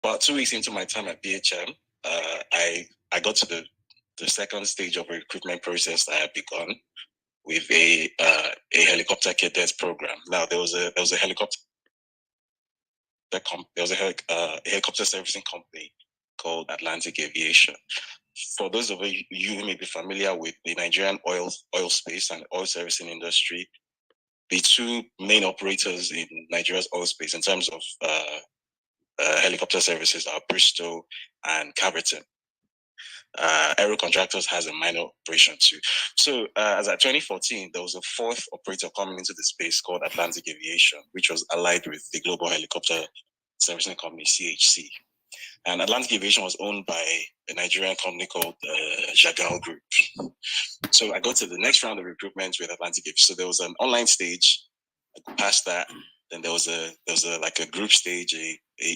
About 2 weeks into my time at BHM, I got to the second stage of a recruitment process that I had begun with a helicopter cadets program. Now there was a helicopter helicopter servicing company called Atlantic Aviation. For those of you who may be familiar with the Nigerian oil space and oil servicing industry, the two main operators in Nigeria's oil space in terms of helicopter services are Bristol and Caverton. Aero Contractors has a minor operation too. So as at 2014, there was a fourth operator coming into the space called Atlantic Aviation, which was allied with the global helicopter servicing company CHC. And Atlantic Aviation was owned by a Nigerian company called Jagal Group. So I got to the next round of recruitment with Atlantic Aviation. So there was an online stage. I passed that. Then there was a like a group stage,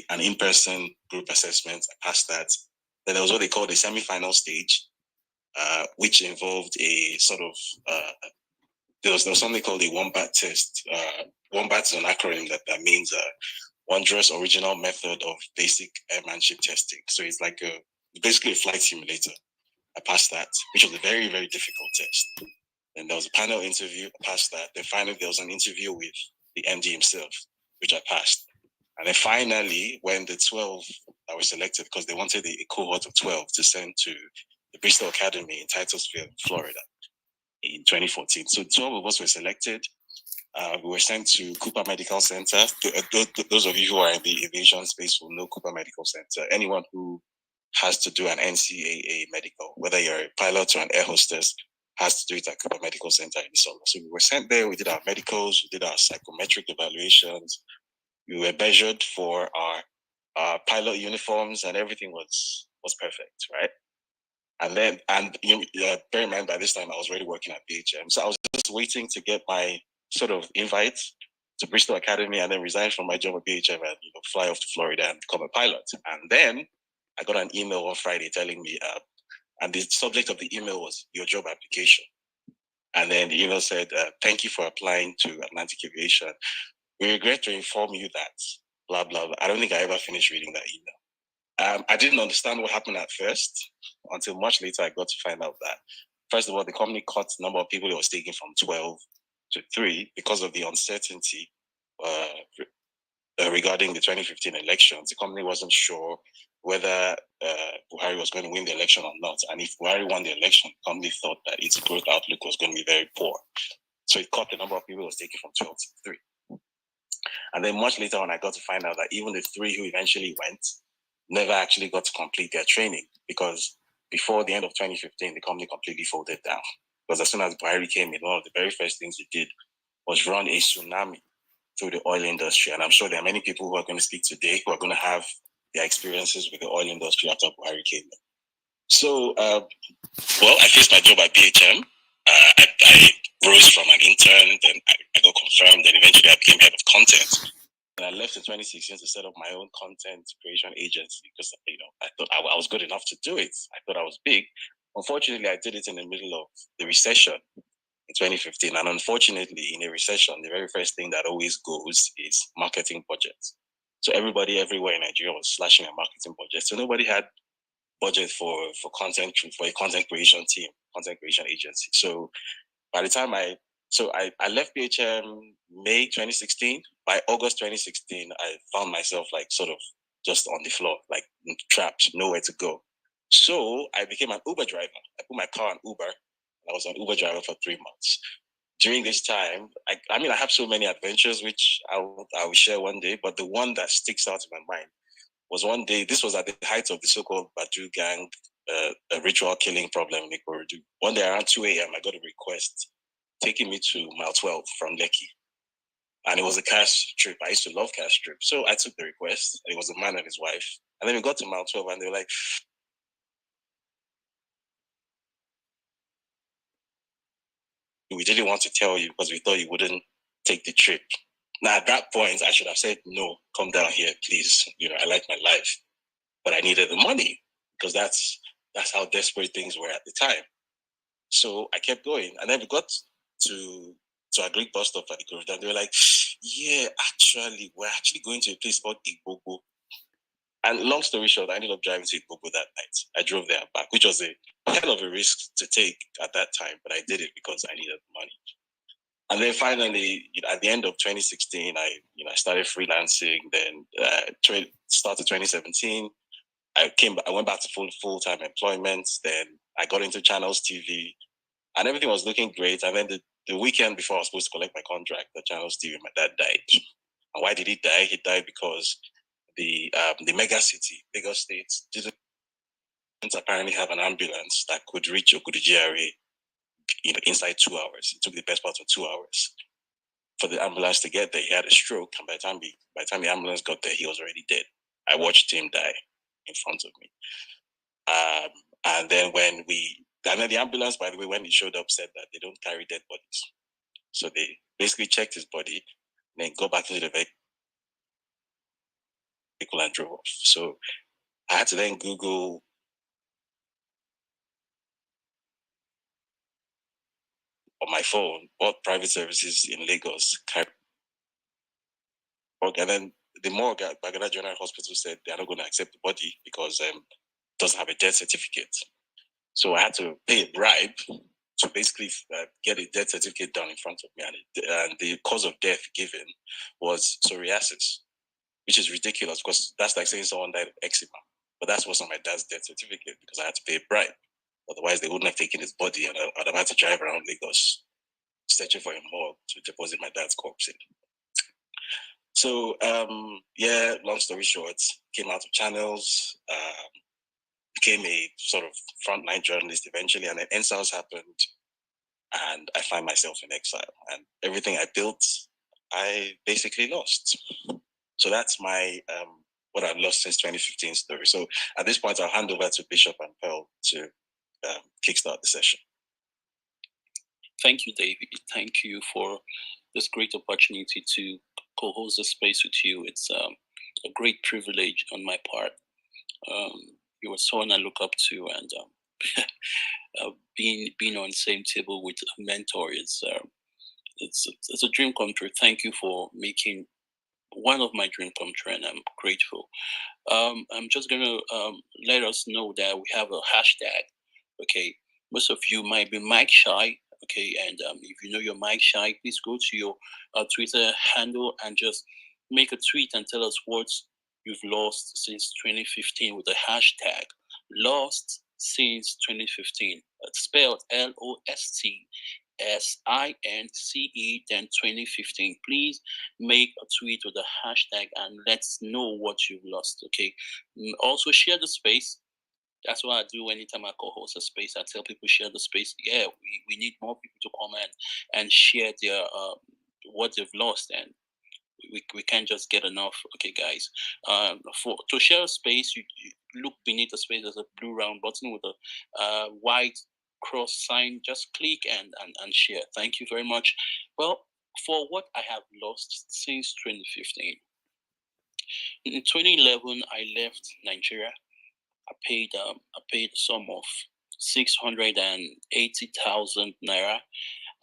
an in-person group assessment. I passed that. Then there was what they called a semi-final stage, which involved a sort of there was something called a wombat test. Wombat is an acronym that means wondrous original method of basic airmanship testing. So it's like basically a flight simulator. I passed that, which was a very, very difficult test. Then there was a panel interview. I passed that. Then finally there was an interview with the MD himself, which I passed. And then finally, when the 12 that were selected, because they wanted a cohort of 12 to send to the Bristol Academy in Titusville, Florida, in 2014. So 12 of us were selected. We were sent to Cooper Medical Center. Those of you who are in the aviation space will know Cooper Medical Center. Anyone who has to do an NCAA medical, whether you're a pilot or an air hostess, has to do it at Cooper Medical Center in Isola. So we were sent there. We did our medicals. We did our psychometric evaluations. We were measured for our pilot uniforms, and everything was perfect, right? And then, bear in mind, by this time I was already working at BHM, so I was just waiting to get my sort of invite to Bristol Academy, and then resign from my job at BHM and fly off to Florida and become a pilot. And then I got an email on Friday telling me, and the subject of the email was your job application. And then the email said, "Thank you for applying to Atlantic Aviation. We regret to inform you that blah, blah, blah." I don't think I ever finished reading that email. I didn't understand what happened at first until much later I got to find out that, first of all, the company cut the number of people it was taking from 12 to 3 because of the uncertainty regarding the 2015 elections. The company wasn't sure whether Buhari was going to win the election or not. And if Buhari won the election, the company thought that its growth outlook was going to be very poor. So it cut the number of people it was taking from 12 to 3. And then much later on, I got to find out that even the 3 who eventually went never actually got to complete their training, because before the end of 2015, the company completely folded down. Because as soon as Buhari came in, one of the very first things he did was run a tsunami through the oil industry. And I'm sure there are many people who are going to speak today who are going to have their experiences with the oil industry after Buhari came in. So, I faced my job at BHM. I rose from an intern, then I got confirmed, then eventually I became head of content. And I left in 2016 to set up my own content creation agency because I thought I was good enough to do it. I thought I was big. Unfortunately, I did it in the middle of the recession in 2015. And unfortunately, in a recession, the very first thing that always goes is marketing budgets. So everybody everywhere in Nigeria was slashing their marketing budget. So nobody had budget for a content creation team, content creation agency. So by the time I left BHM May 2016. By August 2016, I found myself like sort of just on the floor, like trapped, nowhere to go. So I became an Uber driver. I put my car on Uber. I was an Uber driver for 3 months. During this time, I have so many adventures which I will share one day, but the one that sticks out in my mind was one day. This was at the height of the so-called Badu gang a ritual killing problem in Ikorodu. One day around 2 a.m., I got a request taking me to mile 12 from Lekki. And it was a cash trip. I used to love cash trips. So I took the request. It was a man and his wife. And then we got to mile 12 and they were like, "We didn't want to tell you because we thought you wouldn't take the trip." Now, at that point, I should have said, "No, come down here, please. I like my life." But I needed the money because that's how desperate things were at the time. So I kept going. And then we got to a Greek bus stop at the corridor. And they were like, "Yeah, actually, we're actually going to a place called Igbogo." And long story short, I ended up driving to Igbobo that night. I drove there back, which was a hell of a risk to take at that time, but I did it because I needed money. And then finally, at the end of 2016, I started freelancing. Then started 2017. I went back to full-time employment. Then I got into Channels TV, and everything was looking great. And then the weekend before I was supposed to collect my contract, the Channels TV, my dad died. And why did he die? He died because the mega city, Lagos State, didn't apparently have an ambulance that could reach Okudu GRA inside 2 hours. It took the best part of 2 hours for the ambulance to get there. He had a stroke, and by the time the ambulance got there, he was already dead. I watched him die in front of me. And then the ambulance, by the way, when he showed up, said that they don't carry dead bodies. So they basically checked his body, and then go back into the vehicle and drove off. So I had to then Google on my phone what private services in Lagos carry. And then the morgue at Bagada General Hospital said they are not going to accept the body because it doesn't have a death certificate. So I had to pay a bribe to basically get a death certificate done in front of me. And the cause of death given was psoriasis, which is ridiculous because that's like saying someone died of eczema. But that's what's on my dad's death certificate because I had to pay a bribe. Otherwise, they wouldn't have taken his body, and I'd have had to drive around Lagos searching for a morgue to deposit my dad's corpse in. So, long story short, came out of Channels, became a sort of frontline journalist eventually, and then NSAS happened, and I find myself in exile. And everything I built, I basically lost. So that's my what I've lost since 2015 story. So at this point, I'll hand over to Bishop and Pearl to kickstart the session. Thank you, David. Thank you for this great opportunity to co-host the space with you. It's a great privilege on my part. You are someone I look up to, and being on the same table with a mentor is it's a dream come true. Thank you for making one of my dream come true, and I'm grateful. I'm just gonna let us know that we have a hashtag. Okay, most of you might be mic shy. Okay, and if you know you're mic shy, please go to your Twitter handle and just make a tweet and tell us what you've lost since 2015 with the hashtag lost since 2015. It's spelled LOSTSINCE, then 2015. Please make a tweet with the hashtag and let's know what you've lost. Okay. Also share the space. That's what I do anytime I co-host a space. I tell people share the space. Yeah, we need more people to come and share their what they've lost, and we can't just get enough. Okay, guys. To share a space, you look beneath the space. There's a blue round button with a white cross sign. Just click and share. Thank you very much. Well, for what I have lost since 2015. In 2011, I left Nigeria. I paid a sum of 680,000 naira,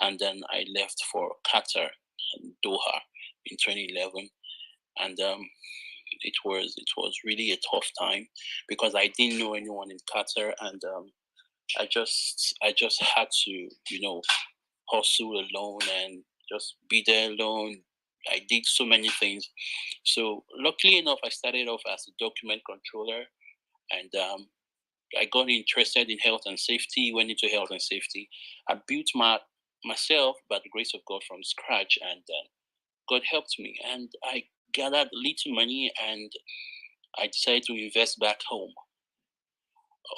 and then I left for Qatar and Doha in 2011, and it was really a tough time because I didn't know anyone in Qatar, and I just had to hustle alone and just be there alone. I did so many things. So luckily enough, I started off as a document controller, and I got interested in health and safety, went into health and safety. I built myself by the grace of God from scratch, and God helped me. And I gathered little money, and I decided to invest back home.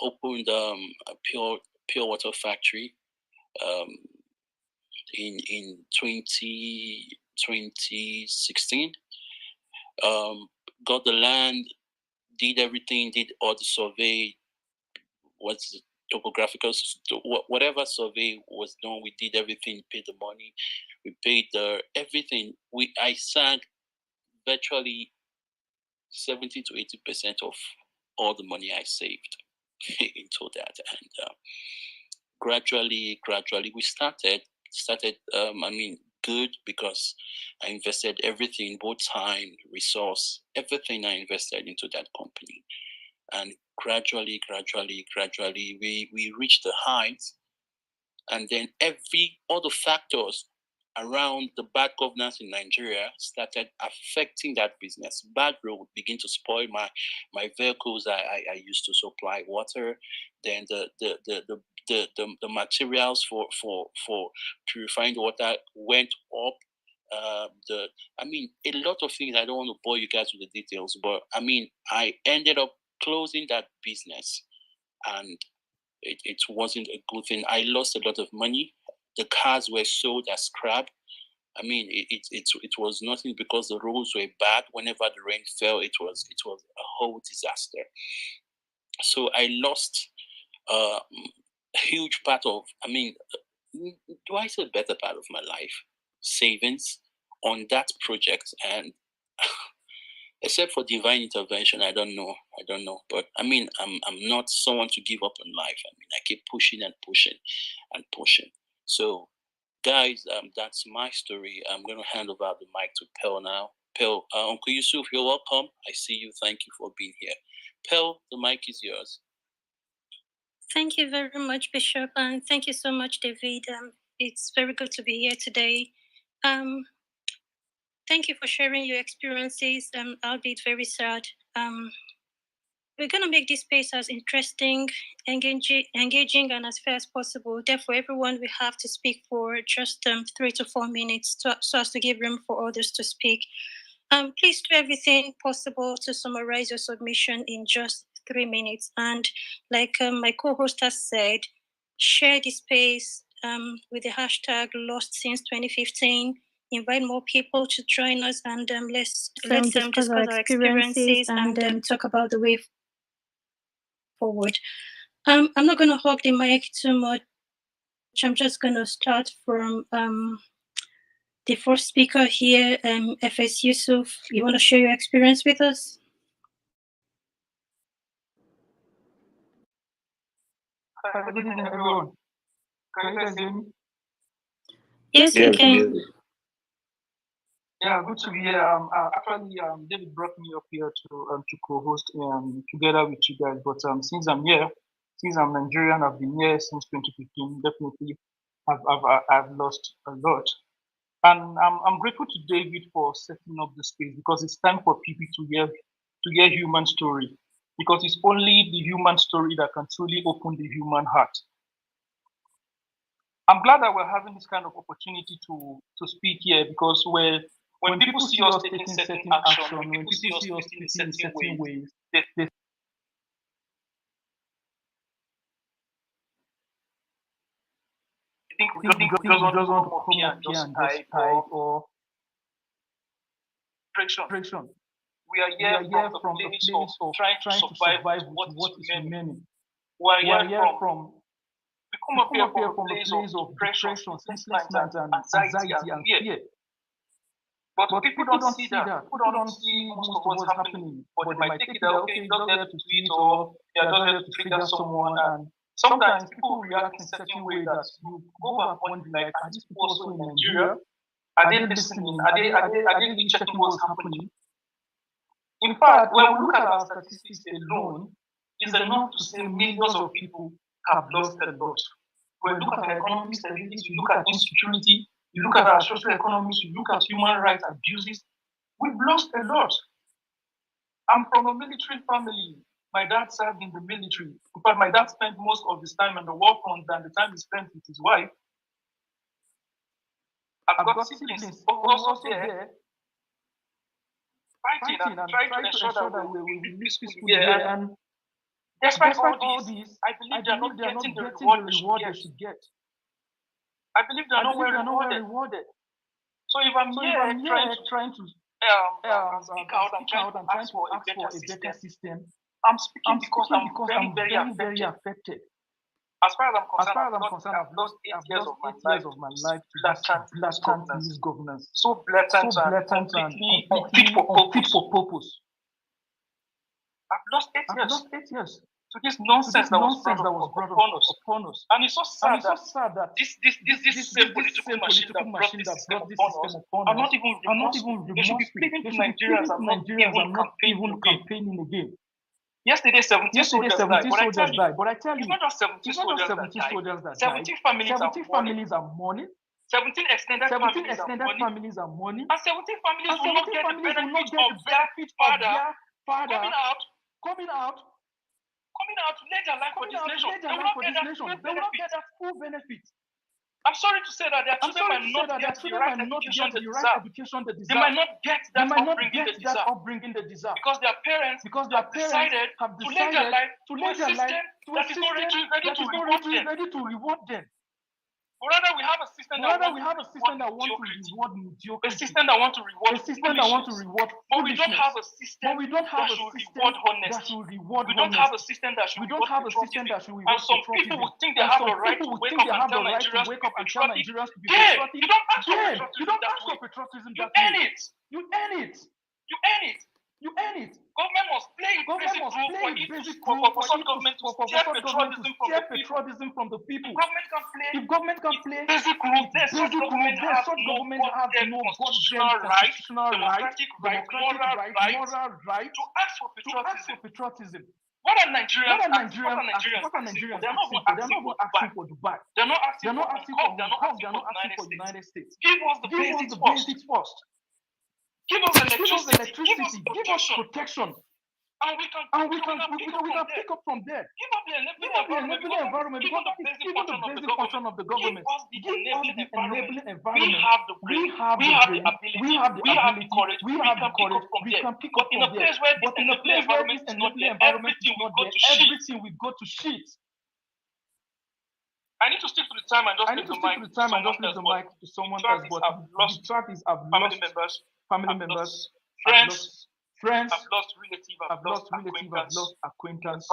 Opened a pure water factory in 2016. Got the land, did everything, did all the survey, what's the topographical, whatever survey was done, we did everything, paid the money, we paid everything. I sank virtually 70 to 80% of all the money I saved into that, and gradually we started. good because I invested everything, both time, resource, everything I invested into that company. And gradually, we reached the heights. And then all the factors around the bad governance in Nigeria started affecting that business. Bad road begin to spoil my vehicles. I used to supply water. Then the materials for purifying the water went up. A lot of things. I don't want to bore you guys with the details, but I ended up closing that business, and it wasn't a good thing. I lost a lot of money. The cars were sold as scrap. It was nothing because the roads were bad. Whenever the rain fell, it was a whole disaster. So I lost a huge part of, do I say better part of my life savings on that project? And except for divine intervention, I don't know. But I'm not someone to give up on life. I keep pushing and pushing and pushing. So, guys, that's my story. I'm going to hand over the mic to Pearl now. Pearl, Uncle Yusuf, you're welcome. I see you. Thank you for being here. Pearl, the mic is yours. Thank you very much, Bishop, and thank you so much, David. It's very good to be here today. Thank you for sharing your experiences, albeit very sad. We're going to make this space as interesting, engaging, and as fair as possible. Therefore, everyone will have to speak for just 3 to 4 minutes so as to give room for others to speak. Please do everything possible to summarize your submission in just 3 minutes. And like my co-host has said, share the space with the hashtag Lost Since 2015. Invite more people to join us, and let's discuss our experiences and talk about the way forward. I'm not going to hog the mic too much. I'm just going to start from the first speaker here, FS Yusuf. You want to share your experience with us? Hi, good evening, everyone. Can you guys hear me? Yes, we can. Yeah, good to be here. Actually, David brought me up here to co-host together with you guys. But since I'm here, since I'm Nigerian, I've been here since 2015. Definitely, I've lost a lot, and I'm grateful to David for setting up the space because it's time for people to hear human story, because it's only the human story that can truly open the human heart. I'm glad that we're having this kind of opportunity to speak here, because when people see us taking certain action, when people see us speaking in certain ways, they think we just want to come up here and just type or pressure. We are here from the place of trying to survive what is remaining. We are here from we come up here from a place of depression, sleeplessness, and anxiety and fear. But people don't see that. People don't see most of what's happening. But they might take it that, okay, you're just there to tweet, or you're just there to trigger someone. And sometimes people react in certain ways that you go back wondering, like, are these people also in Nigeria? Are they listening? Are they really checking what's happening? In fact, when we look at our statistics alone, it's enough to say millions of people have lost a lot. When we look at our economic stability, we look at insecurity, you look at our social economies, you look at human rights abuses, we've lost a lot. I'm from a military family. My dad served in the military. In fact, my dad spent most of his time on the war front than the time he spent with his wife. I've got siblings, but we're also there fighting and trying to ensure that we live peacefully here. And despite all this, I believe they're not getting the reward they should get. I believe they're nowhere rewarded. So if I'm here trying to speak out and trying to ask for a better system, I'm speaking because I'm very affected. As far as I'm concerned, I've lost 8 years of my life to blatant misgovernance. So blatant and completely unfit for purpose. I've lost 8 years to this nonsense that was brought upon us. And it's so sad that this same political machine that brought this system upon us are not even remorseful. They should be pleading to Nigerians and not even campaigning again. Yesterday, 17 soldiers died, but I tell you, it's not just 17 soldiers that died. 17 families are mourning. 17 extended families are mourning. And 17 families will not get the benefit of their father coming out to lay their life for this nation. They will not get that full benefit. I'm sorry to say that their children might not get the right education they deserve. They might not get that upbringing they deserve. Because their parents have decided to lay their life to a system that is not ready to reward them. But rather, we have a system that wants to reward mediocrity. A system that wants to reward foolishness. But we don't have a system that should reward honesty. We don't have a system that should reward patriotism. And some people will think they have the right to wake up and tell Nigerians to be patriotic. Hey, you don't ask for patriotism that way. You earn it. Government must play its basic role for such government to steer patriotism from the people. If government can play basic role, then such government has no constitutional right, democratic right, moral right to ask for patriotism. What are Nigerians asking for? They're not even asking for Dubai. They're not asking for Hong Kong. They're not asking for the United States. Give us the basics first. Give us electricity. Give us protection. And we can pick up from there. Give us the enabling environment. Because even the basic function of the government. Give us the enabling environment. We have the ability. We have the courage. We can pick up from there. But in a place where this enabling environment is not there, everything will go to shit. I need to stick to the time and just leave the mic to someone else. But the truth is, I've lost family members, friends, I've lost relatives, acquaintance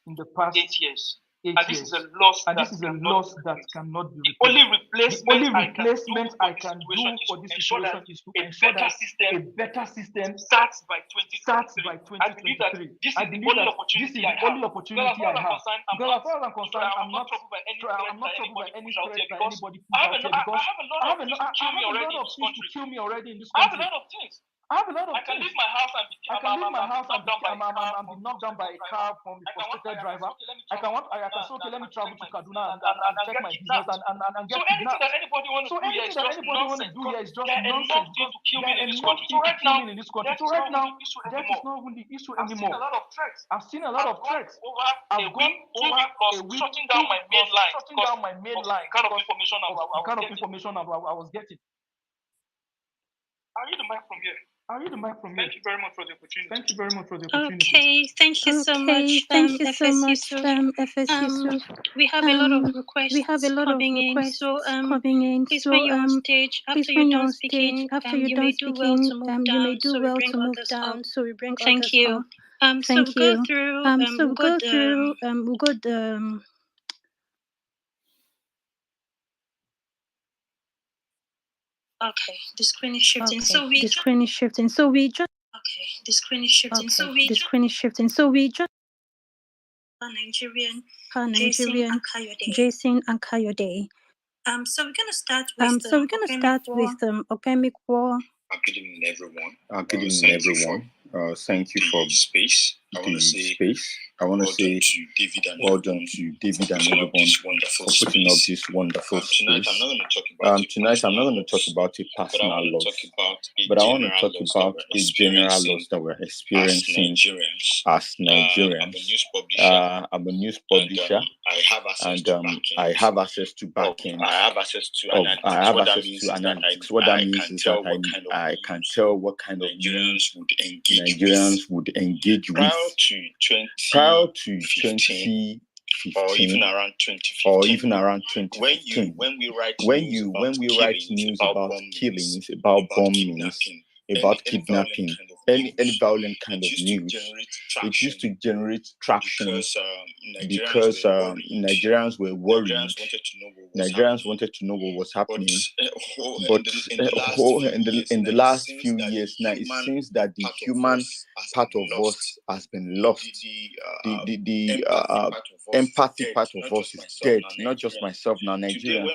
in the past 8 years. And this is a loss that cannot be replaced. The only replacement I can do for this situation is to ensure that a better system starts by 2023. I believe that this is the only opportunity I have. Because as far as I'm concerned, I'm not troubled by any threat that anybody puts out here, because I have a lot of things to kill me already in this country. I can leave my house and be knocked down by a car from a frustrated driver. I can say, okay, let me travel to Kaduna and check my business and get kidnapped. So anything that anybody wants to do here is just nonsense. There are enough things to kill me in this country. So right now, that is not even the issue anymore. I've seen a lot of threats. I've gone over a week shutting down my main line because of the kind of information I was getting. I'll read the mic from here. Thank you very much for the opportunity. Okay, thank you so much. FSU. We have a lot of requests coming in. So please, when you're on stage, after you're done speaking, you may do well to move down. So we bring others up. Thank you. So we'll go through. We'll go the. Okay, the screen is shifting. Okay, so the screen is shifting. So we just. Okay, the screen is shifting. Okay, the screen is shifting. So we just. Nigerian Jason and Kayode. So we're gonna start with Opemikwo. Good evening, everyone. Thank you for the space. I want to say well done to David and everyone for putting up this wonderful space. Tonight, I'm not going to talk about a personal loss, but I want to talk about the general loss that we're experiencing as Nigerians. I'm a news publisher, and I have access to backing. I have access to analytics. What that means is that I can tell what kind of Nigerians would engage with prior to 2015 or even around 2015. When we write news about killings, about bombings, about kidnapping, any violent kind of news, it used to generate traction because Nigerians were worried. Nigerians wanted to know what was happening. But in the last few years now, it seems that the human part of us has been lost. The empathy part of us is dead. Not just myself now, Nigeria.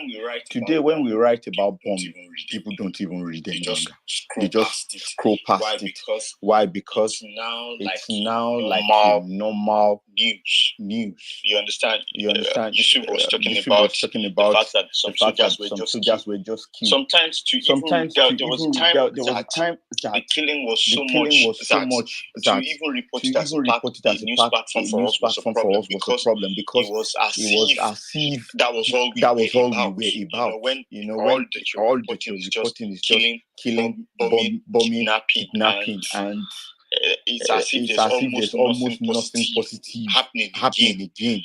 Today, when we write about bombing, people don't even read any longer. They just scroll past it. Why? Because it's now like a normal news. You understand? Yusuf was talking about the fact that some soldiers were just killed. Sometimes there was a time that the killing was so much that to even report it as a news platform for us was a problem because it was as if that was all we were about. When all that you're reporting is just killing, bombing, kidnapping, and it's as if there's almost nothing positive happening again.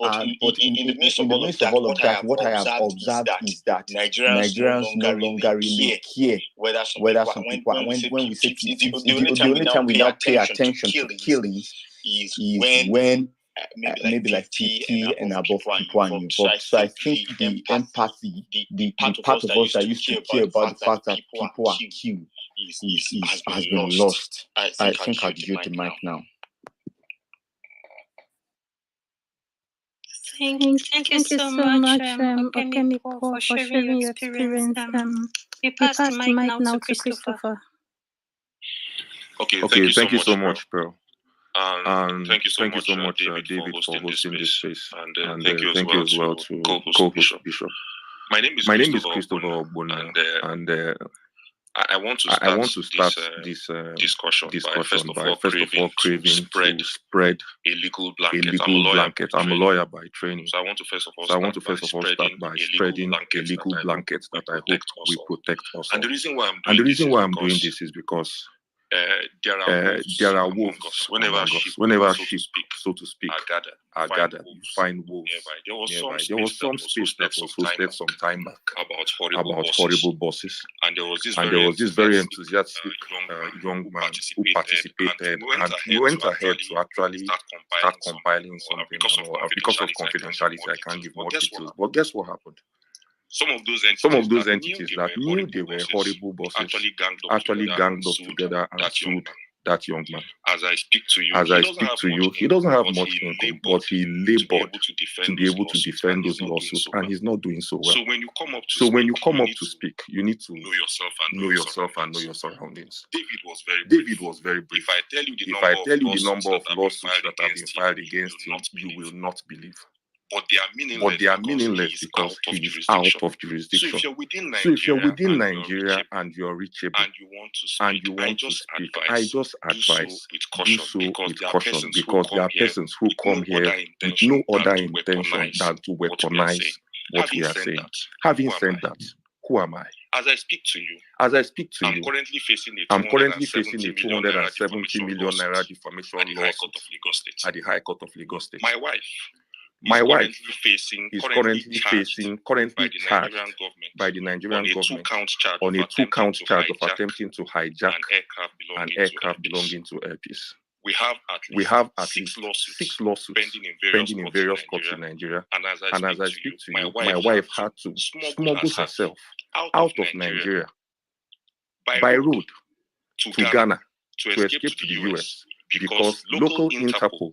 But in the midst of all of that, what I have observed is that Nigerians no longer really care whether some people, when we say the only time we now pay attention to killings is when maybe like 50 and above people are involved. So I think the empathy, the part of us that used to care about the fact that people are killed has been lost. I think I'll yield the mic now. Thank you so much, Okemi, for sharing your experience. We pass the mic now to Christopher. Okay, thank you so much, Pearl. And thank you so much, David, for hosting this space. And thank you as well to co-host Bishop. My name is Christopher Ogbonna, and I want to start this discussion by first of all craving to spread a legal blanket. I'm a lawyer by training, so I want to first of all start by spreading a legal blanket that I hope will protect us. And the reason why I'm doing this is because there are wolves whenever sheep, so to speak, are gathered. You find wolves nearby. There was some space that was hosted some time back about horrible bosses, and there was this very enthusiastic young man who participated, and he went ahead to actually start compiling something. Because of confidentiality, I can't give more details. But guess what happened? Some of those entities that knew they were horrible bosses actually ganged up together and sued that young man. As I speak to you, he doesn't have much income, but he labored to be able to defend those lawsuits, and he's not doing so well. So when you come up to speak, you need to know yourself and know your surroundings. David was very brief. If I tell you the number of lawsuits that have been filed against him, you will not believe. But they are meaningless because he is out of jurisdiction. So if you're within Nigeria and you're reachable and you want to speak, I just advise do so with caution, because there are persons who come here with no other intention than to weaponize what we are saying. Having said that, who am I? As I speak to you, I'm currently facing a 270 million naira defamation lawsuit at the High Court of Lagos State. My wife is currently charged by the Nigerian government on a 2-count charge of attempting to hijack an aircraft belonging to Air Peace. We have at least 6 lawsuits pending in various courts in Nigeria. And as I speak to you, my wife had to smuggle herself out of Nigeria by road to Ghana to escape to the US because local Interpol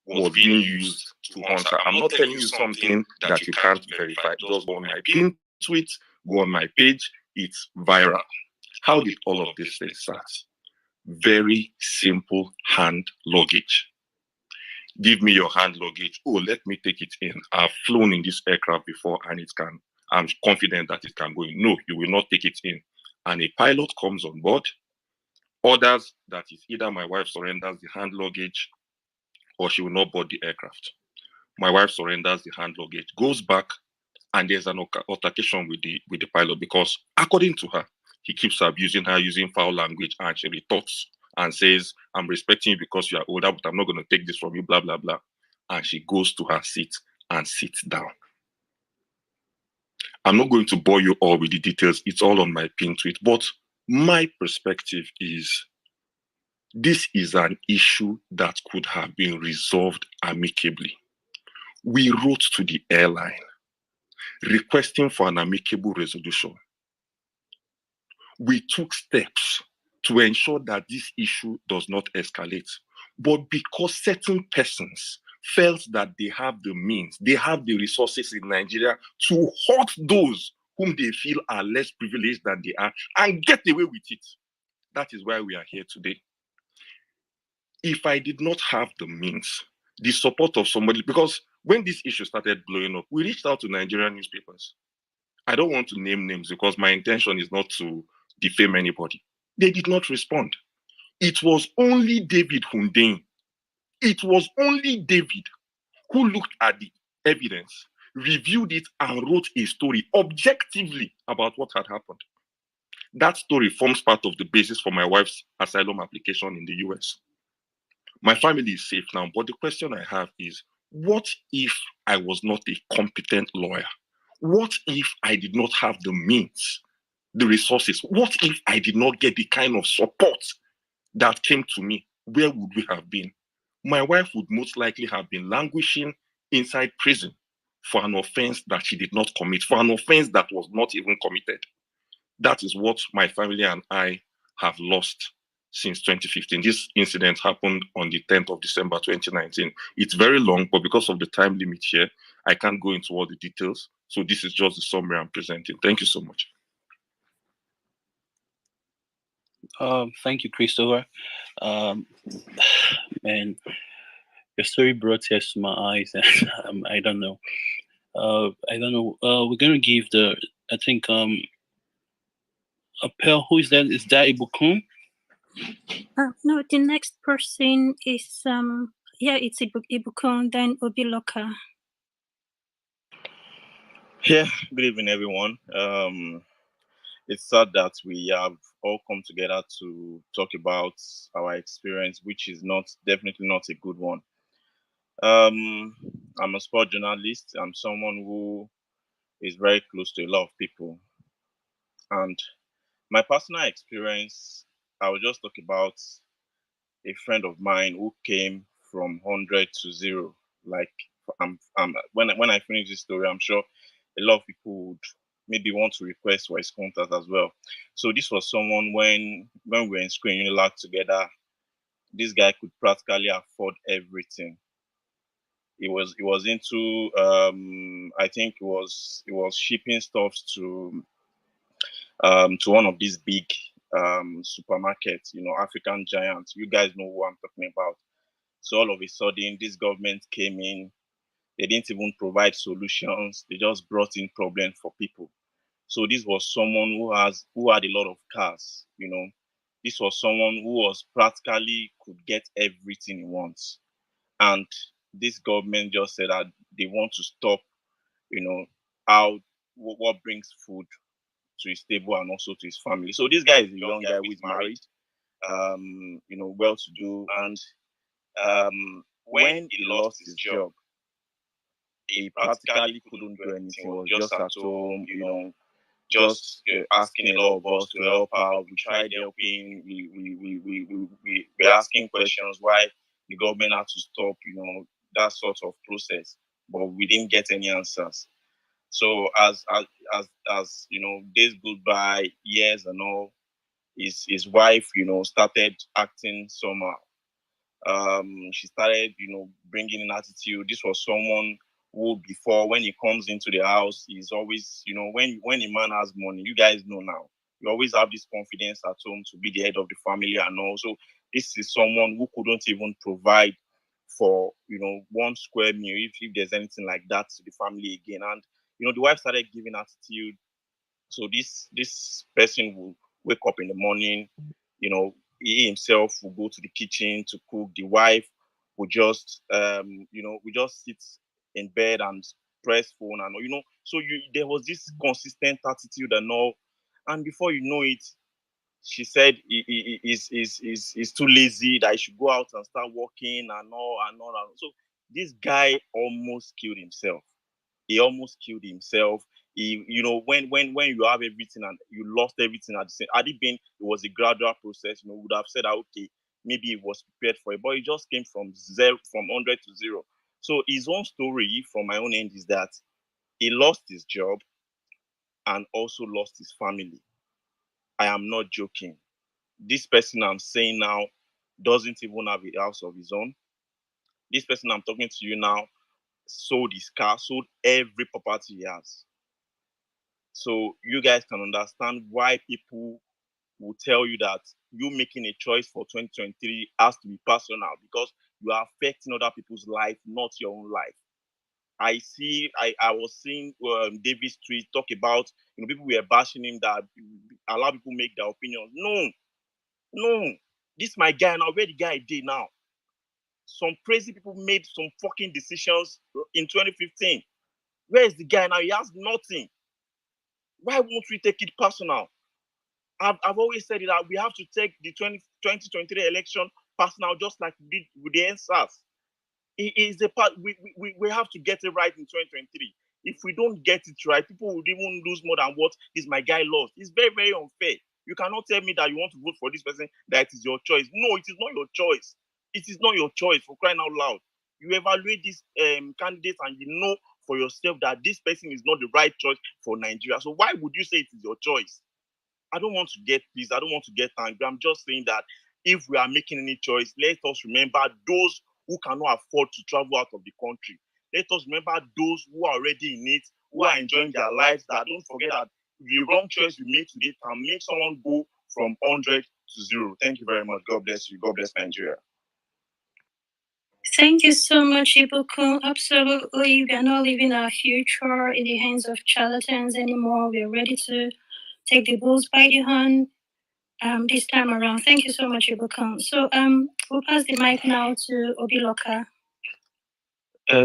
was being used to hunt her. I'm not telling you something that you can't verify. Just go on my pin tweet, go on my page, it's viral. How did all of this thing start? Very simple hand luggage. Give me your hand luggage. Oh, let me take it in. I've flown in this aircraft before and I'm confident that it can go in. No, you will not take it in. And a pilot comes on board, orders that is either my wife surrenders the hand luggage or she will not board the aircraft. My wife surrenders the hand luggage, goes back, and there's an altercation with the pilot because, according to her, he keeps abusing her, using foul language, and she retorts and says, I'm respecting you because you are older, but I'm not going to take this from you, blah, blah, blah. And she goes to her seat and sits down. I'm not going to bore you all with the details. It's all on my pin tweet. But my perspective is This is an issue that could have been resolved amicably. We wrote to the airline requesting for an amicable resolution. We took steps to ensure that this issue does not escalate. But because certain persons felt that they have the means, they have the resources in Nigeria to hurt those whom they feel are less privileged than they are and get away with it. That is why we are here today. If I did not have the means, the support of somebody, because when this issue started blowing up, we reached out to Nigerian newspapers. I don't want to name names because my intention is not to defame anybody. They did not respond. It was only David Hundein. It was only David who looked at the evidence, reviewed it, and wrote a story objectively about what had happened. That story forms part of the basis for my wife's asylum application in the US. My family is safe now, but the question I have is, what if I was not a competent lawyer? What if I did not have the means, the resources? What if I did not get the kind of support that came to me? Where would we have been? My wife would most likely have been languishing inside prison for an offense that she did not commit, for an offense that was not even committed. That is what my family and I have lost since 2015. This incident happened on the 10th of December 2019. It's very long, but because of the time limit here, I can't go into all the details. So this is just the summary I'm presenting. Thank you so much. Thank you, Christopher. Man, your story brought tears to my eyes, and I don't know. We're gonna give I think Appel. Who is that? Is that Ibukun? No, the next person is it's Ibukun, then Obiloka. Yeah, good evening, everyone. It's sad that we have all come together to talk about our experience, which is definitely not a good one. I'm a sport journalist. I'm someone who is very close to a lot of people. And my personal experience, I will just talk about a friend of mine who came from 100 to 0. Like, when I finish this story, I'm sure a lot of people would maybe want to request for his contact as well. So this was someone when we were in school in Unilag together, this guy could practically afford everything. He was into I think it was shipping stuff to one of these big supermarkets, African giants. You guys know who I'm talking about. So all of a sudden, this government came in. They didn't even provide solutions. They just brought in problems for people. So this was someone who had a lot of cars. This was someone who was practically could get everything he wants. And this government just said that they want to stop, how what brings food to his table and also to his family. So this guy is a young guy who is married, well-to-do, and when he lost his job, he practically couldn't do anything. He was just at home, just asking a lot of us to help out. We tried helping. We were asking questions why the government had to stop, that sort of process, but we didn't get any answers. So as days go by, years and all, his wife, started acting somehow. She started, bringing in attitude. This was someone who, before, when he comes into the house, he's always, when a man has money, you guys know now, you always have this confidence at home to be the head of the family. And also, this is someone who couldn't even provide for, one square meal, if there's anything like that to the family again. And, the wife started giving attitude. So this person will wake up in the morning, he himself will go to the kitchen to cook. The wife will just, we just sit in bed and press phone and, so there was this consistent attitude and all. And before you know it, she said he's too lazy, that he should go out and start working and all. So this guy almost killed himself. He almost killed himself. When you have everything and you lost everything at the same, had it been, it was a gradual process, would have said, okay, maybe he was prepared for it, but he just came from 100 to 0. So his own story from my own end is that he lost his job and also lost his family. I am not joking. This person I'm saying now doesn't even have a house of his own. This person I'm talking to you now sold his car, sold every property he has. So you guys can understand why people will tell you that you making a choice for 2023 has to be personal, because you are affecting other people's life, not your own life. I was seeing David Street talk about, people were bashing him that allow people make their opinions. No, this my guy now. Where the guy did now? Some crazy people made some fucking decisions in 2015. Where is the guy now? He has nothing. Why won't we take it personal? I've always said that we have to take the 2023 election personal, just like we did with the NSAS. It is the part we have to get it right in 2023. If we don't get it right, people would even lose more than what this my guy lost. It's very, very unfair. You cannot tell me that you want to vote for this person, that it is your choice. No, it is not your choice. It is not your choice, for crying out loud. You evaluate these candidates and you know for yourself that this person is not the right choice for Nigeria. So why would you say it is your choice? I don't want to get pissed. I don't want to get angry. I'm just saying that if we are making any choice, let us remember those who cannot afford to travel out of the country. Let us remember those who are already in it, who are enjoying their lives. That don't forget that the wrong choice we make today can make someone go from 100 to 0. Thank you very much. God bless you. God bless Nigeria. Thank you so much, Ibuku. Absolutely, we are not leaving our future in the hands of charlatans anymore. We are ready to take the bulls by the horn this time around. Thank you so much, Ibuku. So we'll pass the mic now to Obiloka.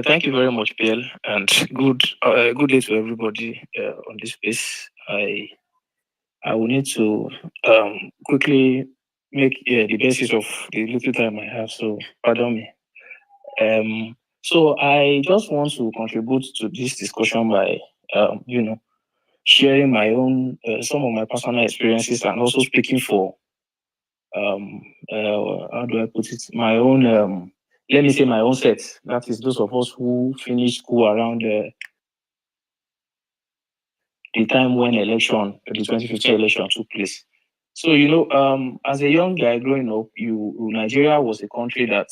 Thank you very much, Bill, and good day to everybody on this space. I will need to quickly make the basis of the little time I have, so pardon me. So I just want to contribute to this discussion by, sharing my own, some of my personal experiences, and also speaking for, how do I put it, my own, let me say my own set. That is those of us who finished school around the time when the 2015 election took place. So, as a young guy growing up, Nigeria was a country that,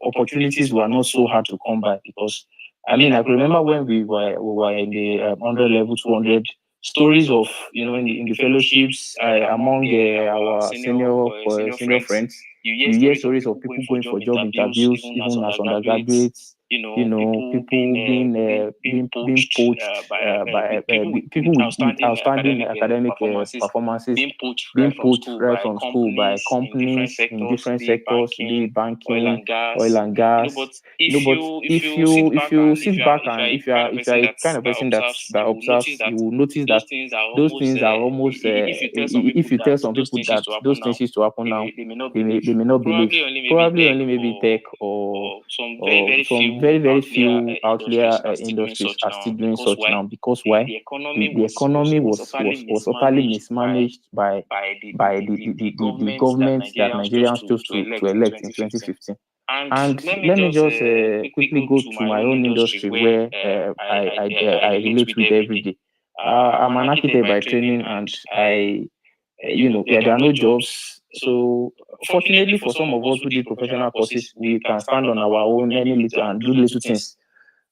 opportunities were not so hard to come by, because, I can remember when we were in the 100 level, 200, stories of, in the fellowships among our senior friends. You hear stories of people going for job interviews, even as undergraduates. People being poached by people with outstanding academic performances, being poached right from school by companies in different sectors, be it banking, oil and gas. But if you sit back and if you are a kind of person that observes, you will notice that those things are almost. If you tell some people that those things used to happen now, they may not believe. Probably only maybe tech or some very, very few outlier industries are still doing such now. Because why? The economy was utterly mismanaged by the government that Nigerians chose to elect in 2015. And let me just quickly go to my own industry where I relate with every day. I'm an architect by training, and there are no jobs. So fortunately for some of us who did professional courses, we can stand on our own any little and do little things.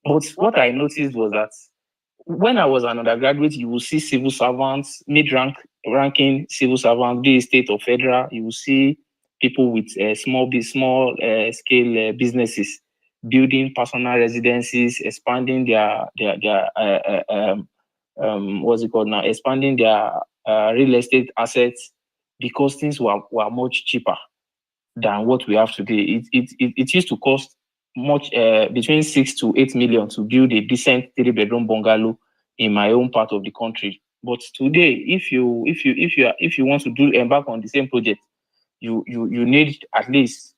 But what I noticed was that when I was an undergraduate, you will see civil servants, ranking civil servants, be it state or federal. You will see people with small scale businesses, building personal residences, expanding their what's it called now? Expanding their real estate assets, because things were much cheaper than what we have today. It used to cost much between 6 to 8 million to build a decent 3-bedroom bungalow in my own part of the country. But today, if you want to embark on the same project, you need at least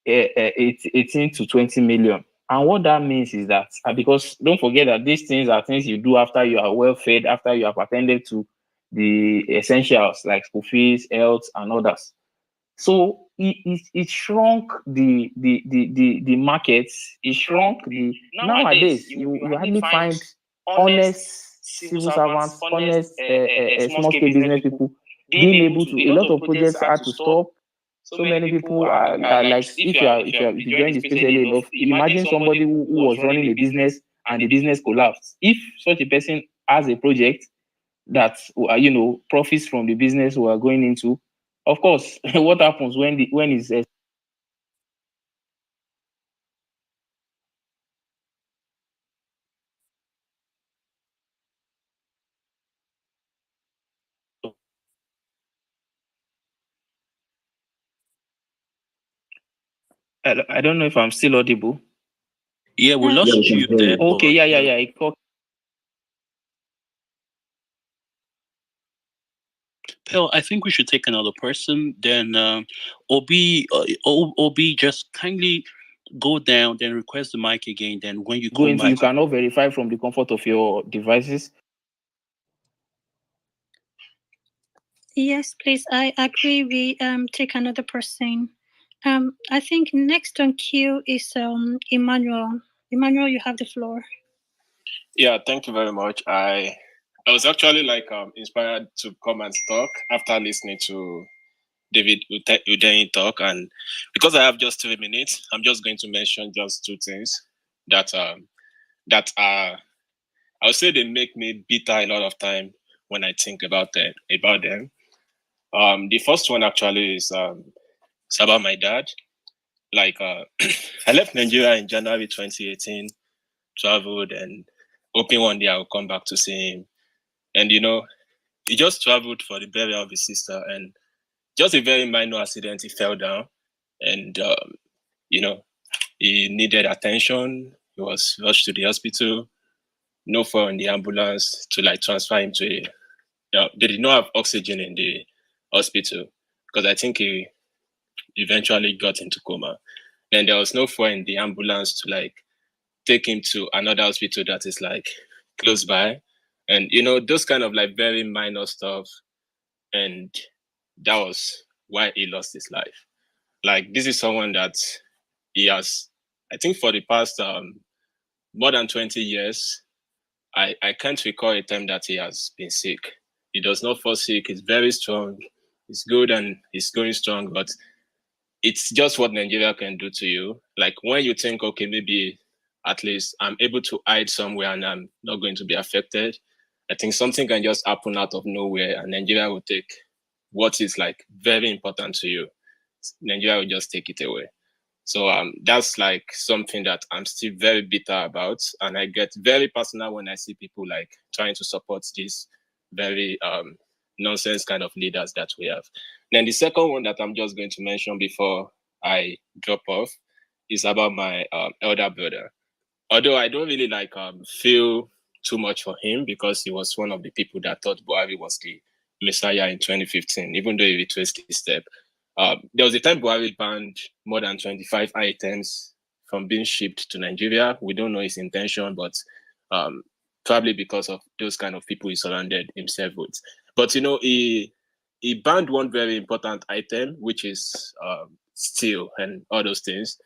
18 to 20 million. And what that means is that, because don't forget that these things are things you do after you are well fed, after you have attended to the essentials like school fees, health, and others. So it shrunk the markets. It shrunk the nowadays you hardly find honest civil servants, honest small scale business people being able to. A lot of projects had to stop. So many people are like, if you join the space early enough, imagine somebody who was running a business and the business collapsed. If such a person has a project that profits from the business we are going into, of course, what happens when is I don't know if I'm still audible. Yeah, we lost you there. Okay, yeah. Pearl, I think we should take another person. Then Obi, just kindly go down, then request the mic again. Then when you go into, you cannot verify from the comfort of your devices. Yes, please. I agree. We take another person. I think next on queue is Emmanuel. Emmanuel, you have the floor. Yeah, thank you very much. I was actually inspired to come and talk after listening to David Udeni talk, and because I have just 3 minutes, I'm just going to mention just 2 things that I would say they make me bitter a lot of time when I think about them. The first one actually is it's about my dad. I left Nigeria in January 2018, traveled, and hoping one day I will come back to see him. And he just traveled for the burial of his sister, and just a very minor accident, he fell down, and he needed attention. He was rushed to the hospital. No phone in the ambulance to transfer him to they did not have oxygen in the hospital because I think he eventually got into coma. And there was no phone in the ambulance to take him to another hospital that is close by. And those kind of very minor stuff. And that was why he lost his life. This is someone that he has, I think for the past more than 20 years, I can't recall a time that he has been sick. He does not fall sick. He's very strong. He's good and he's going strong. But it's just what Nigeria can do to you. When you think, okay, maybe at least I'm able to hide somewhere and I'm not going to be affected, I think something can just happen out of nowhere and Nigeria will take what is very important to you. Nigeria will just take it away. So that's something that I'm still very bitter about, and I get very personal when I see people trying to support these very nonsense kind of leaders that we have. Then the second one that I'm just going to mention before I drop off is about my elder brother. Although I don't really feel too much for him because he was one of the people that thought Buhari was the Messiah in 2015, even though he retraced his step. There was a time Buhari banned more than 25 items from being shipped to Nigeria. We don't know his intention, but probably because of those kind of people he surrounded himself with. But he banned one very important item, which is steel and all those things.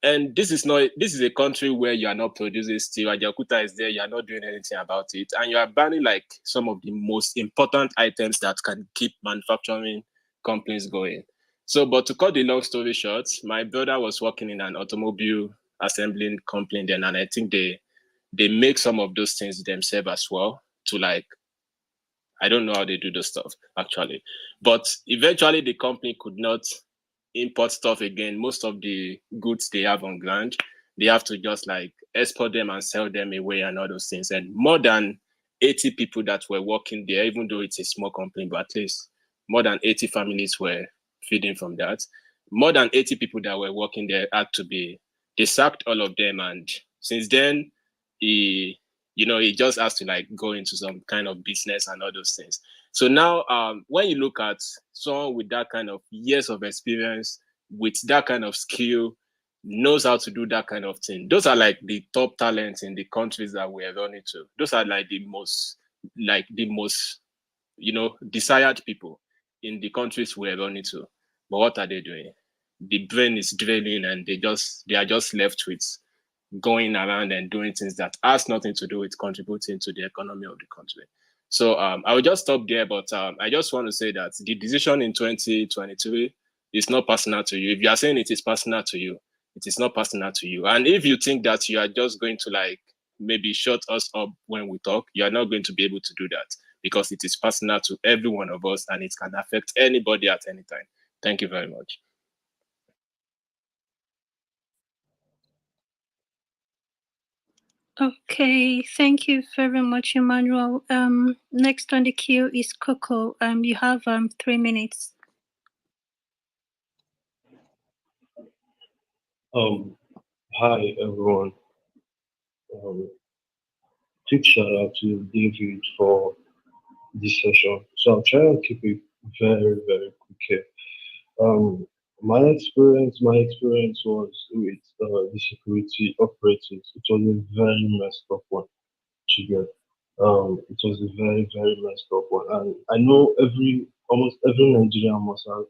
And this is a country where you are not producing steel. Ajaokuta is there, you are not doing anything about it, and you are banning some of the most important items that can keep manufacturing companies going. So, but to cut the long story short, my brother was working in an automobile assembling company then, and I think they make some of those things themselves as well to I don't know how they do the stuff actually. But eventually the company could not import stuff again. Most of the goods they have on ground, they have to just export them and sell them away and all those things. And more than 80 people that were working there, even though it's a small company, but at least more than 80 families were feeding from that. More than 80 people that were working there they sacked all of them. And since then, he just has to go into some kind of business and all those things. So now, when you look at someone with that kind of years of experience, with that kind of skill, knows how to do that kind of thing, those are the top talents in the countries that we are running to. Those are the most desired people in the countries we are running to. But what are they doing? the brain is dwelling and they are just left with going around and doing things that has nothing to do with contributing to the economy of the country. So I will just stop there, but I just want to say that the decision in 2023 is not personal to you. If you are saying it is personal to you, it is not personal to you. And if you think that you are just going to like maybe shut us up when we talk, you are not going to be able to do that because it is personal to every one of us and it can affect anybody at any time. Thank you very much. Okay, thank you very much, Emmanuel. Next on the queue is Coco. You have 3 minutes. Hi everyone. Big shout out to David for this session. So I'm trying to keep it very, very quick here. My experience was with the security operatives. It was a very messed up one to get. It was a very, very messed up one, and I know almost every Nigerian must have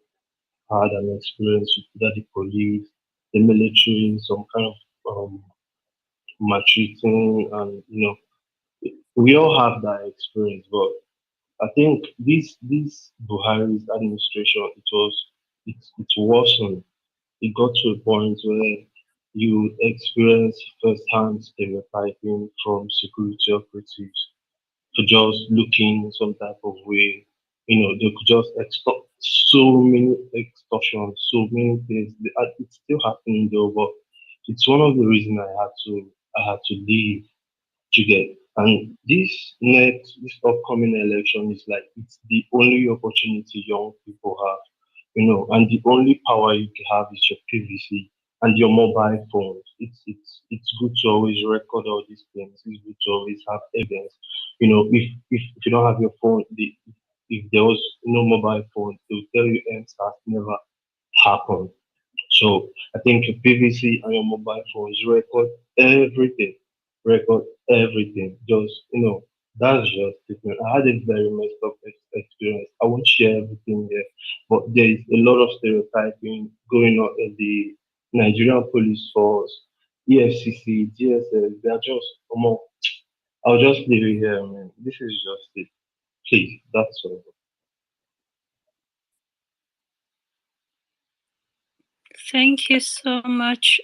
had an experience with either the police, the military, some kind of maltreating, and we all have that experience. But I think this Buhari's administration, it worsened. It got to a point where you experience first-hand stereotyping from security operatives to just looking some type of way. They could just extort so many extortions, so many things. It's still happening though, but it's one of the reasons I had to leave to get. And this upcoming election is like it's the only opportunity young people have, and the only power you can have is your PVC and your mobile phones. It's good to always record all these things. It's good to always have evidence. If you don't have your phone, if there was no mobile phone, they will tell you has never happened. So I think your PVC and your mobile phones everything, record everything. That's just different. I had a very messed up experience. I won't share everything here, but there is a lot of stereotyping going on in the Nigerian police force, EFCC, DSS. They are just more. I'll just leave it here, man. This is just it. Please, that's all. Thank you so much.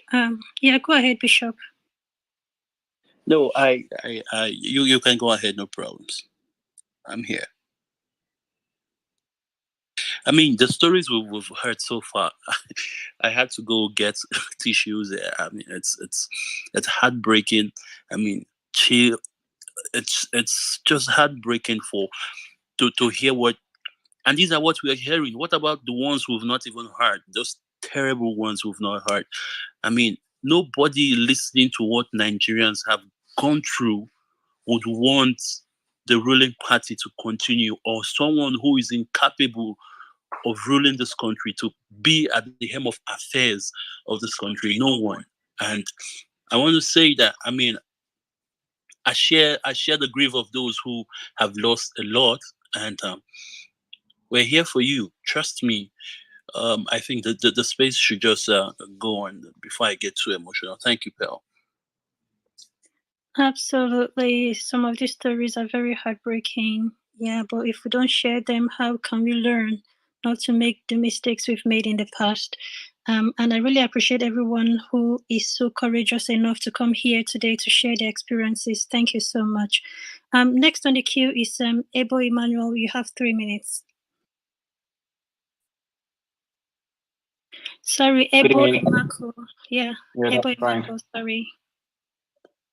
Yeah, go ahead, Bishop. No, you can go ahead, no problems. I'm here. I mean, the stories we've heard so far, I had to go get tissues. I mean, it's heartbreaking. I mean, it's just heartbreaking to hear what, and these are what we are hearing. What about the ones we've not even heard? Those terrible ones we've not heard. I mean, nobody listening to what Nigerians have gone through would want the ruling party to continue, or someone who is incapable of ruling this country to be at the helm of affairs of this country. No one. And I want to say that, I mean, I share the grief of those who have lost a lot, and we're here for you. Trust me. I think that the space should just go on before I get too emotional. Thank you, Pearl. Absolutely. Some of these stories are very heartbreaking. Yeah, but if we don't share them, how can we learn not to make the mistakes we've made in the past? And I really appreciate everyone who is so courageous enough to come here today to share their experiences. Thank you so much. Next on the queue is Ebo Emmanuel. You have 3 minutes. Sorry, Ebo Emmanuel. Yeah, Ebo Emmanuel, sorry.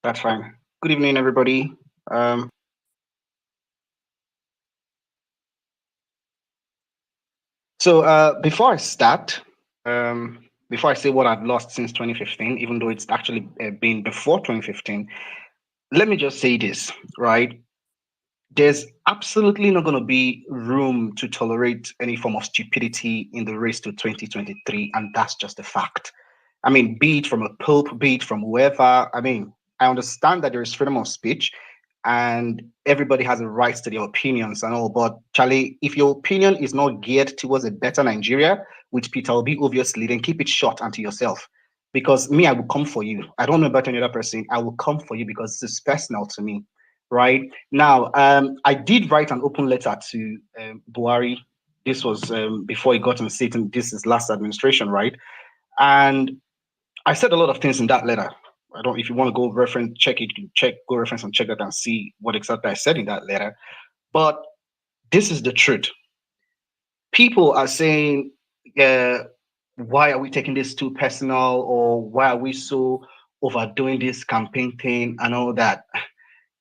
That's fine. Good evening, everybody. So before I start, before I say what I've lost since 2015, even though it's actually been before 2015, let me just say this, right? There's absolutely not going to be room to tolerate any form of stupidity in the race to 2023, and that's just a fact. I mean, be it from a pope, be it from whoever. I mean, I understand that there is freedom of speech, and everybody has a right to their opinions and all. But Charlie, if your opinion is not geared towards a better Nigeria, which Peter will be obviously, then keep it short and to yourself. Because me, I will come for you. I don't know about any other person. I will come for you because this is personal to me. Right now, I did write an open letter to Buhari. This was before he got in the seat, and this is last administration, right? And I said a lot of things in that letter. I don't. If you want to go reference, check it. Go reference and check that and see what exactly I said in that letter. But this is the truth. People are saying, why are we taking this too personal, or why are we so overdoing this campaign thing and all that?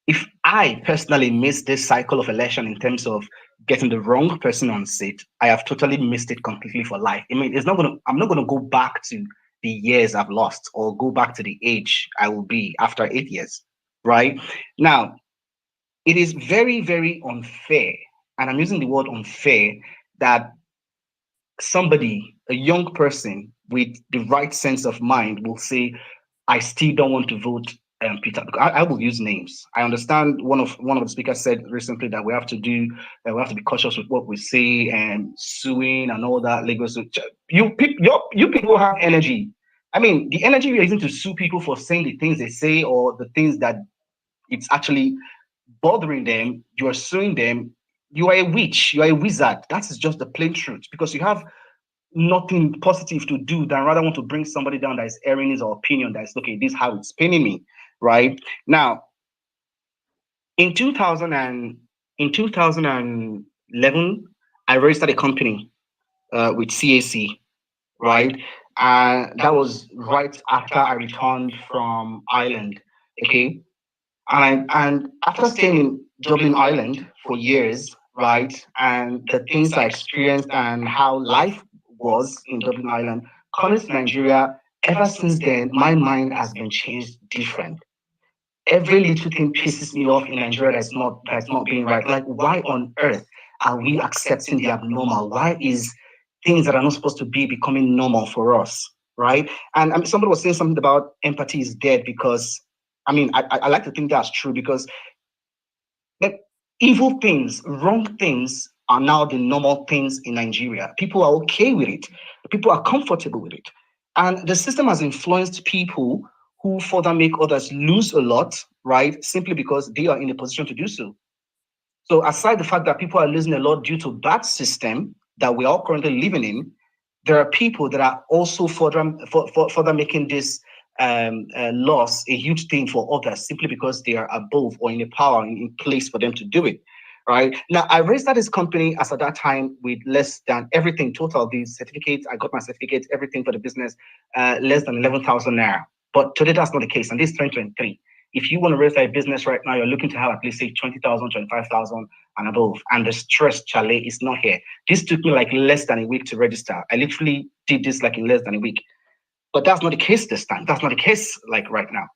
If I personally miss this cycle of election in terms of getting the wrong person on seat, I have totally missed it completely for life. I mean, I'm not gonna go back to the years I've lost or go back to the age I will be after 8 years. Right? Now, it is very, very unfair, and I'm using the word unfair, that somebody, a young person with the right sense of mind, will say, I still don't want to vote Peter. I will use names. I understand one of the speakers said recently that we have to be cautious with what we say and suing and all that. Lagos, you people have energy. I mean, the energy you're using to sue people for saying the things they say or the things that it's actually bothering them, you are suing them. You are a witch. You are a wizard. That is just the plain truth, because you have nothing positive to do than rather want to bring somebody down that is airing his opinion, that is, okay, this is how it's paining me. Right now, in 2011, I registered a company with CAC, right? And that was right after I returned from Ireland. Okay. And after staying in Dublin, Ireland for years, right, and the things I experienced and how life was in Dublin, Ireland, coming to Nigeria, ever since then, my mind has been changed different. Every little thing pisses me off in Nigeria that's not being right. Like, why on earth are we accepting the abnormal? Why is things that are not supposed to be becoming normal for us, right? And somebody was saying something about empathy is dead, because I mean, I like to think that's true, because evil things, wrong things are now the normal things in Nigeria. People are okay with it. People are comfortable with it. And the system has influenced people who further make others lose a lot, right? Simply because they are in a position to do so. So aside the fact that people are losing a lot due to bad system that we are currently living in, there are people that are also further making this loss a huge thing for others, simply because they are above or in a power in place for them to do it. Right now, I registered this company as at that time with less than everything total. These certificates, I got my certificates, everything for the business, less than 11,000 naira. But today that's not the case, and this is 2023. If you want to register a business right now, you're looking to have at least say 20,000, 25,000 and above. And the stress, Charlie, is not here. This took me like less than a week to register. I literally did this like in less than a week. But that's not the case this time. That's not the case like right now.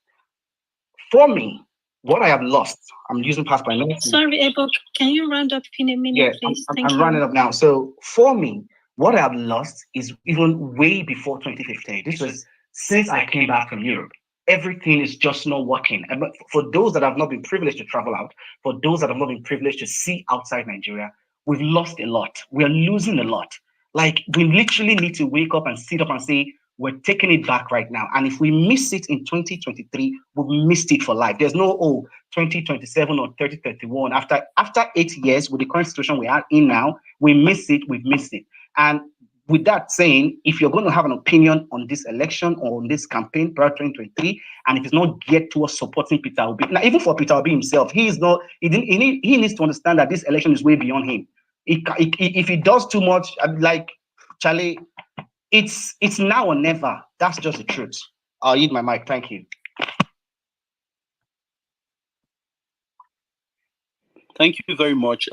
For me, what I have lost, I'm using past by notes. Sorry, Abel, can you round up in a minute, please? I'm rounding up now. So for me, what I have lost is even way before 2015. This was since I came back from Europe. Everything is just not working. And for those that have not been privileged to travel out, for those that have not been privileged to see outside Nigeria, we've lost a lot. We are losing a lot. Like, we literally need to wake up and sit up and say, we're taking it back right now. And if we miss it in 2023, we've missed it for life. There's no, 2027 or 2031. After 8 years, with the current situation we are in now, we miss it, we've missed it. And with that saying, if you're going to have an opinion on this election or on this campaign prior to 2023, and if it's not geared towards supporting Peter Obi, now even for Peter Obi himself, he needs to understand that this election is way beyond him. If he does too much, like Charlie, it's now or never. That's just the truth. I'll yield my mic. Thank you. Thank you very much.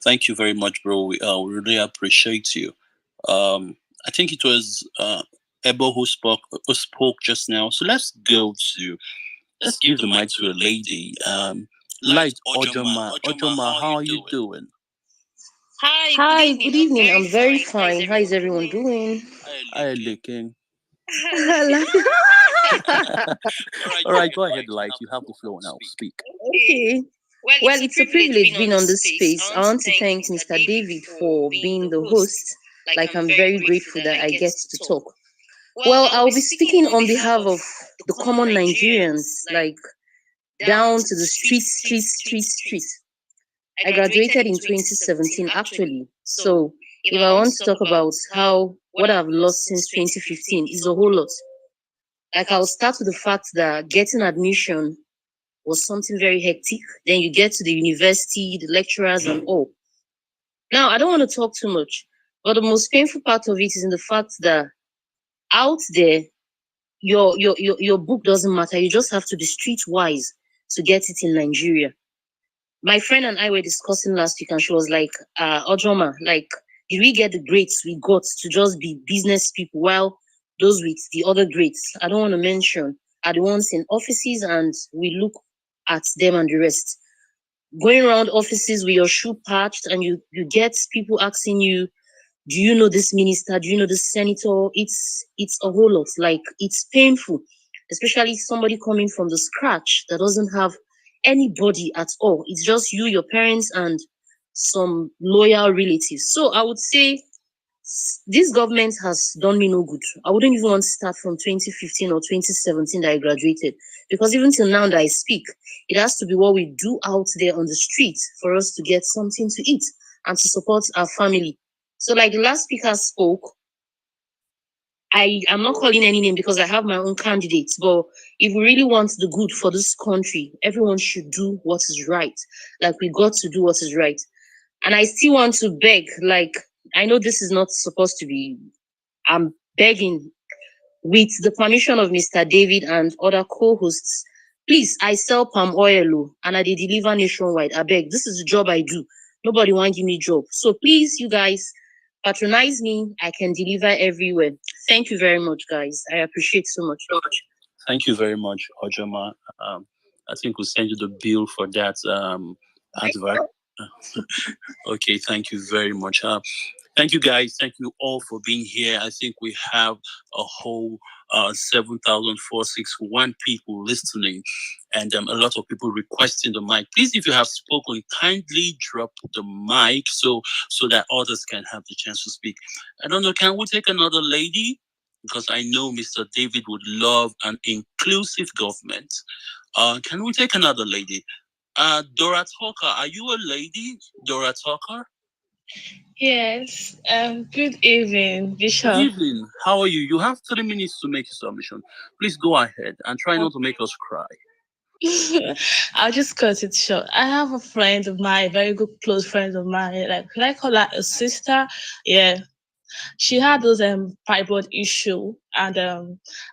Thank you very much, bro. We really appreciate you. I think it was Ebo who spoke just now. So let's give the mic to a lady. Light Ojoma. Ojoma, how are you doing? Hi, good evening. I'm very fine. How is everyone doing? Hi, looking. All right, go ahead, Light. You have the floor now. Speak. Okay. Well, it's a privilege being on this space. I want to thank Mr. David for being the host. Like, I'm very grateful that I get to talk. Well, I'll be speaking on behalf of the common Nigerians, like down to the street. I graduated in 2017, actually. So if I want to talk about what I've lost since 2015 is a whole lot. Like, I'll start with the fact that getting admission was something very hectic. Then you get to the university, the lecturers and all. Now, I don't want to talk too much, but the most painful part of it is in the fact that out there, your book doesn't matter. You just have to be streetwise to get it in Nigeria. My friend and I were discussing last week, and she was like, Ojoma, like, did we get the grades we got to just be business people, while those with the other grades, I don't want to mention, are the ones in offices, and we look at them and the rest. Going around offices with your shoe patched, and you get people asking you, do you know this minister? Do you know this senator? It's a whole lot. Like, it's painful, especially somebody coming from the scratch that doesn't have anybody at all. It's just you, your parents, and some loyal relatives. So I would say this government has done me no good. I wouldn't even want to start from 2015 or 2017 that I graduated, because even till now that I speak, it has to be what we do out there on the street for us to get something to eat and to support our family. So, like the last speaker spoke, I'm not calling any name because I have my own candidates, but if we really want the good for this country, everyone should do what is right. Like, we got to do what is right. And I still want to beg, like, I know this is not supposed to be, I'm begging with the permission of Mr. David and other co-hosts, please, I sell palm oil and I deliver nationwide. I beg, this is the job I do. Nobody want to give me job. So please, you guys, patronize me. I can deliver everywhere. Thank you very much, guys. I appreciate so much. Thank you very much, Ojoma. I think we'll send you the bill for that advert. Okay, thank you very much. Thank you, guys. Thank you all for being here. I think we have a whole 7,461 people listening, and a lot of people requesting the mic. Please, if you have spoken, kindly drop the mic so that others can have the chance to speak. I don't know, can we take another lady? Because I know Mr. David would love an inclusive government. Can we take another lady? Dora Talker, are you a lady? Dora Talker? Yes. Good evening, Bishop. Good evening. How are you? You have 3 minutes to make your submission. Please go ahead and try not to make us cry. I'll just cut it short. I have a friend of mine, a very good close friend of mine. Like, can I call her a sister? Yeah. She had those fibroid issue, and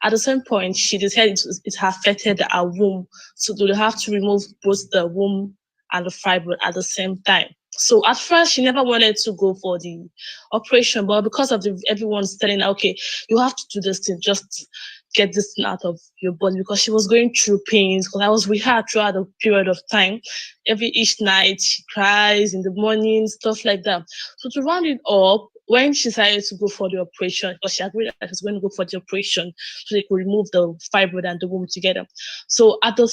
at the same point, she decided it affected her womb, so they have to remove both the womb and the fibroid at the same time. So at first, she never wanted to go for the operation, but because of everyone's telling her, okay, you have to do this thing, just get this thing out of your body, because she was going through pains. Because I was with her throughout the period of time. Each night she cries in the morning, stuff like that. So to round it up, when she decided to go for the operation, because she agreed that she was going to go for the operation, so they could remove the fibroid and the womb together. So at the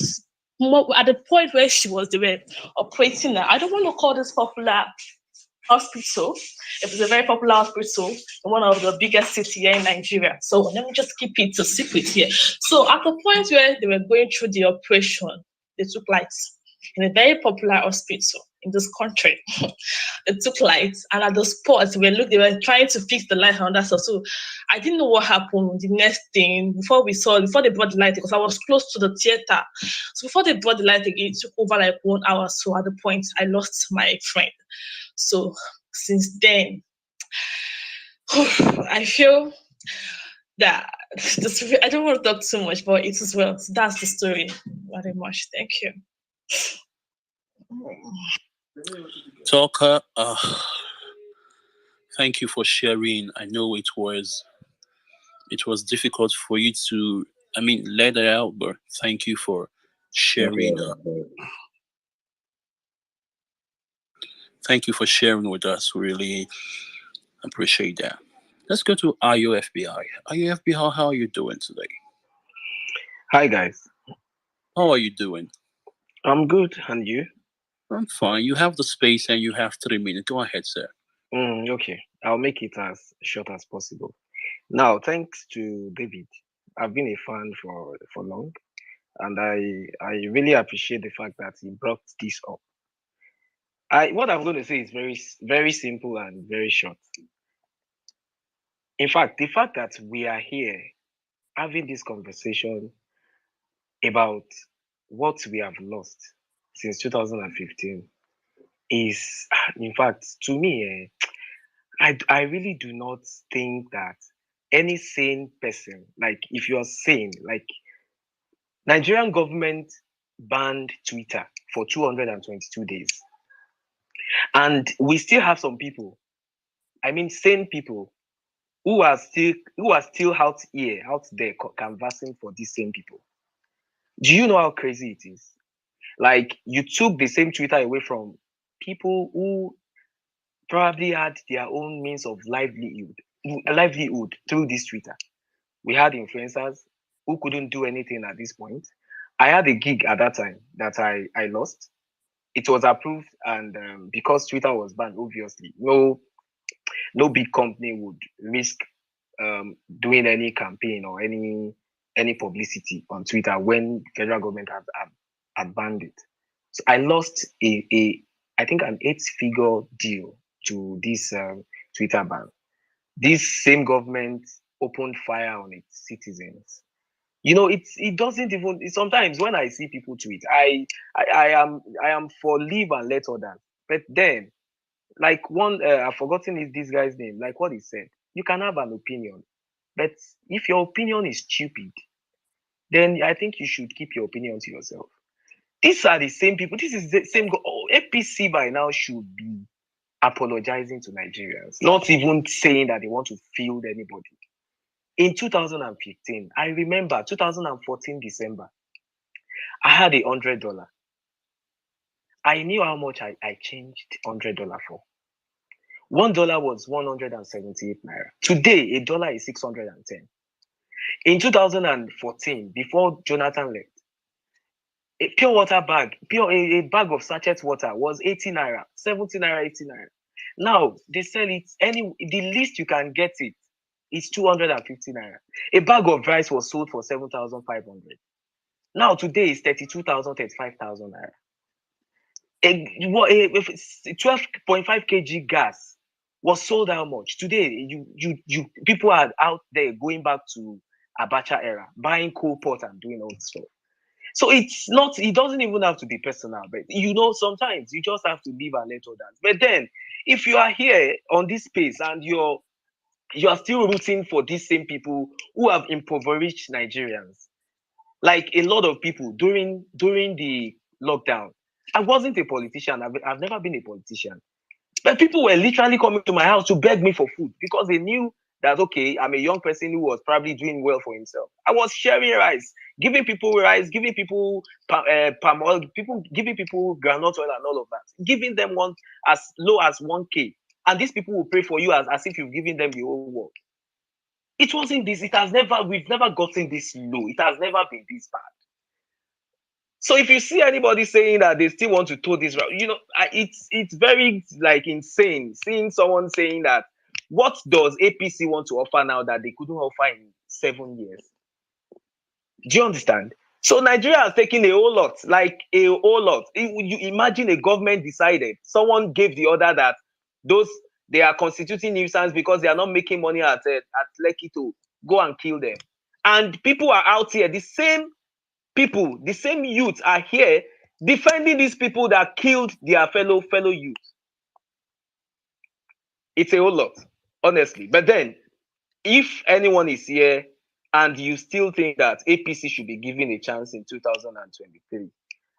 point where they were operating her, I don't want to call this popular hospital. It was a very popular hospital in one of the biggest cities here in Nigeria. So let me just keep it a secret here. So at the point where they were going through the operation, they took lights in a very popular hospital in this country. They took lights, and at the spot they were trying to fix the light and that stuff. So I didn't know what happened. The next thing, before they brought the light, because I was close to the theater. So before they brought the light again, it took over like 1 hour. So at the point I lost my friend. So since then, I feel that I don't want to talk too much, but it is well. So that's the story. Very much. Thank you. Talker, thank you for sharing. I know it was difficult for you to, let it out, but thank you for sharing. Thank you for sharing with us. Really appreciate that. Let's go to IUFBI. IUFBI, how are you doing today? Hi guys. How are you doing? I'm good, and you? I'm fine. You have the space and you have 3 minutes. Go ahead, sir. Okay, I'll make it as short as possible. Now, thanks to David, I've been a fan for long, and I really appreciate the fact that he brought this up. What I'm going to say is very simple and very short. In fact, the fact that we are here having this conversation about what we have lost since 2015 is, in fact, to me, I really do not think that any sane person, like if you're sane, like Nigerian government banned Twitter for 222 days. And we still have some people, I mean sane people, who are still out there canvassing for these same people. Do you know how crazy it is? Like you took the same Twitter away from people who probably had their own means of livelihood through this Twitter. We had influencers who couldn't do anything at this point. I had a gig at that time that I lost. It was approved, and because Twitter was banned, obviously, no big company would risk doing any campaign or any publicity on Twitter when federal government had banned it. So I lost I think an 8-figure deal to this Twitter ban. This same government opened fire on its citizens. You know, it doesn't even. Sometimes when I see people tweet, I am for leave and let others. But then, like I've forgotten this guy's name. Like what he said, you can have an opinion, but if your opinion is stupid, then I think you should keep your opinion to yourself. These are the same people. This is the same. APC by now should be apologizing to Nigerians, not even saying that they want to field anybody. In 2015, I remember 2014 December, I had $100. I knew how much I changed $100 for. $1 was 178 naira. Today, a dollar is 610. In 2014, before Jonathan left, a pure water bag, a bag of sachet water was 80 naira, 70 naira, 80 naira. Now they sell it the least you can get it is 250 naira. A bag of rice was sold for 7,500. Now today is 32,000, 35,000 naira. A 12.5 kg gas was sold how much? Today, you people are out there going back to Abacha era, buying coal pot and doing all this stuff. So it doesn't even have to be personal, but sometimes you just have to live and let others. But then, if you are here on this space and you are still rooting for these same people who have impoverished Nigerians, like a lot of people during the lockdown. I wasn't a politician. I've never been a politician. But people were literally coming to my house to beg me for food because they knew that, okay, I'm a young person who was probably doing well for himself. I was sharing rice, giving people rice, giving people palm oil, giving people groundnut oil and all of that, giving them one as low as 1K. And these people will pray for you as if you've given them the whole world. It wasn't this. We've never gotten this low. It has never been this bad. So if you see anybody saying that they still want to tow this route, it's very insane seeing someone saying that. What does APC want to offer now that they couldn't offer in 7 years? Do you understand? So Nigeria has taken a whole lot, like a whole lot. You imagine a government decided, someone gave the order that they are constituting nuisance because they are not making money at Lekki to go and kill them. And people are out here, the same people, the same youth are here defending these people that killed their fellow youth. It's a whole lot, honestly. But then, if anyone is here and you still think that APC should be given a chance in 2023,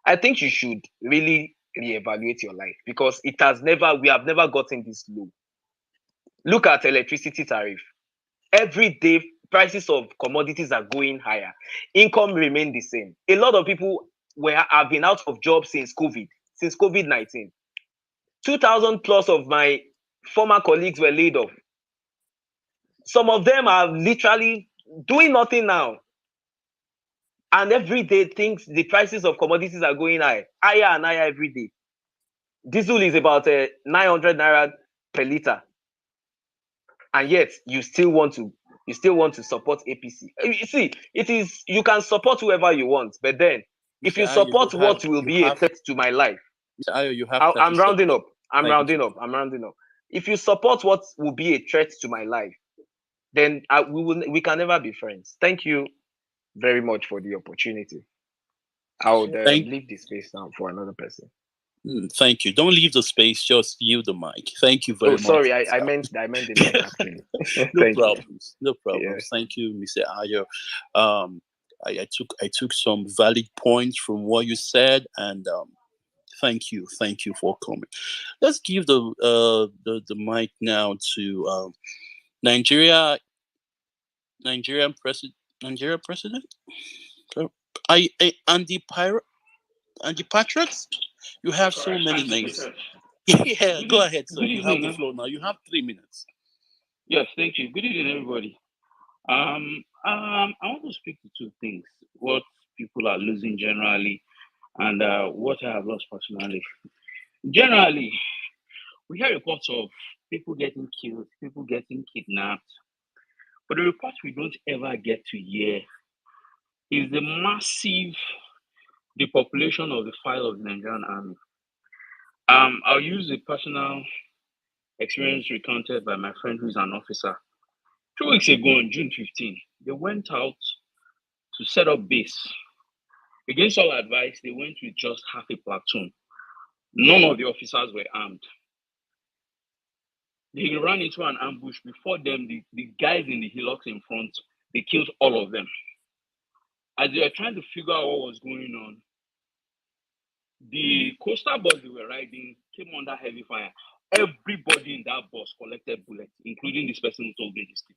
I think you should really reevaluate your life because we have never gotten this low. Look at electricity tariff. Every day, prices of commodities are going higher. Income remain the same. A lot of people have been out of job since COVID-19. 2,000 plus of my former colleagues were laid off. Some of them are literally doing nothing now. And every day, the prices of commodities are going higher and higher every day. Diesel is about 900 naira per liter, and yet you still want to support APC. You see, you can support whoever you want, but then if you support what will be a threat to my life, I'm rounding up. I'm rounding up. If you support what will be a threat to my life, then we can never be friends. Thank you very much for the opportunity. I would leave the space now for another person. Thank you. Don't leave the space. Just yield the mic. Thank you very much. Sorry, I meant the mic actually. No problems. No problems. Yeah. Thank you, Mr. Ayo. I took some valid points from what you said, and thank you for coming. Let's give the mic now to Nigerian president. And the Patriots. You have so many names. Yeah, go ahead, sir. You have the floor now. You have 3 minutes. Yes, thank you. Good evening, everybody. I want to speak to two things: what people are losing generally, and what I have lost personally. Generally, we hear reports of people getting killed, people getting kidnapped, but the reports we don't ever get to hear is the massive depopulation of the file of the Nigerian army. I'll use a personal experience recounted by my friend who is an officer. 2 weeks ago on June 15, they went out to set up base. Against all advice, they went with just half a platoon. None of the officers were armed. They ran into an ambush. Before them, the guys in the hillocks in front, they killed all of them. As they were trying to figure out what was going on, the coastal bus they were riding came under heavy fire. Everybody in that bus collected bullets, including this person who told me this thing.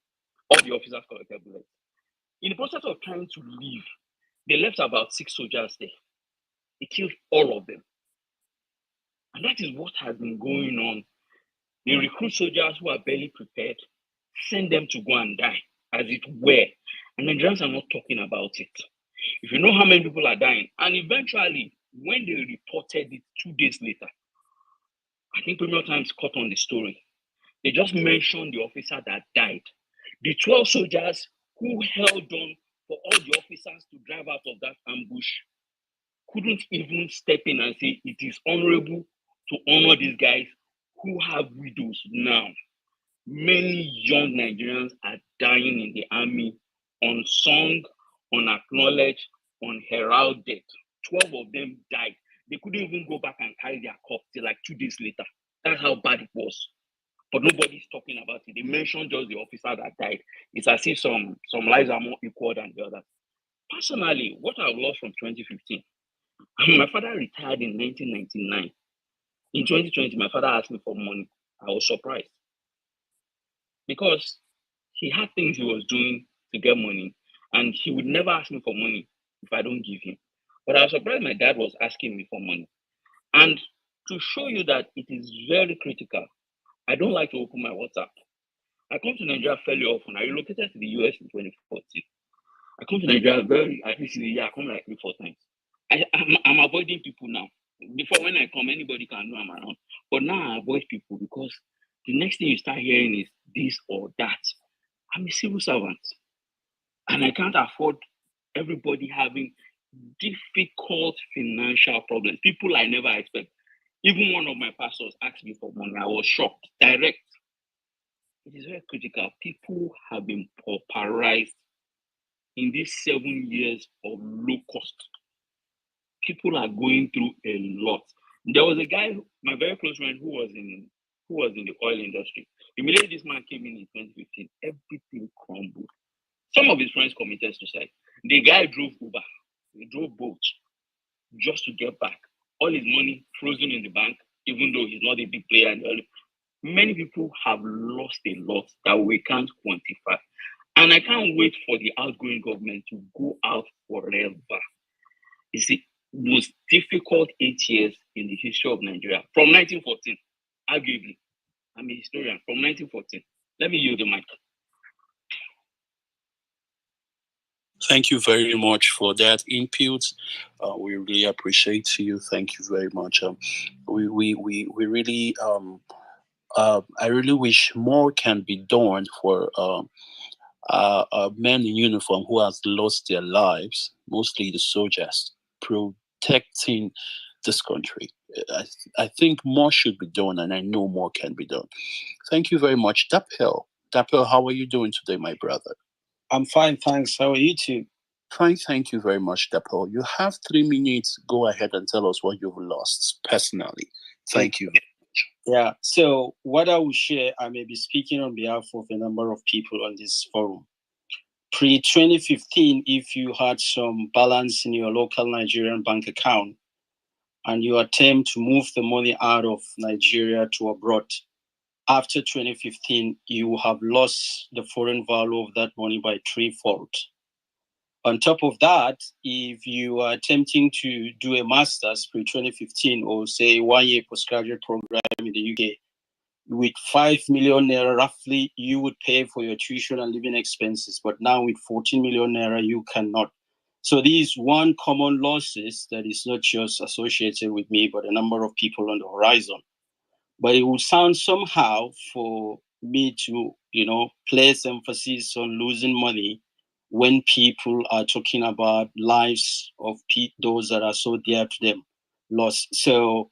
All the officers collected bullets. In the process of trying to leave, they left about 6 soldiers there. They killed all of them. And that is what has been going on. They recruit soldiers who are barely prepared, send them to go and die, as it were. And Nigerians are not talking about it. If you know how many people are dying, and eventually, when they reported it 2 days later, I think Premier Times caught on the story. They just mentioned the officer that died. The 12 soldiers who held on for all the officers to drive out of that ambush couldn't even step in and say it is honorable to honor these guys who have widows now. Many young Nigerians are dying in the army, unsung, unacknowledged, unheralded. 12 of them died. They couldn't even go back and carry their corpse till like 2 days later. That's how bad it was. But nobody's talking about it. They mentioned just the officer that died. It's as if some lives are more equal than the others. Personally, what I've lost from 2015, my father retired in 1999. In 2020, my father asked me for money. I was surprised because he had things he was doing to get money, and he would never ask me for money if I don't give him. But I was surprised my dad was asking me for money. And to show you that it is very critical, I don't like to open my WhatsApp. I come to Nigeria fairly often. I relocated to the US in 2014. I come to Nigeria at least in a year, I come like 3-4 times. I'm avoiding people now. Before, when I come, anybody can know I'm around. But now I avoid people because the next thing you start hearing is this or that. I'm a civil servant. And I can't afford everybody having difficult financial problems. People I never expect. Even one of my pastors asked me for money. I was shocked. Direct. It is very critical. People have been pauperized in these 7 years of low cost. People are going through a lot. There was a guy, my very close friend, who was in the oil industry. Immediately this man came in 2015, everything crumbled. Some of his friends committed suicide. The guy drove Uber, he drove boats just to get back. All his money frozen in the bank, even though he's not a big player. Many people have lost a lot that we can't quantify. And I can't wait for the outgoing government to go out forever. It's the most difficult 8 years in the history of Nigeria. From 1914, arguably. I'm a historian. From 1914. Let me use the mic. Thank you very much for that input. We really appreciate you. Thank you very much. We really I really wish more can be done for men in uniform who has lost their lives, mostly the soldiers, protecting this country. I think more should be done, and I know more can be done. Thank you very much, Dapel. Dapel, how are you doing today, my brother? I'm fine, thanks. How are you two? Fine, thank you very much, Dapel. You have 3 minutes. Go ahead and tell us what you've lost personally. Thank you. Yeah, so what I will share, I may be speaking on behalf of a number of people on this forum. Pre-2015, if you had some balance in your local Nigerian bank account and you attempt to move the money out of Nigeria to abroad, after 2015, you have lost the foreign value of that money by threefold. On top of that, if you are attempting to do a master's pre-2015 or say 1 year postgraduate program in the UK, with 5 million naira roughly, you would pay for your tuition and living expenses. But now with 14 million naira, you cannot. So this is one common losses that is not just associated with me, but a number of people on the horizon. But it would sound somehow for me to, place emphasis on losing money when people are talking about lives of those that are so dear to them lost. So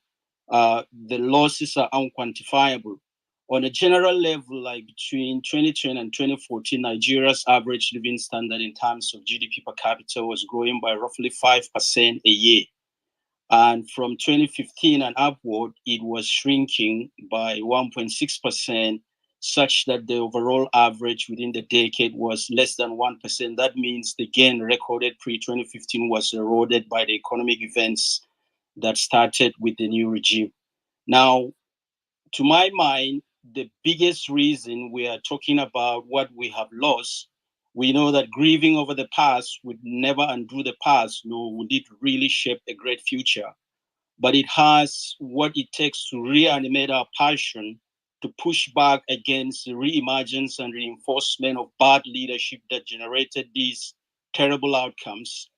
the losses are unquantifiable. On a general level, like between 2010 and 2014, Nigeria's average living standard in terms of GDP per capita was growing by roughly 5% a year. And from 2015 and upward, it was shrinking by 1.6%, such that the overall average within the decade was less than 1%. That means the gain recorded pre-2015 was eroded by the economic events that started with the new regime. Now, to my mind, the biggest reason we are talking about what we have lost, we know that grieving over the past would never undo the past, nor would it really shape a great future. But it has what it takes to reanimate our passion, to push back against the reemergence and reinforcement of bad leadership that generated these terrible outcomes,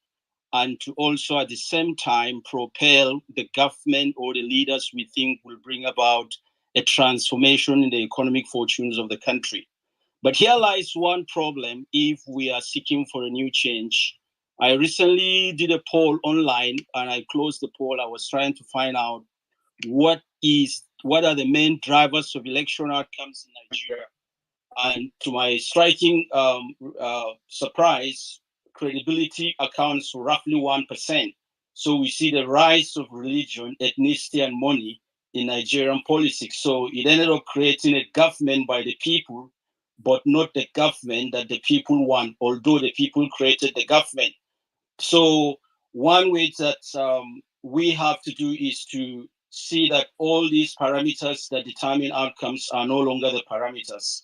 and to also at the same time propel the government or the leaders we think will bring about a transformation in the economic fortunes of the country. But here lies one problem if we are seeking for a new change. I recently did a poll online and I closed the poll. I was trying to find out what are the main drivers of election outcomes in Nigeria. And to my striking surprise, credibility accounts for roughly 1%. So we see the rise of religion, ethnicity, and money in Nigerian politics. So it ended up creating a government by the people, but not the government that the people want, although the people created the government. So one way that we have to do is to see that all these parameters that determine outcomes are no longer the parameters.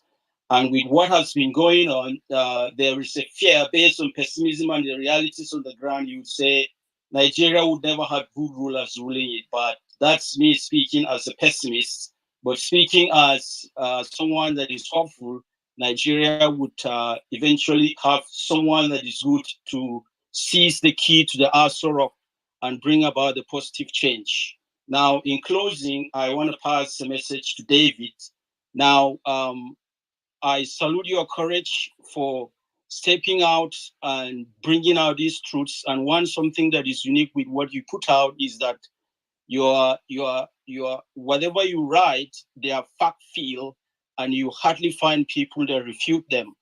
And with what has been going on, there is a fear based on pessimism and the realities on the ground. You would say Nigeria would never have good rulers ruling it, but that's me speaking as a pessimist. But speaking as someone that is hopeful, Nigeria would eventually have someone that is good to seize the key to the Aso Rock and bring about the positive change. Now, in closing, I want to pass a message to David. Now, I salute your courage for stepping out and bringing out these truths. And something that is unique with what you put out is that your whatever you write, they are fact filled, and you hardly find people that refute them.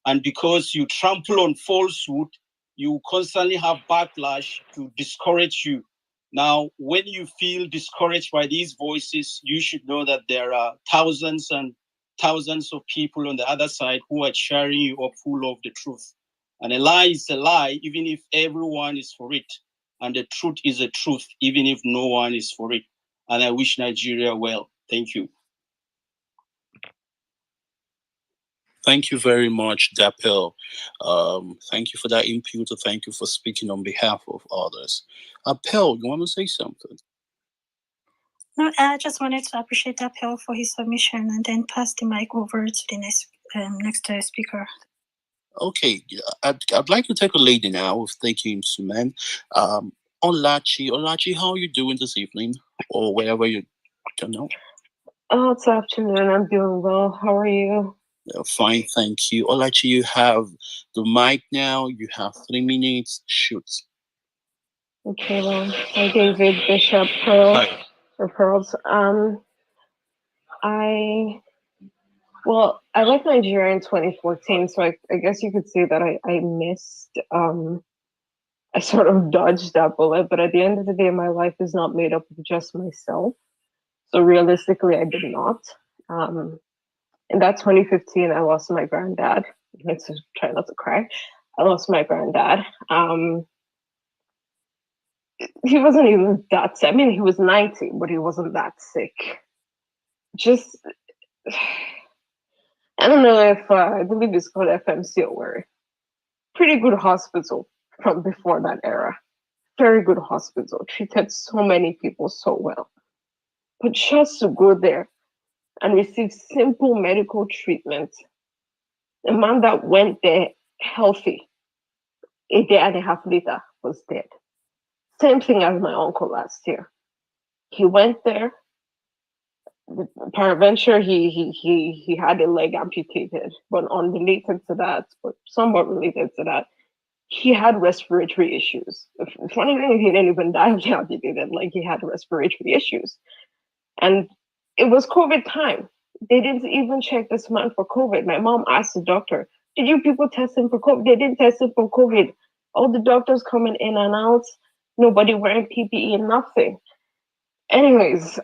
And because you trample on falsehood, you constantly have backlash to discourage you. Now, when you feel discouraged by these voices, you should know that there are thousands and thousands of people on the other side who are cheering you up full of the truth. And a lie is a lie, even if everyone is for it. And the truth is a truth, even if no one is for it. And I wish Nigeria well. Thank you. Thank you very much, Dapel. Thank you for that input. Thank you for speaking on behalf of others. Pell, you want to say something? No, I just wanted to appreciate Dapel for his submission and then pass the mic over to the next speaker. Okay, I'd like to take a lady now with taking Suman. Olachi, how are you doing this evening, or wherever you don't know? Oh, it's afternoon. I'm doing well. How are you? Fine, thank you. Olachi, you have the mic now. You have 3 minutes. Shoot. Okay, well, hi David, Bishop, Pearl, Hi. or Pearls. I left Nigeria in 2014, so I guess you could say that I missed, I sort of dodged that bullet, but at the end of the day, my life is not made up of just myself. So realistically, I did not. In that 2015, I lost my granddad. Let's try not to cry. I lost my granddad. He wasn't even that sick. I mean, he was 90, but he wasn't that sick. Just, I don't know if, I believe it's called FMC or pretty good hospital from before that era. Very good hospital. Treated so many people so well. But just to go there and receive simple medical treatment, a man that went there healthy, a day and a half later was dead. Same thing as my uncle last year. He went there. Peradventure, he had a leg amputated, but unrelated to that, but somewhat related to that, he had respiratory issues. Funny thing, he didn't even die of the amputated, like he had respiratory issues. And it was COVID time. They didn't even check this man for COVID. My mom asked the doctor, did you people test him for COVID? They didn't test him for COVID. All the doctors coming in and out, nobody wearing PPE, nothing. Anyways,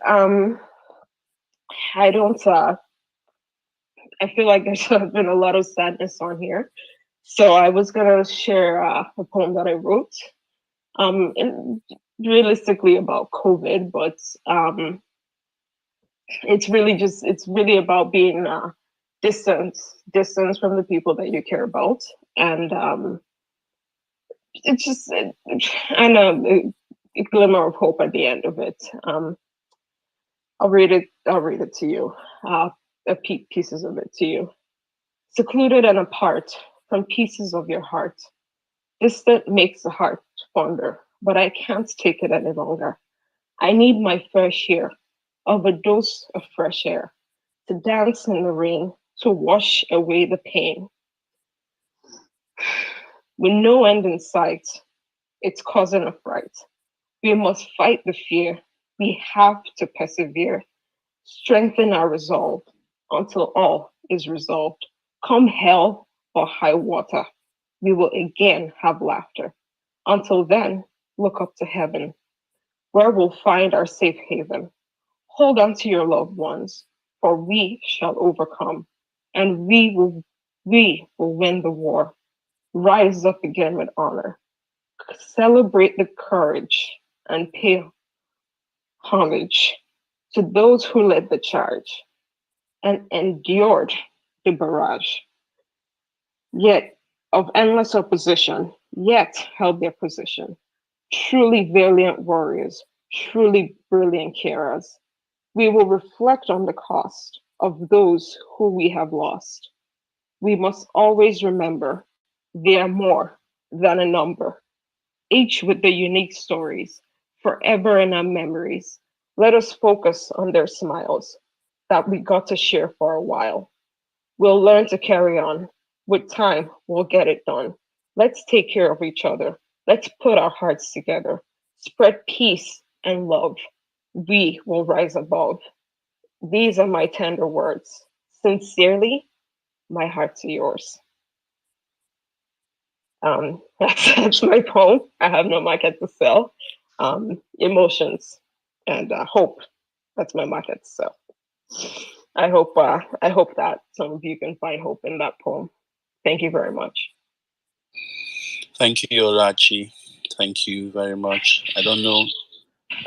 I don't, I feel like there's been a lot of sadness on here. So I was gonna share a poem that I wrote, realistically about COVID, but it's really about being distance from the people that you care about, and it's just and a glimmer of hope at the end of it. I'll read it to you, pieces of it to you. Secluded and apart from pieces of your heart, distant makes the heart fonder, but I can't take it any longer. I need my fair share of a dose of fresh air, to dance in the rain, to wash away the pain. With no end in sight, it's causing a fright. We must fight the fear. We have to persevere, strengthen our resolve until all is resolved. Come hell or high water, we will again have laughter. Until then, look up to heaven, where we'll find our safe haven. Hold on to your loved ones, for we shall overcome, and we will win the war. Rise up again with honor. Celebrate the courage and pay homage to those who led the charge and endured the barrage, yet of endless opposition, yet held their position. Truly valiant warriors, truly brilliant carers. We will reflect on the cost of those who we have lost. We must always remember they are more than a number, each with their unique stories, forever in our memories. Let us focus on their smiles that we got to share for a while. We'll learn to carry on. With time, we'll get it done. Let's take care of each other. Let's put our hearts together. Spread peace and love. We will rise above. These are my tender words. Sincerely, my heart to yours. That's my poem. I have no market to sell. Emotions and hope. That's my market to sell. I hope that some of you can find hope in that poem. Thank you very much. Thank you, Olachi. Thank you very much. I don't know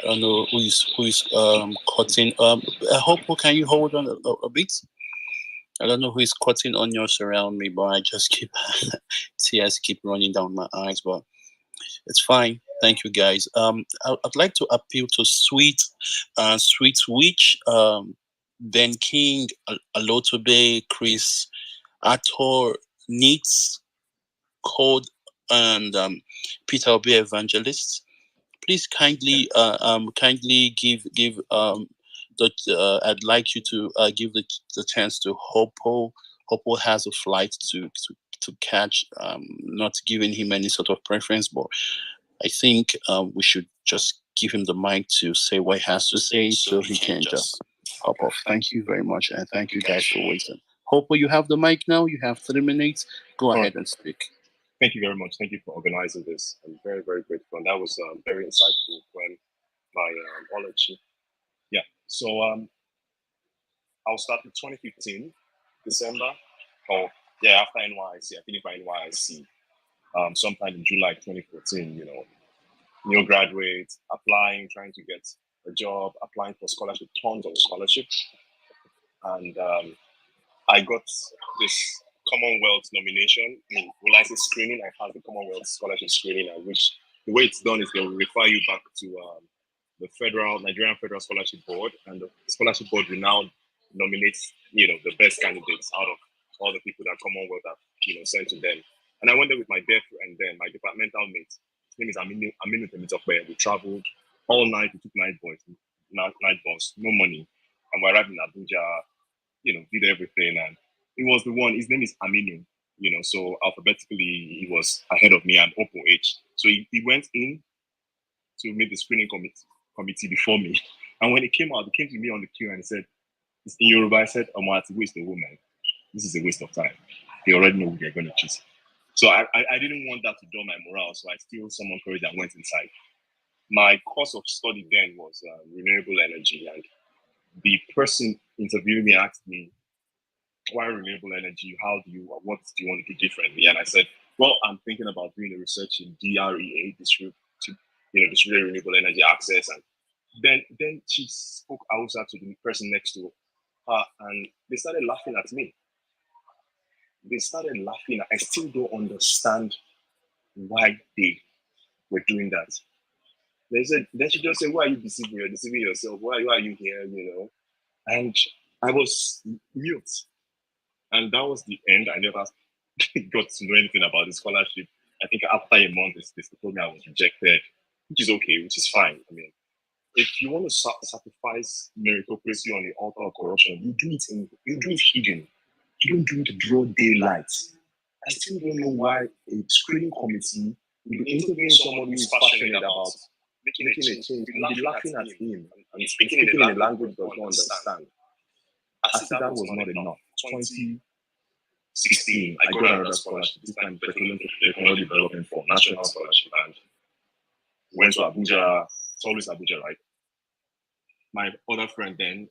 who is cutting. I hope, can you hold on a bit? I don't know who is cutting onions around me, but I just keep tears keep running down my eyes. But it's fine. Thank you, guys. I'd like to appeal to Sweet Witch, Ben King, Alotobe, Chris, Ator, Neats, called and Peter Obi Evangelists. Please kindly give I'd like you to give the chance to Hopo. Hopo has a flight to catch. Not giving him any sort of preference, but I think we should just give him the mic to say what he has to say, so he can just hop off. Thank you very much, and thank you guys for waiting. Hopo, you have the mic now. You have 3 minutes. Go ahead and speak. Thank you very much. Thank you for organizing this. I'm very, very grateful. And that was very insightful when my ology. Yeah. So I'll start with 2015, December. Oh, yeah, after NYC. I finished my NYC sometime in July 2014, new graduate, applying, trying to get a job, applying for scholarship, tons of scholarships. And I got this Commonwealth nomination. When I say screening, I passed the Commonwealth scholarship screening, which the way it's done is they'll refer you back to the Nigerian Federal Scholarship Board, and the scholarship board will now nominate, the best candidates out of all the people that Commonwealth have, sent to them. And I went there with my dear friend then, my departmental mate. His name is Aminu Temitokwe. We traveled all night. We took night bus, no money, and we arrived in Abuja. Did everything, and he was the one. His name is Aminu, so alphabetically he was ahead of me and Oppo H. So he went in to meet the screening committee before me. And when he came out, he came to me on the queue and he said, in Yoruba, I said, it's a waste of woman. This is a waste of time. They already know who they're going to choose. So I didn't want that to dull my morale, so I still summoned courage and went inside. My course of study then was renewable energy, and the person interviewing me asked me, why renewable energy? What do you want to do differently? And I said, well, I'm thinking about doing a research in DREA, distributed renewable energy access. And then she spoke Hausa to the person next to her, and they started laughing at me. I still don't understand why they were doing that. They said, then she just said, why are you deceiving? You're deceiving yourself. Why are you here? And I was mute. And that was the end. I never got to know anything about the scholarship. I think after a month, they told me I was rejected, which is okay, which is fine. I mean, if you want to sacrifice meritocracy on the altar of corruption, you do it hidden. You don't do it broad daylight. I still don't know why a screening committee will be interviewing someone who is passionate about making a change, and be laughing at him and speaking in a language he does not understand. As if that was not enough. 2016, I got another scholarship, this time Petroleum Technology Development for National Scholarship, and went to Abuja. It's always Abuja, right? My other friend then,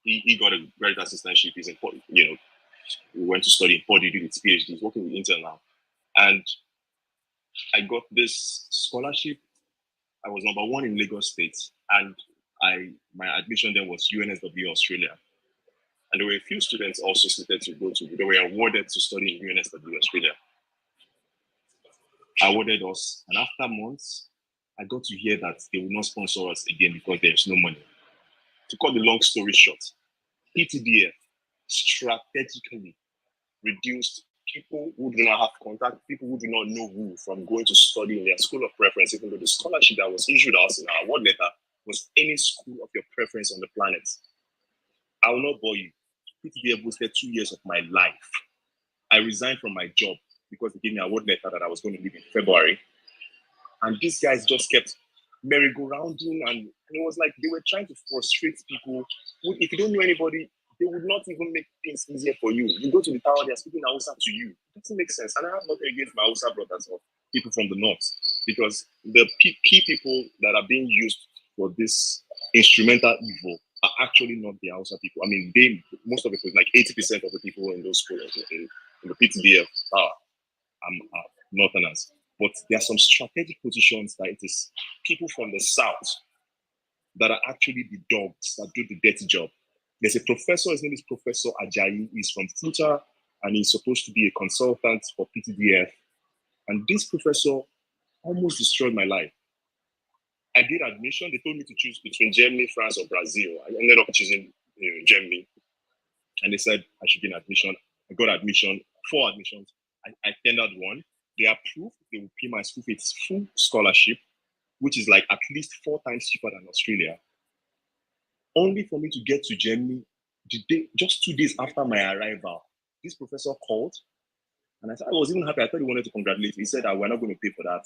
he got a graduate assistantship. He's in Port, we went to study in Port, he did his PhD. He's working with Intel now. And I got this scholarship. I was number 1 in Lagos State, and my admission then was UNSW Australia. And there were a few students also slated to go to, they were awarded to study in UNSW Australia. Awarded us, and after months, I got to hear that they will not sponsor us again because there's no money. To cut the long story short, PTDF strategically reduced people who do not have contact, people who do not know who, from going to study in their school of preference, even though the scholarship that was issued us in our award letter was any school of your preference on the planet. I will not bore you. PTDF boosted 2 years of my life. I resigned from my job because they gave me an award letter that I was going to leave in February. And these guys just kept merry-go-rounding, and it was like they were trying to frustrate people. If you don't know anybody, they would not even make things easier for you. You go to the tower, they're speaking Hausa to you. It doesn't make sense. And I have nothing against my Hausa brothers or people from the north, because the key people that are being used for this instrumental evil are actually not the Hausa people. I mean, most of it was like 80% of the people in those schools in the PTDF are northerners. But there are some strategic positions that it is people from the south that are actually the dogs that do the dirty job. There's a professor, his name is Professor Ajayi. He's from FUTA, and he's supposed to be a consultant for PTDF. And this professor almost destroyed my life. I did admission. They told me to choose between Germany, France, or Brazil. I ended up choosing Germany. And they said I should get an admission. I got admission, 4 admissions. I tendered one. they approved, they will pay my school fees, full scholarship, which is like at least 4 times cheaper than Australia. Only for me to get to Germany just 2 days after my arrival. This professor called, and I was even happy. I thought he wanted to congratulate me. He said, we're not going to pay for that.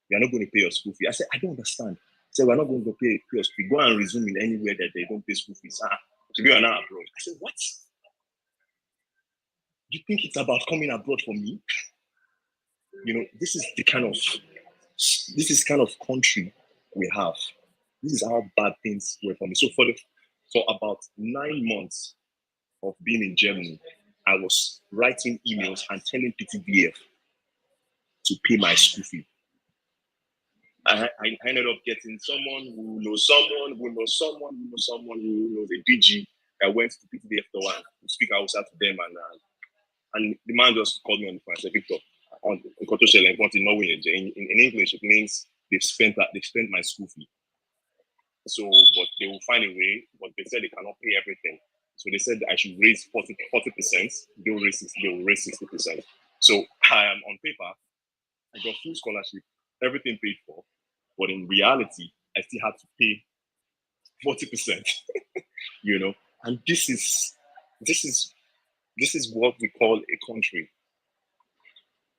We are not going to pay your school fee. I said, I don't understand. He said, we're not going to pay your school fee. Go and resume in anywhere that they don't pay school fees. To be an abroad. I said, what? You think it's about coming abroad for me? You know, this is kind of country we have. This is how bad things were for me. So for about 9 months of being in Germany, I was writing emails and telling PTDF to pay my school fee. I ended up getting someone who knows someone who knows someone who knows someone who knows a DG that went to PTDF to speak outside to them, and the man just called me on the phone and said, Victor, in English it means they've spent my school fee. So, but they will find a way, but they said they cannot pay everything. So they said I should raise 40%, they will raise 60%. So on paper, I got full scholarship, everything paid for, but in reality, I still had to pay 40%. You know, and this is what we call a country.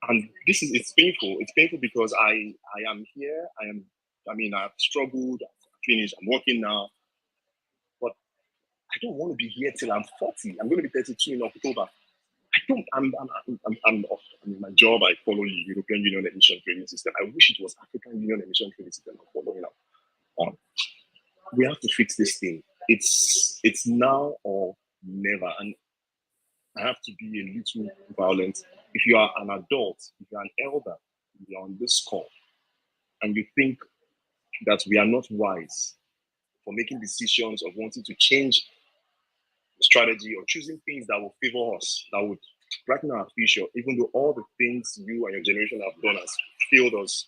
And it's painful. It's painful because I am here. I've struggled, I've finished, I'm working now. But I don't want to be here till I'm 40. I'm going to be 32 in October. I'm in my job, I follow the European Union emission trading system. I wish it was African Union emission trading system I'm following up. We have to fix this thing. It's now or never. And I have to be a little violent. If you are an adult, if you're an elder, if you're on this call, and you think that we are not wise for making decisions of wanting to change strategy or choosing things that will favor us, that would brighten our future, even though all the things you and your generation have done has failed us,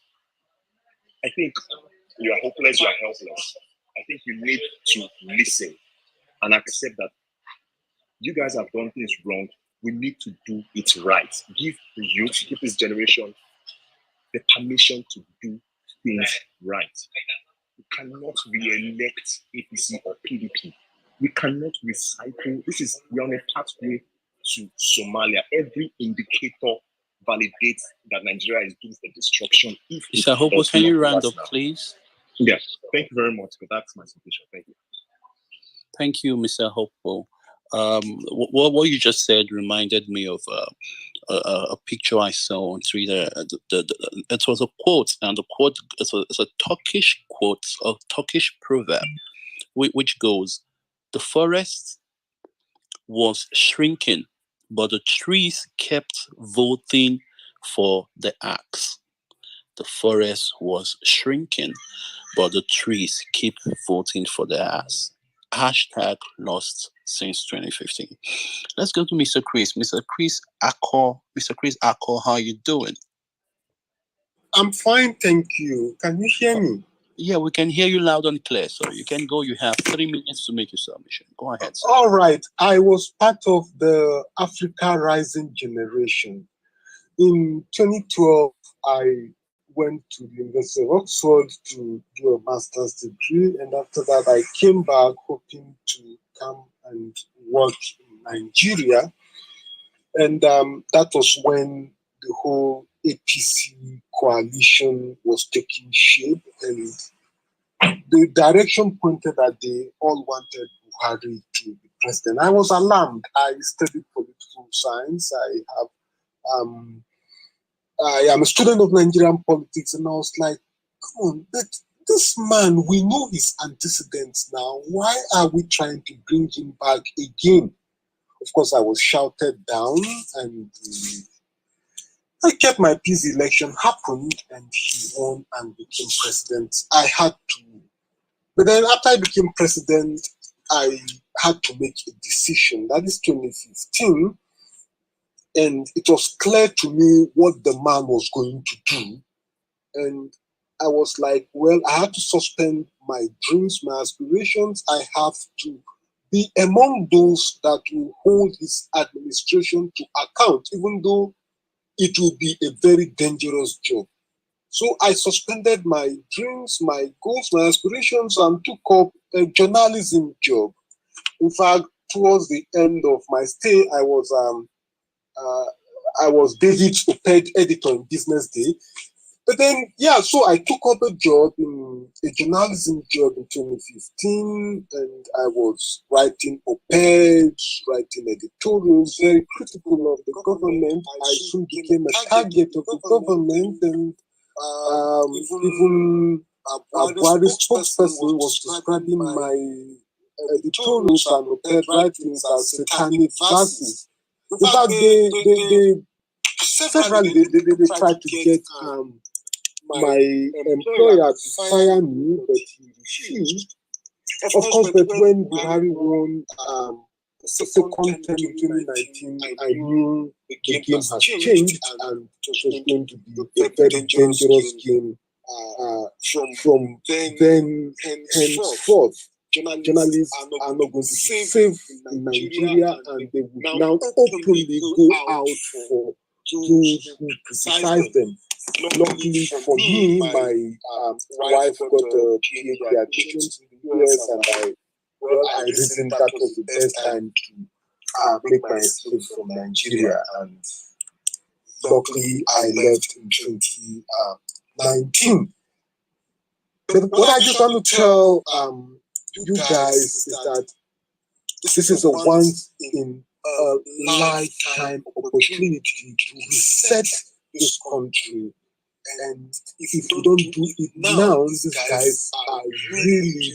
I think you are hopeless, you are helpless. I think you need to listen and accept that you guys have done things wrong. We need to do it right. Give the youth, give this generation the permission to do things right. We cannot re-elect APC or PDP. We cannot recycle. We're on a pathway to Somalia. Every indicator validates that Nigeria is doomed for destruction. Mr. Hobo, can you round up, please? Yes. Thank you very much. That's my submission. Thank you. Thank you, Mr. Hobo. What you just said reminded me of a picture I saw on Twitter. It was a quote, and the quote is a Turkish quote, a Turkish proverb, which goes, "The forest was shrinking, but the trees kept voting for the axe." The forest was shrinking, but the trees keep voting for the axe. Hashtag lost since 2015. Let's go to Mr. Chris. Mr. Chris Akko, how are you doing? I'm fine, thank you. Can you hear me? Yeah, we can hear you loud and clear. So you can go. You have 3 minutes to make your submission. Go ahead, sir. All right. I was part of the Africa Rising generation. In 2012, I went to the University of Oxford to do a master's degree, and after that, I came back hoping to come and work in Nigeria. And that was when the whole APC coalition was taking shape, and the direction pointed that they all wanted Buhari to be president. I was alarmed. I studied political science. I am a student of Nigerian politics, and I was like, come on, this man, we know his antecedents now. Why are we trying to bring him back again? Of course, I was shouted down, and I kept my peace. Election happened, and he won and became president. I had to. But then after I became president, I had to make a decision. That is 2015. And it was clear to me what the man was going to do. And I was like, well, I have to suspend my dreams, my aspirations. I have to be among those that will hold his administration to account, even though it will be a very dangerous job. So I suspended my dreams, my goals, my aspirations, and took up a journalism job. In fact, towards the end of my stay, I was David's paid editor in Business Day. But then, so I took up a job in a journalism job in 2015, and I was writing op-eds, writing editorials, very critical of the government. I soon became a target of the government, and even Buhari's spokesperson was describing my editorials and op-ed writings as satanic verses. In fact, they tried to get my employer to fire me, but he refused. Of course, but when Buhari won the second term in 2019, I knew the game has changed and it was going to be a very dangerous game from then henceforth. Journalists are not going to be safe in Nigeria, and they will now openly go out for those who criticize them. Luckily for me, my wife got a PhD admissions in the US, and I reasoned that was the best time to make my escape from Nigeria. And luckily, I left in 2019. But what I just want to tell you guys is that this is a once in a lifetime opportunity to reset this country. And if we don't do it now, these guys are really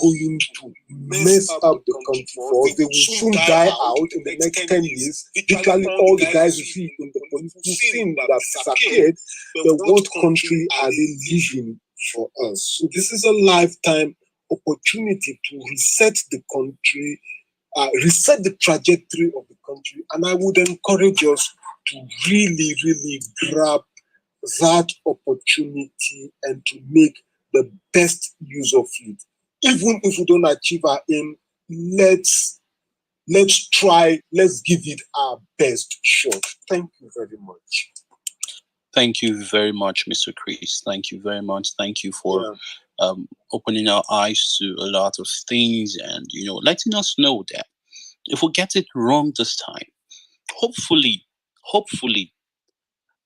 going to mess up the country for us. They will soon die out in the next 10 years. Literally all the guys you see in the political scene that disappeared, but what country are they living for us? So this is a lifetime opportunity to reset the country, reset the trajectory of the country. And I would encourage us to really grab that opportunity and to make the best use of it. Even if we don't achieve our aim, let's try, let's give it our best shot. Thank you very much. Thank you very much, Mr. Chris. Thank you very much. Thank you for opening our eyes to a lot of things and, letting us know that if we get it wrong this time, hopefully,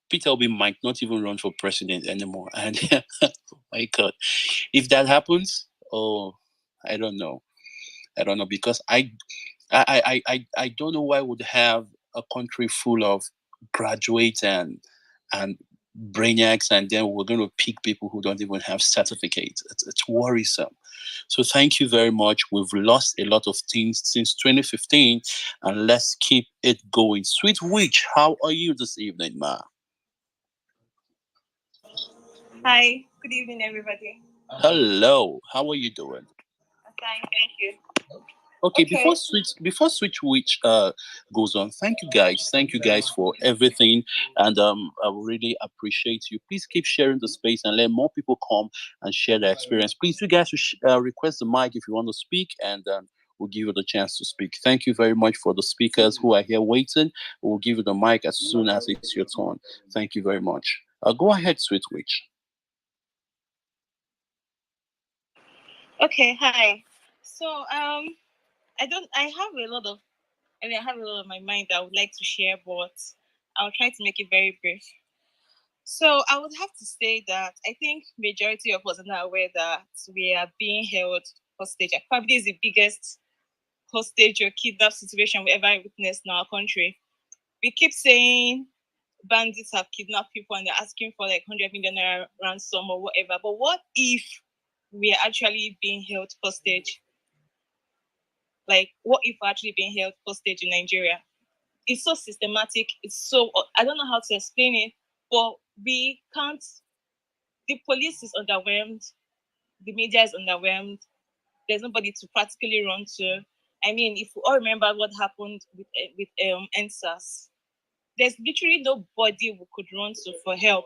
Peter Obi might not even run for president anymore. And oh my God, if that happens, I don't know, because I don't know why would have a country full of graduates and brainiacs, and then we're going to pick people who don't even have certificates. It's worrisome. So thank you very much. We've lost a lot of things since 2015, and let's keep it going. Sweet Witch, how are you this evening, ma? Hi, good evening, everybody. Hello, how are you doing? Fine, thank you. Okay, before Switch Witch goes on, thank you guys for everything, and I really appreciate you. Please keep sharing the space and let more people come and share their experience. Please, you guys request the mic if you want to speak, and we'll give you the chance to speak. Thank you very much for the speakers who are here waiting. We'll give you the mic as soon as it's your turn. Thank you very much. Go ahead, Sweet Witch. Okay, hi. So I have a lot of my mind that I would like to share, but I'll try to make it very brief. So I would have to say that I think majority of us are not aware that we are being held hostage. Probably is the biggest hostage or kidnap situation we ever witnessed in our country. We keep saying bandits have kidnapped people and they're asking for like 100 million naira ransom or whatever. But what if we are actually being held hostage? Like, what if we're actually being held hostage in Nigeria? It's so systematic. It's so, I don't know how to explain it, but we can't. The police is underwhelmed. The media is underwhelmed. There's nobody to practically run to. I mean, if we all remember what happened with NSAS, there's literally nobody we could run to for help.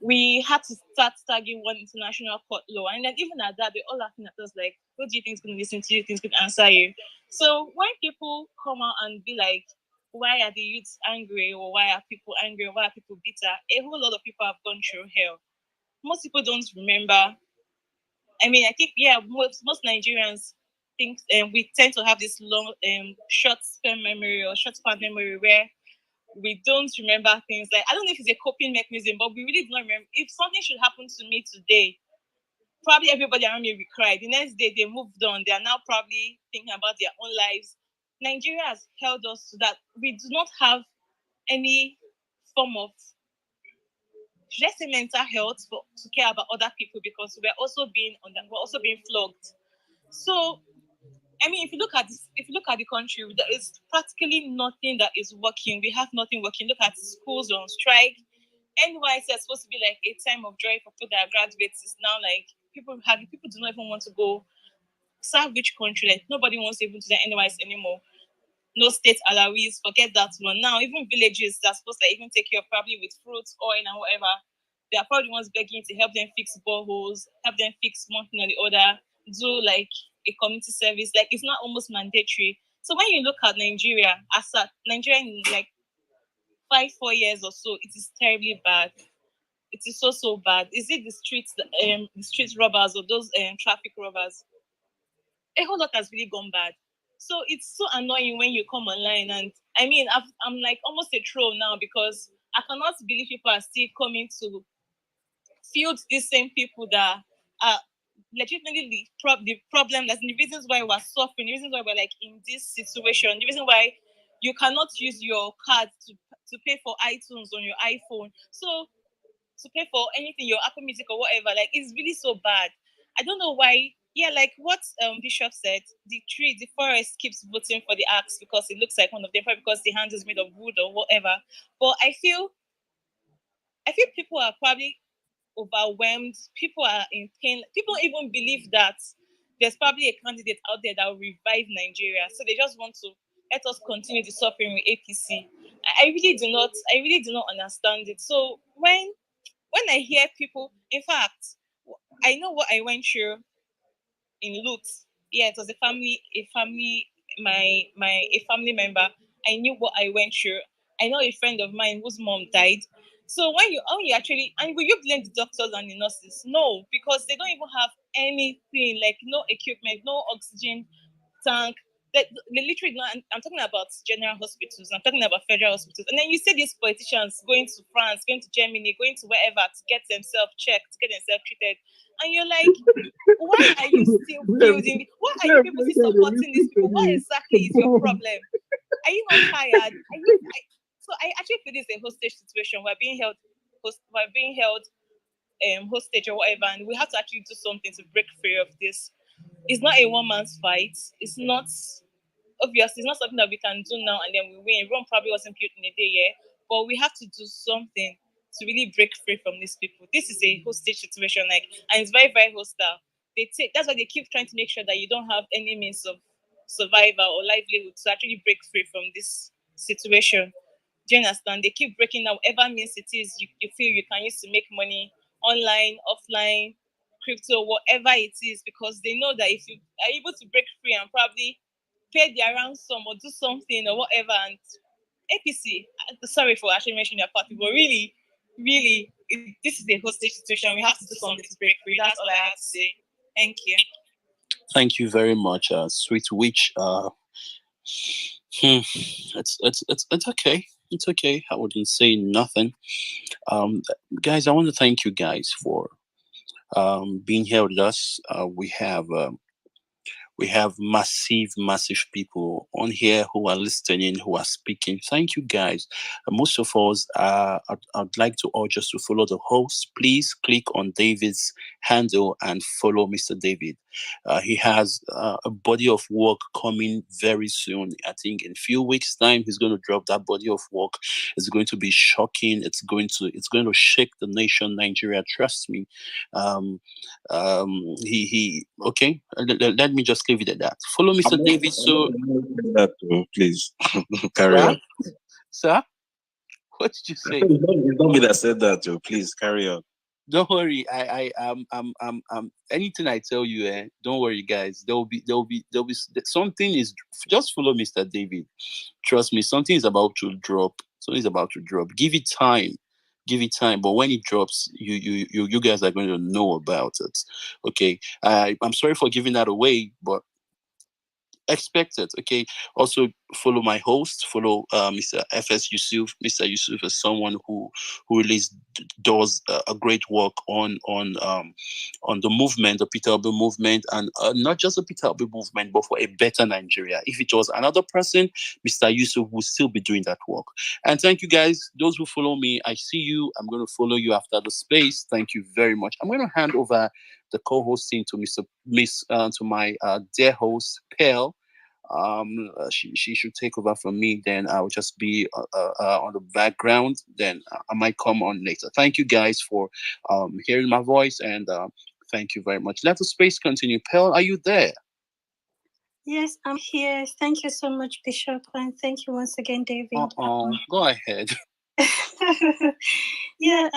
We had to start tagging one international court law. And then even at that, they're all laughing at us like, who do you think is going to listen to you? Who do you think is going to answer you? So when people come out and be like, why are the youths angry, or why are people angry, or why are people bitter? A whole lot of people have gone through hell. Most people don't remember. I mean, I think, yeah, most Nigerians think we tend to have this long, short span memory or short span memory where we don't remember things. Like, I don't know if it's a coping mechanism, but we really do not remember. If something should happen to me today, probably everybody around me will cry. The next day, they moved on. They are now probably thinking about their own lives. Nigeria has held us to that. We do not have any form of, should I say, mental health to care about other people, because we're also being flogged. So, I mean, if you look at the country, there is practically nothing that is working. We have nothing working. Look at schools on strike. NYC is supposed to be like a time of joy for people that are graduates. It's now like people do not even want to go serve which country. Like, nobody wants to even do the NYC anymore. No state allowances, forget that one. Now, even villages that are supposed to even take care of probably with fruits, oil, and whatever, they are probably the ones begging to help them fix boreholes, help them fix one thing or the other, do like a community service. Like, it's not almost mandatory. So when you look at Nigeria, Nigeria in like 4 years or so, it is terribly bad. It is so bad. Is it the street robbers or those traffic robbers? A whole lot has really gone bad. So it's so annoying when you come online, and I mean, I'm like almost a troll now, because I cannot believe people are still coming to field these same people that are legitimately the problem. That's the reasons why we're suffering, the reasons why we're like in this situation, the reason why you cannot use your card to pay for iTunes on your iPhone. So to pay for anything, your Apple Music or whatever, like, it's really so bad. I don't know why. Yeah, like what Bishop said, the forest keeps voting for the axe because it looks like one of them, probably because the hand is made of wood or whatever. But I feel people are probably overwhelmed. People are in pain. People even believe that there's probably a candidate out there that will revive Nigeria. So they just want to let us continue the suffering with APC. I really do not understand it. So when I hear people, in fact, I know what I went through in Lutz. Yeah, it was a family member. I knew what I went through. I know a friend of mine whose mom died. So when you actually, and will you blame the doctors and the nurses? No, because they don't even have anything, like no equipment, no oxygen tank. They literally not. I'm talking about general hospitals. I'm talking about federal hospitals. And then you see these politicians going to France, going to Germany, going to wherever to get themselves checked, to get themselves treated, and you're like, why are you still building? Why are you people still supporting these people? What exactly is your problem? Are you not tired? So I actually feel this is a hostage situation. We're being held hostage or whatever, and we have to actually do something to break free of this. It's not a one man's fight. It's not obvious. It's not something that we can do now and then we win. Rome probably wasn't built in a day, yeah. But we have to do something to really break free from these people. This is a hostage situation, like, and it's very, very hostile. That's why they keep trying to make sure that you don't have any means of survival or livelihood to actually break free from this situation. Do you understand? They keep breaking down whatever means it is you feel you can use to make money, online, offline, crypto, whatever it is, because they know that if you are able to break free and probably pay their ransom or do something or whatever, and APC, sorry for actually mentioning your party, but really, this is a hostage situation. We have to do something to break free. That's all I have to say. Thank you. Thank you very much, Sweet Witch. It's okay. It's okay. I wouldn't say nothing. Guys, I want to thank you guys for being here with us. We have massive people on here who are listening, who are speaking. Thank you, guys. Most of us, I'd like to urge us to follow the host. Please click on David's handle and follow Mr. David. He has a body of work coming very soon. I think in a few weeks' time, he's going to drop that body of work. It's going to be shocking. It's going to shake the nation, Nigeria. Trust me. Okay. Let me just leave it at that. Follow Mr. David. So that please carry on. Sir, what did you say? It's not me that said that. Please carry on. Don't worry. Anything I tell you, don't worry, guys. There'll be something is just follow Mr. David. Trust me, something is about to drop. Something is about to drop. Give it time. But when it drops, you guys are going to know about it. Okay. I'm sorry for giving that away, but expect it. Okay. Also follow my host. Follow Mr. FS Yusuf. Mr. Yusuf is someone who really does a great work on the movement, the Peter Obi movement, and not just the Peter Obi movement, but for a better Nigeria. If it was another person, Mr. Yusuf would still be doing that work. And thank you, guys. Those who follow me, I see you. I'm going to follow you after the space. Thank you very much. I'm going to hand over the co-hosting to my dear host, Pearl. She should take over from me. Then I'll just be on the background. Then I might come on later. Thank you guys for hearing my voice, and thank you very much. Let the space continue. Pearl, are you there? Yes, I'm here. Thank you so much, Bishop, and thank you once again, David. Go ahead. Thank you,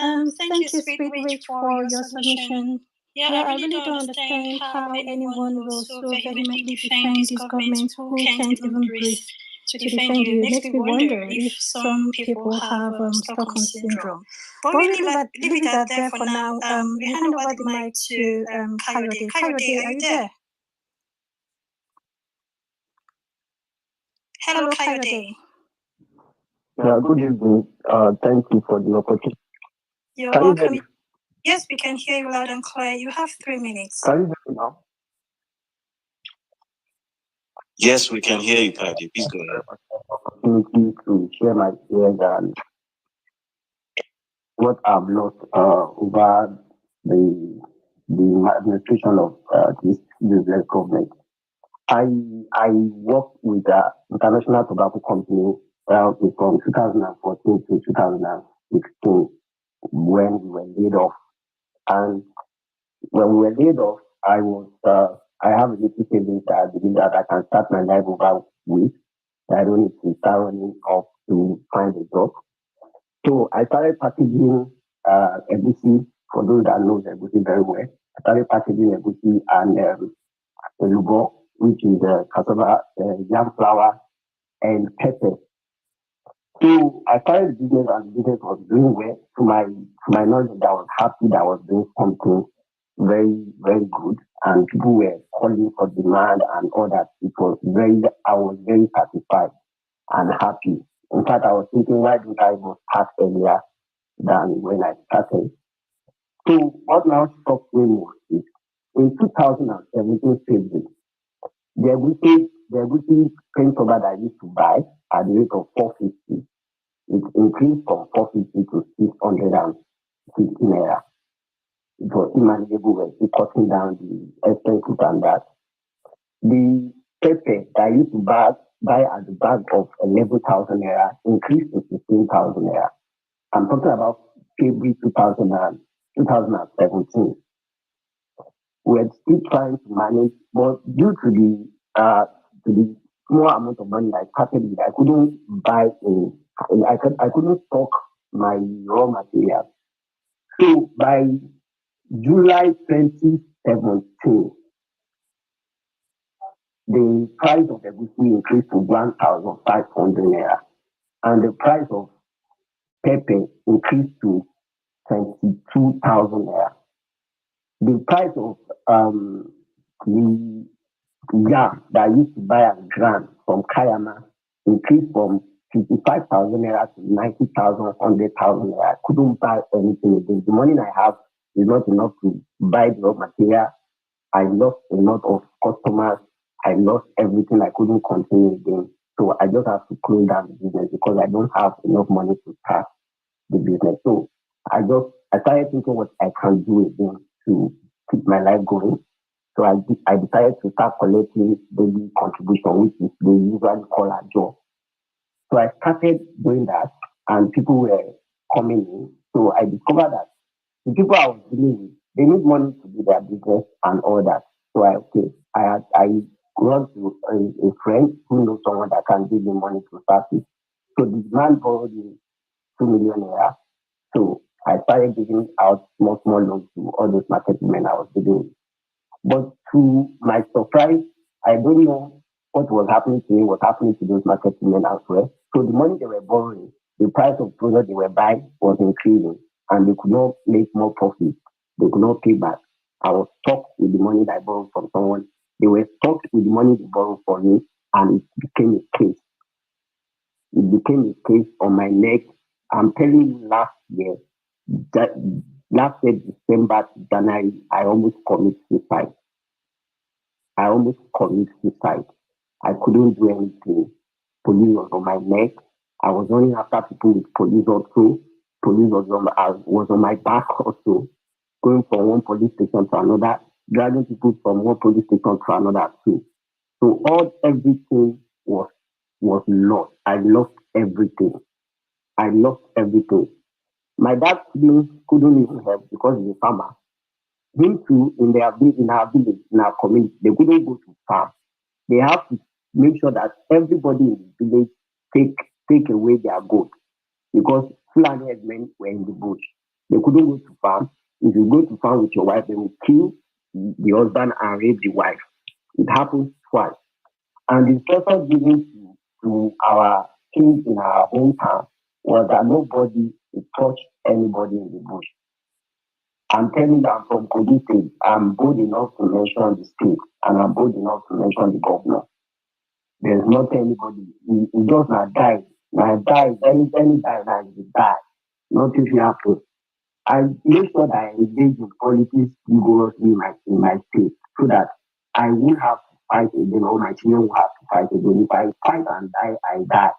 Sweet Witch, for your submission. I really don't understand how anyone will so vehemently defend this government who can't even breathe to defend you. It makes me wonder if some people have Stockholm syndrome. But we leave it at there for now. We hand over the mic to Kayode. Kayode, are you there? Hello, Kayode. Yeah, good evening. Thank you for the opportunity. You're welcome. Yes, we can hear you loud and clear. You have 3 minutes. Can you hear me now? Yes, we can hear you, Kayode. Please go ahead. Opportunity to share my fears and what I've lost over the administration of this useless government. I work with an international tobacco company from 2014 to 2016 when we were laid off. And when we were laid off, I have a little savings that I believe that I can start my life over with. I don't need to start running off to find a job. So I started packaging egusi. For those that know egusi very well, I started packaging egusi and elubo, which is cassava, yam flour, and pepper. So I started the business, and the business was doing well. To my knowledge, I was happy that I was doing something very, very good, and people were calling for demand and all that. I was very satisfied and happy. In fact, I was thinking, why didn't I go start earlier than when I started? So what now struck me most is in 2017 February, the egusi paint over that I used to buy at the rate of 450, it increased from 450 to 650 naira. It was unmanageable. We're cutting down the expenses and that. The pepper that I used to buy at the bag of 11,000 naira increased to 15,000 naira. I'm talking about February 2017. We're still trying to manage, but due to the small amount of money I started with, I couldn't buy I couldn't stock my raw materials. So by July 2017, the price of egusi increased to 1,500 naira, and the price of pepper increased to 22,000 naira. The price of the yam that I used to buy at gram from Kayama increased from 55,000 naira to 90,000, 100,000 naira. I couldn't buy anything again. The money I have is not enough to buy the raw material. I lost a lot of customers. I lost everything. I couldn't continue again. So I just have to close down the business because I don't have enough money to start the business. So I started thinking what I can do again to keep my life going. So I decided to start collecting daily contribution, which is they usually call a job. So I started doing that, and people were coming in. So I discovered that the people I was dealing with, they need money to do their business and all that. So I run to a friend who knows someone that can give me money to start it. So the man borrowed me 2 million naira. So I started giving out small loans to all those market women I was dealing with. But to my surprise, I don't know what was happening to me, was happening to those market women as well. So the money they were borrowing, the price of product they were buying was increasing, and they could not make more profit. They could not pay back. I was stuck with the money that I borrowed from someone. They were stuck with the money they borrowed from me, and it became a case. It became a case on my neck. I'm telling you, last year, December to January, I almost committed suicide. I couldn't do anything. Police was on my neck. I was running after people with police also. Police was on my back also, going from one police station to another, dragging people from one police station to another too. So everything was lost. I lost everything. My dad couldn't even help because he's a farmer. Him too, in our village, in our community, they couldn't go to farm. They have to make sure that everybody in the village take away their goat, because Fulani headmen were in the bush. They couldn't go to farm. If you go to farm with your wife, they will kill the husband and rape the wife. It happens twice. And the instruction given to our king in our hometown was that nobody will touch anybody in the bush. I'm telling you that from Kogi State, I'm bold enough to mention the state, and I'm bold enough to mention the governor. There's not anybody. He just not die. Now die. Any die, now he die. Nothing will happen. I make sure that I engage in politics vigorously in my state, so that I won't have to fight again, or my children will have to fight again. If I fight and die, I die.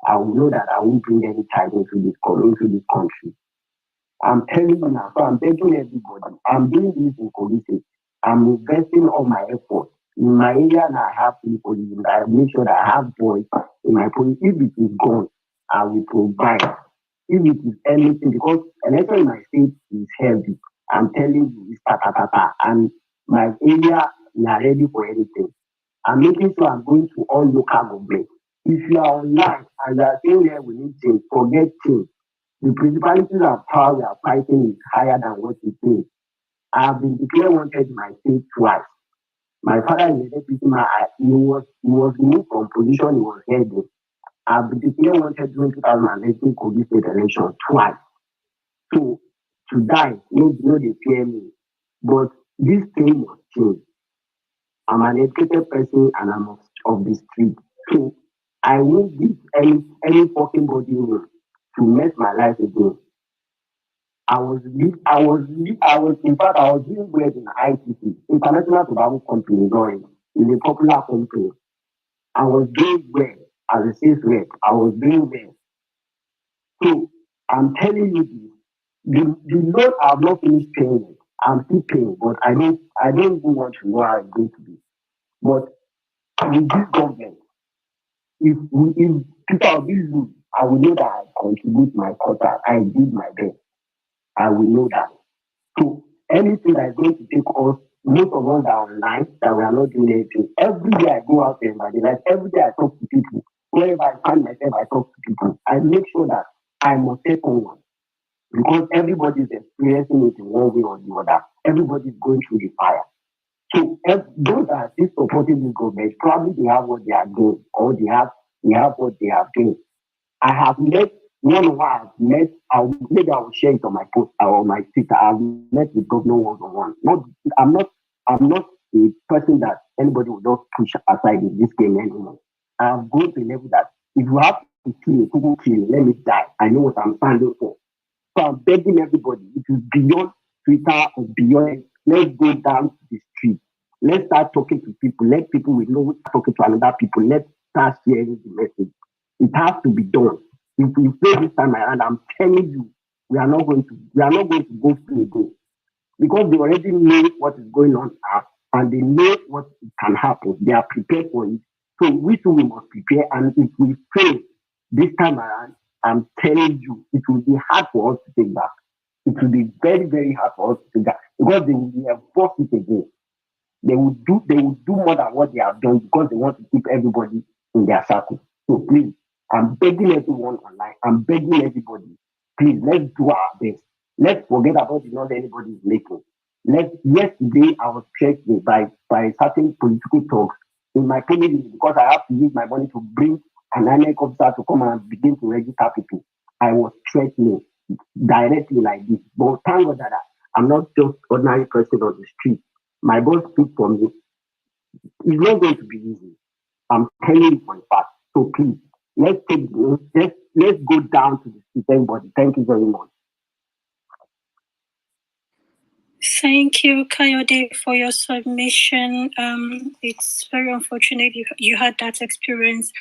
I will know that I won't bring any child into this country. I'm telling you now, so I'm begging everybody. I'm doing this in Kogi. I'm investing all my effort. In my area now, I have people. I make sure that I have boys in my police. If it is gone, I will provide. If it is anything, because election in my state is heavy. I'm telling you, it's ta. And my area, we are ready for anything. I'm making sure I'm going to all local governments. If you are online and you are saying here we need change, forget change. The principalities of power we are fighting is higher than what it is. I have been declared wanted in my state twice. My father is a deputy man. He was removed from position he was heading. I have been declared wanted during 2018 Kogi State election twice. So to die, no they fear me. But this thing must change. I'm an educated person and I'm of the street. So I won't give any fucking body room to mess my life again. I was in fact I was doing well in ITC, International Tobacco Company, in a popular company. I was doing well as a sales rep. I was doing well. So I'm telling you this, the Lord have not finished paying it. I'm still paying, but I don't even want to know how it's going to be. But with this government, if Peter Obi lose, I will know that I contribute my quota. I did my best. I will know that. So anything that is going to take us, most of us are online, that we are not doing anything. Every day I go out there, every day I talk to people. Wherever I find myself, I talk to people. I make sure that I must take on, because everybody is experiencing it in one way or the other. Everybody is going through the fire. So those that are still supporting this government, probably they have what they are doing, or they have what they are doing. I have met one who I have met. Maybe I will share it on my post or on my Twitter. I have met with governor one-on-one. I'm not a person that anybody will just push aside in this game anymore. I have gone to a level that if you have to kill me, people kill me, let me die. I know what I'm standing for. So I'm begging everybody, it is beyond Twitter or beyond. Let's go down to the street. Let's start talking to people. Let people we know talking to another people. Let's start sharing the message. It has to be done. If we fail this time around, I'm telling you, we are not going to go through again, because they already know what is going on and they know what can happen. They are prepared for it. So we too we must prepare. And if we fail this time around, I'm telling you, it will be hard for us to take back. It will be very, very hard for us to take back, because they will enforce it again. They will do more than what they have done, because they want to keep everybody in their circle. So please, I'm begging everyone online. I'm begging everybody. Please, let's do our best. Let's forget about the noise anybody is making. Yesterday, I was threatened by certain political talks in my community because I have to use my money to bring an INEC officer to come and begin to register people. I was threatening directly like this. But thank God that I'm not just ordinary person on the street. My boss speaks for me. It's not going to be easy. I'm telling you for a fact. So please, let's go down to the street, everybody. Thank you very much. Thank you, Kayode, for your submission. It's very unfortunate you had that experience,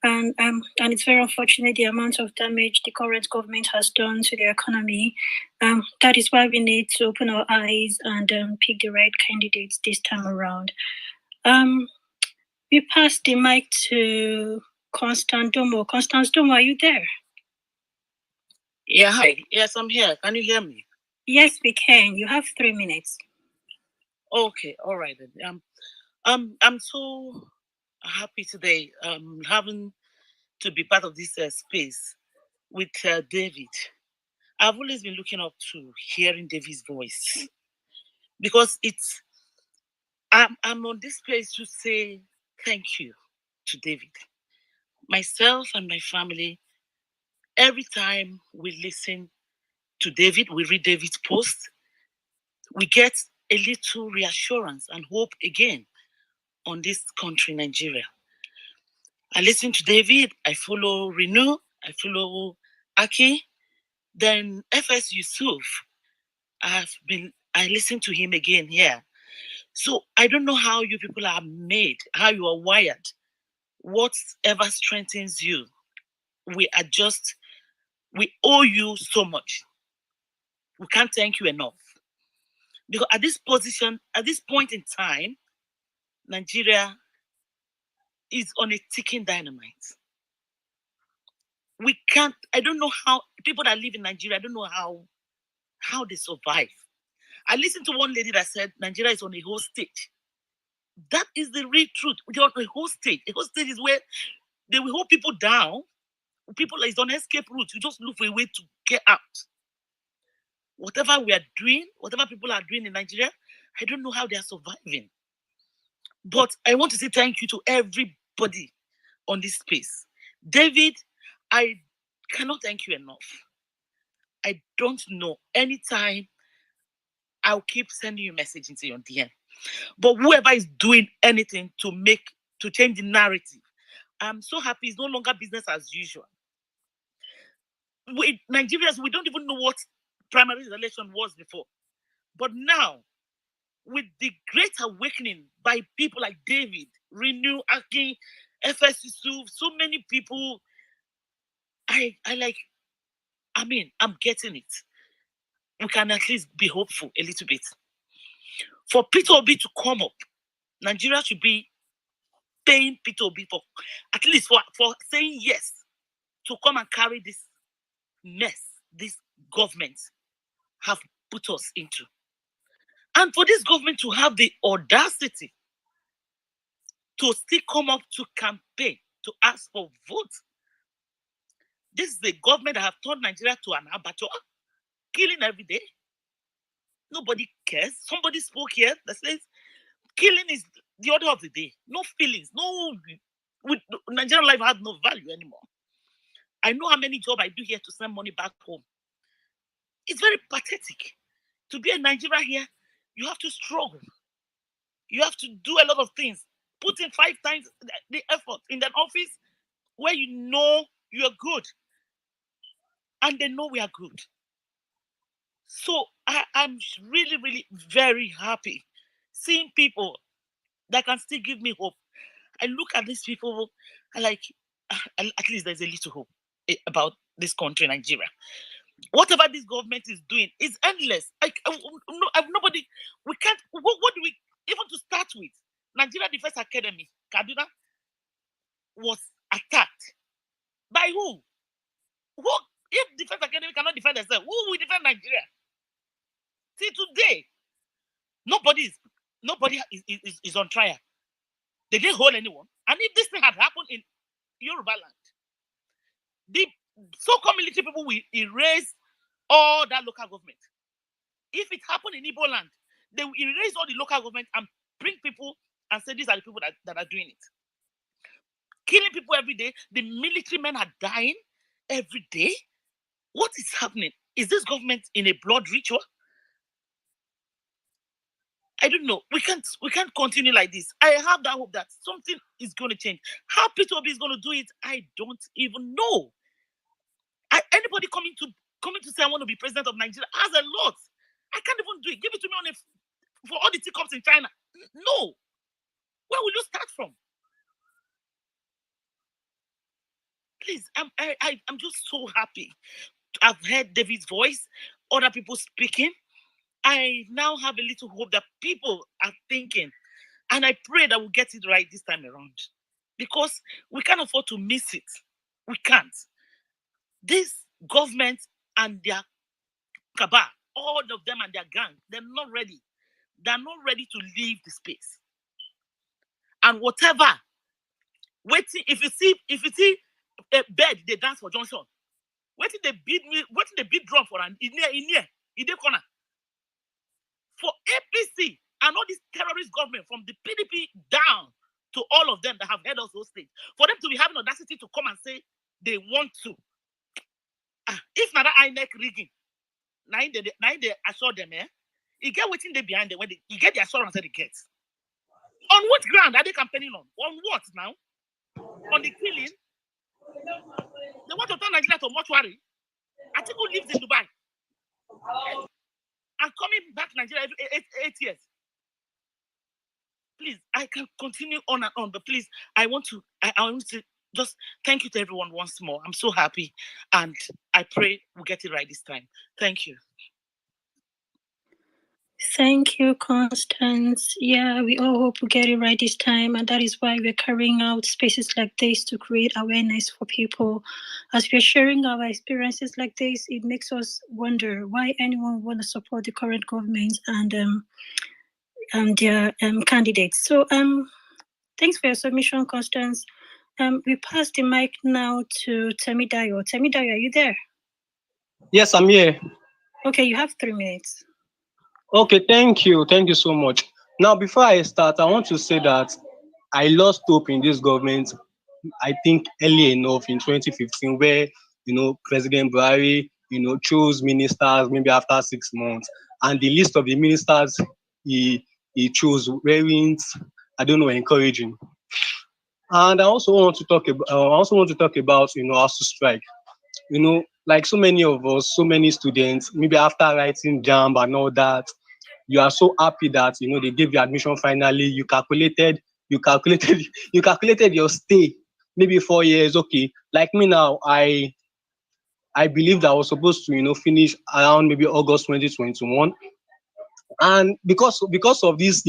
and it's very unfortunate the amount of damage the current government has done to the economy. That is why we need to open our eyes and pick the right candidates this time around. We pass the mic to Constance Domo. Constance Domo, are you there? Yeah, hi. Yes, I'm here. Can you hear me? Yes, we can. You have 3 minutes. Okay, all right then. I'm so happy today. Having to be part of this space with David. I've always been looking up to hearing David's voice because I'm on this place to say thank you to David. Myself and my family, every time we listen to David, we read David's post, we get a little reassurance and hope again on this country, Nigeria. I listen to David, I follow Renew, I follow Aki, then FS Yusuf. I listen to him again here. So I don't know how you people are made, how you are wired, whatever strengthens you. We owe you so much. We can't thank you enough. Because at this point in time, Nigeria is on a ticking dynamite. I don't know how people that live in Nigeria, I don't know how they survive. I listened to one lady that said Nigeria is on a hostage. That is the real truth. We're on a hostage. A hostage is where they will hold people down. People is on escape route. You just look for a way to get out. Whatever we are doing, whatever people are doing in Nigeria, I don't know how they are surviving. But I want to say thank you to everybody on this space. David, I cannot thank you enough. I don't know. Anytime, I'll keep sending you messages into your DM. But whoever is doing anything to change the narrative, I'm so happy it's no longer business as usual. Nigerians, we don't even know what primary election was before. But now, with the great awakening by people like David, Renew, Aki, FS Yusuf, so many people, I'm getting it. We can at least be hopeful a little bit. For Peter Obi to come up, Nigeria should be paying Peter Obi for at least for saying yes to come and carry this mess this government have put us into. And for this government to have the audacity to still come up to campaign, to ask for votes. This is the government that have turned Nigeria to an abattoir, killing every day. Nobody cares. Somebody spoke here that says killing is the order of the day. No feelings. Nigerian life has no value anymore. I know how many jobs I do here to send money back home. It's very pathetic. To be a Nigerian here, you have to struggle. You have to do a lot of things. Put in 5 times the effort in an office where you know you're good. And they know we are good. So I'm really, really very happy seeing people that can still give me hope. I look at these people and at least there's a little hope about this country, Nigeria. Whatever this government is doing is endless. Nobody, we can't, what do we, even to start with, Nigeria Defense Academy, Kaduna, was attacked. By who? If Defense Academy cannot defend themselves, who will defend Nigeria? See, today, nobody is on trial. They didn't hold anyone. And if this thing had happened in Yoruba land, so-called military people will erase all that local government. If it happened in Igbo land, they will erase all the local government and bring people and say these are the people that are doing it. Killing people every day. The military men are dying every day. What is happening? Is this government in a blood ritual? I don't know. We can't continue like this. I have that hope that something is going to change. How Peter Obi is going to do it, I don't even know. Anybody coming to say I want to be president of Nigeria has a lot. I can't even do it. Give it to me for all the teacups in China. No. Where will you start from? Please, I'm just so happy. I've heard David's voice, other people speaking. I now have a little hope that people are thinking, and I pray that we'll get it right this time around, because we can't afford to miss it. We can't. This government and their cabal, all of them and their gang, they're not ready. They're not ready to leave the space. And whatever, waiting. If you see a bed, they dance for Johnson. Waiting they beat drum for an in the corner. For APC and all this terrorist government, from the PDP down to all of them that have held us hostage, for them to be having audacity to come and say they want to. If not that INEC rigging, now they assure them, you get waiting there behind them when you get the assurance that they get. On what ground are they campaigning on? On what now? On the killing? They want to turn Nigeria to mortuary. Atiku lives in Dubai. And coming back to Nigeria every 8 years. Please, I can continue on and on, but please, I want to just thank you to everyone once more. I'm so happy, and I pray we'll get it right this time. Thank you. Thank you, Constance. Yeah, we all hope we get it right this time, and that is why we're carrying out spaces like this to create awareness for people. As we're sharing our experiences like this, it makes us wonder why anyone would want to support the current government and their candidates. So, thanks for your submission, Constance. We pass the mic now to Temidayo. Temidayo, are you there? Yes, I'm here. Okay, you have 3 minutes. Okay, thank you. Thank you so much. Now, before I start, I want to say that I lost hope in this government, I think, early enough in 2015, where, President Buhari, chose ministers maybe after 6 months. And the list of the ministers he chose weren't, encouraging. And I also want to talk about, ASU strike. Like so many of us, so many students, maybe after writing JAMB and all that, you are so happy that they gave you admission finally. You calculated your stay, maybe 4 years. Okay, like me now, I believed I was supposed to finish around maybe August 2021, and because of this,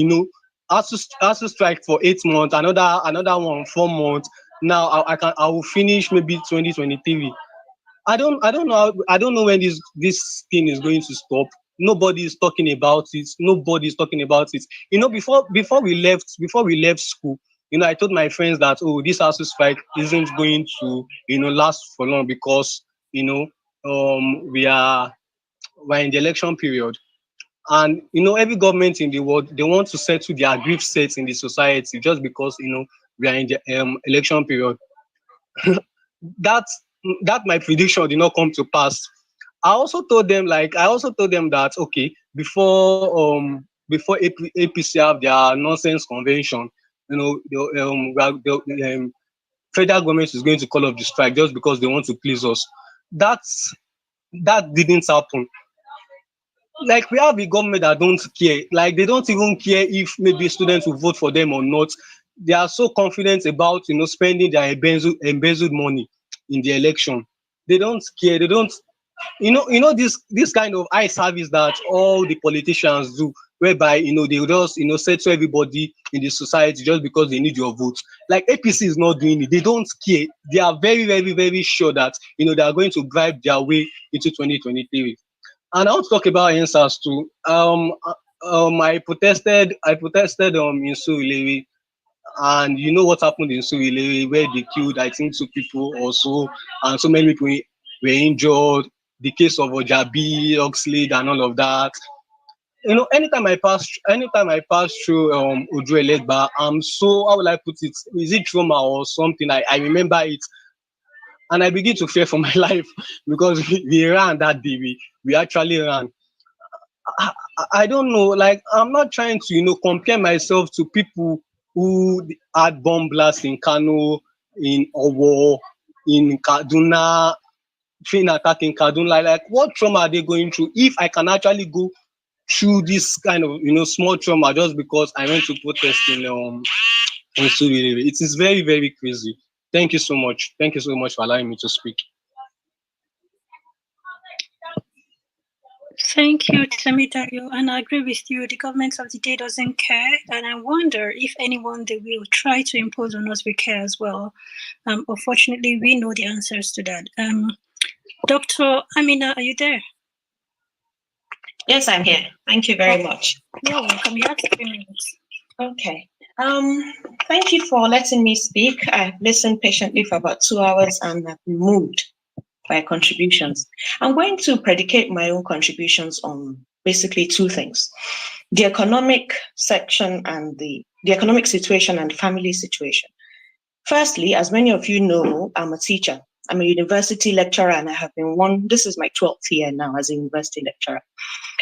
ASU strike for 8 months, another one 4 months. Now I will finish maybe 2023. I don't know when this thing is going to stop. Nobody is talking about it. Before we left school, I told my friends that this ASU strike isn't going to last for long, because we're in the election period. And every government in the world, they want to settle their grief sets in the society just because we are in the election period. that my prediction did not come to pass. I also told them that okay, before APC have their nonsense convention, the federal government is going to call off the strike just because they want to please us. That didn't happen. Like, we have a government that don't care. Like, they don't even care if maybe students will vote for them or not. They are so confident about spending their embezzled money in the election. They don't care. They don't this kind of eye service that all the politicians do, whereby they just settle everybody in the society just because they need your vote. Like, APC is not doing it. They don't care. They are very, very, very sure that they are going to bribe their way into 2023. And I want to talk about answers too. I protested in Surulere, and you know what happened in Surulere, where they killed, I think, 2 people or so, and so many people were injured, the case of Ojabi, Oxlade, and all of that. You know, anytime I pass through Ojo Elegba, I'm so, how will I put it? Is it trauma or something? I remember it, and I begin to fear for my life because we ran that day. We actually ran. I don't know. Like, I'm not trying to, compare myself to people who had bomb blasts in Kano, in Owo, in Kaduna, train attack in Kaduna. Like, what trauma are they going through? If I can actually go through this kind of, small trauma just because I went to protest in Surulere, it is very, very crazy. Thank you so much. Thank you so much for allowing me to speak. Thank you, Temidayo, and I agree with you. The government of the day doesn't care, and I wonder if anyone they will try to impose on us will care as well. Unfortunately, we know the answers to that. Dr. Amina, are you there? Yes, I'm here. Thank you very much. You're welcome. You have 3 minutes. Okay. Thank you for letting me speak. I've listened patiently for about 2 hours and I've been moved by contributions. I'm going to predicate my own contributions on basically 2 things: the economic section and the economic situation and family situation. Firstly, as many of you know, I'm a teacher. I'm a university lecturer and I have been this is my 12th year now as a university lecturer.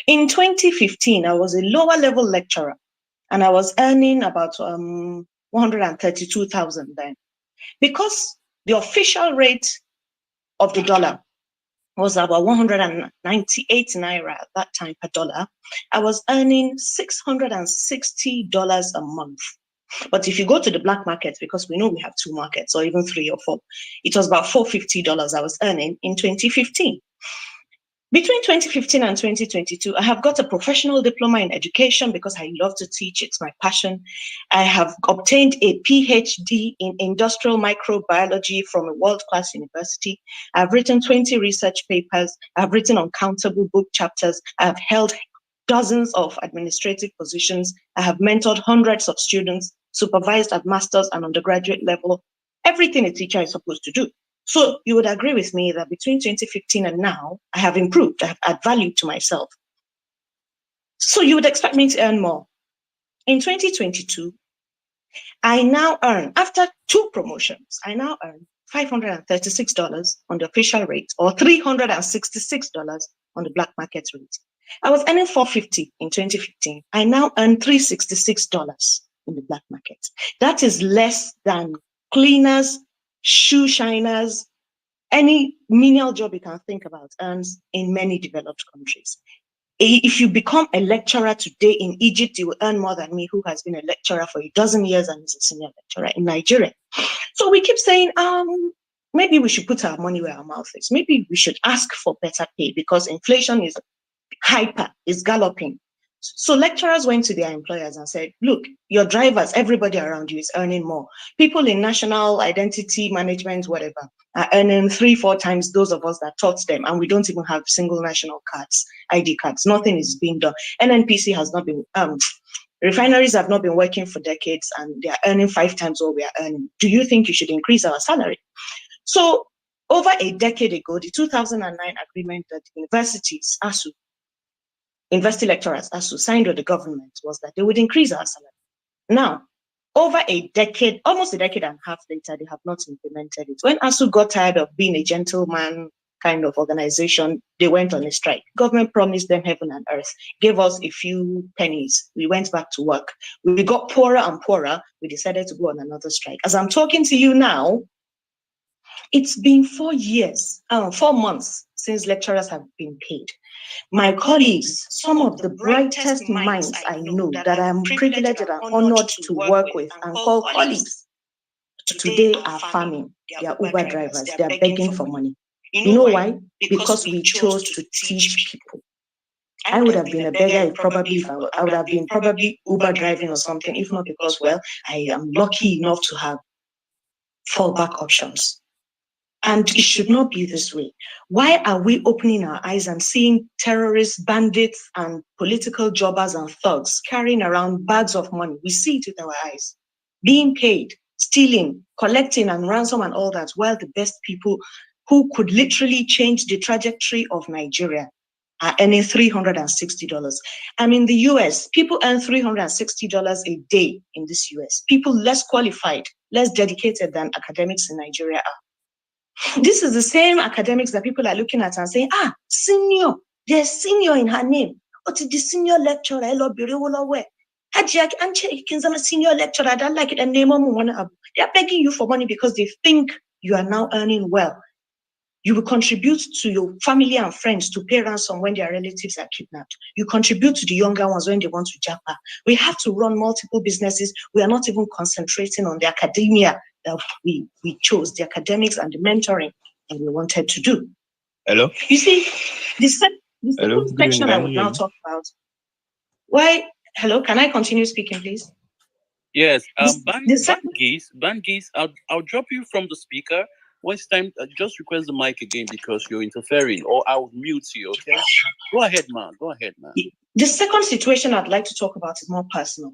In 2015, I was a lower level lecturer and I was earning about 132,000 then. Because the official rate of the dollar was about 198 naira at that time per dollar, I was earning $660 a month. But if you go to the black market, because we know we have 2 markets or even 3 or 4, it was about $450 I was earning in 2015. Between 2015 and 2022, I have got a professional diploma in education because I love to teach. It's my passion. I have obtained a PhD in industrial microbiology from a world-class university. I've written 20 research papers. I've written uncountable book chapters. I've held dozens of administrative positions. I have mentored hundreds of students, supervised at master's and undergraduate level, everything a teacher is supposed to do. So you would agree with me that between 2015 and now, I have improved, I have added value to myself. So you would expect me to earn more. In 2022, I now earn, after 2 promotions, I now earn $536 on the official rate or $366 on the black market rate. I was earning $450 in 2015. I now earn $366 in the black market. That is less than cleaners, shoe shiners, any menial job you can think about earns in many developed countries. If you become a lecturer today in Egypt, you will earn more than me, who has been a lecturer for a dozen years and is a senior lecturer in Nigeria. So we keep saying, maybe we should put our money where our mouth is. Maybe we should ask for better pay because inflation is is galloping. So lecturers went to their employers and said, look, your drivers, everybody around you is earning more. People in national identity management, whatever, are earning 3-4 times those of us that taught them. And we don't even have single national cards, ID cards. Nothing is being done. NNPC has not been, refineries have not been working for decades and they are earning 5 times what we are earning. Do you think you should increase our salary? So over a decade ago, the 2009 agreement that universities, ASU, university lecturers ASU signed with the government was that they would increase our salary. Now, over a decade, almost a decade and a half later, they have not implemented it. When ASU got tired of being a gentleman kind of organization, they went on a strike. Government promised them heaven and earth, gave us a few pennies. We went back to work. We got poorer and poorer. We decided to go on another strike. As I'm talking to you now, it's been 4 months since lecturers have been paid. My colleagues, some of the brightest minds I know that I'm privileged and honored to work with and call colleagues, today are farming. They are Uber drivers. They are begging for money. You know why? Because we chose to teach people. I would have been a beggar I would have been probably Uber driving or something, if not because, well, I am lucky enough to have fallback options. And it should not be this way. Why are we opening our eyes and seeing terrorists, bandits, and political jobbers and thugs carrying around bags of money? We see it with our eyes, being paid, stealing, collecting, and ransom and all that, while the best people who could literally change the trajectory of Nigeria are earning $360. I'm in the US. People earn $360 a day in this US. People less qualified, less dedicated than academics in Nigeria are. This is the same academics that people are looking at and saying, senior, there's senior in her name. What is the senior lecturer? Hajiak Anche Kinzama senior lecturer, I don't like it. And name they are begging you for money because they think you are now earning well. You will contribute to your family and friends to pay ransom when their relatives are kidnapped. You contribute to the younger ones when they want to japa. We have to run multiple businesses. We are not even concentrating on the academia that we chose, the academics and the mentoring that we wanted to do. Hello? You see, the second section I Can would you hear now me? talk about. Why? Hello, can I continue speaking, please? Yes, The second Bangis, I'll drop you from the speaker. When it's time, just request the mic again because you're interfering, or I'll mute you, okay? Go ahead, man. The second situation I'd like to talk about is more personal.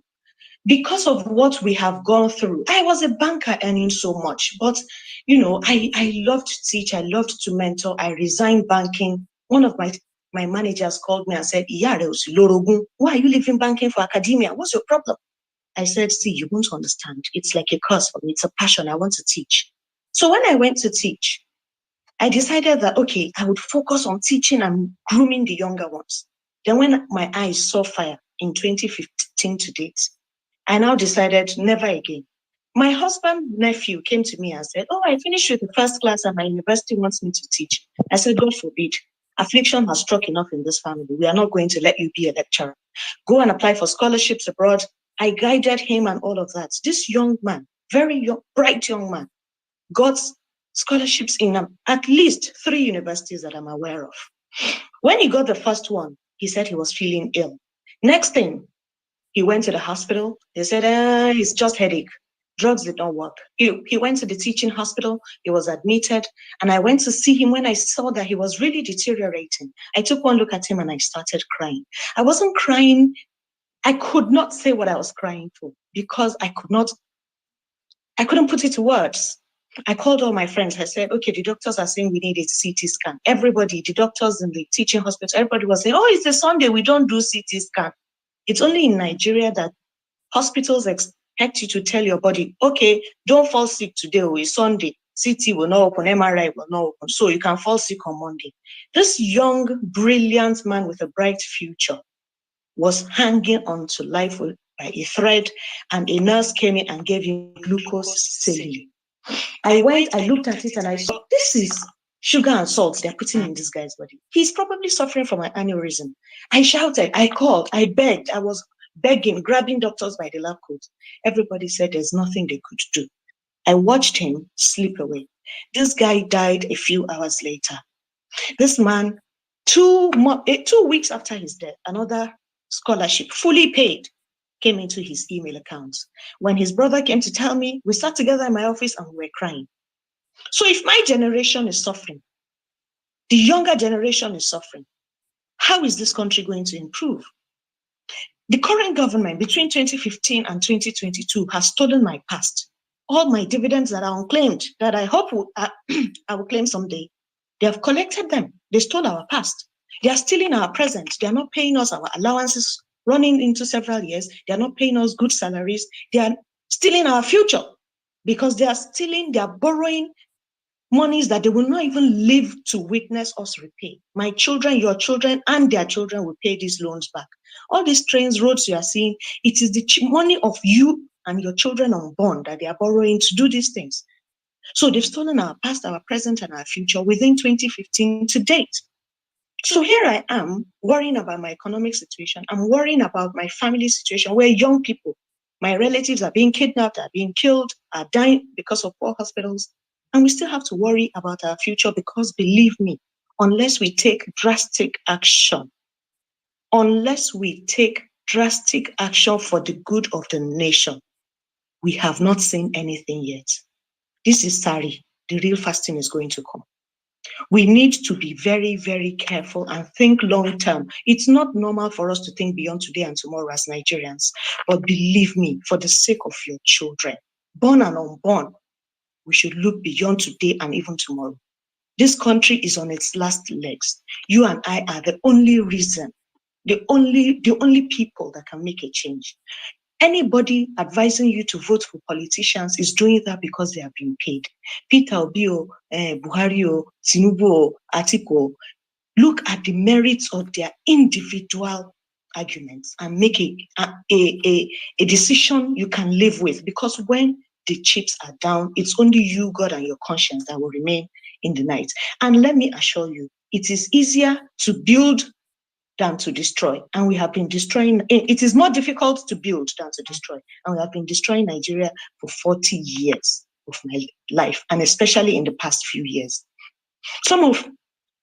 Because of what we have gone through, I was a banker earning so much, but I loved to teach, I loved to mentor. I resigned banking. One of my managers called me and said, why are you leaving banking for academia? What's your problem? I said, see, you won't understand. It's like a curse for me. It's a passion. I want to teach. So when I went to teach, I decided that, okay, I would focus on teaching and grooming the younger ones. Then when my eyes saw fire in 2015 to date, I now decided never again. My husband's nephew came to me and said, I finished with the first class and my university wants me to teach. I said, God forbid. Affliction has struck enough in this family. We are not going to let you be a lecturer. Go and apply for scholarships abroad. I guided him and all of that. This young man, very young, bright young man, got scholarships in at least 3 universities that I'm aware of. When he got the first one, he said he was feeling ill. Next thing, he went to the hospital. They said, it's just headache. Drugs did not work. He went to the teaching hospital. He was admitted. And I went to see him when I saw that he was really deteriorating. I took one look at him and I started crying. I wasn't crying. I could not say what I was crying for because I couldn't put it to words. I called all my friends. I said, okay, the doctors are saying we need a CT scan. Everybody, the doctors in the teaching hospital, everybody was saying, it's a Sunday, we don't do CT scan. It's only in Nigeria that hospitals expect you to tell your body, okay, don't fall sick today, it's Sunday. CT will not open, MRI will not open, so you can fall sick on Monday. This young, brilliant man with a bright future was hanging on to life by a thread, and a nurse came in and gave him glucose saline. I looked at it and I saw, this is sugar and salt they're putting in this guy's body. He's probably suffering from an aneurysm. I shouted, I called, I begged, I was begging, grabbing doctors by the lab coat. Everybody said there's nothing they could do. I watched him slip away. This guy died a few hours later. This man, 2 weeks after his death, another scholarship, fully paid, came into his email account. When his brother came to tell me, we sat together in my office and we were crying. So if my generation is suffering, the younger generation is suffering, how is this country going to improve? The current government between 2015 and 2022 has stolen my past. All my dividends that are unclaimed, that I hope I will claim someday, they have collected them. They stole our past. They are stealing our present. They are not paying us our allowances running into several years. They are not paying us good salaries. They are stealing our future because they are borrowing monies that they will not even live to witness us repay. My children, your children, and their children will pay these loans back. All these trains, roads you are seeing, it is the money of you and your children unborn that they are borrowing to do these things. So they've stolen our past, our present, and our future within 2015 to date. So here I am worrying about my economic situation. I'm worrying about my family situation where young people, my relatives are being kidnapped, are being killed, are dying because of poor hospitals. And we still have to worry about our future because believe me, unless we take drastic action for the good of the nation, we have not seen anything yet. This is Sari. The real fasting is going to come. We need to be very, very careful and think long term. It's not normal for us to think beyond today and tomorrow as Nigerians. But believe me, for the sake of your children, born and unborn, we should look beyond today and even tomorrow. This country is on its last legs. You and I are the only reason, the only people that can make a change. Anybody advising you to vote for politicians is doing that because they have been paid. Peter Obi, Buhari, Tinubu, Atiku, look at the merits of their individual arguments and make a decision you can live with. Because when the chips are down, it's only you, God, and your conscience that will remain in the night. And let me assure you, it is easier to build than to destroy. And we have been destroying, it is more difficult to build than to destroy. And we have been destroying Nigeria for 40 years of my life, and especially in the past few years.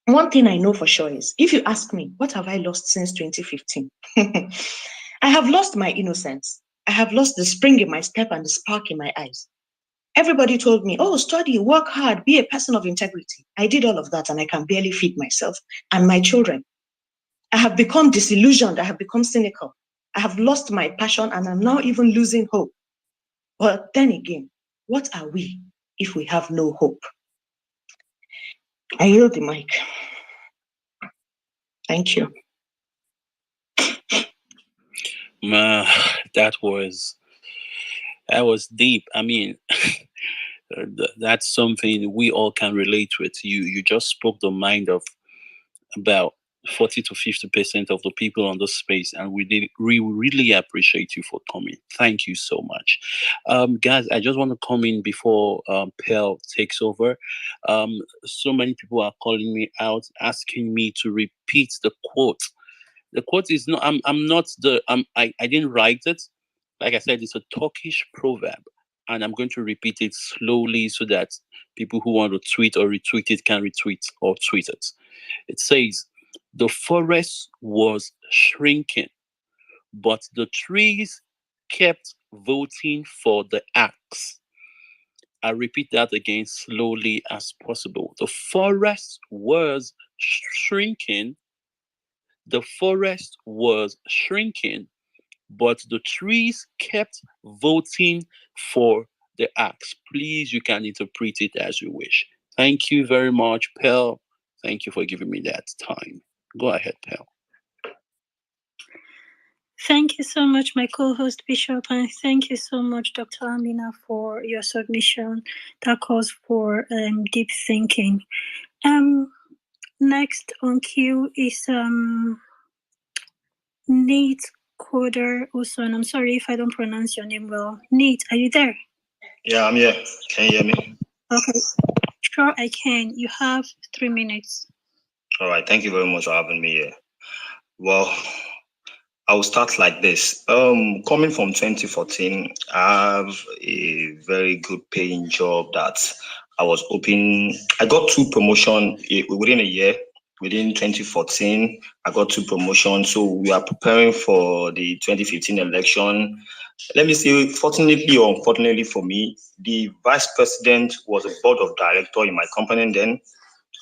One thing I know for sure is, if you ask me, what have I lost since 2015? I have lost my innocence. I have lost the spring in my step and the spark in my eyes. Everybody told me, oh, study, work hard, be a person of integrity. I did all of that and I can barely feed myself and my children. I have become disillusioned. I have become cynical. I have lost my passion and I'm now even losing hope. But then again, what are we if we have no hope? I yield the mic. Thank you. That was deep. I mean, that's something we all can relate with. You just spoke the mind of about 40 to 50% of the people on the space, and we really appreciate you for coming. Thank you so much. Guys, I just want to come in before Pearl takes over. So many people are calling me out, asking me to repeat the quote. The quote is not, I didn't write it. Like I said, it's a Turkish proverb, and I'm going to repeat it slowly so that people who want to tweet or retweet it can retweet or tweet it. It says, the forest was shrinking, but the trees kept voting for the axe. I repeat that again slowly as possible. The forest was shrinking. The forest was shrinking, but the trees kept voting for the axe. Please, you can interpret it as you wish. Thank you very much, Pearl. Thank you for giving me that time. Go ahead, Pearl. Thank you so much, my co-host Bishop, and thank you so much, Dr. Amina, for your submission. That calls for deep thinking. Next on queue is Nate Coder also, and I'm sorry if I don't pronounce your name well. Nate, are you there? Yeah, I'm here. Can you hear me? Okay, sure I can. You have 3 minutes. All right. Thank you very much for having me here. Well, I will start like this. Coming from 2014, I have a very good paying job that I was hoping. I got 2 promotions within a year. Within 2014, I got 2 promotions. So we are preparing for the 2015 election. Let me say, fortunately or unfortunately for me, the vice president was a board of director in my company then.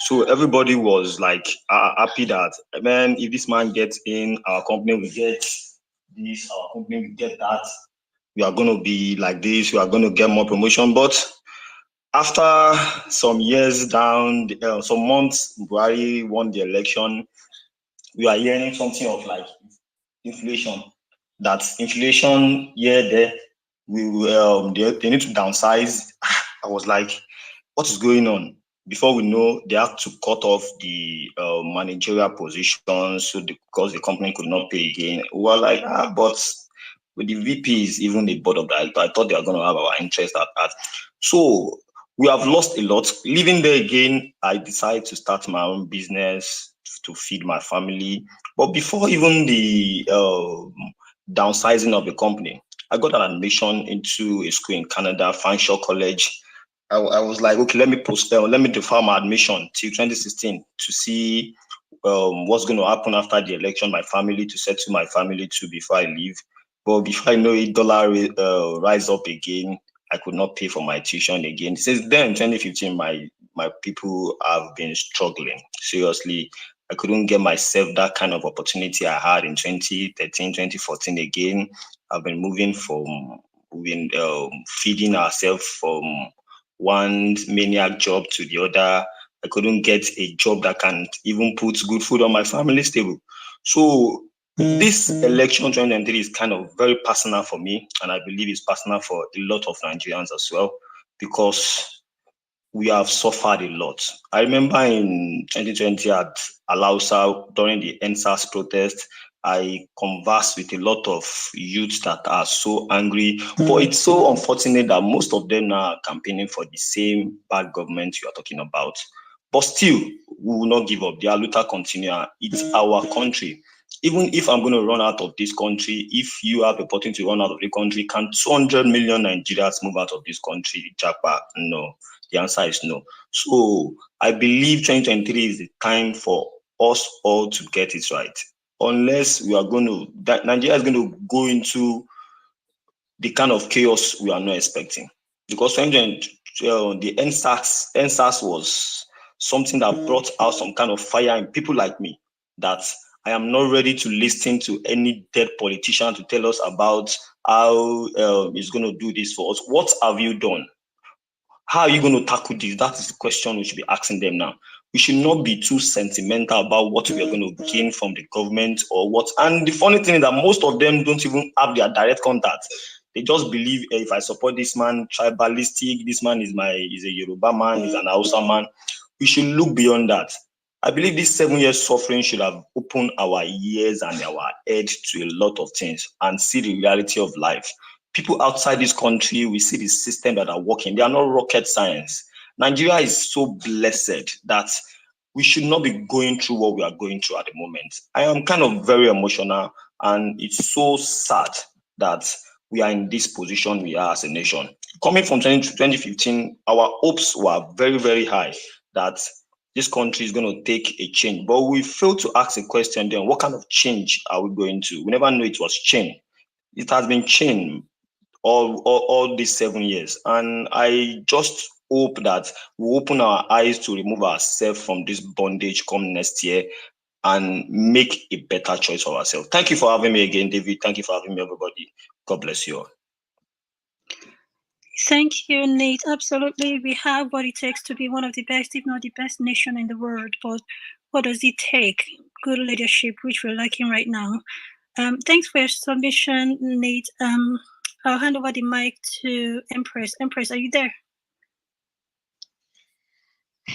So everybody was like happy that, man, if this man gets in, our company will get this, our company will get that. We are going to be like this, we are going to get more promotion. But after some years down, some months, Buhari won the election, we are hearing something of like inflation. That inflation here, there, they need to downsize. I was like, what is going on? Before we know, they had to cut off the managerial positions because the company could not pay again. We were like, but with the VPs, even the board of directors, I thought they were going to have our interest at that. So we have lost a lot. Living there again, I decided to start my own business to feed my family. But before even the downsizing of the company, I got an admission into a school in Canada, Fanshawe College. I was like, okay, let me defer my admission till 2016 to see what's going to happen after the election, my family, to settle my family too before I leave. But before I know it, dollar rise up again. I could not pay for my tuition again. Since then, 2015, my people have been struggling. Seriously, I couldn't get myself that kind of opportunity I had in 2013, 2014 again. I've been feeding ourselves from one maniac job to the other. I I couldn't get a job that can even put good food on my family's table. So this election 2023 is kind of very personal for me, and I believe it's personal for a lot of Nigerians as well, because we have suffered a lot. I remember in 2020 at Alausa during the NSAS protest, I conversed with a lot of youths that are so angry, but it's so unfortunate that most of them now are campaigning for the same bad government you are talking about. But still, we will not give up. The Aluta continue. It's our country. Even if I'm going to run out of this country, if you have the opportunity to run out of the country, can 200 million Nigerians move out of this country? Japa? No. The answer is no. So I believe 2023 is the time for us all to get it right. Unless we are going to, Nigeria is going to go into the kind of chaos we are not expecting. Because the NSAS was something that brought out some kind of fire in people like me, that I am not ready to listen to any dead politician to tell us about how he's going to do this for us. What have you done? How are you going to tackle this? That is the question we should be asking them now. We should not be too sentimental about what we are going to gain from the government or what. And the funny thing is that most of them don't even have their direct contact. They just believe, if I support this man, tribalistic, this man is a Yoruba man, is an Hausa man. We should look beyond that. I believe this 7 years suffering should have opened our ears and our head to a lot of things and see the reality of life. People outside this country, we see the system that are working. They are not rocket science. Nigeria is so blessed that we should not be going through what we are going through at the moment. I am kind of very emotional, and it's so sad that we are in this position we are as a nation. Coming from 2015, our hopes were very, very high that this country is going to take a change. But we failed to ask a question then, what kind of change are we going to? We never knew it was change. It has been change all these 7 years. And I just hope that we open our eyes to remove ourselves from this bondage come next year and make a better choice for ourselves. Thank you for having me again, David. Thank you for having me, everybody. God bless you all. Thank you, Nate. Absolutely, we have what it takes to be one of the best, if not the best nation in the world. But what does it take? Good leadership, which we're lacking right now. Thanks for your submission, Nate. I'll hand over the mic to Empress. Empress, are you there?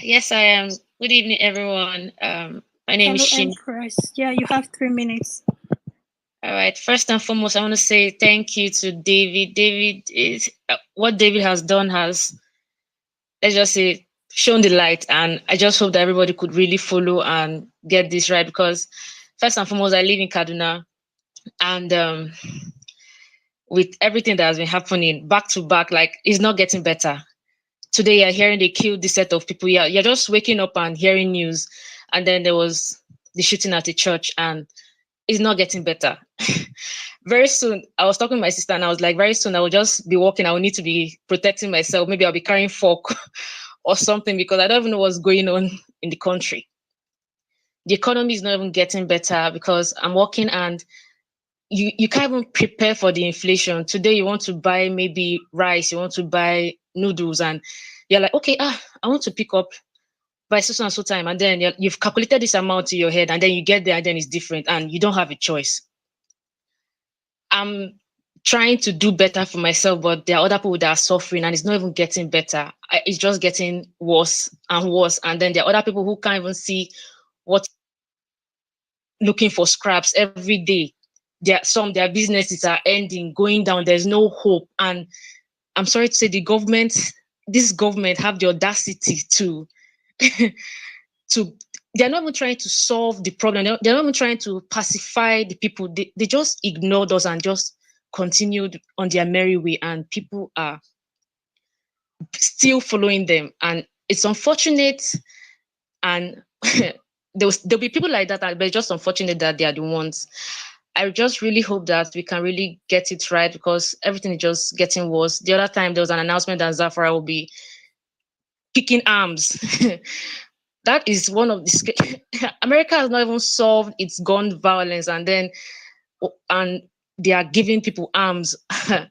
Yes, I am. Good evening, everyone. My name is Shin. Empress. Yeah, you have 3 minutes. All right. First and foremost, I want to say thank you to David. David is what David has done has, let's just say, shown the light, and I just hope that everybody could really follow and get this right, because first and foremost, I live in Kaduna, and with everything that has been happening back to back, like, it's not getting better. Today you're hearing they killed this set of people. You're just waking up and hearing news, and then there was the shooting at the church, and it's not getting better. Very soon, I was talking to my sister, and I was like, very soon I will just be walking. I will need to be protecting myself. Maybe I'll be carrying fork or something, because I don't even know what's going on in the country. The economy is not even getting better because I'm working, and you can't even prepare for the inflation. Today you want to buy maybe rice, you want to buy noodles, and you're like, okay, I want to pick up by so and so time, and then you've calculated this amount in your head, and then you get there and then it's different, and you don't have a choice. I'm trying to do better for myself, but there are other people that are suffering, and it's not even getting better. It's just getting worse and worse. And then there are other people who can't even see what, looking for scraps every day. Their businesses are ending, going down. There's no hope. And I'm sorry to say, this government have the audacity to they're not even trying to solve the problem. They're not even trying to pacify the people. They just ignored us and just continued on their merry way, and people are still following them. And it's unfortunate, and there'll be people like that, but it's just unfortunate that they are the ones. I just really hope that we can really get it right, because everything is just getting worse. The other time there was an announcement that Zafara will be picking arms. That is one of the America has not even solved its gun violence, and they are giving people arms. I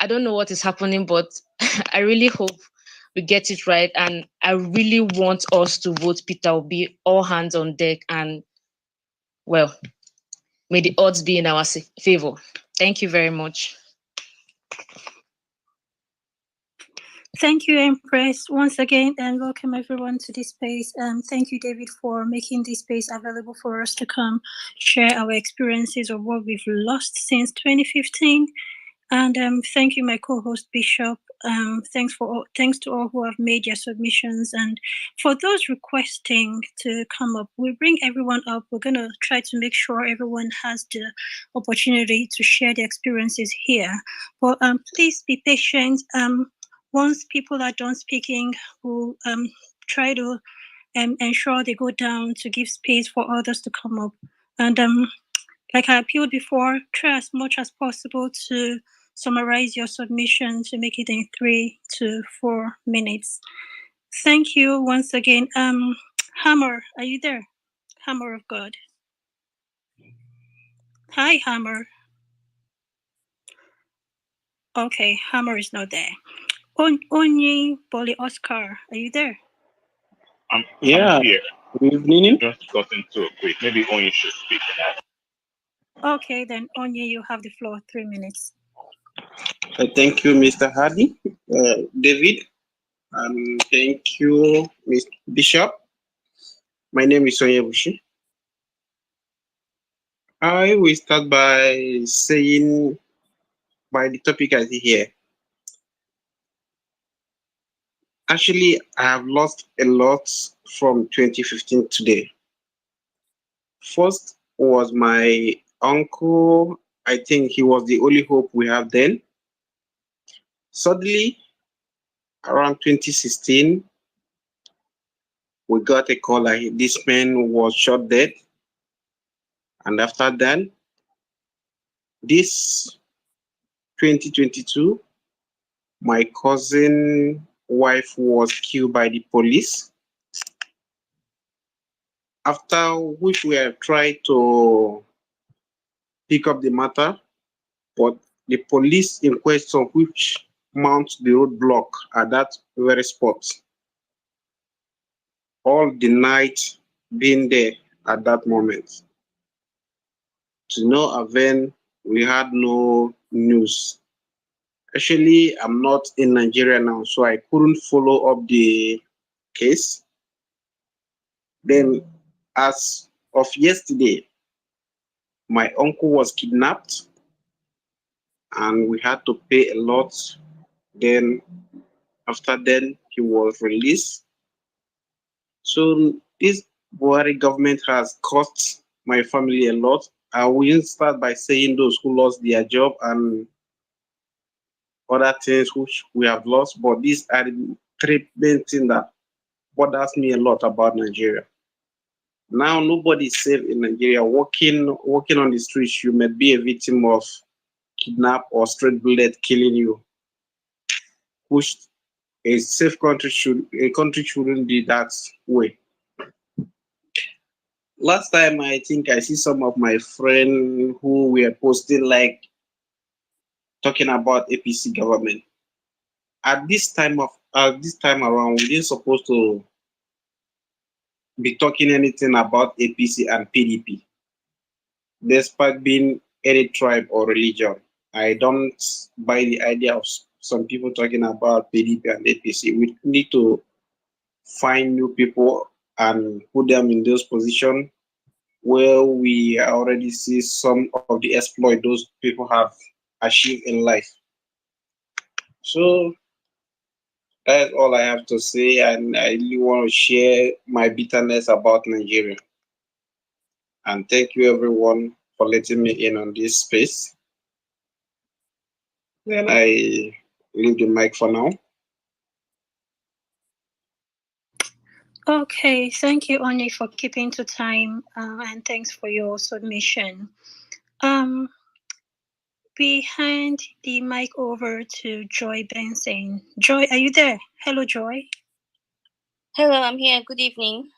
don't know what is happening, but I really hope we get it right. And I really want us to vote Peter Obi, all hands on deck, and well, may the odds be in our favor. Thank you very much. Thank you, Empress, once again, and welcome everyone to this space. Thank you, David, for making this space available for us to come share our experiences of what we've lost since 2015. And thank you, my co-host Bishop. Thanks to all who have made their submissions, and for those requesting to come up, we bring everyone up. We're gonna try to make sure everyone has the opportunity to share their experiences here. But please be patient. Once people are done speaking, we'll try to ensure they go down to give space for others to come up. And like I appealed before, try as much as possible to summarize your submission to make it in 3 to 4 minutes. Thank you once again. Hammer, are you there? Hammer of God. Hi, Hammer. Okay, Hammer is not there. Onyi Boli Oscar, are you there? I'm Yeah. here. Good evening. Just got into it quick. Maybe Onyi should speak. Okay, then Onyi, you have the floor. 3 minutes. Thank you, Mr. Hardy. David, thank you, Mr. Bishop. My name is Onyebushi. I will start by saying, by the topic I see here. Actually, I have lost a lot from 2015 today. First was my uncle. I think he was the only hope we have then. Suddenly, around 2016, we got a call like this man was shot dead. And after that, this 2022, my cousin wife was killed by the police. After which we have tried to pick up the matter, but the police in question which mount the roadblock at that very spot all denied being there at that moment. To no avail, we had no news. Actually, I'm not in Nigeria now, so I couldn't follow up the case. Then, as of yesterday, my uncle was kidnapped and we had to pay a lot. Then, after then, he was released. So, this Buhari government has cost my family a lot. I will start by saying those who lost their job and other things which we have lost, but these are the three main things that bothers me a lot about Nigeria. Now nobody is safe in Nigeria. Walking on the streets, you might be a victim of kidnap or straight bullet killing you. Which a safe country shouldn't be that way. Last time I think I see some of my friends who were posting like talking about APC government. At this time around, we didn't supposed to be talking anything about APC and PDP, despite being any tribe or religion. I don't buy the idea of some people talking about PDP and APC. We need to find new people and put them in those positions where we already see some of the exploit those people have achieved in life. So that's all I have to say, and I really want to share my bitterness about Nigeria. And thank you everyone for letting me in on this space. Then I leave the mic for now. Okay, thank you, Onyi, for keeping to time, and thanks for your submission. We hand the mic over to Joy Benson. Joy, are you there? Hello, Joy. Hello, I'm here. Good evening.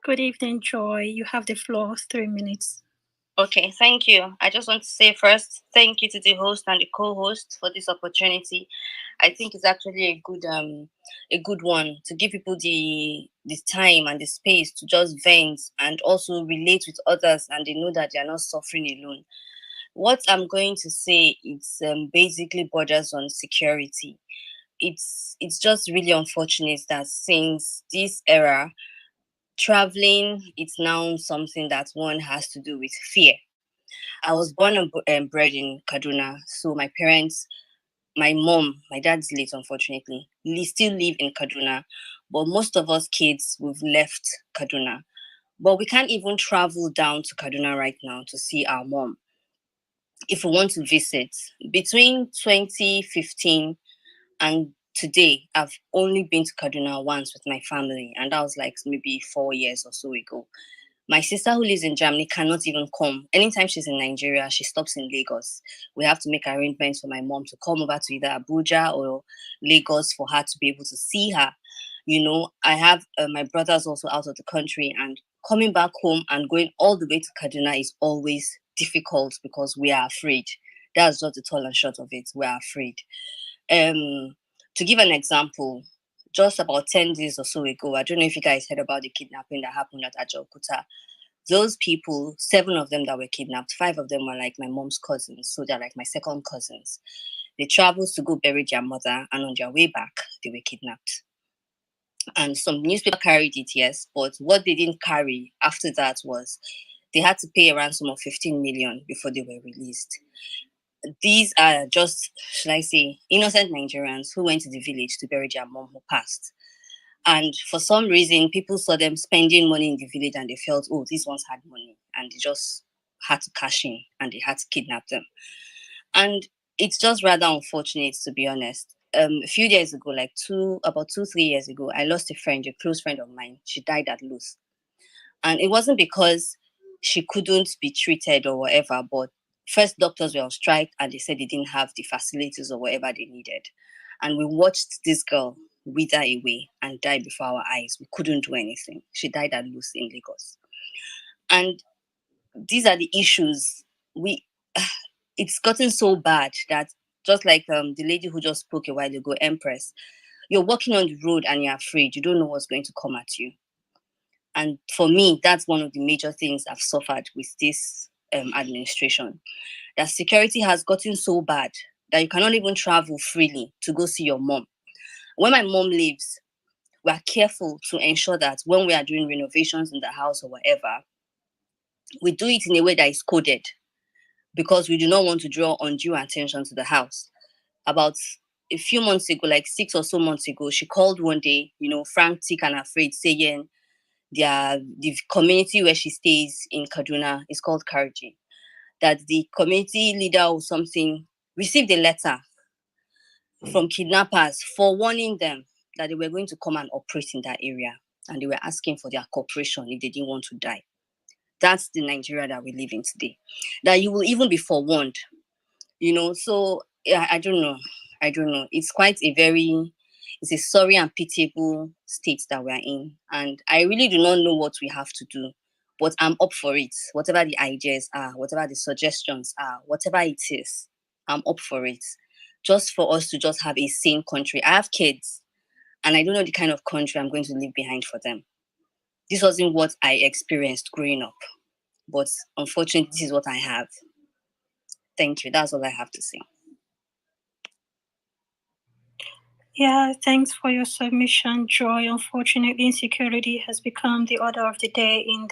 Good evening, Joy. You have the floor, 3 minutes. Okay, thank you. I just want to say first, thank you to the host and the co-host for this opportunity. I think it's actually a good one to give people the time and the space to just vent and also relate with others, and they know that they are not suffering alone. What I'm going to say, it's basically borders on security. It's just really unfortunate that since this era, traveling it's now something that one has to do with fear. I was born and bred in Kaduna, so my parents, my mom, my dad's late, unfortunately, still live in Kaduna, but most of us kids we've left Kaduna. But we can't even travel down to Kaduna right now to see our mom if we want to visit. Between 2015 and today, I've only been to Kaduna once with my family, and that was like maybe 4 years or so ago. My sister who lives in Germany cannot even come. Anytime she's in Nigeria, she stops in Lagos. We have to make arrangements for my mom to come over to either Abuja or Lagos for her to be able to see her. You know, I have my brothers also out of the country, and coming back home and going all the way to Kaduna is always difficult because we are afraid. That's just the tall and short of it. We are afraid. To give an example, just about 10 days or so ago, I don't know if you guys heard about the kidnapping that happened at Ajaokuta. Those people, 7 of them that were kidnapped, 5 of them were like my mom's cousins, so they're like my second cousins. They traveled to go bury their mother, and on their way back, they were kidnapped. And some newspaper carried it, yes, but what they didn't carry after that was they had to pay a ransom of 15 million before they were released. These are just, should I say, innocent Nigerians who went to the village to bury their mom who passed. And for some reason, people saw them spending money in the village and they felt, oh, these ones had money. And they just had to cash in and they had to kidnap them. And it's just rather unfortunate, to be honest. A few days ago, about 2-3 years ago, I lost a friend, a close friend of mine. She died at Luz. And it wasn't because she couldn't be treated or whatever, but first doctors were on strike and they said they didn't have the facilities or whatever they needed. And we watched this girl wither away and die before our eyes. We couldn't do anything. She died at Luz in Lagos. And these are the issues. It's gotten so bad that, just like the lady who just spoke a while ago, Empress, you're walking on the road and you're afraid. You don't know what's going to come at you. And for me, that's one of the major things I've suffered with this administration. That security has gotten so bad that you cannot even travel freely to go see your mom. When my mom leaves, we are careful to ensure that when we are doing renovations in the house or whatever, we do it in a way that is coded, because we do not want to draw undue attention to the house. About a few months ago, like 6 or so months ago, she called one day, frantic and afraid, saying the community where she stays in Kaduna is called Karji, that the community leader or something received a letter from kidnappers forewarning them that they were going to come and operate in that area, and they were asking for their cooperation if they didn't want to die. That's the Nigeria that we live in today. That you will even be forewarned, So yeah, I don't know. It's it's a sorry and pitiable state that we're in, and I really do not know what we have to do. But I'm up for it. Whatever the ideas are, whatever the suggestions are, whatever it is, I'm up for it. Just for us to just have a sane country. I have kids, and I don't know the kind of country I'm going to leave behind for them. This wasn't what I experienced growing up, but unfortunately, this is what I have. Thank you. That's all I have to say. Yeah, thanks for your submission, Joy. Unfortunately, insecurity has become the order of the day in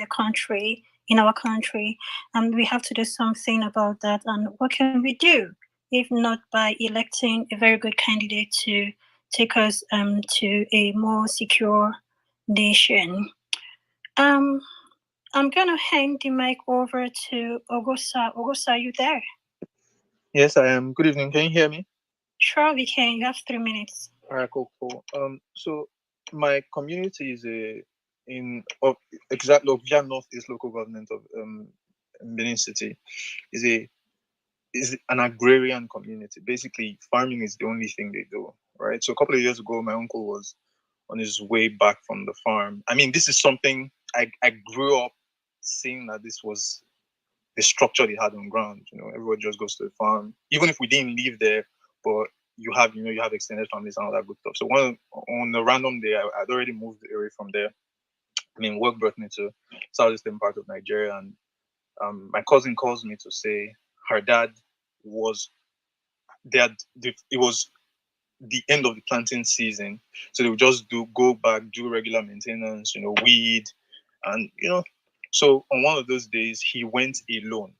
our country, and we have to do something about that. And what can we do if not by electing a very good candidate to take us to a more secure nation? I'm gonna hand the mic over to Ogosa. Ogosa, are you there? Yes, I am. Good evening. Can you hear me? Sure, we can. You have 3 minutes. All right, cool. So my community is exactly Ogbia Northeast local government of Benin City is an agrarian community. Basically, farming is the only thing they do, right? So a couple of years ago, my uncle was on his way back from the farm. I mean, this is something I grew up seeing that this was the structure they had on ground. Everybody just goes to the farm, even if we didn't live there, but you have extended families and all that good stuff. So on a random day, I'd already moved away from there. Work brought me to southeastern part of Nigeria, and my cousin calls me to say her dad was it was the end of the planting season, so they would just go back, do regular maintenance, weed, and so on one of those days he went alone,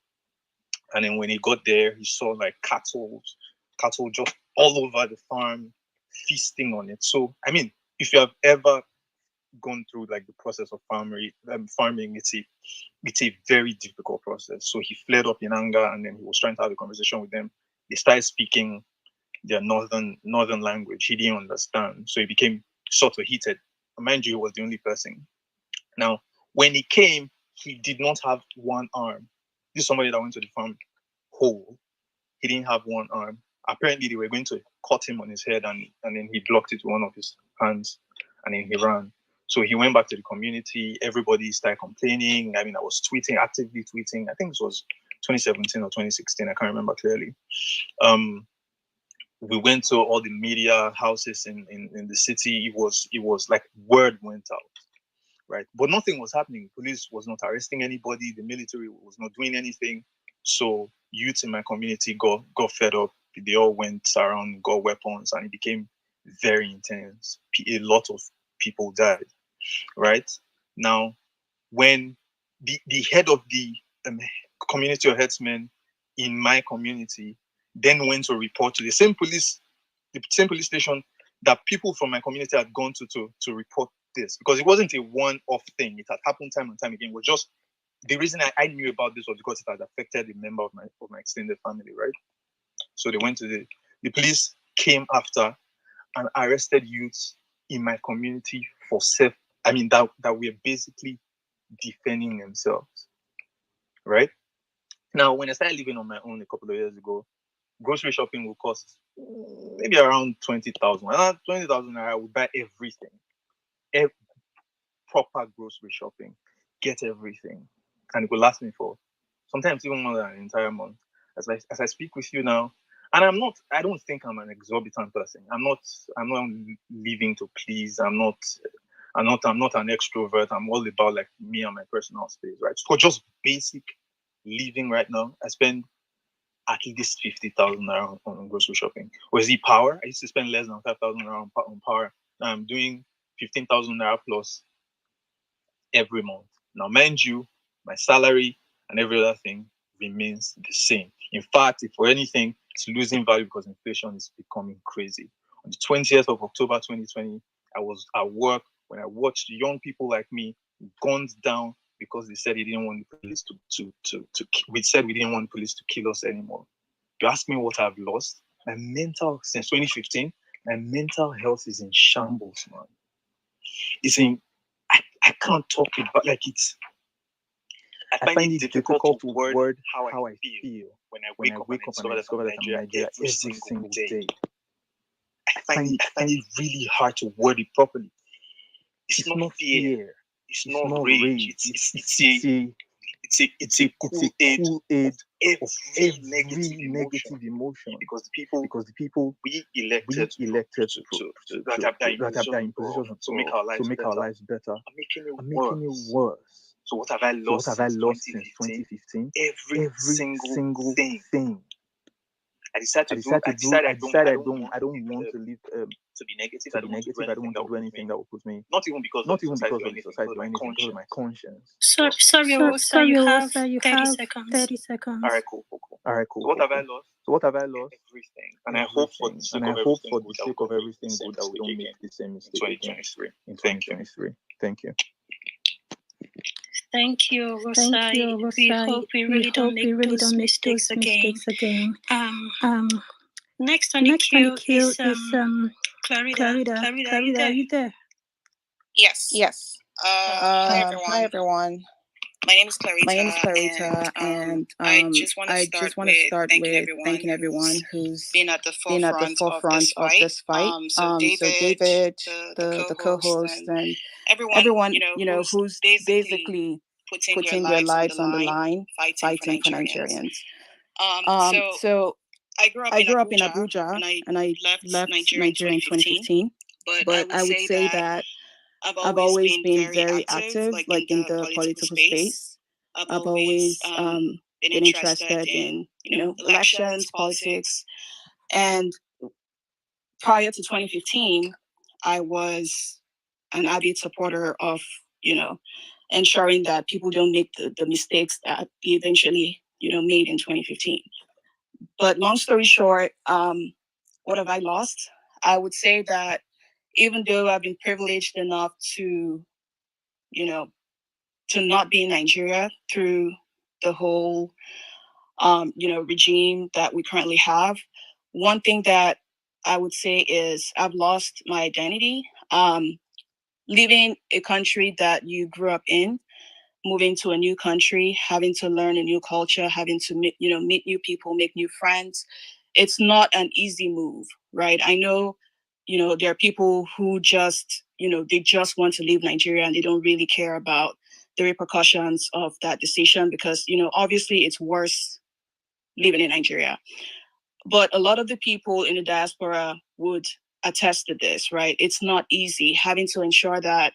and then when he got there, he saw like cattle just all over the farm, feasting on it. So if you have ever gone through like the process of farming, it's a very difficult process. So he fled up in anger, and then he was trying to have a conversation with them. They started speaking their northern language. He didn't understand, so he became sort of heated. Mind you, he was the only person. Now, when he came, he did not have one arm. This is somebody that went to the farm whole. He didn't have one arm. Apparently, they were going to cut him on his head, and then he blocked it with one of his hands, and then he ran. So he went back to the community. Everybody started complaining. I was actively tweeting. I think it was 2017 or 2016. I can't remember clearly. We went to all the media houses in the city. It was like word went out, right? But nothing was happening. Police was not arresting anybody. The military was not doing anything. So youth in my community got fed up. They all went around, got weapons, and it became very intense. A lot of people died, right? Now, when the head of the community of headsmen in my community then went to report to the same police station that people from my community had gone to report this, because it wasn't a one-off thing. It had happened time and time again. It was just the reason I knew about this was because it had affected a member of my extended family, right? So they went to the police came after and arrested youths in my community for that were basically defending themselves, right? Now, when I started living on my own a couple of years ago, grocery shopping will cost maybe around 20,000. 20,000 I would buy everything. Proper grocery shopping, get everything, and it will last me for sometimes even more than an entire month. As I speak with you now, and I don't think I'm an exorbitant person. I'm not living to please. I'm not an extrovert. I'm all about like me and my personal space, right? So just basic living right now, I spend at least 50,000 naira on grocery shopping. Or is it power? I used to spend less than 5,000 naira on power. Now I'm doing 15,000 naira plus every month. Now, mind you, my salary and every other thing remains the same. In fact, if for anything, it's losing value because inflation is becoming crazy. On the 20th of October 2020, I was at work when I watched young people like me gunned down because they said they didn't want the police we said we didn't want the police to kill us anymore. You ask me what I've lost? Since 2015, my mental health is in shambles, man. I can't talk about I find it difficult to word how I feel when I wake up and discover that I'm in Nigeria every single day. I find it really hard to word it properly. It's not fear. It's not rage. It's a cool aid of every negative emotion because the people we elected to that are in position to make our lives better are making it worse. So what have I lost since 2015? Every single thing. I decided I don't want to live to be negative. I don't want to do anything that will put me not even because of the society or anything, because of my conscience. Sorry, Rosa, you have 30 seconds. 30 seconds. All right, cool. So what have I lost? Everything. And I hope for the sake of everything good that we don't make the same mistake again in 2023. Thank you. Thank you, Rosa. We hope we really don't make those mistakes again. Next on the queue is Clarida. Clarida, are you there? Yes. Hi everyone. My name is Clarita, and I just want to start with thanking everyone who's been at the forefront of this fight. So David, the co-host, and everyone, who's basically putting their lives on the line, fighting for Nigerians. So I grew up in Abuja, and I left Nigeria in 2015. But I would say that I've always been very active, like in the political space. I've always been interested in, elections, politics. And prior to 2015, I was an avid supporter of, ensuring that people don't make the mistakes that we eventually, made in 2015. But long story short, what have I lost? I would say that even though I've been privileged enough to, to not be in Nigeria through the whole, regime that we currently have, one thing that I would say is I've lost my identity. Leaving a country that you grew up in, moving to a new country, having to learn a new culture, having to meet new people, make new friends. It's not an easy move, right? I know, there are people who just, they just want to leave Nigeria and they don't really care about the repercussions of that decision because, obviously it's worse living in Nigeria. But a lot of the people in the diaspora would attest to this, right? It's not easy having to ensure that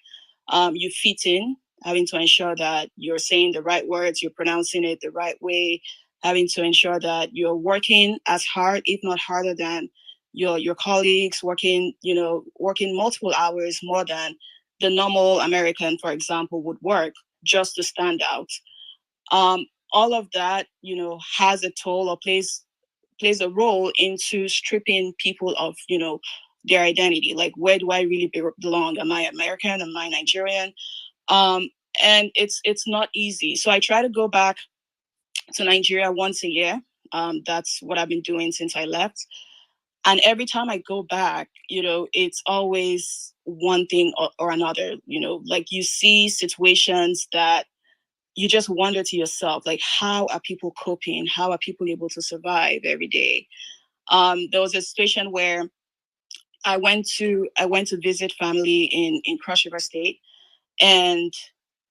you fit in, having to ensure that you're saying the right words, you're pronouncing it the right way, having to ensure that you're working as hard, if not harder than your colleagues, working multiple hours more than the normal American, for example, would work just to stand out. All of that, has a toll or plays a role into stripping people of, their identity. Like, where do I really belong? Am I American? Am I Nigerian? And it's not easy. So I try to go back to Nigeria once a year. That's what I've been doing since I left. And every time I go back, it's always one thing or another, like you see situations that you just wonder to yourself, like, how are people coping? How are people able to survive every day? There was a situation where I went to visit family in Cross River State, and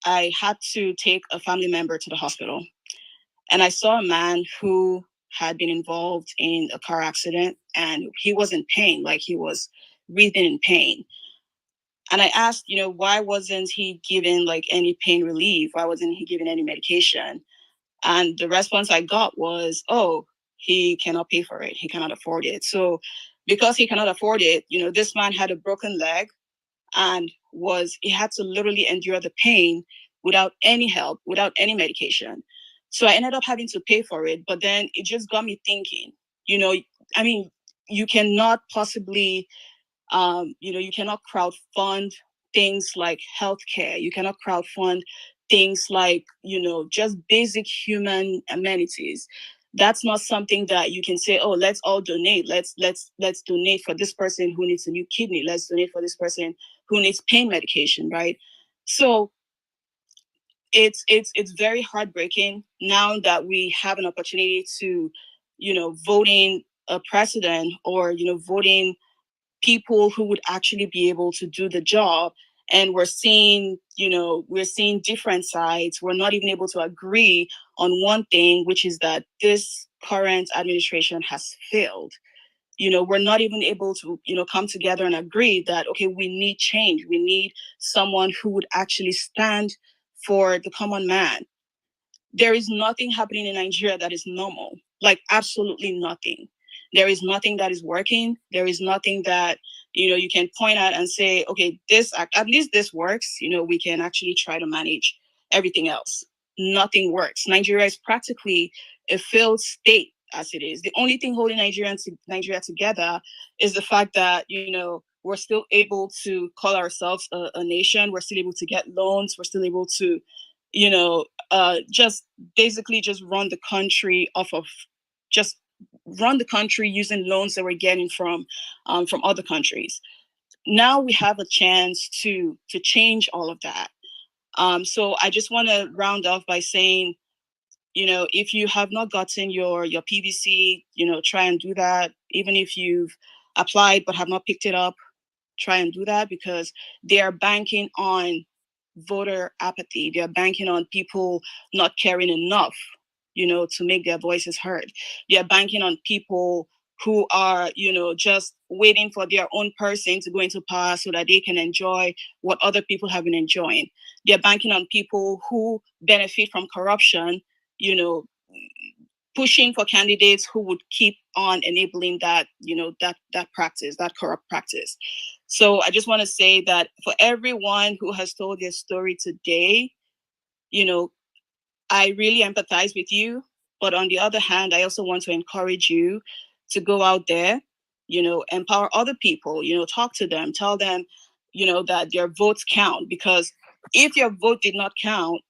I had to take a family member to the hospital. And I saw a man who had been involved in a car accident, and he was in pain, like he was breathing in pain. And I asked, why wasn't he given like any pain relief? Why wasn't he given any medication? And the response I got was, oh, he cannot pay for it. He cannot afford it. So because he cannot afford it, this man had a broken leg and he had to literally endure the pain without any help, without any medication. So I ended up having to pay for it. But then it just got me thinking, you cannot possibly, you cannot crowdfund things like healthcare. You cannot crowdfund things like, just basic human amenities. That's not something that you can say, oh, let's all donate. Let's donate for this person who needs a new kidney. Let's donate for this person who needs pain medication, right? So it's very heartbreaking now that we have an opportunity to, voting a president or, voting people who would actually be able to do the job. And we're seeing different sides. We're not even able to agree on one thing, which is that this current administration has failed. We're not even able to, come together and agree that, okay, we need change. We need someone who would actually stand for the common man. There is nothing happening in Nigeria that is normal, like absolutely nothing. There is nothing that is working. There is nothing that, you can point at and say, okay, at least this works. We can actually try to manage everything else. Nothing works. Nigeria is practically a failed state as it is. The only thing holding Nigeria together is the fact that, we're still able to call ourselves a nation. We're still able to get loans. We're still able to, just basically just run the country using loans that we're getting from other countries. Now we have a chance to change all of that. So I just want to round off by saying, if you have not gotten your PVC, try and do that. Even if you've applied but have not picked it up, try and do that, because they are banking on voter apathy. They're banking on people not caring enough, to make their voices heard. They're banking on people who are, just waiting for their own person to go into power so that they can enjoy what other people have been enjoying. They're banking on people who benefit from corruption, pushing for candidates who would keep on enabling that, that practice, that corrupt practice. So I just want to say that for everyone who has told their story today, I really empathize with you. But on the other hand, I also want to encourage you to go out there, empower other people, talk to them, tell them, that their votes count. Because if your vote did not count,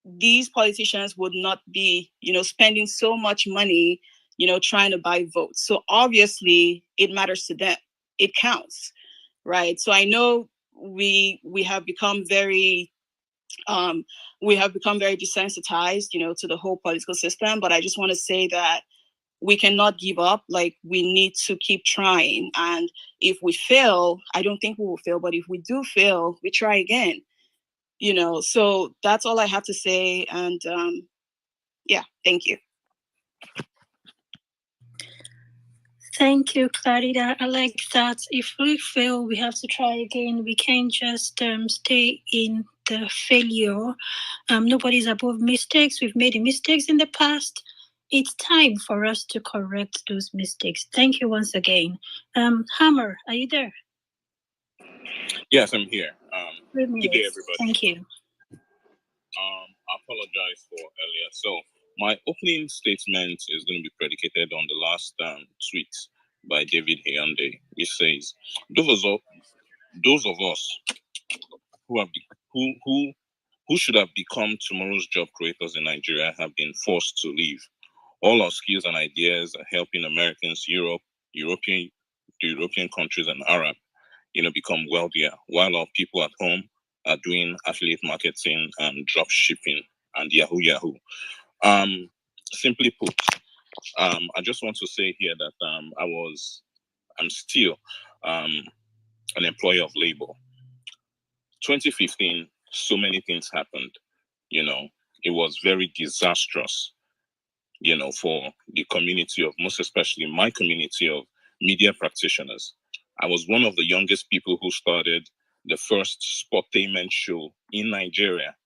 these politicians would not be, spending so much money, trying to buy votes. So obviously it matters to them. It counts, right? So I know we have become very desensitized, to the whole political system. But I just want to say that we cannot give up. Like, we need to keep trying. And if we fail, I don't think we will fail, but if we do fail, we try again. So that's all I have to say. And yeah, thank you. Thank you, Clarida. I like that. If we fail, we have to try again. We can't just stay in the failure. Nobody's above mistakes. We've made mistakes in the past. It's time for us to correct those mistakes. Thank you once again. Hammer, are you there? Yes, I'm here. Good day, everybody. Thank you. I apologize for earlier. So my opening statement is going to be predicated on the last tweet by David Hyande, which says, "Those of us who have who should have become tomorrow's job creators in Nigeria have been forced to leave. All our skills and ideas are helping Americans, European countries, and Arab, become wealthier, while our people at home are doing affiliate marketing and drop shipping and Yahoo. Simply put, I just want to say here that I'm still an employee of labor. 2015, so many things happened. It was very disastrous, for the community of, most especially my community of media practitioners. I was one of the youngest people who started the first sportainment show in Nigeria.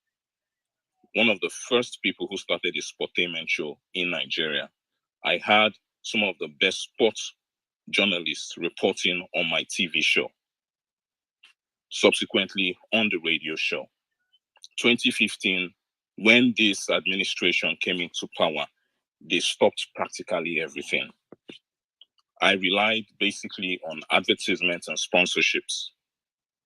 One of the first people who started a sportainment show in Nigeria. I had some of the best sports journalists reporting on my TV show. Subsequently, on the radio show. 2015, when this administration came into power, they stopped practically everything. I relied basically on advertisements and sponsorships.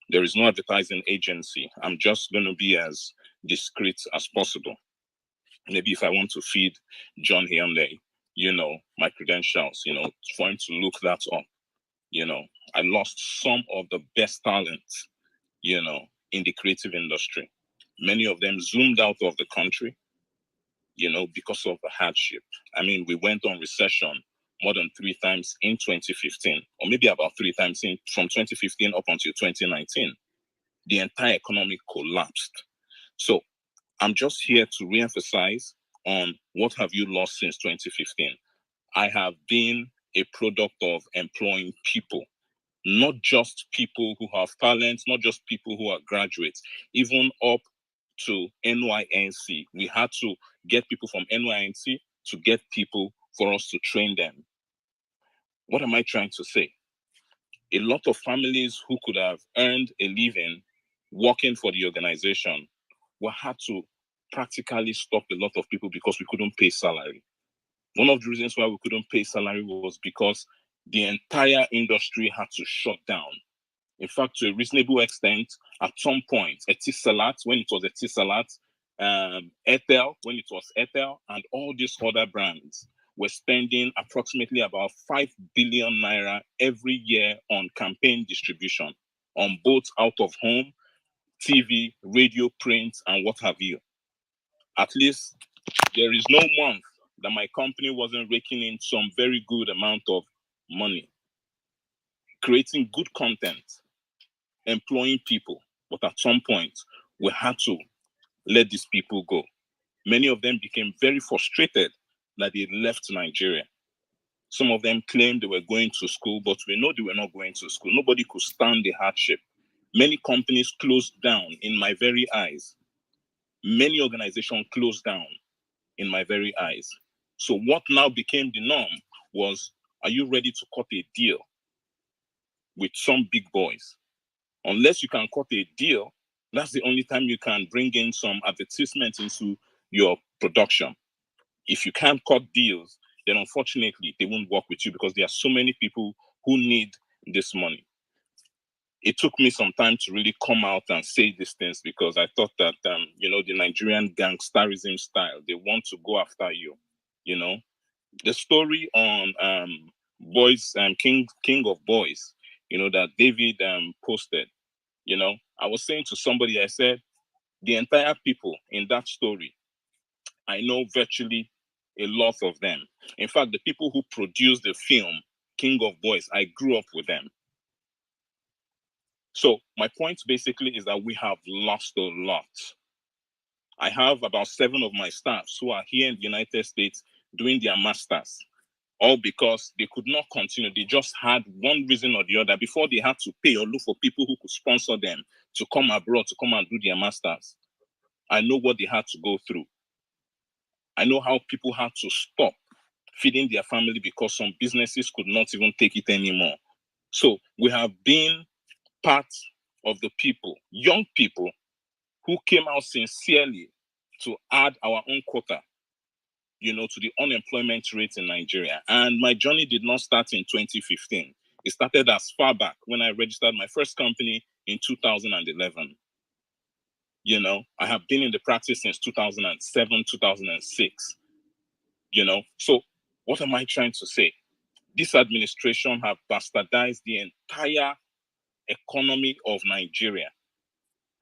There is no advertising agency. I'm just going to be as discreet as possible. Maybe if I want to feed John Hyundai, my credentials, for him to look that up. I lost some of the best talents, in the creative industry. Many of them zoomed out of the country, because of the hardship. I mean, we went on recession more than 3 times in 2015, or maybe about 3 times from 2015 up until 2019. The entire economy collapsed. So I'm just here to reemphasize on what have you lost since 2015. I have been a product of employing people, not just people who have talents, not just people who are graduates, even up to NYNC. We had to get people from NYNC to get people for us to train them. What am I trying to say? A lot of families who could have earned a living working for the organization had to practically stop a lot of people because we couldn't pay salary. One of the reasons why we couldn't pay salary was because the entire industry had to shut down. In fact, to a reasonable extent, at some point, Etisalat, when it was Etisalat, Ethel, when it was Ethel, and all these other brands were spending approximately about 5 billion naira every year on campaign distribution, on both out of home, TV, radio, print, and what have you. At least there is no month that my company wasn't raking in some very good amount of money, creating good content, employing people. But at some point, we had to let these people go. Many of them became very frustrated that they left Nigeria. Some of them claimed they were going to school, but we know they were not going to school. Nobody could stand the hardship. Many companies closed down in my very eyes. Many organizations closed down in my very eyes. So what now became the norm was, are you ready to cut a deal with some big boys? Unless you can cut a deal, that's the only time you can bring in some advertisement into your production. If you can't cut deals, then unfortunately they won't work with you because there are so many people who need this money. It took me some time to really come out and say these things because I thought that, the Nigerian gangsterism style, they want to go after you, The story on Boys, King of Boys, that David posted, I was saying to somebody, I said, the entire people in that story, I know virtually a lot of them. In fact, the people who produced the film, King of Boys, I grew up with them. So my point basically is that we have lost a lot. I have about 7 of my staffs who are here in the United States doing their masters, all because they could not continue. They just had one reason or the other before they had to pay or look for people who could sponsor them to come abroad, to come and do their masters. I know what they had to go through. I know how people had to stop feeding their family because some businesses could not even take it anymore. So we have been part of the people, young people, who came out sincerely to add our own quota, to the unemployment rate in Nigeria. And my journey did not start in 2015. It started as far back when I registered my first company in 2011. I have been in the practice since 2007, 2006. So what am I trying to say? This administration have bastardized the entire economy of Nigeria.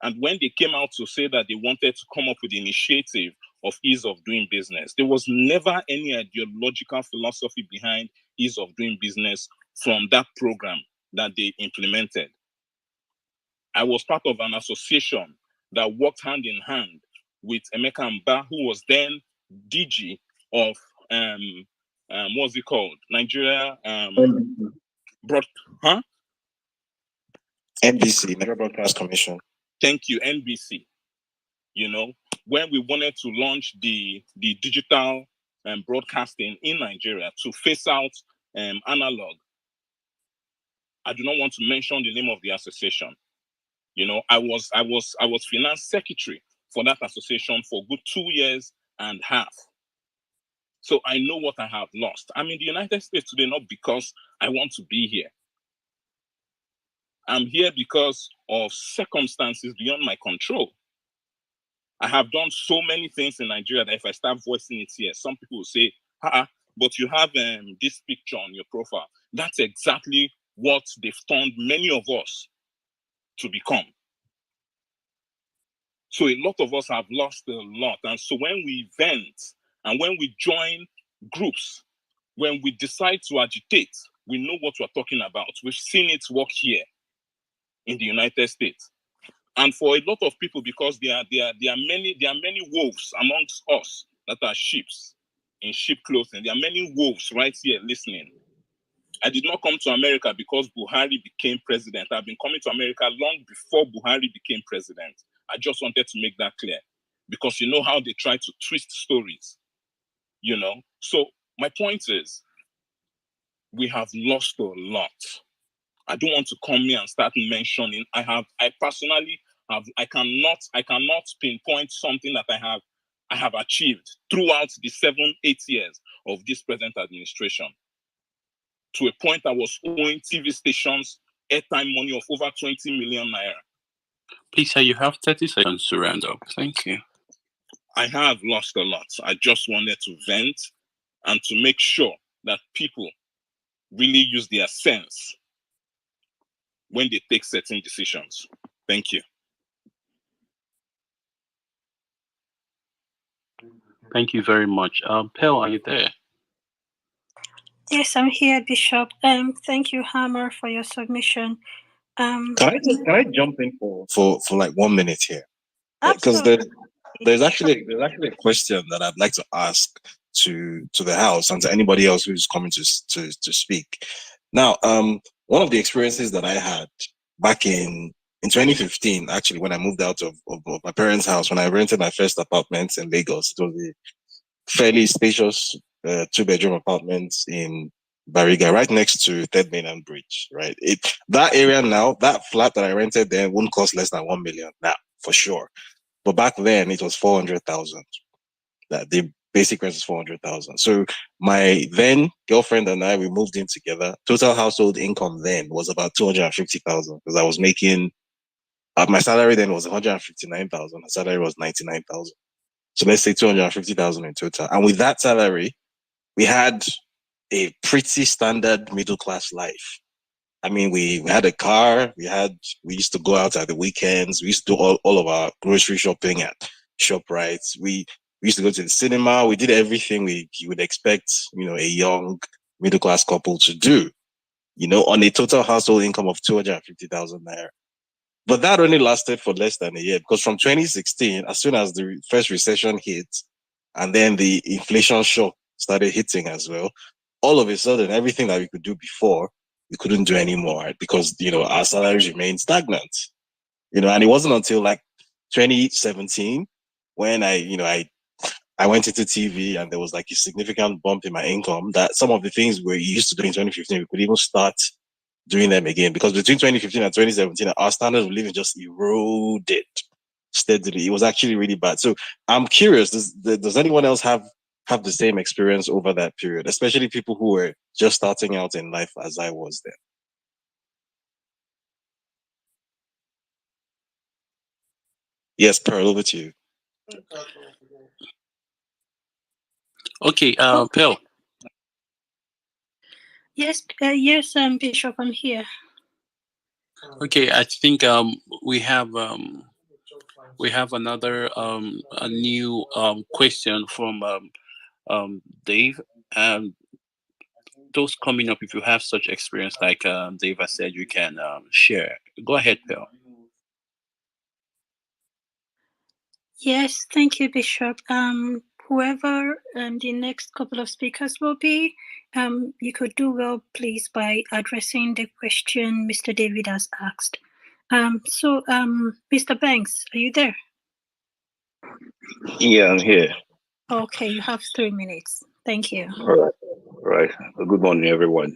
And when they came out to say that they wanted to come up with the initiative of ease of doing business, there was never any ideological philosophy behind ease of doing business from that program that they implemented. I was part of an association that worked hand in hand with Emeka Mba, who was then DG of what's it called? Nigeria NBC, Nigeria Broadcast Commission. Thank you, NBC. When we wanted to launch the digital broadcasting in Nigeria to phase out analog, I do not want to mention the name of the association. I was finance secretary for that association for good 2 years and a half. So I know what I have lost. I'm in the United States today not because I want to be here. I'm here because of circumstances beyond my control. I have done so many things in Nigeria that if I start voicing it here, some people will say, but you have this picture on your profile. That's exactly what they've turned many of us to become. So a lot of us have lost a lot. And so when we vent and when we join groups, when we decide to agitate, we know what we're talking about. We've seen it work here in the United States. And for a lot of people, because there are many wolves amongst us that are sheep in sheep clothing. There are many wolves right here listening. I did not come to America because Buhari became president. I've been coming to America long before Buhari became president. I just wanted to make that clear because you know how they try to twist stories, So my point is, we have lost a lot. I don't want to come here and start mentioning. I personally have. I cannot pinpoint something that I have achieved throughout the 7-8 years of this present administration. To a point, I was owing TV stations airtime money of over 20 million naira. Please, sir, you have 30 seconds to round up. Thank you. I have lost a lot. I just wanted to vent and to make sure that people really use their sense when they take certain decisions. Thank you. Thank you very much. Pearl, are you there? Yes, I'm here, Bishop. Thank you, Hammer, for your submission. Can I jump in for like 1 minute here? Because there's actually a question that I'd like to ask to the house and to anybody else who's coming to speak. Now, one of the experiences that I had back in 2015, actually, when I moved out of my parents' house, when I rented my first apartment in Lagos, it was a fairly spacious 2-bedroom apartment in Bariga, right next to Third Mainland Bridge. Right, that area now, that flat that I rented then wouldn't cost less than 1 million now, for sure. But back then it was 400,000. That the basic rent is 400,000. So my then girlfriend and I, we moved in together. Total household income then was about 250,000 because I was making my salary then was 159,000. Her salary was 99,000. So let's say 250,000 in total. And with that salary, we had a pretty standard middle class life. I mean, we had a car. We used to go out at the weekends. We used to do all of our grocery shopping at ShopRite. We used to go to the cinema. We did everything you would expect, a young middle class couple to do, on a total household income of 250,000 naira. But that only lasted for less than a year because from 2016, as soon as the first recession hit, and then the inflation shock started hitting as well, all of a sudden, everything that we could do before, we couldn't do anymore, right? Because, our salaries remained stagnant, and it wasn't until like 2017 when I went into TV and there was like a significant bump in my income that some of the things we used to do in 2015, we could even start doing them again. Because between 2015 and 2017, our standard of living just eroded steadily. It was actually really bad. So I'm curious, does anyone else have the same experience over that period, especially people who were just starting out in life as I was then? Yes, Pearl, over to you. Okay, Pearl. Yes, Bishop, I'm here. Okay, I think we have another a new question from Dave. Those coming up, if you have such experience like Dave has said, you can share. Go ahead, Pearl. Yes, thank you, Bishop. Whoever the next couple of speakers will be, you could do well, please, by addressing the question Mr. David has asked. Mr. Banks, are you there? Yeah, I'm here. Okay, you have 3 minutes. Thank you. All right. Good morning, everyone.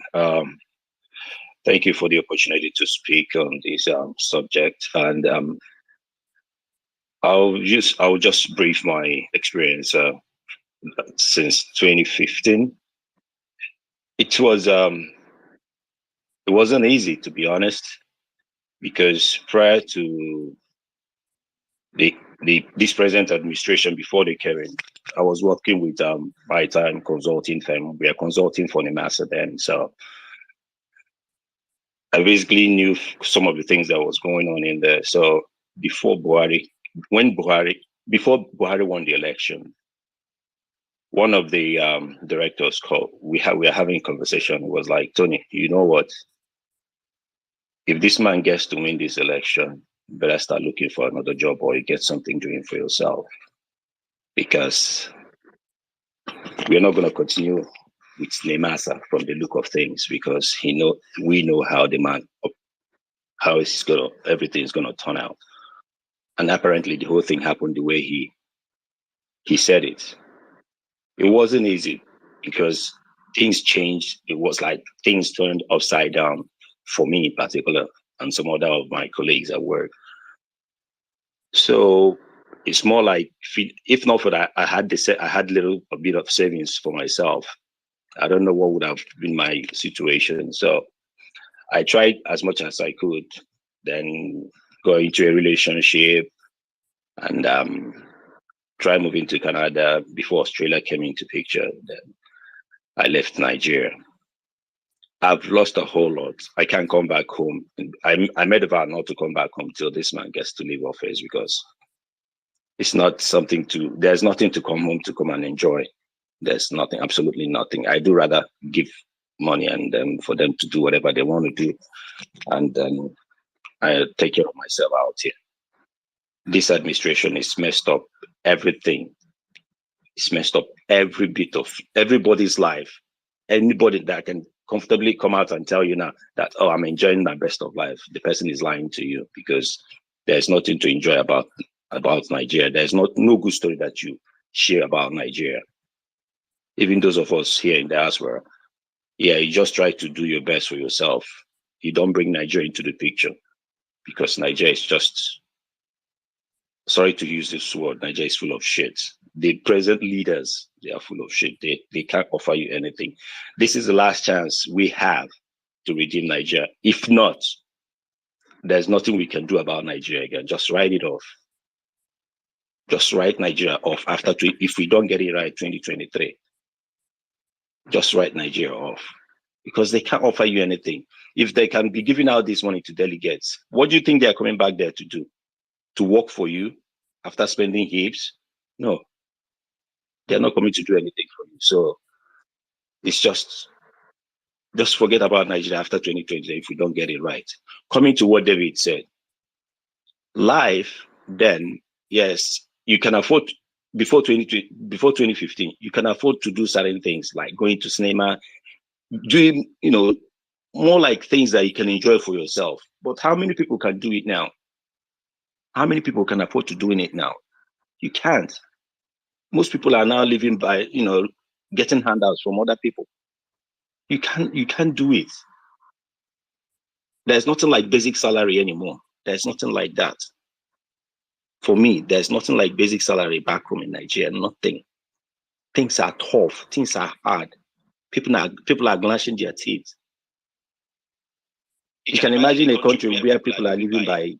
Thank you for the opportunity to speak on this subject, and I'll just brief my experience since 2015. It wasn't easy, to be honest, because prior to this present administration, before they came in, I was working with my-time consulting firm. We are consulting for NEMASA then, so I basically knew some of the things that was going on in there. So before Buhari won the election, one of the directors called. We are having a conversation. It was like, Tony, you know what? If this man gets to win this election, you better start looking for another job or you get something doing for yourself, because we're not going to continue with NEMASA from the look of things, because we know how the man, how everything's gonna turn out. And apparently the whole thing happened the way he said it. It wasn't easy because things changed. It was like things turned upside down for me in particular and some other of my colleagues at work. So it's more like, if not for that, I had a bit of savings for myself. I don't know what would have been my situation. So I tried as much as I could, then go into a relationship and try moving to Canada before Australia came into picture. Then I left Nigeria. I've lost a whole lot. I can't come back home. I made a vow not to come back home till this man gets to leave office, because it's not there's nothing to come home to come and enjoy. There's nothing, absolutely nothing. I do rather give money and then for them to do whatever they want to do. And then I take care of myself out here. This administration is messed up everything. It's messed up every bit of everybody's life. Anybody that can comfortably come out and tell you now that, oh, I'm enjoying my best of life, the person is lying to you, because there's nothing to enjoy about Nigeria. There's no good story that you share about Nigeria. Even those of us here in the diaspora, yeah, you just try to do your best for yourself. You don't bring Nigeria into the picture, because Nigeria is just, sorry to use this word, Nigeria is full of shit. The present leaders, they are full of shit. They can't offer you anything. This is the last chance we have to redeem Nigeria. If not, there's nothing we can do about Nigeria again. Just write it off. Just write Nigeria off if we don't get it right 2023. Just write Nigeria off, because they can't offer you anything. If they can be giving out this money to delegates, what do you think they are coming back there to do? To work for you after spending heaps? No, they're not coming to do anything for you. So it's just forget about Nigeria after 2020 if we don't get it right. Coming to what David said, life then, yes, you can afford before 2015, you can afford to do certain things like going to cinema, doing, more like things that you can enjoy for yourself. But how many people can do it now? How many people can afford to doing it now? You can't. Most people are now living by, getting handouts from other people. You can't do it. There's nothing like basic salary anymore. There's nothing like that. For me, there's nothing like basic salary back home in Nigeria. Nothing. Things are tough. Things are hard. People are gnashing their teeth. You can imagine a country where people are living by,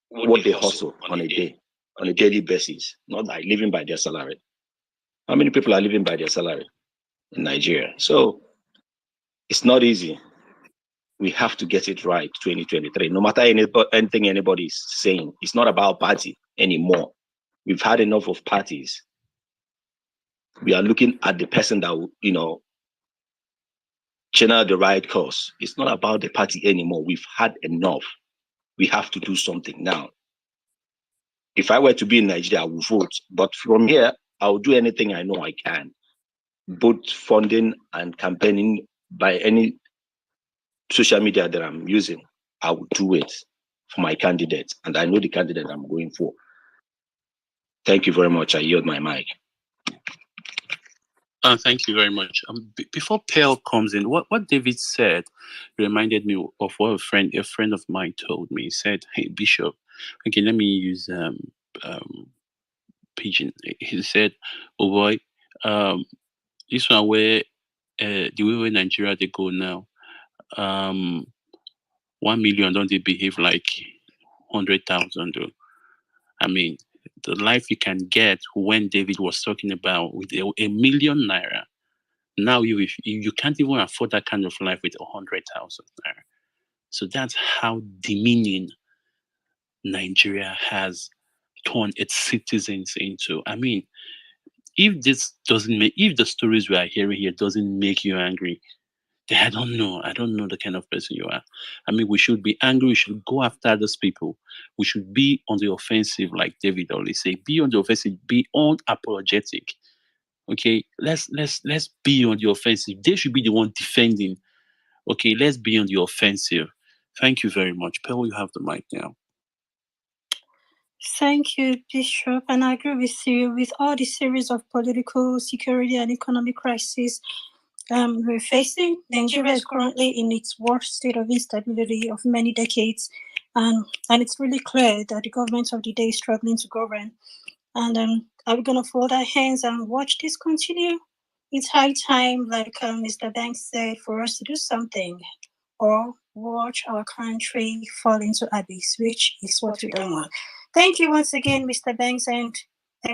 what they hustle on a daily basis, not like living by their salary. How many people are living by their salary in Nigeria? So it's not easy. We have to get it right 2023. No matter anything anybody is saying, it's not about party anymore. We've had enough of parties. We are looking at the person that will, channel the right course. It's not about the party anymore. We've had enough. We have to do something now. If I were to be in Nigeria, I would vote. But from here, I'll do anything I know I can. Both funding and campaigning by any social media that I'm using, I will do it for my candidate. And I know the candidate I'm going for. Thank you very much. I yield my mic. Thank you very much. Before Pearl comes in, what David said reminded me of what a friend of mine told me. He said, "Hey, Bishop, okay, let me use Pigeon." He said, "Oh boy, this one where the way Nigeria they go now, 1 million don't they behave like 100,000? I mean, the life you can get when David was talking about with a million naira. Now you can't even afford that kind of life with 100,000 naira. So that's how demeaning Nigeria has turned its citizens into. I mean, if the stories we are hearing here doesn't make you angry, then I don't know the kind of person you are. I mean, we should be angry. We should go after those people. We should be on the offensive, like David always say. Be on the offensive. Be unapologetic. Okay, let's be on the offensive. They should be the one defending. Okay, let's be on the offensive. Thank you very much. Pearl, you have the mic now. Thank you, Bishop. And I agree with you. With all the series of political, security, and economic crises we're facing, Nigeria is currently in its worst state of instability of many decades. And it's really clear that the government of the day is struggling to govern. And are we going to fold our hands and watch this continue? It's high time, like Mr. Banks said, for us to do something, or watch our country fall into abyss, which is what we don't want. Thank you once again, Mr. Banks, and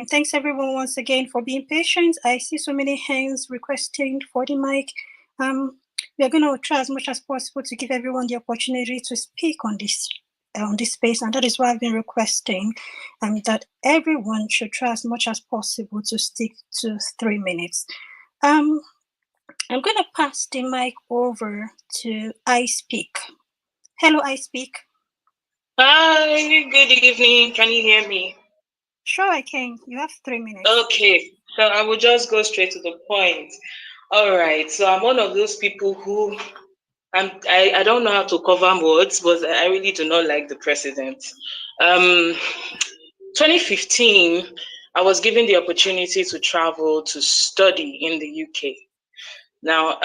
thanks everyone once again for being patient. I see so many hands requesting for the mic. We are going to try as much as possible to give everyone the opportunity to speak on this space, and that is why I've been requesting that everyone should try as much as possible to stick to 3 minutes. I'm going to pass the mic over to I Speak. Hello, I Speak. Hi, good evening. Can you hear me? Sure, I can. You have 3 minutes. Okay, so I will just go straight to the point. All right, so I'm one of those people who I don't know how to cover words, but I really do not like the president. 2015, I was given the opportunity to travel to study in the UK. Now,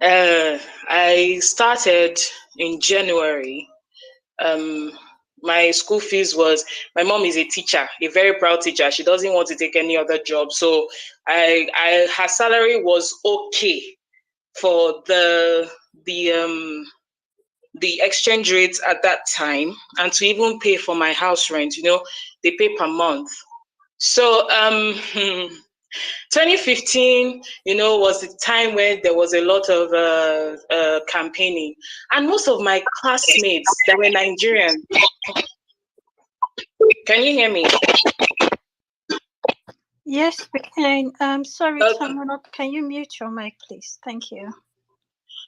I started in January. My school fees was, my mom is a teacher, a very proud teacher. She doesn't want to take any other job. So her salary was okay for the exchange rate at that time, and to even pay for my house rent. They pay per month. So 2015, was the time when there was a lot of campaigning, and most of my classmates that were Nigerian. Can you hear me? Yes, we can. Sorry, Okay. Tamara, can you mute your mic, please? Thank you.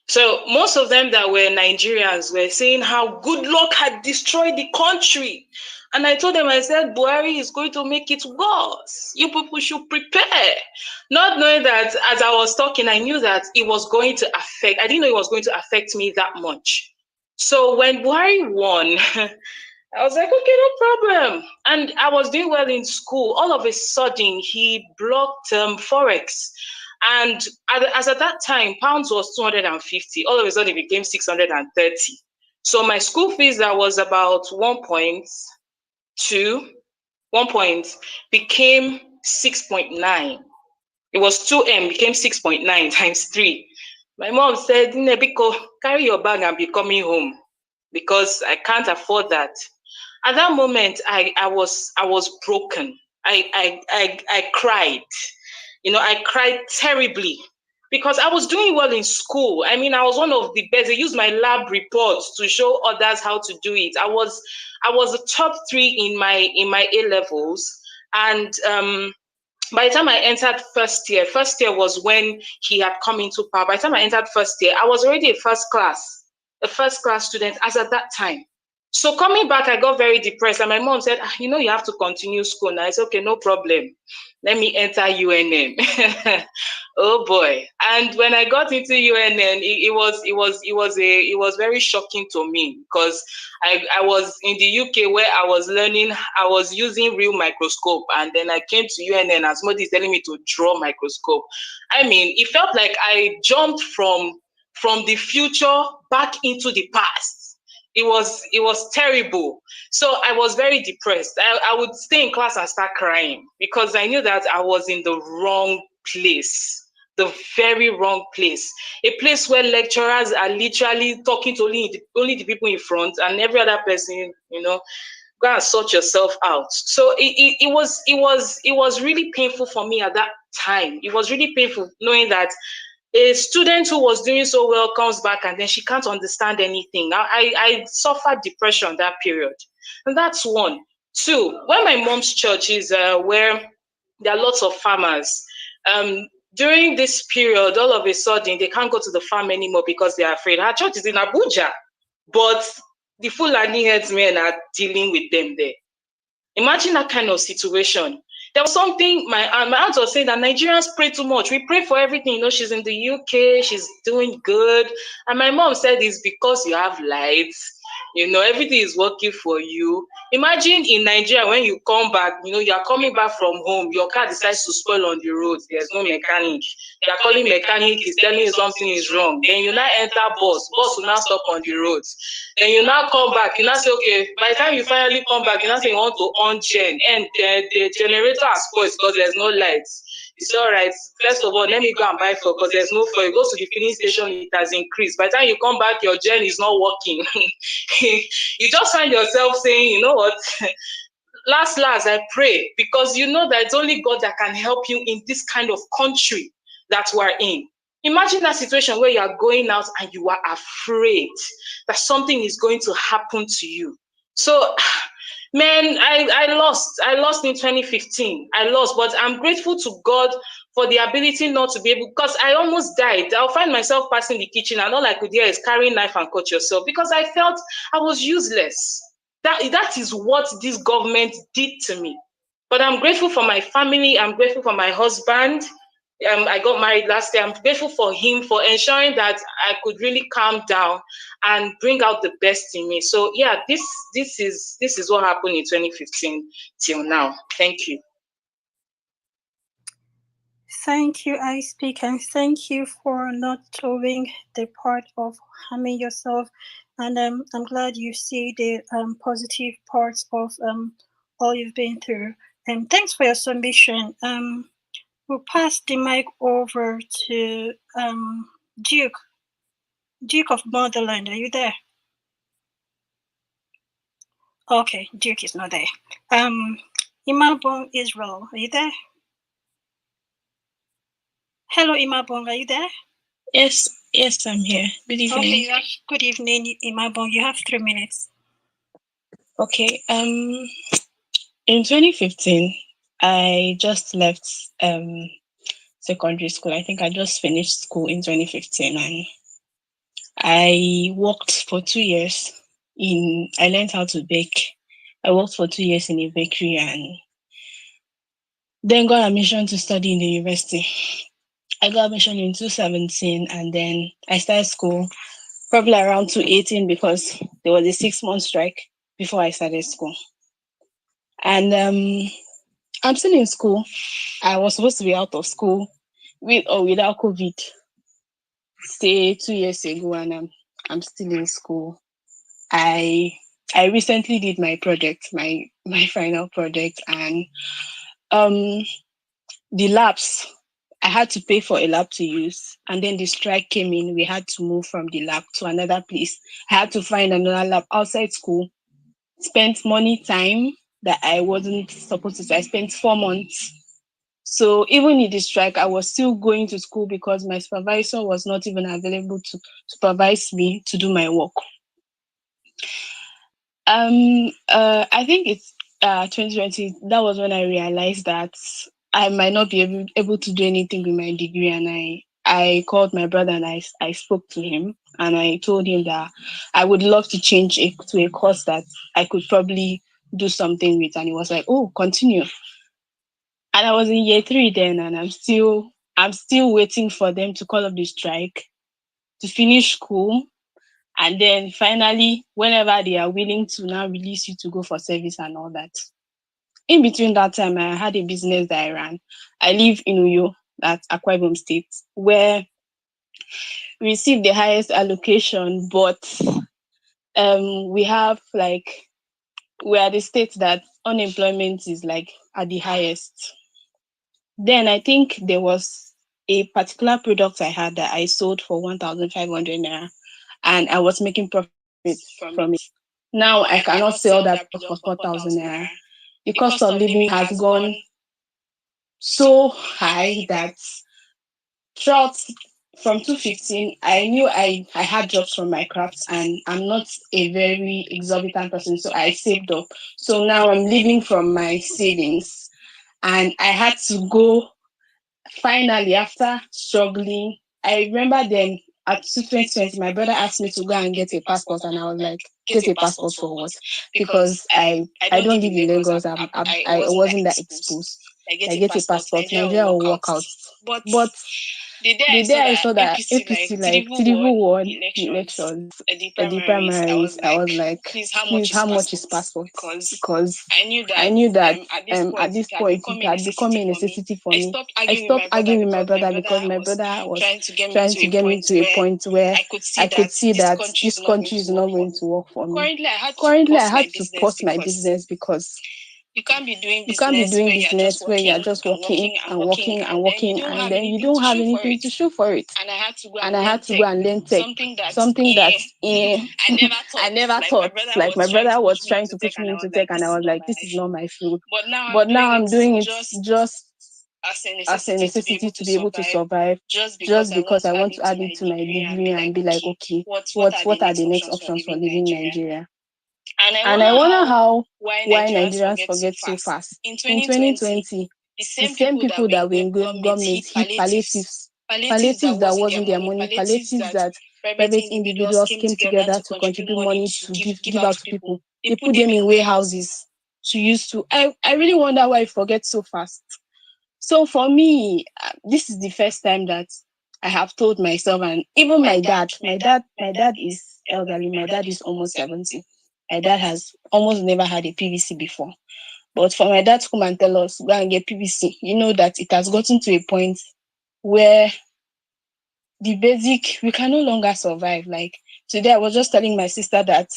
So most of them that were Nigerians were saying how good luck had destroyed the country. And I told them, I said, Buhari is going to make it worse. You people should prepare. Not knowing that as I was talking, I knew that it was going to affect, I didn't know it was going to affect me that much. So when Buhari won, I was like, okay, no problem. And I was doing well in school. All of a sudden, he blocked Forex. And as at that time, pounds was 250. All of a sudden, it became 630. So my school fees that was about 1.2, 1 point, became 6.9. It was 2M, became 6.9 times 3. My mom said, Nebiko, carry your bag and be coming home, because I can't afford that. At that moment, I was broken. I cried. I cried terribly, because I was doing well in school. I mean, I was one of the best. I used my lab reports to show others how to do it. I was the top 3 in my A levels, and by the time I entered first year was when he had come into power. By the time I entered first year, I was already a first class student as at that time. So coming back, I got very depressed, and my mom said, you have to continue school. And I said, okay, no problem. Let me enter UNN. Oh boy! And when I got into UNN, it was very shocking to me, because I was in the UK where I was using real microscope, and then I came to UNN and somebody is telling me to draw microscope. I mean, it felt like I jumped from the future back into the past. It was terrible. So I was very depressed. I would stay in class and start crying, because I knew that I was in the wrong place, the very wrong place, a place where lecturers are literally talking to only the people in front, and every other person, go and sort yourself out. So it was really painful for me at that time. It was really painful knowing that a student who was doing so well comes back and then she can't understand anything. I suffered depression that period. And that's one. 2, when my mom's church is where there are lots of farmers, during this period, all of a sudden, they can't go to the farm anymore because they're afraid. Her church is in Abuja, but the Fulani headsmen are dealing with them there. Imagine that kind of situation. There was something, my aunt was saying that Nigerians pray too much. We pray for everything. She's in the UK, she's doing good. And my mom said it's because you have lights. Everything is working for you. Imagine in Nigeria, when you come back, you're coming back from home, your car decides to spoil on the road. There's no mechanic. You're calling mechanic, he's telling you something is wrong. Then you now enter bus will now stop on the roads. Then you now come back, you now say, okay, by the time you finally come back, you now say you want to on gen, and the generator has spoiled because there's no lights. It's all right. First of all, let me go and buy fuel because there's no fuel. You go to the filling station, it has increased. By the time you come back, your gen is not working. You just find yourself saying, you know what? Last, I pray, because you know that it's only God that can help you in this kind of country that we're in. Imagine that situation where you are going out and you are afraid that something is going to happen to you. So, man, I lost in 2015. I lost, but I'm grateful to God for the ability not to be able, because I almost died. I'll find myself passing the kitchen and all I could hear is carry knife and cut yourself, because I felt I was useless. That is what this government did to me. But I'm grateful for my family. I'm grateful for my husband. I got married last year. I'm grateful for him for ensuring that I could really calm down and bring out the best in me. So yeah, this is what happened in 2015 till now. Thank you. Thank you, I speak, and thank you for not throwing the part of harming yourself. And I'm glad you see the positive parts of all you've been through. And thanks for your submission. We'll pass the mic over to Duke. Duke of Motherland, are you there? Okay, Duke is not there. Imabong Israel, are you there? Hello, Imabong, are you there? Yes, I'm here. Good evening. Okay, good evening, Imabong. You have 3 minutes. Okay. In 2015, I just left secondary school. I think I just finished school in 2015, and I worked for 2 years. I learned how to bake. I worked for 2 years in a bakery and then got admission to study in the university. I got admission in 2017, and then I started school probably around 2018 because there was a 6-month strike before I started school. And I'm still in school. I was supposed to be out of school with or without COVID, say 2 years ago, and I'm still in school. I recently did my project, my final project, and the labs, I had to pay for a lab to use, and then the strike came in. We had to move from the lab to another place. I had to find another lab outside school. Spent money, time that I wasn't supposed to. So I spent 4 months. So even in the strike, I was still going to school because my supervisor was not even available to supervise me to do my work. I think it's 2020. That was when I realized that I might not be able to do anything with my degree, and I called my brother and I spoke to him, and I told him that I would love to change it to a course that I could probably do something with, and he was like, "Oh, continue." And I was in year 3 then, and I'm still waiting for them to call up the strike to finish school. And then finally, whenever they are willing to now release you to go for service and all that. In between that time, I had a business that I ran. I live in Uyo, that's Akwa Ibom State, where we received the highest allocation, but we are the state that unemployment is at the highest. Then I think there was a particular product I had that I sold for 1,500 naira, and I was making profit from it. Now I cannot sell that for 4,000 naira. The cost of living has gone so high that throughout from 2015, I knew I had jobs from my crafts, and I'm not a very exorbitant person, so I saved up. So now I'm living from my savings, and I had to go. Finally, after struggling, I remember then at 2020, my brother asked me to go and get a passport, and I was like, "Get a passport for what?" Because I don't live in Lagos. I wasn't that exposed. I get a passport, Nigeria will work out. But the day I saw that APC Tinubu won elections at the primaries, I was like, "Please, how much is passport?" Because I knew that at this point it had become a necessity for me. I stopped arguing with my brother because my brother was trying to get me to a point where I could see that this country is not going to work for me. Currently, I had to pause my business because you can't be doing business where you're just working and working and working, and then you don't have anything to show for it. And I had to go and learn tech, something that I never thought. Like my brother was trying to push me into tech, and I was like, this is not my field. But now I'm doing it just as a necessity to be able to survive, just because I want to add it to my degree and be like, okay, what are the next options for living in Nigeria? And I wonder why Nigerians forget so fast. In 2020, the same people that were in government hit palliatives that wasn't their money, palliatives that private individuals came together to contribute money to give out to people. They put them in warehouses to use to. I really wonder why I forget so fast. So for me, this is the first time that I have told myself, and even my dad is elderly. My dad is almost 70. My dad has almost never had a PVC before. But for my dad to come and tell us, go and get PVC, you know that it has gotten to a point where the basic, we can no longer survive. Like today, I was just telling my sister that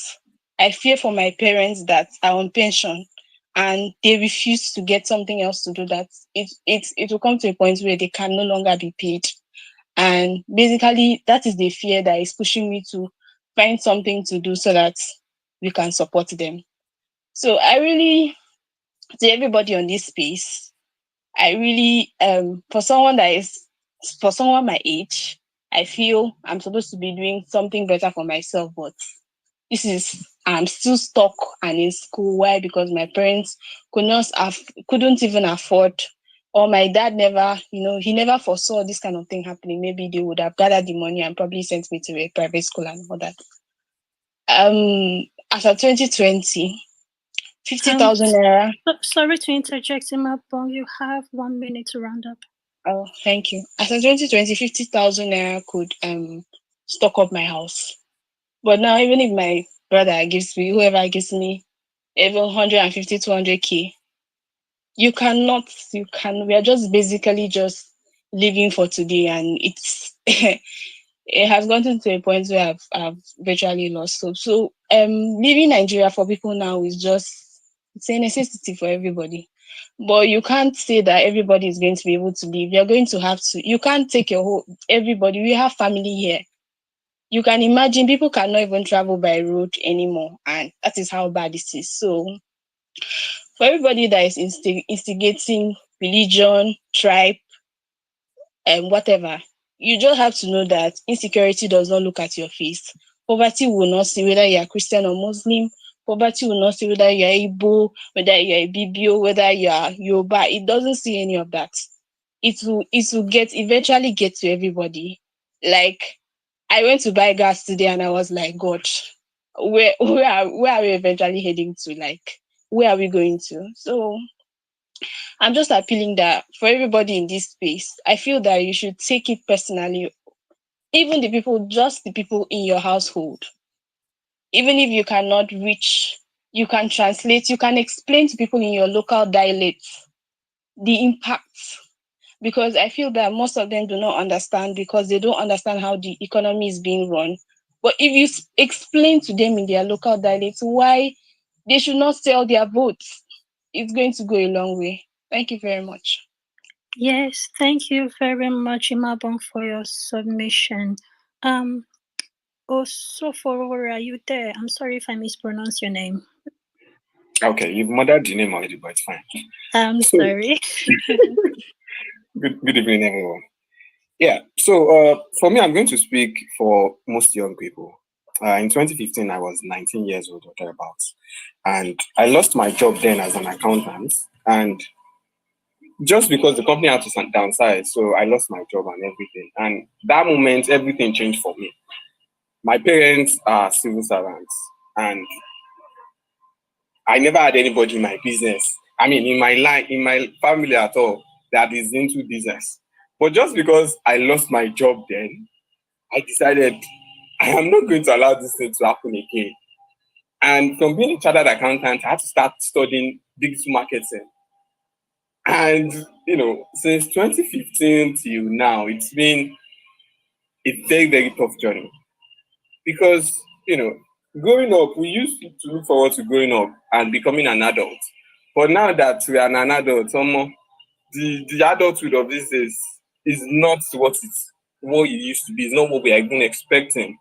I fear for my parents that are on pension and they refuse to get something else to do, that it will come to a point where they can no longer be paid. And basically, that is the fear that is pushing me to find something to do so that we can support them. So I really, to everybody on this space, I really, for someone my age, I feel I'm supposed to be doing something better for myself, but I'm still stuck and in school. Why? Because my parents couldn't even afford, or my dad never, he never foresaw this kind of thing happening. Maybe they would have gathered the money and probably sent me to a private school and all that. After 2020, 50,000 naira. Sorry to interject, Imabong. You have 1 minute to round up. Oh, thank you. After 2020, 50,000 naira could stock up my house. But now, even if my brother gives me, whoever gives me, even 150, 200K, we are just basically just living for today. And it has gotten to a point where I've virtually lost hope. So leaving Nigeria for people now is it's a necessity for everybody. But you can't say that everybody is going to be able to leave. You're going to have to. You can't take everybody. We have family here. You can imagine people cannot even travel by road anymore. And that is how bad it is. So for everybody that is instigating religion, tribe, and whatever, you just have to know that insecurity does not look at your face. Poverty will not see whether you are Christian or Muslim. Poverty will not see whether you are Igbo, whether you are a Bibio, whether you are Yoruba. It doesn't see any of that. It will eventually get to everybody. Like, I went to buy gas today and I was like, God, where are we eventually heading to? Like, where are we going to? So I'm just appealing that for everybody in this space, I feel that you should take it personally. Even just the people in your household. Even if you cannot reach, you can translate, you can explain to people in your local dialects the impacts. Because I feel that most of them do not understand, because they don't understand how the economy is being run. But if you explain to them in their local dialects why they should not sell their votes, it's going to go a long way. Thank you very much. Yes, thank you very much, Imabong, for your submission. Osoforo, are you there? I'm sorry if I mispronounce your name. Okay, you've murdered the name already, but it's fine. I'm sorry. Good evening, everyone. Yeah, so for me, I'm going to speak for most young people. In 2015, I was 19 years old or thereabouts, and I lost my job then as an accountant. And just because the company had to downsize, so I lost my job and everything. And that moment, everything changed for me. My parents are civil servants, and I never had anybody in my business. I mean, in my family at all, that is into business. But just because I lost my job then, I decided I am not going to allow this thing to happen again. And from being a chartered accountant, I had to start studying digital marketing. And, since 2015 till now, it's been a very, very tough journey. Because, growing up, we used to look forward to growing up and becoming an adult. But now that we are an adult, the adulthood of this is not what it used to be. It's not what we are even expecting,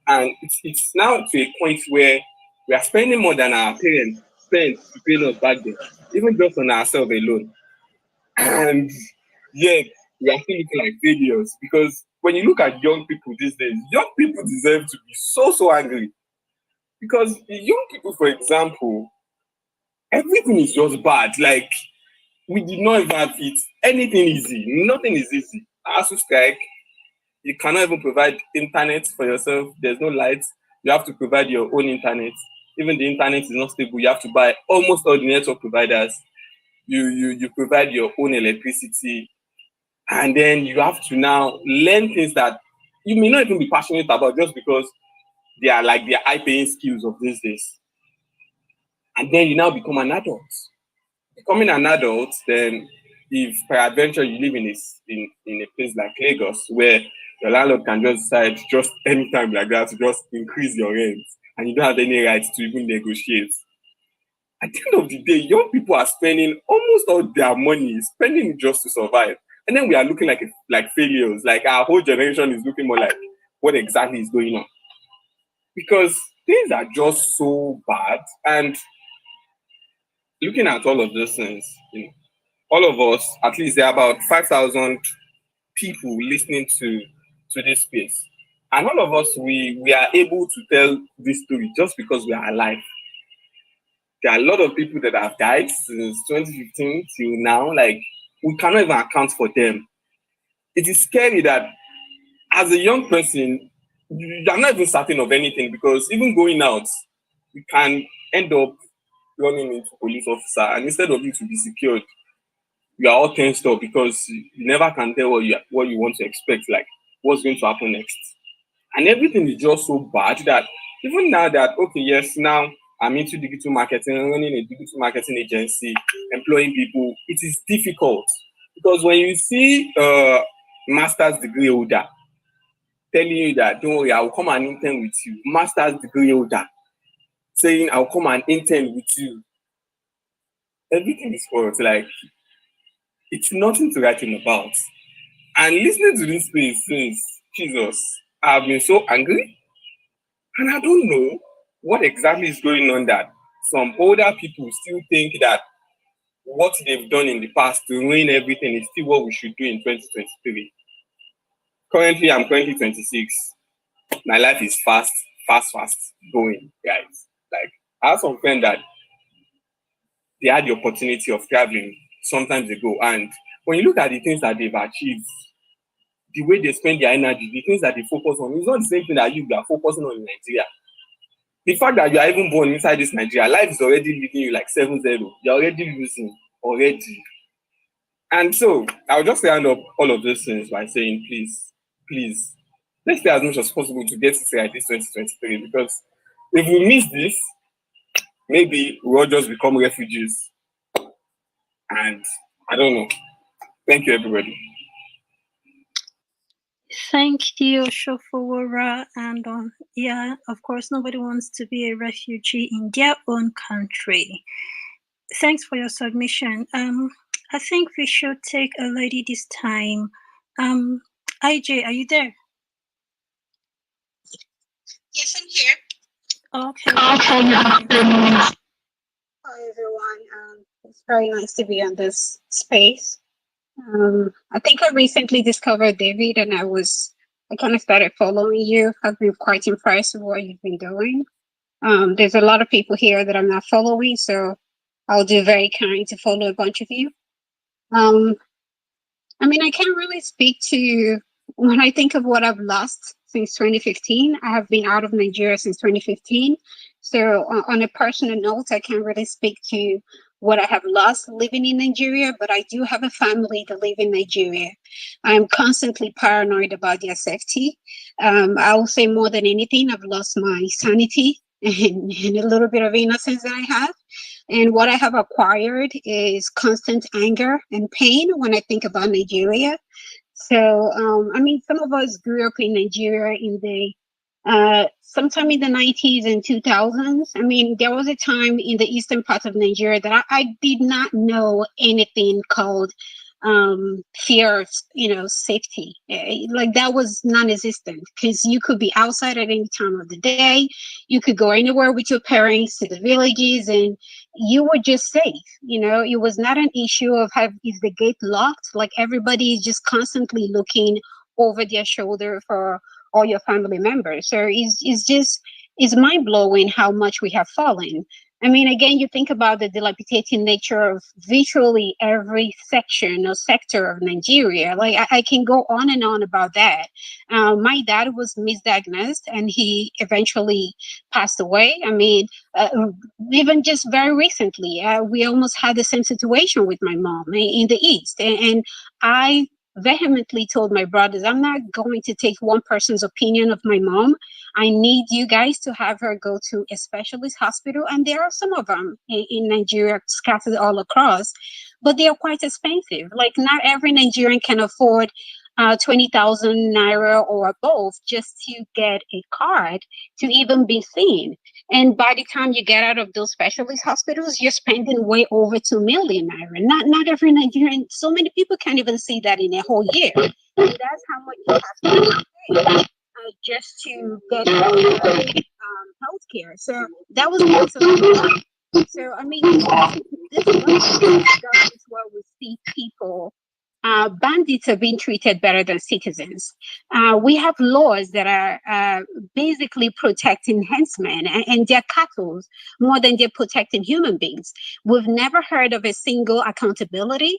And it's now to a point where we are spending more than our parents spent to pay us back then, even just on ourselves alone. And yet, we are still looking like failures, because when you look at young people these days, young people deserve to be so angry. Because young people, for example, everything is just bad. Like, we did not even have it. Anything easy. Nothing is easy. ASU strike, you cannot even provide internet for yourself. There's no light. You have to provide your own internet. Even the internet is not stable. You have to buy almost all the network providers. You provide your own electricity. And then you have to now learn things that you may not even be passionate about just because they are like the high-paying skills of these days. And then you now become an adult. Becoming an adult, then if peradventure you live in a place like Lagos where your landlord can just decide just anytime like that to just increase your rent and you don't have any right to even negotiate. At the end of the day, young people are spending almost all their money, spending it just to survive. And then we are looking like failures. Like our whole generation is looking more like what exactly is going on. Because things are just so bad. And looking at all of those things, all of us, at least there are about 5,000 people listening to this space. And all of us, we are able to tell this story just because we are alive. There are a lot of people that have died since 2015 till now. Like, we cannot even account for them. It is scary that as a young person, you are not even certain of anything because even going out, you can end up running into a police officer, and instead of you to be secured, you are all tensed up because you never can tell what you want to expect, like what's going to happen next. And everything is just so bad that even now that, okay, yes, now I'm into digital marketing, running a digital marketing agency, employing people, it is difficult. Because when you see master's degree holder telling you that, don't worry, I will come and intern with you, master's degree holder saying, I'll come and intern with you, everything is for like, it's nothing to write home about. And listening to this space since, Jesus, I've been so angry. And I don't know what exactly is going on that some older people still think that what they've done in the past to ruin everything is still what we should do in 2023. Currently, I'm currently 26. My life is fast going, guys. Like, I have some friends that they had the opportunity of traveling sometimes ago. And when you look at the things that they've achieved, the way they spend their energy, the things that they focus on, it's not the same thing that you are focusing on in Nigeria. The fact that you are even born inside this Nigeria, life is already leading you like 7-0. You're already losing already. And so I'll just round up all of those things by saying, please, let's try as much as possible to get to like this 2023, because if we miss this, maybe we'll just become refugees. And I don't know. Thank you, everybody. Thank you, Shofowora. And yeah, of course, nobody wants to be a refugee in their own country. Thanks for your submission. I think we should take a lady this time. IJ, are you there? Yes, I'm here. Okay. Hi, everyone. It's very nice to be on this space. I think I recently discovered David, and I kind of started following you. I've been quite impressed with what you've been doing. There's a lot of people here that I'm not following, so I'll do very kind to follow a bunch of you. I mean, I can't really speak to when I think of what I've lost since 2015. I have been out of Nigeria since 2015. So on a personal note, I can't really speak to what I have lost living in Nigeria, but I do have a family that live in Nigeria. I'm constantly paranoid about their safety. I will say more than anything, I've lost my sanity and a little bit of innocence that I have. And what I have acquired is constant anger and pain when I think about Nigeria. So, I mean, some of us grew up in Nigeria in the sometime in the 90s and 2000s. I mean, there was a time in the eastern part of Nigeria that I did not know anything called fear of, safety. Like that was non-existent because you could be outside at any time of the day. You could go anywhere with your parents to the villages and you were just safe. It was not an issue of is the gate locked? Like everybody is just constantly looking over their shoulder for all your family members. So it's mind blowing how much we have fallen. I mean, again, you think about the dilapidating nature of virtually every section or sector of Nigeria. Like, I can go on and on about that. My dad was misdiagnosed and he eventually passed away. I mean, even just very recently, we almost had the same situation with my mom in the East. And I vehemently told my brothers, I'm not going to take one person's opinion of my mom. I need you guys to have her go to a specialist hospital. And there are some of them in Nigeria scattered all across, but they are quite expensive. Like, not every Nigerian can afford 20,000 naira or above just to get a card to even be seen. And by the time you get out of those specialist hospitals, you're spending way over 2 million naira. Not every Nigerian, so many people can't even see that in a whole year. And that's how much you have to pay just to get healthcare. So that was most of the time. So I mean, this is one of the governments where we see people. Bandits are being treated better than citizens. We have laws that are basically protecting henchmen and their cattle more than they're protecting human beings. We've never heard of a single accountability.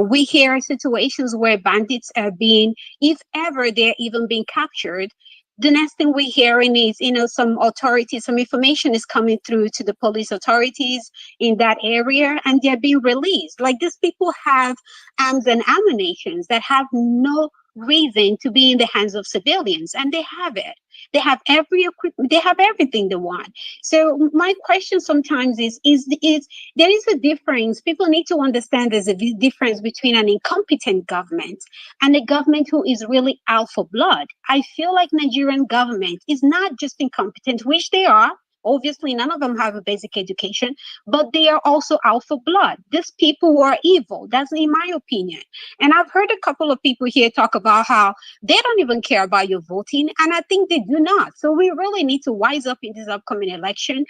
We hear situations where bandits are being, if ever they're even being captured, the next thing we're hearing is, some authorities, some information is coming through to the police authorities in that area and they're being released. Like, these people have arms and ammunitions that have no reason to be in the hands of civilians, and they have it. They have every equipment, they have everything they want. So my question sometimes is there is a difference. People need to understand there's a difference between an incompetent government and a government who is really out for blood. I feel like Nigerian government is not just incompetent, which they are. Obviously, none of them have a basic education, but they are also out for blood. These people are evil. That's in my opinion. And I've heard a couple of people here talk about how they don't even care about your voting. And I think they do not. So we really need to wise up in this upcoming election.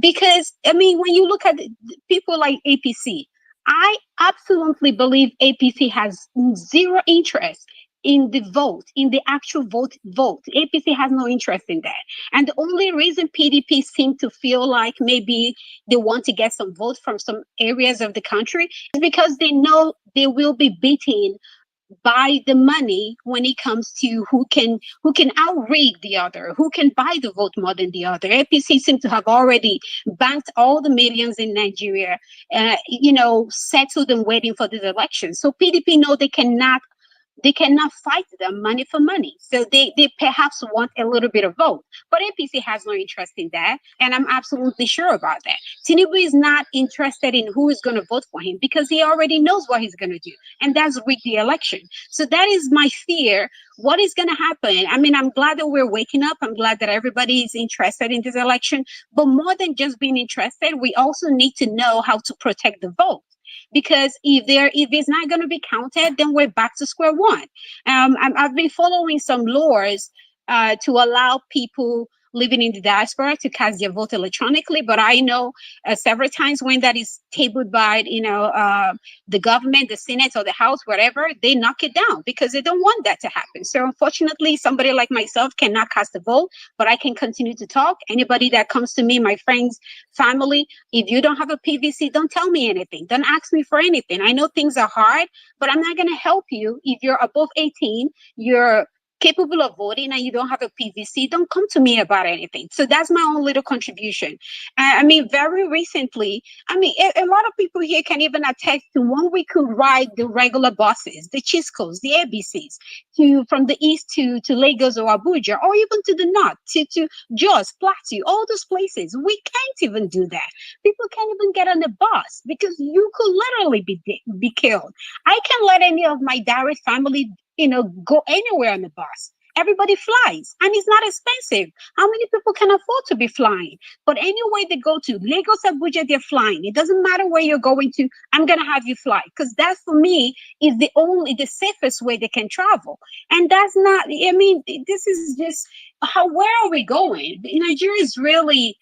Because, I mean, when you look at people like APC, I absolutely believe APC has zero interest in the vote, in the actual vote. APC has no interest in that. And the only reason PDP seem to feel like maybe they want to get some votes from some areas of the country is because they know they will be beaten by the money when it comes to who can outrig the other, who can buy the vote more than the other. APC seem to have already banked all the millions in Nigeria, settled and waiting for this election. So PDP know they cannot fight them money for money. So they perhaps want a little bit of vote. But APC has no interest in that. And I'm absolutely sure about that. Tinubu is not interested in who is going to vote for him because he already knows what he's going to do. And that's rig the election. So that is my fear. What is going to happen? I mean, I'm glad that we're waking up. I'm glad that everybody is interested in this election. But more than just being interested, we also need to know how to protect the vote. Because if it's not going to be counted, then we're back to square one. I've been following some laws to allow people living in the diaspora to cast their vote electronically, but I know several times when that is tabled by the government, the Senate or the House, whatever, they knock it down because they don't want that to happen. So unfortunately, somebody like myself cannot cast a vote, but I can continue to talk. Anybody that comes to me, my friends, family, if you don't have a PVC, don't tell me anything. Don't ask me for anything. I know things are hard, but I'm not going to help you if you're above 18, you're capable of voting and you don't have a PVC, don't come to me about anything. So that's my own little contribution. I mean, very recently, a lot of people here can even attest to when we could ride the regular buses, the Chiscos, the ABCs, from the east to Lagos or Abuja, or even to the north, to Jos, Plateau, all those places. We can't even do that. People can't even get on the bus because you could literally be killed. I can't let any of my direct family go anywhere on the bus. Everybody flies and it's not expensive. How many people can afford to be flying? But anyway, they go to Lagos, Abuja, they're flying. It doesn't matter where you're going to. I'm going to have you fly because that for me is the safest way they can travel. And that's not, this is just where are we going? Nigeria is really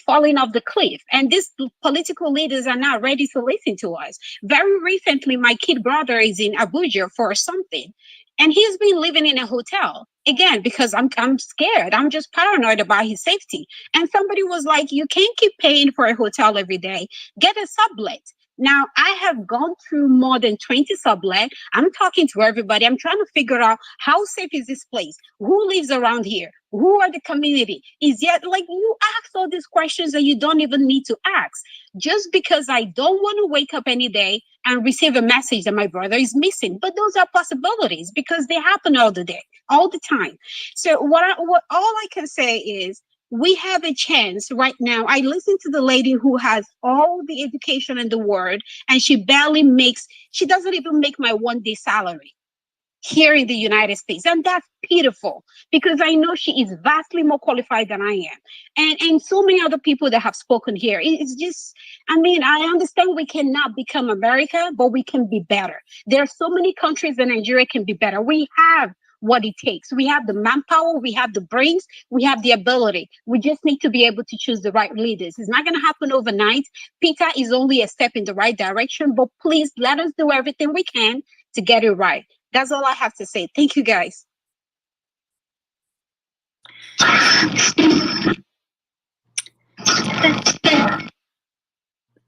falling off the cliff. And these political leaders are not ready to listen to us. Very recently, my kid brother is in Abuja for something. And he's been living in a hotel. Again, because I'm scared. I'm just paranoid about his safety. And somebody was like, you can't keep paying for a hotel every day. Get a sublet. Now, I have gone through more than 20 sublet. I'm talking to everybody. I'm trying to figure out how safe is this place? Who lives around here? Who are the community? Is yet like you ask all these questions that you don't even need to ask. Just because I don't want to wake up any day and receive a message that my brother is missing. But those are possibilities because they happen all the day, all the time. So what all I can say is we have a chance right now. I listen to the lady who has all the education in the world, and she doesn't even make my 1 day salary here in the United States. And that's pitiful because I know she is vastly more qualified than I am. And so many other people that have spoken here. It's just, I mean, I understand we cannot become America, but we can be better. There are so many countries that Nigeria can be better. We have what it takes. We have the manpower, we have the brains, we have the ability. We just need to be able to choose the right leaders. It's not going to happen overnight. Peter is only a step in the right direction, but please let us do everything we can to get it right. That's all I have to say. Thank you, guys.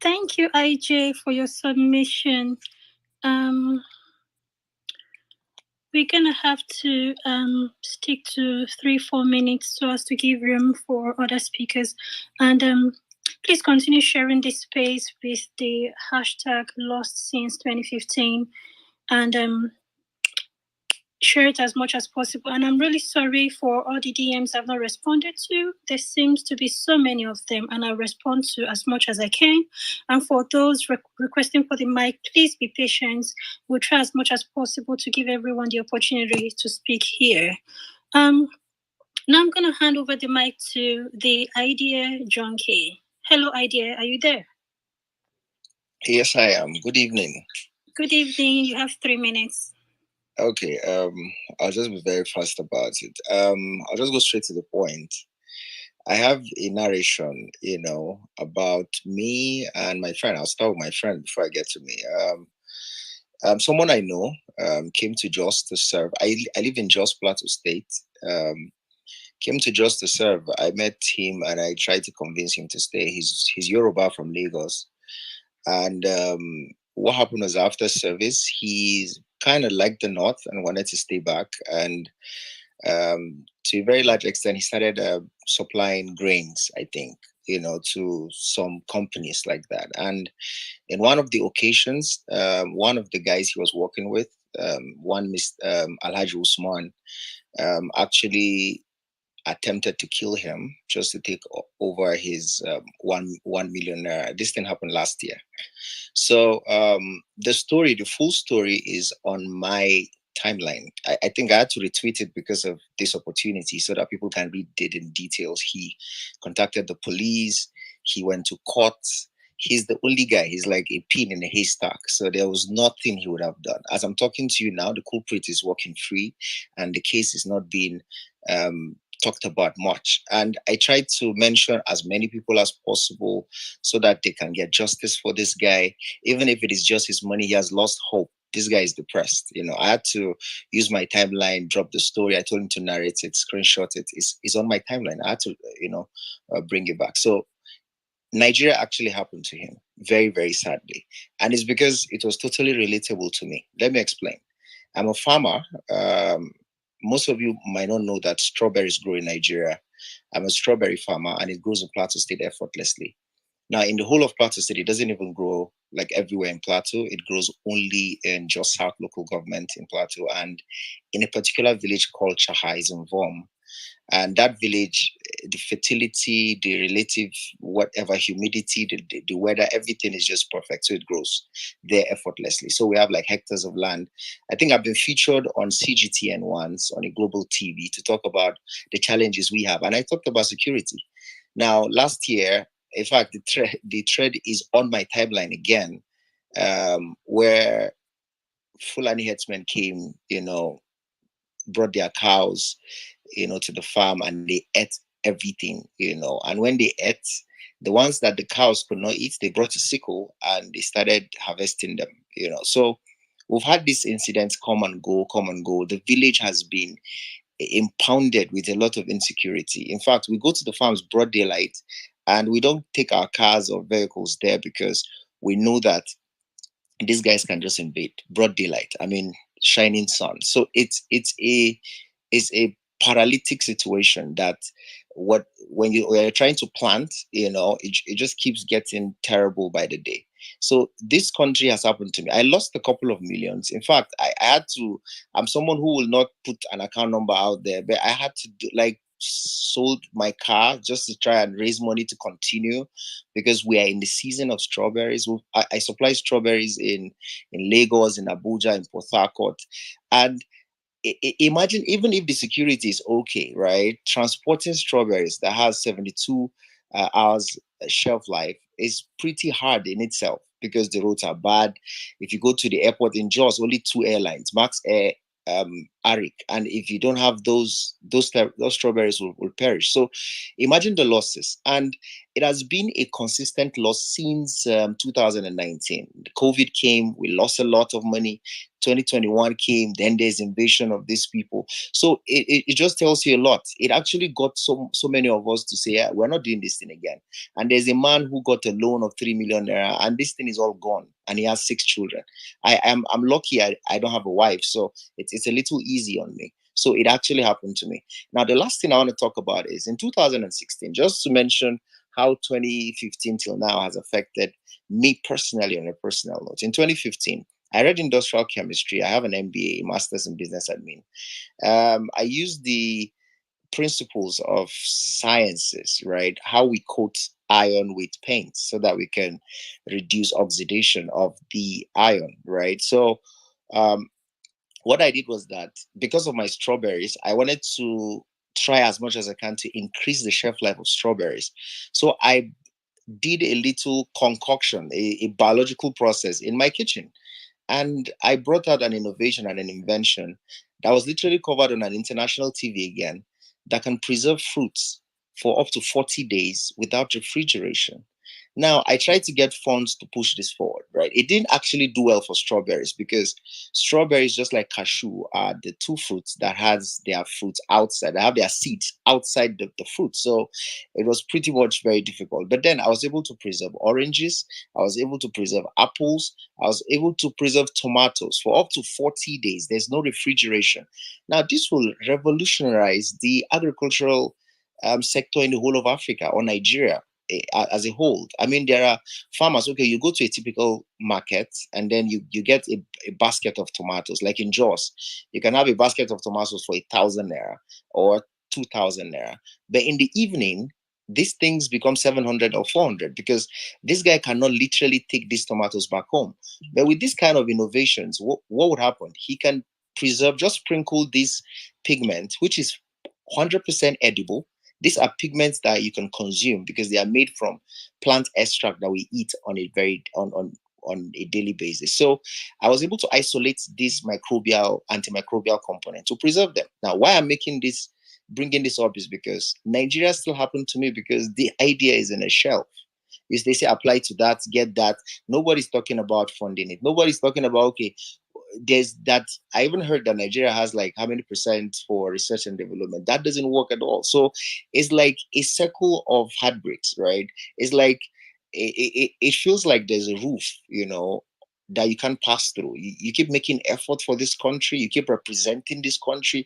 Thank you, IJ, for your submission. We're gonna have to stick to 3-4 minutes so as to give room for other speakers. And please continue sharing this space with the hashtag Lost Since 2015. And share it as much as possible. And I'm really sorry for all the DMs I've not responded to. There seems to be so many of them, and I'll respond to as much as I can. And for those requesting for the mic, please be patient. We'll try as much as possible to give everyone the opportunity to speak here. Now I'm going to hand over the mic to the Idea Junkie. Hello, Idea. Are you there? Yes, I am. Good evening. Good evening. You have 3 minutes. Okay, I'll just be very fast about it. I'll just go straight to the point. I have a narration, about me and my friend. I'll start with my friend before I get to me. Someone I know came to Jos to serve. I live in Jos, Plateau State. Came to Jos to serve. I met him and I tried to convince him to stay. He's Yoruba from Lagos. And what happened was after service, he kind of liked the North and wanted to stay back. And to a very large extent, he started supplying grains, I think, to some companies like that. And in one of the occasions, one of the guys he was working with, one Alhaji Usman, actually attempted to kill him just to take over his 1 million naira. This thing happened last year. So the full story is on my timeline. I think I had to retweet it because of this opportunity so that people can read it in details. He contacted the police. He went to court. He's the only guy. He's like a pin in a haystack. So there was nothing he would have done. As I'm talking to you now, the culprit is walking free and the case is not being talked about much. And I tried to mention as many people as possible so that they can get justice for this guy. Even if it is just his money, he has lost hope. This guy is depressed. I had to use my timeline, drop the story. I told him to narrate it, screenshot it. It's on my timeline. I had to, bring it back. So Nigeria actually happened to him very, very sadly. And it's because it was totally relatable to me. Let me explain. I'm a farmer. Most of you might not know that strawberries grow in Nigeria. I'm a strawberry farmer and it grows in Plateau State effortlessly. Now, in the whole of Plateau State, it doesn't even grow like everywhere in Plateau. It grows only in Jos South local government in Plateau and in a particular village called Chahais in Vom. And that village, the fertility, the relative, whatever humidity, the weather, everything is just perfect. So it grows there effortlessly. So we have like hectares of land. I think I've been featured on CGTN once on a global TV to talk about the challenges we have. And I talked about security. Now, last year, in fact, the thread is on my timeline again, where Fulani headsmen came, brought their cows, to the farm and they ate everything, And when they ate, the ones that the cows could not eat, they brought a sickle and they started harvesting them, So we've had these incidents come and go. The village has been impounded with a lot of insecurity. In fact, we go to the farms broad daylight, and we don't take our cars or vehicles there because we know that these guys can just invade broad daylight. I mean, shining sun. So it's a paralytic situation that when you're trying to plant, it just keeps getting terrible by the day. So this country has happened to me. I lost a couple of millions. In fact, I had to. I'm someone who will not put an account number out there, but I had to sold my car just to try and raise money to continue, because we are in the season of strawberries. I supply strawberries in Lagos, in Abuja, in Port Harcourt, and imagine, even if the security is okay, right? Transporting strawberries that has 72 hours shelf life is pretty hard in itself, because the roads are bad. If you go to the airport in Jos, only 2 airlines, Max Air, Arik, and if you don't have those strawberries will perish. So imagine the losses, and it has been a consistent loss since 2019. COVID came, we lost a lot of money. 2021 came, then there's invasion of these people. So it just tells you a lot. It actually got so many of us to say, we're not doing this thing again. And there's a man who got a loan of 3 million naira, and this thing is all gone, and he has 6 children. I'm lucky I don't have a wife, so it's a little easy on me. So it actually happened to me. Now, the last thing I want to talk about is in 2016, just to mention how 2015 till now has affected me personally on a personal note. In 2015, I read industrial chemistry. I have an MBA, master's in business admin. I used the principles of sciences, right? How we coat iron with paint so that we can reduce oxidation of the iron, right? So what I did was that, because of my strawberries, I wanted to try as much as I can to increase the shelf life of strawberries. So I did a little concoction, a biological process in my kitchen. And I brought out an innovation and an invention that was literally covered on an international TV again, that can preserve fruits for up to 40 days without refrigeration. Now, I tried to get funds to push this forward, right? It didn't actually do well for strawberries, because strawberries, just like cashew, are the two fruits that has their fruits outside. They have their seeds outside the fruit. So it was pretty much very difficult. But then I was able to preserve oranges. I was able to preserve apples. I was able to preserve tomatoes for up to 40 days. There's no refrigeration. Now, this will revolutionize the agricultural sector in the whole of Africa or Nigeria as a whole. I mean, there are farmers, okay, you go to a typical market and then you get a basket of tomatoes. Like in Jos, you can have a basket of tomatoes for 1,000 naira or 2,000 naira. But in the evening, these things become 700 or 400, because this guy cannot literally take these tomatoes back home. But with this kind of innovations, what would happen? He can preserve, just sprinkle this pigment, which is 100% edible. These are pigments that you can consume because they are made from plant extract that we eat on a daily basis. So I was able to isolate this antimicrobial component to preserve them. Now, why I'm bringing this up is because Nigeria still happened to me, because the idea is in a shelf. If they say apply to that, get that, nobody's talking about funding it. Nobody's talking about, okay, there's that. I even heard that Nigeria has like how many percent for research and development. That doesn't work at all. So it's like a circle of heartbreaks, right? It's like it feels like there's a roof, that you can't pass through. You keep making effort for this country. You keep representing this country.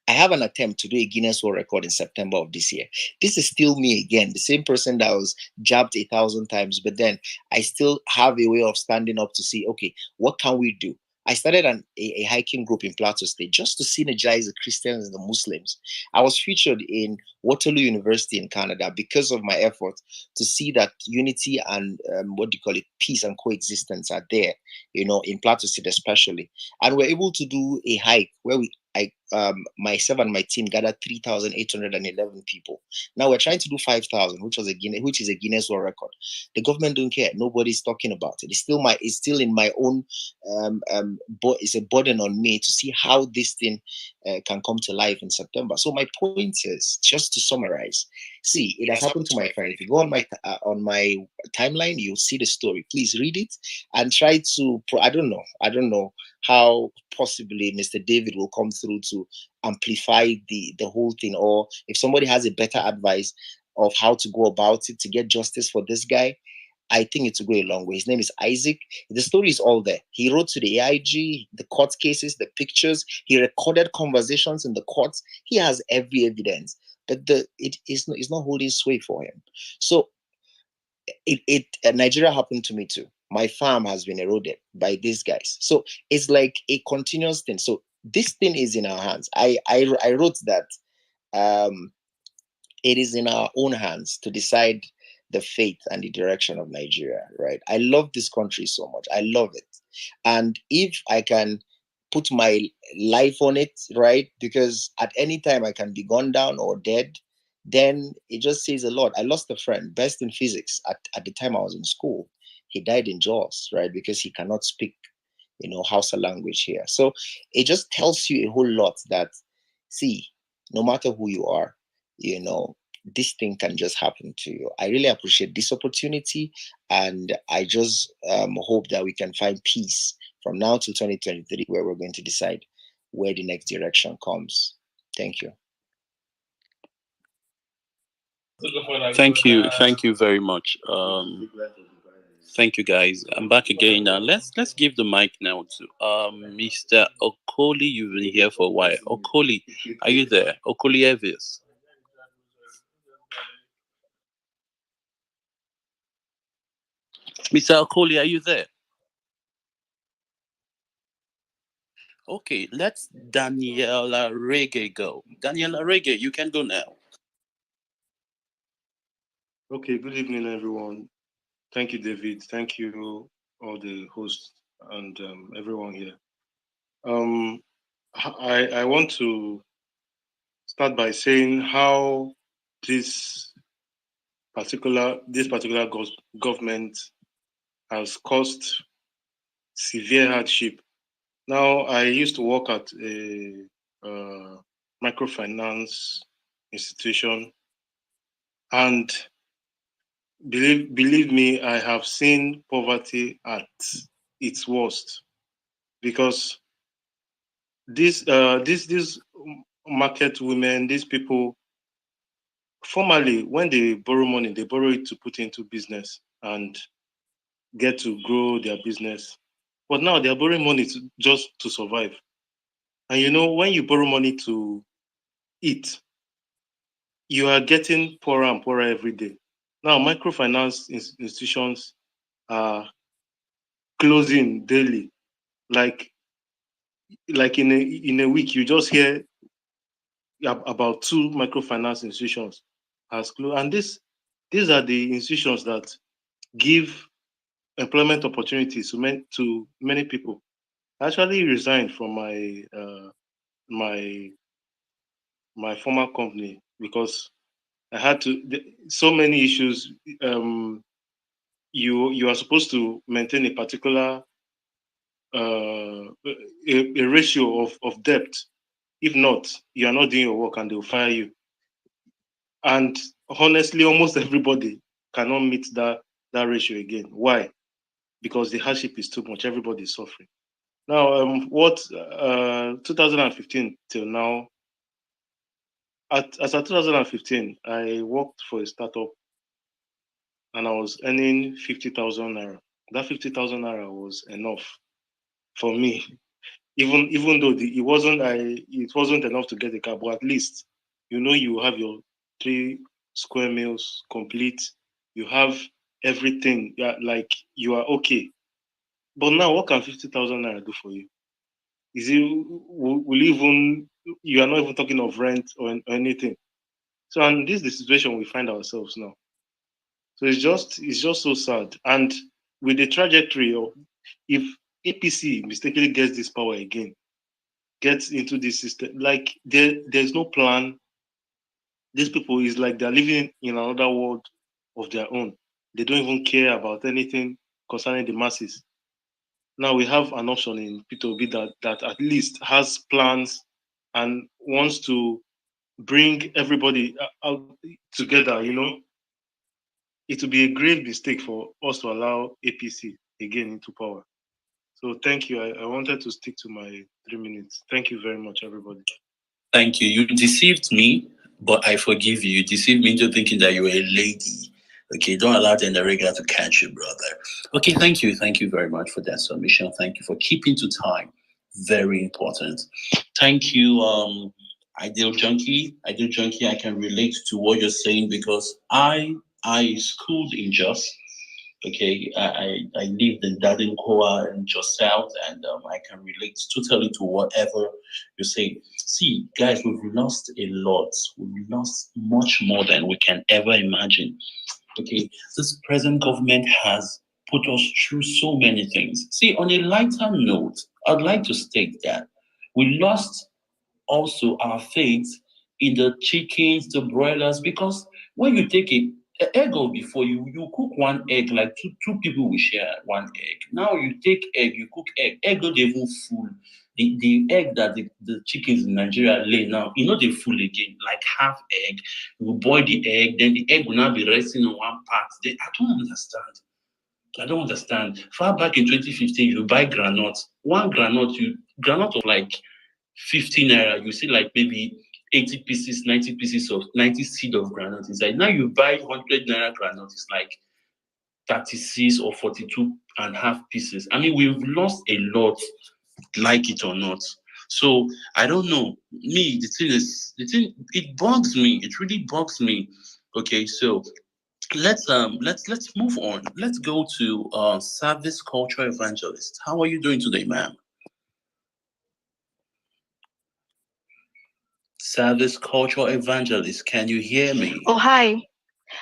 I have an attempt to do a Guinness World Record in September of this year. This is still me again, the same person that was jabbed 1,000 times, but then I still have a way of standing up to see, okay, what can we do? I started a hiking group in Plateau State just to synergize the Christians and the Muslims. I was featured in Waterloo University in Canada because of my effort to see that unity and peace and coexistence are there, in Plateau State especially. And we're able to do a hike where myself and my team gathered 3,811 people. Now we're trying to do 5,000, which is a Guinness World Record. The government don't care. Nobody's talking about it. It's still in my own. It's a burden on me to see how this thing can come to life in September. So my point is, just to summarize, see, it has happened to my friend. If you go on my timeline, you'll see the story. Please read it and try to. I don't know how possibly Mr. David will come through to to amplify the whole thing, or if somebody has a better advice of how to go about it to get justice for this guy, I think it will go a long way. His name is Isaac. The story is all there. He wrote to the AIG, the court cases, the pictures. He recorded conversations in the courts. He has every evidence, but it's not holding sway for him. So Nigeria happened to me too. My farm has been eroded by these guys. So it's like a continuous thing. So this thing is in our hands. I wrote that it is in our own hands to decide the fate and the direction of Nigeria, right? I love this country so much. I love it. And if I can put my life on it, right? Because at any time I can be gone down or dead, then it just says a lot. I lost a friend, best in physics at the time I was in school. He died in Jaws, right? Because he cannot speak, Hausa language here. So it just tells you a whole lot that, see, no matter who you are, this thing can just happen to you. I really appreciate this opportunity, and I just hope that we can find peace from now to 2023, where we're going to decide where the next direction comes. Thank you. Thank you very much. Thank you, guys. I'm back again now. Let's give the mic now to Mr. Okoli. You've been here for a while. Okoli, are you there? Okoli Evis. Mr. Okoli, are you there? Okay, let's Daniela Reggae go. Daniela Reggae, you can go now. Okay, good evening, everyone. Thank you, David. Thank you, all the hosts and everyone here. I want to start by saying how this particular government has caused severe hardship. Now, I used to work at a microfinance institution, and believe me, I have seen poverty at its worst, because these market women, these people, formerly, when they borrow money, they borrow it to put into business and get to grow their business. But now they are borrowing money just to survive. And when you borrow money to eat, you are getting poorer and poorer every day. Now, microfinance institutions are closing daily. Like in a week, you just hear about 2 microfinance institutions has closed. And these are the institutions that give employment opportunities to many people. I actually resigned from my former company because I had so many issues. You are supposed to maintain a particular a ratio of debt. If not, you are not doing your work and they'll fire you. And honestly, almost everybody cannot meet that ratio again. Why? Because the hardship is too much. Everybody is suffering. Now, 2015 till now, as of 2015, I worked for a startup and I was earning 50,000 naira. That 50,000 naira was enough for me, even though it wasn't enough to get a car, but at least you have your 3 square meals complete. You have everything. Yeah, like you are okay. But now, what can 50,000 naira do for you? Is it will even you are not even talking of rent or anything. So, and this is the situation we find ourselves now. So it's just so sad. And with the trajectory of, if APC mistakenly gets this power again, gets into this system, like there's no plan. These people is like they're living in another world of their own. They don't even care about anything concerning the masses. Now we have an option in P2B that at least has plans and wants to bring everybody out together. It would be a grave mistake for us to allow APC again into power. So thank you. I wanted to stick to my 3 minutes. Thank you very much, everybody. Thank you. You deceived me, but I forgive you. You deceived me into thinking that you were a lady. Okay, don't allow the regular to catch you, brother. Okay, thank you. Thank you very much for that submission. Thank you for keeping to time. Very important. Thank you, Ideal Junkie. Ideal Junkie, I can relate to what you're saying because I schooled in Jos. Okay, I lived in Dadinkoa and Jos South, and I can relate totally to whatever you're saying. See, guys, we've lost a lot. We've lost much more than we can ever imagine. Okay, this present government has put us through so many things. See, on a lighter note, I'd like to state that we lost also our faith in the chickens, the broilers, because when you take a egg of before you cook one egg, like two people will share one egg. Now you take egg, you cook egg not even full. The egg that the chickens in Nigeria lay now, they full again, like half egg. You will boil the egg, then the egg will now be resting on one part. I don't understand. I don't understand. Far back in 2015, you buy granite. One granite of like 50 naira, you see like maybe 80 pieces, 90 pieces of 90 seed of granite inside. Now you buy 100 naira granite, it's like 36 or 42 and half pieces. I mean, we've lost a lot, like it or not. So I don't know. Me, it bugs me. It really bugs me. Okay, so let's move on. Let's go to service culture evangelist. How are you doing today, ma'am? Service culture evangelist, can you hear me? Oh, hi.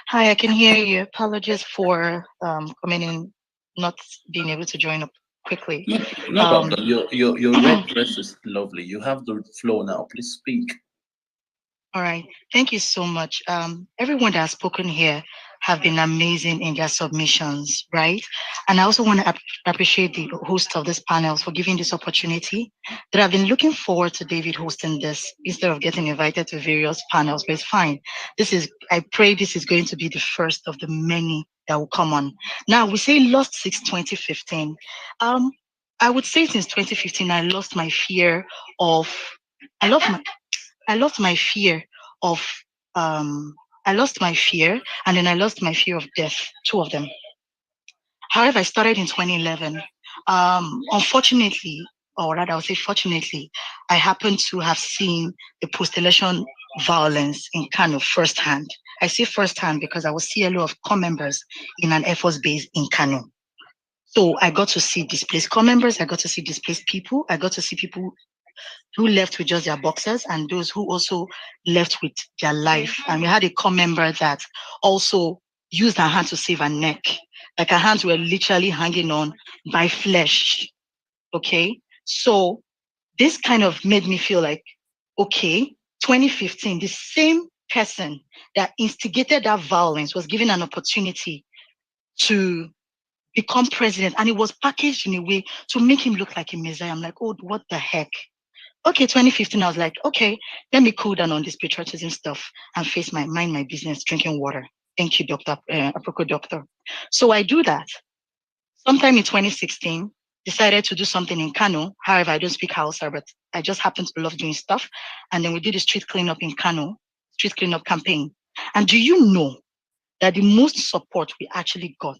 Hi, I can hear you. Apologies for coming in, not being able to join up quickly. No problem. Your red dress is lovely. You have the floor now. Please speak. All right. Thank you so much. Everyone that has spoken here have been amazing in their submissions, right? And I also want to appreciate the host of this panel for giving this opportunity. That I've been looking forward to David hosting this instead of getting invited to various panels, but it's fine. I pray this is going to be the first of the many that will come on. Now, we say lost since 2015. I would say since 2015, I lost my fear of, I love my, I lost my fear of I lost my fear and then I lost my fear of death, two of them. However, I started in 2011. Unfortunately, or rather I would say fortunately, I happened to have seen the post-election violence in Kano firsthand. I say firsthand because I was CLO of corps members in an Air Force base in Kano. So I got to see displaced corps members, I got to see displaced people, I got to see people who left with just their boxers and those who also left with their life. And we had a corps member that also used her hand to save her neck. Like her hands were literally hanging on by flesh. Okay. So this kind of made me feel like, okay, 2015, the same person that instigated that violence was given an opportunity to become president. And it was packaged in a way to make him look like a messiah. I'm like, oh, what the heck? Okay, 2015, I was like, okay, let me cool down on this patriotism stuff and mind my business, drinking water. Thank you, Dr. Aproko Doctor. So I do that. Sometime in 2016, decided to do something in Kano. However, I don't speak Hausa, but I just happen to love doing stuff. And then we did a street cleanup in Kano, street cleanup campaign. And do you know that the most support we actually got,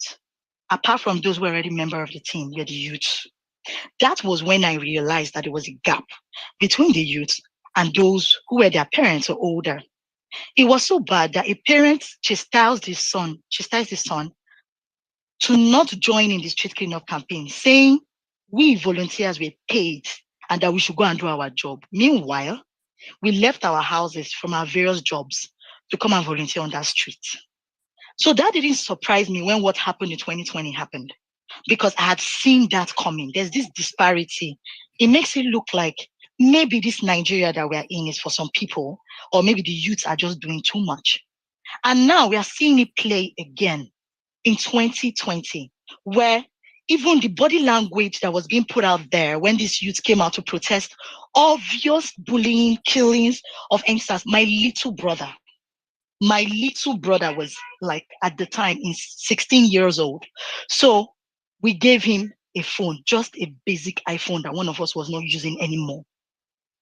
apart from those who were already member of the team, were the youth? That was when I realized that there was a gap between the youth and those who were their parents or older. It was so bad that a parent chastised his son to not join in the street cleanup campaign, saying we volunteers were paid and that we should go and do our job. Meanwhile, we left our houses from our various jobs to come and volunteer on that street. So that didn't surprise me when what happened in 2020 happened, because I had seen that coming. There's this disparity. It makes it look like maybe this Nigeria that we're in is for some people, or maybe the youths are just doing too much. And now we are seeing it play again in 2020, where even the body language that was being put out there when these youths came out to protest obvious bullying, killings of youngsters. My little brother was like at the time 16 years old. So we gave him a phone, just a basic iPhone that one of us was not using anymore.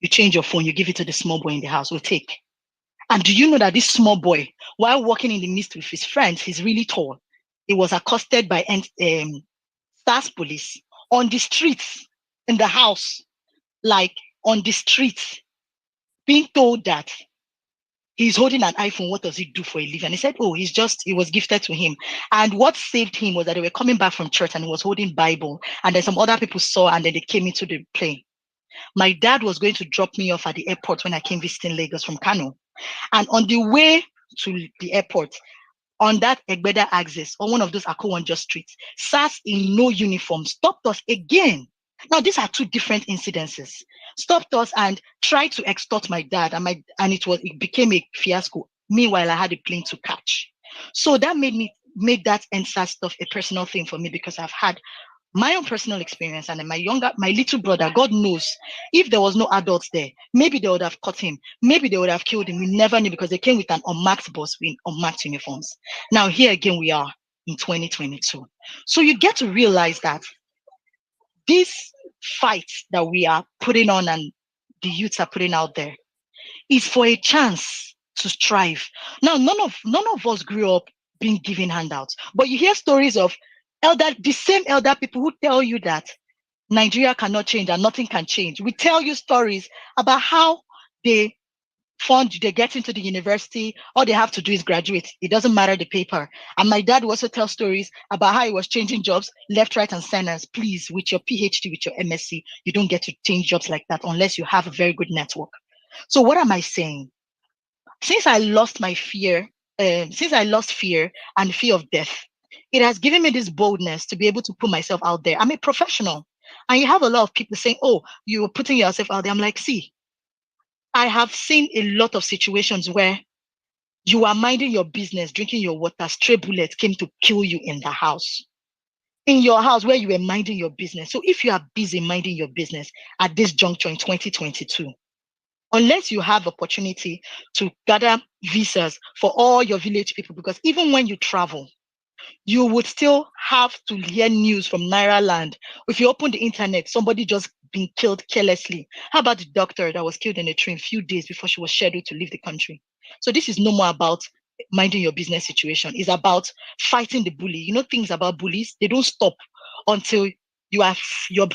you change your phone, you give it to the small boy in the house, we'll take. And do you know that this small boy, while walking in the midst with his friends, he's really tall. He was accosted by SAS police on the streets, in the house, like on the streets, being told that he's holding an iPhone. What does he do for a living? And he said, oh, it was gifted to him. And what saved him was that they were coming back from church and he was holding Bible. And then some other people saw and then they came into the plane. My dad was going to drop me off at the airport when I came visiting Lagos from Kano. And on the way to the airport, on that Egbeda axis, or one of those Akowonjo streets, SAS in no uniform stopped us again. Now, these are two different incidences. Stopped us and tried to extort my dad, and it became a fiasco. Meanwhile, I had a plane to catch. So that made that NSAS stuff a personal thing for me, because I've had my own personal experience, and then my little brother, God knows, if there was no adults there, maybe they would have caught him, maybe they would have killed him. We never knew, because they came with an unmarked bus with unmarked uniforms. Now here again we are in 2022. So you get to realize that this fight that we are putting on and the youths are putting out there is for a chance to strive. Now, none of us grew up being given handouts, but you hear stories of the same elder people who tell you that Nigeria cannot change and nothing can change. We tell you stories about how they get into the university, all they have to do is graduate. It doesn't matter the paper. And my dad will also tell stories about how he was changing jobs left, right, and center. Please, with your PhD, with your MSc, you don't get to change jobs like that unless you have a very good network. So what am I saying? Since I lost my fear, since I lost fear and fear of death, it has given me this boldness to be able to put myself out there. I'm a professional. And you have a lot of people saying, oh, you're putting yourself out there. I'm like, see, I have seen a lot of situations where you are minding your business, drinking your water, stray bullets came to kill you in the house. In your house where you were minding your business. So if you are busy minding your business at this juncture in 2022, unless you have opportunity to gather visas for all your village people, because even when you travel, you would still have to hear news from Naira land. If you open the internet, somebody just been killed carelessly. How about the doctor that was killed in a train a few days before she was scheduled to leave the country? So this is no more about minding your business situation. It's about fighting the bully. You know, things about bullies, they don't stop until your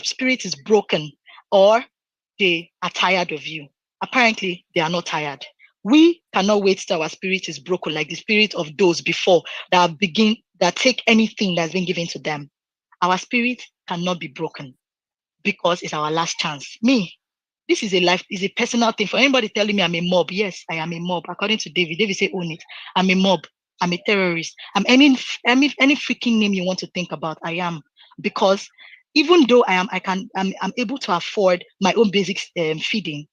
spirit is broken or they are tired of you. Apparently, they are not tired. We cannot wait till our spirit is broken, like the spirit of those before that take anything that's been given to them. Our spirit cannot be broken because it's our last chance. Me, this is a personal thing. For anybody telling me I'm a mob, yes, I am a mob. According to David, David say own it. I'm a mob. I'm a terrorist. I'm any freaking name you want to think about. I am, because even though I'm able to afford my own basic feeding,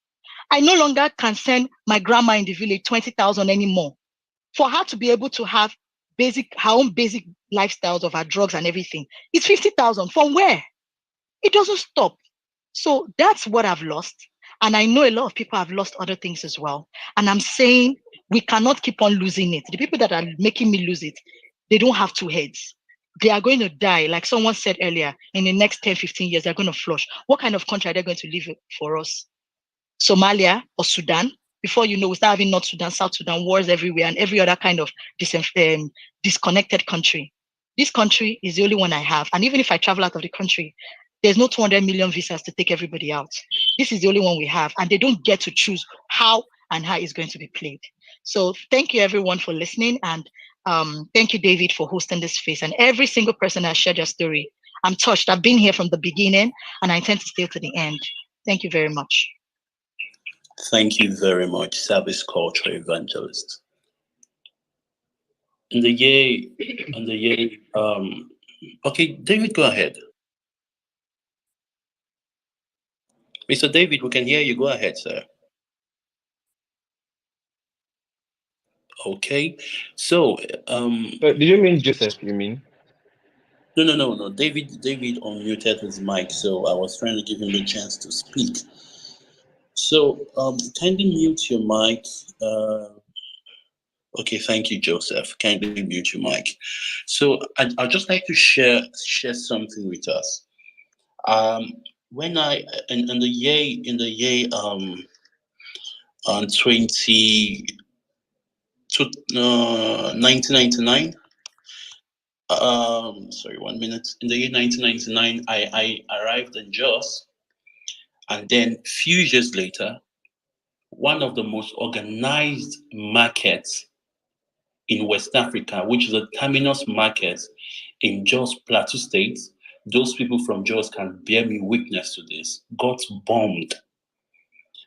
I no longer can send my grandma in the village 20,000 anymore. For her to be able to have her own basic lifestyles of her drugs and everything, it's 50,000. From where? It doesn't stop. So that's what I've lost. And I know a lot of people have lost other things as well. And I'm saying we cannot keep on losing it. The people that are making me lose it, they don't have two heads. They are going to die. Like someone said earlier, in the next 10, 15 years, they're going to flush. What kind of country are they going to leave for us? Somalia or Sudan? Before you know, we start having North Sudan, South Sudan, wars everywhere, and every other kind of disconnected country. This country is the only one I have. And even if I travel out of the country, there's no 200 million visas to take everybody out. This is the only one we have. And they don't get to choose how it's going to be played. So thank you everyone for listening. And thank you, David, for hosting this space. And every single person that shared your story. I'm touched. I've been here from the beginning and I intend to stay to the end. Thank you very much. Thank you very much, Service Culture Evangelist. Okay, David, go ahead. Mr. David, we can hear you. Go ahead, sir. Okay, so did you mean Joseph? You mean? No. David unmuted his mic, so I was trying to give him the chance to speak. So kindly mute your mic. Okay, thank you, Joseph. Kindly mute your mic. So I'd just like to share something with us. when I in the year on 1999. Sorry, 1 minute. In the year 1999, I arrived in Jos, and then few years later, one of the most organized markets in West Africa, which is a terminus market in Jos Plateau State. Those people from Jos can bear me witness to this. Got bombed.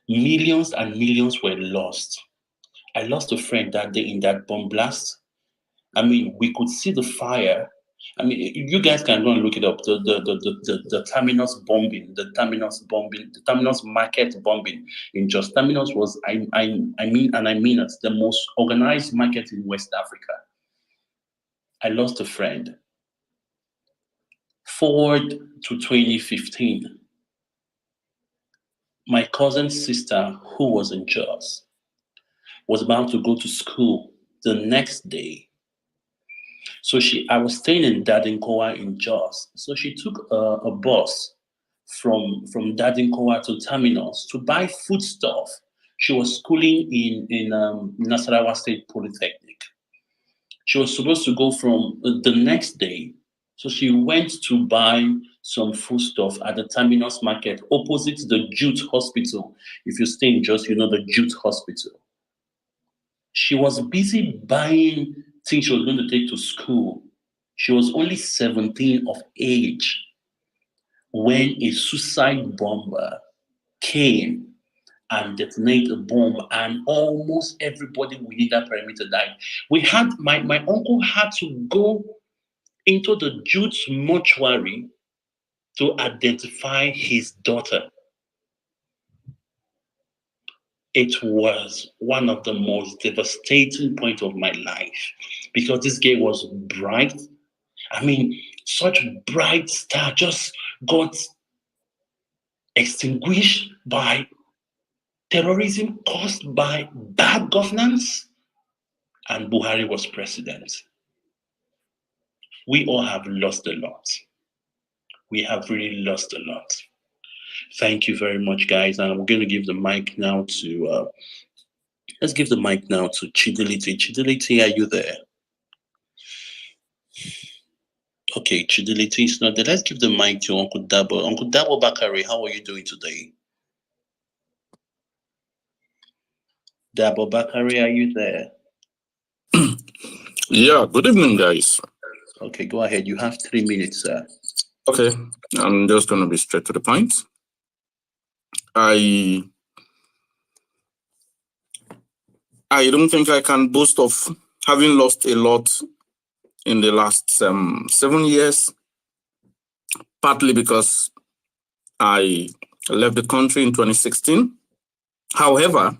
Millions and millions were lost. I lost a friend that day in that bomb blast. I mean, we could see the fire. I mean, you guys can go and look it up. The terminus bombing, the terminus market bombing in Jos. Terminus was, I mean it, the most organized market in West Africa. I lost a friend. Forward to 2015. My cousin's sister, who was in Jos, was about to go to school the next day. So I was staying in Dadinkowa in Jos. So she took a bus from Dadinkowa to Terminus to buy foodstuff. She was schooling in Nasarawa State Polytechnic. She was supposed to go from the next day. So she went to buy some foodstuff at the Terminus Market opposite the Jute Hospital. If you stay in Jos, you know the Jute Hospital. She was busy buying things she was going to take to school. She was only 17 of age when a suicide bomber came and detonated a bomb, and almost everybody within that perimeter died. We had my uncle had to go into the Jute mortuary to identify his daughter. It was one of the most devastating points of my life because this girl was bright. I mean, such bright star just got extinguished by terrorism caused by bad governance, and Buhari was president. We all have lost a lot. We have really lost a lot. Thank you very much, guys. And I'm going to give the mic now to, let's give the mic now to Chidility. Chidility, are you there? Okay, Chidility is not there. Let's give the mic to Uncle Dabo. Uncle Dabo Bakari, how are you doing today? Dabo Bakari, are you there? Yeah, good evening, guys. Okay, go ahead. You have 3 minutes, sir. Okay, I'm just going to be straight to the point. I don't think I can boast of having lost a lot in the last 7 years, partly because I left the country in 2016. However,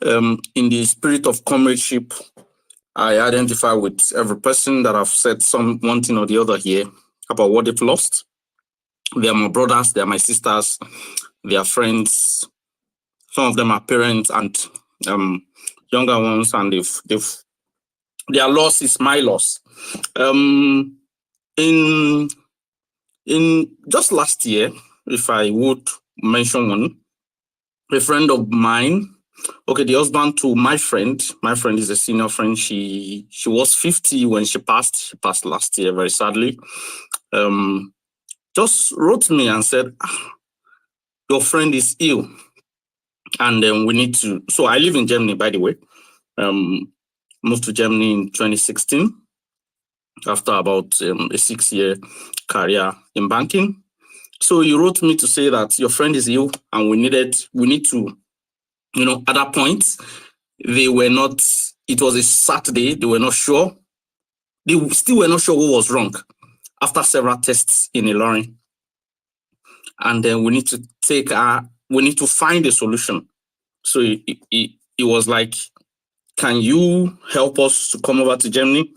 in the spirit of comradeship, I identify with every person that I've said one thing or the other here about what they've lost. They are my brothers, they are my sisters, they are friends. Some of them are parents and younger ones, and their loss is my loss. In just last year, if I would mention one, a friend of mine, okay, the husband to my friend is a senior friend. She was 50 when she passed. She passed last year, very sadly. Just wrote me and said, your friend is ill, and we need to. So I live in Germany, by the way. Moved to Germany in 2016 after about a 6-year career in banking. So he wrote me to say that your friend is ill, and we need to, at that point, they were not, it was a Saturday, they were not sure. They still were not sure what was wrong after several tests in Ilorin. And then we need to find a solution. So he was like, can you help us to come over to Germany?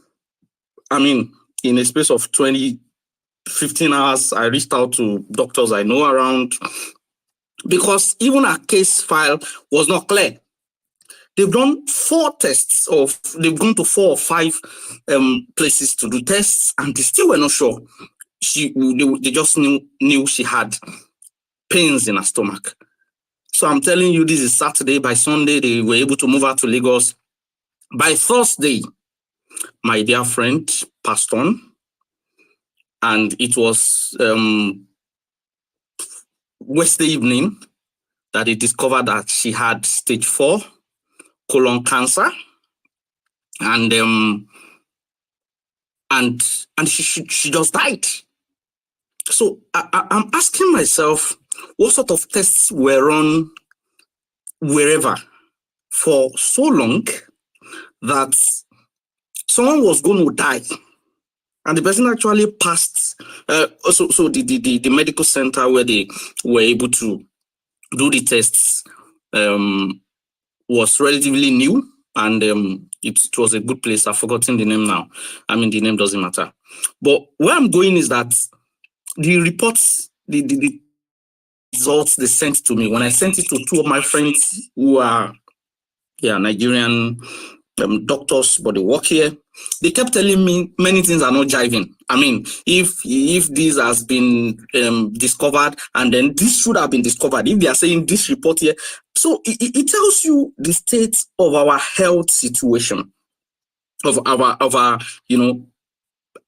I mean, in a space of 15 hours, I reached out to doctors I know around, because even our case file was not clear. They've done 4 tests, they've gone to 4 or 5 places to do tests, and they still were not sure. They just knew she had pains in her stomach. So I'm telling you, this is Saturday. By Sunday, they were able to move her to Lagos. By Thursday, my dear friend passed on. And it was Wednesday evening that they discovered that she had stage 4 colon cancer. And she just died. So I'm asking myself, what sort of tests were run wherever for so long that someone was going to die, and the person actually passed. So the medical center where they were able to do the tests was relatively new, and it was a good place. I've forgotten the name now. I mean, the name doesn't matter. But where I'm going is that the reports, the results they sent to me, when I sent it to two of my friends who are Nigerian doctors, but they work here, they kept telling me many things are not jiving. I mean, if this has been discovered, and then this should have been discovered, if they are saying this report here, so it tells you the state of our health situation, of our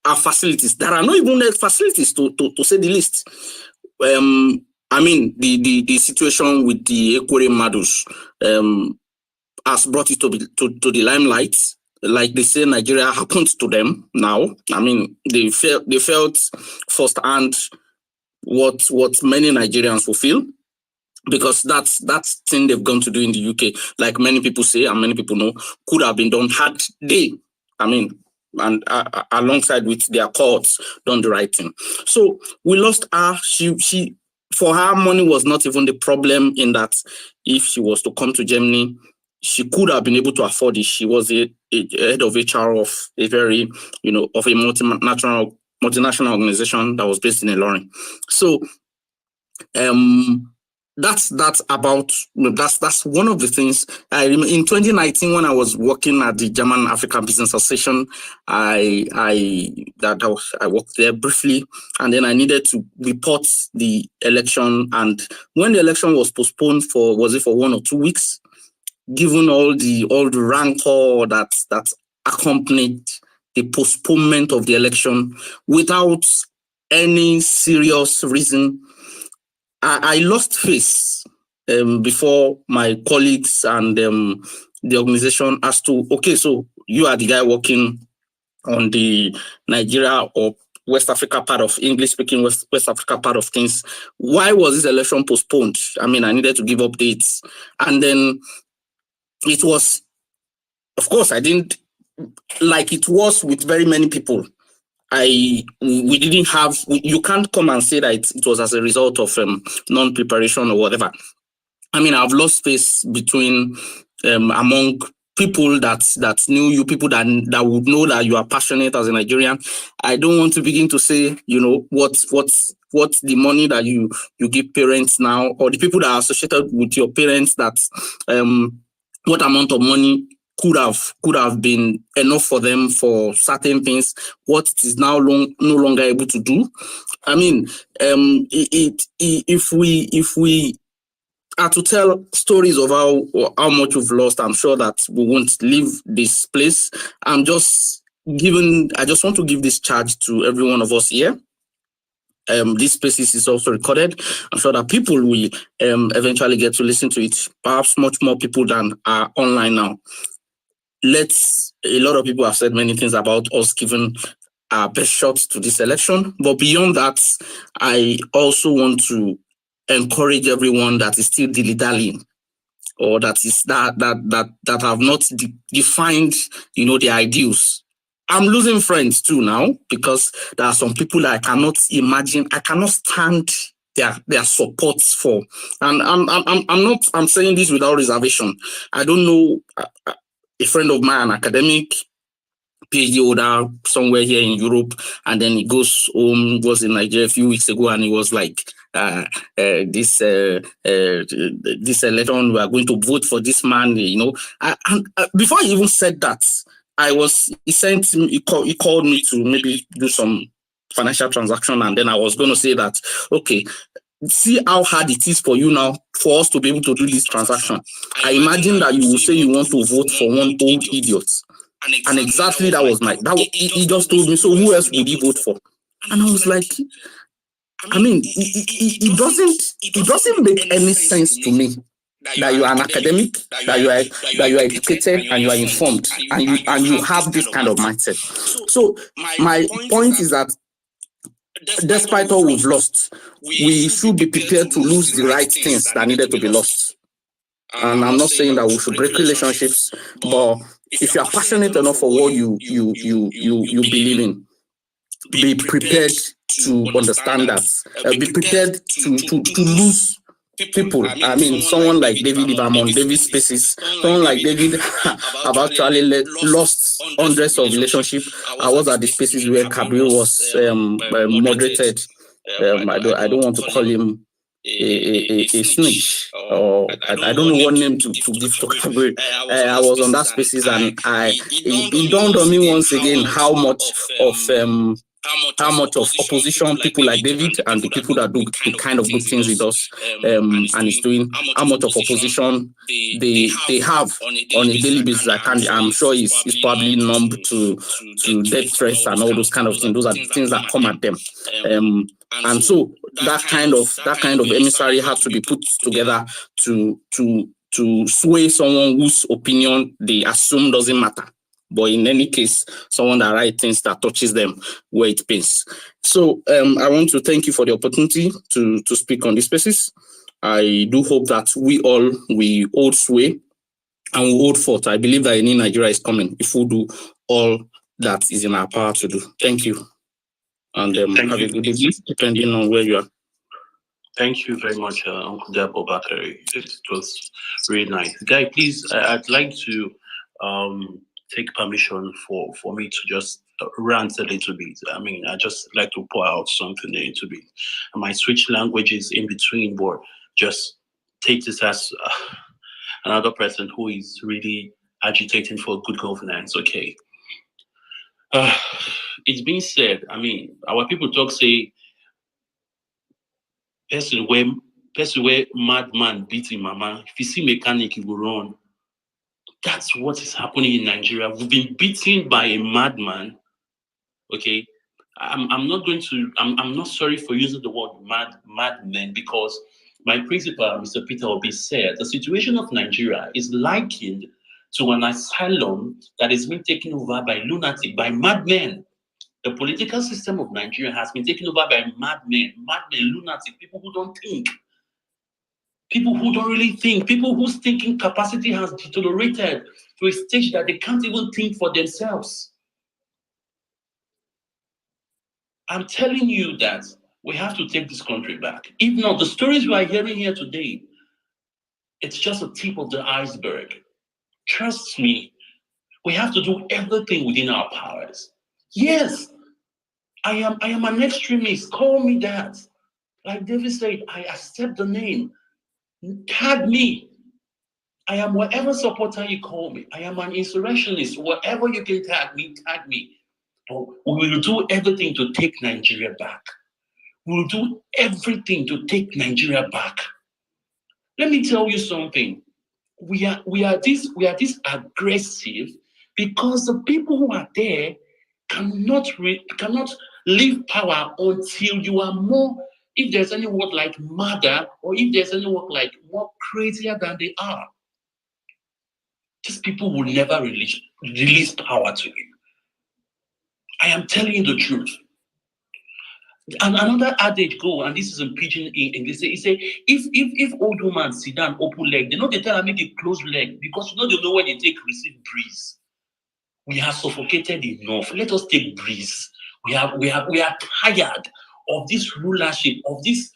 our facilities. There are not even facilities to say the least. I mean, the situation with the Ekwere Madus has brought it to the limelight. Like they say, Nigeria happened to them now. I mean, they felt firsthand what many Nigerians will feel, because that's thing they've gone to do in the UK, like many people say and many people know, could have been done had they, I mean, and alongside with their courts, done the right thing. So we lost her. She for her, money was not even the problem, in that if she was to come to Germany, she could have been able to afford it. She was a head of HR of a very, of a multinational organization that was based in Ilorin. So that's one of the things. I remember in 2019, when I was working at the German African Business Association, I worked there briefly, and then I needed to report the election. And when the election was postponed for 1 or 2 weeks, given all the rancor that accompanied the postponement of the election without any serious reason, I lost face before my colleagues and the organization as to, okay, so you are the guy working on the Nigeria or West Africa part of English-speaking West Africa part of things. Why was this election postponed? I mean, I needed to give updates. And then it was, of course, I didn't, like it was with very many people. We didn't have, you can't come and say that it was as a result of non-preparation or whatever. I mean, I've lost face between, among people that knew you, people that would know that you are passionate as a Nigerian. I don't want to begin to say, what's the money that you give parents now, or the people that are associated with your parents, that what amount of money could have been enough for them for certain things, what it is now no longer able to do. I mean, if we are to tell stories of how much we've lost, I'm sure that we won't leave this place. I just want to give this charge to every one of us here. This space is also recorded. I'm sure that people will eventually get to listen to it, perhaps much more people than are online now. A lot of people have said many things about us giving our best shot to this election, but beyond that, I also want to encourage everyone that is still dilly-dallying, or that have not defined, their ideals. I'm losing friends too now, because there are some people that I cannot imagine, I cannot stand their support for. And I'm saying this without reservation. I don't know a friend of mine, an academic, PhD holder somewhere here in Europe, and then he goes home, was in Nigeria a few weeks ago, and he was like, this election, we are going to vote for this man, And before he even said that, he called me to maybe do some financial transaction, and then I was going to say that, okay, see how hard it is for you now for us to be able to do this transaction. I imagine that you will say you want to vote for one old idiot. And exactly that was he just told me, so who else would he vote for? And I was like, I mean, it doesn't make any sense to me that you are an academic, that you are educated and you are informed and you have this kind of mindset. So my point is that despite all we've lost, we should be prepared to lose the right things that needed to be lost. And I'm not saying that we should break relationships, but if you are passionate enough for what you believe in, be prepared to understand that. Be prepared to lose people. I mean, someone like David, if I'm on David's spaces, someone like David have actually lost hundreds of relationships. I was at the spaces where Kabir was moderated. I don't want to call him a snitch, or I don't know what name to give to Kabir. I was on that spaces, and it dawned on me once again how much of opposition people like David and the people that do the kind of good things he does and is doing, how much of opposition they have on a daily basis. I'm sure he's probably numb to death threats and all those kind of things. Those are the things that come at them. And so that kind of emissary has to be put together to sway someone whose opinion they assume doesn't matter. But in any case, someone that writes things that touches them where it pains. So I want to thank you for the opportunity to speak on this basis. I do hope that we hold sway and we hold forth. I believe that a new Nigeria is coming if we do all that is in our power to do. Thank you. And have a good day, depending on where you are. Thank you very much, Uncle Debo Bakari. It was really nice. Guy, please, I'd like to take permission for me to just rant a little bit. I mean, I just like to pour out something a little bit. I might switch languages in between, but just take this as another person who is really agitating for good governance, okay? It's been said, I mean, our people talk, say, person where madman beating mama, if you see mechanic, you will run. That's what is happening in Nigeria. We've been beaten by a madman. Okay, I'm not sorry for using the word madman, because my principal, Mr. Peter Obi, said the situation of Nigeria is likened to an asylum that is being taken over by lunatic, by madmen. The political system of Nigeria has been taken over by madmen, lunatic, people who don't think. People who don't really think, people whose thinking capacity has deteriorated to a stage that they can't even think for themselves. I'm telling you that we have to take this country back. If not, the stories we are hearing here today, it's just a tip of the iceberg. Trust me, we have to do everything within our powers. Yes, I am an extremist. Call me that. Like David said, I accept the name. Tag me. I am whatever supporter you call me. I am an insurrectionist. Whatever you can tag me, tag me. But we will do everything to take Nigeria back. We will do everything to take Nigeria back. Let me tell you something. We are this aggressive because the people who are there cannot leave power until you are more. If there's any word like murder, or if there's any word like more crazier than they are, these people will never release power to you. I am telling you the truth. And another adage go, and this is in pidgin English. He say, if old woman sit down open leg, they know they tell her make it close leg, because they know when they take receive breeze. We have suffocated enough. Let us take breeze. We are tired of this rulership, of this.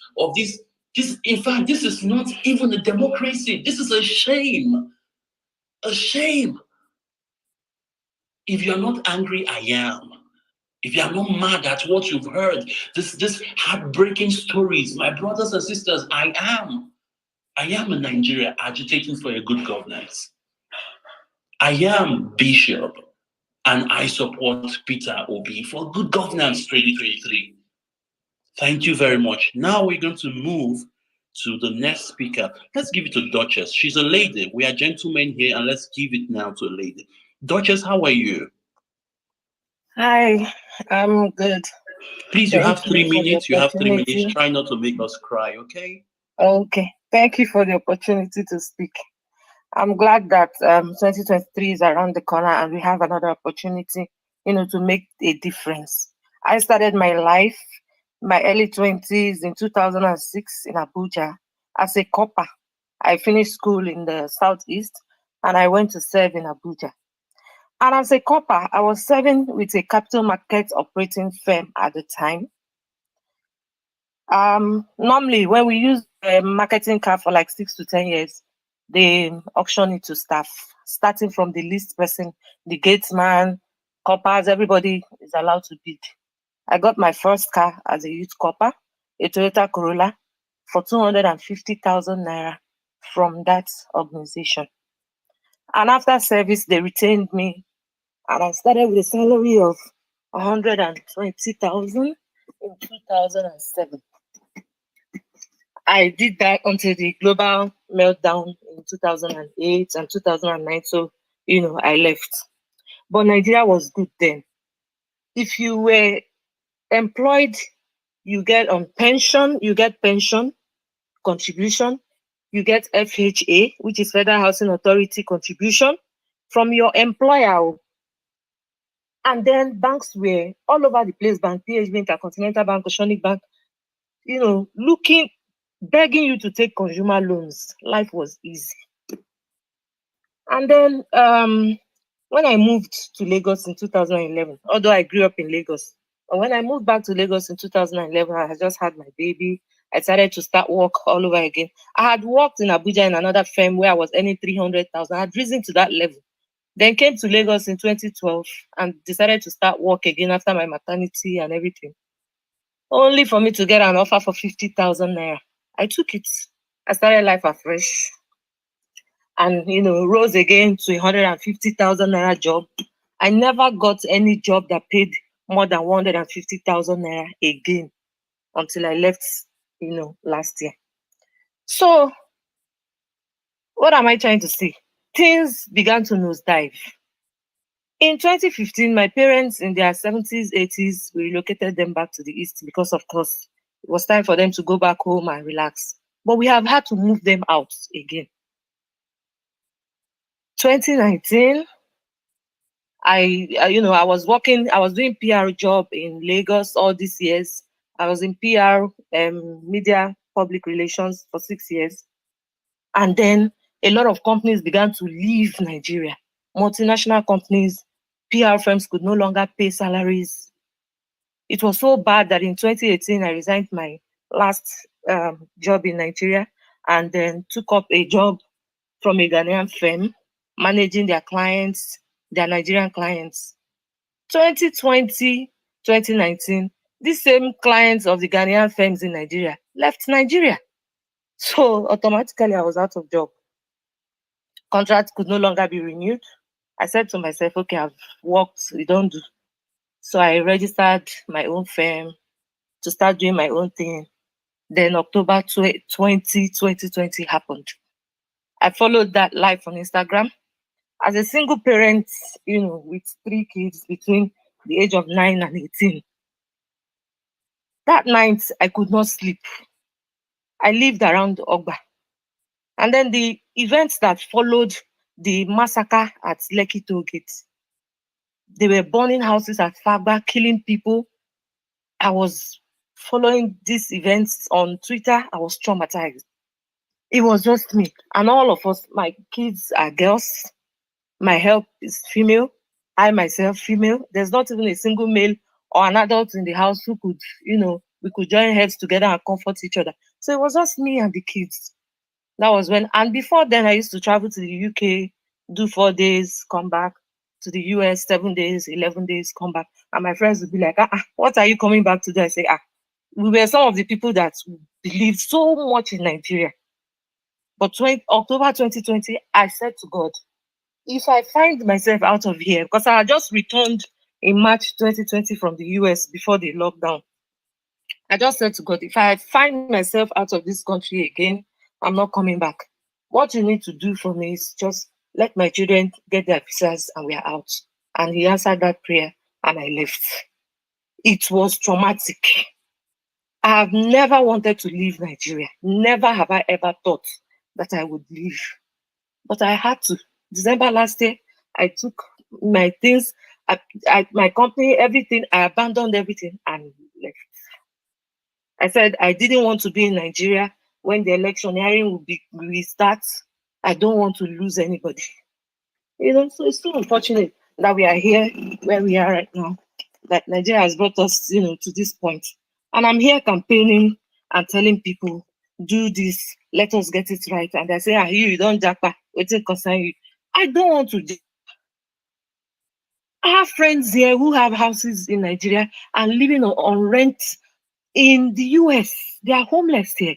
In fact, this is not even a democracy. This is a shame. A shame. If you are not angry, I am. If you are not mad at what you've heard, this heartbreaking stories, my brothers and sisters, I am in Nigeria agitating for a good governance. I am Bishop, and I support Peter Obi for good governance 2023. Thank you very much. Now we're going to move to the next speaker. Let's give it to Duchess. She's a lady. We are gentlemen here, and let's give it now to a lady. Duchess, how are you? Hi, I'm good. Please, you have Thank you 3 for the minutes. You have 3 minutes. opportunity. Try not to make us cry, okay? Okay, thank you for the opportunity to speak. I'm glad that 2023 is around the corner and we have another opportunity, to make a difference. I started my life, my early 20s in 2006 in Abuja as a copper. I finished school in the Southeast and I went to serve in Abuja. And as a copper, I was serving with a capital market operating firm at the time. Normally, when we use a marketing card for like 6 to 10 years, they auction it to staff, starting from the least person, the gatesman, coppers, everybody is allowed to bid. I got my first car as a youth copper, a Toyota Corolla, for 250,000 naira from that organization. And after service, they retained me, and I started with a salary of 120,000 in 2007. I did that until the global meltdown in 2008 and 2009. So, I left. But Nigeria was good then. If you were employed, you get on pension, contribution, you get FHA, which is Federal Housing Authority contribution from your employer. And then banks were all over the place, Bank, PHB, Intercontinental Bank, Oceanic Bank, begging you to take consumer loans. Life was easy. And then when I moved to Lagos in 2011, although I grew up in Lagos, but when I moved back to Lagos in 2011, I had just had my baby. I started to start work all over again. I had worked in Abuja in another firm where I was earning 300,000. I had risen to that level. Then came to Lagos in 2012 and decided to start work again after my maternity and everything. Only for me to get an offer for 50,000 naira. I took it. I started life afresh. And, rose again to 150,000 naira job. I never got any job that paid more than 150,000 naira again until I left, last year. So, what am I trying to say? Things began to nosedive. In 2015, my parents in their 70s, 80s, we relocated them back to the East because, of course, it was time for them to go back home and relax. But we have had to move them out again. 2019, I was doing PR job in Lagos all these years. I was in PR, media, public relations for 6 years. And then a lot of companies began to leave Nigeria. Multinational companies, PR firms could no longer pay salaries. It was so bad that in 2018, I resigned my last job in Nigeria and then took up a job from a Ghanaian firm, managing their clients, their Nigerian clients. 2020, 2019, these same clients of the Ghanaian firms in Nigeria left Nigeria. So automatically I was out of job. Contract could no longer be renewed. I said to myself, okay, I've worked, we don't do. So I registered my own firm to start doing my own thing. Then October 2020 happened. I followed that live on Instagram. As a single parent, with 3 kids between the age of 9 and 18. That night, I could not sleep. I lived around Ogba. And then the events that followed the massacre at Lekki Toll Gate, they were burning houses at Fagba, killing people. I was following these events on Twitter. I was traumatized. It was just me. And all of us, my kids are girls. My help is female. I myself, female. There's not even a single male or an adult in the house who could, we could join heads together and comfort each other. So it was just me and the kids. That was when, and before then I used to travel to the UK, do 4 days, come back, to the US, 7 days, 11 days, come back. And my friends would be like, what are you coming back to do? I say, we were some of the people that believed so much in Nigeria. But October 2020, I said to God, if I find myself out of here, because I had just returned in March 2020 from the US before the lockdown. I just said to God, if I find myself out of this country again, I'm not coming back. What you need to do for me is just let my children get their visas and we are out. And he answered that prayer and I left. It was traumatic. I have never wanted to leave Nigeria. Never have I ever thought that I would leave. But I had to. December last year, I took my things, my company, everything, I abandoned everything and left. I said I didn't want to be in Nigeria when the electioneering will start. I don't want to lose anybody. So it's so unfortunate that we are here where we are right now. That Nigeria has brought us, to this point. And I'm here campaigning and telling people, do this, let us get it right. And they say, you don't japa, waiting concern you. I don't want to. I have friends here who have houses in Nigeria and living on rent in the US. They are homeless here.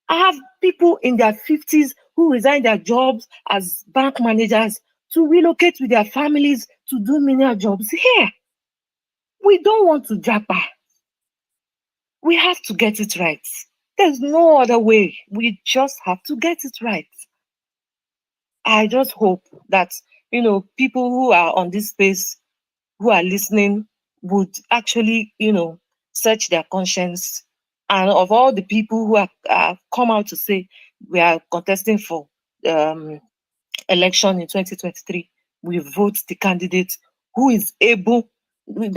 I have people in their 50s who resign their jobs as bank managers to relocate with their families to do menial jobs here. We don't want to japa. We have to get it right. There's no other way. We just have to get it right. I just hope that, people who are on this space, who are listening, would actually, search their conscience. And of all the people who have come out to say we are contesting for election in 2023, we vote the candidate who is able.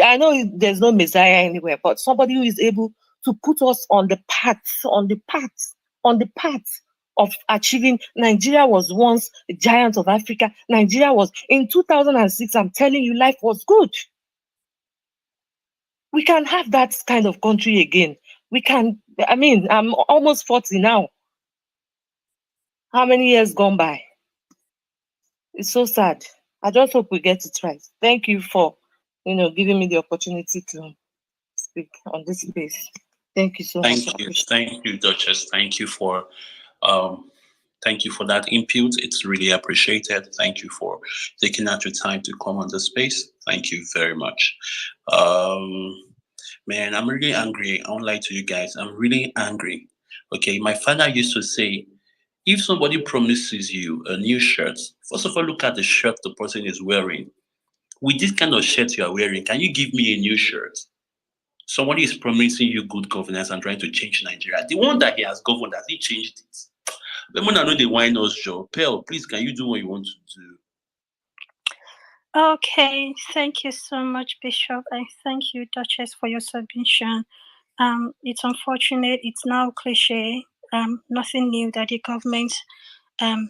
I know there's no messiah anywhere, but somebody who is able to put us on the path of achieving. Nigeria was once a giant of Africa. Nigeria was in 2006. I'm telling you, life was good. We can have that kind of country again. We can. I'm almost 40 now. How many years gone by? It's so sad. I just hope we get it right. Thank you for, giving me the opportunity to speak on this space. Thank you so much. Thank you, Duchess. Thank you for that input. It's really appreciated. Thank you for taking out your time to come on the space. Thank you very much. Man, I'm really angry. I won't lie to you guys. I'm really angry. Okay, my father used to say, if somebody promises you a new shirt, first of all, look at the shirt the person is wearing. With this kind of shirt you are wearing, can you give me a new shirt? Somebody is promising you good governance and trying to change Nigeria. The one that he has governed, has he changed it? But when I know the wine us, Joe, Pearl, please, can you do what you want to do? Okay, thank you so much, Bishop, and thank you, Duchess, for your submission. It's unfortunate, it's now cliche, nothing new that the government,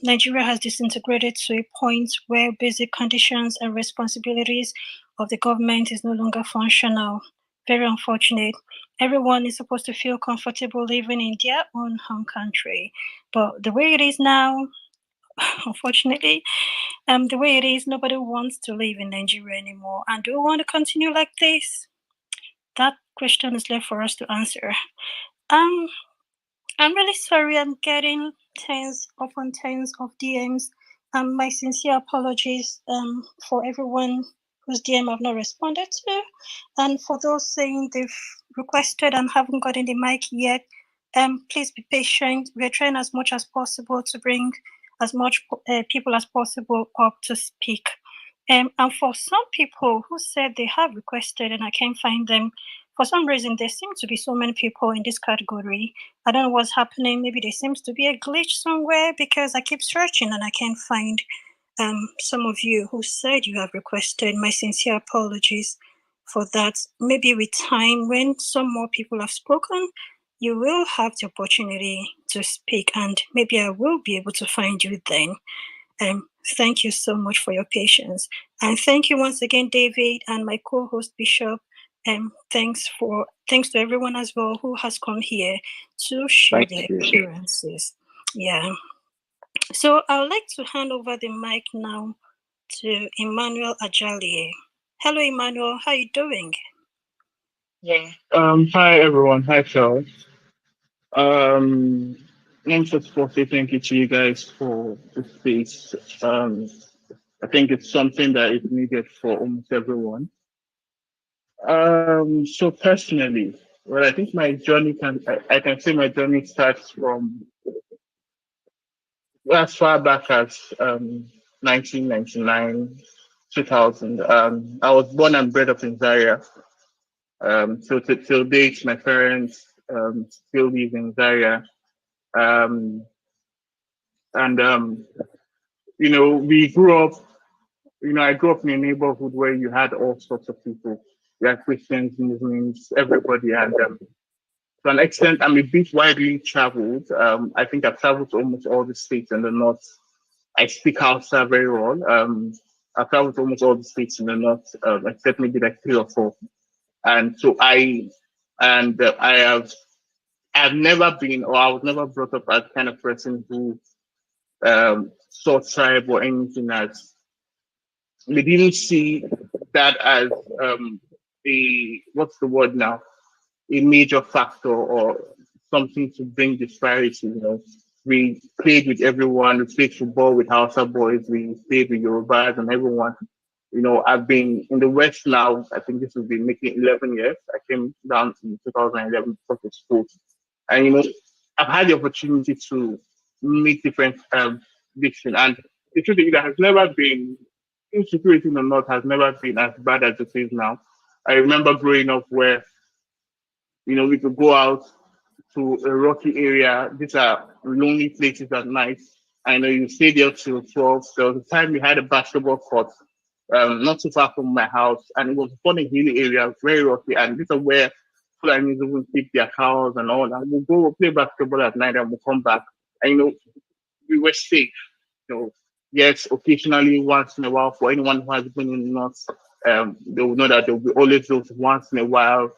Nigeria has disintegrated to a point where basic conditions and responsibilities of the government is no longer functional. Very unfortunate. Everyone is supposed to feel comfortable living in their own home country, but the way it is now, unfortunately, the way it is, nobody wants to live in Nigeria anymore. And do we want to continue like this? That question is left for us to answer. I'm really sorry. I'm getting tens upon tens of DMs. My sincere apologies for everyone whose DM I've not responded to, and for those saying they've requested and haven't gotten the mic yet. Please be patient. We're trying as much as possible to bring as much people as possible up to speak. And for some people who said they have requested and I can't find them, for some reason, there seem to be so many people in this category. I don't know what's happening. Maybe there seems to be a glitch somewhere because I keep searching and I can't find some of you who said you have requested. My sincere apologies for that. Maybe with time, when some more people have spoken, you will have the opportunity to speak and maybe I will be able to find you then. Thank you so much for your patience. And thank you once again, David, and my co-host, Bishop. Thanks to everyone as well who has come here to share their experiences. Yeah. So I would like to hand over the mic now to Emmanuel Ajalie. Hello, Emmanuel. How are you doing? Yeah. Hi everyone. Hi Phil. Let me just say thank you to you guys for the space. I think it's something that is needed for almost everyone. So personally, Well, I think my journey I can say my journey starts from as far back as 1999, 2000. I was born and bred up in Zaria. So till date, my parents still live in Zaria. Um, and we grew up. I grew up in a neighborhood where you had all sorts of people. You had Christians, Muslims, everybody, and to an extent, I'm a bit widely traveled. I think I've traveled to almost all the states in the north. I speak Hausa very well. I've traveled to almost all the states in the north, except maybe like 3 or 4. And so I've never been, or I was never brought up as kind of person who saw tribe or anything as, they didn't see that as what's the word now? A major factor or something to bring disparity. We played with everyone. We played football with Hausa boys. We played with Yorubas and everyone. I've been in the West now. I think this will be making 11 years. I came down in 2011 for school, and I've had the opportunity to meet different diction. And the truth is, that has never been insecurity in the north has never been as bad as it is now. I remember growing up where we could go out to a rocky area. These are lonely places at night. I know you stay there till 12. There was a time we had a basketball court not too far from my house, and it was on a hilly area, very rocky. And this is where Fulanis even keep their cows and all. And we'll go play basketball at night and we'll come back. And we were safe. Yes, occasionally, once in a while, for anyone who has been in the north, they will know that there will be always those once in a while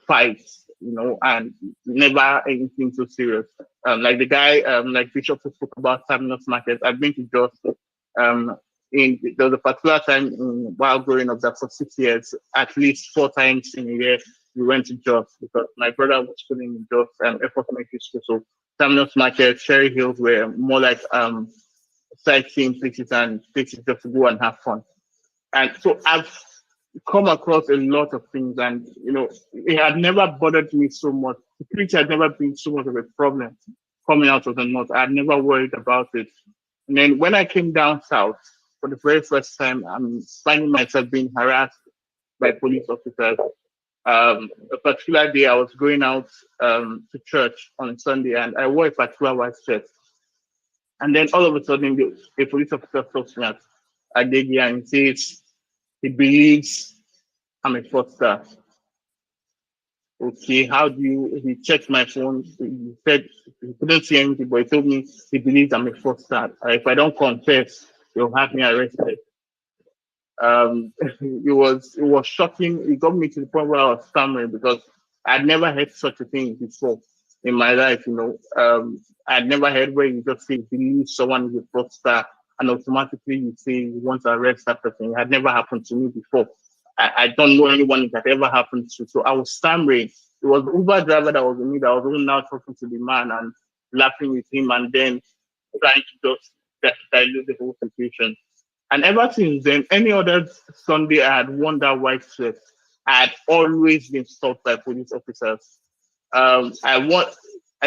fights, and never anything too serious. Like the guy, like Bishop who spoke about Terminus Market, I've been to Jos. There was a particular time while growing up that for 6 years, at least 4 times in a year, we went to Jos because my brother was schooling in Jos and Air Force Military School. So Terminus Market, Cherry Hills were more like sightseeing places and places just to go and have fun. And so I've come across a lot of things, and it had never bothered me so much. Security had never been so much of a problem coming out of the north. I had never worried about it. And then when I came down south for the very first time, I'm finding myself being harassed by police officers. A particular day, I was going out to church on Sunday, and I wore a particular white shirt. And then all of a sudden, a police officer stops me at Agegi and says he believes I'm a fraudster. Okay, how do you? He checked my phone. He said he couldn't see anything, but he told me he believes I'm a fraudster. If I don't confess, they'll have me arrested. It was shocking. It got me to the point where I was stammering because I'd never heard such a thing before in my life. I'd never heard where you just say believe someone is a fraudster and automatically you say you want to arrest that person. It had never happened to me before. I don't know anyone it had ever happened to. So I was stammering. It was the Uber driver that was with me that was even now talking to the man and laughing with him and then trying to just dilute the whole situation. And ever since then, any other Sunday I had worn that white shirt, I had always been stopped by police officers. I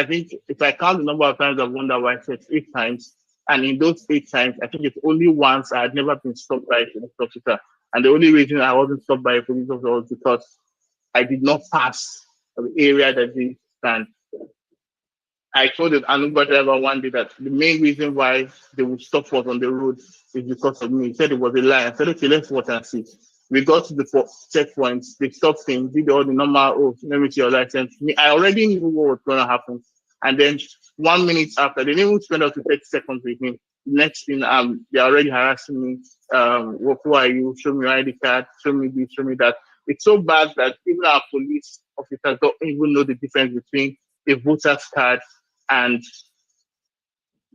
think if I count the number of times I've worn that white shirt, 8 times. And in those 8 times, I think it's only once I had never been stopped by a police officer. And the only reason I wasn't stopped by a police officer was because I did not pass the area that they stand. I told an Uber driver one day that the main reason why they would stop us on the road is because of me. He said it was a lie. I said, okay, let's watch and see. We got to the checkpoints. They stopped him, did all the normal, oh, let me see your license. I already knew what was going to happen. And then 1 minute after, they didn't even spend up to 30 seconds with him. Next thing, they're already harassing me. Who are you? Show me your ID card. Show me this, show me that. It's so bad that even our police officers don't even know the difference between a voter's card and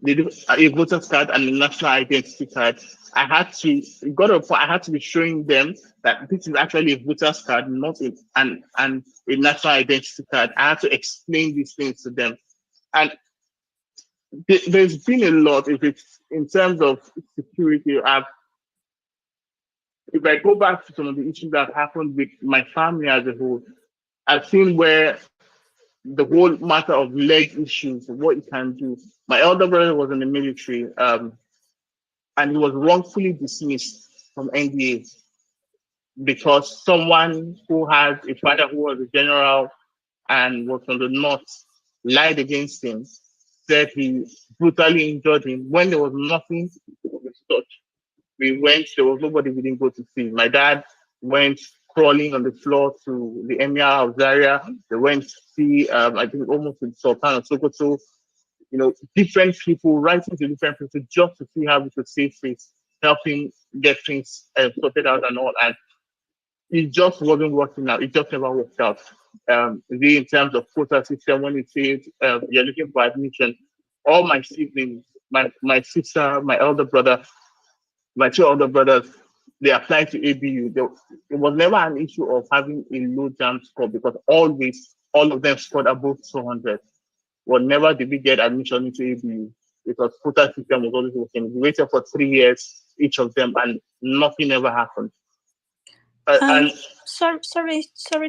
a voter's card and a national identity card. I had to be showing them that this is actually a voter's card, not a national identity card. I had to explain these things to them. And there's been a lot, if it's in terms of security. If I go back to some of the issues that happened with my family as a whole, I've seen where the whole matter of leg issues, what you can do. My elder brother was in the military, and he was wrongfully dismissed from NDA because someone who had a father who was a general and was from the north lied against him, said he brutally injured him when there was nothing to touch. We went, there was nobody we didn't go to see. My dad went crawling on the floor to the Emir of Zaria. They went to see, I think, almost the Sultan of Sokoto, different people, writing to different people just to see how we could save face, help him get things sorted out and all. And it just wasn't working out. It just never worked out. In terms of quota system, when it says you're looking for admission, all my siblings, my sister, my elder brother, my two older brothers, they applied to ABU. It was never an issue of having a low jam score because always all of them scored above 200. Well, never did we get admission into ABU because quota system was always working. We waited for 3 years, each of them, and nothing ever happened. Sorry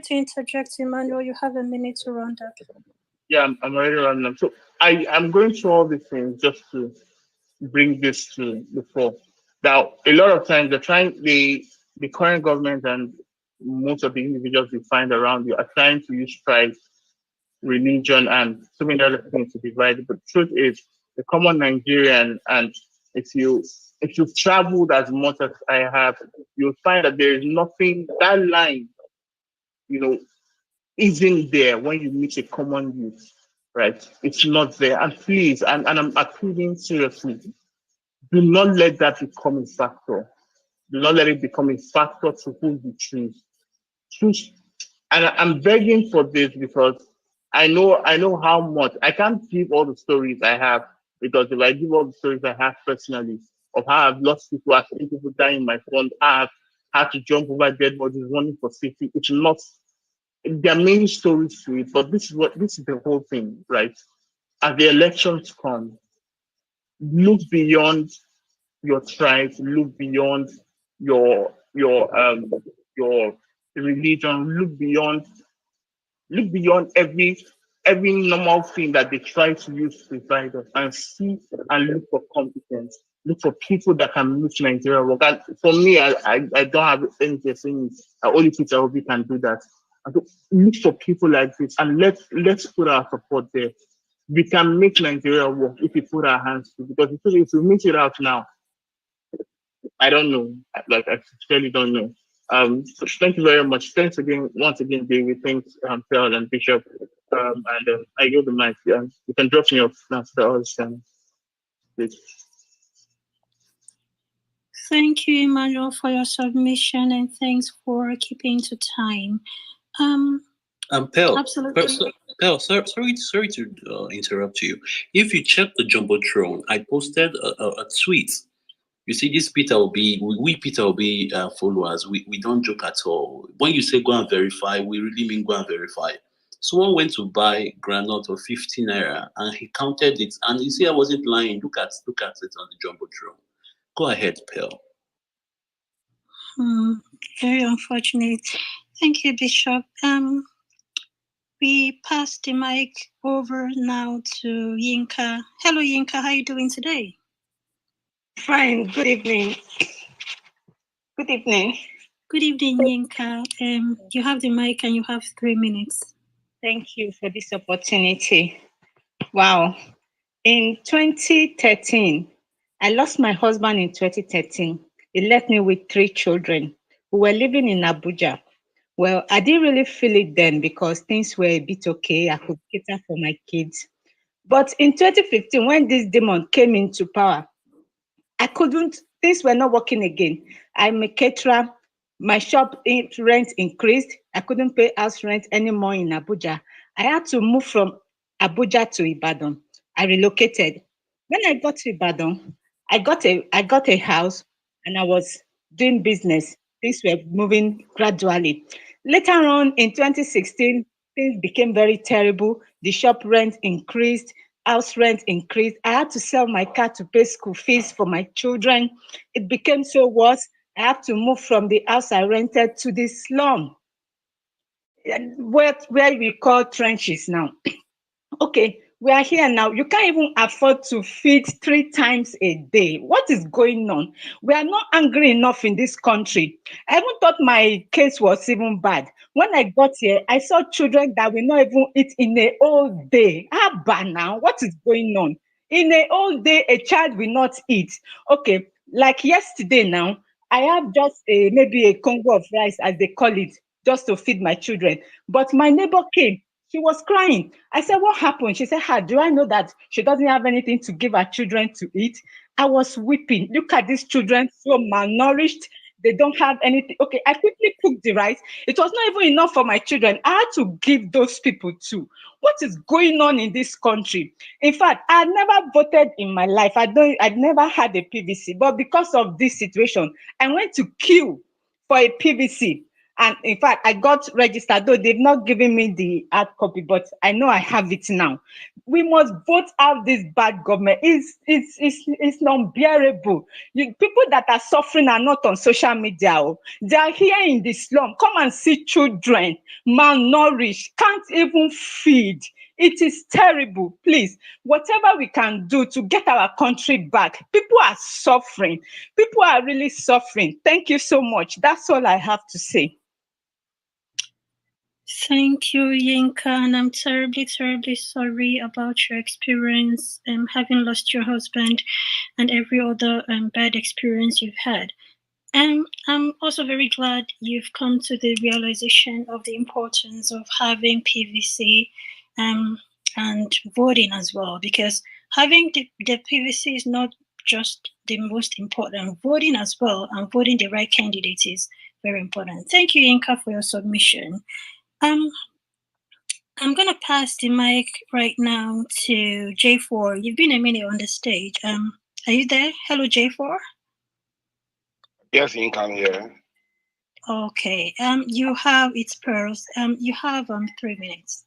to interject, Emmanuel. You have a minute to round up. Yeah, I'm already running them. So I'm going through all these things just to bring this to the fore. Now, a lot of times the current government and most of the individuals we find around you are trying to use tribe, religion, and so many other things to divide. But the truth is, the common Nigerian, and if you've traveled as much as I have, you'll find that there is nothing, that line, isn't there when you meet a common youth, right? It's not there. And please, and I'm appealing seriously, do not let that become a factor. Do not let it become a factor to who you choose. Choose, and I'm begging for this because I know how much I can't give all the stories I have because if I give all the stories I have personally of how I've lost people, I've seen people die in my front, I've had to jump over dead bodies running for safety. It's not. There are many stories to it, but this is the whole thing, right? As the elections come, look beyond your tribe, look beyond your religion, look beyond every normal thing that they try to use to divide us, and see and look for competence. Look for people that can move Nigeria work. And for me, I don't have anything saying only Peter Obi can do that. And so look for people like this and let's put our support there. We can make Nigeria work if we put our hands to it. Because if we make it out now, I don't know. Like I really don't know. So thank you very much. Thanks again, once again, David. Thanks, Phil and Bishop. I give the mic. You can drop me off now for all this time. Please. Thank you, Emmanuel, for your submission, and thanks for keeping to time. Pearl, Absolutely. Pearl, sorry to interrupt you. If you check the Jumbotron, I posted a tweet. You see, this Peter Obi, we Peter Obi followers, we don't joke at all. When you say go and verify, we really mean go and verify. Someone went to buy granite of 50 naira and he counted it, and you see, I wasn't lying. Look at it on the Jumbotron. Go ahead, Pearl. Very unfortunate. Thank you, Bishop. We pass the mic over now to Yinka. Hello, Yinka. How are you doing today? Fine. Good evening. Good evening. Good evening, Yinka. You have the mic and you have 3 minutes. Thank you for this opportunity. Wow. In 2013, I lost my husband in 2013. He left me with 3 children. We were living in Abuja. Well, I didn't really feel it then because things were a bit okay. I could cater for my kids. But in 2015, when this demon came into power, things were not working again. I'm a caterer. My shop rent increased. I couldn't pay house rent anymore in Abuja. I had to move from Abuja to Ibadan. I relocated. When I got to Ibadan, I got a house and I was doing business. Things were moving gradually. Later on in 2016, things became very terrible. The shop rent increased, house rent increased. I had to sell my car to pay school fees for my children. It became so worse. I have to move from the house I rented to the slum. where we call trenches now. Okay, we are here now. You can't even afford to feed 3 times a day. What is going on? We are not angry enough in this country. I even thought my case was even bad. When I got here, I saw children that will not even eat in a whole day. How bad now? What is going on? In a whole day, a child will not eat. Okay, like yesterday now, I have just maybe a congo of rice, as they call it, just to feed my children. But my neighbor came. She was crying. I said, what happened? She said, do I know that she doesn't have anything to give her children to eat? I was weeping. Look at these children, so malnourished. They don't have anything. Okay, I quickly cooked the rice. It was not even enough for my children. I had to give those people too. What is going on in this country? In fact, I never voted in my life. I'd never had a PVC, but because of this situation, I went to queue for a PVC. And in fact, I got registered, though they've not given me the hard copy, but I know I have it now. We must vote out this bad government. It's unbearable. People that are suffering are not on social media. Oh. They are here in the slum. Come and see children, malnourished, can't even feed. It is terrible. Please, whatever we can do to get our country back. People are suffering. People are really suffering. Thank you so much. That's all I have to say. Thank you, Yinka, and I'm terribly, terribly sorry about your experience, having lost your husband and every other bad experience you've had. And I'm also very glad you've come to the realization of the importance of having PVC and voting as well, because having the PVC is not just the most important. Voting as well and voting the right candidate is very important. Thank you, Yinka, for your submission. I'm gonna pass the mic right now to J4. You've been a minute on the stage. Are you there? Hello, J4. Yes, you can hear. Okay. You have it's pearls. You have 3 minutes.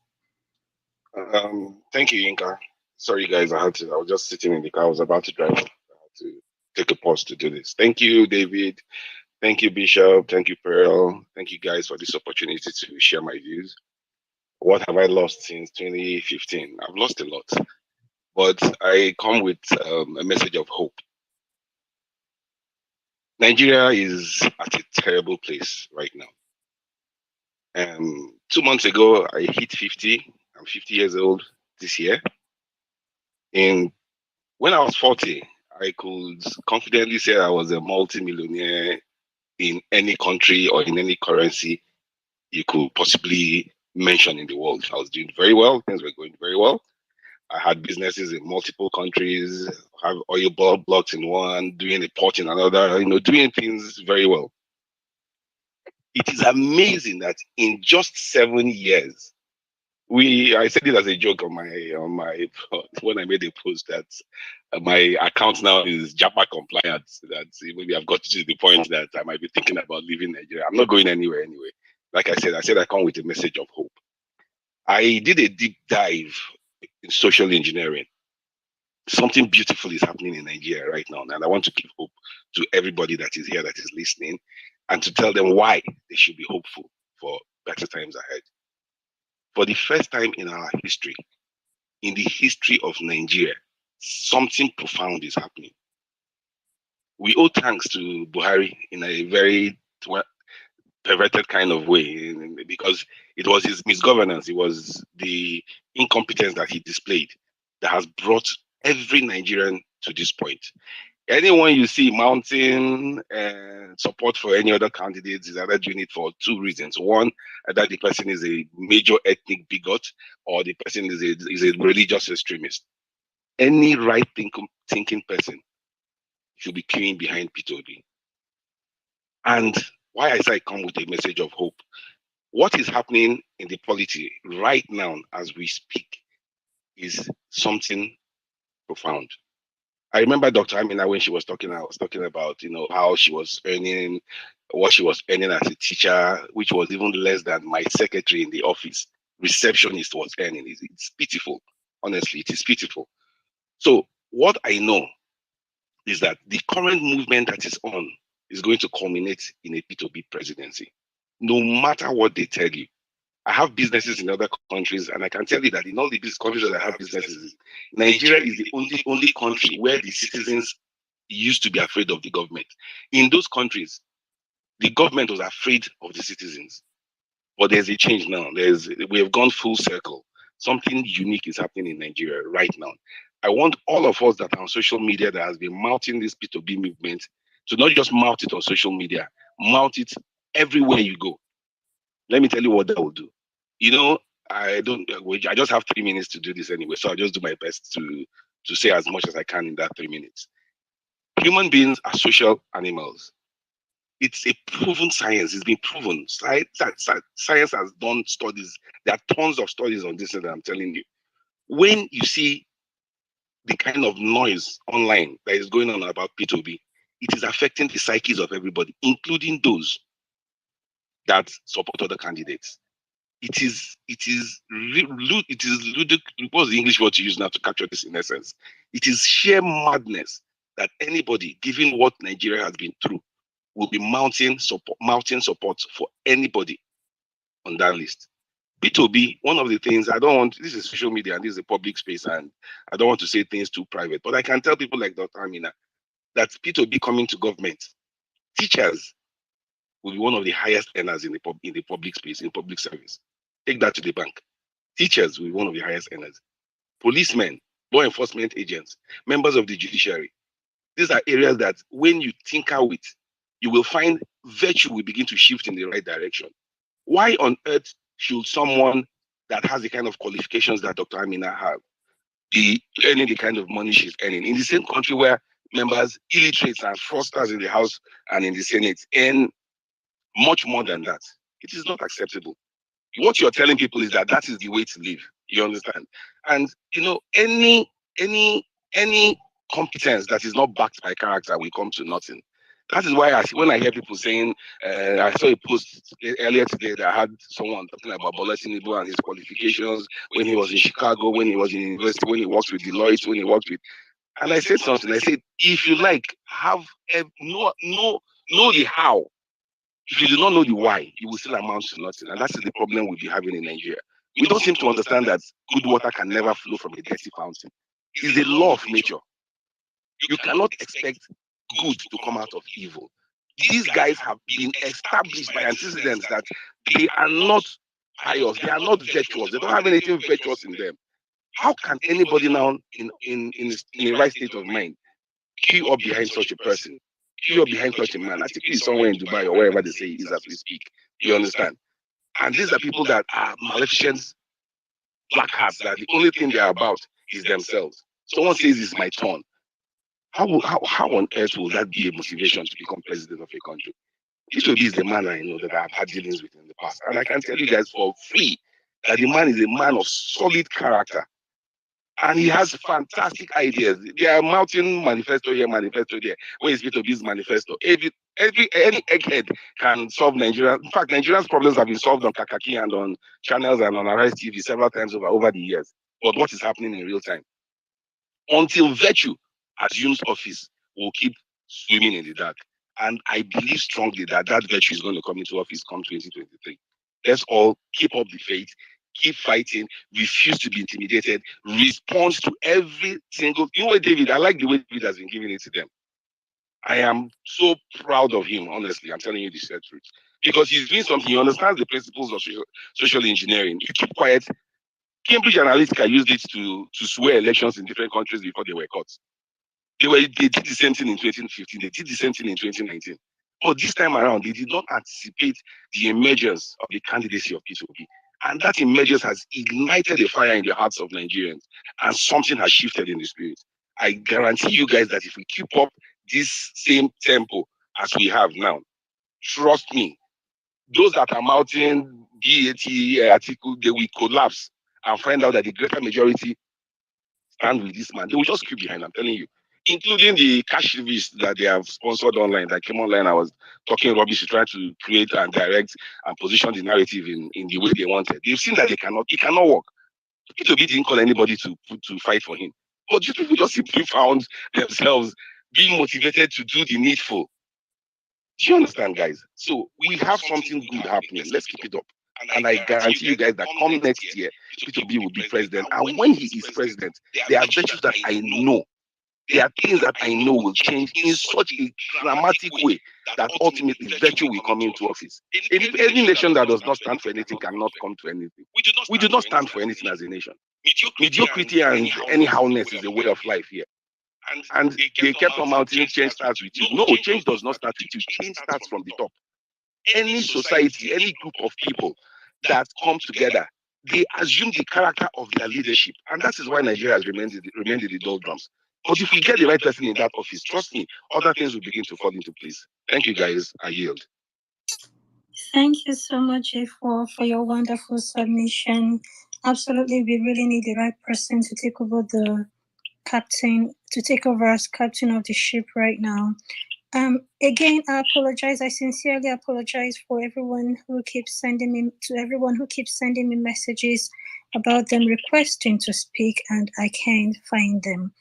Thank you, Yinka. Sorry, guys, I was just sitting in the car. I was about to drive to take a pause to do this. Thank you, David. Thank you, Bishop. Thank you, Pearl. Thank you, guys, for this opportunity to share my views. What have I lost since 2015? I've lost a lot, but I come with a message of hope. Nigeria is at a terrible place right now. 2 months ago, I hit 50. I'm 50 years old this year. And when I was 40, I could confidently say I was a multi-millionaire in any country or in any currency you could possibly mention in the world. I was doing very well. Things were going very well. I had businesses in multiple countries, have oil blocks in one, doing a port in another, doing things very well. It is amazing that in just 7 years, I said it as a joke on my when I made a post that my account now is JAPA compliant. That maybe I've got to the point that I might be thinking about leaving Nigeria. I'm not going anywhere anyway. Like I said I come with a message of hope. I did a deep dive in social engineering. Something beautiful is happening in Nigeria right now, and I want to give hope to everybody that is here, that is listening, and to tell them why they should be hopeful for better times ahead. For the first time in our history, in the history of Nigeria, something profound is happening. We owe thanks to Buhari in a very perverted kind of way, because it was his misgovernance, it was the incompetence that he displayed that has brought every Nigerian to this point. Anyone you see mounting support for any other candidates is either doing it for 2 reasons. One, either the person is a major ethnic bigot or the person is a religious extremist. Any right thinking person should be queuing behind P2B. And why I say I come with a message of hope. What is happening in the polity right now as we speak is something profound. I remember Dr. Amina when she was talking, I was talking about, how she was earning, what she was earning as a teacher, which was even less than my secretary in the office, receptionist, was earning. It's pitiful. Honestly, it is pitiful. So what I know is that the current movement that is on is going to culminate in a P2B presidency. No matter what they tell you, I have businesses in other countries, and I can tell you that in all the countries that I have businesses, Nigeria is the only country where the citizens used to be afraid of the government. In those countries, the government was afraid of the citizens. But there's a change now. We have gone full circle. Something unique is happening in Nigeria right now. I want all of us that are on social media that has been mounting this P2B movement to not just mount it on social media, mount it everywhere you go. Let me tell you what that will do. You know, I just have 3 minutes to do this anyway, so I'll just do my best to say as much as I can in that 3 minutes. Human beings are social animals. It's a proven science. It's been proven. Science has done studies. There are tons of studies on this that I'm telling you. When you see the kind of noise online that is going on about P2B, it is affecting the psyches of everybody, including those that support other candidates. It is ludicrous. What's the English word to use now to capture this in essence? It is sheer madness that anybody, given what Nigeria has been through, will be mounting support for anybody on that list. P2B, one of the things this is social media and this is a public space, and I don't want to say things too private, but I can tell people like Dr. Amina that P2B coming to government, teachers will be one of the highest earners in the public space, in public service. Take that to the bank. Teachers will be one of the highest earners. Policemen, law enforcement agents, members of the judiciary. These are areas that when you tinker with, you will find virtue will begin to shift in the right direction. Why on earth should someone that has the kind of qualifications that Dr. Amina have be earning the kind of money she's earning in the same country where members, illiterates and fraudsters in the House and in the Senate earn much more than that? It is not acceptable. What you're telling people is that is the way to live. You understand? And any competence that is not backed by character will come to nothing. That is why when I hear people saying, I saw a post earlier today that had someone talking about Bola Tinubu and his qualifications when he was in Chicago, when he was in university, when he worked with Deloitte, when he worked with, and I said something. I said, if you like, know the how. If you do not know the why, you will still amount to nothing, and that's the problem we'll be having in Nigeria. We don't seem to understand that good water can never flow from a dirty fountain. It's the law of nature. You cannot expect good to come out of evil. These guys have been established by antecedents that they are not pious, they are not virtuous, they don't have anything virtuous in them. How can anybody now in a right state of mind queue up behind such a person, queue up behind such a man? I think he's somewhere in Dubai or wherever they say he is as we speak. You understand? And these are people that are maleficent black hats, that the only thing they are about is themselves. Someone says it's my turn. How on earth will that be a motivation to become president of a country? P2B is the man I know that I've had dealings with in the past. And I can tell you guys for free that the man is a man of solid character. And he has fantastic ideas. They are mounting manifesto here, manifesto there. Where is P2B's manifesto? Any egghead can solve Nigeria. In fact, Nigeria's problems have been solved on Kakaki and on channels and on Arise TV several times over the years. But what is happening in real time? Until virtue assumes office, we'll keep swimming in the dark. And I believe strongly that virtue is going to come into office come 2023. Let's all keep up the faith, keep fighting, refuse to be intimidated, respond to every single. David, I like the way David has been giving it to them. I am so proud of him, honestly. I'm telling you the truth. Because he's doing something, he understands the principles of social engineering. You keep quiet. Cambridge Analytica used it to swear elections in different countries before they were caught. They did the same thing in 2015. They did the same thing in 2019. But this time around, they did not anticipate the emergence of the candidacy of P2B. And that emergence has ignited a fire in the hearts of Nigerians. And something has shifted in the spirit. I guarantee you guys that if we keep up this same tempo as we have now, trust me, those that are mounting BAT article, they will collapse and find out that the greater majority stand with this man. They will just keep behind, I'm telling you. Including the cash reviews that they have sponsored online, that came online. I was talking rubbish to try to create and direct and position the narrative in the way they wanted. They've seen that it cannot work. P2B didn't call anybody to fight for him. But these people just simply found themselves being motivated to do the needful. Do you understand, guys? So we have something good happening. Let's keep it up. And I guarantee you guys that come next year, Peter Obi will be president. And when he is president, there are virtues that I know. There are things that I know will change in such a dramatic way that ultimately virtue will come into office. Any nation that does not stand for anything cannot come to anything. We do not stand for anything as a nation. Mediocrity and anyhowness is a way of life here. And they kept on mounting change starts with you. No, change does not start with you. Change starts from the top. Any society, any group of people that come together, they assume the character of their leadership. And that is why Nigeria has remained in the doldrums. But if we get the right person in that office, trust me, other things will begin to fall into place. Thank you, guys. I yield. Thank you so much, A4, for your wonderful submission. Absolutely, we really need the right person to take over as captain of the ship right now. Again, I apologize. I sincerely apologize for everyone who keeps sending me messages about them requesting to speak, and I can't find them.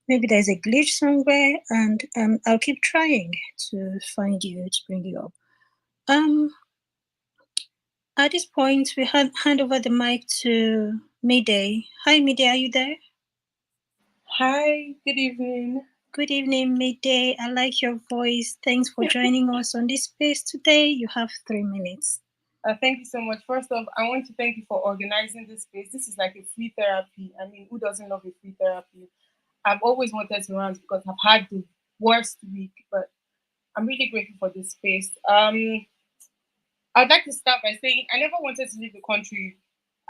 Maybe there's a glitch somewhere, and I'll keep trying to find you, to bring you up. At this point, we hand over the mic to Mayday. Hi, Mayday, are you there? Hi, good evening. Good evening, Mayday. I like your voice. Thanks for joining us on this space today. You have 3 minutes. Thank you so much. First off, I want to thank you for organizing this space. This is like a free therapy. I mean, who doesn't love a free therapy? I've always wanted to rant because I've had the worst week, but I'm really grateful for this space. I'd like to start by saying I never wanted to leave the country.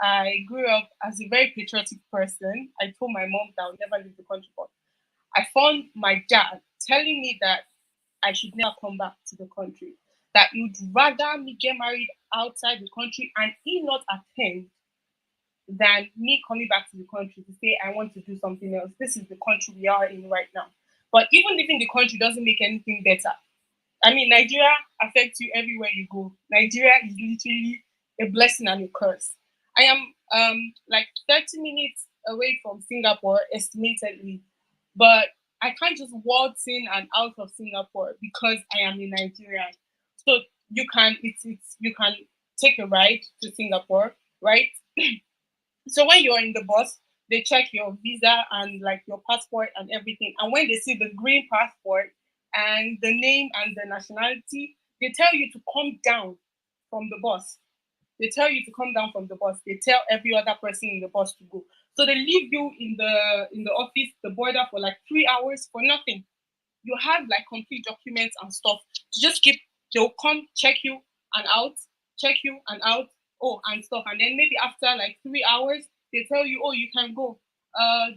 I grew up as a very patriotic person. I told my mom that I would never leave the country, but I found my dad telling me that I should never come back to the country, that he'd rather me get married outside the country and he not attend than me coming back to the country to say I want to do something else. This is the country we are in right now. But even leaving the country doesn't make anything better. I mean, Nigeria affects you everywhere you go. Nigeria is literally a blessing and a curse. I am like 30 minutes away from Singapore, estimatedly, but I can't just waltz in and out of Singapore because I am a Nigerian. So you can take a ride to Singapore, right? So when you're in the bus, they check your visa and like your passport and everything. And when they see the green passport and the name and the nationality, they tell you to come down from the bus. They tell you to come down from the bus. They tell every other person in the bus to go. So they leave you in the office, the border for like 3 hours for nothing. You have like complete documents and stuff. They'll come check you and out, check you and out, and stuff. And then maybe after like 3 hours, they tell you, you can go.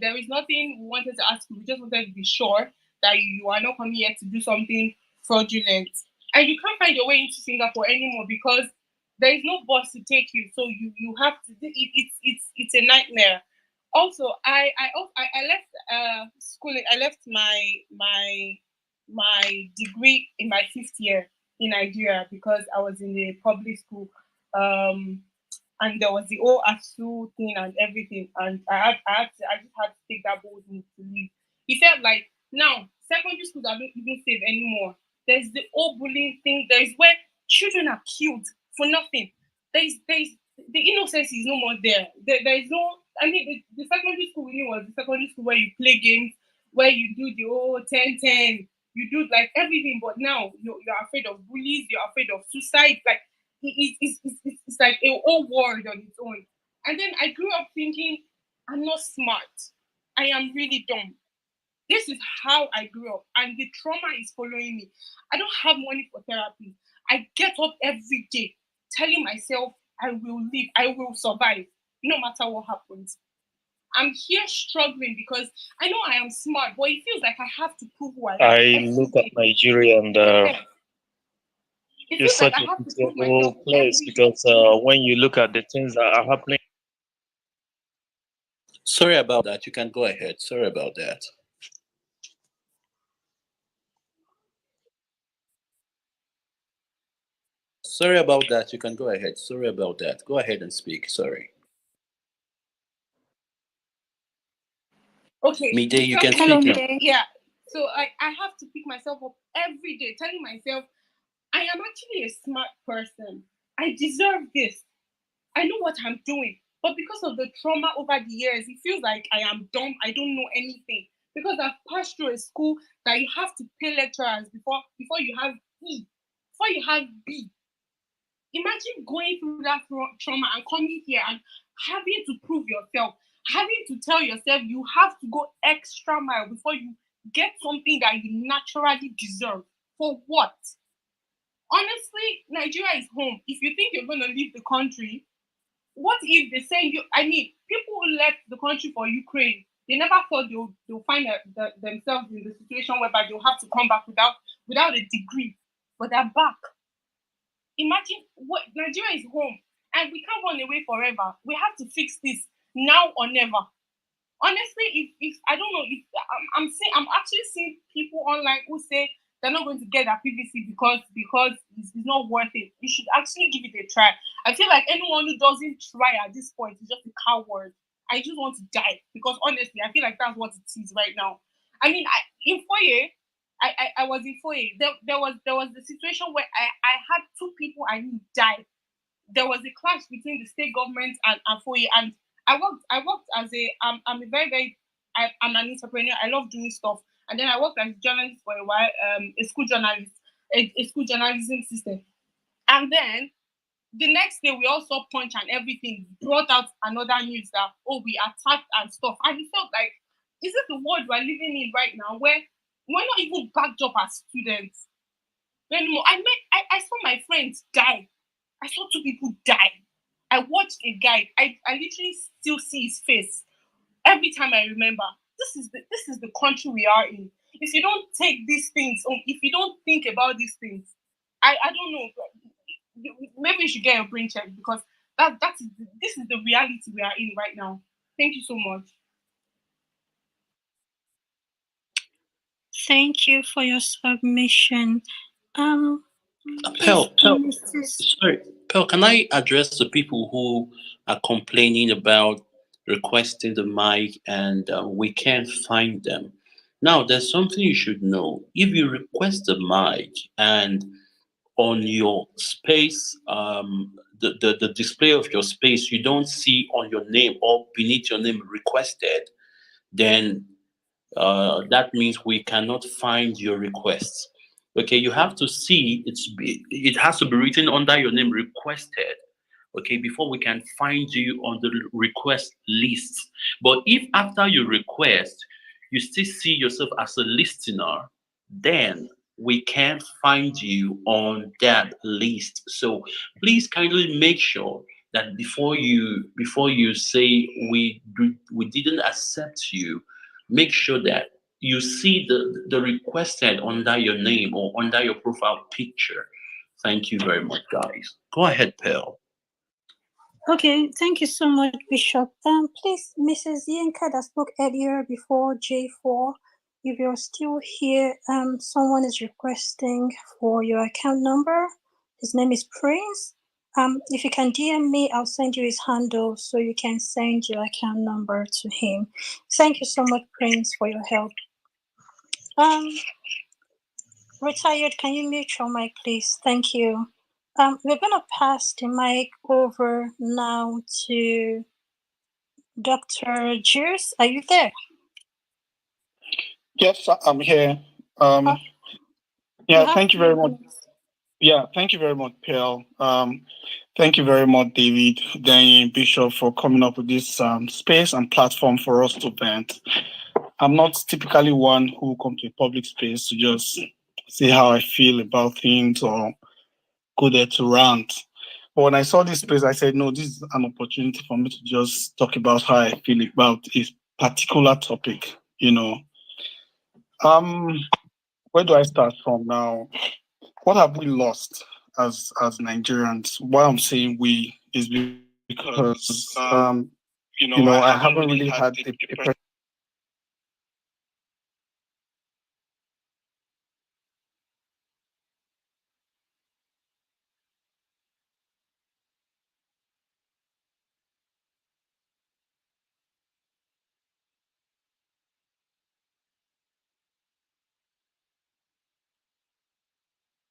There is nothing we wanted to ask you. We just wanted to be sure that you are not coming here to do something fraudulent. And you can't find your way into Singapore anymore because there is no bus to take you. So you have to. It's a nightmare. Also, I left schooling. I left my degree in my 5th year in Nigeria because I was in the public school. And there was the whole ASU thing and everything, and I just had to take that bold move to leave. It felt like now secondary schools are not even safe anymore. There's the whole bullying thing. There's where children are killed for nothing. There's the innocence is no more there. There is no. I mean, the secondary school we knew was the secondary school where you play games, where you do the whole 10-10, you do like everything. But now you're afraid of bullies. You're afraid of suicide. Like it's like a whole world on its own. And then I grew up thinking, I'm not smart. I am really dumb. This is how I grew up, and the trauma is following me. I don't have money for therapy. I get up every day telling myself I will live, I will survive, no matter what happens. I'm here struggling because I know I am smart, but it feels like I have to prove who I am. I look at Nigeria and it's such a pitiable place because when you look at the things that are happening. Sorry about that. You can go ahead. Sorry about that. Sorry about that. You can go ahead. Sorry about that. Go ahead and speak. Sorry. Okay. Mayday, you can speak now. Yeah. So I have to pick myself up every day, telling myself, I am actually a smart person. I deserve this. I know what I'm doing. But because of the trauma over the years, it feels like I am dumb. I don't know anything. Because I've passed through a school that you have to pay lecturers before you have E, before you have B. Imagine going through that trauma and coming here and having to prove yourself, having to tell yourself you have to go extra mile before you get something that you naturally deserve. For what? Honestly, Nigeria is home. If you think you're going to leave the country, what if they say you? I mean, people who left the country for Ukraine, they never thought they'll find themselves in the situation whereby they'll have to come back without a degree, but they're back. Imagine what Nigeria is home, and we can't run away forever. We have to fix this now or never. Honestly, if I don't know if I'm actually seeing people online who say they're not going to get their PVC because it's not worth it. You should actually give it a try. I feel like anyone who doesn't try at this point is just a coward. I just want to die because honestly, I feel like that's what it is right now. I mean, in foyer, I was in foyer. There was the situation where I had two people I knew die. There was a clash between the state government and FOE. And I worked as I'm a I'm an entrepreneur. I love doing stuff. And then I worked as a journalist for a while, a school journalist, a school journalism system. And then the next day we all saw Punch and everything brought out another news that we attacked and stuff. And it felt like, is it the world we're living in right now where we're not even backed up as students anymore? I saw my friends die. I saw two people die. I watched a guy. I literally still see his face every time I remember. This is the country we are in. If you don't take these things, if you don't think about these things, I don't know. Maybe you should get a brain check because this is the reality we are in right now. Thank you so much. Thank you for your submission. Pearl, Mrs. sorry, Pearl, can I address the people who are complaining about requesting the mic and we can't find them? Now, there's something you should know. If you request the mic and on your space, the display of your space, you don't see on your name or beneath your name requested, then that means we cannot find your requests. Okay, you have to see it has to be written under your name requested. Okay, before we can find you on the request list. But if after you request, you still see yourself as a listener, then we can't find you on that list. So please kindly make sure that before you say we didn't accept you, make sure that you see the requested under your name or under your profile picture. Thank you very much, guys. Go ahead, Pearl. Okay, thank you so much, Bishop. Please, Mrs. Yinka that spoke earlier before J4, if you're still here, someone is requesting for your account number. His name is Prince. If you can DM me, I'll send you his handle so you can send your account number to him. Thank you so much, Prince, for your help. Retired, can you mute your mic, please? Thank you. We're gonna pass the mic over now to Dr. Juice. Are you there? Yes, I'm here. Yeah, thank you very much. Yeah, thank you very much, Pearl. Thank you very much, David, Danny, Bishop, for coming up with this space and platform for us to vent. I'm not typically one who comes to a public space to just say how I feel about things or go there to rant. But when I saw this space, I said, no, this is an opportunity for me to just talk about how I feel about a particular topic, Where do I start from now? What have we lost as Nigerians? Why I'm saying we is because I haven't really had a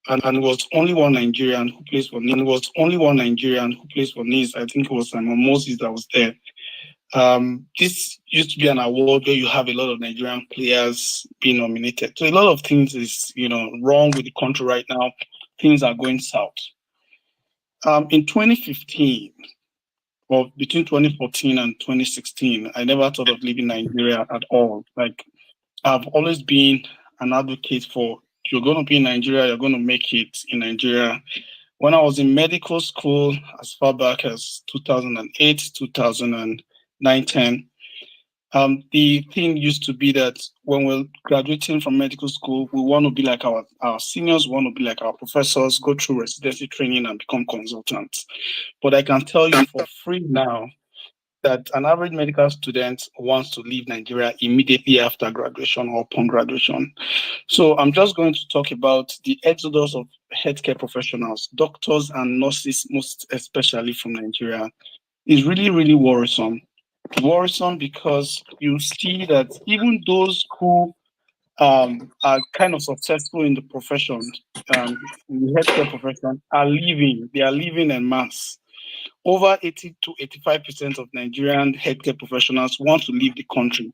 and was only one Nigerian who plays for Nice. I think it was Simon Moses that was there. This used to be an award where you have a lot of Nigerian players being nominated. So a lot of things is, wrong with the country right now. Things are going south. In 2015, or between 2014 and 2016, I never thought of leaving Nigeria at all. Like, I've always been an advocate for, you're going to be in Nigeria, you're going to make it in Nigeria. When I was in medical school, as far back as 2008, 2009, 10, the thing used to be that when we're graduating from medical school, we want to be like our seniors, we want to be like our professors, go through residency training and become consultants. But I can tell you for free now that an average medical student wants to leave Nigeria immediately after graduation or upon graduation. So I'm just going to talk about the exodus of healthcare professionals, doctors and nurses, most especially from Nigeria. Is really, really worrisome. Worrisome because you see that even those who are kind of successful in the profession, in the healthcare profession, are leaving. They are leaving en masse. Over 80 to 85% of Nigerian healthcare professionals want to leave the country.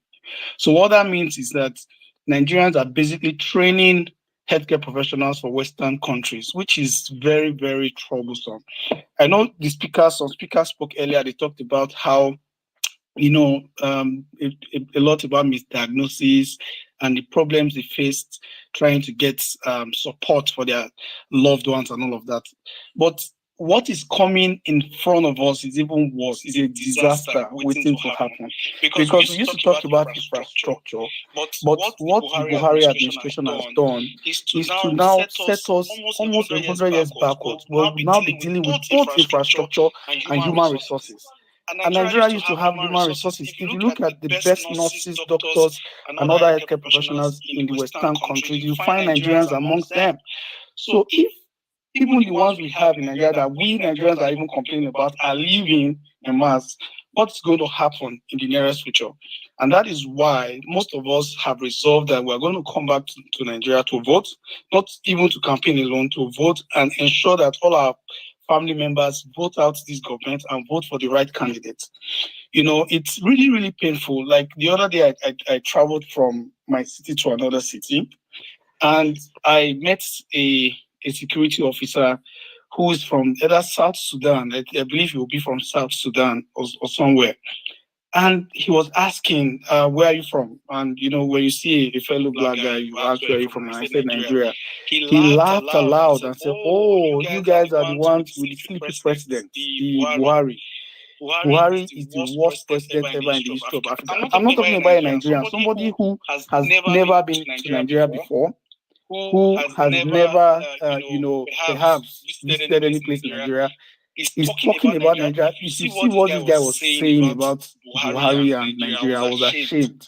So what that means is that Nigerians are basically training healthcare professionals for Western countries, which is very, very troublesome. I know some speakers spoke earlier, they talked about how, a lot about misdiagnosis and the problems they faced trying to get support for their loved ones and all of that. But what is coming in front of us is even worse. It's a disaster waiting to happen. Because we used to talk about infrastructure, but what the Buhari administration has done is to now set us almost 100 years backwards. We'll now be dealing with both infrastructure and human resources. And Nigeria used to have human resources. If you look at the best nurses, doctors, and other healthcare professionals in the Western countries, you find Nigerians amongst them. So if even the ones we have in Nigeria that we Nigerians are even complaining about are leaving en masse, what's going to happen in the nearest future? And that is why most of us have resolved that we're going to come back to Nigeria to vote, not even to campaign alone, to vote and ensure that all our family members vote out this government and vote for the right candidates. It's really, really painful. Like the other day, I traveled from my city to another city, and I met a security officer who is from either South Sudan. I believe he will be from South Sudan or somewhere. And he was asking, where are you from? And, when you see a fellow black guy, you ask, where are you from? And I said, Nigeria. He laughed aloud and said, oh, you guys are the ones with the sleepy president, the Buhari. Buhari is the worst president ever in the history of Africa. I'm not talking about a Nigerian, somebody who has never been to Nigeria before, who has never, perhaps visited any place in Nigeria, is talking about Nigeria. You should see what this guy was saying about Buhari and Nigeria. I was ashamed,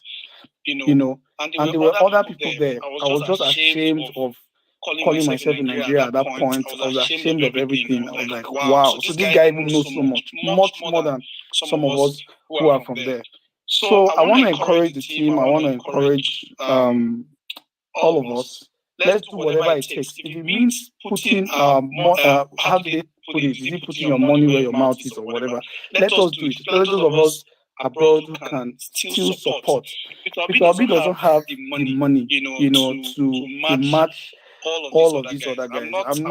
and there were other people there. I was just ashamed of calling myself in Nigeria at that point. I was ashamed of everything. I was like, wow. So this guy even knows so much more than some of us who are from there. So I want to encourage the team. I want to encourage all of us. Let's do whatever it takes. If it means putting how do they put it? Is it putting your money where your mouth is or whatever? Let us do it. Those of us abroad who can still support. Peter Obi doesn't have the money, to match all of these other guys. I don't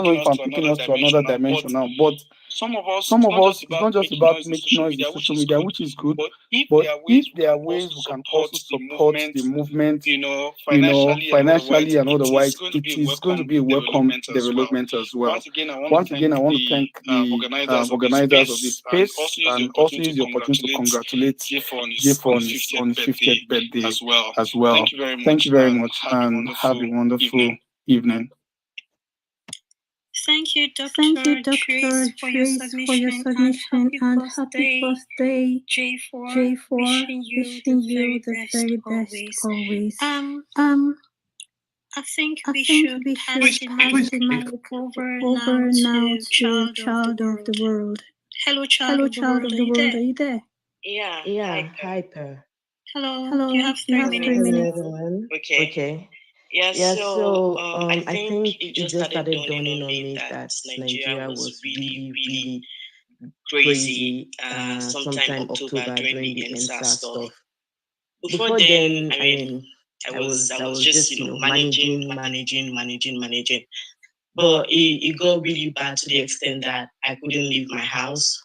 know if I'm taking us to another dimension now, but some of us, it's not just about making noise in social media, which is good, but if there are ways we can also support the movement, financially and otherwise, it is going to be a welcome development as well. Once again, I want to thank the organizers of this space and also use the opportunity to congratulate Jeff on his 50th birthday as well. Thank you very much and have a wonderful evening. Thank you, Dr. Trace, for your submission, and happy birthday, J4. Wishing you the very best always. I think we should pass the mic over now to Child of the World. Hello, Child of the World. Are you there? Yeah. Hi, Per. Hello. You have 3 minutes. Hello, everyone. Okay. Yeah, so I think it just started dawning on me that Nigeria was really, really crazy sometime October during the NSA stuff. Before then, I mean, I was just managing. But it got really bad to the extent that I couldn't leave my house.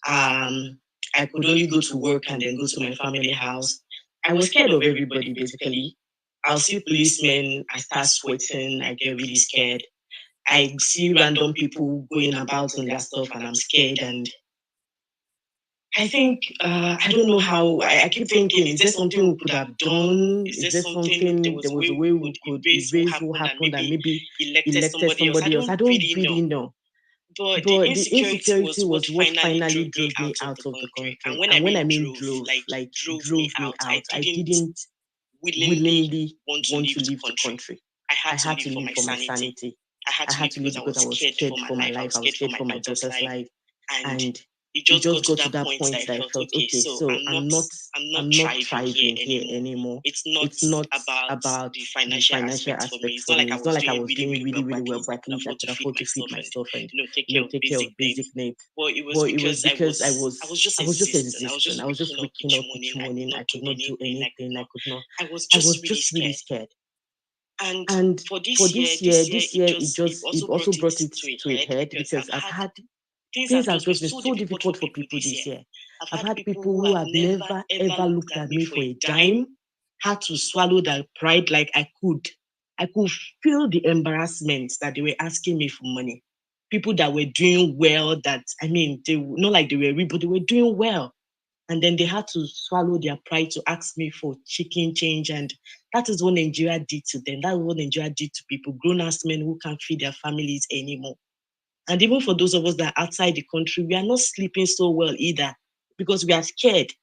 Um, I could only go to work and then go to my family house. I was scared of everybody basically. I'll see policemen, I start sweating, I get really scared. I see random people going about on their stuff and I'm scared. And I think, I don't know how, I keep thinking, is there something we could have done? Is there something, there was a way we could erase what happened and maybe elected somebody else? I don't really know. But the insecurity was what finally drove me out of the country. And when I mean drove, like drove me out, I didn't willingly want to leave the country. I had to leave for my sanity. I had to leave because I was scared for my life. I was scared for my daughter's life. And it just got to that point that I felt, okay, so I'm not thriving here anymore. It's not about the financial aspect for me. It's not like I was doing really, really well, but at least I could afford to feed myself and take care of basic needs. But it was because I was just existing. I was just waking up each morning. I could not do anything. I was just really scared. And for this year, it also brought it to a head because things have just been so difficult for people this year. I've had people who have never ever looked at me for a dime, had to swallow that pride like I could. I could feel the embarrassment that they were asking me for money. People that were doing well, that I mean, they not like they were rich, but they were doing well. And then they had to swallow their pride to ask me for chicken change. And that is what Nigeria did to them. That is what Nigeria did to people, grown-ass men who can't feed their families anymore. And even for those of us that are outside the country, we are not sleeping so well either because we are scared.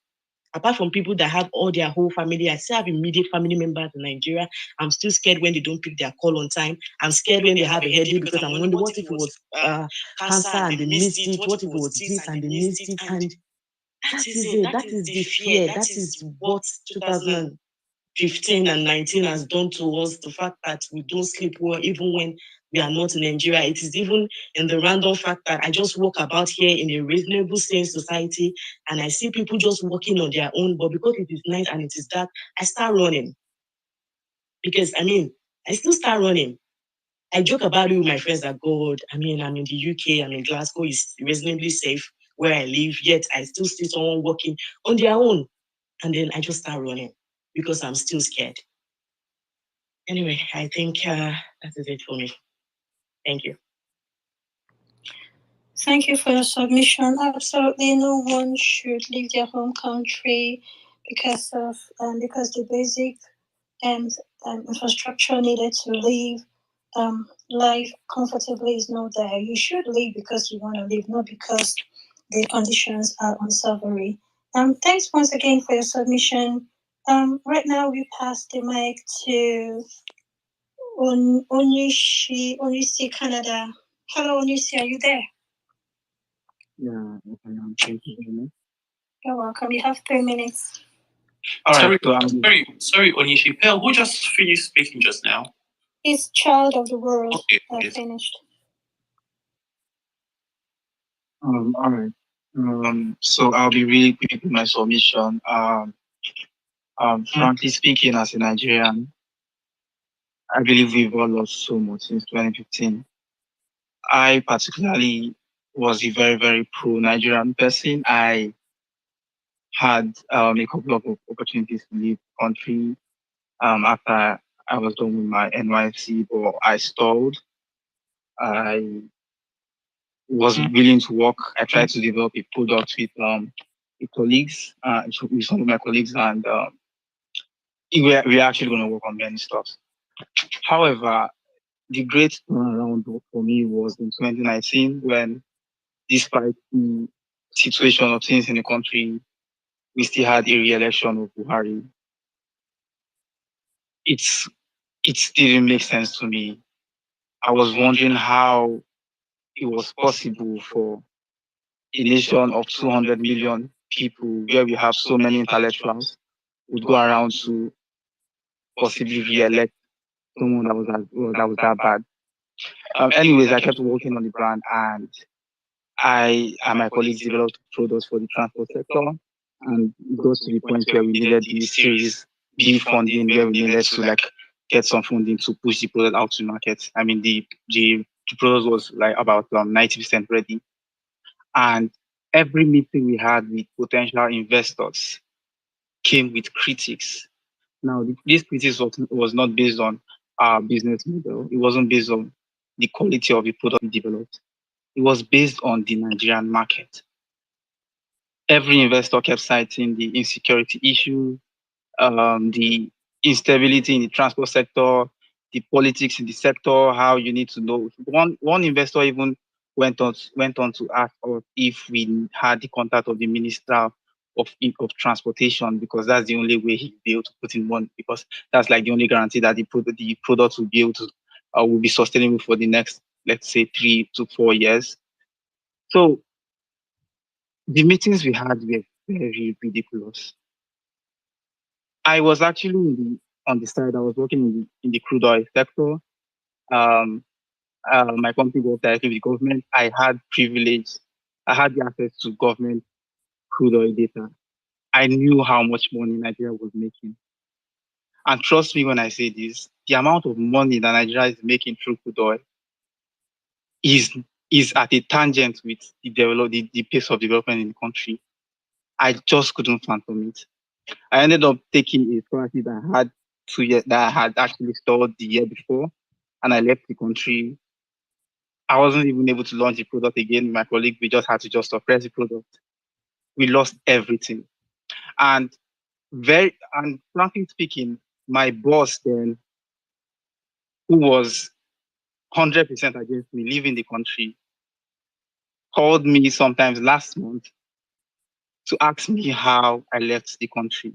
Apart from people that have all their whole family, I still have immediate family members in Nigeria. I'm still scared when they don't pick their call on time. I'm scared when they have a headache because I'm wondering what if it was cancer and they missed it? What if it was this and they missed it? And that is it. That is the fear. That is what 2015 and 19 has done to us. The fact that we don't sleep well, even when we are not in Nigeria. It is even in the random fact that I just walk about here in a reasonable, sane society, and I see people just walking on their own. But because it is night and it is dark, I start running. Because I still start running. I joke about it with my friends that God, I'm in the UK, I'm in Glasgow, is reasonably safe where I live, yet I still see someone walking on their own. And then I just start running because I'm still scared. Anyway, I think that is it for me. Thank you. Thank you for your submission. Absolutely, no one should leave their home country because the basic and infrastructure needed to live life comfortably is not there. You should live because you want to live, not because the conditions are unsavory. Thanks once again for your submission. Right now we pass the mic to Onishi Canada. Hello, Onishi, are you there? Yeah, thank you very much. You're welcome. You have 3 minutes. All right, Sorry, Onishi. Pearl, who just finished speaking just now? It's Child of the World. Okay. I finished. all right. So I'll be really quick with my submission. Frankly speaking, as a Nigerian, I believe we've all lost so much since 2015. I particularly was a very, very pro-Nigerian person. I had a couple of opportunities to leave the country after I was done with my NYC, but I stalled. I wasn't willing to work. I tried to develop a product with colleagues, with some of my colleagues, and we're actually going to work on many stuff. However, the great turnaround for me was in 2019 when, despite the situation of things in the country, we still had a re-election of Buhari. It didn't make sense to me. I was wondering how it was possible for a nation of 200 million people, where we have so many intellectuals, would go around to possibly re-elect someone that was that bad. Anyways, I kept working on the brand, and I and my colleagues developed products for the transport sector, and it got to the point where we needed the Series B funding, where we needed to like get some funding to push the product out to market. I mean, the product was like about 90% ready, and every meeting we had with potential investors came with critics. Now, this critics was not based on our business model. It wasn't based on the quality of the product we developed. It was based on the Nigerian market. Every investor kept citing the insecurity issue, the instability in the transport sector, the politics in the sector, how you need to know. One investor even went on to ask us if we had the contact of the Minister of Transportation, because that's the only way he'd be able to put in money, because that's like the only guarantee that the product will be able to will be sustainable for the next, let's say, 3 to 4 years. So the meetings we had were very ridiculous. I was actually on the side. I was working in the crude oil sector. My company worked directly with government. I had privilege. I had the access to government crude oil data. I knew how much money Nigeria was making. And trust me when I say this, the amount of money that Nigeria is making through crude oil is at a tangent with the pace of development in the country. I just couldn't fathom it. I ended up taking a scholarship that I had 2 years that I had actually stored the year before, and I left the country. I wasn't even able to launch the product again. My colleague, we just had to just suppress the product. We lost everything. And frankly speaking, my boss then, who was 100% against me leaving the country, called me sometimes last month to ask me how I left the country.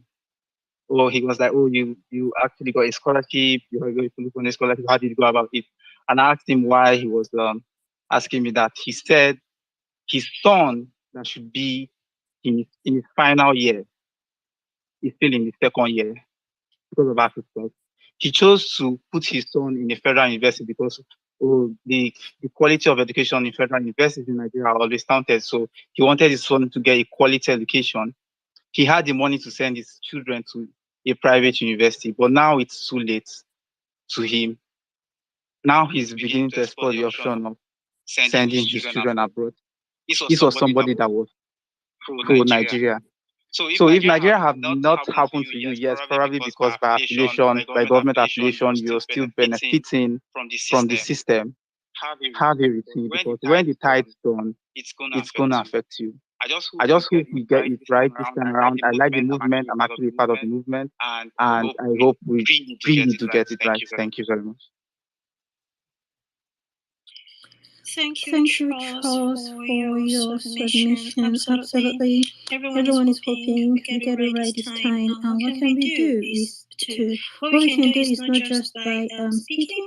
Or he was like, "Oh, you actually got a scholarship. You are going to look on a scholarship. How did you go about it?" And I asked him why he was asking me that. He said his son that should be in his final year is still in the second year because of access. He chose to put his son in a federal university because the quality of education in federal universities in Nigeria are always counted. So he wanted his son to get a quality education. He had the money to send his children to a private university, but now it's too late to him. Now he's beginning to explore the option of sending his children abroad. This was somebody that was pro Nigeria. So if Nigeria have not happened to you, yes, probably because by affiliation, by government affiliation, you're still benefiting from the system. Have a routine, because when the tide's done, it's gonna affect you. I just hope we get it right this time around. I like the movement. I'm actually part of the movement, and I hope we really do get it right. Thank you very much. Thank you, Charles, for your submission. Absolutely. Everyone is hoping we get it right this time. And what can we do is what we can do is not just by speaking.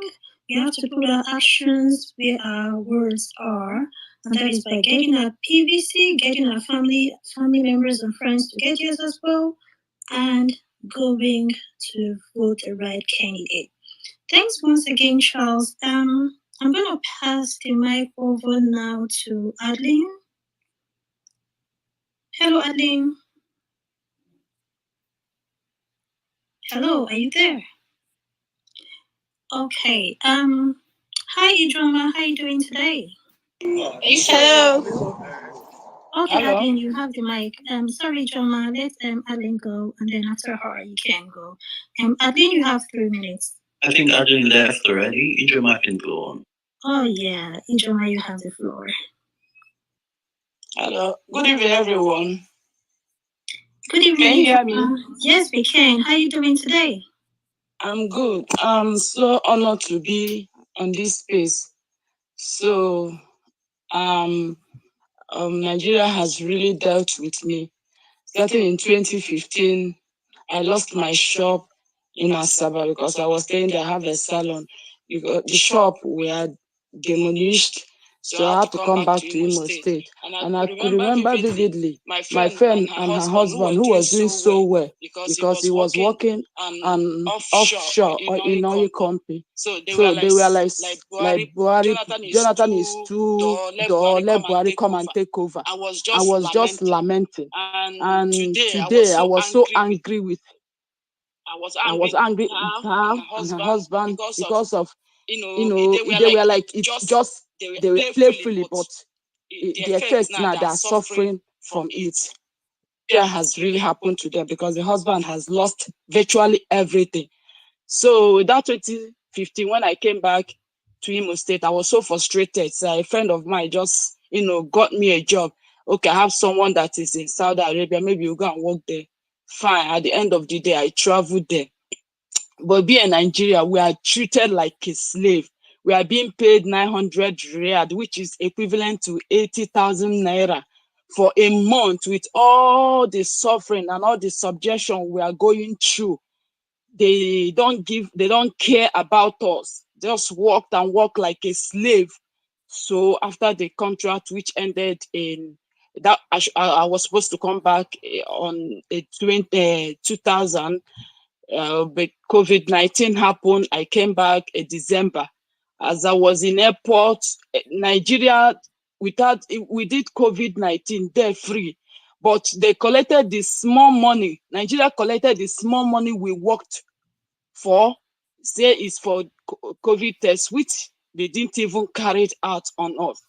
We have to put our actions where our words are. And that is by getting our PVC, getting our family members and friends to get yours as well, and going to vote the right candidate. Thanks once again, Charles. I'm going to pass the mic over now to Adeline. Hello, Adeline. Hello, are you there? Okay. Hi, Idroma. How are you doing today? Hello. Okay, Hello. Adeline, you have the mic. Sorry, Idroma. Let Adeline go, and then after her, you can go. Adeline, you have 3 minutes. I think Adrian left already. Idroma can go on. Oh, yeah. Idroma, you have the floor. Hello. Good evening, everyone. Good evening. Can you hear me? Yes, we can. How are you doing today? I'm good. I'm so honored to be on this space. So, Nigeria has really dealt with me. Starting in 2015, I lost my shop in Asaba because I was staying there. I have a salon. The shop were demolished. So I had to come back to Imo State. And I could remember vividly my friend and her husband who was doing so well because he was working offshore or in oil company. So they were like Buhari, Jonathan is too dull, let Buhari come and take over. I was just lamenting. And today I was so angry with her and her husband because of they were like it's just they were playfully, but the effects now they are suffering from it. That has really happened to them because the husband has lost virtually everything. So that 2015, when I came back to Imo State, I was so frustrated. So a friend of mine just, got me a job. Okay, I have someone that is in Saudi Arabia. Maybe you go and work there. Fine. At the end of the day, I traveled there. But being in Nigeria, we are treated like a slave. We are being paid 900 riyad, which is equivalent to 80,000 naira for a month with all the suffering and all the subjection we are going through. They don't care about us. Just worked and work like a slave. So after the contract, which ended in that, I was supposed to come back on 2000. But COVID-19 happened. I came back in December. As I was in airport, Nigeria, we did COVID-19 there free, but they collected the small money. Nigeria collected the small money we worked for, say it's for COVID test, which they didn't even carry it out on us.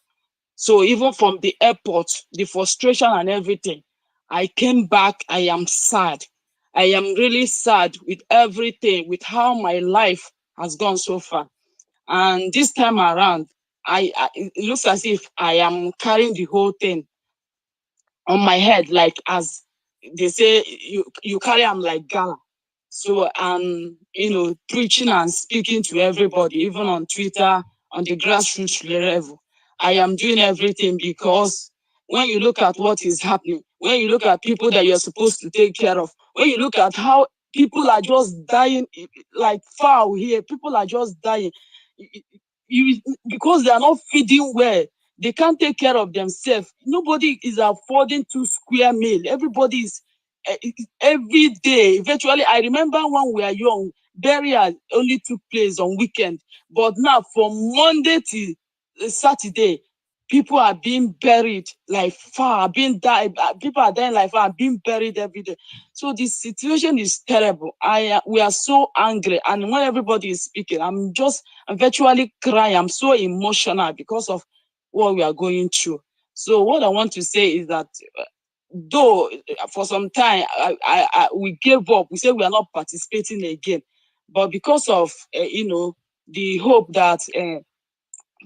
So even from the airport, the frustration and everything, I came back, I am sad. I am really sad with everything, with how my life has gone so far. And this time around, it looks as if I am carrying the whole thing on my head, like as they say, you carry them like gala. So I'm, preaching and speaking to everybody, even on Twitter, on the grassroots level. I am doing everything because when you look at what is happening, when you look at people that you're supposed to take care of, when you look at how people are just dying like foul here, people are just dying. Because they are not feeding well, they can't take care of themselves. Nobody is affording 2 square meal. Everybody is every day. Virtually, I remember when we were young, burial only took place on weekend. But now, from Monday to Saturday, people are being buried like far, people are dying like far, being buried every day. So this situation is terrible. We are so angry, and when everybody is speaking, I'm virtually crying. I'm so emotional because of what we are going through. So what I want to say is that though for some time we gave up, we said we are not participating again, but because of the hope that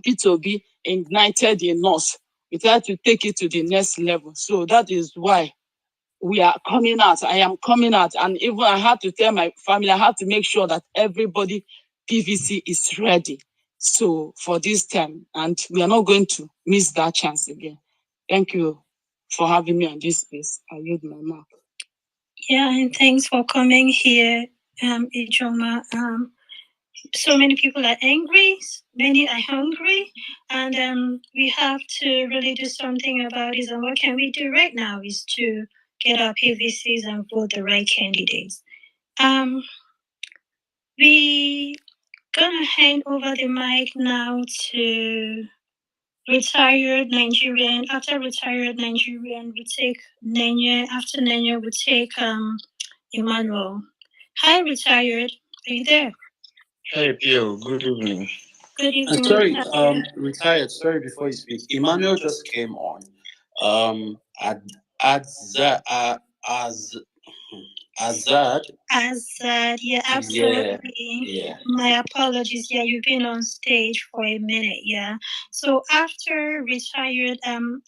P2B ignited in us, we tried to take it to the next level. So that is why we are coming out. I am coming out, and even I had to tell my family, I had to make sure that everybody PVC is ready. So for this time, and we are not going to miss that chance again. Thank you for having me on this space. I yield my mouth. Yeah, and thanks for coming here, Ijoma. So many people are angry, many are hungry, and we have to really do something about it. And what can we do right now is to get our PVCs and vote the right candidates. We gonna hand over the mic now to retired Nigerian. After retired Nigerian, we take Njenje. After Njenje, we take Emmanuel. Hi, retired. Are you there? Hey, Pio. Good evening. Good evening. Sorry, retired. Sorry, before you speak, Emmanuel just came on. Azad. Yeah, absolutely. Yeah. My apologies. Yeah, you've been on stage for a minute. Yeah. So after retired,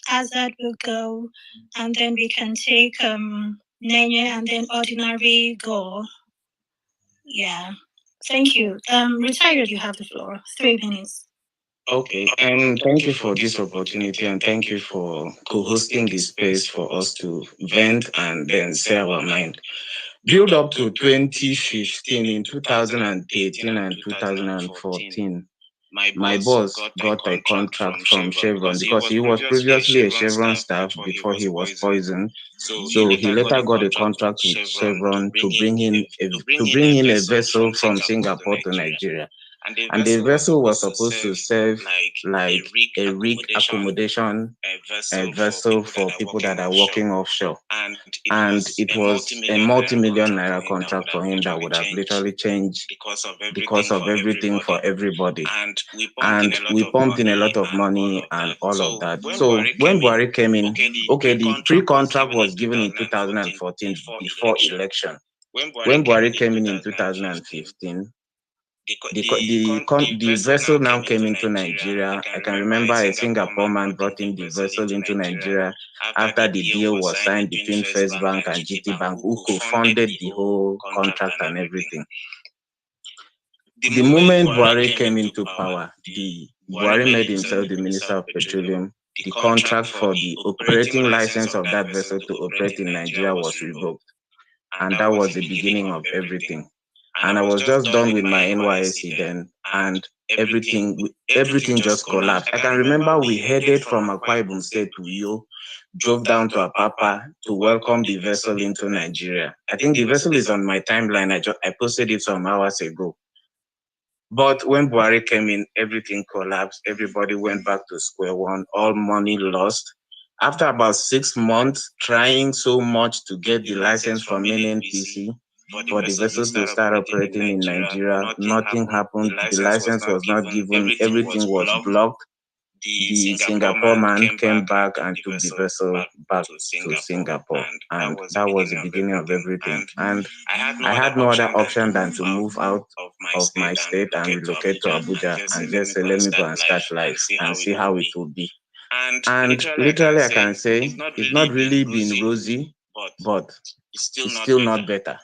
Azad will go, and then we can take Njenje and then ordinary go. Yeah. Thank you. Retired, you have the floor. 3 minutes. Okay, and thank you for this opportunity, and thank you for co-hosting this space for us to vent and then say our mind. Build up to 2015, in 2018 and 2014, my boss got a contract from Chevron because he was previously a Chevron staff before he was poisoned. So he later got a contract with Chevron to bring in a vessel from Singapore to Nigeria. And the vessel was supposed to serve like a rig accommodation vessel for people that are working offshore. And it was a multi-million naira contract for him that would have literally changed because of everything for everybody. And we pumped in a lot of money and all of that. So when Buhari came in, okay, the pre-contract was given in 2014 before election. When Buhari came in 2015, the vessel now came into Nigeria. I can remember a Singapore man brought in the vessel into Nigeria after the deal was signed between First Bank and GT Bank, who co-funded the whole contract and everything. The moment Buhari came into power, Buhari made himself the Minister of Petroleum. The contract for the operating license of that vessel to operate in Nigeria was revoked. And that was the beginning of everything. And I was just done with my NYSC then, and everything just collapsed. I can remember we headed from Akwa Ibom State to Uyo, drove down to Apapa to welcome the vessel into Nigeria. I think the vessel is on my timeline. I posted it some hours ago. But when Buhari came in, everything collapsed. Everybody went back to square one, all money lost. After about 6 months, trying so much to get the license from NNPC, for the vessels to start operating in Nigeria, nothing happened. The license was not given. Everything was blocked. The Singapore man came back and took the vessel back to Singapore. And that was the beginning of everything. And I had no other option than to move out of my state and relocate to Abuja and just say, let me go and start life and see how it will be. And literally, I can say it's not really been rosy, but it's still not better.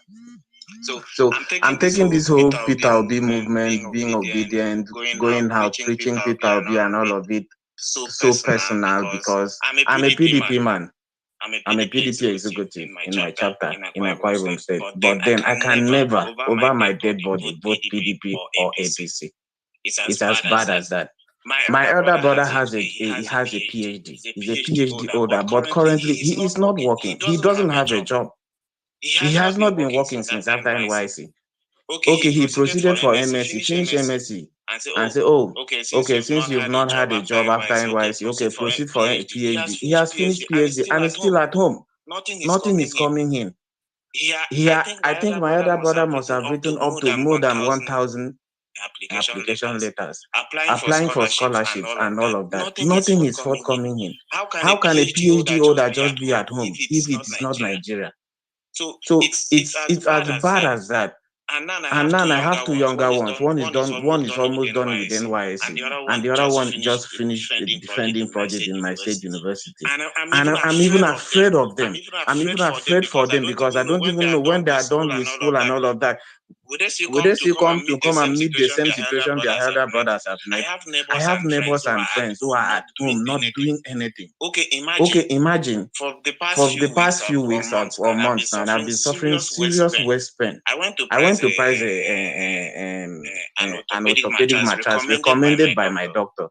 So I'm taking this whole Peter Obi movement, being obedient, going out, preaching Peter Obi and all of it so personal because I'm a PDP man. I'm a PDP executive in my chapter in Akwa Ibom State. But then I can never, over my dead body, vote PDP or APC. It's as bad as that. My elder brother has a PhD. He's a PhD holder, but currently he is not working. He doesn't have a job. He has not been working since after NYC. Okay, he proceeded for MSc, finished MSc, and say, oh, okay, since you've not had a job after NYC, okay, proceed for a PhD. He has finished PhD and is still at home. Nothing is coming in. I think my other brother must have written up to more than 1,000 application letters, applying for scholarships and all of that. Nothing is forthcoming in. How can a PhD holder just be at home if it is not Nigeria? So it's as bad as that. And now I have two younger ones. One is done. One is almost done with NYSC, and the other one just finished a defending project in my state university. And I'm even afraid of them. I'm even afraid for them because I don't even know when they are done with school and all of that. Will they still come and meet the same situation their elder brothers have met? I have neighbors and friends who are at home not doing anything. Okay, imagine for the past few weeks or months now, I've been suffering serious waist pain. I went to price an orthopedic mattress recommended by my doctor.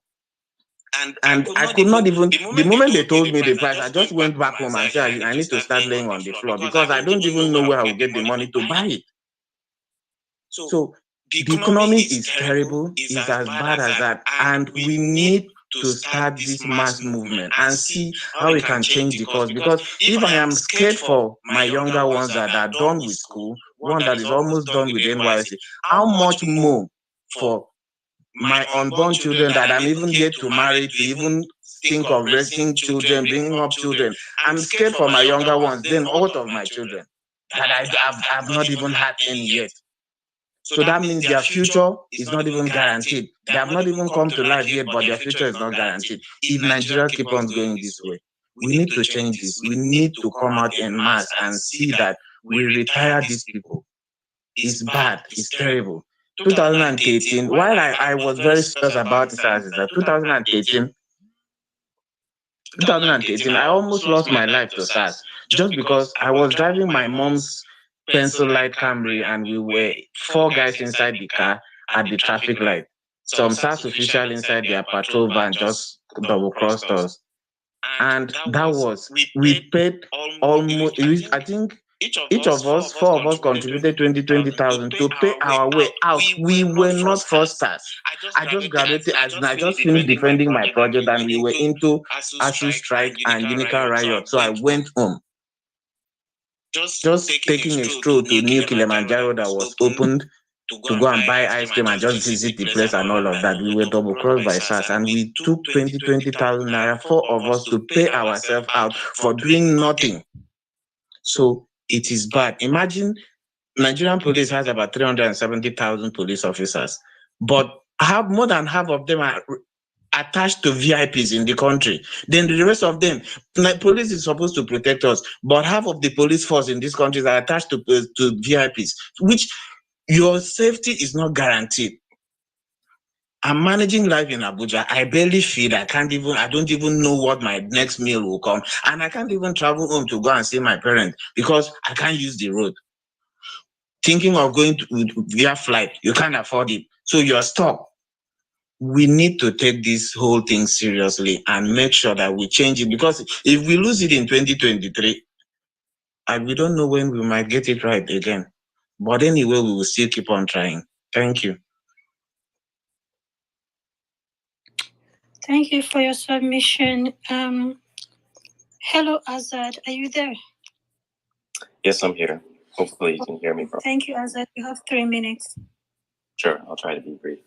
And I could not even, the moment they told me the price, I just went back home and said, I need to start laying on the floor because I don't even know where I will get the money to buy it. So the economy is terrible, is as bad as that, and we need to start this mass movement and see how we can change the course. Because if I am scared for my younger ones that are done with school, one that is almost done with NYSC, how much more for my unborn children that I'm even yet to marry, to even think of raising children, bringing up children? I'm scared for my younger ones, then what of my children that I've not even had any yet? So that means their future is not even guaranteed. They have not even come to life yet, but their future is not guaranteed. If Nigeria keeps on going this way, we need to change this. We need to come out en masse and see that we retire these people. It's bad. It's terrible. 2013, while I was very serious about this, as that 2013, I almost lost my life to SARS just because I was driving my mom's pencil light Camry and we were 4 guys inside the car at the traffic light. some SARS official inside their patrol van just double crossed us. And that was, we paid almost, I think each of us, four of us contributed 20,000 to pay our way out. We were not fraudsters. I just graduated, I just finished defending my project, and we were into ASU strike and Unica riot. So I went home, just taking a stroll to New Kilimanjaro that was opened to go and buy ice cream and just visit the place and all of that. We were double crossed by SARS, and we took 20,000 naira, four of us, to pay ourselves out for doing nothing. So it is bad. Imagine Nigerian police has about 370,000 police officers, but more than half of them are attached to VIPs in the country. Then the rest of them, police is supposed to protect us, but half of the police force in these countries are attached to VIPs, which your safety is not guaranteed. I'm managing life in Abuja. I barely feed. I don't even know what my next meal will come. And I can't even travel home to go and see my parents because I can't use the road. Thinking of going via flight, you can't afford it. So you're stuck. We need to take this whole thing seriously and make sure that we change it, because if we lose it in 2023, we don't know when we might get it right again. But anyway, we will still keep on trying. Thank you. Thank you for your submission. Hello, Azad. Are you there? Yes, I'm here. Hopefully you can hear me properly. Thank you, Azad. You have 3 minutes. Sure, I'll try to be brief.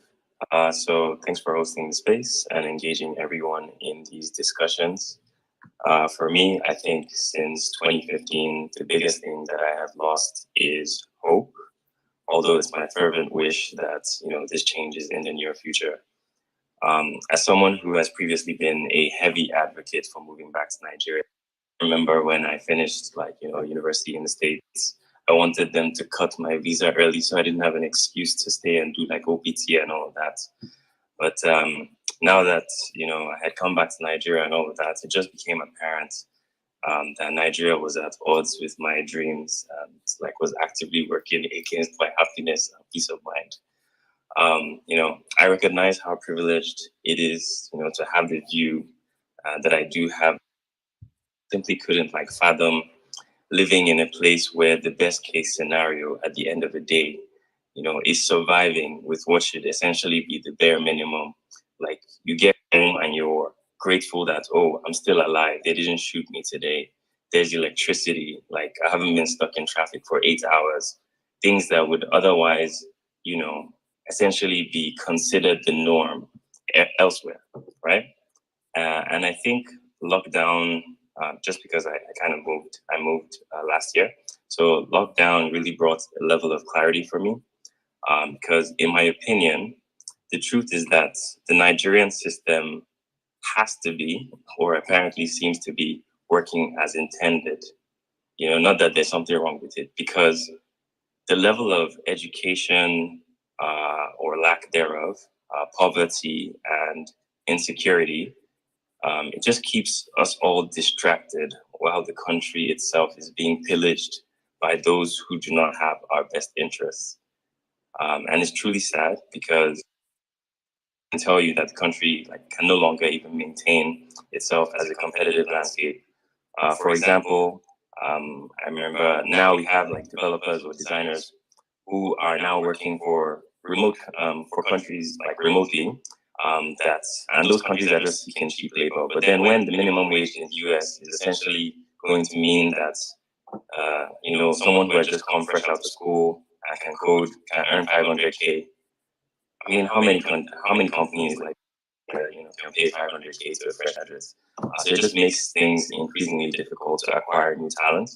So thanks for hosting the space and engaging everyone in these discussions. For me, I think since 2015, the biggest thing that I have lost is hope. Although it's my fervent wish that this changes in the near future. As someone who has previously been a heavy advocate for moving back to Nigeria, I remember when I finished university in the States, I wanted them to cut my visa early so I didn't have an excuse to stay and do OPT and all of that. But now that I had come back to Nigeria and all of that, it just became apparent that Nigeria was at odds with my dreams and was actively working against my happiness and peace of mind. I recognize how privileged it is, to have the view that I do have. Simply couldn't fathom living in a place where the best case scenario at the end of the day, is surviving with what should essentially be the bare minimum. You get home and you're grateful that, oh, I'm still alive. They didn't shoot me today. There's electricity. I haven't been stuck in traffic for 8 hours. Things that would otherwise, essentially be considered the norm elsewhere, right? And I think lockdown, just because I moved last year. So lockdown really brought a level of clarity for me. Because in my opinion, the truth is that the Nigerian system has to be, or apparently seems to be, working as intended. Not that there's something wrong with it, because the level of education or lack thereof, poverty and insecurity, it just keeps us all distracted while the country itself is being pillaged by those who do not have our best interests. And it's truly sad because I can tell you that the country can no longer even maintain itself as a competitive landscape. For example, I remember now we have developers or designers who are now working for countries remotely. And those countries are just seeking cheap labor. But then when the minimum wage in the US is essentially going to mean that someone who has just come fresh out of school and can code can earn 500K. I mean, how many companies can pay 500K to a fresh graduate? So it just makes things increasingly difficult to acquire new talent.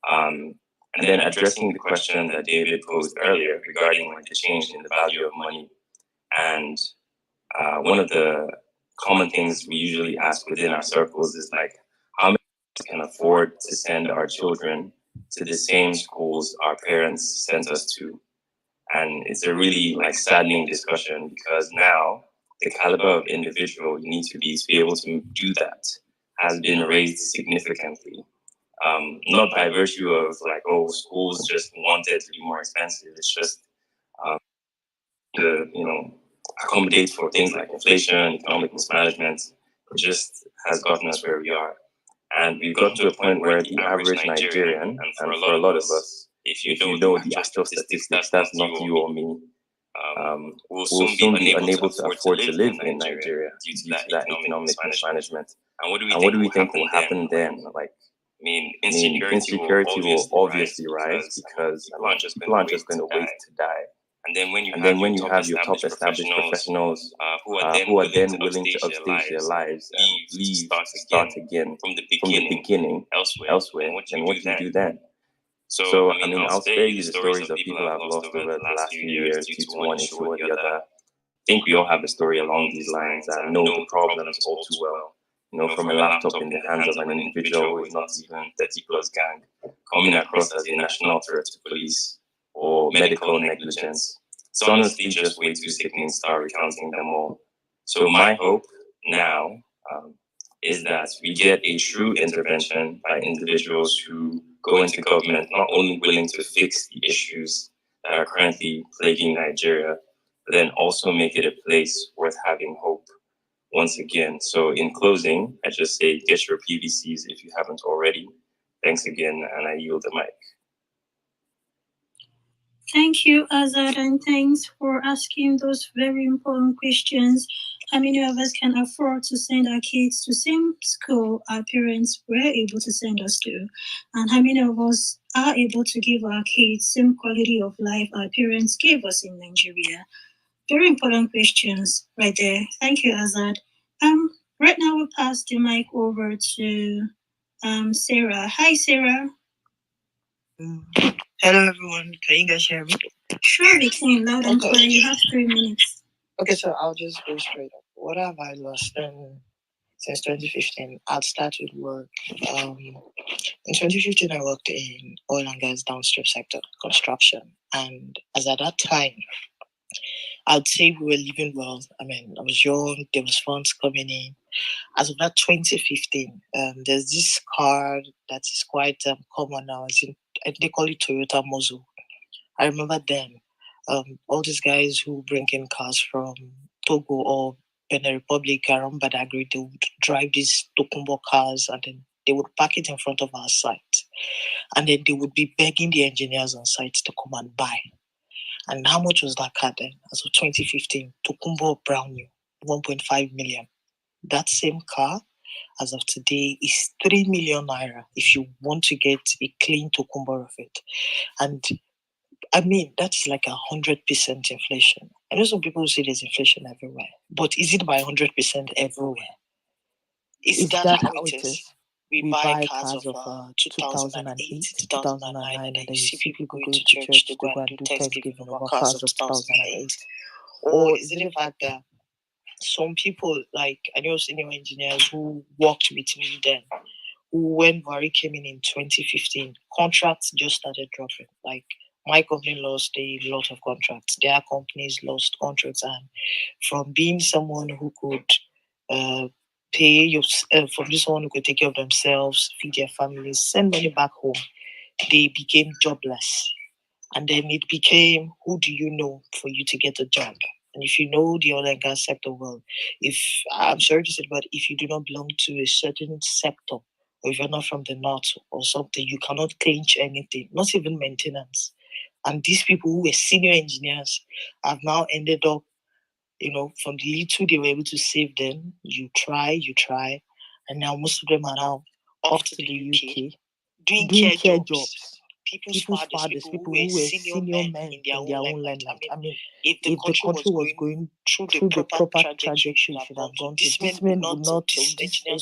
And then addressing the question that David posed earlier regarding the change in the value of money. And one of the common things we usually ask within our circles is how many of us can afford to send our children to the same schools our parents sent us to? And it's a really saddening discussion, because now the caliber of individual you need to be able to do that has been raised significantly. Not by virtue of schools just wanted to be more expensive. It's just accommodate for things like inflation, economic mismanagement. It just has gotten us where we are. And we've gotten to a point where the average Nigerian, and for a lot of us, if you know the actual statistics, that's not you or me, will soon be unable to afford to live in Nigeria due to that economic mismanagement. And what do we think will happen then? Like, insecurity will obviously rise because people aren't just going to wait to die. And then when you have your top established professionals who are then willing to upstage their lives and leave to start again from the beginning elsewhere, then what do you do then? So, I'll spare you the stories of people I've lost over the last few years due to one issue or the other. I think we all have a story along these lines and know the problems all too well. From a laptop in the hands of an individual who is not even 30 plus gang, coming across as a national threat to police or medical negligence. It's honestly just way too sickening to start recounting them all. So my hope now is that we get a true intervention by individuals who go into government not only willing to fix the issues that are currently plaguing Nigeria, but then also make it a place worth having hope once again. So in closing, I just say get your PVCs if you haven't already. Thanks again, and I yield the mic. Thank you, Azad, and thanks for asking those very important questions. How many of us can afford to send our kids to the same school our parents were able to send us to? And how many of us are able to give our kids same quality of life our parents gave us in Nigeria? Very important questions right there. Thank you, Azad. Right now we'll pass the mic over to Sarah. Hi, Sarah. Hello, everyone. Can you guys hear me? Sure, we can. Loud and clear. You have 3 minutes. Okay, so I'll just go straight up. What have I lost since 2015? I'll start with work. In 2015, I worked in oil and gas downstream sector, construction. And as at that time, I'd say we were living well. I was young, there was funds coming in. As of that 2015, there's this car that is quite common now. I think they call it Toyota Mozo. I remember then, all these guys who bring in cars from Togo or Benin Republic around Badagry, they would drive these Tokumbo cars and then they would park it in front of our site. And then they would be begging the engineers on site to come and buy. And how much was that car then? As of 2015, Tokumbo brand new, 1.5 million. That same car, as of today, is 3 million naira if you want to get a clean Tokumbo of it. And that's like 100% inflation. I know some people say there's inflation everywhere, but is it by 100% everywhere? Is that how it is? We buy cars of 2008, 2009, and then you see people going to church to go and do Thanksgiving over cars of 2008. Or is it the fact that some people, like I know senior engineers who worked with me then, who when Buhari came in 2015, contracts just started dropping. Like my company lost a lot of contracts. Their companies lost contracts, and from being someone who could from being someone who could take care of themselves, feed their families, send money back home, they became jobless. And then it became, who do you know for you to get a job? And if you know the oil and gas sector well, I'm sorry to say, but if you do not belong to a certain sector, or if you're not from the north or something, you cannot clinch anything, not even maintenance. And these people who were senior engineers have now ended up, from the little they were able to save them, you try, and now most of them are now off to the UK doing care jobs. People's fathers, people who were senior men in their own land. If the country was going through the proper trajectory should have gone to, these engineers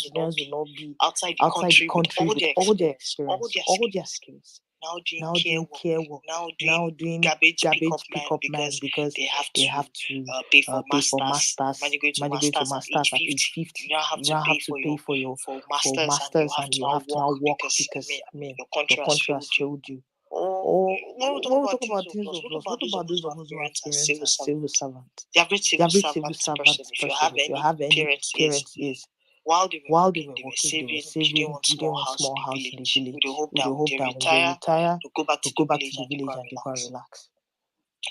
would not be outside the country with all their experience, all their skills. Now doing care work, now doing garbage pickup man because they have to pay for masters. When you go to masters at age 50, you now have to pay for masters and you have to now work because your country has failed you. Or when we talk about things of loss, what about those of us who are experienced as civil servants? The average civil servant person, if you have any parents is while they were working, they were saving, building one small house in the village with the hope that when they retire, to go back to the village and they go and relax.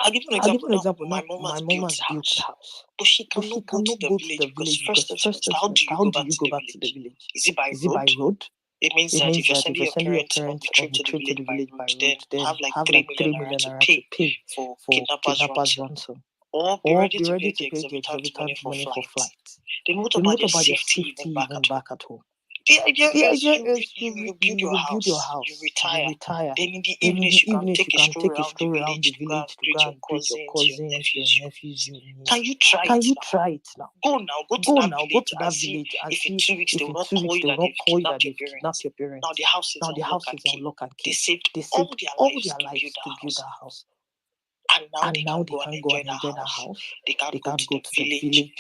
I'll give you an example. Now, my mom has built a house, but she cannot go to the village because first and foremost, how do you go back to the village? Is it by road? It means that if you're sending your parents on the trip to the village by road, then you have like 3 million naira to pay for kidnappers ransom, or be ready to pay the exorbitant money for flight. Then what about your safety even back at home? The idea is you build your house, you retire. Then in the evenings you can take a stroll around the village to go and greet your cousins, your nephews. Can you try it now? Go to that village and see if in 2 weeks they will not call you that they've kidnapped your parents. Now the house is on lock and key. They saved all their lives to build that house. And now they can go and enjoy that house. They can't go to the village.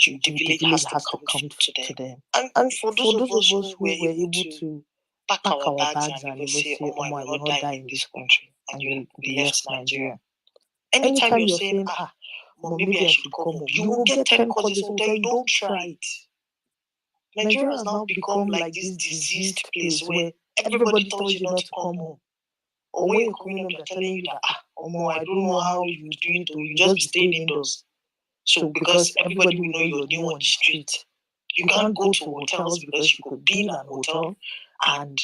The village has to come to them. And for those of us who were able to pack our bags and even say, oh my, I will not die in this country, and you left Nigeria. Anytime you're saying, Mom, maybe I should come home, you will get 10 causes who will tell you, don't try it. Nigeria has now become like this diseased place where everybody tells you not to come home. Or when you're coming home, they're telling you that, Omo, I don't know how you do it, or you just be staying indoors. So because everybody will know you're new on the street, you can't go to hotels because you could be in an hotel and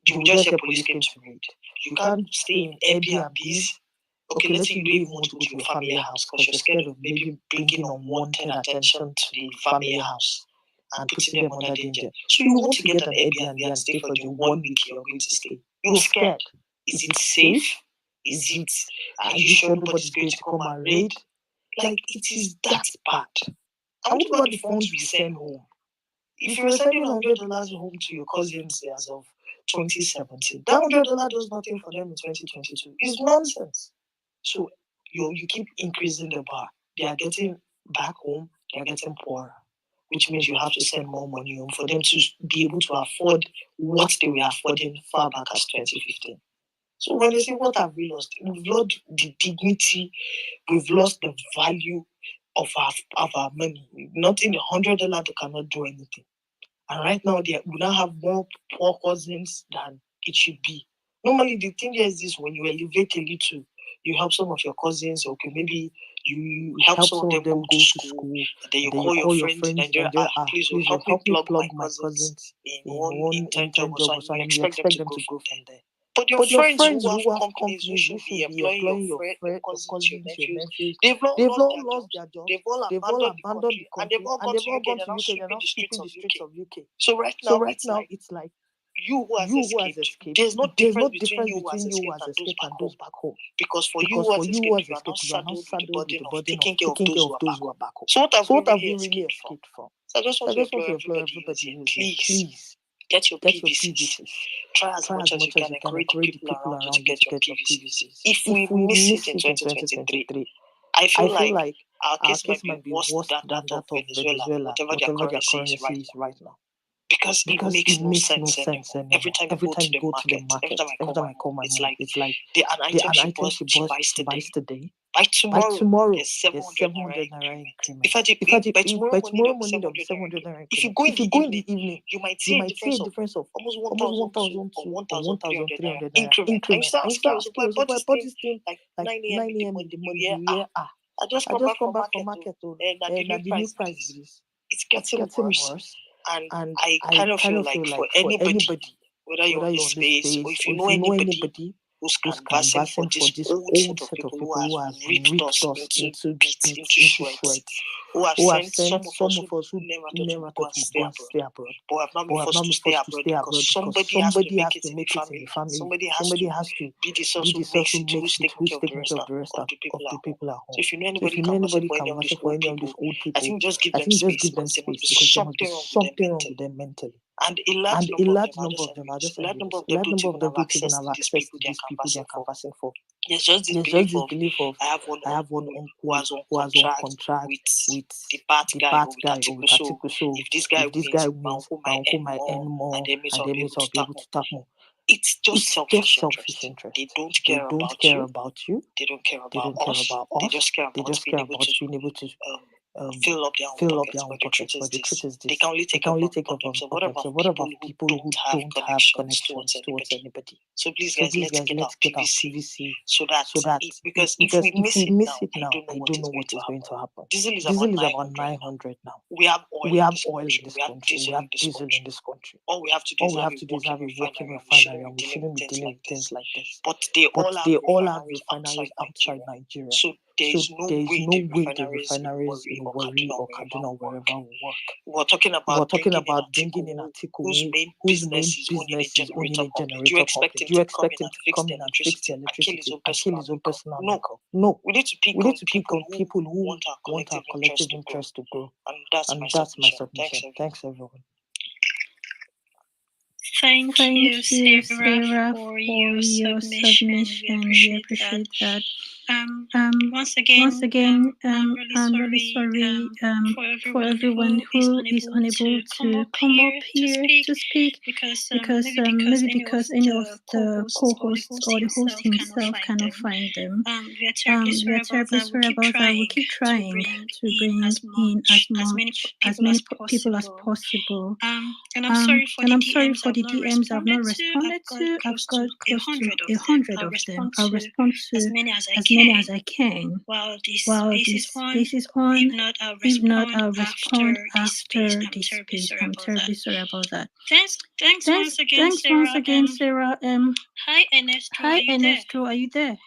you will just say police came to raid. You can't stay in Airbnbs. Okay, let's say you don't even want to go to your family house because you're scared of maybe bringing unwanted attention to the family house and putting them under danger. So you want to get an Airbnb and stay for the 1 week you're going to stay. You're scared. Is it safe? Are you sure nobody's going to come and raid? Like, it is that bad. And what about the funds we send home? If you're sending $100 home to your cousins as of 2017, that $100 does nothing for them in 2022. It's nonsense. So you keep increasing the bar. They are getting back home, they are getting poorer, which means you have to send more money home for them to be able to afford what they were affording far back as 2015. So when they say, what have we lost? We've lost the dignity, we've lost the value of our money. Nothing, $100 they cannot do anything. And right now, we now have more poor cousins than it should be. Normally, the thing is this: when you elevate a little, you help some of your cousins, okay, maybe you help some of them go to school, then you call your friends in Nigeria, please help me plug my cousins in one intern job or so, and you expect them to go from there. But your friends who have companies who should be employing your cousins, your nephews, they've all lost their jobs, they've all abandoned the country, and they've all gone to UK, they're now sweeping the streets of UK. So right now, it's like you who has escaped, there's no difference between you who has escaped and those back home. Because for you who has escaped, you are now saddled with the burden of taking care of those who are back home. So what have we really escaped from? So I just want to implore everybody here, please, get your PVCs. Try as much as you can encourage the people around you to get your PVCs. If we miss it in 2023, I feel like our case might be worse than that of Venezuela, whatever their currency is right now. Because it makes no sense anymore. Every time you go to the market, every time I call my mom, it's like an item she buys today. By tomorrow, there's 700 naira increment. By tomorrow morning, there'll be 700 naira increment. If you go in the evening, you might see a difference of almost 1,000 or 1,300 naira increment. And you start asking yourself, I bought this thing like 9 a.m. in the morning. I just come back from market, and the new price is it's getting worse. And I kind of feel like for anybody, whether you're on this space or if you know anybody who's canvassing for this old set of people who has ripped us into bits, into shreds, who have sent some of us who never thought to go and stay abroad, but have not been forced to stay abroad because somebody has to make it in the family. Somebody has to be the source who makes it, who's taking care of the rest of the people at home. So if you know anybody canvassing for any of these old people, I think just give them space because there must be something wrong with them mentally. And a large number of them don't even have access to these people they are canvassing for. There's just this belief of I have one uncle who has on contract with the bad guy or with Atiku. So if this guy wins, my uncle might earn more, and then I'll be able to tap more. It's just selfish interest. They don't care about you. They don't care about us. They just care about being able to fill up their own pockets. But the truth is this: they can only take up pockets. So what about people who don't have connections towards anybody? So please, guys, let's get our PVC so that because if we miss it now, I don't know what is going to happen. Diesel is about 900 now. We have oil in this country. We have diesel in this country. All we have to do is have a working refinery, and we shouldn't be dealing with things like this. But they all have refineries outside Nigeria. So there is no way the refineries in Warri or Kaduna or wherever will work. We're talking about bringing in Atiku, whose main business is owning a generator company. Do you expect him to come in and fix the electricity and kill his own personal vehicle? No. We need to pick on people who want our collective interest to grow. And that's my submission. Thanks, everyone. Thank you, Sarah, for your submission. We appreciate that. Once again, I'm really sorry for everyone who is unable to come up here to speak because maybe because any of the co-hosts or the host himself cannot find them. We are terribly sorry about that. We'll keep trying to bring in as many people as possible. And I'm sorry for the DMs I've not responded to. I've got close to 100 of them. I'll respond to as many as I can while this space is on. If not, I'll respond after this space. I'm terribly sorry about that. Thanks once again, Sarah. Hi, Ernesto. Are you there?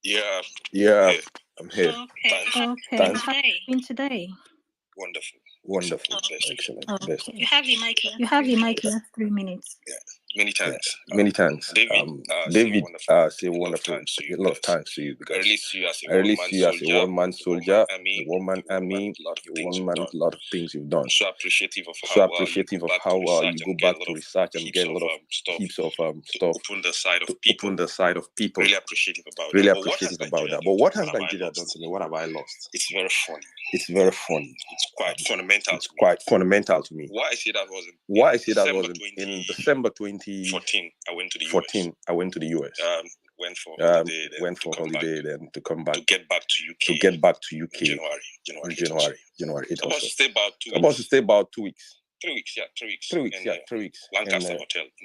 Yeah, I'm here. Okay. Thanks. How have you been today? Wonderful. Excellent. Okay. Best. You have your mic. You have 3 minutes. Many thanks. David, say wonderful. A lot of thanks to you because I really see you as a one-man soldier, a one-man army, a one-man, a lot of things you've done. So appreciative of how you go back to research and get a lot of heaps of stuff to open the side of people. Really appreciative about that. But what has Nigeria done to me? What have I lost? It's very funny. It's quite fundamental to me. Why I say that was in December 2014. I went to the US. Went for holiday, then to come back to get back to UK. January. It was supposed to stay about 2 weeks. 3 weeks. 3 weeks.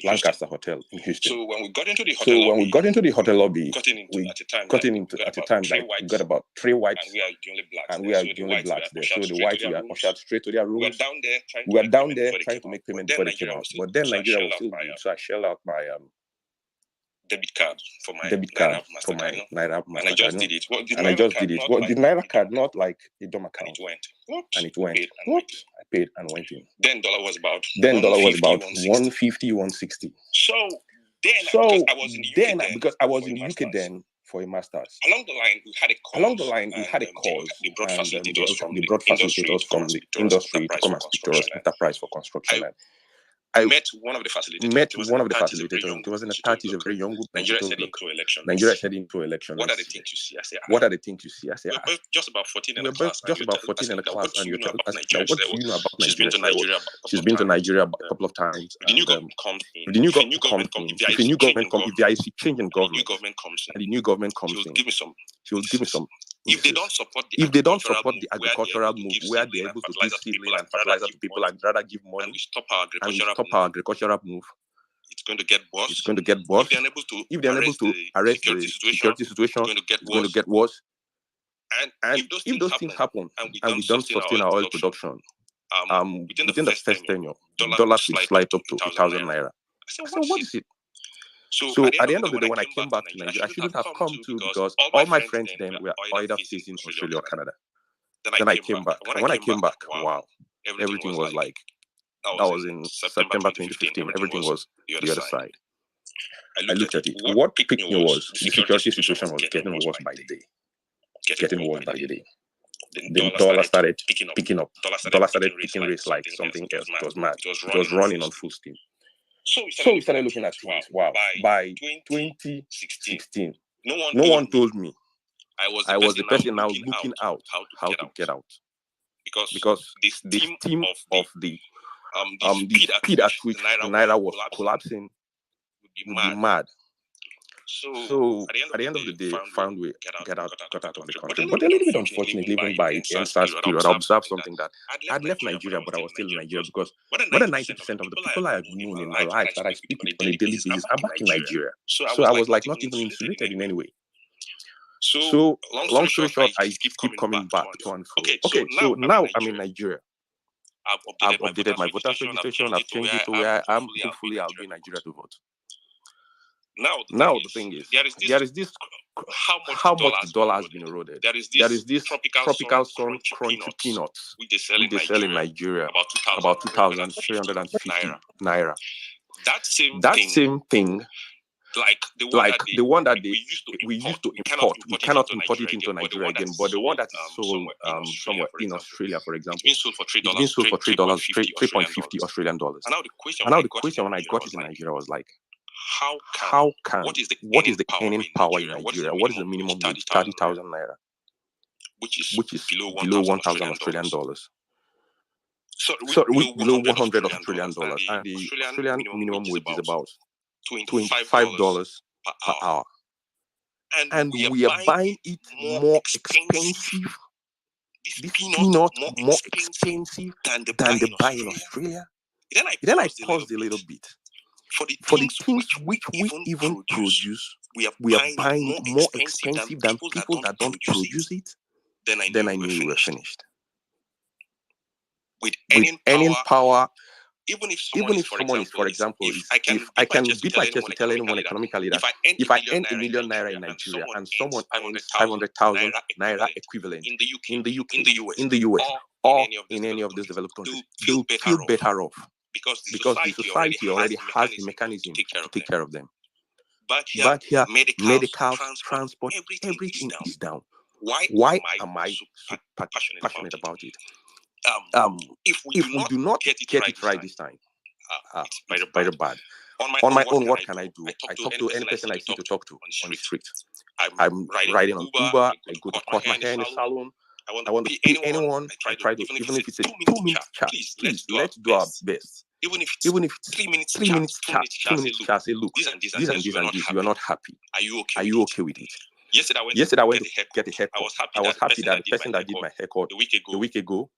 Lancaster Hotel in Houston. So when we got into the hotel lobby, got in at the time like we got about 3 whites, and we are the only blacks there. So the whites were ushered straight to their rooms. We were down there trying to make payment before they came out. But then Nigeria was still good, so I shelled out my debit card for my Naira Mastercard. And I just did it. Well, the Naira card, not like a dumb account. And it went. I paid and went in. Then dollar was about 150, 160. So then, because I was in the UK then for a master's. Along the line, we had a call, and they brought facilitators from the industry to come and speak to us, Enterprise for Construction. I met one of the facilitators. He was in the 30s, a very young group. Nigeria is heading into election. What are the things you see? I say, we're just about 14 in the class. And you're telling us, what do you know about Nigeria? She's been to Nigeria a couple of times. If the new government comes in, if there is a change in government, and the new government comes in, she will give me some. If they don't support the agricultural move, where they're able to give seedling and fertilizer to people and rather give money, and we stop our agricultural move, it's going to get worse. If they're unable to arrest the security situation, it's going to get worse. And if those things happen and we don't sustain our oil production, within the first tenure, the dollar could slide up to 1,000 naira. I said, what is it? So at the end of the day, when I came back to Nigeria, I shouldn't have come to because all my friends then were either facing Australia or Canada. Then I came back. And when I came back, wow, everything was like, that was in September 2015. Everything was the other side. I looked at it. What picked me was the security situation was getting worse by the day. The dollar started picking up. Dollar started picking rates like something else. It was mad. It was running on full steam. So we started looking at things. Wow. By 2016, no one told me. I was the person now looking out how to get out. Because this team of the speed at which the Naira was collapsing would be mad. So at the end of the day, found way got out of the country. But a little bit unfortunately, even by the NSAS period, I observed something that I'd left Nigeria, but I was still in Nigeria because more than 90% of the people I have known in my life that I speak with on a daily basis are back in Nigeria. So I was like not even insulated in any way. So long story short, I keep coming back to and fro. Okay, so now I'm in Nigeria. I've updated my voter's registration. I've changed it to where I am. Hopefully, I'll be in Nigeria to vote. Now the thing is, there is this how much the dollar has been eroded. There is this tropical sun crunchy peanuts which they sell in Nigeria about 2,350 naira. That same thing, like the one that we used to import, we cannot import it into Nigeria again. But the one that is sold somewhere in Australia, for example, it's being sold for $3, 3.50 Australian dollars. And now the question when I got it in Nigeria was like, how can what is the earning power in Nigeria? What is the minimum wage? 30,000 naira, which is below 1,000 Australian dollars. So below 100 Australian dollars, and the Australian minimum wage is about $25 per hour, and we are buying it more expensive. This peanut more expensive than the buy in Australia. Then I paused a little bit. For the things which we even produce, we are buying it more expensive than people that don't produce it. Then I knew we were finished. With earning power, even if someone is, for example, if I can beat my chest to tell anyone economically that if I earn $1 million naira in Nigeria and someone earns 500,000 naira equivalent in the UK, in the US, or in any of these developed countries, they'll feel better off because the society already has the mechanism to take care of them. But here, medical, transport, everything is down. Why am I so passionate about it? If we do not get it right this time, it's very bad. On my own, what can I do? I talk to any person I see to talk to on the street. I'm riding on Uber. I go to cut my hair in a salon. I want to pay anyone. I try to, even if it's a 2-minute chat, please let's do our best. Even if it's 3 minutes chat, 2 minutes chat, say, look, this and this, you are not happy. Are you okay with it? Yesterday I went to get a haircut. I was happy that the person that did my haircut a week ago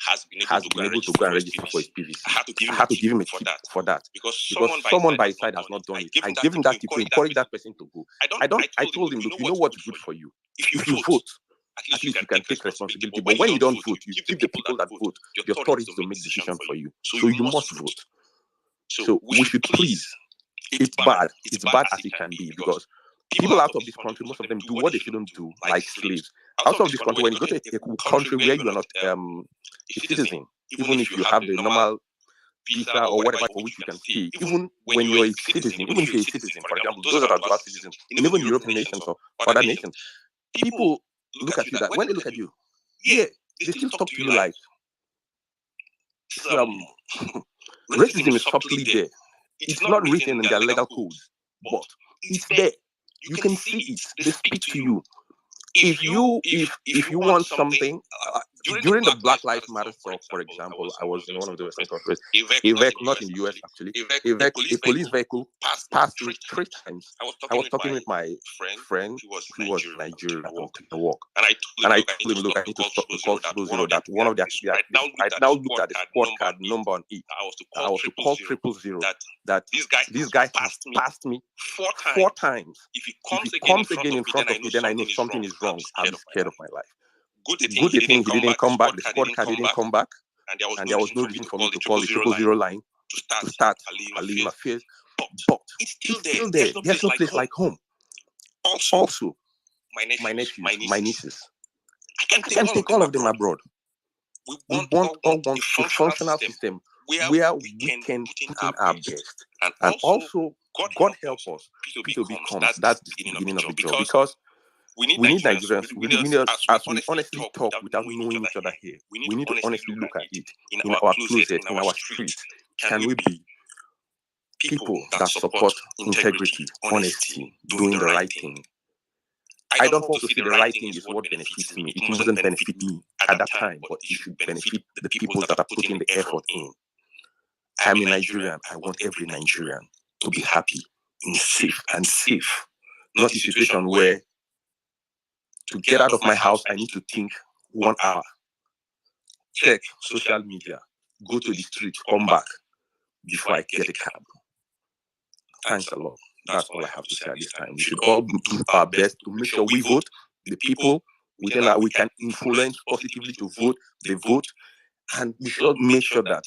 has been able to go and register for his PVC. I had to give him a tip for that because someone by his side has not done it. I gave him that tip to encourage that person to go. I told him, look, you know what's good for you. If you vote, at least you can take responsibility. But when you don't vote, you give the people that vote the authority to make decisions for you. So you must vote. So we should please. It's bad as it can be because people out of this country, most of them do what they shouldn't do, like slaves. Out of this country, when you go to a country where you are not a citizen, even if you have the normal visa or whatever for which you can stay, even when you're a citizen, for example, those that are dual citizens, in even European nations or other nations, people look at you that when they look at you, yeah, they still talk to you like racism is subtly there. It's not written in their legal codes, but it's there. You can see it. They speak to you. If you want something, during the Black Lives Matter talk, for example, I was in one of the Western countries. A vehicle, not in the US actually, a police vehicle passed me 3 times. I was talking with my friend who was in Nigeria on a walk, and I told him, look, I need to stop the call 000. That one of the I now looked at the squad card number on it. I was to call 000. That this guy has passed me 4 times. If he comes again in front of me, then I know something is wrong. I'll be scared of my life. Good thing he didn't come back. The squad car didn't come back, and there was no reason for me to call the 000 line to start allaying my fears. But it's still there. There's no place like home. Also, my nephews, my nieces, I can take all of them abroad. We want a functional system where we can put in our best, and also God help us, P2B comes. That's the beginning of the job because we need Nigerians. We need us, as we honestly talk without knowing each other here. We need to honestly look at it in our closet, in our street. Can we be people that support integrity, honesty, doing the right thing? I don't want to say the right thing is what benefits me. It mustn't benefit me at that time, but it should benefit the people that are putting the effort in. I'm a Nigerian. I want every Nigerian to be happy, safe. not a situation where to get out of my house, I need to think 1 hour, check social media, go to the street, come back before I get a cab. Thanks a lot. That's all I have to say at this time. We should all do our best to make sure we vote. The people within that we can influence positively to vote, they vote. And we should make sure that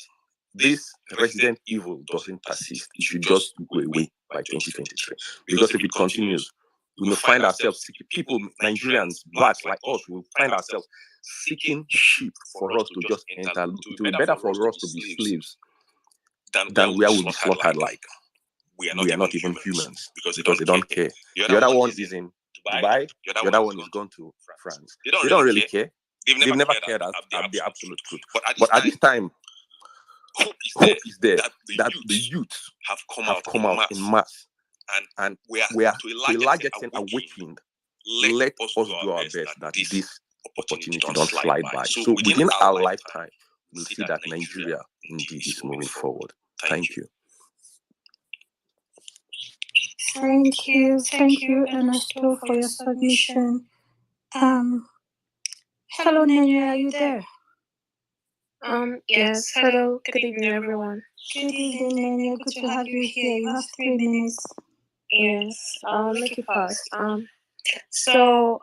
this resident evil doesn't persist. It should just go away by 2023. Because if it continues, we will find ourselves seeking people, Nigerians, blacks like us, will find ourselves seeking sheep for us to just enter. It will be better for us to be slaves than where we'll be slaughtered like we are not even humans because they don't care. The other one is in Dubai, the other one is gone to France. They don't really care. They've never cared at the absolute truth. But at this time, hope is there that the youth have come out in mass and we are to a large extent awakened. Let us do our best that this opportunity don't slide by. So within our lifetime, we'll see that Nigeria indeed is moving forward. Thank you. Thank you, Ernesto, for your submission. Hello, Njenje, are you there? Yes. Hello. Good evening, everyone. Good evening, Njenje. Good to have you here. You have 3 minutes. Yes. I'll make it fast. So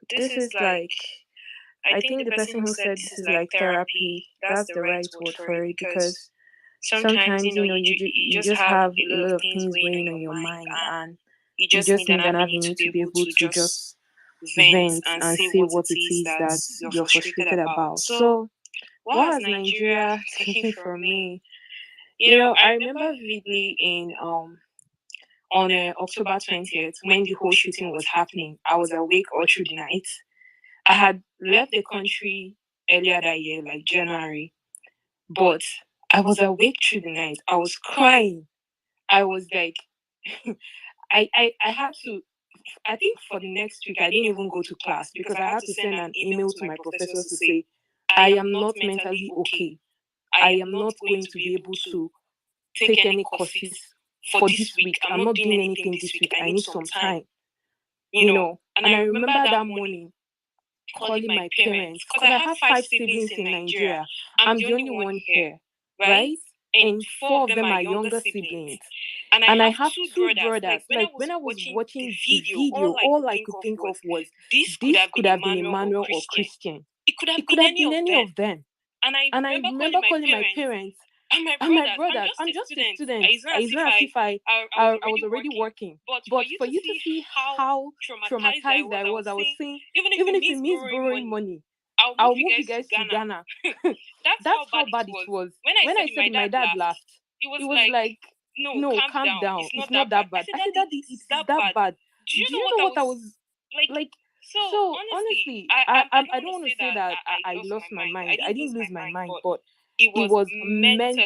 this is like, I think the person who said this is like therapy. That's the right word for it, because sometimes you just have a lot of things weighing on your mind, and you just need an avenue to be able to just vent and say what it is that you're frustrated about. So what has Nigeria taken from me? I remember vividly in on October 20th, when the whole shooting was happening. I was awake all through the night. I had left the country earlier that year, like January, but I was awake through the night. I was crying. I was like, I had to, I think for the next week, I didn't even go to class because I had to send an email to my professors to say, I am not mentally okay. I am not going to be able to take any courses for this week. I'm not doing anything this week. I need some time. And I remember that morning calling my parents, because I have 5 siblings in Nigeria. I'm the only one here, right? And 4 of them are younger siblings. And I have 2 brothers. Like when I was watching the video, all I could think of was, this could have been Emmanuel or Christian. It could have been any of them. And I remember calling my parents and my brothers. I'm just a student. It's not as if I was already working. But for you to see how traumatized I was saying, even if it means borrowing money, I'll move you guys to Ghana. That's how bad it was. When I said my dad laughed, it was like, no, calm down. It's not that bad. I said, Daddy, it's that bad. Do you know what I was like? So honestly, I don't want to say that I lost my mind. I didn't lose my mind, but it was mentally,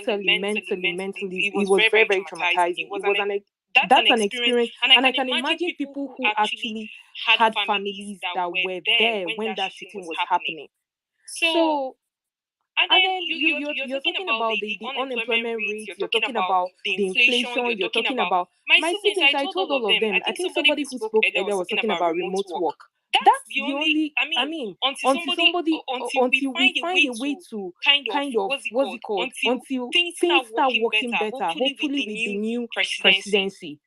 it was very, very traumatizing. That's an experience, and I can imagine people who actually had families that were there when that shooting was happening. So, and then you're talking about the unemployment rate, you're talking about the inflation, you're talking about my siblings. I told all of them. I think somebody who spoke earlier was talking about remote work. That's the only, until we find a way to kind of, what's it called? Until things start working better, hopefully with the new presidency.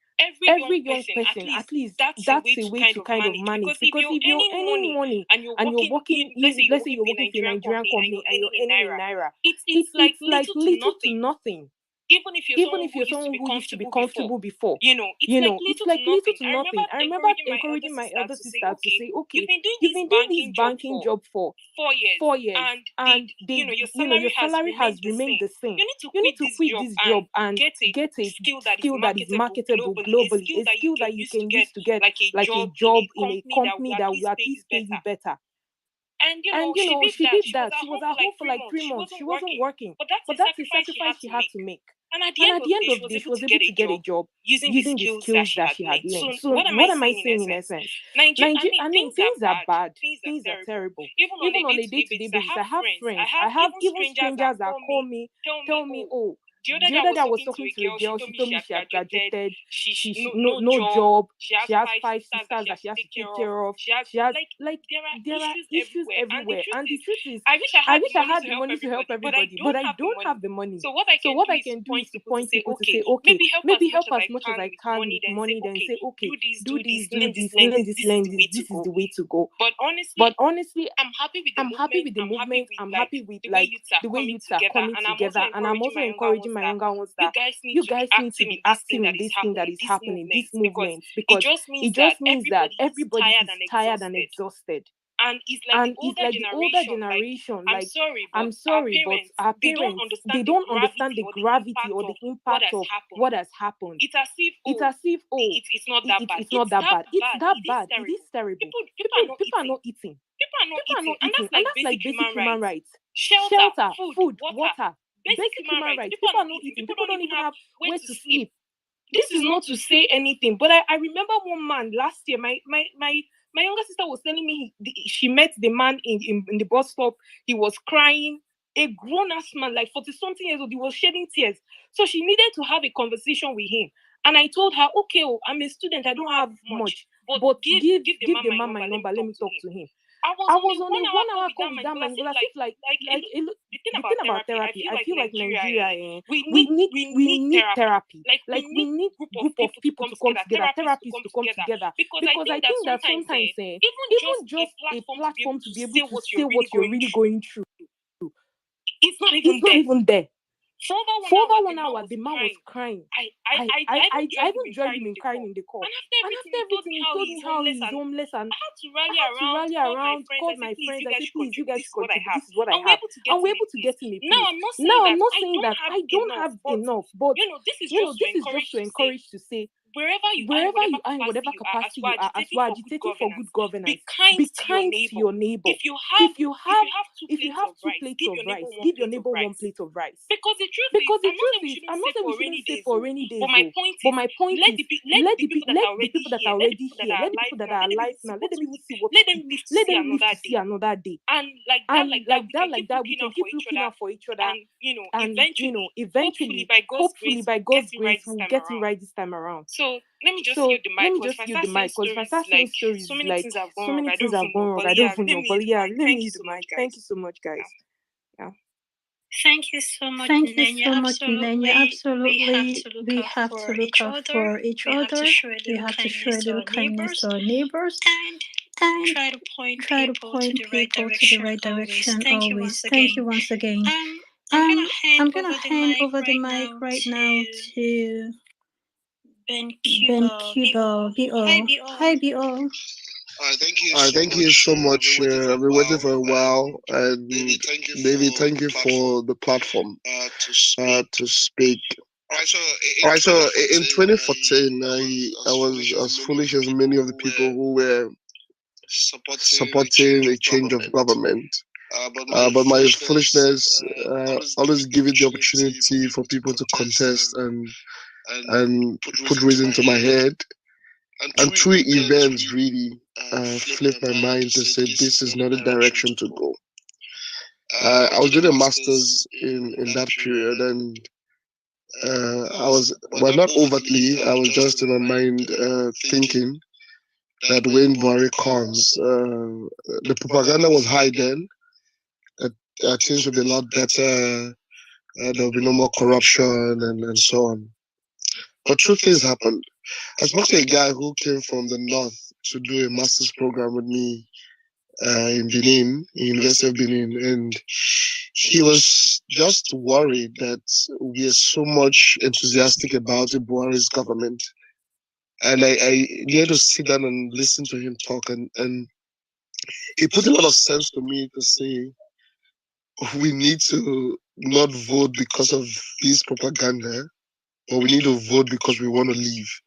Every young person, at least that's a way to kind of manage. Because if you're earning money and you're working, let's say you're working for a Nigerian company and you're earning in Naira, it's like little to nothing. Even if you're someone who used to be comfortable before, it's like little to nothing. I remember encouraging my elder sister to say, okay, you've been doing this banking job for 4 years, and your salary has remained the same. You need to quit this job and get a skill that is marketable globally, a skill that you can use to get like a job in a company that will at least pay you better. And she did that. She was at home for like 3 months. She wasn't working. But that's a sacrifice she had to make. And at the end of the day, she was able to get a job using the skills that she had learned. So what am I saying in essence? Nigeria, things are bad. Things are terrible. Even on a day-to-day basis, I have friends. I have even strangers that call me, tell me, oh, the other day I was talking to a girl. She told me she had graduated. She no job. She has 5 sisters that she has to take care of. She has like there are issues everywhere. And the truth is, I wish I had the money to help everybody, but I don't have the money. So what I can do is to point people to say, okay, maybe help as much as I can with money. Then say, okay, do this, learn this. This is the way to go. But honestly, I'm happy with the movement. I'm happy with like the way youths are coming together, and I'm also encouraging my younger ones that you guys need to be active in this thing that is happening, this movement, because it just means that everybody is tired and exhausted. And it's like the older generation, like I'm sorry, but our parents, they don't understand the gravity or the impact of what has happened. It's as if it's not that bad. It's that bad. It is terrible. People are not eating. People are not eating, and that's like basic human rights. Shelter, food, water, basic human rights. People are not eating. People don't even have where to sleep. This is not to say anything, but I remember one man last year. My younger sister was telling me she met the man in the bus stop. He was crying. A grown-ass man, like 40-something years old, he was shedding tears. So she needed to have a conversation with him. And I told her, okay, I'm a student, I don't have much, but give the man my number, let me talk to him. I was on a 1 hour call with that man. It was as if the thing about therapy, I feel like Nigeria, we need therapy. Like we need group of people to come together, therapists to come together. Because I think that sometimes even just a platform to be able to say what you're really going through, it's not even there. For over 1 hour, the man was crying. I even joined him in crying in the call. And after everything, he told me how he's homeless, and I had to rally around, called my friends. I said, please, you guys contribute. This is what I have. And we're able to get him a place. Now, I'm not saying that I don't have enough, but this is just to encourage to say, wherever you are, in whatever capacity you are, as we're agitating for good governance, be kind to your neighbor. If you have 2 plates of rice, give your neighbor 1 plate of rice. Because the truth is, I'm not saying we shouldn't save for rainy days, but my point is, let the people that are already here, let the people that are alive now, let them even see what let them live to see another day. And like that, we can keep looking out for each other, and eventually, hopefully by God's grace, we'll get it right this time around. So let me just yield the mic, because if I start saying stories, so many things have gone wrong. I don't even know. But yeah, let me use the mic. Thank you so much, guys. Yeah. Thank you so much, Njenje. Absolutely, we have to look out for each other. We have to show a little kindness to our neighbors and try to point people to the right direction always. Thank you once again. I'm gonna hand over the mic right now to Ben Cubo. Hi, BO. Thank you so much. I've been waiting for a while, and David, thank you for the platform to speak. Alright, so in 2014, I was as foolish as many of the people who were supporting a change of government. But my foolishness always give it the opportunity for people to contest and put reason to my head. And 2 events really flipped my mind to say this is not a direction to go. I was doing a master's in that period, and I was, well, not overtly, I was just in my mind thinking that when Buhari comes, the propaganda was high then, that things would be a lot better, there will be no more corruption and so on. But 2 things happened. I spoke to a guy who came from the north to do a master's program with me in Benin, University of Benin, and he was just worried that we are so much enthusiastic about the Buhari's government. And I needed to sit down and listen to him talk, and it put a lot of sense to me to say we need to not vote because of this propaganda, but we need to vote because we want to leave.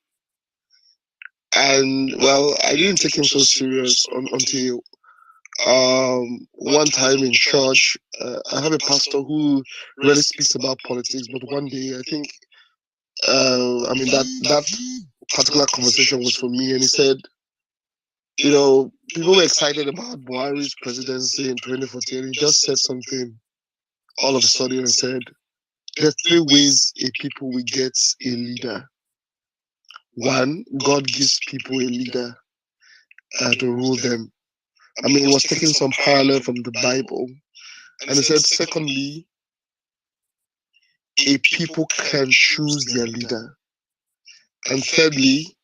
And well, I didn't take him so serious until one time in church. I have a pastor who really speaks about politics, but one day I think that particular conversation was for me, and he said, people were excited about Buhari's presidency in 2014. He just said something all of a sudden and said, there are three ways a people will get a leader. One, God gives people a leader to rule them. I mean, it was taking some parallel from the Bible. And he said, secondly, a people can choose their leader. And thirdly,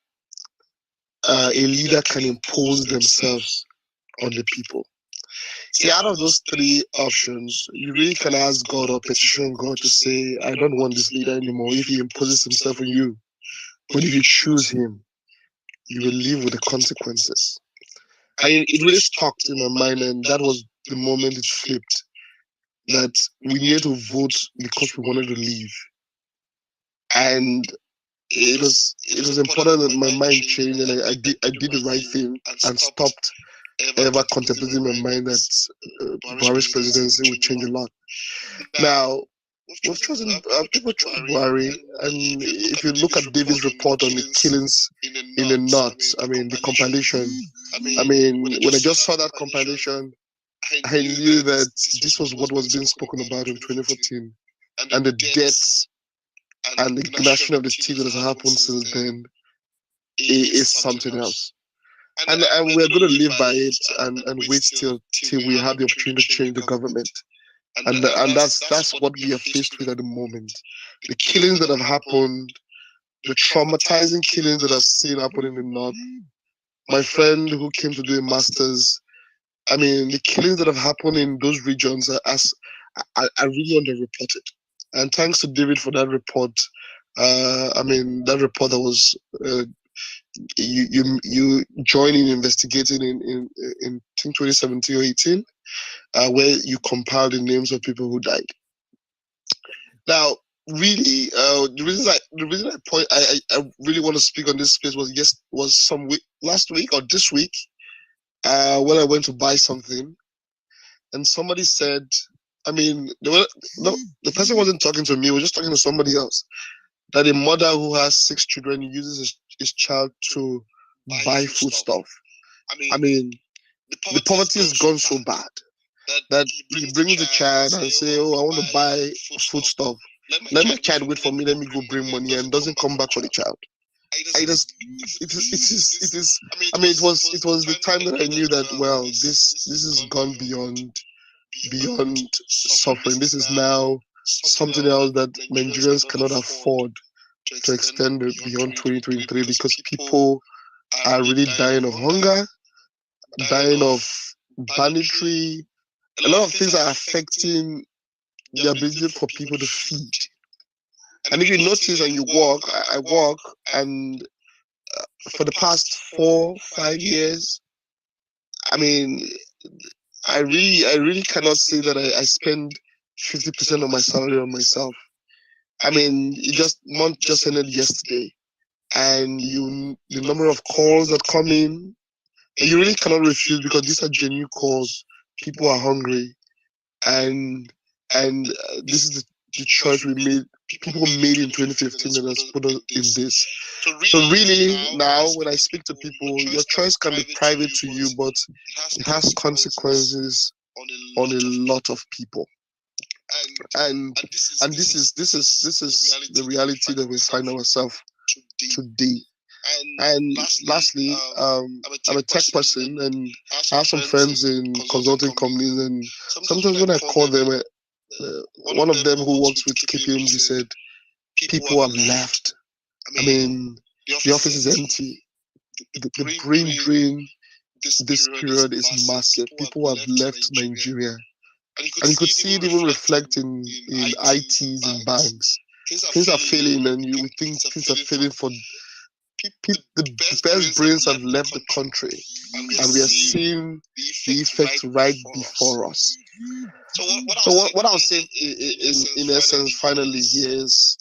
a leader can impose themselves on the people. See, out of those three options, you really can ask God or petition God to say, I don't want this leader anymore if he imposes himself on you. But if you choose him, you will live with the consequences. And it really stuck in my mind, and that was the moment it flipped. That we needed to vote because we wanted to leave. And it was important that my mind changed, and I did the right thing and stopped ever contemplating in my mind that Buhari's presidency would change a lot. Now, we've chosen people chose Buhari, and if you look at David's report on the killings in the north, I mean the compilation. I mean, when I just saw that compilation, I knew that this was what was being spoken about in 2014, and the deaths and the gnashing of the teeth that has happened since then is something else. And we're going to live by it and wait till we have the opportunity to change the government. And that's what we are faced with at the moment. The killings that have happened, the traumatizing killings that I've seen happen in the north. My friend who came to do a master's, I mean, the killings that have happened in those regions are really underreported. And thanks to David for that report. I mean, that report that was you joined in investigating in I think 2017 or 18, where you compiled the names of people who died. Now, really, the reason I really want to speak on this space was last week or this week, when I went to buy something, and somebody said, I mean, the person wasn't talking to me; was just talking to somebody else. That a mother who has 6 children uses his child to buy foodstuff. I mean, the poverty has gone so bad that he brings the child and say, "Oh, I want to buy foodstuff. Let my child wait for me. Let me go bring money," and doesn't come back for the child. It is. I mean, it was the time that I knew that, well, this has gone beyond suffering. This is now something else that Nigerians cannot afford to extend it beyond 2023, because people are really dying of hunger, dying of banditry. A lot of things are affecting the ability for people to feed. And if you notice and you walk, I walk, and for the past 4-5 years, I mean, I really cannot say that I spend 50% of my salary on myself. I mean, month just ended yesterday, and the number of calls that come in, you really cannot refuse, because these are genuine calls. People are hungry, and this is the choice we made. People made in 2015 that has put us in this. So really, now when I speak to people, your choice can be private to you, but it has consequences on a lot of people. And this is the reality that we find ourselves today. And lastly, I'm a tech person, and I have some friends in consulting companies, and sometimes when I call them, one of them who works with KPMG said, people have left. I mean, the office is empty. The brain drain this period is massive. People have left Nigeria. And you could see it even reflect in ITs and banks. Things are failing, and you would think things are failing for the best brains have left the country, and we are seeing the effect right before us. So what I'll say in essence finally here is,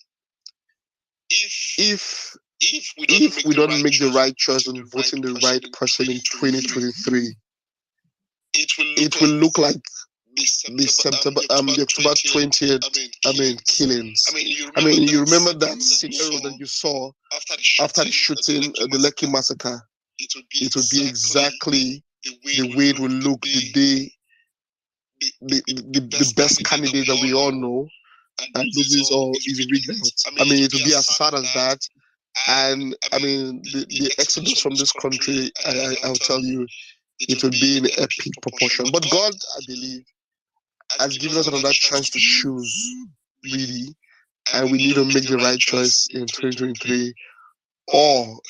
if we don't make the right choice on voting the right person in 2023, it will look like the October 20th, killings. I mean, you remember that scenario that you saw after the shooting, the Lekki massacre? It would be exactly the way it will look the day the best candidate that we all know and nobody's all easy regrets. I mean, it will be as sad as that. And I mean, the exodus from this country, I'll tell you, it will be in epic proportion. But God, I believe, has given us another chance to choose, really. And we need to make the right choice in 2023. Or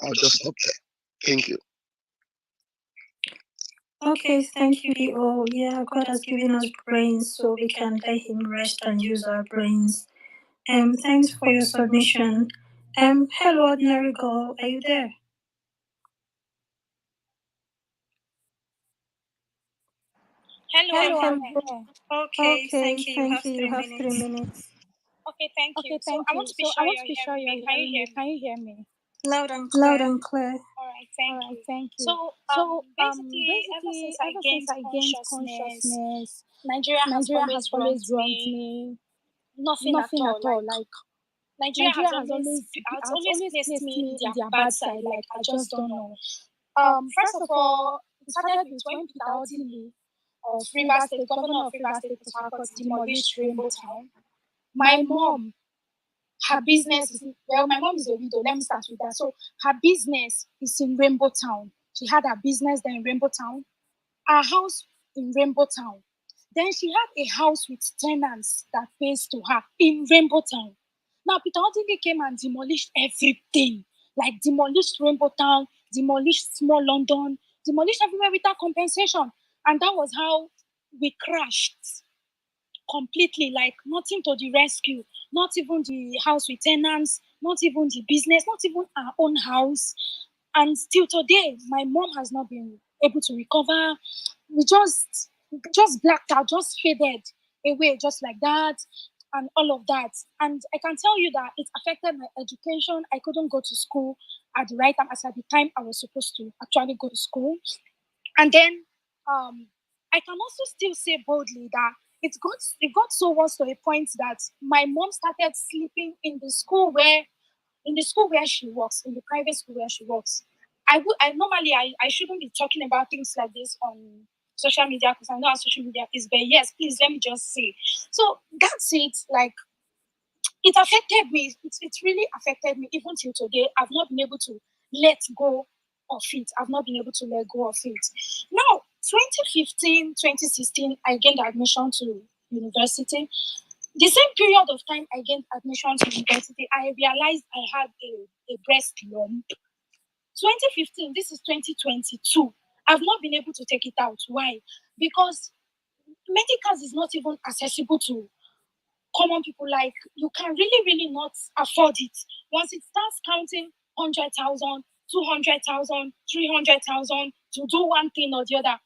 I'll just stop there. Thank you. Okay, thank you, D.O. Yeah, God has given us brains so we can let Him rest and use our brains. Thanks for your submission. Hello, Ordinary Girl, are you there? Hello, I'm here. Okay, thank you. You have 3 minutes. Okay, thank you. So I want to be sure you're hearing me. Can you hear me? Can you hear me? Loud and clear. All right, thank you. So basically, ever since I gained consciousness, Nigeria has Nigeria has always wronged always wronged me. me. Nothing at all. Like Nigeria has always placed me in their bad side. Like I just don't know. First of all, it started with when Peter Odili of Rivers State, governor of Rivers State, Port Harcourt, demolished Rainbow Town. My mom, her business is, well, my mom is a widow. Let me start with that. So her business is in Rainbow Town. She had her business there in Rainbow Town. Her house in Rainbow Town. Then she had a house with tenants that pays to her in Rainbow Town. Now Peter Odili came and demolished everything. Like demolished Rainbow Town, demolished Small London, demolished everywhere without compensation. And that was how we crashed completely, like nothing to the rescue, not even the house with tenants, not even the business, not even our own house. And still today, my mom has not been able to recover. We just blacked out, just faded away, just like that, and all of that. And I can tell you that it affected my education. I couldn't go to school at the right time, as at the time I was supposed to actually go to school. And then I can also still say boldly that it got so worse to a point that my mom started sleeping in the school where she works, in the private school where she works. I normally I shouldn't be talking about things like this on social media because I know how social media is, but yes, please let me just say. So that's it. Like it affected me. It really affected me. Even till today, I've not been able to let go of it. I've not been able to let go of it. Now, 2015, 2016, I gained admission to university. The same period of time I gained admission to university, I realized I had a breast lump. 2015, this is 2022. I've not been able to take it out. Why? Because medicals is not even accessible to common people. Like you can really not afford it. Once it starts counting 100,000, 200,000, 300,000 to do one thing or the other,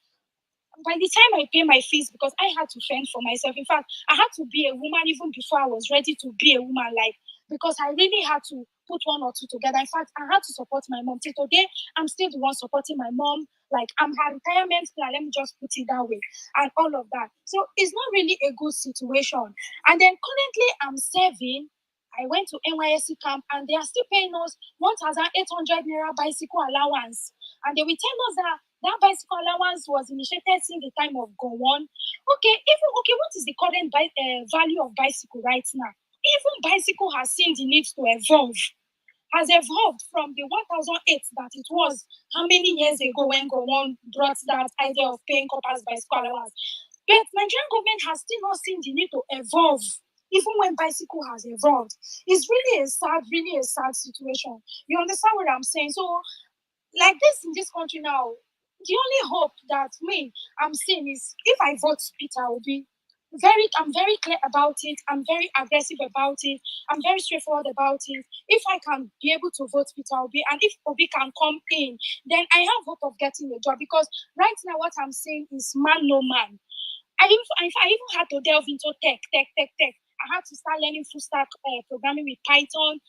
by the time I pay my fees, because I had to fend for myself. In fact, I had to be a woman even before I was ready to be a woman. Like because I really had to put one or two together. In fact, I had to support my mom. Till today, I'm still the one supporting my mom. Like I'm her retirement plan. Let me just put it that way, and all of that. So it's not really a good situation. And then currently, I'm serving. I went to NYSC camp, and they are still paying us 1,800 naira bicycle allowance, and they will tell us that bicycle allowance was initiated since the time of Gowon. Okay, what is the current value of bicycle right now? Even bicycle has seen the need to evolve, has evolved from the 1008 that it was how many years ago when Gowon brought that idea of paying coppers bicycle allowance. But Nigerian government has still not seen the need to evolve, even when bicycle has evolved. It's really a sad situation. You understand what I'm saying? So like this in this country now, the only hope that I'm seeing is if I vote Peter Obi, I'm very clear about it, I'm very aggressive about it, I'm very straightforward about it. If I can be able to vote Peter Obi, and if Obi can come in, then I have hope of getting a job, because right now what I'm saying is man no man. I even had to delve into tech. I had to start learning full stack programming with Python,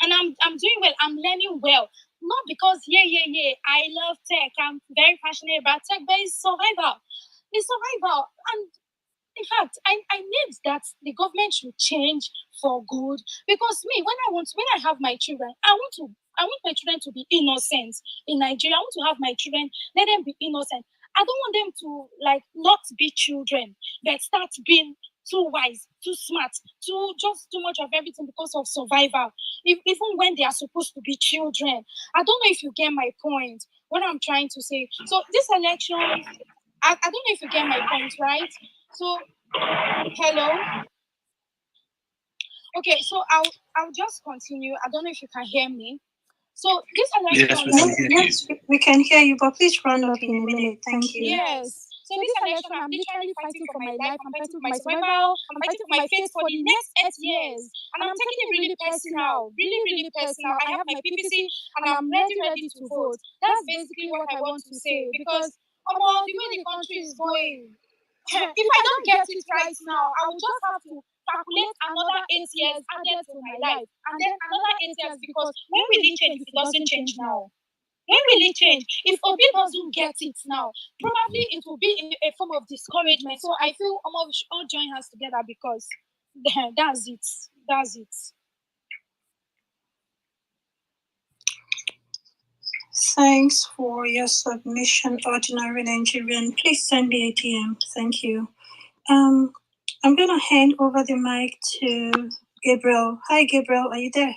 and I'm doing well. I'm learning well. Not because I love tech. I'm very passionate about tech, but it's survival. It's survival. And in fact, I need that the government should change for good. Because when I have my children, I want my children to be innocent in Nigeria. I want to have my children, let them be innocent. I don't want them to like not be children, but start being too wise, too smart, too much of everything because of survival, even when they are supposed to be children. I don't know if you get my point, what I'm trying to say. So this election, I don't know if you get my point, right? So, hello? Okay, so I'll just continue. I don't know if you can hear me. So this election, Yes, we can hear you, but please round up in a minute. Thank you. yes. So this election, I'm literally fighting for my life. I'm fighting for my survival. I'm fighting for my faith for the next 8 years. And I'm taking it really personal, really, really personal. I have my PPC and I'm ready to vote. That's basically what I want to say because the way the country is going, if I don't get it right now, I will just have to calculate another 8 years added to my life, and then another 8 years, because when will it change if it doesn't change now? When will it change? If Obi doesn't get it now, probably it will be a form of discouragement. So I feel we should all join hands together because that's it. That's it. Thanks for your submission, Ordinary Nigerian. Please send me a DM. Thank you. I'm gonna hand over the mic to Gabriel. Hi, Gabriel. Are you there?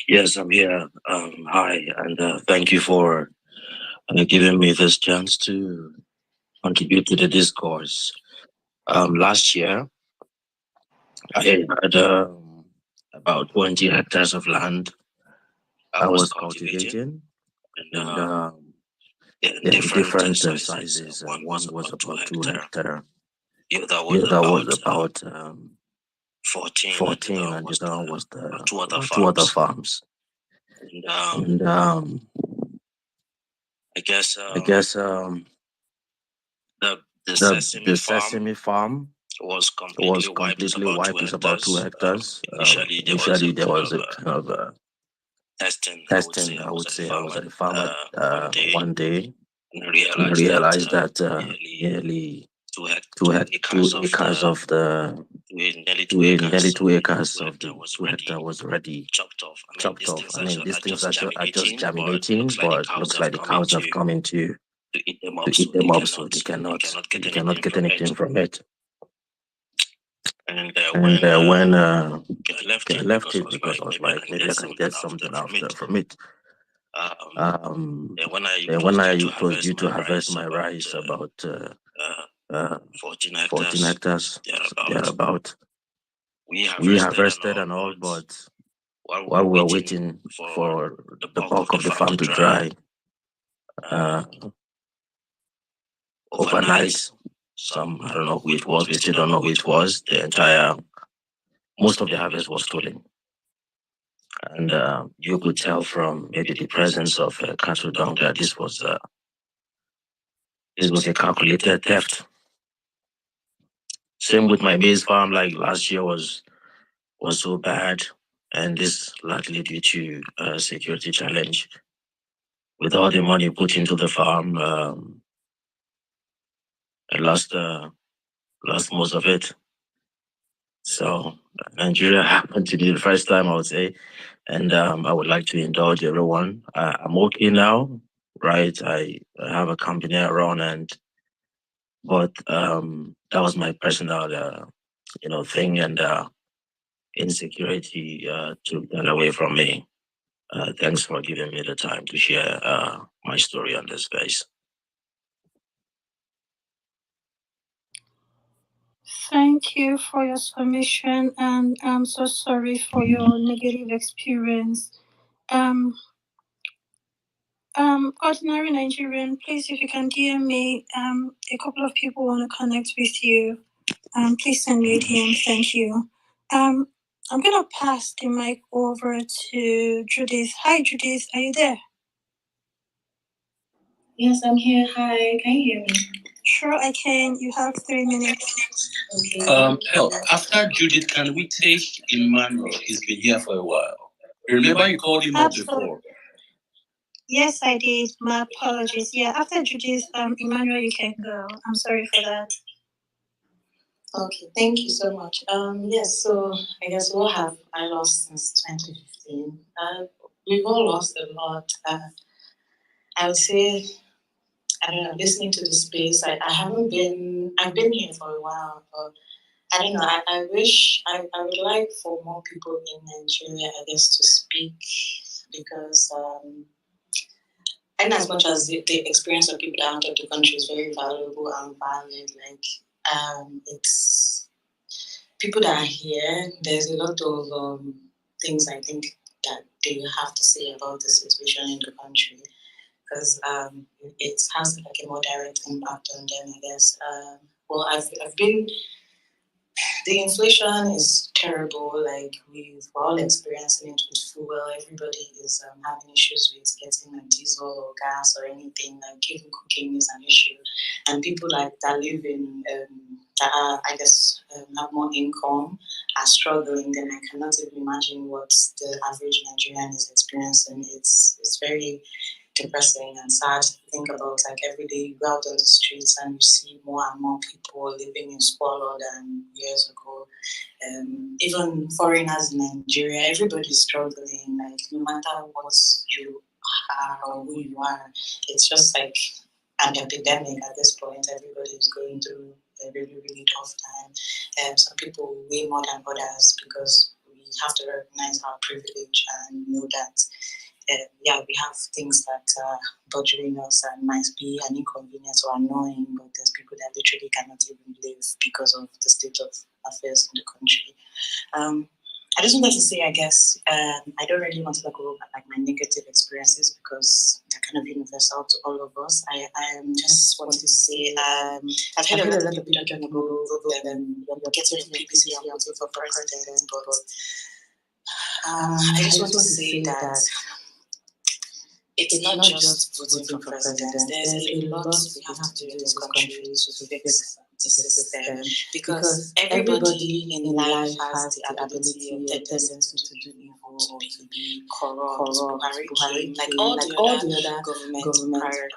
Yes, I'm here. Hi, and thank you for giving me this chance to contribute to the discourse. Last year, I had about 20 hectares of land I was cultivating, and in different sizes. One was about 2 hectares. The other was about 14, and the other one was the two other farms. And I guess the sesame farm was completely wiped. It's about 2 hectares. Initially, there was a kind of testing. I would say I was at the farm one day, and I realized that nearly 2 acres of the nearly 2 acres of the 2 hectare was already chopped off. I mean, these things are just germinating, but looks like the cows have come into to eat them up, so they cannot get anything from it. And when I left it because I was like, maybe I can get something after from it. Then when it was due to harvest my rice, about 14 hectares thereabout, we harvested and all, but while we were waiting for the bulk of the farm to dry, overnight, I don't know who it was, we still don't know who it was, most of the harvest was stolen. And you could tell from maybe the presence of cattle down there, this was a calculated theft. Same with my maize farm, like last year was so bad, and this largely due to security challenge. With all the money put into the farm, I lost most of it. So Nigeria happened to be the first time, I would say, and I would like to indulge everyone. I'm okay now, right? I have a company I run, but that was my personal, thing, and insecurity took that away from me. Thanks for giving me the time to share my story on this space. Thank you for your submission, and I'm so sorry for your negative experience. Ordinary Nigerian, please, if you can DM me, a couple of people want to connect with you. Please send me a DM. Thank you. I'm gonna pass the mic over to Judith. Hi, Judith. Are you there? Yes, I'm here. Hi, can you hear me? Sure, I can. You have 3 minutes. Okay. After Judith, can we take Emmanuel? He's been here for a while. Remember you called him up before. Yes, I did. My apologies. Yeah, after Judith, Emmanuel, you can go. I'm sorry for that. Okay, thank you so much. Yes, so I guess what have I lost since 2015? We've all lost a lot. I would say I don't know, listening to the space. I've been here for a while, but I don't know. I wish I would like for more people in Nigeria, I guess, to speak because and as much as the experience of people out of the country is very valuable and valid, like it's people that are here. There's a lot of things I think that they have to say about the situation in the country because it has like a more direct impact on them, I guess. Well, I've been. The inflation is terrible. Like we're all experiencing it with fuel. Everybody is having issues with getting a diesel or gas or anything. Like even cooking is an issue, and people like that live in that are, I guess, have more income are struggling. Then I cannot even imagine what the average Nigerian is experiencing. It's very depressing and sad to think about. Like every day you go out on the streets and you see more and more people living in squalor than years ago. Even foreigners in Nigeria, everybody's struggling. Like no matter what you are or who you are, it's just like an epidemic at this point. Everybody's going through a really, really tough time. Some people way more than others because we have to recognize our privilege and know that we have things that are bothering us and might be an inconvenience or annoying, but there's people that literally cannot even live because of the state of affairs in the country. I just wanted to say, I guess, I don't really want to talk about like my negative experiences because they're kind of universal to all of us. I just want to say, I've heard a lot of people talking about you're getting your PPC and voting for president, but I just want to say that it's not just voting for president. There's a lot we have to do in this country to fix the system because everybody in life has the ability or the tendency to do evil or to be corrupt. Buhari, like all the other government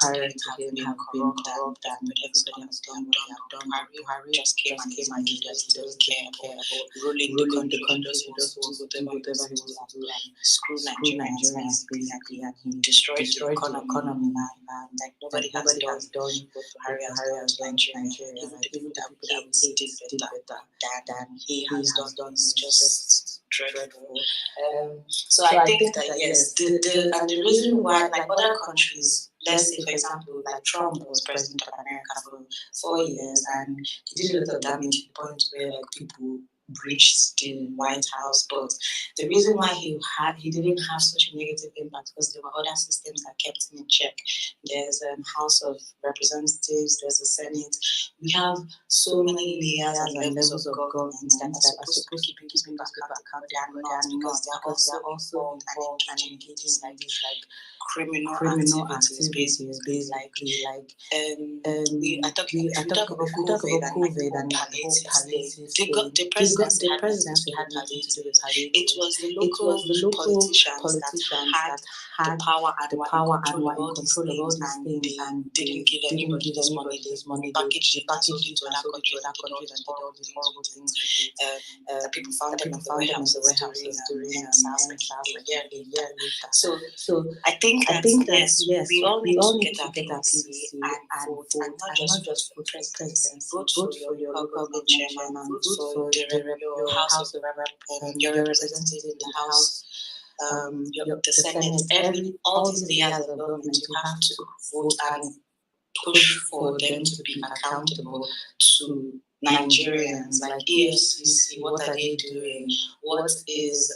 prior to him have been corrupt and everybody has done what they have done. Buhari just came and did that. He doesn't care about ruling the country. He just wants to do whatever he wants to do and screw Nigerians basically, and he destroyed the economy. Like nobody has done what Buhari has done to Nigeria. Like even the people that we hate did better than he has done. It's just dreadful. So I think that yes, the reason why like other countries, let's say for example, like Trump was president of America for 4 years and he did a lot of damage to the point where like people breached the White House, but the reason why he didn't have such a negative impact was there were other systems that kept him in check. There's House of Representatives, there's the Senate. We have so many layers and levels of government that are supposed to keep him back at they are not because they're also involved and engaging like this like criminal activities basically like I talk about COVID and the whole palliative the presidency had nothing to do with palliative. It was the local politicians that had the power and were in control of all these things and they didn't give anybody this money. They packaged it and sold it to other countries and did all these horrible things with it. People found them in the warehouses during SARS like a year later. So I think that yes, we all need to get our PVC and vote, and not just vote for president. Vote for your local government chairman, vote for your house of your representative in the house, the Senate, all these layers of government. You have to vote and push for them to be accountable to Nigerians, like EFCC. What are they doing? What is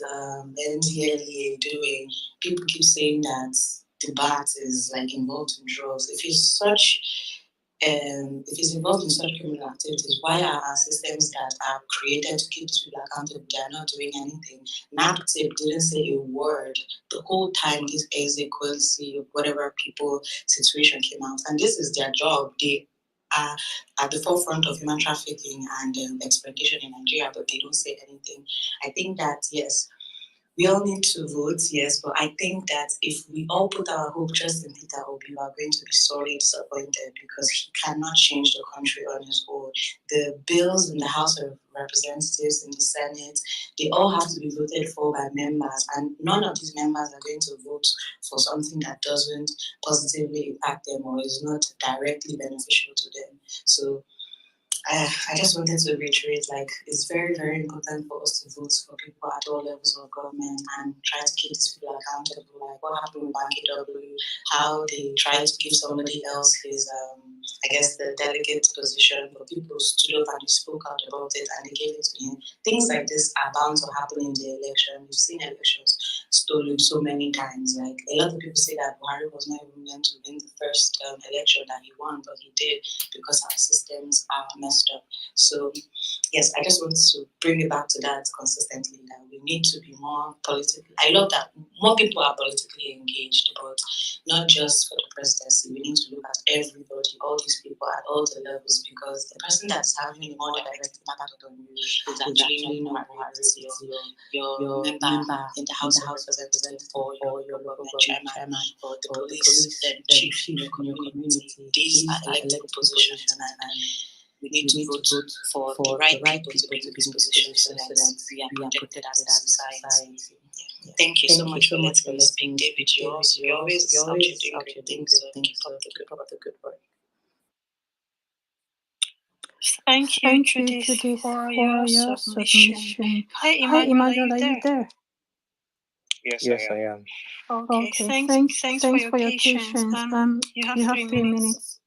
NDLEA doing? People keep saying that the BAT is like involved in drugs. If it's involved in such criminal activities, why are our systems that are created to keep these people accountable, they are not doing anything? NAPTIP didn't say a word the whole time this equality, whatever people situation came out. And this is their job. They are at the forefront of human trafficking and exploitation in Nigeria, but they don't say anything. I think that, yes, we all need to vote, yes, but I think that if we all put our hope just in Peter Obi, we are going to be sorely disappointed because he cannot change the country on his own. The bills in the House of Representatives, in the Senate, they all have to be voted for by members, and none of these members are going to vote for something that doesn't positively impact them or is not directly beneficial to them. So I just wanted to reiterate, like, it's very, very important for us to vote for people at all levels of government and try to keep these people accountable. Like what happened with Bank W, how they tried to give somebody else his, I guess, the delegate position, but people stood up and they spoke out about it and they gave it to him. Things like this are bound to happen in the election. We've seen elections stolen so many times. Like a lot of people say that Buhari was not even meant to win the first election that he won, but he did because our systems are messed up. So yes, I just want to bring it back to that consistently, that we need to be more politically. I love that more people are politically engaged, but not just for the presidency. We need to look at everybody, all these people at all the levels, because the person that's having a more direct impact on you is actually not Buhari, it's your member in the House of Representatives or your government chairman or the police chief in your community. These are elected positions, and we need to vote for the right people to be in these positions so that we are protected as a society. Yeah. Thank you so much for letting me speak, David. You always out here doing great things, so keep up the good work. Thank you, Judith, for your submission. Hi, Emmanuel, are you there? Yes, I am. Okay, thanks for your patience. You have 3 minutes.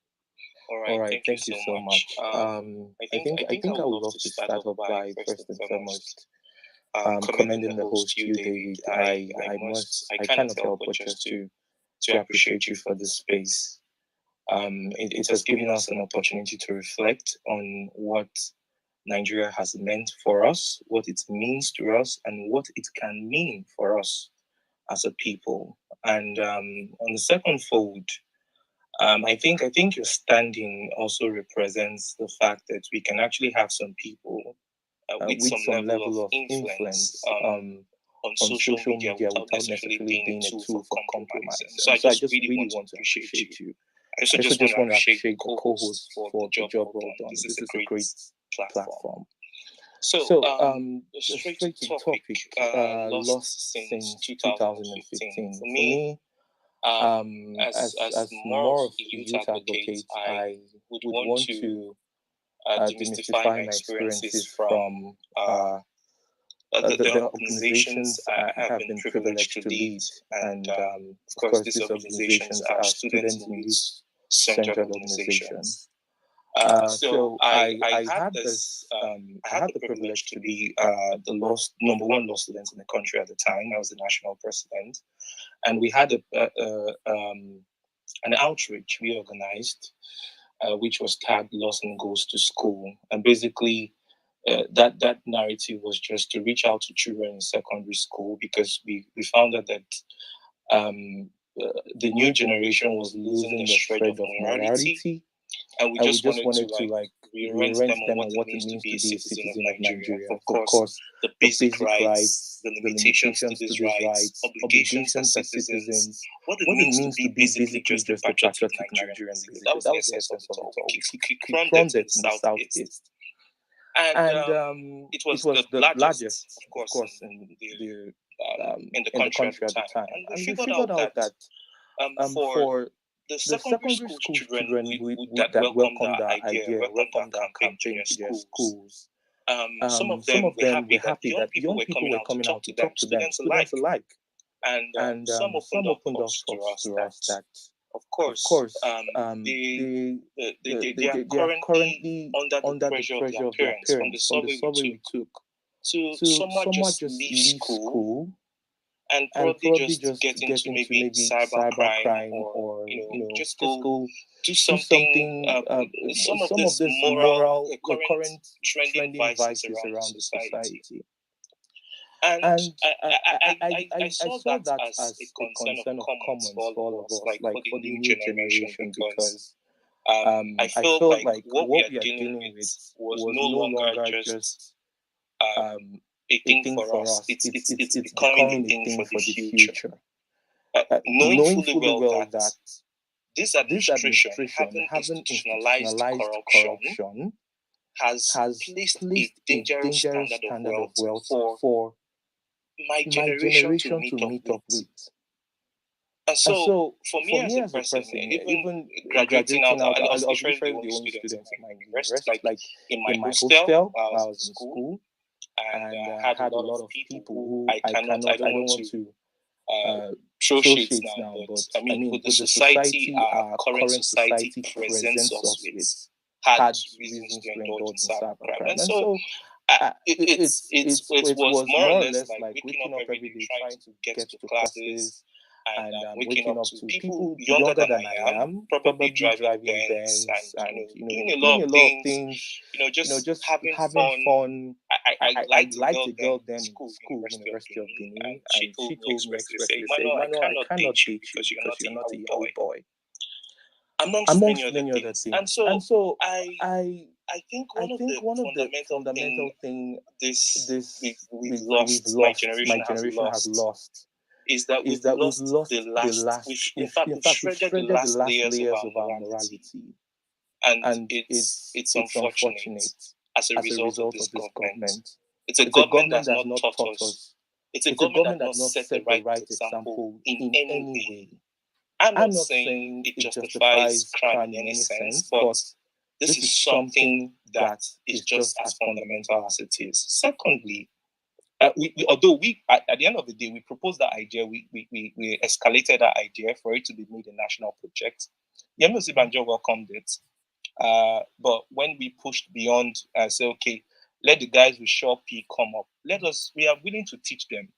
All right, thank you so much. I think I would love to start off by first and foremost commending the host, you, David. I cannot help but just to appreciate you for this space. It has given us an opportunity to reflect on what Nigeria has meant for us, what it means to us, and what it can mean for us as a people. And on the second fold, I think your standing also represents the fact that we can actually have some people with some level of influence on social media without necessarily being a tool for compromise. So I just really want to appreciate you. I also just want to appreciate the co-host for the job well done. This is a great platform. So, straight to the topic, lost since 2015. For me, as more of a youth advocate, I would want to demystify my experiences from the organizations I have been privileged to lead. And of course, these organizations are student and youth-centered organizations. So I had this, I had the privilege to be the number one law student in the country at the time. I was the national president, and we had an outreach we organized, which was tagged "Lawson Goes to School," and basically that narrative was just to reach out to children in secondary school because we found out that the new generation was losing the shred of morality. And we just wanted to like reorient them on what it means to be a citizen of Nigeria. Of course, the basic rights, the limitations to these rights, obligations as citizens, what it means to be basically just a patriotic Nigerian. Basically, that was the essence of it all. We confronted it in the southeast, and it was the largest, of course, in the country at the time. And we figured out that for the secondary school children that welcomed our idea, welcomed our campaign to their schools, some of them were happy that young people were coming out to talk to them, students alike. And some opened doors to us that, of course, they are currently under the pressure of their parents from the survey we took to somewhat just leave school and probably just get into maybe cybercrime or just go do something. Some of this moral, current trending vices around the society. And I saw that as a concern of commons for all of us, like for the new generation, because I felt like what we are dealing with was no longer just a thing for us. It's becoming a thing for the future. Knowing fully well that this administration, having institutionalized corruption, has placed a dangerous standard of wealth for my generation to meet up with. And so, for me as a person, even graduating out, I was literally the only student in my university. Like in my hostel, while I was in school, and I had a lot of people who I don't want to throw shades now, but I mean, with the society our current society presents us with, had reasons to indulge in cybercrime. And so, it was more or less like waking up every day trying to get to classes, and waking up to people younger than I am, probably driving Benz, and doing a lot of things, just having fun. I liked a girl then in school, University of Benin, and she told me expressly, say, Manuel, I cannot date you because you're not a Yahoo boy. Amongst many other things. And so I think one of the fundamental thing we've lost, my generation has lost, is that we've lost the last. In fact, we've shredded the last layers of our morality, and it's unfortunate as a result of this government. It's a government that has not taught us. It's a government that has not set the right example in any way. I'm not saying it justifies crime in any sense, but this is something that is just as fundamental as it is. Secondly, although at the end of the day, we proposed that idea, we escalated that idea for it to be made a national project. Yemi Osibanjo welcomed it, but when we pushed beyond, say, okay, let the guys with short P come up. We are willing to teach them.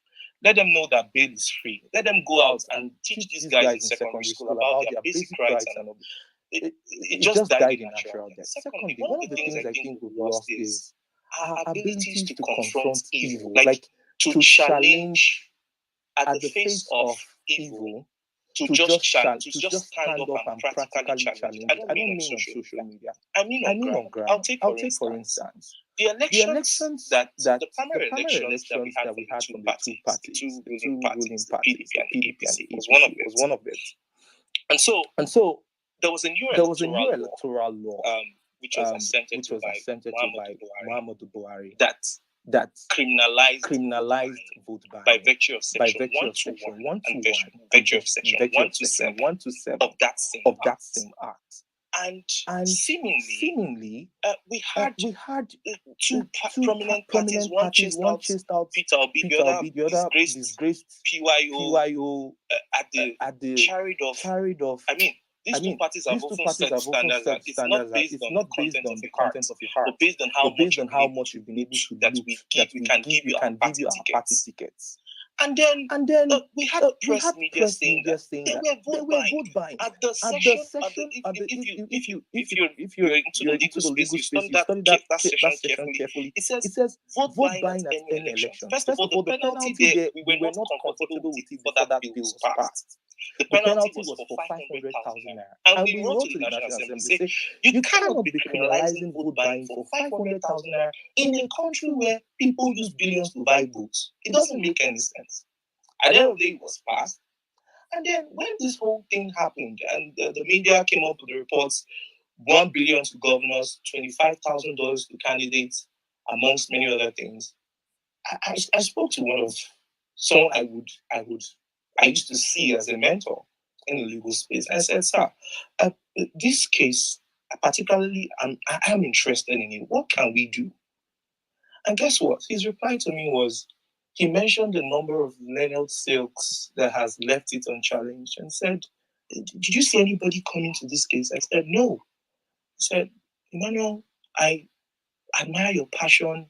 Let them know that bail is free. Let them go out and teach these guys in secondary school about their basic rights. And it just died in natural death. Secondly, one of the things I think we've lost is our abilities to confront evil, like to challenge at the face of evil, to just stand up and practically challenge. I don't mean on social media. I mean on ground. I'll take for instance the elections that the primary elections that we had from the two ruling parties, the PDP and the APC, was one of it. And so there was a new electoral law, which was assented to by Muhammadu Buhari, that criminalized vote buying by virtue of section 121 and virtue of section 127 of that same act. And seemingly, we had two prominent parties. One chased out Peter Obi, the other disgraced PYO at the chariot of. I mean, these two parties have often set standards that it's not based on the content of your heart, but based on how much you've been able to loot, that we can give you our party tickets. And then we had press media saying that they were vote buying. At the session, if you're into the legal space, you study that session carefully. It says vote buying at any election. First of all, the penalty there, we were not comfortable with it before that bill was passed. The penalty was for 500,000 naira. And we wrote to the National Assembly to say, you cannot be criminalizing vote buying for 500,000 naira in a country where people use billions to buy votes. It doesn't make any sense. At the end of the day, it was passed. And then when this whole thing happened and the media came up with the reports, 1 billion to governors, $25,000 to candidates, amongst many other things, I spoke to someone I used to see as a mentor in the legal space. I said, sir, this case, particularly, I'm interested in it. What can we do? And guess what? His reply to me was, he mentioned the number of Leonard Silks that has left it unchallenged and said, did you see anybody coming to this case? I said, no. He said, Emmanuel, I admire your passion.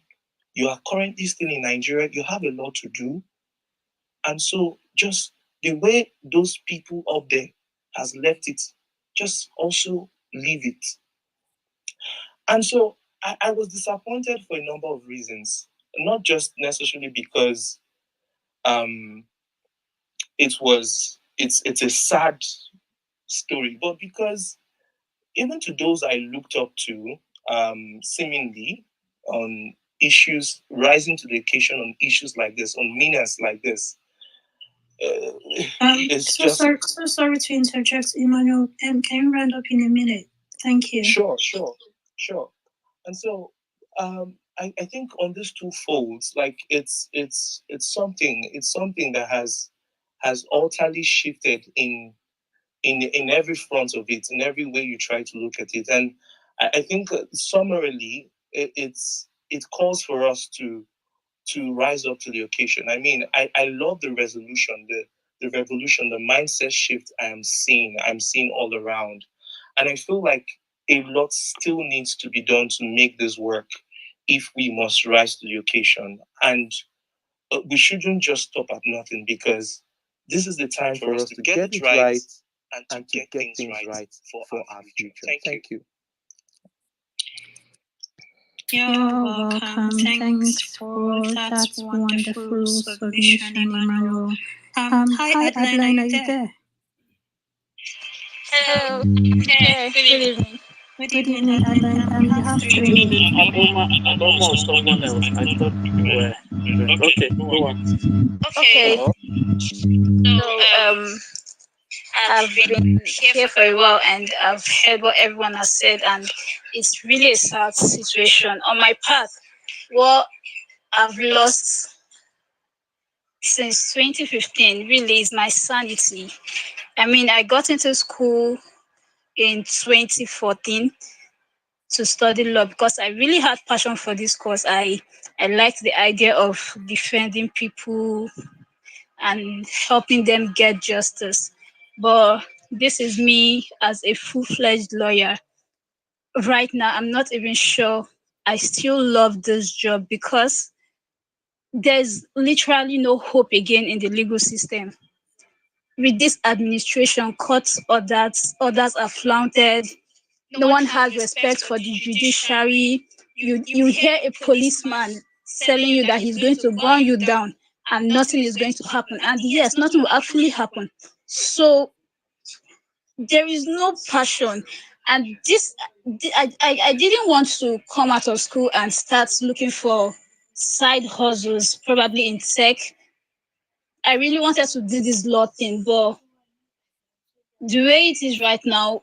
You are currently still in Nigeria. You have a lot to do. And so just the way those people up there has left it, just also leave it. And so I was disappointed for a number of reasons, not just necessarily because it's a sad story, but because even to those I looked up to, seemingly issues rising to the occasion on issues like this, on menace like this. It's so just sorry to interject, Emmanuel. Can you round up in a minute? Thank you. Sure. And so I think on these two folds, like it's something that has utterly shifted in every front of it, in every way you try to look at it. And I think summarily it calls for us to rise up to the occasion. I mean, I love the resolution, the revolution, the mindset shift I'm seeing all around. And I feel like a lot still needs to be done to make this work if we must rise to the occasion. And we shouldn't just stop at nothing, because this is the time for us to get it right and to get things right for our future. Thank you. You're welcome. Thanks for that wonderful submission, Emmanuel. Hi, Adeline, are you there? Hello. Yeah, good evening. Good evening, Adeline. You have Good evening, Adoma or someone else. I thought you were. Okay, go on. Okay. So, I've been here for a while and I've heard what everyone has said, and it's really a sad situation. On my path, what I've lost since 2015 really is my sanity. I mean, I got into school in 2014 to study law because I really had passion for this course. I liked the idea of defending people and helping them get justice. But this is me as a full-fledged lawyer. Right now, I'm not even sure I still love this job because there's literally no hope again in the legal system. With this administration, orders are flaunted. No one has respect for the judiciary. You hear a policeman telling you that he's going to gun you down and nothing is going to happen. And yes, nothing will actually happen. So there is no passion. And I didn't want to come out of school and start looking for side hustles, probably in tech. I really wanted to do this law thing, but the way it is right now,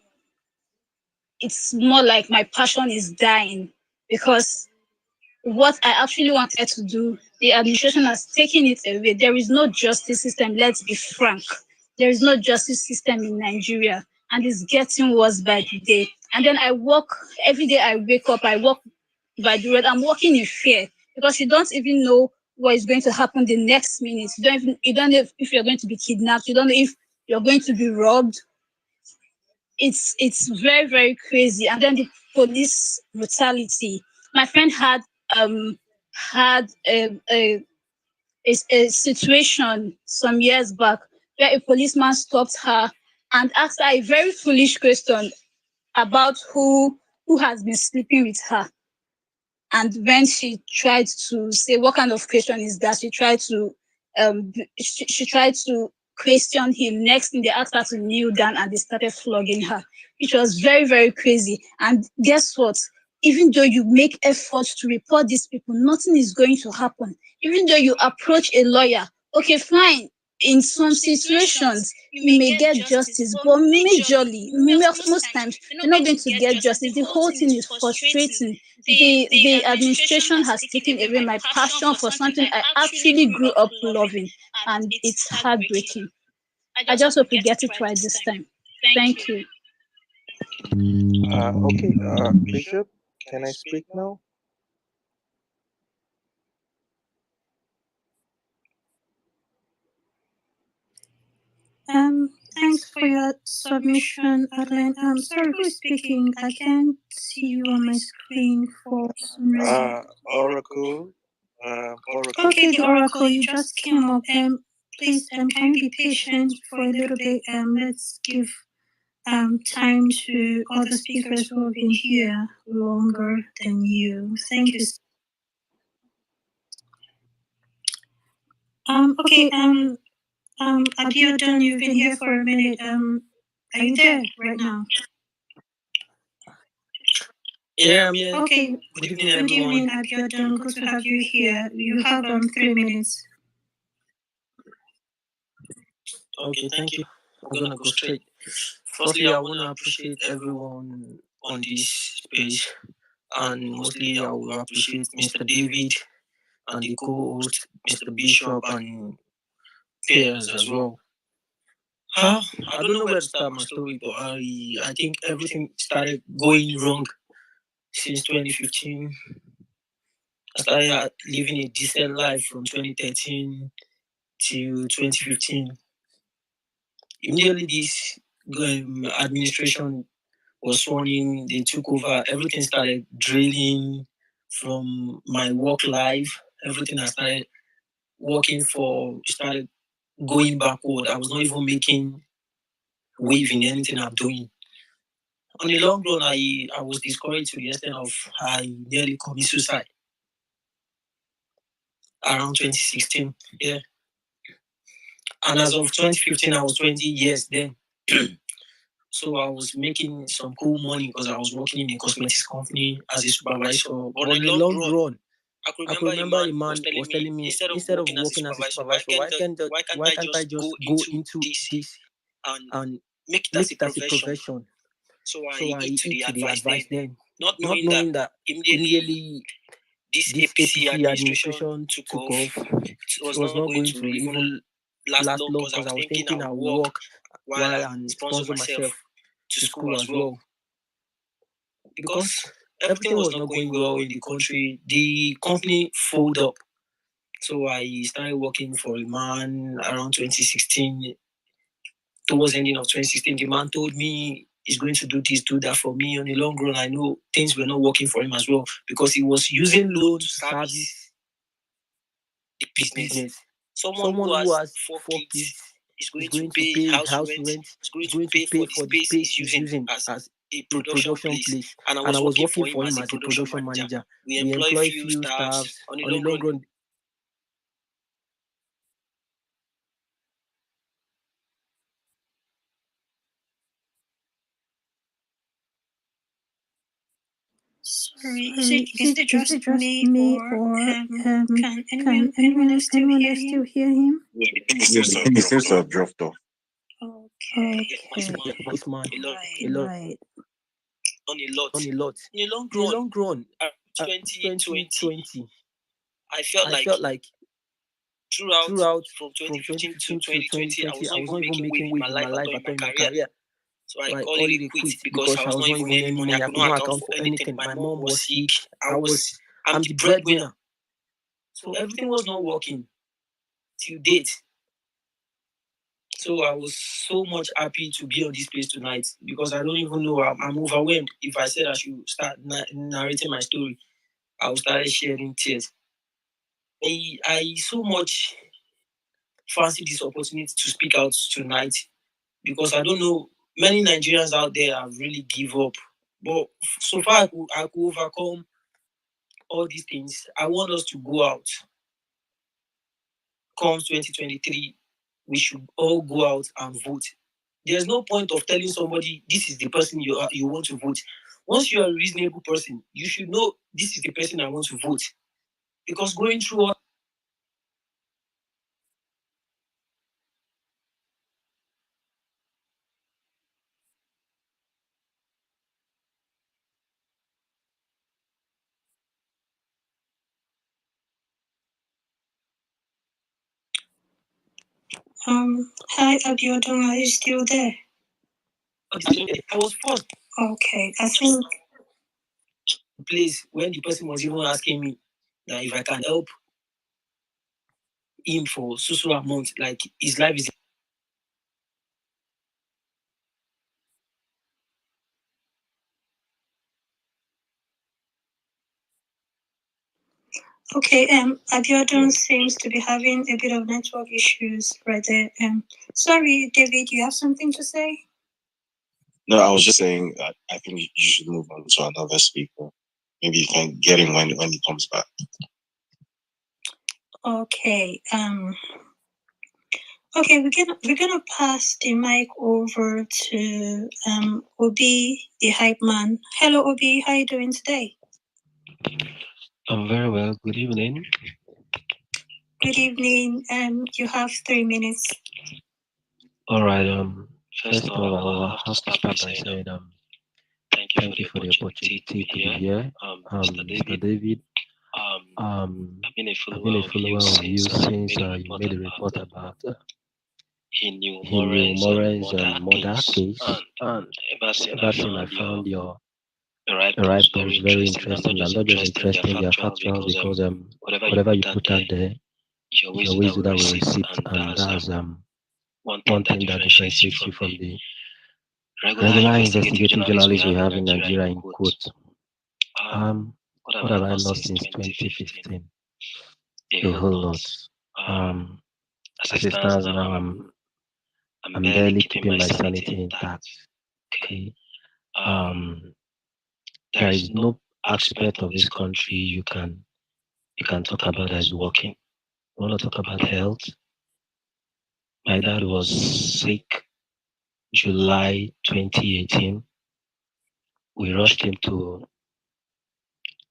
it's more like my passion is dying because what I actually wanted to do, the administration has taken it away. There is no justice system, let's be frank. There is no justice system in Nigeria, and it's getting worse by the day. And then I work, every day I wake up, I walk by the road, I'm walking in fear because you don't even know what is going to happen the next minute. You don't know if you're going to be kidnapped, you don't know if you're going to be robbed. It's very, very crazy. And then the police brutality. My friend had a situation some years back where a policeman stopped her and asked her a very foolish question about who has been sleeping with her. And when she tried to say what kind of question is that, she tried to question him. Next thing, they asked her to kneel down and they started flogging her, which was very, very crazy. And guess what? Even though you make efforts to report these people, nothing is going to happen. Even though you approach a lawyer, okay, fine. In some situations, you may get justice, but most times, you're not going to get justice. The whole thing is frustrating. The administration has taken away my passion for something I actually grew up loving, and it's heartbreaking. I just hope we get it right this time. Thank you. Okay, Bishop, can I speak now? Thanks for your submission, Adeline. Sorry, who is speaking? I can't see you on my screen for some reason. Oracle. Okay, the Oracle, you just came up. Please, can you be patient for a little bit? Let's give time to other speakers who have been here longer than you. Thank you. Okay, Abiodun, you've been here for a minute. Are you there right now? Yeah, I'm here. Okay. Good evening, everyone. Abiodun. Good to have you here. You have 3 minutes. Okay, thank you. I'm gonna go straight. Firstly, I wanna appreciate everyone on this space, and mostly I will appreciate Mr. David and the co-host, Mr. Bishop, and peers as well. Huh? I don't know where to start my story, but I think everything started going wrong since 2015. I started living a decent life from 2013 to 2015. Immediately, this administration was sworn in, they took over, everything started draining from my work life. Everything I started working for started going backward. I was not even making wave in anything I'm doing. On the long run, I was discouraged to the extent of I nearly committed suicide around 2016. Yeah. And as of 2015, I was 20 years then. So I was making some cool money because I was working in a cosmetics company as a supervisor. But on the long run, I could remember a man was telling me, instead of working as a supervisor, why can't I just go into this and make it as a profession? So I heed to the advice then, not knowing that immediately this APC administration took off. It was not going to even last long because I was thinking I would work while and sponsor myself to school as well. Because everything was not going well in the country, the company folded up. So I started working for a man around 2016. Towards the ending of 2016, the man told me he's going to do this, do that for me. On the long run, I know things were not working for him as well because he was using loan to service the business. Someone who has 4 kids is going to pay house rent, is going to pay for the space he's using as a production place. And I was working for him as a production manager. We employ few staffs. On the long run, Sorry, is it just me or can anyone else still hear him? He seems to have dropped off. Okay. this man, Right. on a lot. In the long run, 2020, I felt like throughout from 2015 to 2020, I was not even making wave in my life at all in my career. So I call it a quit because I was not even earning money. I could not account for anything. My mom was sick. I'm the breadwinner. So everything was not working till date. So I was so much happy to be on this place tonight because I don't even know. I'm overwhelmed. If I said I should start narrating my story, I would start shedding tears. I so much fancy this opportunity to speak out tonight because I don't know, many Nigerians out there have really give up. But so far I could overcome all these things. I want us to go out. Comes 2023, we should all go out and vote. There's no point of telling somebody this is the person you want to vote. Once you're a reasonable person, you should know this is the person I want to vote. Because going through all Hi Abiodun, are you still there? I was first. Okay, I think Place when the person was even asking me that if I can help him for so amount, like his life is. okay. Abiodun seems to be having a bit of network issues right there. Sorry, David, you have something to say? No, I was just saying that I think you should move on to another speaker. Maybe you can get him when he comes back. Okay. Okay, we're gonna pass the mic over to Obi, the hype man. Hello, Obi. How are you doing today? I'm very well. Good evening. Good evening. You have 3 minutes. All right. First of all, I have to start by saying thank you for the opportunity to be here. Mr. David. I've been a follower of you since you made a report about Hinyu Moren's murder case, and ever since I found your right post very interesting, and not just interesting, they are factuals because whatever you put out there, you always do that with receipts, and that's one thing that differentiates you from the regular investigative journalists we have in Nigeria, in quote. What have I lost since 2015? A whole lot. As it stands now, I'm barely keeping my sanity intact. Okay. There is no aspect of this country you can talk about that is working. You want to talk about health? My dad was sick July 2018. We rushed him to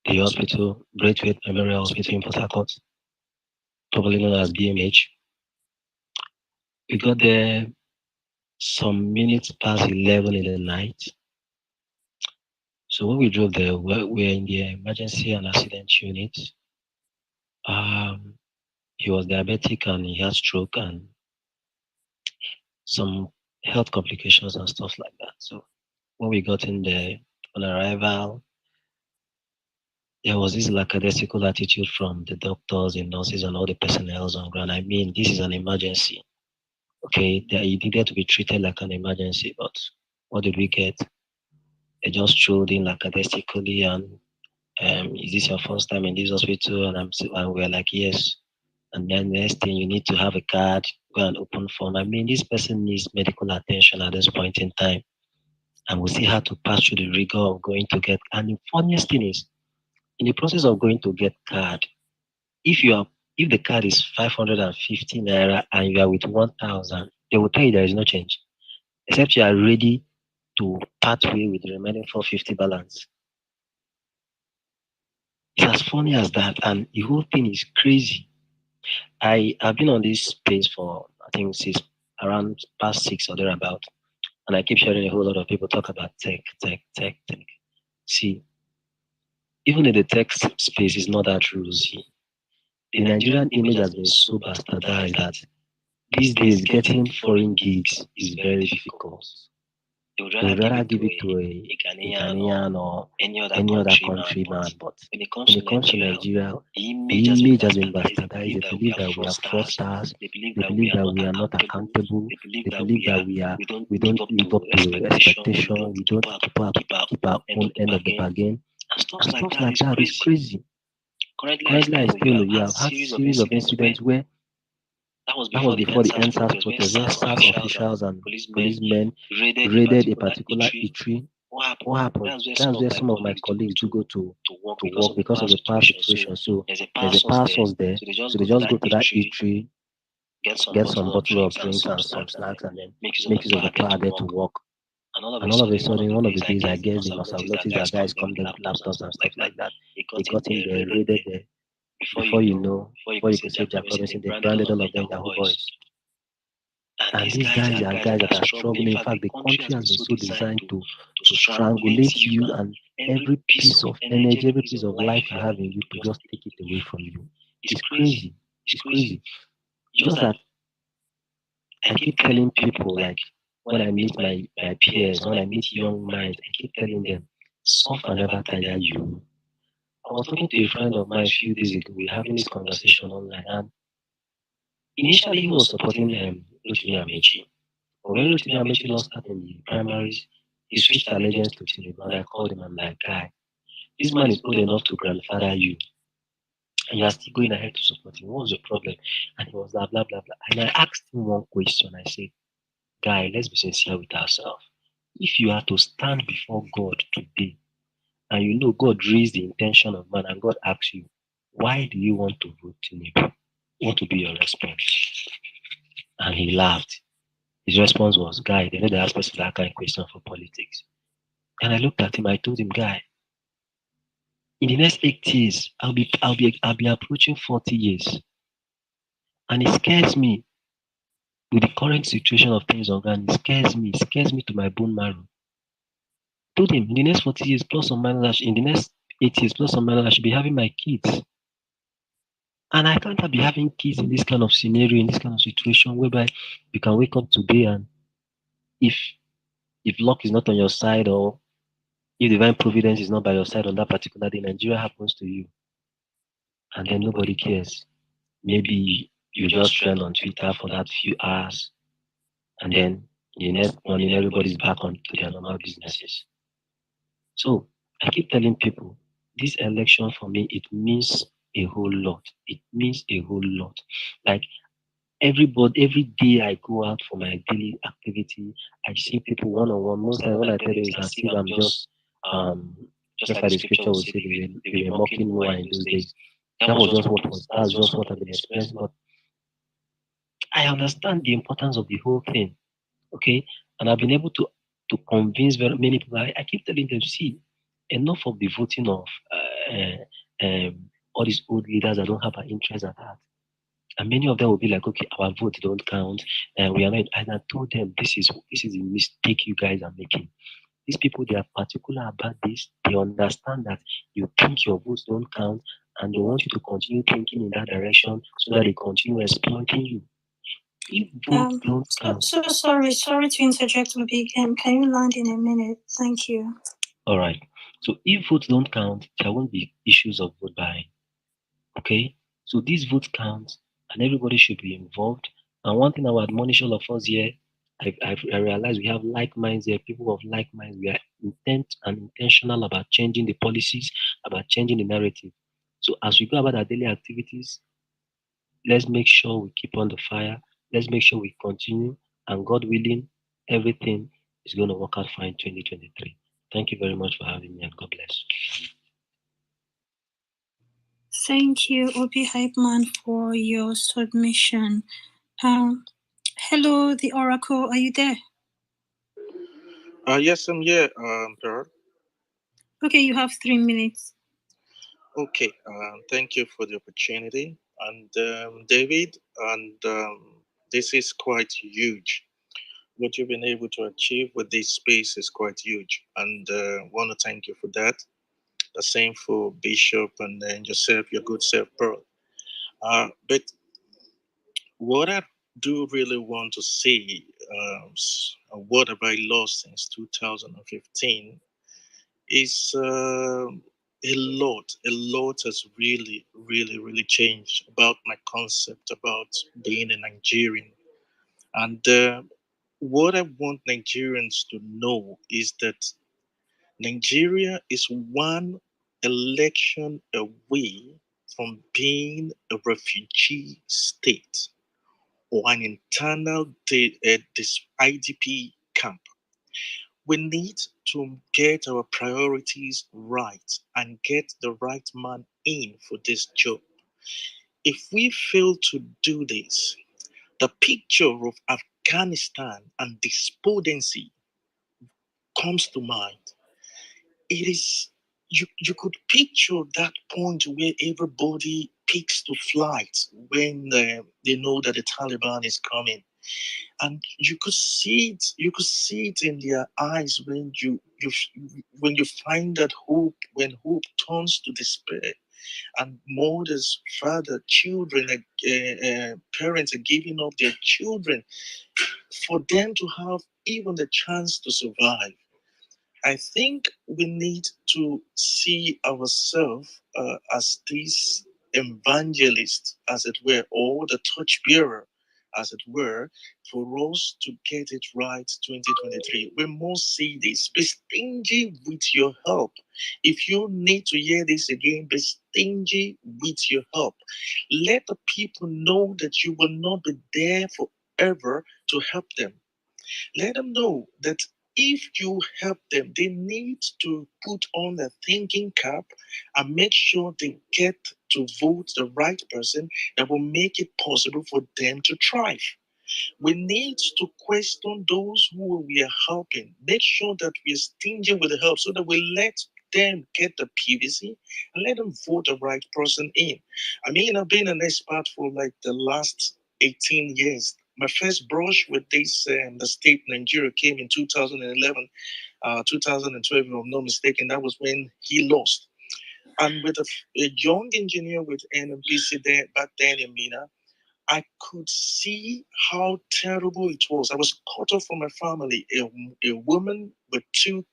the hospital, Braithwaite Memorial Hospital in Port Harcourt, probably known as BMH. We got there some minutes past 11 in the night. So when we drove there, we're in the emergency and accident unit. He was diabetic and he had stroke and some health complications and stuff like that. So when we got in there on arrival, there was this lackadaisical attitude from the doctors, the nurses, and all the personnel on ground. I mean, this is an emergency. Okay, you needed to be treated like an emergency, but what did we get? They just strolled in lackadaisically and is this your first time in this hospital? And we're like, yes. And then the next thing, you need to have a card, go and open form. I mean, this person needs medical attention at this point in time. And we still have to pass through the rigor of going to get. And the funniest thing is, in the process of going to get card, if the card is 550 naira and you are with 1,000, they will tell you there is no change, except you are ready to part way with the remaining 450 balance. It's as funny as that, and the whole thing is crazy. I've been on this space for I think since around past 6 or thereabout, and I keep hearing a whole lot of people talk about tech. See, even in the tech space, is not that rosy. The Nigerian image has been so bastardized that these days getting foreign gigs is very difficult. They would rather give it to a Ghanaian or any other country man. But when it comes to Nigeria, the image has been bastardized. They believe that we are fraudsters. They believe that we are not accountable. They believe that we don't live up to expectation. We don't keep our own end of the bargain. And stuff like that is crazy. Currently, I still you have had series of incidents where that was before the NSAS protest, where SARS officials and policemen raided a particular eatery. What happened? That's where some of my colleagues do go to work because of the power situation. So there's a power source there. So they just go to that eatery, get some bottle of drinks and some snacks, and then make use of the power there to work. And all of a sudden, one of the days, I guess they must have noticed that guys come there with laptops and stuff like that. They got in there, raided there. Before you could say Jack Robinson, they branded all of them Yahoo boys. And these guys are guys that are struggling. In fact, the country has been so designed to strangulate you and every piece of energy, every piece of life you have in you to just take it away from you. It's crazy. It's crazy. Just that I keep telling people, like, when I meet my peers, when I meet young minds, I keep telling them, suffer never tire you. I was talking to a friend of mine a few days ago. We were having this conversation online, and initially he was supporting Rotimi Amechi. But when Rotimi Amechi lost out in the primaries, he switched allegiance to Tinubu, and I called him. I'm like, guy, this man is old enough to grandfather you, and you are still going ahead to support him. What's the problem? And he was like, blah, blah, blah. And I asked him one question. I said, guy, let's be sincere with ourselves. If you are to stand before God today, and you know God raised the intention of man, and God asks you, why do you want to vote Tinubu? What will be your response? And he laughed. His response was, "Guy, they know they ask us that kind of question for politics." And I looked at him, I told him, "Guy, in the next 8 years, I'll be approaching 40 years. And it scares me with the current situation of things on ground, it scares me to my bone marrow." Told him in the next 40 years plus or minus, in the next 8 years plus or minus, I should be having my kids. And I can't be having kids in this kind of scenario, in this kind of situation whereby you can wake up today and if if luck is not on your side or if divine providence is not by your side on that particular day, Nigeria happens to you. And then nobody cares. Maybe you just trend on Twitter for that few hours and then the next morning everybody's back on to their normal businesses. So I keep telling people this election for me it means a whole lot. It means a whole lot. Like every day I go out for my daily activity, I see people one on one. Most times when I tell them it's as if I'm just like the scripture will say they were mocking Noah in those days. That's just what I've been experiencing. But I understand the importance of the whole thing. Okay. And I've been able to convince very many people. I keep telling them, see, enough of the voting of all these old leaders that don't have an interest at heart. And many of them will be like, okay, our vote don't count, and we are not. And I told them, this is a mistake you guys are making. These people, they are particular about this. They understand that you think your votes don't count, and they want you to continue thinking in that direction so that they continue exploiting you. If votes don't count, Sorry to interject, Obi. Can you land in a minute? Thank you. All right. So if votes don't count, there won't be issues of vote buying. Okay? So these votes count and everybody should be involved. And one thing I would admonish all of us here, I realize we have like minds here, people of like minds. We are intent and intentional about changing the policies, about changing the narrative. So as we go about our daily activities, let's make sure we keep on the fire. Let's make sure we continue. And God willing, everything is going to work out fine in 2023. Thank you very much for having me and God bless. Thank you, Obi Hypeman, for your submission. Hello, the Oracle. Are you there? Yes, I'm here, Pearl. Okay, you have 3 minutes. Okay, thank you for the opportunity. And David, and this is quite huge. What you've been able to achieve with this space is quite huge. And want to thank you for that. The same for Bishop and then yourself, your good self, Pearl. But what I do really want to say, what have I lost since 2015, is a lot has really changed about my concept about being a Nigerian. And what I want Nigerians to know is that Nigeria is one election away from being a refugee state or an internal IDP camp. We need to get our priorities right and get the right man in for this job. If we fail to do this, the picture of Afghanistan and despondency comes to mind. It is you could picture that point where everybody picks to flight when they know that the Taliban is coming, and you could see it in their eyes when you find that hope, when hope turns to despair, and mothers, father, children, parents are giving up their children for them to have even the chance to survive. I think we need to see ourselves as these evangelists, as it were, or the torchbearer, as it were, for us to get it right 2023. We must see this. Be stingy with your help. If you need to hear this again, be stingy with your help. Let the people know that you will not be there forever to help them. Let them know that if you help them, they need to put on their thinking cap and make sure they get to vote the right person that will make it possible for them to thrive. We need to question those who we are helping. Make sure that we are stingy with the help so that we let them get the PVC and let them vote the right person in. I mean, I've been an expert for like the last 18 years. My first brush with this, the state Nigeria came in 2011, 2012, if I'm not mistaken. That was when he lost. And with a young engineer with NMPC there, back then in Mina, I could see how terrible it was. I was cut off from my family, a woman with two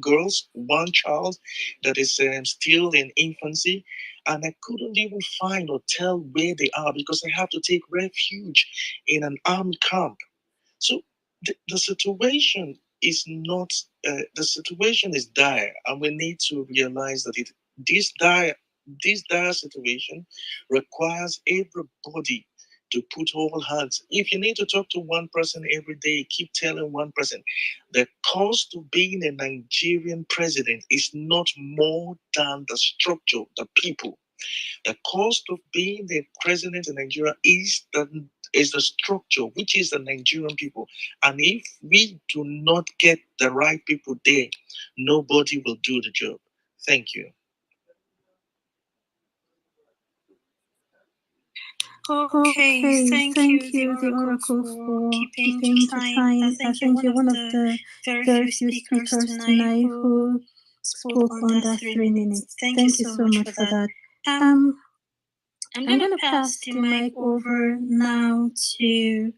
girls, one child that is still in infancy, and I couldn't even find or tell where they are because I have to take refuge in an army camp. So the situation is not the situation is dire, and we need to realize that this dire situation requires everybody to put all hands. If you need to talk to one person every day, keep telling one person. The cost of being a Nigerian president is not more than the structure, the people. The cost of being the president in Nigeria is the structure, which is the Nigerian people. And if we do not get the right people there, nobody will do the job. Thank you. Okay, thank you, the Oracle, for keeping to time. I think you're one of the very few speakers tonight who spoke under 3 minutes. Thank you so much for that. I'm gonna pass the mic over now to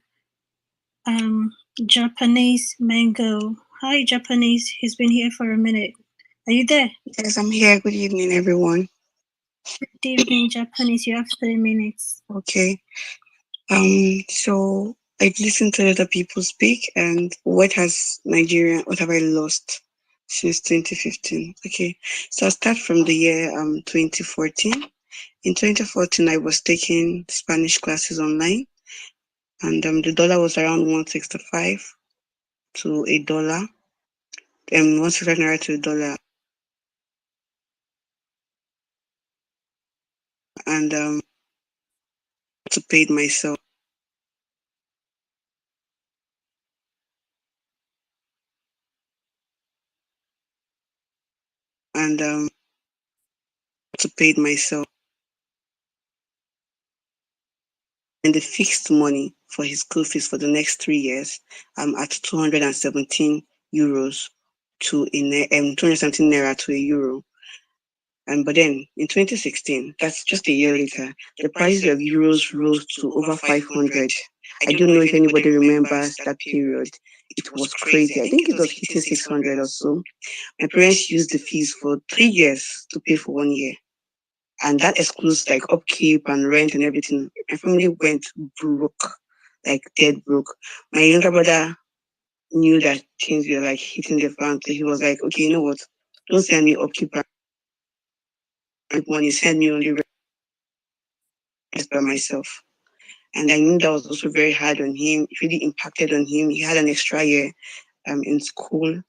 Japanese Mango. Hi, Japanese. He's been here for a minute. Are you there? Yes, I'm here. Good evening, everyone. Good evening, Japanese. You have 3 minutes. Okay. So I've listened to other people speak, and what have I lost since 2015? Okay. So I'll start from the year 2014. In 2014, I was taking Spanish classes online, and the dollar was around 165 to a dollar, and 165 naira to a dollar. And to pay it myself. And to pay it myself. And the fixed money for his school fees for the next 3 years at 217 euros to 217 naira to a euro. But then in 2016, that's just a year later, the price of euros rose to over 500. I don't know if anybody remembers that period. It was crazy. I think it was hitting 600 or so. My parents used the fees for 3 years to pay for 1 year. And that excludes like upkeep and rent and everything. My family went broke, like dead broke. My younger brother knew that things were like hitting the fan. So he was like, okay, you know what? Don't send me upkeep and money, send me only rest by myself. And I knew that was also very hard on him. It really impacted on him. He had an extra year in school.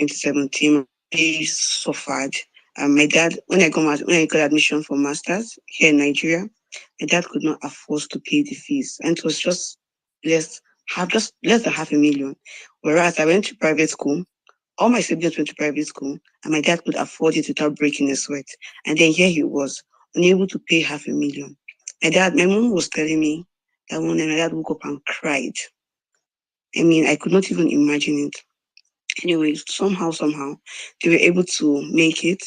2017, he suffered. My dad, when I got admission for masters here in Nigeria, my dad could not afford to pay the fees, and it was just less less than 500,000. Whereas I went to private school, all my siblings went to private school, and my dad could afford it without breaking a sweat. And then here he was, unable to pay 500,000. My mom was telling me that one day my dad woke up and cried. I mean, I could not even imagine it. Anyway, somehow, they were able to make it.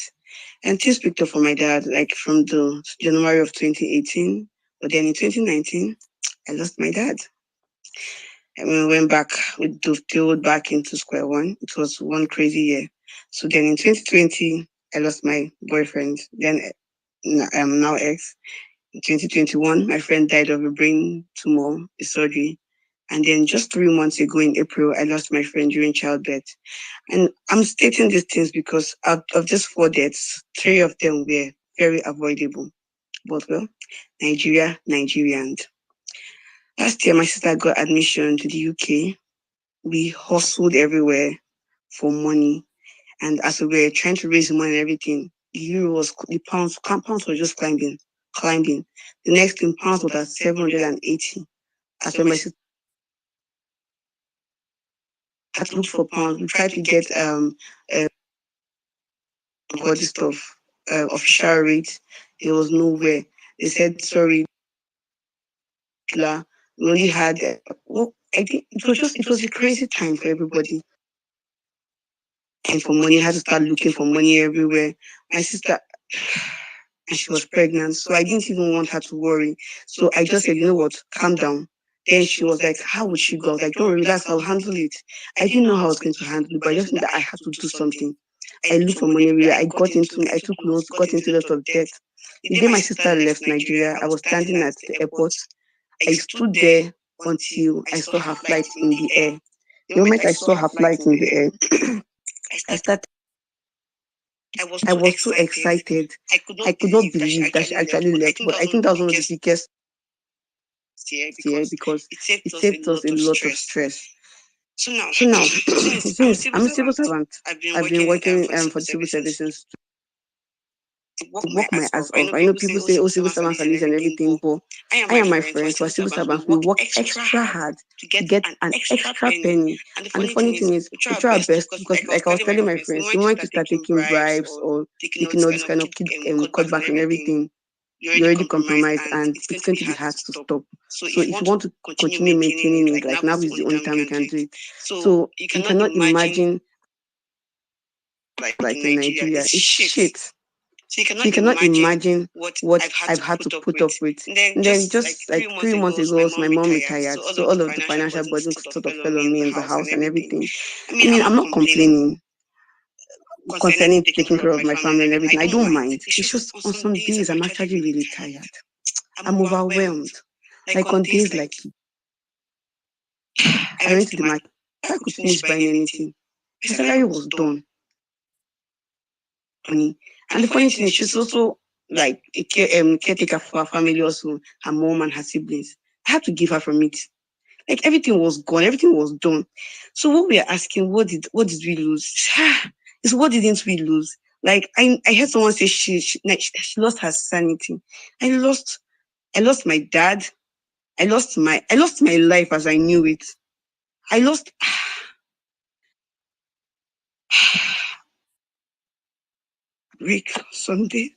And things picked up for my dad, like from the January of 2018. But then in 2019, I lost my dad. And we went back, we dove back into square one. It was one crazy year. So then in 2020, I lost my boyfriend, then now ex. In 2021, my friend died of a brain tumor, a surgery. And then just 3 months ago in April, I lost my friend during childbirth. And I'm stating these things because out of these 4 deaths, 3 of them were very avoidable. But well, Nigerian. Last year, my sister got admission to the UK. We hustled everywhere for money. And as we were trying to raise money and everything, the pounds were just climbing. climbing. The next thing, pounds was at 780. As when my sister had looked for pounds, we tried to get body stuff, official rate. There was nowhere. They said sorry, we only had. Well, I think it was a crazy time for everybody. And for money, I had to start looking for money everywhere. My sister, and she was pregnant, so I didn't even want her to worry. So I just said, you know what, calm down. Then she was like, how would she go? I was like, don't relax, I'll handle it. I didn't know how I was going to handle it, but I just knew that I had to do something. I looked for money everywhere. I took loans, got into a lot of debt. The day my sister left Nigeria, I was standing at the airport. I stood there until I saw her flight in the air. The moment I saw her flight in the air, I started. I was so excited. I could not believe that she actually left. But I think that was one of the biggest year because it saved us a lot of stress. So now, I'm a civil servant. I've been working for the civil service since to work my ass off. I know people say, oh, civil servants are lazy and everything, but I am my friends who are civil servants. We work extra hard to get an extra penny. And the funny thing is, we try our best because, like I was telling my friends, the moment you start taking bribes or taking all this kind of cutback and everything, you're already compromised and it's going to be hard to stop. So if you want to continue maintaining it, like now is the only time you can do it. So you cannot imagine like in Nigeria, it's shit. So you cannot imagine what I've had to put up with. And then just like 3 months ago, so my mom retired. So all of the financial burden sort of fell on me in the house and everything. I mean, I'm not complaining concerning taking care of my family and everything. I don't mind. It's just on some days I'm actually really tired. I'm overwhelmed. Like on days like I went to the market. If I could finish buying anything, my salary was done. Money. And the funny thing is, she's also like a caretaker for her family, also her mom and her siblings. I had to give her from it. Like everything was gone, everything was done. So what we are asking, what did we lose? Is what didn't we lose? Like I heard someone say she lost her sanity. I lost my dad. I lost my life as I knew it. I lost Rick Sunday.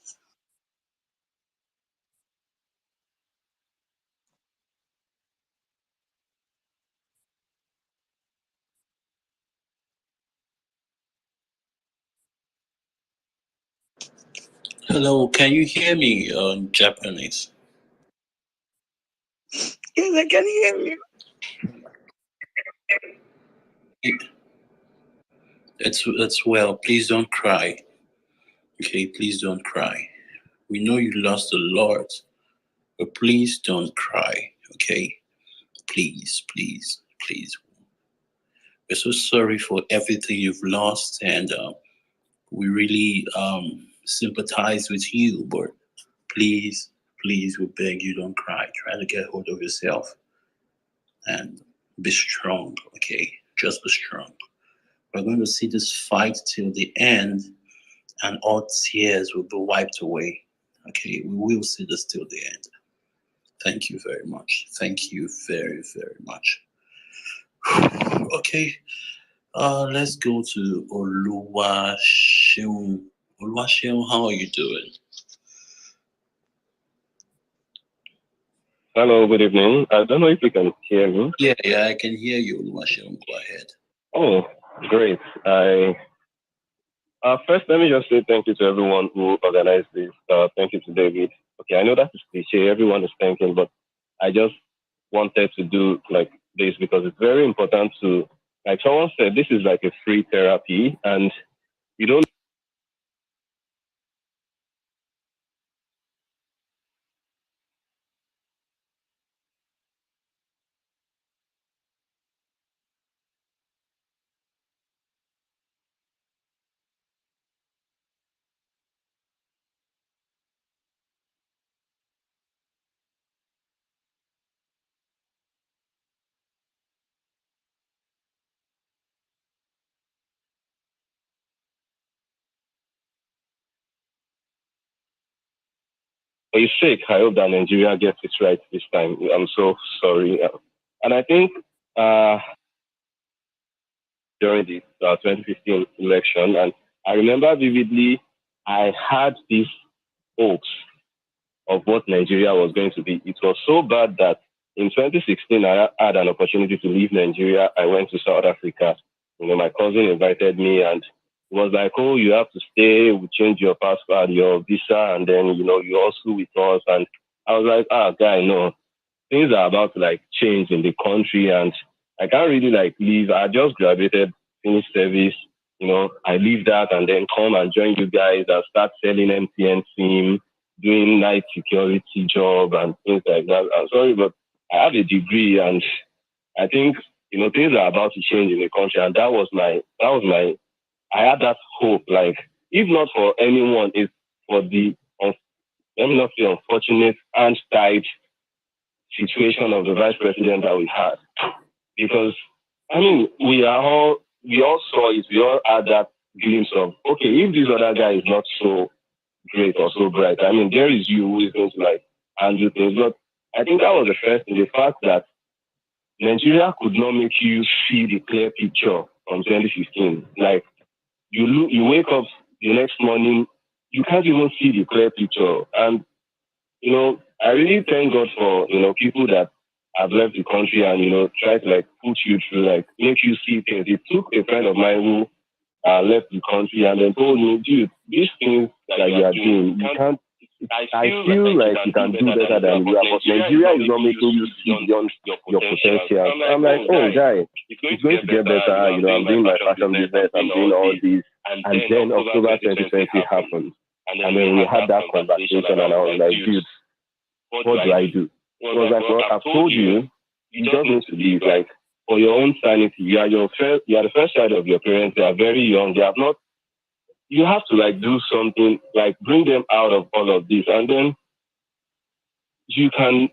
Hello, can you hear me on Japanese? Yes, I can hear you. It's well. Please don't cry. Okay, please don't cry. We know you lost a lot, but please don't cry. Okay, please, please, please. We're so sorry for everything you've lost, and we really sympathize with you. But please, please, we beg you, don't cry. Try to get hold of yourself and be strong. Okay, just be strong. We're going to see this fight till the end, and all tears will be wiped away. Okay, we will see this till the end. Thank you very much. Thank you very, very much. Okay, let's go to Oluwaseun. Oluwaseun, how are you doing? Hello, good evening. I don't know if you can hear me. Yeah, I can hear you, Oluwaseun. Go ahead. Oh, great. First, let me just say thank you to everyone who organized this. Thank you to David. Okay, I know that is cliche. Everyone is thanking, but I just wanted to do like this because it's very important to, like someone said, this is like a free therapy, and you don't for his sake, I hope that Nigeria gets it right this time. I'm so sorry. And I think during the 2015 election, and I remember vividly, I had these hopes of what Nigeria was going to be. It was so bad that in 2016, I had an opportunity to leave Nigeria. I went to South Africa. My cousin invited me, and it was like, oh, you have to stay, we change your passport, your visa, and then, you also with us. And I was like, guy, no, things are about to change in the country, and I can't really leave. I just graduated, finished service, I leave that and then come and join you guys and start selling MTN SIM, doing night security job and things like that. I'm sorry, but I have a degree, and I think, things are about to change in the country. And I had that hope, if not for anyone, it's for the, let me not say unfortunate and tight situation of the vice president that we had. Because, we all saw it, we all had that glimpse of, okay, if this other guy is not so great or so bright, there is you who is going to handle things. But I think that was the first thing, the fact that Nigeria could not make you see the clear picture from 2015. You wake up the next morning, you can't even see the clear picture. And, I really thank God for, people that have left the country and, try to put you through, make you see things. It took a friend of mine who left the country and then told me, dude, these things that you are doing, you can't, I feel like you can do better than you are, but Nigeria is not making you see beyond your potential. I'm like, oh, guy, it's going to get better. I'm doing my fashion business, I'm doing all this. And then October 2020 happened. And then we had that conversation and I was like, dude, what do I do? It was like, well, I've told you, you just need to leave. For your own sanity, you are the first child of your parents. They are very young. They have not. You have to do something, bring them out of all of this, and then you can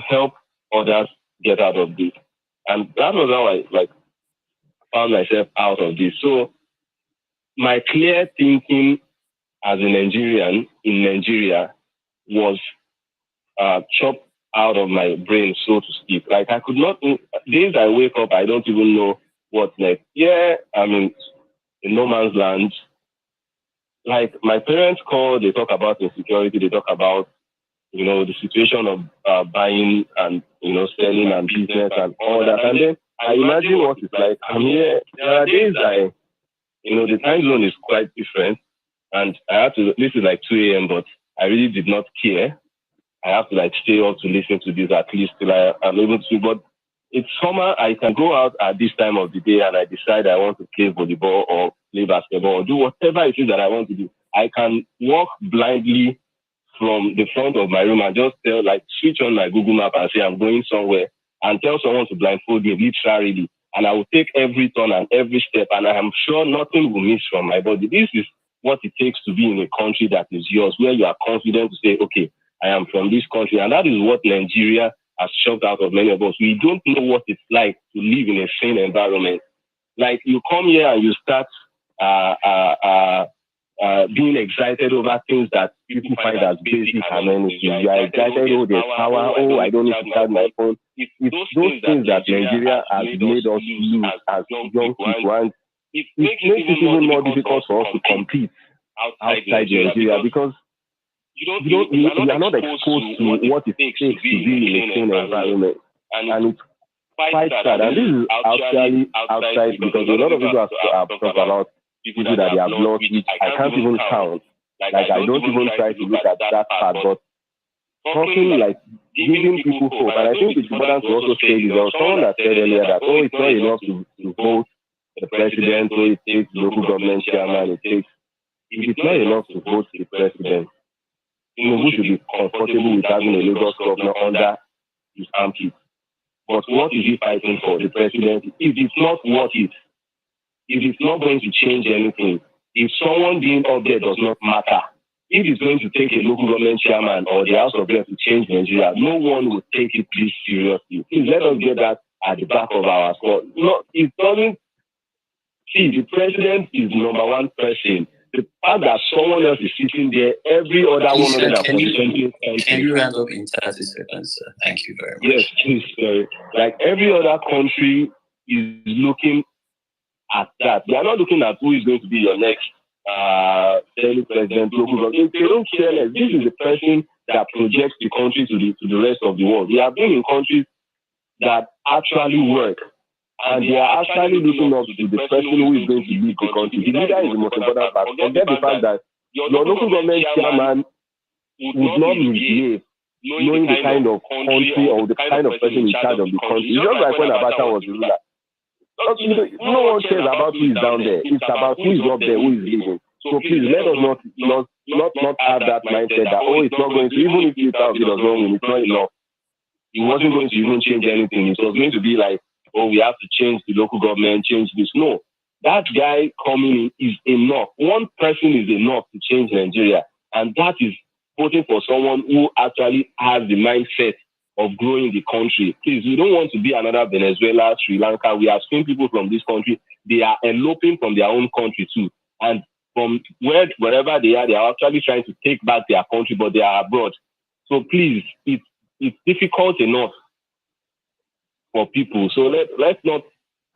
help others get out of this. And that was how I found myself out of this. So my clear thinking as a Nigerian in Nigeria was chopped out of my brain, so to speak. I could not, days I wake up, I don't even know what's next. Yeah, in no man's land. My parents call, they talk about insecurity, they talk about, the situation of buying and, selling and business and all that. And then I imagine what it's like. I'm here. There are days the time zone is quite different. And I had to, this is 2 a.m., but I really did not care. I have to stay up to listen to this at least till I'm able to. But it's summer, I can go out at this time of the day and I decide I want to play volleyball or play basketball or do whatever it is that I want to do. I can walk blindly from the front of my room and just tell, switch on my Google map and say I'm going somewhere and tell someone to blindfold me literally. And I will take every turn and every step and I am sure nothing will miss from my body. This is what it takes to be in a country that is yours, where you are confident to say, okay, I am from this country. And that is what Nigeria has shoved out of many of us. We don't know what it's like to live in a sane environment. You come here and you start being excited over things that people find as basic amenities. You are excited, oh, there's power, oh, I don't need to charge my phone. It's those things that Nigeria has made us lose as young people. And it makes it even more difficult for us to compete outside Nigeria because you are not exposed to what it takes to be in a sane environment. And it's quite sad. And this is actually outside because a lot of people have talked about people that they have lost, which I can't even count. I don't even try to look at that part, but talking giving people hope. And I think it's important to also say this. There was someone that said earlier that, oh, it's not enough to vote the president, so it takes local government chairman, if it's not enough to vote the president, who should be comfortable with having a Lagos governor under his armpit. But what is he fighting for, the presidency? If it's not worth it, if it's not going to change anything, if someone being up there does not matter, if it's going to take a local government chairman or the House of Reps to change Nigeria, no one will take it this seriously. Please let us get that at the back of our skull. No, it doesn't. See, the president is number one person the fact that someone else is sitting there, every other 140 countries. Can you round up in 30 seconds, sir? Thank you very much. Yes, please, sorry. Like every other country is looking at that. They are not looking at who is going to be your next Senate president, local government. They don't care less. This is the person that projects the country to the rest of the world. We have been in countries that actually work, and they are actually looking up to the person who is going to lead the country. The leader is the most important part. Forget the fact that your local government chairman would not misbehave, knowing the kind of country or the kind of person in charge of the country. It's just like when Abacha was the ruler. No one cares about who is down there. It's about who is up there, who is leading. So please let us not have that mindset that it's not going to, even if it does not win, it's not enough. It wasn't going to even change anything. It was going to be like, we have to change the local government, change this. No, that guy coming in is enough. One person is enough to change Nigeria, and that is voting for someone who actually has the mindset of growing the country. Please, we don't want to be another Venezuela, Sri Lanka. We have seen people from this country, they are eloping from their own country too. And from wherever they are actually trying to take back their country, but they are abroad. So please, it's difficult enough for people. So let's not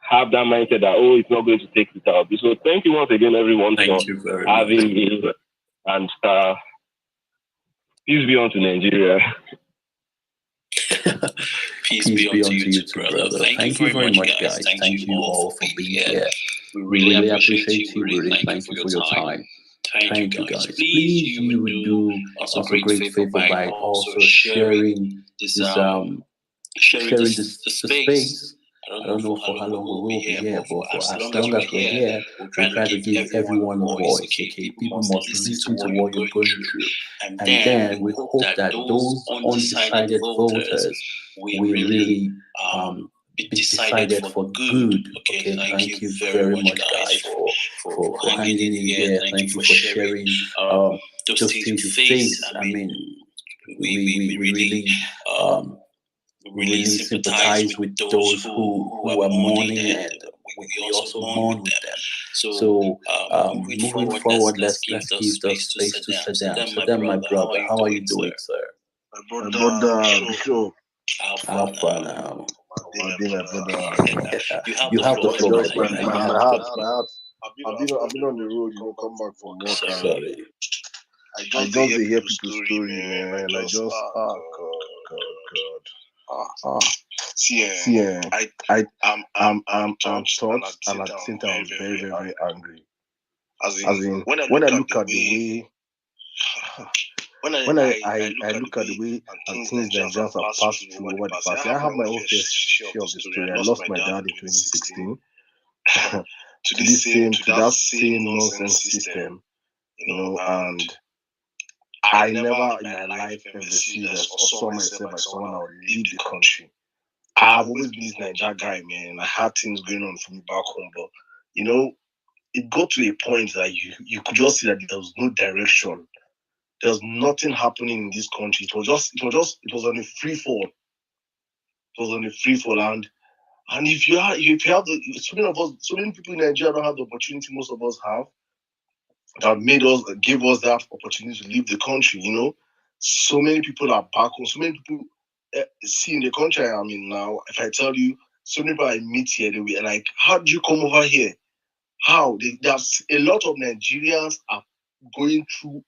have that mindset that, it's not going to take it out. So thank you once again, everyone, for having me. And peace be on to Nigeria. Peace be unto you too, brother. Thank you very much, guys. Thank you all for being here. We really appreciate you. We really thank you for your time. Thank you, guys. Please, you would do us a great favor by also sharing this space. I don't know for how long we will be here, but for as long as we're here, we'll try to give everyone a voice. Okay, people must listen to what you're going through, and then we hope that those undecided voters will really be decided for good. Okay, thank you very much, guys, for hanging in here. Thank you for sharing those things you face. I mean, we really sympathize with those who are mourning, and we also mourn with them. So moving forward, let's give the space to Saddam. Saddam, my brother, how are you doing, sir? My brother, Bishop. How far now? You have the floor, my brother. My heart. I've been on the road, come back from work. Sorry. I just hear people's story, man. I just, God. I'm touched, and at the same time, I'm very, very, very angry. As in, when I look at the way, when I look at the way and things Nigerians have passed through over the past year, I have my own fair share of the story. I lost my dad in 2016 to that same nonsense system, and I never in my life envisioned or saw myself as someone that would leave the country. I've always been this Niger guy, man. I had things going on for me back home, but it got to a point that you could just see that there was no direction. There was nothing happening in this country. It was on a free fall. It was on a free fall, and if you have so many people in Nigeria don't have the opportunity most of us have, that gave us that opportunity to leave the country. So many people are back home. So many people see in the country I'm in now. If I tell you, so many people I meet here, they were like, "How did you come over here?" How? There's a lot of Nigerians are going through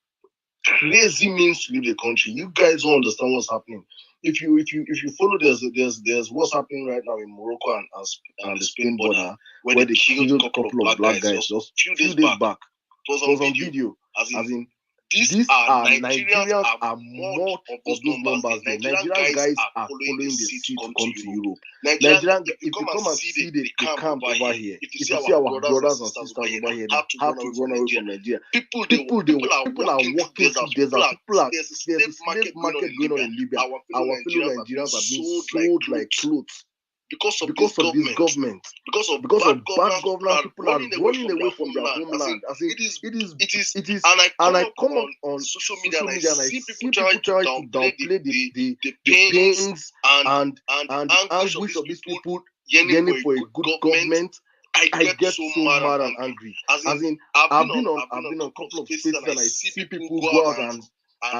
crazy means to leave the country. You guys don't understand what's happening. If you follow, there's what's happening right now in Morocco and the Spain border, where they killed a couple of black guys just a few days back. It was on video. As in these are Nigerians are more of those numbers. The Nigerian guys are following the sea to come to Europe. Nigerian, if you come and see the camp over here, if you see our brothers and sisters over here, they have to run away from Nigeria. People are walking through desert. There's a slave market going on in Libya. Our fellow Nigerians are being sold like clothes. Because of this government, because of bad governance, people are running away from their homeland. It is, and I come up on social media and I see people trying to downplay the pains and anguish of these people yearning for a good government, I get so mad and angry. As in, I've been on a couple of spaces and I see people go out and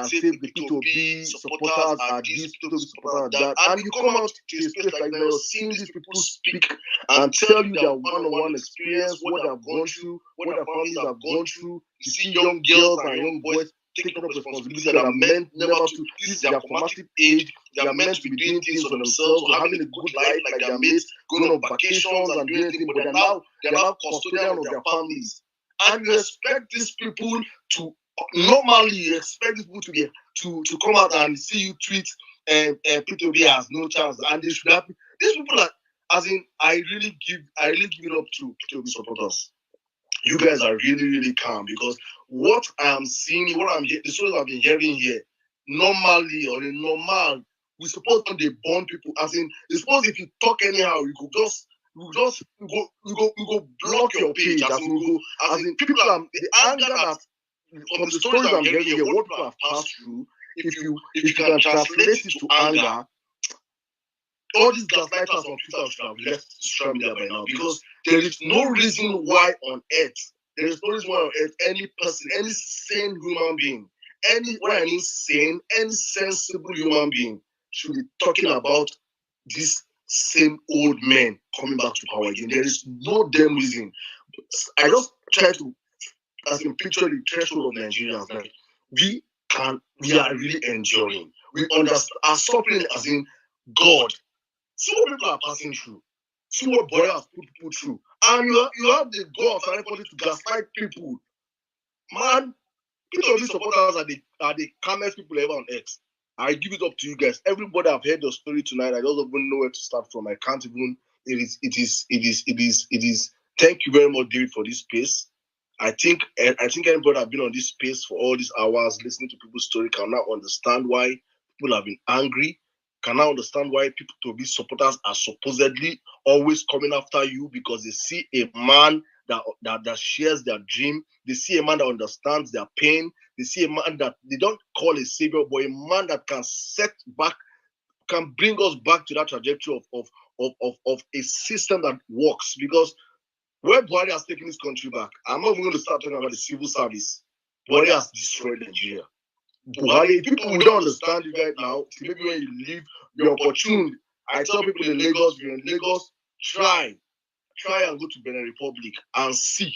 say the P2B supporters are this, P2B supporters are that, and you come out to a space like that, you're seeing these people speak and tell you their one-on-one experience, what they've gone through, what their families have gone through. You see young girls and young boys taking up responsibilities that are meant never to. This is their formative age. They are meant to be doing things for themselves, or having a good life like their mates, going on vacations and doing anything, but they're now custodian of their families. And you expect these people to normally you expect these people to be to come out and see you tweet and P2B has no chance, and they should have these people are, as in I really give it up to P2B supporters. You guys are really calm, because what I am seeing, the stories I've been hearing here, normally or in normal, we suppose when they burn people, as in, they suppose if you talk anyhow, you go block your page, as in people are the anger that from the stories I'm hearing here, what people have passed through. If you can translate it to anger, all these gaslighters on Twitter should have left social media by now, because there is no reason why on earth, any person, any sane human being, any sensible human being should be talking about these same old men coming back to power again. There is no damn reason. I just try to, as in, picture the threshold of Nigerians. Like, we are really enduring. We understand, are suffering, as in, God. See what people are passing through. See what boy has put people through. And you have the God for everybody to gaslight people. Man, people of these supporters are the calmest people ever on earth. I give it up to you guys. Everybody, I've heard your story tonight. I don't even know where to start from. I can't even. It is. Thank you very much, David, for this space. I think everybody have been on this space for all these hours listening to people's story can now understand why people have been angry. Can now understand why people to be supporters are supposedly always coming after you, because they see a man that shares their dream. They see a man that understands their pain. They see a man that they don't call a savior, but a man that can bring us back to that trajectory of a system that works. Because where Buhari has taken this country back, I'm not even going to start talking about the civil service. Buhari has destroyed Nigeria. Buhari, people we don't understand it right now. Maybe when you leave, you're opportune. I tell people in Lagos, you're in Lagos, try and go to Benin Republic and see.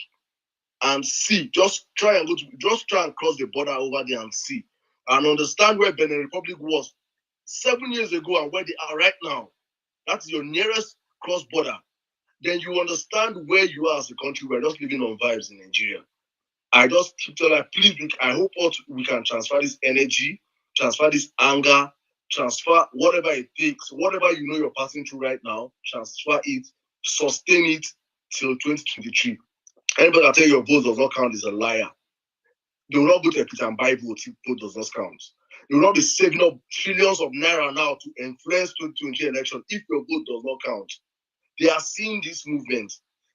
Just try and cross the border over there and see. And understand where Benin Republic was 7 years ago and where they are right now. That's your nearest cross border. Then you understand where you are as a country. We're just living on vibes in Nigeria. I just keep telling, please, I hope we can transfer this energy, transfer this anger, transfer whatever it takes, whatever you know you're passing through right now, transfer it, sustain it till 2023. Anybody that tell you your vote does not count is a liar. They will not go to a pit and buy votes if vote does not count. They will not be saving up trillions of naira now to influence 2023 election if your vote does not count. They are seeing this movement.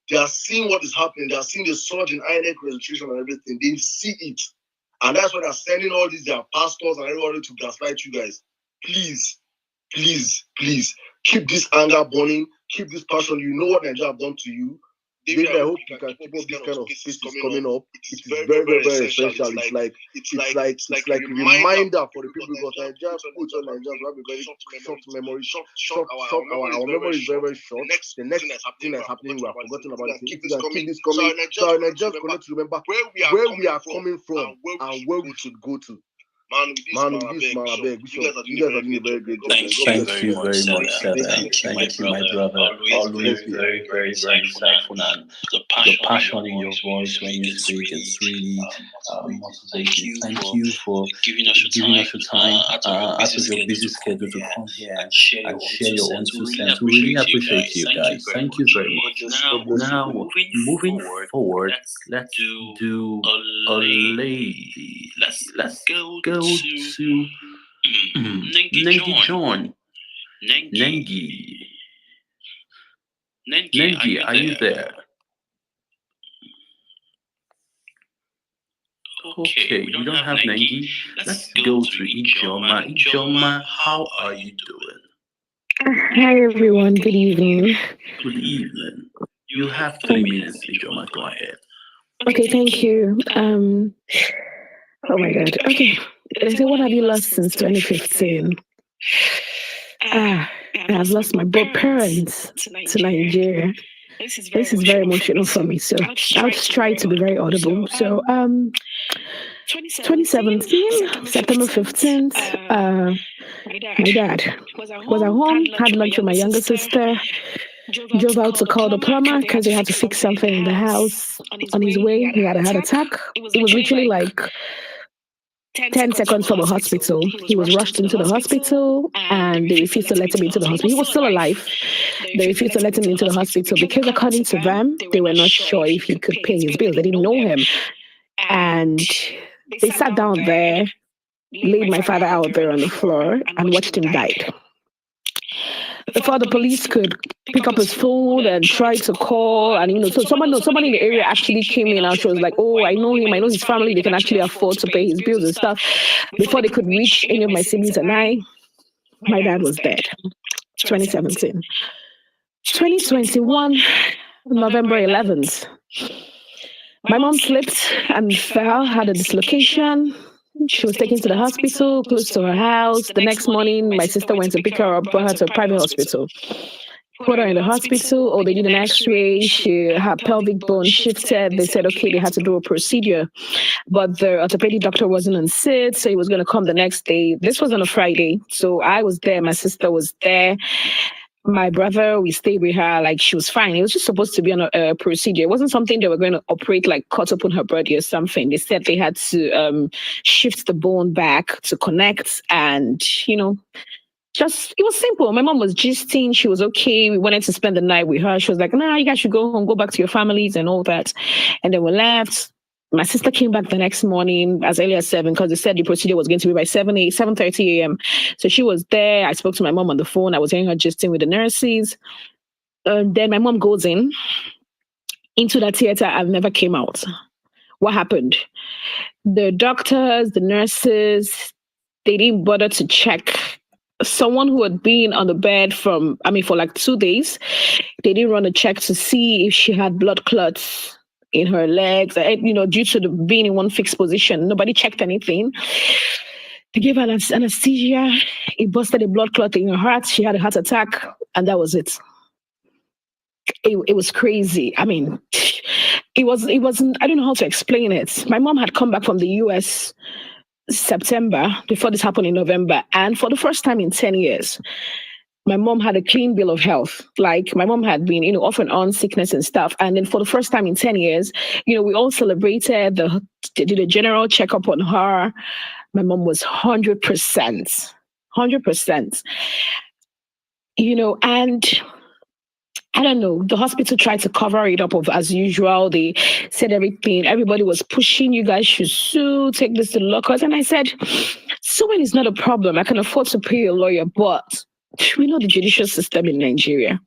They are seeing what is happening. They are seeing the surge in INEC registration and everything. They see it. And that's why they're sending all these their pastors and everybody to gaslight you guys. Please, keep this anger burning. Keep this passion. You know what Nigeria have done to you. David, I hope you can keep up this kind of spaces coming up. It is very, very essential. It's like a reminder for the people, because Nigeria, people in Nigeria have a very short memory. Our memory is very short. The next thing that's happening, we are forgotten about it. If we can keep this coming, so our Nigerians connect to remember where we are coming from and where we should go to. Man, I beg. You guys are doing a very great job. Thank you very much, sir. Thank you, my brother. Always very insightful, and the passion in your voice when you speak, it's really motivating. Thank you for giving us your time out of your busy schedule to come here and share your own 2 cents. We really appreciate you guys. Thank you very much. Now, moving forward, let's do a lady. Let's go to Nengi John. Nengi, are you there? Okay, we don't have Nengi. Let's go to Ijoma. Ijoma, how are you doing? Hi everyone, good evening. Good evening. You have 3 minutes, Ijoma. Go ahead. Okay, thank you. Oh my God. Okay. They say, what have you lost since 2015? I've lost my both parents to Nigeria. This is very emotional for me. So I'll just try to be very audible. So 2017, September 15th, my dad was at home, had lunch with my younger sister, drove out to call the plumber because he had to fix something in the house. On his way, he had a heart attack. It was literally like 10 seconds from the hospital. He was rushed into the hospital and they refused to let him into the hospital. He was still alive. They refused to let him into the hospital because, according to them, they were not sure if he could pay his bills. They didn't know him. And they sat down there, laid my father out there on the floor, and watched him die. Before the police could pick up his phone and try to call, and so somebody in the area actually came in and she was like, "Oh, I know him, I know his family, they can actually afford to pay his bills and stuff." Before they could reach any of my siblings and I, my dad was dead. 2017. 2021, November 11th. My mom slipped and fell, had a dislocation. She was taken to the hospital close to her house. The next morning, my sister went to pick her up, brought her to a private hospital. Put her in the hospital. Oh, they did an x-ray. Her pelvic bone shifted. They said, okay, they had to do a procedure. But the orthopedic doctor wasn't on sit, so he was going to come the next day. This was on a Friday. So I was there. My sister was there. My brother, we stayed with her, like she was fine. It was just supposed to be a procedure. It wasn't something they were going to operate, like cut open her body or something. They said they had to shift the bone back to connect and, just, it was simple. My mom was gisting. She was okay. We wanted to spend the night with her. She was like, nah, you guys should go home, go back to your families and all that. And then we left. My sister came back the next morning as early as 7 because they said the procedure was going to be by 7:30 a.m. So she was there. I spoke to my mom on the phone. I was hearing her gisting with the nurses. Then my mom goes into that theater and never came out. What happened? The doctors, the nurses, they didn't bother to check. Someone who had been on the bed for like 2 days, they didn't run a check to see if she had blood clots in her legs, due to being in one fixed position. Nobody checked anything. They gave her anesthesia. It busted a blood clot in her heart. She had a heart attack, and that was it. It was crazy. It wasn't, I don't know how to explain it. My mom had come back from the US September before this happened in November. And for the first time in 10 years, my mom had a clean bill of health. Like my mom had been, off and on sickness and stuff. And then for the first time in 10 years, we all celebrated, they did a general checkup on her. My mom was 100%, 100%, and I don't know, the hospital tried to cover it up as usual. They said everybody was pushing, you guys should sue, take this to the law court. And I said, suing is not a problem. I can afford to pay a lawyer, but we know the judicial system in Nigeria.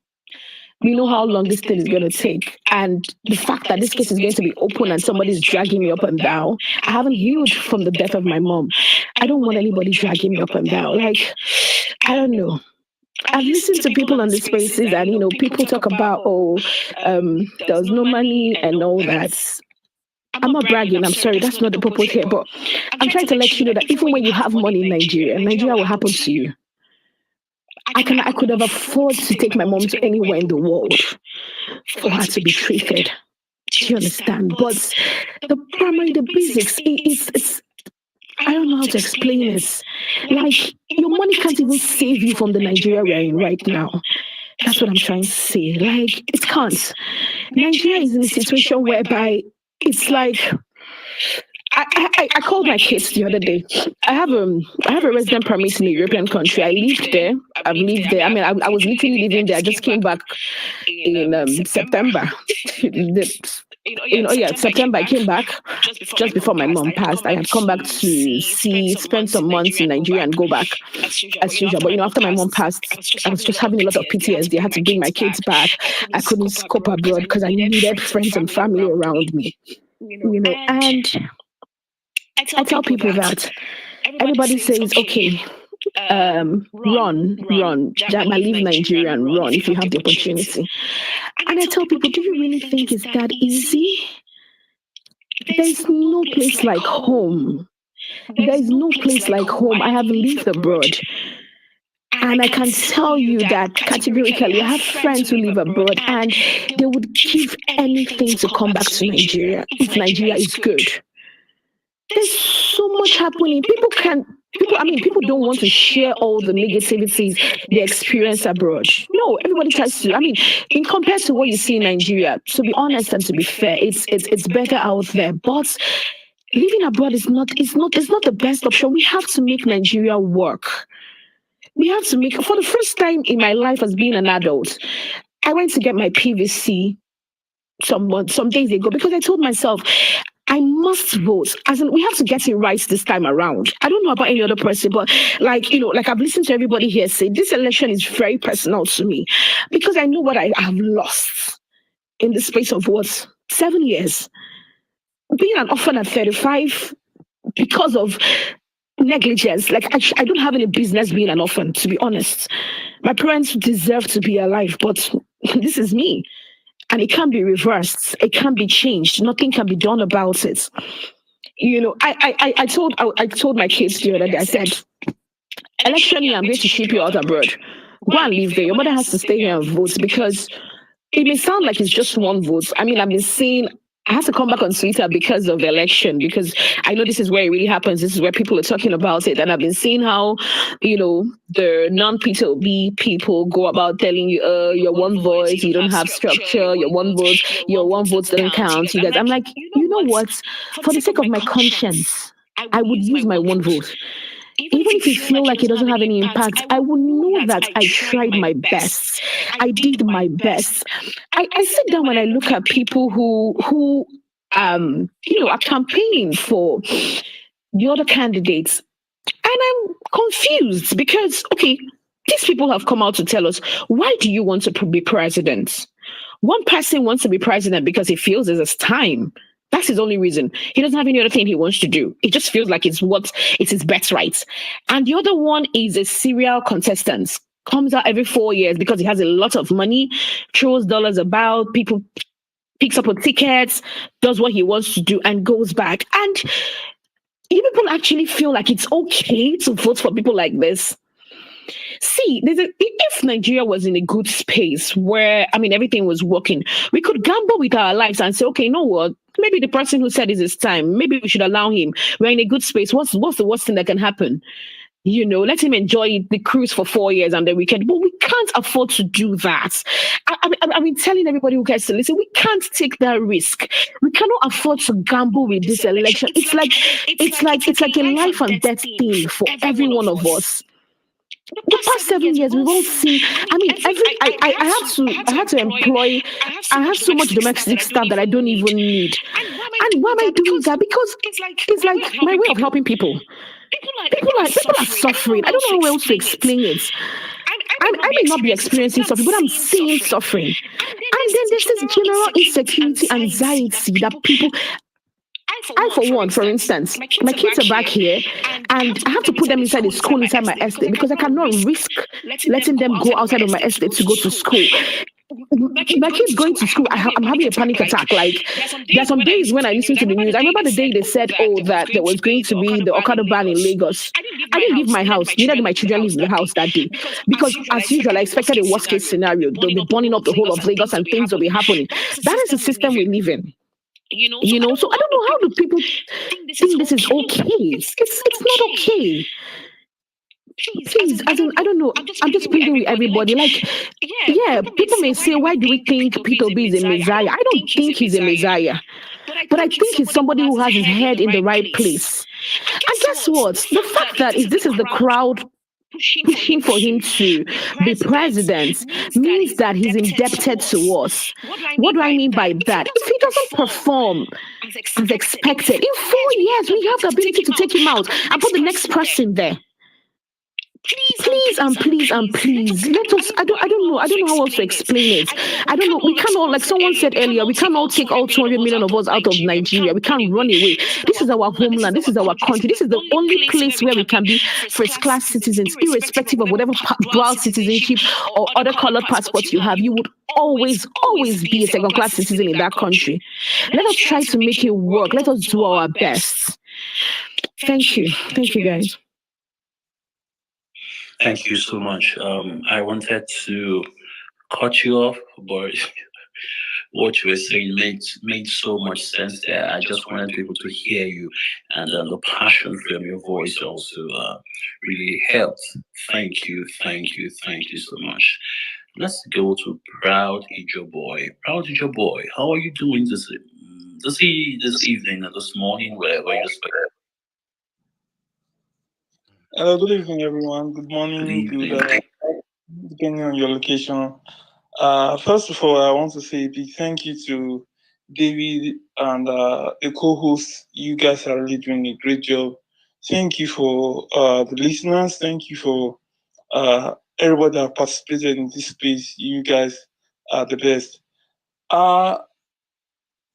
We know how long this thing is going to take. And the fact that this case is going to be open and somebody's dragging me up and down, I haven't healed from the death of my mom. I don't want anybody dragging me up and down. Like, I don't know. I've listened to people on the spaces and, people talk about, there's no money and all that. I'm not bragging, I'm sorry, that's not the purpose here, but I'm trying to let you know that even when you have money in Nigeria will happen to you. I could have afforded to take my mom to anywhere in the world for her to be treated. Do you understand? But the basics, it's I don't know how to explain it. Like, your money can't even save you from the Nigeria we're in right now. That's what I'm trying to say. Like, it can't. Nigeria is in a situation whereby it's like, I called my kids the other day. I have a resident permit in a European country. I lived there. I've lived there. I was literally living there. I just came back in September. September I came back just before my mom passed. I had come back to spend some months in Nigeria and go back as usual. But after my mom passed, I was just having a lot of PTSD. I had to bring my kids back. I couldn't scope abroad because I needed friends and family around me. And I tell people that everybody says, okay, run. Jama, leave Nigeria and run if you have the opportunity. And I tell people, do you really think it's that easy? There's no place like home. There's no place like home. I have lived abroad. And I can tell you that categorically, I have friends who live abroad and they would give anything to come back to Nigeria if Nigeria is good. There's so much happening. People don't want to share all the negativities they experience abroad. No, everybody tries to. In compared to what you see in Nigeria, to be honest and to be fair, it's better out there. But living abroad is not the best option. We have to make Nigeria work. We have to make, for the first time in my life as being an adult, I went to get my PVC some days ago because I told myself, I must vote. As in, we have to get it right this time around. I don't know about any other person, but like I've listened to everybody here say, this election is very personal to me because I know what I have lost in the space of 7 years. Being an orphan at 35 because of negligence. Like I don't have any business being an orphan, to be honest. My parents deserve to be alive, but this is me. And it can't be reversed. It can't be changed. Nothing can be done about it. I told my kids the other day, I said, election year, I'm going to ship you out abroad. Go and live there. Your mother has to stay here and vote because it may sound like it's just one vote. I've been seeing, I have to come back on Twitter because of the election, because I know this is where it really happens. This is where people are talking about it. And I've been seeing how, the non-P2B people go about telling you, your one voice, you don't have structure, your one vote doesn't count. You guys, I'm like, you know what? For the sake of my conscience, I would use my one vote. Even if you feel like it doesn't have any impact, I will know that I tried my best. I did my best. I sit down when I look at people who are campaigning for the other candidates, and I'm confused because, okay, these people have come out to tell us, why do you want to be president? One person wants to be president because he feels it's time. That's his only reason. He doesn't have any other thing he wants to do. It just feels like it's his birthright. And the other one is a serial contestant. Comes out every 4 years because he has a lot of money, throws dollars about, people picks up on tickets, does what he wants to do, and goes back. And you people actually feel like it's okay to vote for people like this? See, if Nigeria was in a good space where, everything was working, we could gamble with our lives and say, okay, you know what? Maybe the person who said it's time, maybe we should allow him. We're in a good space. What's the worst thing that can happen? Let him enjoy the cruise for 4 years and then we can. But we can't afford to do that. I've been telling everybody who gets to listen, we can't take that risk. We cannot afford to gamble with this election. It's like a life and death thing for every one of us. The past 7 years, we've all seen. I have so much domestic stuff that I don't even need. And why am I doing that? Because it's like my way of helping people. People are suffering. I don't know how else to explain it. I may not be experiencing suffering, but I'm seeing suffering. And then there's this general insecurity, anxiety that people. I, for one, for instance, my kids are back here, and I have to put them inside a school inside my estate because I cannot risk letting them go outside of my estate to go to school. My kids going to school, I'm having a panic attack. Like, there are some days when I listen to the news. I remember the day they said, that there was going to be the Okada ban in Lagos. I didn't leave my house. Neither did my children leave the house that day. Because, as usual, I expected a worst case scenario. They'll be burning up the whole of Lagos and things will be happening. That is the system we live in. So I don't know, how do people think this is okay? It's not okay. Please, I don't know. I'm just pleading with everybody. Like, people may say, why do we think Peter B is a messiah? I don't think he's a messiah. But I think he's somebody who has his head in the right place. And guess what? The fact that this is the crowd pushing for him to be president means that he's indebted to us. What do I mean by that? If he doesn't perform as expected, in 4 years, we have the ability to take him out and put the next person there. Please and please and please let us. I don't know how else to explain it. I don't know. We can't all, like someone said earlier, we can't all take all 200 million of us out of Nigeria. We can't run away. This is our homeland. This is our country. This is the only place where we can be first class citizens, irrespective of whatever dual citizenship or other colored passports you have. You would always be a second class citizen in that country. Let us try to make it work. Let us do our best. Thank you guys. Thank you so much. I wanted to cut you off, but what you were saying made so much sense there. I just wanted people to hear you, and the passion from your voice also really helped. Thank you so much. Let's go to Proud Ijo Boy. Proud Ijo Boy, how are you doing this evening or this morning, wherever you speak? Hello, good evening, everyone. Good morning, depending on your location. First of all, I want to say a big thank you to David and the co-hosts. You guys are really doing a great job. Thank you for the listeners. Thank you for everybody that participated in this space. You guys are the best.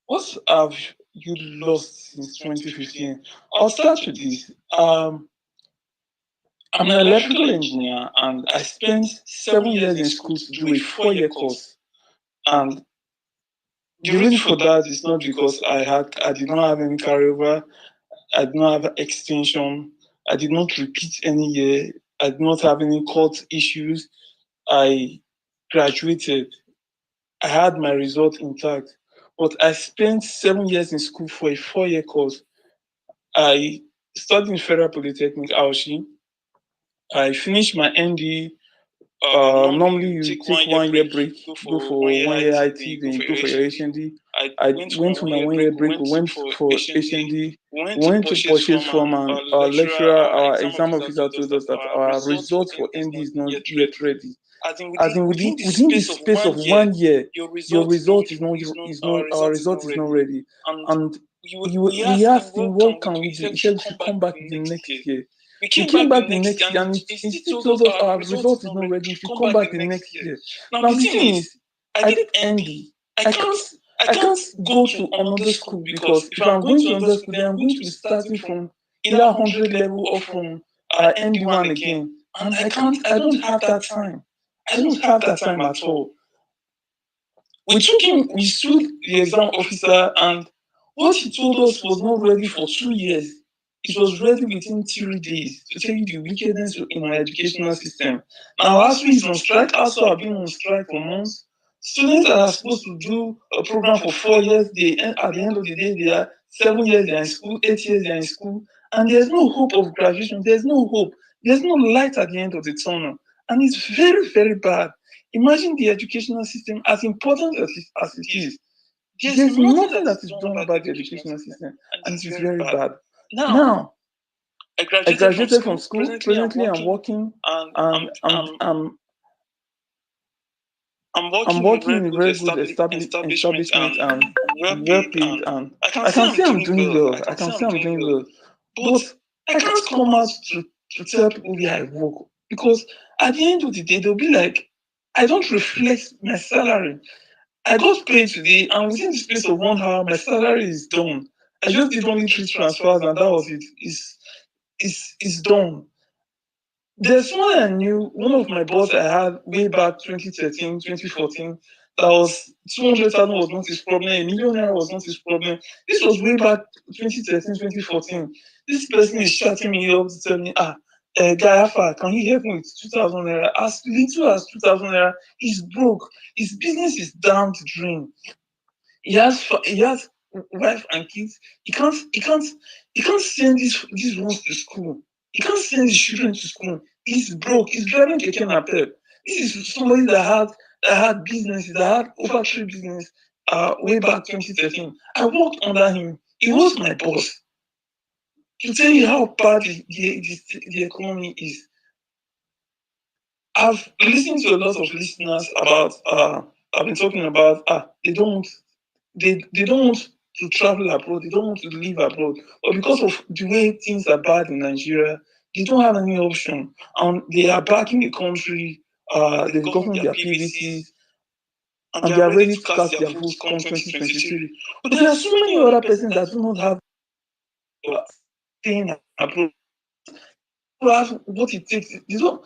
What have you lost since 2015? I'll start with this. I'm an electrical engineer and I spent 7 years in school to do a 4-year course. And the reason for that is not because I did not have any carryover, I did not have extension, I did not repeat any year, I did not have any court issues. I graduated. I had my result intact. But I spent 7 years in school for a 4-year course. I studied in Federal Polytechnic, Aushi. I finished my ND. Normally you take 1 year break, go for 1 year IT, then you go for your HND. I went for my 1 year break, we went for HND, went to purchase from an lecturer, our exam officer told us that our results for ND is not yet ready. As in within the space of 1 year, your result our result is not ready. And we asked him, what can we do? He said we should come back the next year. We came back the next year and he still told us our result is not ready. We should come back the next year. Now the thing is, I did ND. I can't go to another school because if I'm going to another school, then I'm going to be starting from either 100 level or from ND1 again. And I don't have that time. I don't have that time at all. We sued the exam officer, and what he told us was not ready for 2 years. It was ready within 3 days, to tell you the wickedness in our educational system. Now, ASU is on strike. ASU have been on strike for months. Students that are supposed to do a program for 4 years, at the end of the day, they are 7 years they are in school, 8 years they are in school, and there's no hope of graduation. There's no hope. There's no light at the end of the tunnel. And it's very, very bad. Imagine the educational system, as important as it is. There's nothing that is done about the educational system, and it is very bad. Now, I graduated from school. Presently, I'm working, and I'm working in a very good establishment, and I'm well paid, and I can say I'm doing well. I can say I'm doing well, but I can't come out to tell people where I work, because at the end of the day, they'll be like, I don't reflect my salary. I got paid today, and within the space of 1 hour, my salary is done. I just did only 3 transfers, and that was it. It's done. There's someone I knew, one of my boss I had way back 2013, 2014, that was 200,000 was not his problem, a million naira was not his problem. This was way back 2013, 2014. This person is chatting me up to tell me, Guy Alpha, can you help me with 2,000 naira? As little as 2,000 naira, he's broke. His business is down to drain. He has wife and kids. He can't send these ones to school. He can't send his children to school. He's broke. He's driving keke napep. This is somebody that had businesses, that had over 3 business way back 2013. I worked under him. He was my boss. To tell you how bad the economy is. I've listened to a lot of listeners about I've been talking about they don't want to travel abroad, they don't want to live abroad. But because of the way things are bad in Nigeria, they don't have any option. They are backing the country. They've gotten their PVCs, and they are ready to cast their votes come 2023. But there are so many other persons that do not have staying abroad. Have what it takes. They don't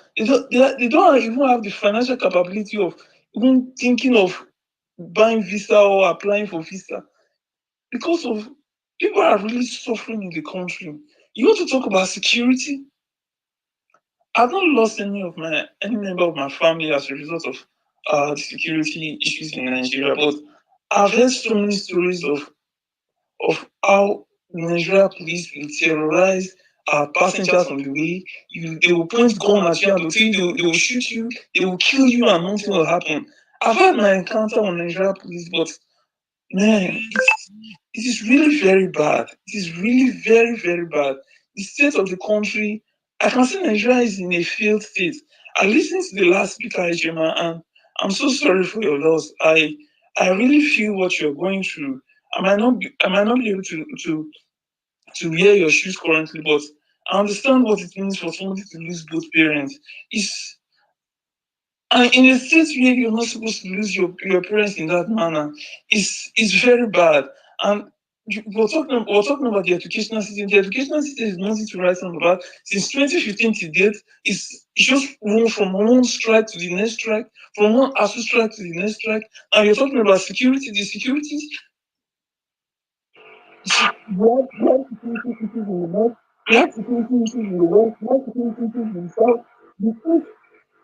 even have the financial capability of even thinking of buying visa or applying for visa because of people are really suffering in the country. You want to talk about security? I've not lost any member of my family as a result of the security issues in Nigeria, but I've heard so many stories of how Nigeria police will terrorize passengers on the way. They will point gun at you and they will shoot you, they will kill you, and nothing will happen. I've had my encounter with Nigeria police, but man, it is really very bad. It is really very, very bad. The state of the country, I can see Nigeria is in a failed state. I listened to the last speaker, Ejima, and I'm so sorry for your loss. I really feel what you're going through. I might not be able to wear your shoes currently, but I understand what it means for somebody to lose both parents. And in a state where you're not supposed to lose your parents in that manner, it's very bad. And we're talking about the educational system. The educational system is nothing to write home about. Since 2015 to date, it's just run from one strike to the next strike, from one ASU strike to the next strike. And you're talking about security. The security, we have security issues in the north, we have security issues in the west, we have security issues in the south. The east,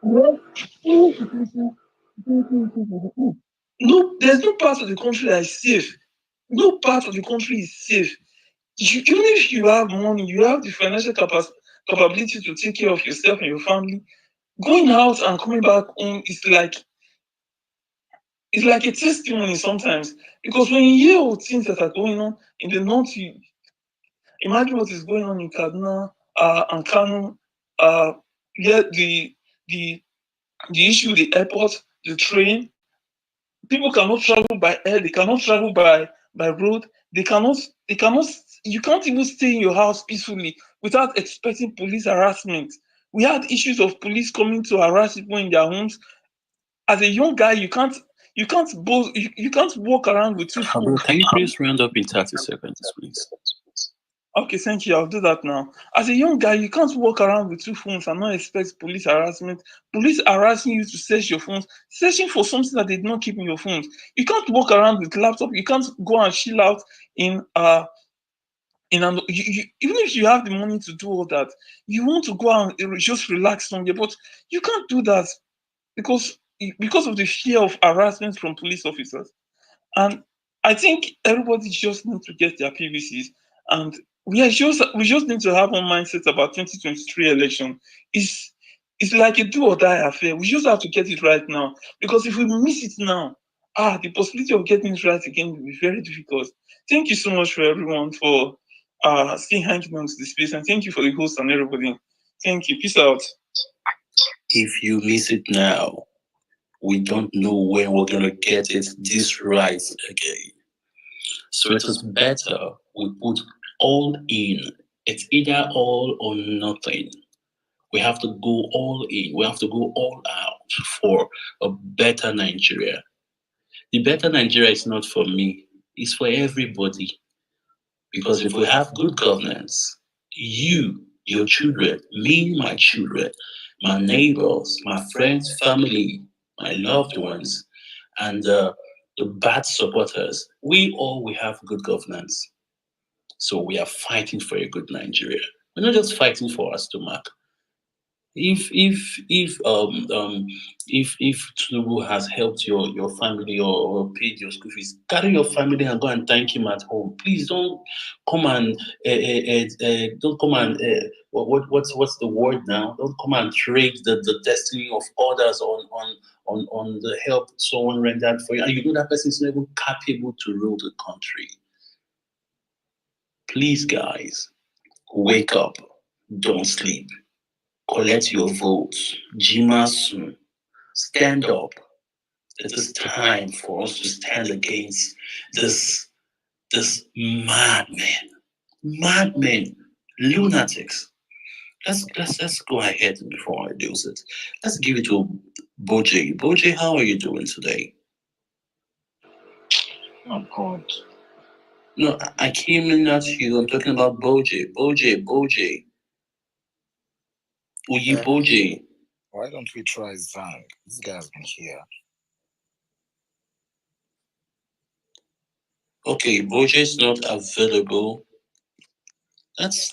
we have full security issues in the east. No, there's no part of the country that is safe. No part of the country is safe. Even if you have money, you have the financial capability to take care of yourself and your family. Going out and coming back home is like a testimony sometimes. Because when you hear all things that are going on in the north, you imagine what is going on in Kaduna and Kano. Yeah, the issue with the airport, the train. People cannot travel by air. They cannot travel by road. They cannot. You can't even stay in your house peacefully without expecting police harassment. We had issues of police coming to harass people in their homes. As a young guy, you can't walk around with two Bro, phones. can you please round up in 30 seconds, please? Okay, thank you. I'll do that now. As a young guy, you can't walk around with two phones and not expect police harassment. Police harassing you to search your phones, searching for something that they did not keep in your phones. You can't walk around with laptop. You can't go and chill out even if you have the money to do all that, you want to go and just relax somewhere, but you can't do that because because of the fear of harassment from police officers. And I think everybody just needs to get their PVCs, and we just need to have one mindset about 2023 election. It's like a do or die affair. We just have to get it right now, because if we miss it now, the possibility of getting it right again will be very difficult. Thank you so much for everyone for still hanging on to the space, and thank you for the host and everybody. Thank you. Peace out. If you miss it now, we don't know when we're gonna get it this right again. So it is better we put all in. It's either all or nothing. We have to go all in. We have to go all out for a better Nigeria. The better Nigeria is not for me, it's for everybody. Because if we have good governance, you, your children, me, my children, my neighbors, my friends, family, my loved ones, and the bad supporters, we all will have good governance. So we are fighting for a good Nigeria. We're not just fighting for our stomach. If Tinubu has helped your family or paid your school fees, carry your family and go and thank him at home. Please don't come and don't come and what's the word now? Don't come and trade the destiny of others on the help someone rendered for you, and you know that person is not even capable to rule the country. Please, guys, wake up, don't sleep. Collect your votes. Jimasu, stand up. It is time for us to stand against this madmen, lunatics. let's go ahead before I do it. Let's give it to Boje. Boje, how are you doing today? Oh God. No, I came in at you. I'm talking about Boje. Boje. Uyi Boje. Why don't we try Zang? This guy's been here. Okay, Boje is not available. Let's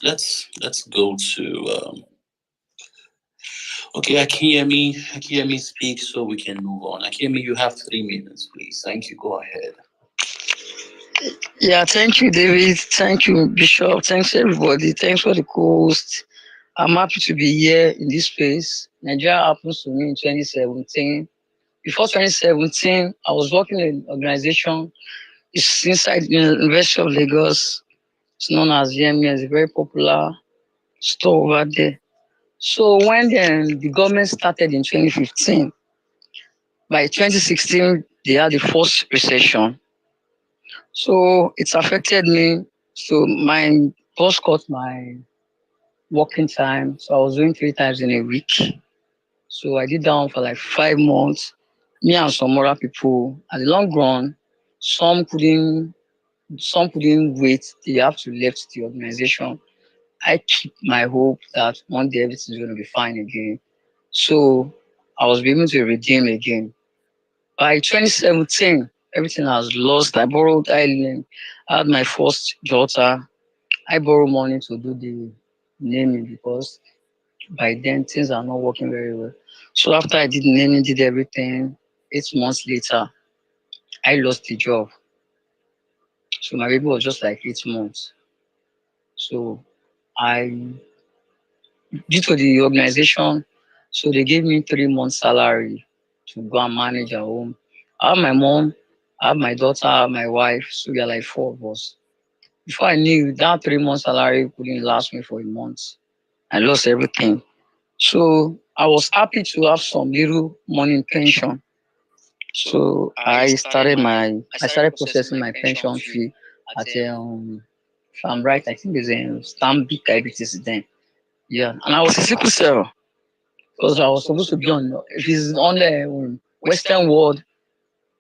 go to okay, Akiyemi speak so we can move on. Akiyemi, you have 3 minutes, please. Thank you. Go ahead. Yeah, thank you, David. Thank you, Bishop. Thanks, everybody. Thanks for the host. I'm happy to be here in this space. Nigeria happens to me in 2017. Before 2017, I was working in an organization. It's inside the University of Lagos. It's known as YMS, a very popular store over there. So when the government started in 2015, by 2016, they had the first recession. So it's affected me. So my boss cut my working time. So I was doing 3 times in a week. So I did that one for like 5 months. Me and some other people. At the long run, some couldn't some couldn't wait. They have to left the organization. I keep my hope that one day everything's gonna be fine again. So I was able to redeem again. By 2017, everything has lost. I had my first daughter. I borrowed money to do the naming because by then things are not working very well. So after I did naming, did everything, 8 months later, I lost the job. So my baby was just like 8 months. So I, due to the organization, so they gave me 3 months salary to go and manage at home. I have my mom, I have my daughter, I have my wife. So we are like four of us. Before I knew, that 3 months salary couldn't last me for a month. I lost everything. So I was happy to have some little money in pension. So I started processing my pension fee at if I'm right, I think it's Stanbic IBTC then. Yeah, and I was a sickle cell because I was supposed to be on. If it's on the Western world,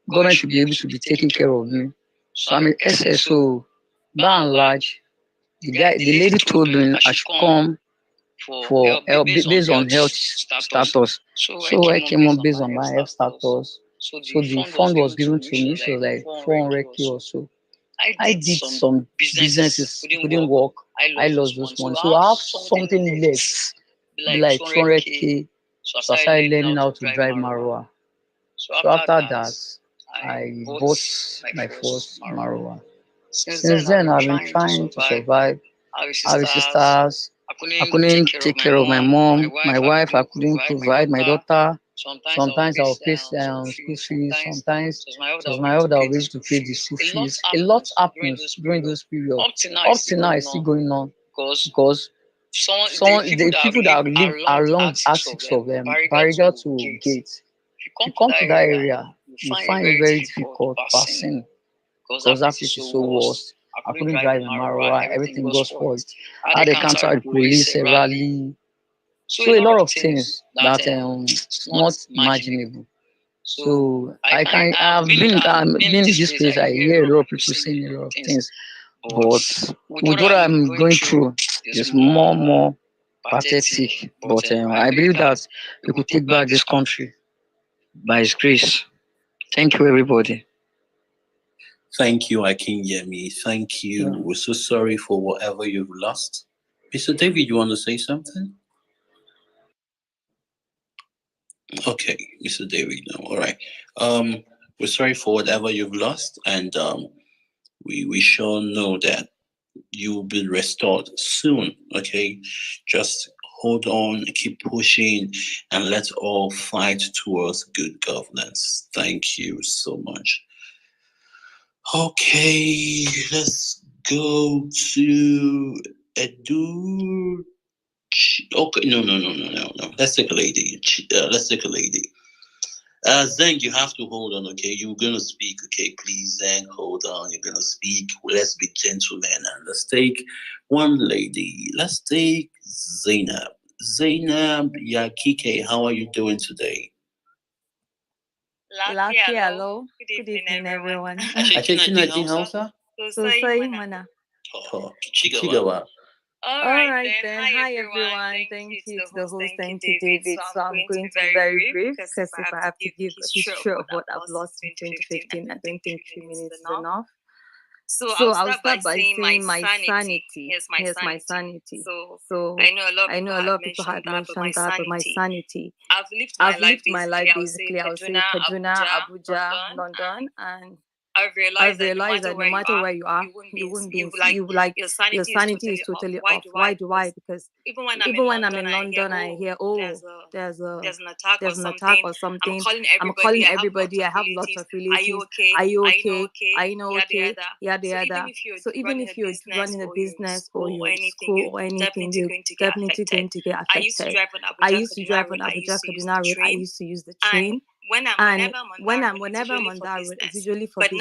government should be able to be taking care of me. So I'm an SSO. By and large, the lady told me I should come for help based on health status. So I came on based on my health status. So the fund was given to me, so like 400K or so. I did some businesses, couldn't work. I lost those money. So I have something left, be like 200K. So I started learning how to drive Marua. So after that, I bought my first Marua. Since then, I've been trying to survive. I have sisters. I couldn't take care of my mom, my wife. I couldn't provide my daughter. Sometimes I'll pay school fees. Sometimes it was my help that was able to pay the school fees. A lot happens during those periods. Up to now, it's still going on because the people that live along axis of Barriga to Gate, if you come to that area, you find it very difficult passing because that place is so worse. I couldn't drive in Marua, everything got spoiled. I had a counter with police, a rally. So a lot of things that not imaginable. So I've been in this place, I hear a lot of people saying a lot of things. But with what I'm going through, it's more pathetic. But I believe that we could take back this country by His grace. Thank you, everybody. Thank you, Akinyemi. Thank you. Yeah. We're so sorry for whatever you've lost. Mr. David, you want to say something? Okay, Mr. David, no. All right. We're sorry for whatever you've lost, and we sure know that you will be restored soon. Okay, just hold on, keep pushing, and let's all fight towards good governance. Thank you so much. Okay, let's go to Edu. Okay, no. Let's take a lady. Let's take a lady. Zeng, you have to hold on, okay? You're gonna speak, okay? Please, Zeng, hold on. You're gonna speak. Let's be gentlemen and let's take one lady. Let's take Zainab. Zainab Yakike, how are you doing today? Lafiya alo. Good evening, everyone. Ashe kina jin Hausa? Sosai mana. To, ki ci gaba. All right then. Hi everyone. Thank you to the host. Thank you, David. So I'm going to be very brief because if I have to give a history of what I've lost in 2015, I don't think 3 minutes is enough. So I'll start by saying my sanity. Here's my sanity. So I know a lot of people had mentioned that, but my sanity. I've lived my life basically. I'll say Kaduna, Abuja, London, and I've realized that no matter where you are, you won't be you like your sanity is totally off. Why do I? Because even when I'm in London, I hear, oh, there's an attack or something. I'm calling everybody. I have lots of relatives. Are you okay? Are you not okay? Yada yada. So even if you're running a business or you're in school or anything, you're definitely going to get affected. I used to drive on Abuja Kaduna Road. I used to use the train. And whenever I'm on that road, it's usually for business.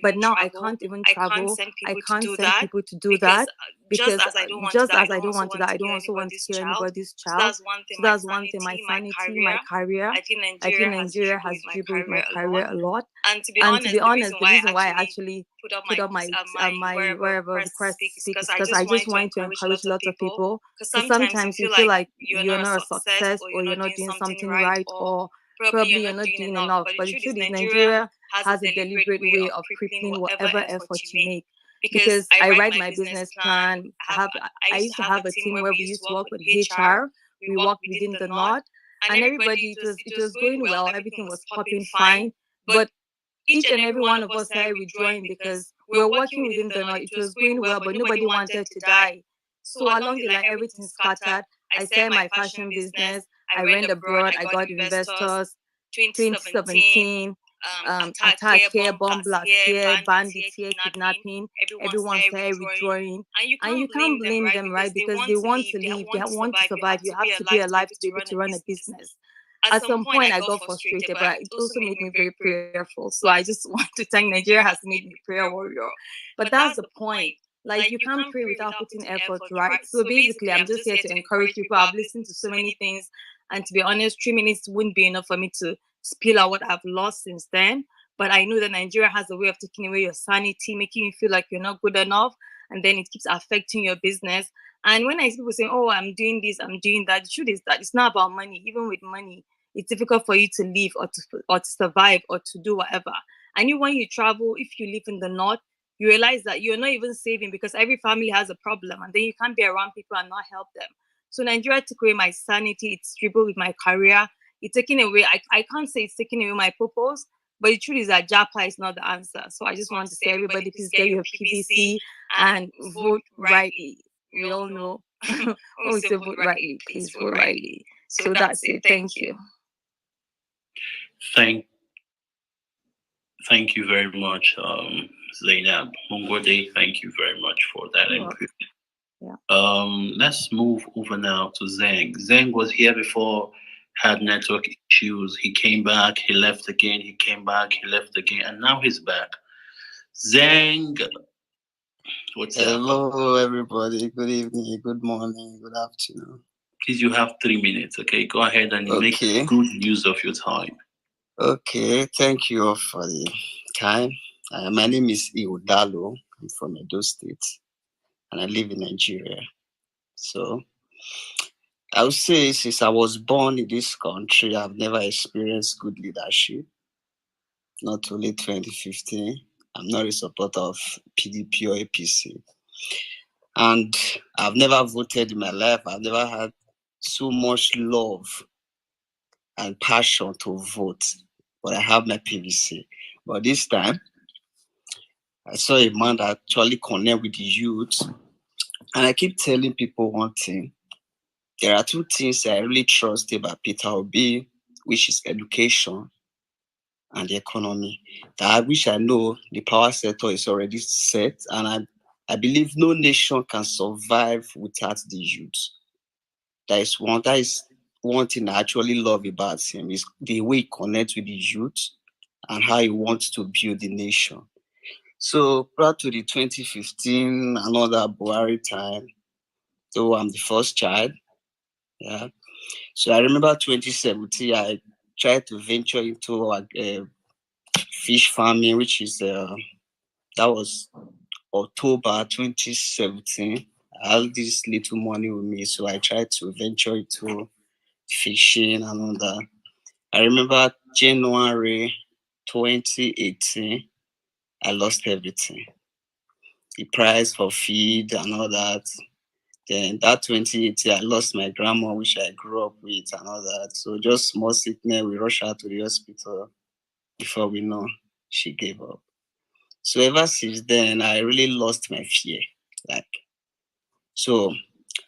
But now I can't even travel. I can't send people to do that because just as I don't want to that, I don't also want to kill anybody's child. So that's one thing. My sanity, my career. I think Nigeria has dribbled with my career a lot. And to be honest, the reason why I actually put up my wherever request to speak is because I just want to encourage lots of people. Because sometimes you feel like you're not a success or you're not doing something right or probably you're not doing enough. But the truth is, Nigeria has a deliberate way of crippling whatever effort you make. Because I write my business plan. I used to have a team where we used to work with HR. We worked within the North, and everybody it was going well. Everything was popping fine, but each and every one of us started withdrawing because we were working within the North. It was going well, but nobody wanted to die. So along the line, everything scattered. I started my fashion business. I went abroad. I got investors. 2017, attack here, bomb blast here, bandits here, kidnapping. Everyone started withdrawing. And you can't blame them, right? Because they want to live, they want to survive. You have to be alive to be able to run a business. At some point, I got frustrated, but it also made me very prayerful. So I just want to thank Nigeria has made me a prayer warrior. But that's the point. Like, you can't pray without putting effort, right? So basically, I'm just here to encourage people. I've listened to so many things. And to be honest, 3 minutes wouldn't be enough for me to spill out what I've lost since then. But I know that Nigeria has a way of taking away your sanity, making you feel like you're not good enough. And then it keeps affecting your business. And when I see people saying, oh, I'm doing this, I'm doing that, the truth is that it's not about money. Even with money, it's difficult for you to live or to survive or to do whatever. I knew when you travel, if you live in the North, you realize that you're not even saving because every family has a problem and then you can't be around people and not help them. So Nigeria took away my sanity. It's dribbled with my career. It's taking away, I can't say it's taking away my purpose, but the truth is that Japa is not the answer. So I just want to say, everybody, please get your PVC and vote rightly. We all know when we say vote rightly, please vote rightly. So that's it. Thank you. Thank you very much, Zainab Mungode. Thank you very much for that input. Yeah. Let's move over now to Zeng. Zeng was here before, had network issues. He came back, he left again, he came back, he left again, and now he's back. Zeng, what's up? Hello, everybody. Good evening, good morning, good afternoon. Please, you have 3 minutes, okay? Go ahead and make good use of your time. Okay, thank you all for the time. My name is Iudalo. I'm from Edo State, and I live in Nigeria. So, I would say since I was born in this country, I've never experienced good leadership. Not only 2015. I'm not a supporter of PDP or APC. And I've never voted in my life. I've never had so much love and passion to vote. But I have my PVC. But this time, I saw a man that actually connect with the youth. And I keep telling people one thing. There are two things I really trust about Peter Obi, which is education and the economy. That I wish I know the power sector is already set. And I believe no nation can survive without the youth. That is one thing I actually love about him, is the way he connects with the youth and how he wants to build the nation. So prior to the 2015, another Buhari time, though I'm the first child, Yeah. So I remember 2017, I tried to venture into fish farming, which is that was October 2017. I had this little money with me, so I tried to venture into fishing and all that. I remember January 2018, I lost everything. The price for feed and all that. Then that 2018, I lost my grandma, which I grew up with and all that. So just small sickness, we rushed her to the hospital. Before we know, she gave up. So ever since then, I really lost my fear. Like, so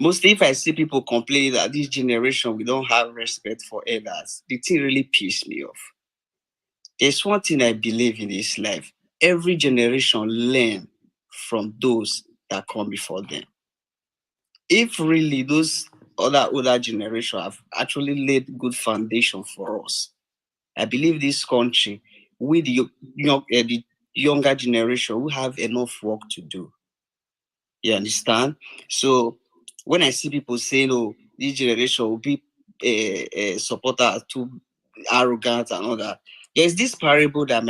mostly if I see people complaining that this generation, we don't have respect for elders, the thing really pissed me off. There's one thing I believe in this life. Every generation learn from those that come before them. If really those other older generation have actually laid good foundation for us, I believe this country, with the younger generation, we have enough work to do. You understand? So when I see people saying, "Oh, this generation will be a supporter too arrogant and all that," there's this parable that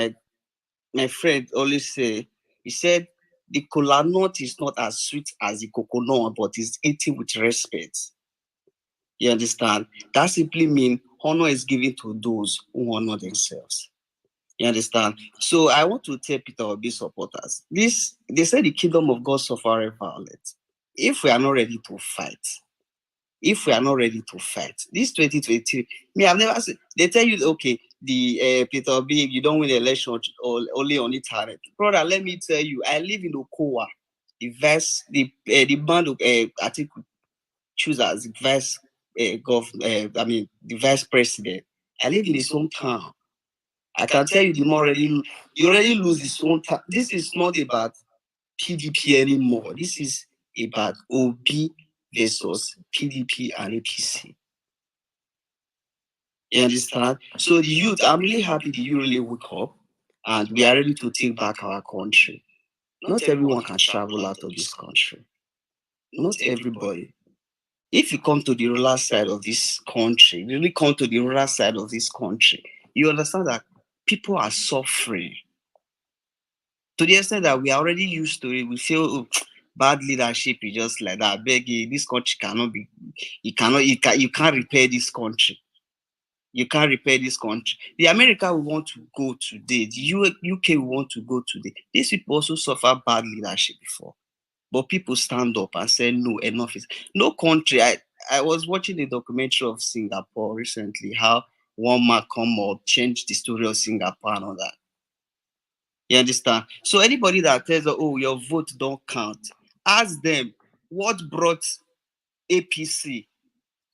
my friend always say. He said, "The kola nut is not as sweet as the coconut, but it's eaten with respect." You understand? That simply means honor is given to those who honor themselves. You understand? So I want to tell Peter Obi supporters, this they say the kingdom of God suffer violence. If we are not ready to fight, this 2023, me, I've never seen, they tell you, okay, the Peter Obi, you don't win the election or only on the talent. Brother, let me tell you, I live in Okowa. The band of I think choose as the the vice president. I live in his hometown. I can tell you, you already lose his own time. This is not about PDP anymore. This is about OB versus PDP and APC. You understand? So the youth, I'm really happy the youth really wake up and we are ready to take back our country. Not everyone can travel out of this country. Not everybody. If you come to the rural side of this country, really come to the rural side of this country, you understand that people are suffering. To the extent that we are already used to it, we feel, oh, bad leadership is just like that. I beg you, this country cannot be, you can't repair this country. You can't repair this country. The America we want to go today, the UK we want to go today. These people also suffer bad leadership before. But people stand up and say, no, enough is. No country, I was watching a documentary of Singapore recently, how one man come up, change the story of Singapore and all that. You understand? So anybody that tells, oh, your vote don't count, ask them what brought APC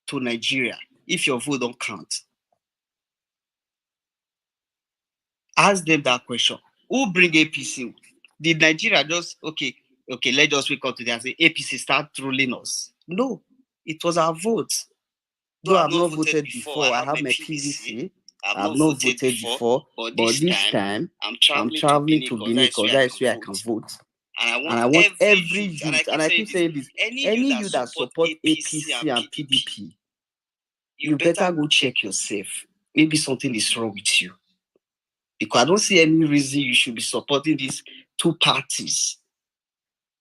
to Nigeria if your vote don't count. Ask them that question. Who bring APC? Did Nigeria just, okay, let's just wake up today and say APC start ruling us? No, it was our vote. Though I've not voted before, I have my PVC. I've not voted before, but this time I'm traveling to Benin because that is where I can vote. And I want every youth, and I keep saying this, any youth that support APC and PDP, you better go check yourself. Maybe something is wrong with you. Because I don't see any reason you should be supporting these two parties.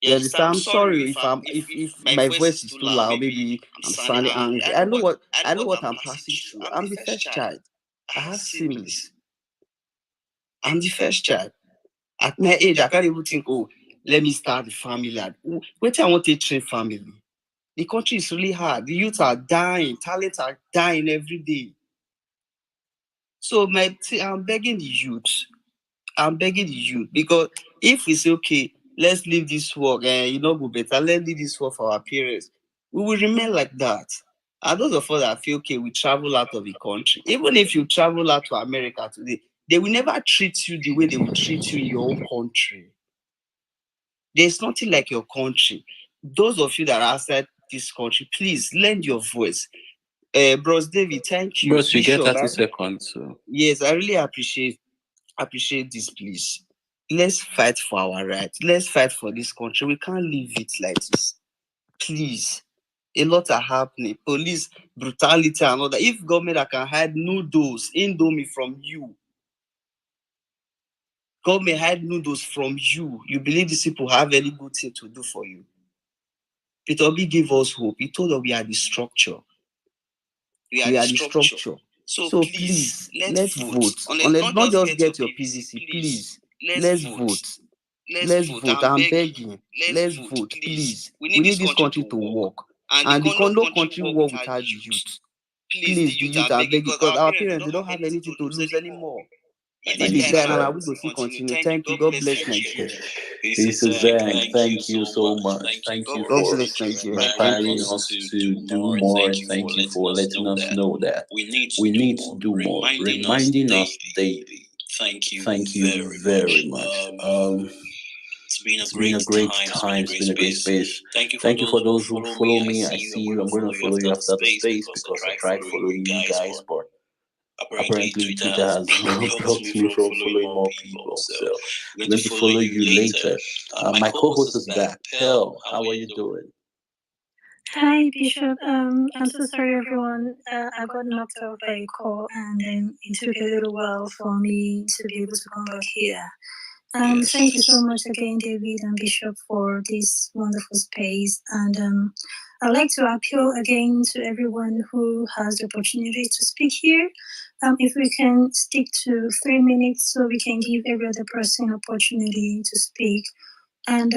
You understand? I'm sorry if my voice is too loud. Maybe I'm sounding angry. I know what I'm passing through. I'm the first child. I have siblings. I'm the first child. At my age, I can't even think, oh, let me start the family. Wait till I want to train family. The country is really hard. The youth are dying. Talents are dying every day. So I'm begging the youth. Because if we say, okay, let's leave this work, go better, let's leave this work for our parents, we will remain like that. And those of us that feel, okay, we travel out of the country, even if you travel out to America today, they will never treat you the way they will treat you in your own country. There's nothing like your country. Those of you that are outside this country, please lend your voice. Bros David, thank you. Bros, you get 30 seconds. So. Yes, I really appreciate this, please. Let's fight for our rights. Let's fight for this country. We can't leave it like this. Please. A lot are happening. Police brutality and all that. If government that can hide noodles, indomie from you, government hide noodles from you, you believe these people have any good thing to do for you? Peter Obi gave us hope. He told us we are the structure. We are the structure. So please, let's vote. Not just get your PVC, please. Let's vote. Let's vote. I'm begging. Let's vote, please. We need this country to work. And no country work without the youth. Please, the youth are begging because our parents, they don't have anything to lose anymore. If it's there now, we go see continue. Thank you. God bless Nigeria. This is Zang. Thank you so much. Thank you God for bless Nigeria. Thank inspiring you. us to do more. Thank you for letting us know that we need to do more, reminding us daily. Thank you very much. It's been a great time. It's been a great space. Thank you for those who follow me. I see you. I'm going to follow you after the space because I tried following you guys, but apparently Twitter has blocked me from following more people. So I'm going to follow you later. My co-host is back. Pearl, how are you doing? Hi, Bishop. I'm so sorry, everyone. I got knocked out by a call, and then it took a little while for me to be able to come back here. Thank you so much again, David and Bishop, for this wonderful space. And I'd like to appeal again to everyone who has the opportunity to speak here. If we can stick to 3 minutes so we can give every other person opportunity to speak. And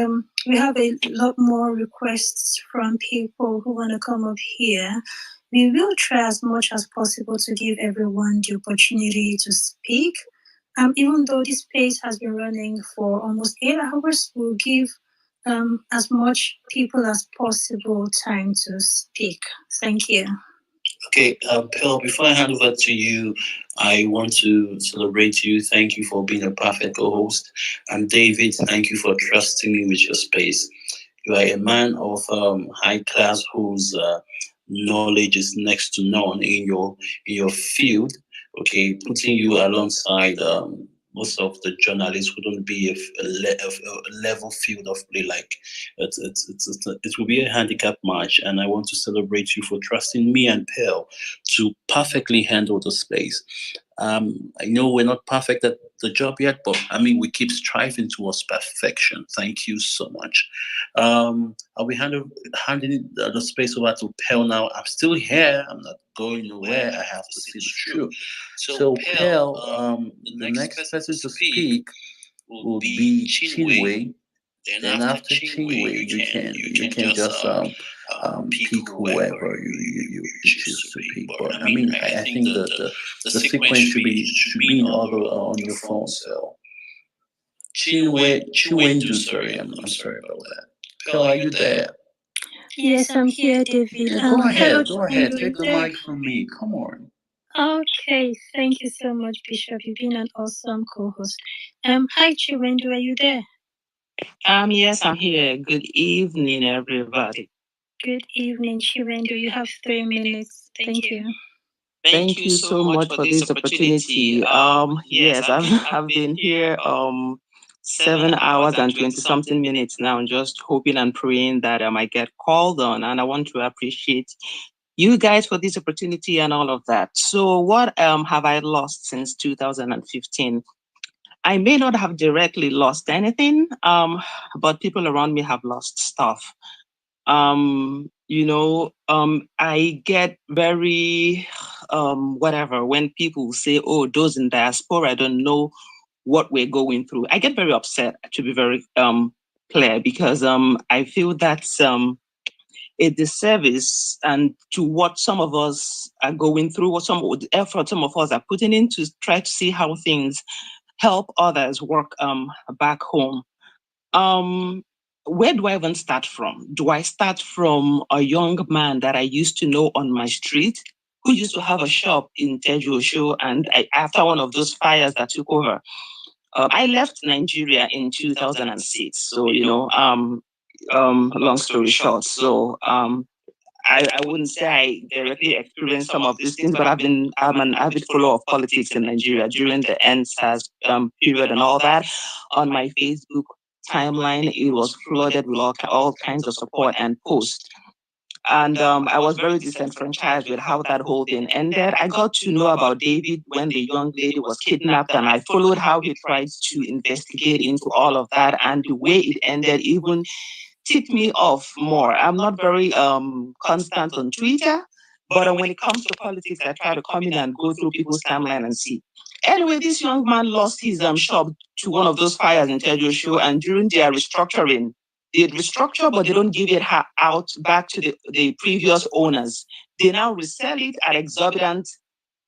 we have a lot more requests from people who want to come up here. We will try as much as possible to give everyone the opportunity to speak. Even though this space has been running for almost 8 hours, we'll give as much people as possible time to speak. Thank you. Okay, Pearl, before I hand over to you, I want to celebrate you. Thank you for being a perfect co-host. And David, thank you for trusting me with your space. You are a man of high class whose knowledge is next to none in your field. Okay, putting you alongside most of the journalists wouldn't be a level field of play. Like it will be a handicap match, and I want to celebrate you for trusting me and Pearl to perfectly handle the space. I know we're not perfect at the job yet, but I mean, we keep striving towards perfection. Thank you so much. I'll be handing the space over to Pearl now. I'm still here. I'm not going nowhere. I have to see the truth. So, Pearl, the next person to speak will be Chinwe. Then after Chinwe, you can just pick whoever you choose to pick. But I mean, I think the sequence should be in order on your phone. So Chinwendu, sorry, I'm sorry about that. Pearl, are you there? Yes, I'm here, David. Yeah, go ahead, take the mic from me. Come on. Okay, thank you so much, Bishop. You've been an awesome co-host. Hi, Chiwendu, are you there? Yes, I'm here. Good evening, everybody. Good evening, Chiwendu. You have 3 minutes. Thank you. Thank you so much for this opportunity. Yes, I've been here 7 hours and 20 something minutes now, just hoping and praying that I might get called on. And I want to appreciate you guys for this opportunity and all of that. So, what have I lost since 2015? I may not have directly lost anything, but people around me have lost stuff. I get very whatever when people say, "Oh, those in diaspora don't know what we're going through." I get very upset, to be very clear, because I feel that's a disservice and to what some of us are going through, what some of the effort some of us are putting in to try to see how things help others work back home. Um, where do I even start from? Do I start from a young man that I used to know on my street who used to have a shop in Teju, and after one of those fires that took over, I left Nigeria in 2006. So, long story short. So, I wouldn't say I directly experienced some of these things, but I'm an avid follower of politics in Nigeria during the NSAS period and all that. On my Facebook timeline, it was flooded with all kinds of support and posts. And I was very disenfranchised with how that whole thing ended. I got to know about David when the young lady was kidnapped, and I followed how he tried to investigate into all of that. And the way it ended even tipped me off more. I'm not very constant on Twitter, but when it comes to politics, I try to come in and go through people's timeline and see. Anyway, this young man lost his shop to one of those fires in Tejo, and during their restructuring, they restructure, but they don't give it out back to the previous owners. They now resell it at exorbitant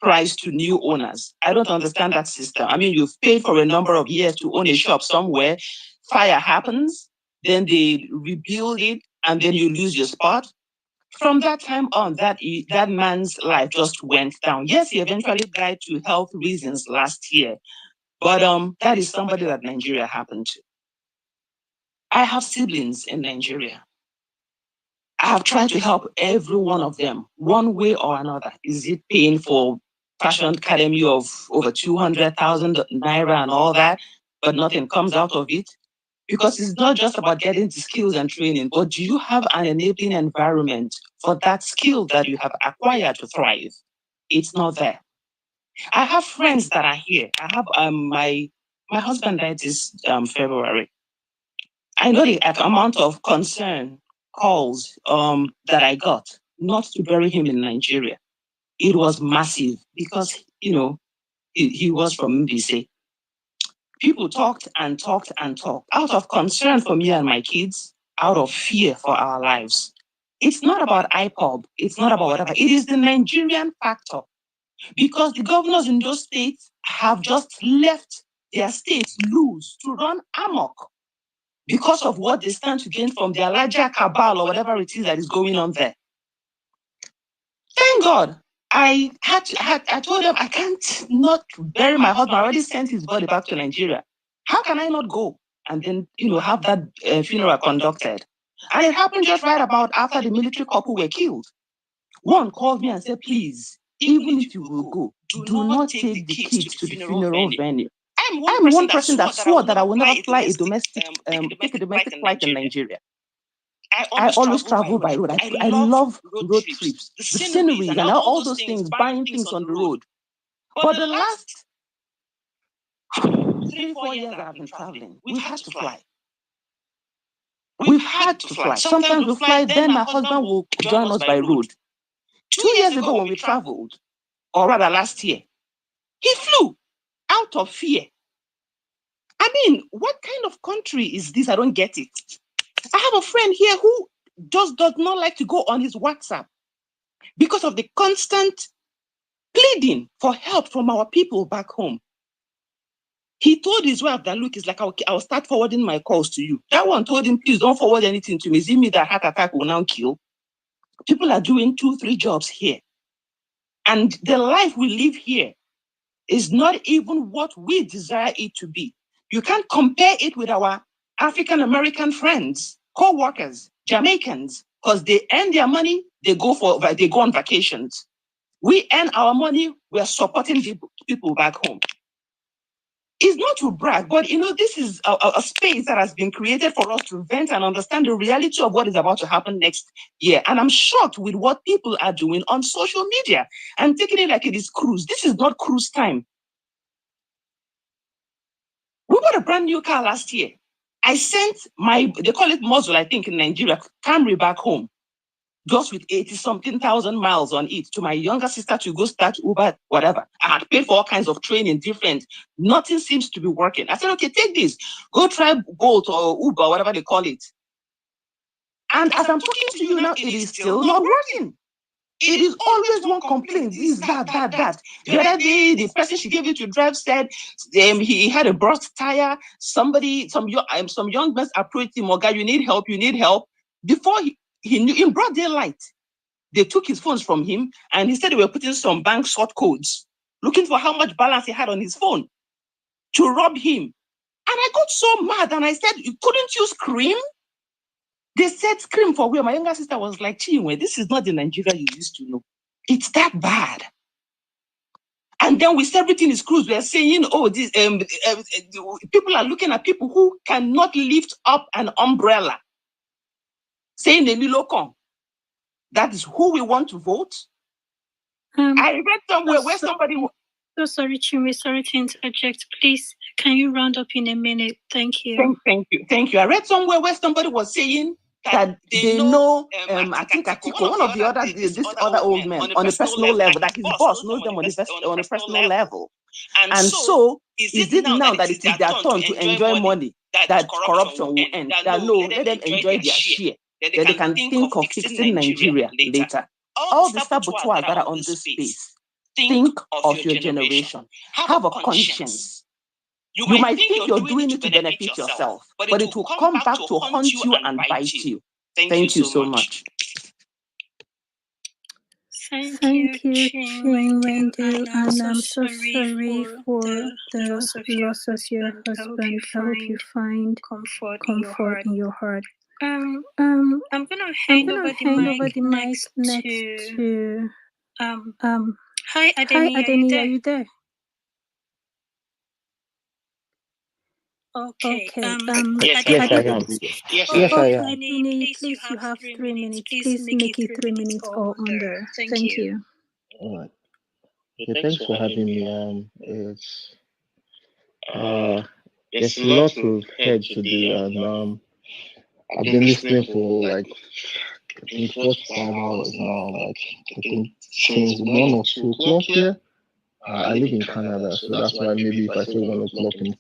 price to new owners. I don't understand that system. I mean, you've paid for a number of years to own a shop somewhere, fire happens, then they rebuild it, and then you lose your spot. From that time on, that man's life just went down. Yes, he eventually died to health reasons last year, but that is somebody that Nigeria happened to. I have siblings in Nigeria. I have tried to help every one of them, one way or another. Is it paying for Fashion Academy of over 200,000 naira and all that, but nothing comes out of it? Because it's not just about getting the skills and training, but do you have an enabling environment for that skill that you have acquired to thrive? It's not there. I have friends that are here. I have my husband died this February. I know the amount of concern calls that I got not to bury him in Nigeria. It was massive because, he was from MBC. People talked and talked and talked out of concern for me and my kids, out of fear for our lives. It's not about IPOB. It's not about whatever. It is the Nigerian factor because the governors in those states have just left their states loose to run amok because of what they stand to gain from their larger cabal or whatever it is that is going on there. Thank God. I told them I can't not bury my husband. I already sent his body back to Nigeria. How can I not go and then, have that funeral conducted? And it happened just right about after the military couple were killed. One called me and said, please, even if you will go, do not take the kids to the funeral venue. I'm one person that swore that I will never fly a domestic flight in Nigeria. I always travel by road. I love road trips, the sceneries and all those things, buying things on the road. But the last 3-4 years I've been traveling, we've had to fly. We've had to fly. Sometimes we fly, then my husband will join us by road. 2 years ago when we traveled, or rather last year, he flew out of fear. I mean, what kind of country is this? I don't get it. I have a friend here who just does not like to go on his WhatsApp because of the constant pleading for help from our people back home. He told his wife that, look, it's like, I'll start forwarding my calls to you. That one told him, please don't forward anything to me. Is it me that heart attack will now kill? People are doing 2-3 jobs here. And the life we live here is not even what we desire it to be. You can't compare it with our African American friends, co-workers, Jamaicans, because they earn their money, they go on vacations. We earn our money, we're supporting people back home. It's not to brag, but this is a space that has been created for us to vent and understand the reality of what is about to happen next year. And I'm shocked with what people are doing on social media and taking it like it is cruise. This is not cruise time. We bought a brand new car last year. I sent they call it muzzle, I think, in Nigeria, Camry back home, just with 80-something thousand miles on it, to my younger sister to go start Uber, whatever. I had paid for all kinds of training, different. Nothing seems to be working. I said, okay, take this. Go try Bolt or Uber, whatever they call it. And as I'm talking to you now, it is still not working. It is always one complaint. This, that. The other day, the person she gave you to drive said he had a burst tire. Some young men approached him, "Oga, you need help. Before he knew, in broad daylight, they took his phones from him, and he said they were putting some bank short codes, looking for how much balance he had on his phone to rob him. And I got so mad, and I said, couldn't you scream? They said, scream for where? My younger sister was like, Chinwe, this is not the Nigeria you used to know. It's that bad. And then with everything is cruise, we are saying, this people are looking at people who cannot lift up an umbrella, saying the Milocon. that is who we want to vote? I read somewhere where somebody... So sorry, Chinwe, sorry to interject. Please, can you round up in a minute? Thank you. Thank you. I read somewhere where somebody was saying that they know, I think Atiko, one of the other, this other old men, on a personal level, that his boss knows them on a personal level. And so, is it now that it is their turn to enjoy money, that corruption will end? That no, let them enjoy their share, that they can think of fixing Nigeria later. All the saboteurs that are on this space, think of your generation. Have a conscience. You might think you're doing it to benefit yourself, but it will come back to haunt you and bite you. Thank you so much. Thank you, Chinwendu, and I'm so sorry for the loss of your husband. I hope you find comfort in your heart. I'm gonna hand over the mic next to Hi Adeni, are you there? Okay. Yes, I am. Yes, I am. Adeni, please, you have 3 minutes. Please make it 3 minutes or under. Thank you. All right. Okay, thanks for having me. It's a lot to head today, and I've been listening for like I think 4 to 5 hours now. Like I think since 1 or 2 o'clock here. I live in Canada, so that's why maybe if I say 1 o'clock, it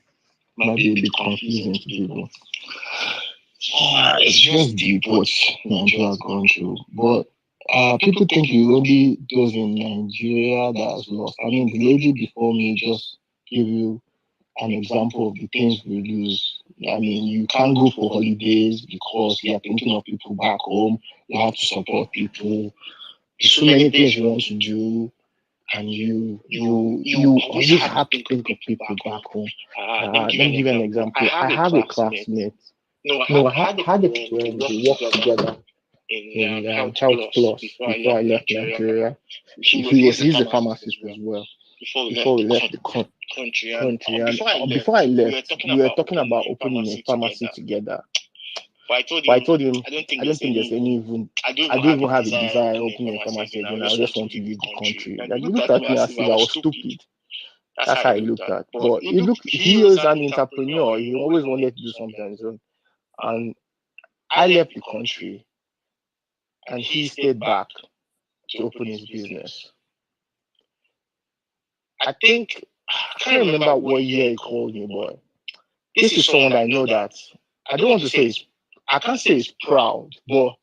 might be a bit confusing to people. It's just deep what Nigeria has gone through. But people think it's only those in Nigeria that has lost. I mean, the lady before me just gave you an example of the things we lose. I mean, you can't go for holidays because you are thinking of people back home. You have to support people. There's so many things you want to do, and you always have to think of people back home. Let me give you an example. I have a classmate. No, I had a friend. We worked together in Child Plus before I left Nigeria. He's a pharmacist as well. Before we left the country, and before I left, we were talking about opening a pharmacy together. But I told him, I don't think there's any even, I don't even have a desire opening a pharmacy again. I just want to leave the country. And he looked at me as if I was stupid. That's how he looked at. But he is an entrepreneur. He always wanted to do something on his own. And I left the country, and he stayed back to open his business. I can't remember what year he called me, but this is someone I know that I don't want to say I can't say he's proud, but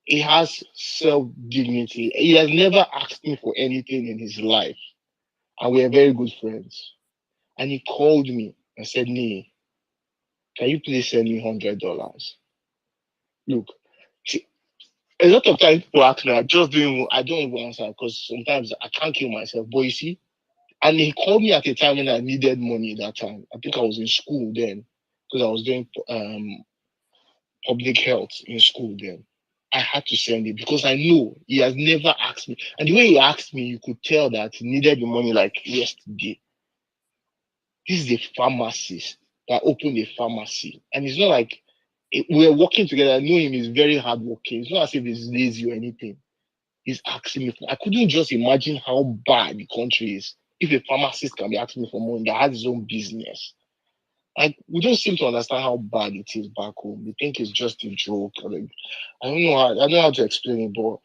he has self-dignity. He has never asked me for anything in his life, and we are very good friends. And he called me and said, "Nee, can you please send me $100?" Look, see, a lot of times people ask me, I don't even answer because sometimes I can't kill myself. But you see, and he called me at a time when I needed money that time. I think I was in school then because I was doing public health in school then. I had to send it because I know he has never asked me. And the way he asked me, you could tell that he needed the money like yesterday. This is a pharmacist that opened a pharmacy. And it's not like we're working together. I know him, he's very hardworking. It's not as if he's lazy or anything. He's asking me I couldn't just imagine how bad the country is if a pharmacist can be asking me for money that has his own business. Like, we don't seem to understand how bad it is back home. We think it's just a joke. Like, I don't know how to explain it, but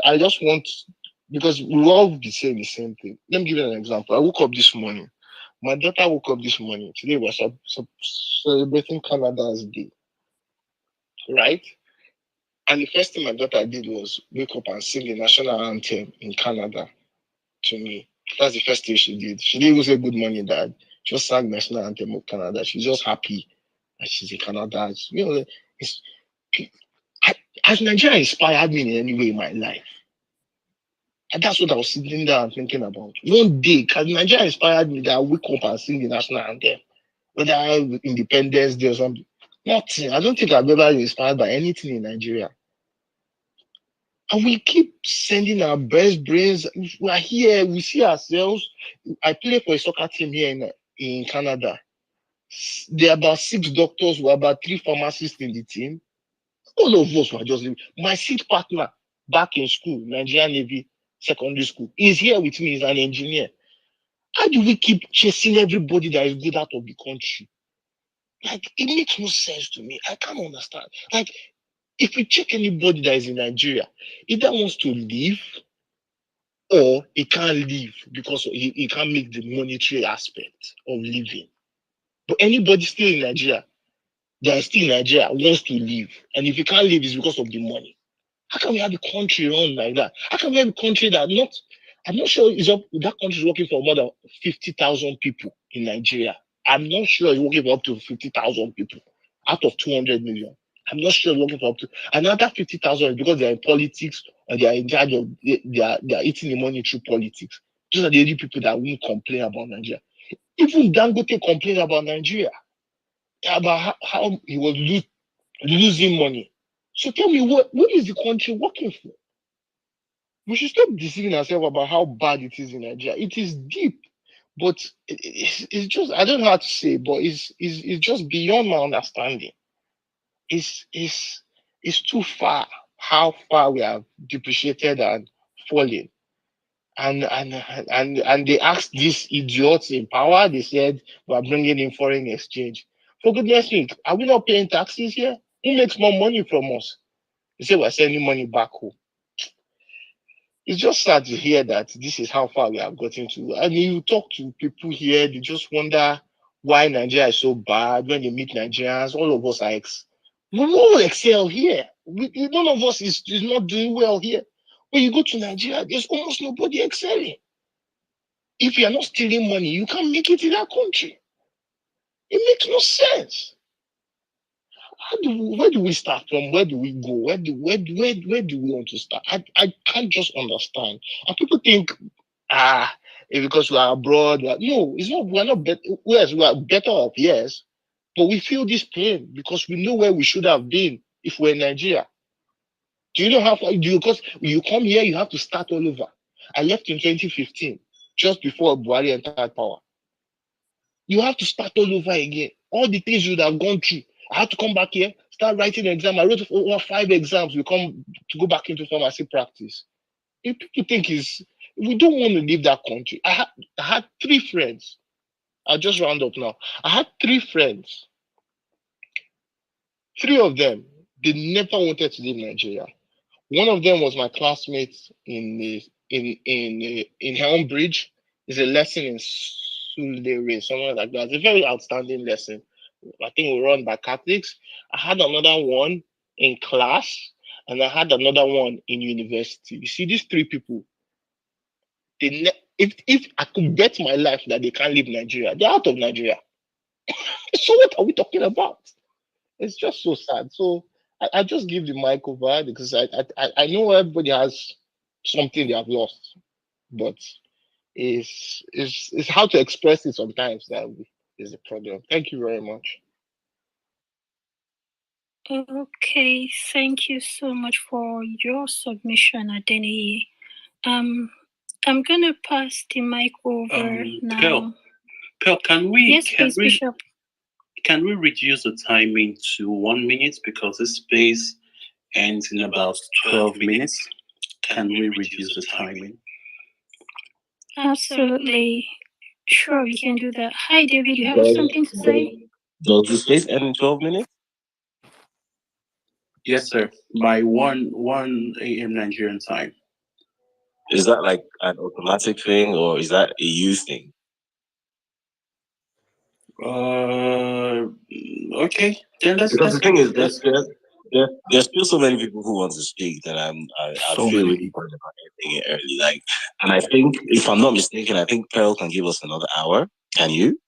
I just want, because we all be saying the same thing. Let me give you an example. I woke up this morning. My daughter woke up this morning. Today we're celebrating Canada's Day, right? And the first thing my daughter did was wake up and sing the national anthem in Canada to me. That's the first thing she did. She didn't even say good morning, Dad. She just sang national anthem of Canada. She's just happy that she's in Canada. You know, as Nigeria inspired me in any way in my life. And that's what I was sitting there and thinking about. One day, because Nigeria inspired me that I wake up and sing the national anthem, whether I have Independence Day or something. Nothing. I don't think I've ever been inspired by anything in Nigeria. And we keep sending our best brains. We are here. We see ourselves. I play for a soccer team here in Canada. There are about 6 doctors. We're about 3 pharmacists in the team. All of us were just my seat partner. back in school, Nigerian Navy secondary school. He's here with me. He's an engineer. How do we keep chasing everybody that is good out of the country? Like, it makes no sense to me. I can't understand. Like, if you check anybody that is in Nigeria, either wants to leave or he can't leave because he can't make the monetary aspect of living. But anybody still in Nigeria, that is still in Nigeria, wants to leave. And if you can't leave, it's because of the money. How can we have a country run like that? How can we have a country that I'm not sure that country is working for more than 50,000 people in Nigeria. I'm not sure it's working for up to 50,000 people out of 200 million. I'm not sure it's working for up to another 50,000 because they're in politics or they are in charge of they are eating the money through politics. Those are the only people that won't complain about Nigeria. Even Dangote complained about Nigeria, about how he was losing money. So tell me, what is the country working for? We should stop deceiving ourselves about how bad it is in Nigeria. It is deep, but it's just, I don't know how to say, but it's just beyond my understanding. It's too far how far we have depreciated and fallen. And they asked these idiots in power, they said we're bringing in foreign exchange. For goodness sake, are we not paying taxes here? Who makes more money from us? They say we're sending money back home. It's just sad to hear that this is how far we have gotten to. I mean, you talk to people here, they just wonder why Nigeria is so bad. When they meet Nigerians, all of us are we all excel here. None of us is not doing well here. When you go to Nigeria, there's almost nobody excelling. If you're not stealing money, you can't make it in that country. It makes no sense. Where do we start from? Where do we go? Where do we want to start? I can't just understand. And people think, because we are abroad, no, it's not. We're not better. Yes, we are better off, yes, but we feel this pain because we know where we should have been if we're in Nigeria. Do you know how far? Because when you come here, you have to start all over. I left in 2015, just before Buhari entered power. You have to start all over again. All the things you would have gone through. I had to come back here, start writing an exam. I wrote over 5 exams. We come to go back into pharmacy practice. If people think we don't want to leave that country. I had 3 friends. I'll just round up now. I had 3 friends. 3 of them, they never wanted to leave Nigeria. One of them was my classmate in Helmbridge. It's a lesson in Sulere, something like that. It's a very outstanding lesson. I think we run by Catholics. I had another one in class, and I had another one in university. You see, these 3 people, if I could bet my life that they can't leave Nigeria, they're out of Nigeria. So what are we talking about? It's just so sad. So I just give the mic over because I know everybody has something they have lost, but it's how to express it sometimes that is the problem. Thank you very much. Okay, thank you so much for your submission, Adeni. I'm gonna pass the mic over now. Pearl, can we? Yes, please, Bishop. Can we reduce the timing to 1 minute because this space ends in about 12 minutes? Can we reduce the timing? Absolutely. Sure, we can do that. Hi, David, you have something to say? Does the space end in 12 minutes? Yes, sir. By 1 a.m. Nigerian time. Is that like an automatic thing or is that a you thing? Okay. Then because the thing is, there's still so many people who want to speak that I feel really bad about ending it early. Like, and I think, if I'm not mistaken, I think Pearl can give us another hour. Can you?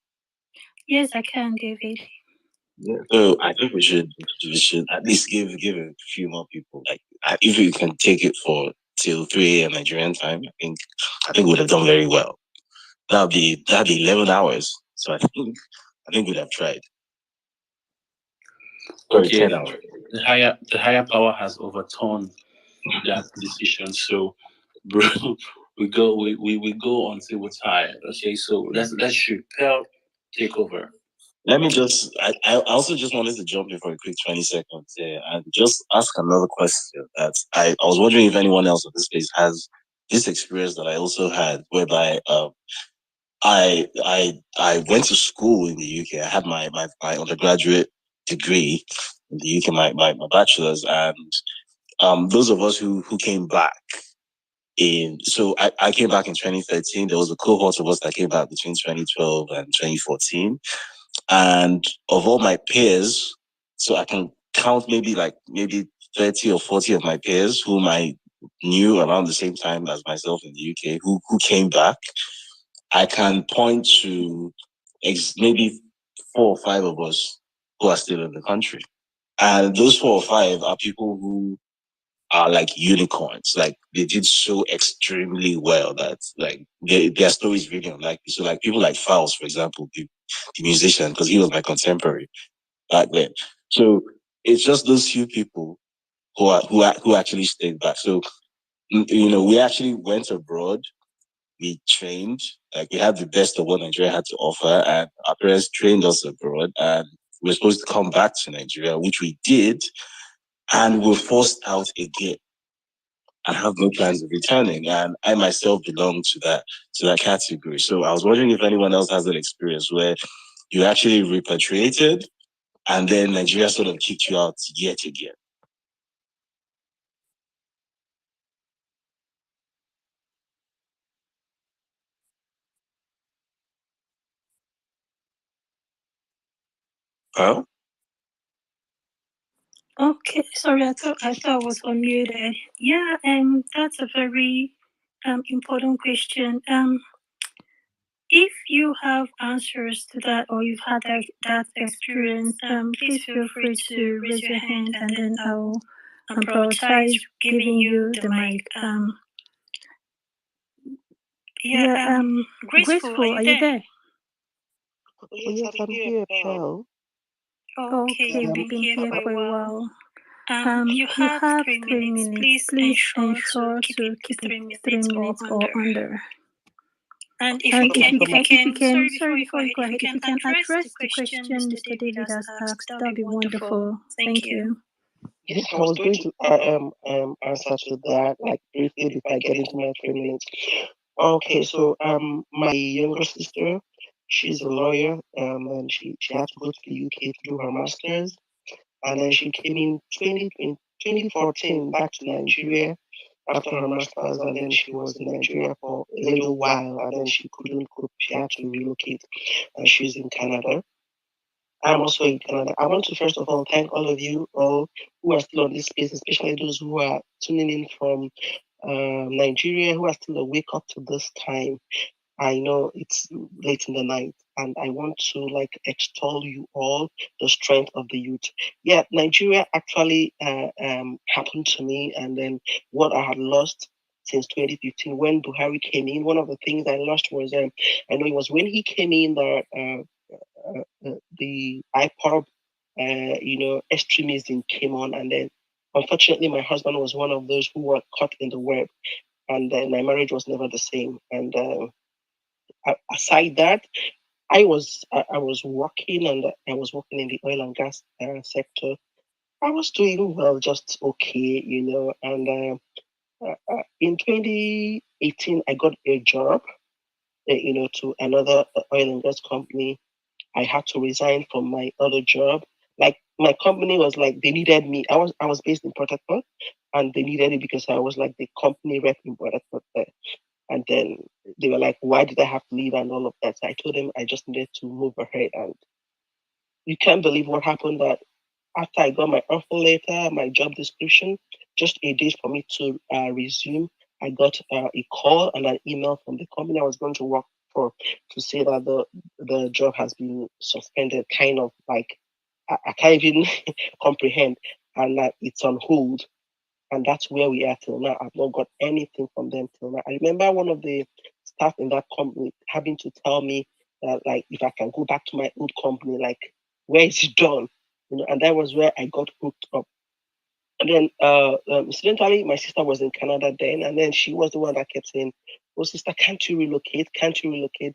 Yes, I can, David. Yeah. So I think we should at least give a few more people. Like, if we can take it for till 3 a.m. Nigerian time, I think we'd have done very well. That'd be 11 hours. So I think we'd have tried. Okay. 10 hours. The higher power has overturned that decision. So, bro, we go until we're tired. Okay, so let's shoot. Pearl, take over. Let me just, I also just wanted to jump in for a quick 20 seconds there and just ask another question that I was wondering if anyone else on this space has this experience that I also had, whereby I went to school in the UK. I had my undergraduate degree in the UK, my bachelor's, and those of us who came back so I came back in 2013. There was a cohort of us that came back between 2012 and 2014. And of all my peers, so I can count maybe 30 or 40 of my peers whom I knew around the same time as myself in the UK who came back. I can point to maybe 4 or 5 of us who are still in the country. And those 4 or 5 are people who are like unicorns. Like they did so extremely well that like their story is really unlikely. So like people like Fowles, for example, the musician, because he was my contemporary back then. So it's just those few people who actually stayed back. So we actually went abroad. We trained, like we had the best of what Nigeria had to offer, and our parents trained us abroad, and we were supposed to come back to Nigeria, which we did, and we were forced out again. I have no plans of returning, and I myself belong to that category. So I was wondering if anyone else has that experience where you actually repatriated, and then Nigeria sort of kicked you out yet again. Huh? Okay, sorry, I thought I was unmuted. Yeah, that's a very important question. If you have answers to that or you've had that experience, please feel free to raise your hand and then I'll prioritize giving you the mic. Graceful, are you there? Oh, yes, I'm here, Pearl. Okay, you've been here for a while. You have 3 minutes. Please ensure to keep it 3 minutes or under. And if you can, sorry, before you go ahead, if you can address the question Mr. David has asked, that would be wonderful. Thank you. Yes, I was going to answer to that, like briefly before I get into my 3 minutes. Okay, so my younger sister, she's a lawyer, and she had to go to the UK to do her masters, and then she came in 2014 back to Nigeria after her master's, and then she was in Nigeria for a little while, and then she couldn't cope. She had to relocate, and she's in Canada. I'm also in Canada. I want to first of all thank all of you all who are still on this space, especially those who are tuning in from Nigeria, who are still awake up to this time. I know it's late in the night, and I want to extol you all, the strength of the youth. Yeah, Nigeria actually happened to me, and then what I had lost since 2015 when Buhari came in. One of the things I lost was I know it was when he came in that the IPOB, extremism came on, and then unfortunately my husband was one of those who were caught in the web, and then my marriage was never the same. And aside that, I was working, and I was working in the oil and gas sector. I was doing well, just okay, And in 2018, I got a job, to another oil and gas company. I had to resign from my other job. Like my company was like they needed me. I was based in Port Harcourt, and they needed it because I was like the company rep in Port Harcourt there. And then they were like, "Why did I have to leave?" and all of that. So I told them I just needed to move ahead. And you can't believe what happened. That after I got my offer letter, my job description, just a day for me to resume, I got a call and an email from the company I was going to work for to say that the job has been suspended, kind of like I can't even comprehend, and that it's on hold. And that's where we are till now. I've not got anything from them till now. I remember one of the staff in that company having to tell me that, like, if I can go back to my old company, like, where is it done? And that was where I got hooked up. And then, incidentally, my sister was in Canada then, and then she was the one that kept saying, "Oh, sister, can't you relocate? Can't you relocate?"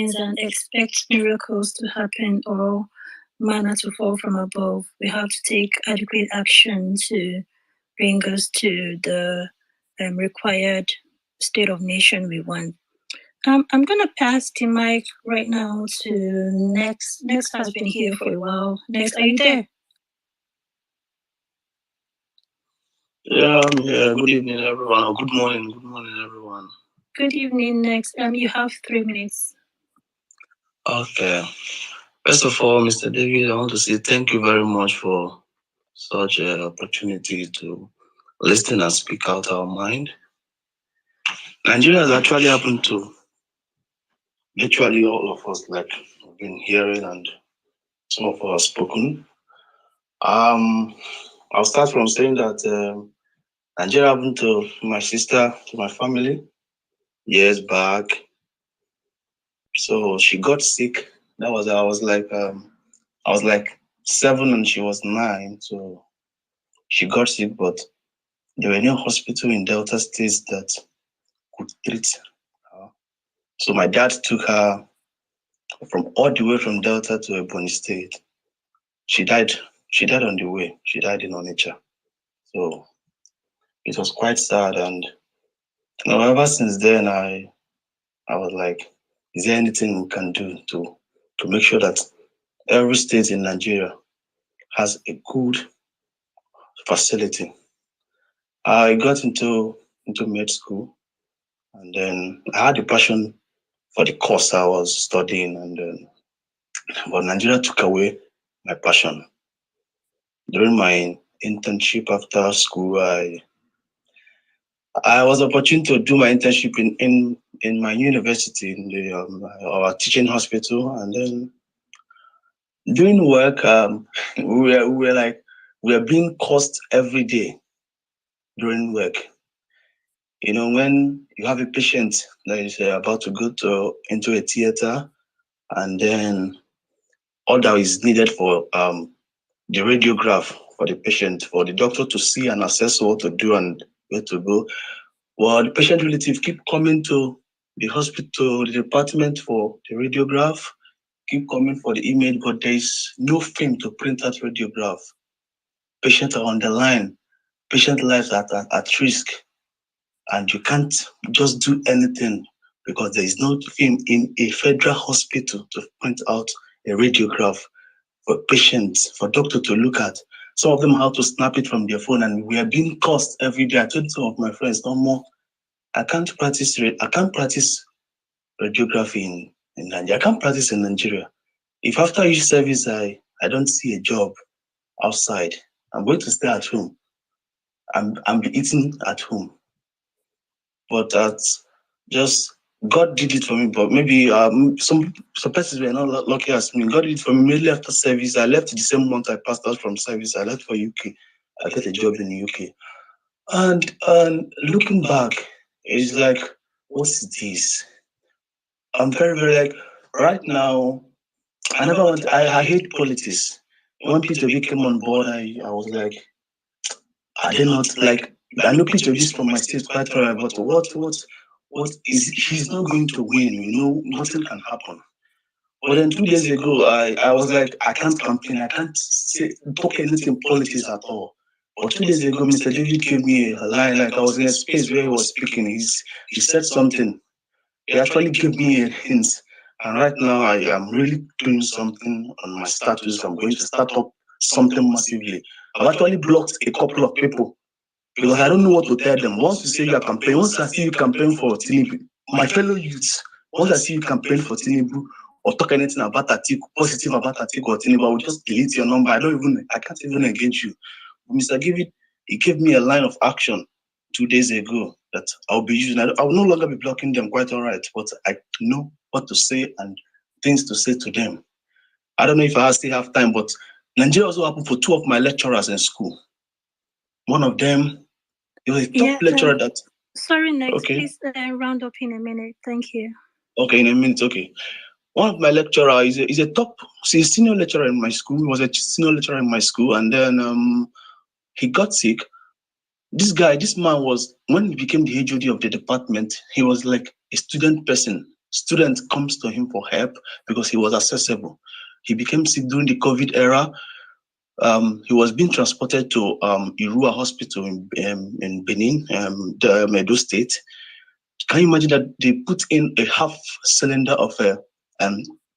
hands and expect miracles to happen or manna to fall from above. We have to take adequate action to bring us to the required state of nation we want. I'm gonna pass the mic right now to Next. Next has been here for a while. Next, are you there? Yeah, I'm here. Good evening, everyone. Or good morning. Good morning, everyone. Good evening. Next, you have 3 minutes. Okay. First of all, Mr. David, I want to say thank you very much for such an opportunity to listen and speak out our mind. Nigeria has actually happened to literally all of us, like we've been hearing, and some of us have spoken. I'll start from saying that Nigeria happened to my sister, to my family, years back. So she got sick. I was like 7 and she was 9. So she got sick, but there were no hospital in Delta States that could treat her. So my dad took her from all the way from Delta to Ebony State. She died. She died on the way. She died in Onitsha. So it was quite sad. And ever since then, I was like, is there anything we can do to make sure that every state in Nigeria has a good facility? I got into med school, and then I had a passion for the course I was studying, and then But Nigeria took away my passion. During my internship after school, I was opportune to do my internship in my university in the our teaching hospital, and then doing work. We were being cursed every day during work. You know, when you have a patient that is about to go into a theater, and then all that is needed for the radiograph for the patient, for the doctor to see and assess what to do and where to go. Well, the patient relative keep coming to the hospital, the department for the radiograph, keep coming for the image, but there is no film to print out radiograph. Patients are on the line, patient lives are at risk, and you can't just do anything because there is no film in a federal hospital to print out a radiograph for patients, for doctor to look at. Some of them have to snap it from their phone, and we are being cursed every day. I told some of my friends, no more. I can't practice radiography in Nigeria. I can't practice in Nigeria. If after each service I don't see a job outside, I'm going to stay at home. I'm be eating at home. But that's just God did it for me. But maybe some persons were not lucky as me. God did it for me. Immediately after service, I left the same month I passed out from service. I left for UK. I got a job in the UK. And looking back, it's like, what is this? I'm very, very like right now. I hate politics. When P2B came on board, I was like, I did not like. I know P2B is from my state quite well, but what is he's not going to win? You know, nothing can happen. But then 2 days ago, I was like, I can't campaign, I can't talk anything politics at all. But 2 days ago, Mr. David gave me a line, like I was in a space where he was speaking. He said something. He actually gave me a hint. And right now, I am really doing something on my status. I'm going to start up something massively. I've actually blocked a couple of people because I don't know what to tell them. Once you say you are campaigning, once I see you campaign for Tinubu, my fellow youths, once I see you campaign for Tinubu or talk anything about Atiku, positive about Atiku or Tinubu, I will just delete your number. I can't even engage you. Mr. David, he gave me a line of action 2 days ago that I'll be using. I will no longer be blocking them, quite all right, but I know what to say and things to say to them. I don't know if I still have time, but Nigeria also happened for two of my lecturers in school. One of them, he was a top lecturer that. Sorry, next, okay. Please round up in a minute. Thank you. Okay, in a minute, okay. One of my lecturers is a senior lecturer in my school. He was a senior lecturer in my school, and then he got sick. This man was, when he became the HOD of the department, he was like a student person. Student comes to him for help because he was accessible. He became sick during the COVID era. He was being transported to Irua Hospital in Benin, the Edo State. Can you imagine that they put in a half cylinder of a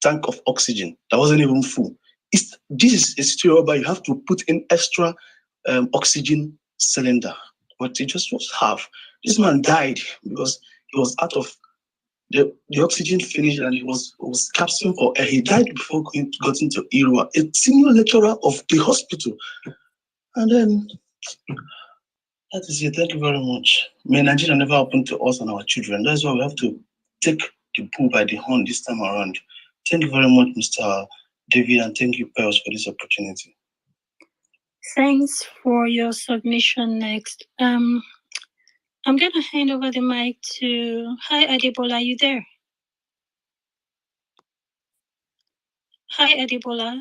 tank of oxygen that wasn't even full? This is a situation where you have to put in extra oxygen cylinder, but it just was half. This man died because he was out of the oxygen finished and he was gasping for air. He died before got into Irua, a senior lecturer of the hospital. And then that is it. Thank you very much. May Nigeria never happen to us and our children. That's why we have to take the bull by the horn this time around. Thank you very much, Mr. David, and thank you, Pels, for this opportunity. Thanks for your submission. Next, I'm gonna hand over the mic to. Hi, Adebola, are you there? Hi, Adebola.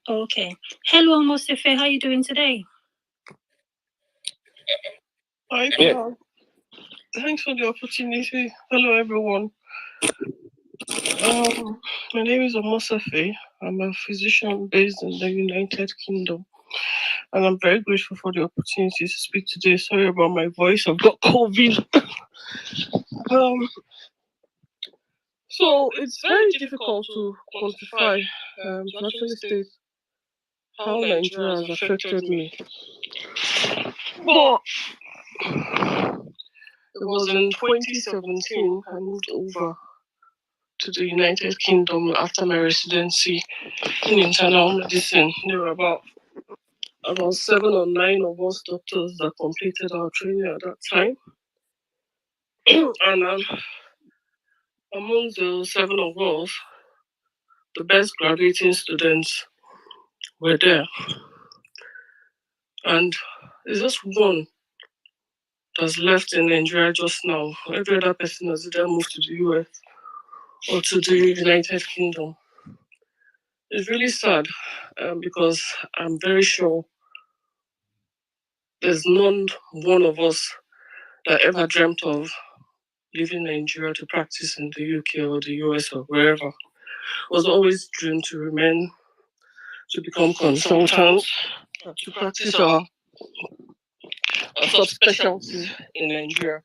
Okay. Hello, Mosefe. How are you doing today? Hi, Paul. Thanks for the opportunity. Hello, everyone. My name is Omosafe. I'm a physician based in the United Kingdom, and I'm very grateful for the opportunity to speak today. Sorry about my voice. I've got COVID. So it's very difficult to quantify, to actually state how Nigeria has affected me. But it was in 2017 I moved over to the United Kingdom after my residency in internal medicine. There were about 7 or 9 of us doctors that completed our training at that time. And among the 7 of us, the best graduating students were there. And it's just one that's left in Nigeria just now. Every other person has either moved to the US or to the United Kingdom. It's really sad because I'm very sure there's none one of us that ever dreamt of leaving Nigeria to practice in the UK or the US or wherever. Was always dreamed to remain, to become consultants, to practice our subspecialties in Nigeria.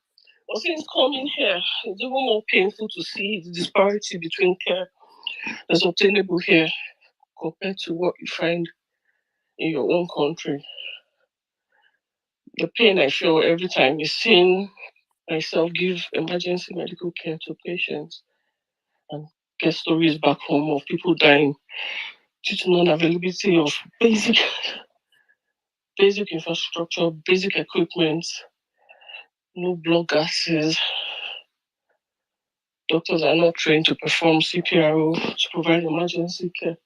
But since coming here, it's even more painful to see the disparity between care that's obtainable here compared to what you find in your own country. The pain I feel every time is seeing myself give emergency medical care to patients and get stories back home of people dying due to non-availability of basic infrastructure, basic equipment, no blood gases. Doctors are not trained to perform CPRO, to provide emergency care.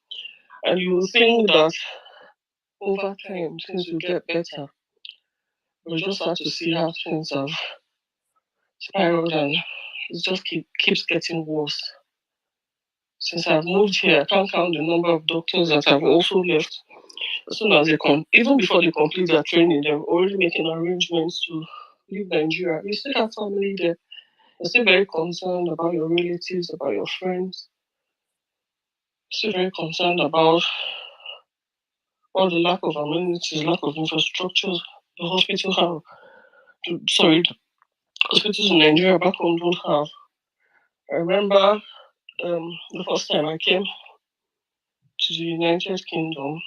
And you will think that over time things will get better. We just have to see how things have spiraled and it just keeps getting worse. Since I've moved here, I can't count the number of doctors that have also left. As soon as even before they complete their training, they're already making arrangements to leave Nigeria. You still have family there. You're still very concerned about your relatives, about your friends. Still very concerned about all the lack of amenities, lack of infrastructure the hospitals in Nigeria back home don't have. I remember the first time I came to the United Kingdom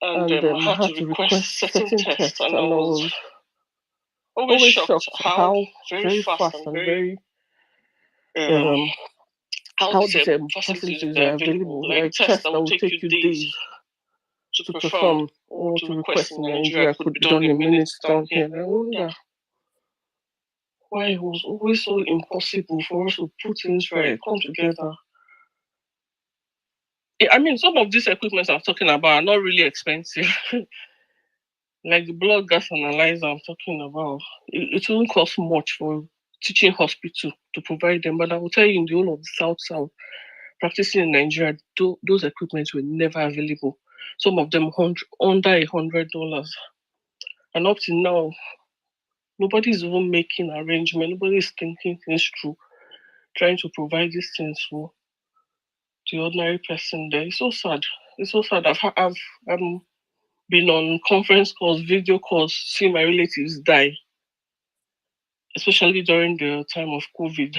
and I had to request certain tests, and I was always shocked how very fast and very how the facilities are available. Like tests that will take you days to perform or to request in Nigeria could be done in minutes down here. And I wonder why it was always so impossible for us to put things right, come together. I mean, some of these equipments I'm talking about are not really expensive. Like the blood gas analyzer I'm talking about, it won't cost much for teaching hospital to provide them. But I will tell you, in the whole of the South, practicing in Nigeria, those equipments were never available. Some of them under $100. And up to now, nobody's even making arrangements. Nobody's thinking things through, trying to provide these things for the ordinary person there. It's so sad. It's so sad. I've been on conference calls, video calls, seeing my relatives die, especially during the time of COVID,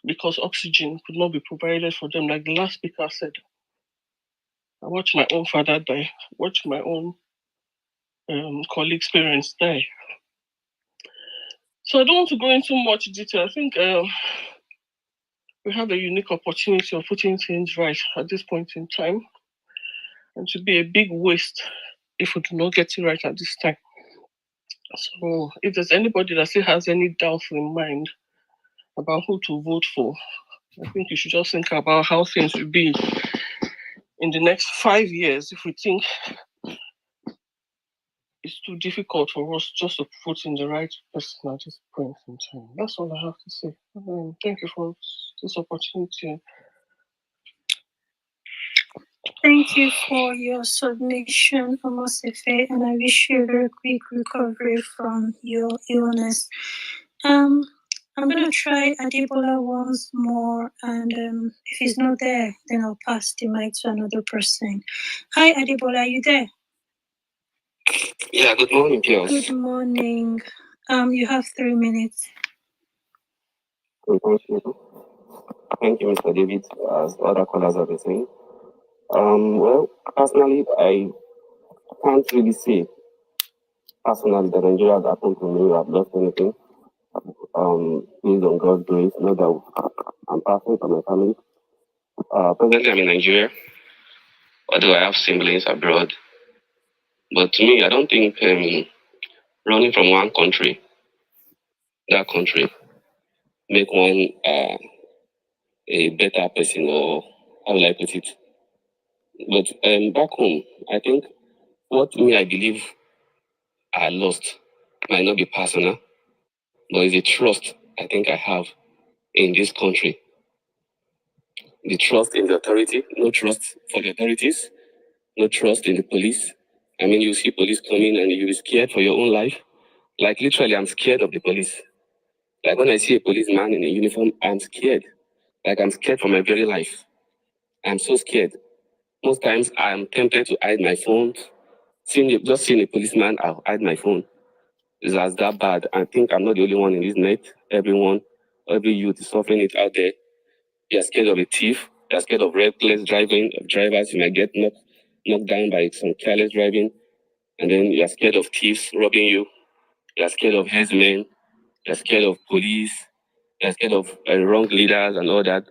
because oxygen could not be provided for them. Like the last speaker said, I watched my own father die, watched my own colleagues' parents die. So I don't want to go into much detail. I think we have a unique opportunity of putting things right at this point in time, and to be a big waste if we do not get it right at this time. So if there's anybody that still has any doubts in mind about who to vote for, I think you should just think about how things will be in the next 5 years if we think it's too difficult for us just to put in the right person at this point in time. That's all I have to say. Thank you for this opportunity. Thank you for your submission, Omosefe, and I wish you a very quick recovery from your illness. I'm going to try Adebola once more, and if he's not there, then I'll pass the mic to another person. Hi, Adebola, are you there? Yeah, good morning, Pierce. Good morning. You have 3 minutes. Thank you, Mr. David, as other callers have been saying. Well, personally, I can't really say personally that Nigeria has happened to me. I've lost anything. I've based on God's grace. Not that I'm perfect for my family. Presently, I'm in Nigeria, although I have siblings abroad. But to me, I don't think running from one country, that country, make one a better person, or how will I put it? But back home, I think what me I believe I lost might not be personal, but it's a trust I think I have in this country. The trust in the authority, no trust for the authorities, no trust in the police. I mean, you see police coming and you'll be scared for your own life. Like literally, I'm scared of the police. Like when I see a policeman in a uniform, I'm scared. Like I'm scared for my very life. I'm so scared. Most times I'm tempted to hide my phone. Just seeing a policeman, I'll hide my phone. It's as that bad. I think I'm not the only one in this net. Everyone, every youth is suffering it out there. You're scared of a thief. You're scared of reckless driving, of drivers. You might get knocked down by some careless driving. And then you're scared of thieves robbing you. You're scared of headsmen. You're scared of police. You're scared of wrong leaders and all that.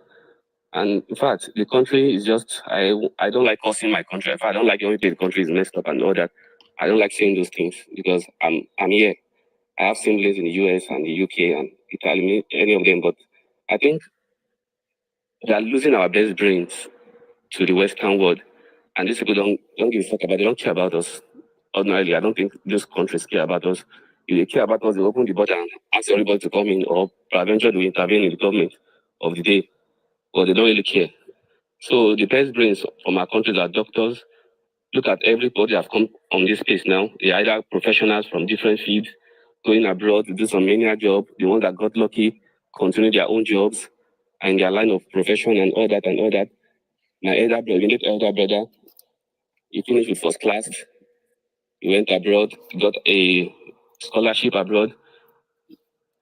And in fact, the country is just, I don't like cursing my country. In fact, I don't like the only thing the country is messed up and all that. I don't like saying those things because I'm here. I have siblings in the US and the UK and Italy, any of them, but I think we are losing our best brains to the Western world. And these people don't give a fuck about, they don't care about us. Ordinarily, I don't think those countries care about us. If they care about us, they open the border and ask everybody to come in, or eventually they intervene in the government of the day. But they don't really care. So the best brains from our countries are doctors. Look at everybody that have come on this space now. They're either professionals from different fields, going abroad to do some menial job. The ones that got lucky continue their own jobs and their line of profession and all that and all that. My immediate elder brother, he finished with first class. He went abroad, got a scholarship abroad,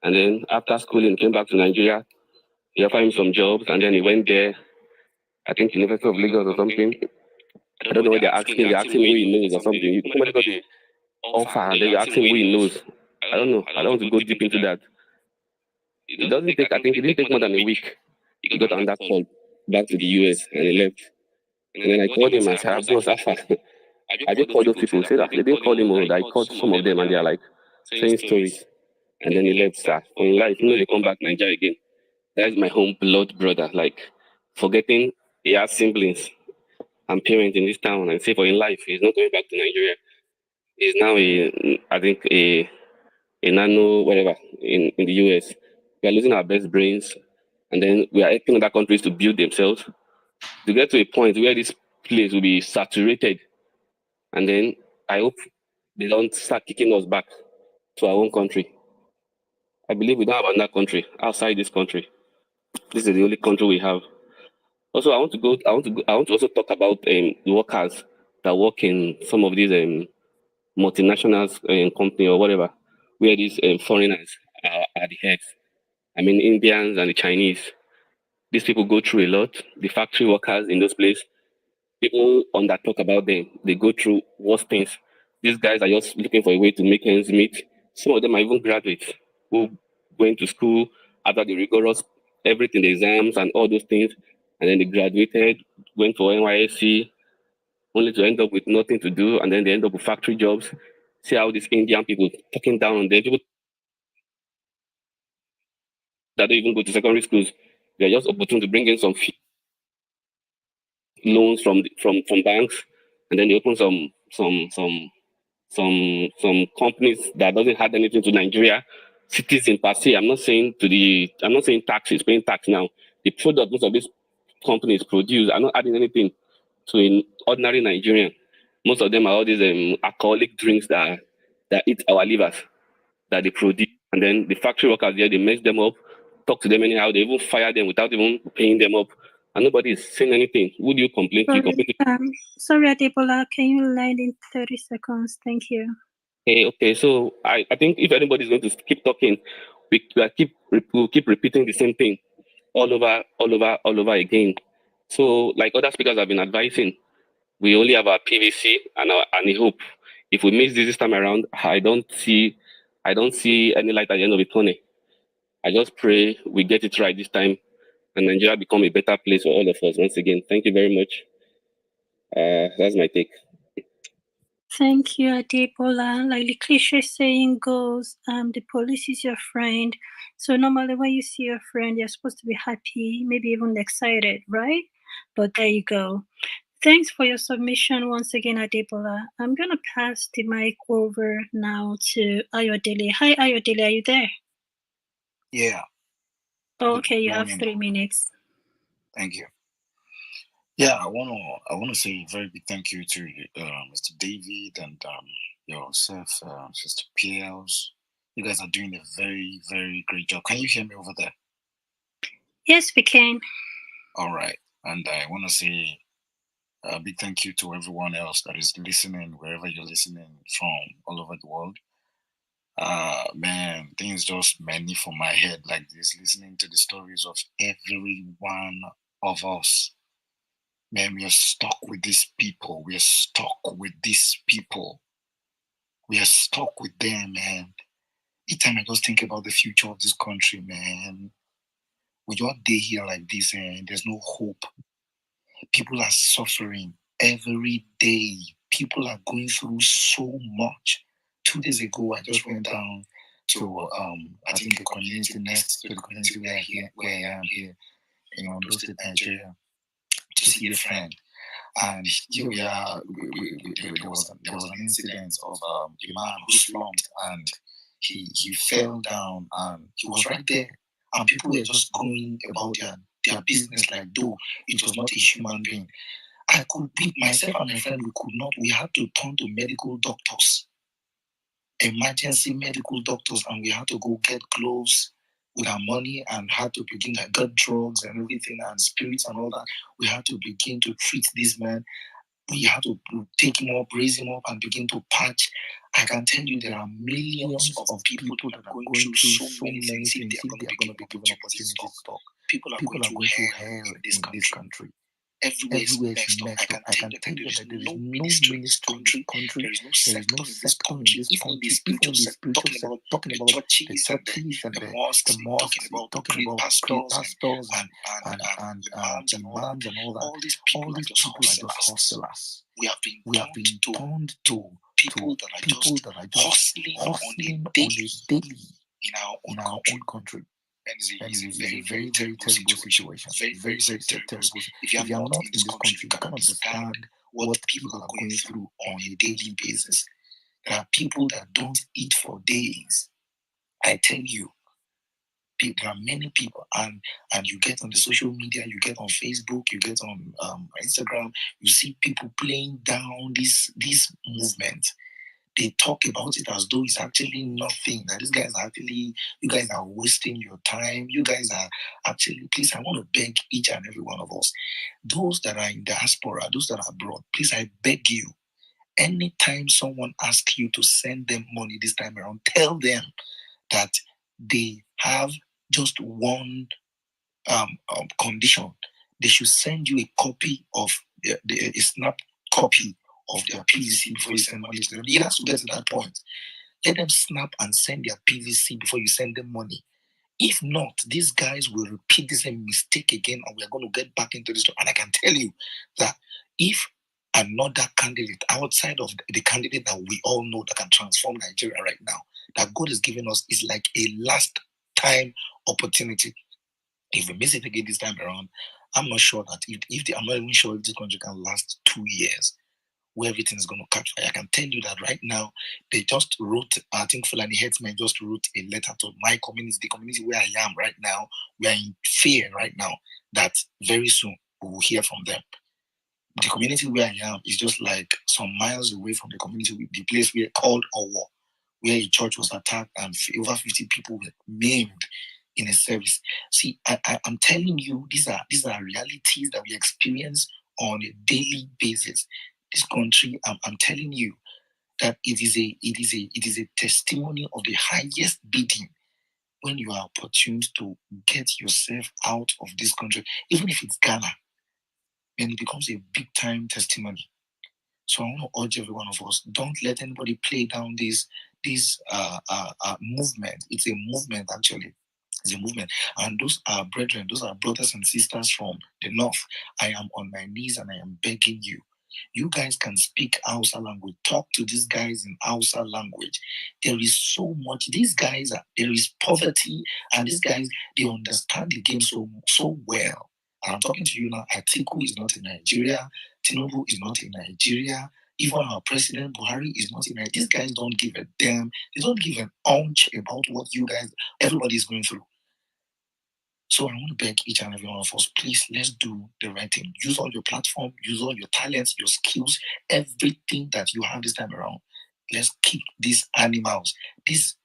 and then after schooling, came back to Nigeria. He offered him some jobs, and then he went there. I think University of Lagos or something. I don't know what they're asking. They're asking who he knows or something. Somebody got the offer, and then you're asking who he knows. I don't know. I don't want to go deep into that. It doesn't take. I think it didn't take more than a week. He got on that call back to the US and he left. And then I called him and said, "Bros, Alpha, have you called those people?" He said that they didn't call him. I called some of them and they're like saying stories. And then he left, sir. In life, they come back Nigeria again. That is my home blood brother. Like forgetting he has siblings and parents in this town, and say for in life he's not going back to Nigeria. He's now a nano whatever in the US. We are losing our best brains, and then we are helping other countries to build themselves to get to a point where this place will be saturated. And then I hope they don't start kicking us back to our own country. I believe we don't have another country outside this country. This is the only country we have. Also, I want to also talk about the workers that work in some of these multinationals company or whatever, where these foreigners are the heads. I mean, Indians and the Chinese. These people go through a lot. The factory workers in those places, people on that talk about them, they go through worse things. These guys are just looking for a way to make ends meet. Some of them are even graduates who went to school after the rigorous everything, the exams and all those things, and then they graduated, went for NYSC, only to end up with nothing to do, and then they end up with factory jobs. See how these Indian people talking down on them, people that don't even go to secondary schools, they're just opportunity to bring in some loans from banks, and then they open some companies that doesn't have anything to Nigeria citizen per se. I'm not saying taxes, paying tax now. The product most of these companies produce are not adding anything to an ordinary Nigerian. Most of them are all these alcoholic drinks that eat our livers that they produce. And then the factory workers there, they mess them up, talk to them anyhow, they even fire them without even paying them up. And nobody is saying anything. Who do you complain to? You complain to Sorry, Adebola, can you land in 30 seconds? Thank you. Okay. So I think if anybody's going to keep talking, we'll keep repeating the same thing all over again. So like other speakers have been advising, we only have our PVC and a hope. If we miss this time around, I don't see any light at the end of the tunnel. I just pray we get it right this time and Nigeria become a better place for all of us. Once again, thank you very much. That's my take. Thank you, Adebola. Like the cliche saying goes, the police is your friend. So normally when you see your friend, you're supposed to be happy, maybe even excited, right? But there you go. Thanks for your submission once again, Adebola. I'm going to pass the mic over now to Ayodele. Hi, Ayodele, are you there? Yeah. Oh, okay, you morning. have 3 minutes. Thank you. Yeah, I wanna say a very big thank you to Mr. David and yourself, Sister PLs. You guys are doing a very, very great job. Can you hear me over there? Yes, we can. All right. And I want to say a big thank you to everyone else that is listening, wherever you're listening from, all over the world. Man, things just many for my head like this, listening to the stories of every one of us. Man, we are stuck with these people. We are stuck with these people. We are stuck with them, man. Each time I just think about the future of this country, man. We just day here like this, and there's no hope. People are suffering every day. People are going through so much. 2 days ago, I just went down to I think a community next to the community where I am here in Ondo State, Nigeria, to see a friend. And here we are. There was an incident of a man who slumped and he fell down and he was right there. And people were just going about their business like though it was not a human being. I could be myself and my friend. We had to turn to medical doctors, emergency medical doctors, and we had to go get gloves with our money and had to begin to get drugs and everything and spirits and all that. We had to begin to treat this man. We had to take him up, raise him up, and begin to patch. I can tell you there are millions of people that are going through so many things if they are going to be given opportunities to talk. People are going through hell in this country. Everywhere is messed up. I can tell you that there is no ministry in this country. There is no sector in this country. Even the spiritual sector, talking about the churches and the mosques, talking about pastors and imams and all that. All these people are just hustlers. We have been turned to people that are just hustling on a daily in our own country. And it's a very, very terrible situation. Very, very, very terrible. If you are not in this country, you can understand what people are going through on a daily basis. There are people that don't eat for days. I tell you, there are many people, and you get on the social media, you get on Facebook, you get on Instagram, you see people playing down this movement. They talk about it as though it's actually nothing. That these guys are actually, you guys are wasting your time. You guys are actually, please, I want to beg each and every one of us, those that are in diaspora, those that are abroad, please, I beg you, anytime someone asks you to send them money this time around, tell them that they have just one condition. They should send you a copy of a snap copy of their PVC before you send money to them. It has to get to that point. Let them snap and send their PVC before you send them money. If not, these guys will repeat the same mistake again, and we are going to get back into this. And I can tell you that if another candidate outside of the candidate that we all know that can transform Nigeria right now, that God is giving us, is like a last time opportunity. If we miss it again this time around, I'm not sure that I'm not even sure if this country can last 2 years where everything is going to catch fire. I can tell you that right now, they just wrote, I think Fulani Headsmen just wrote a letter to my community, the community where I am right now. We are in fear right now that very soon we will hear from them. The community where I am is just like some miles away from the community, the place we called Owo, where a church was attacked and over 50 people were maimed in a service. See, I'm telling you, these are realities that we experience on a daily basis. This country, I'm telling you that it is a testimony of the highest bidding when you are opportune to get yourself out of this country, even if it's Ghana, then it becomes a big time testimony. So I want to urge every one of us, don't let anybody play down this movement. It's a movement, actually. It's a movement. And those are brethren, those are brothers and sisters from the north. I am on my knees and I am begging you. You guys can speak Hausa language. Talk to these guys in Hausa language. There is so much. These guys, there is poverty, and these guys, they understand the game so well. And I'm talking to you now. Atiku is not in Nigeria. Tinubu is not in Nigeria. Even our president Buhari is not in Nigeria. These guys don't give a damn. They don't give an ounce about what you guys, everybody is going through. So I want to beg each and every one of us, please, let's do the right thing. Use all your platform, use all your talents, your skills, everything that you have this time around. Let's keep these animals, these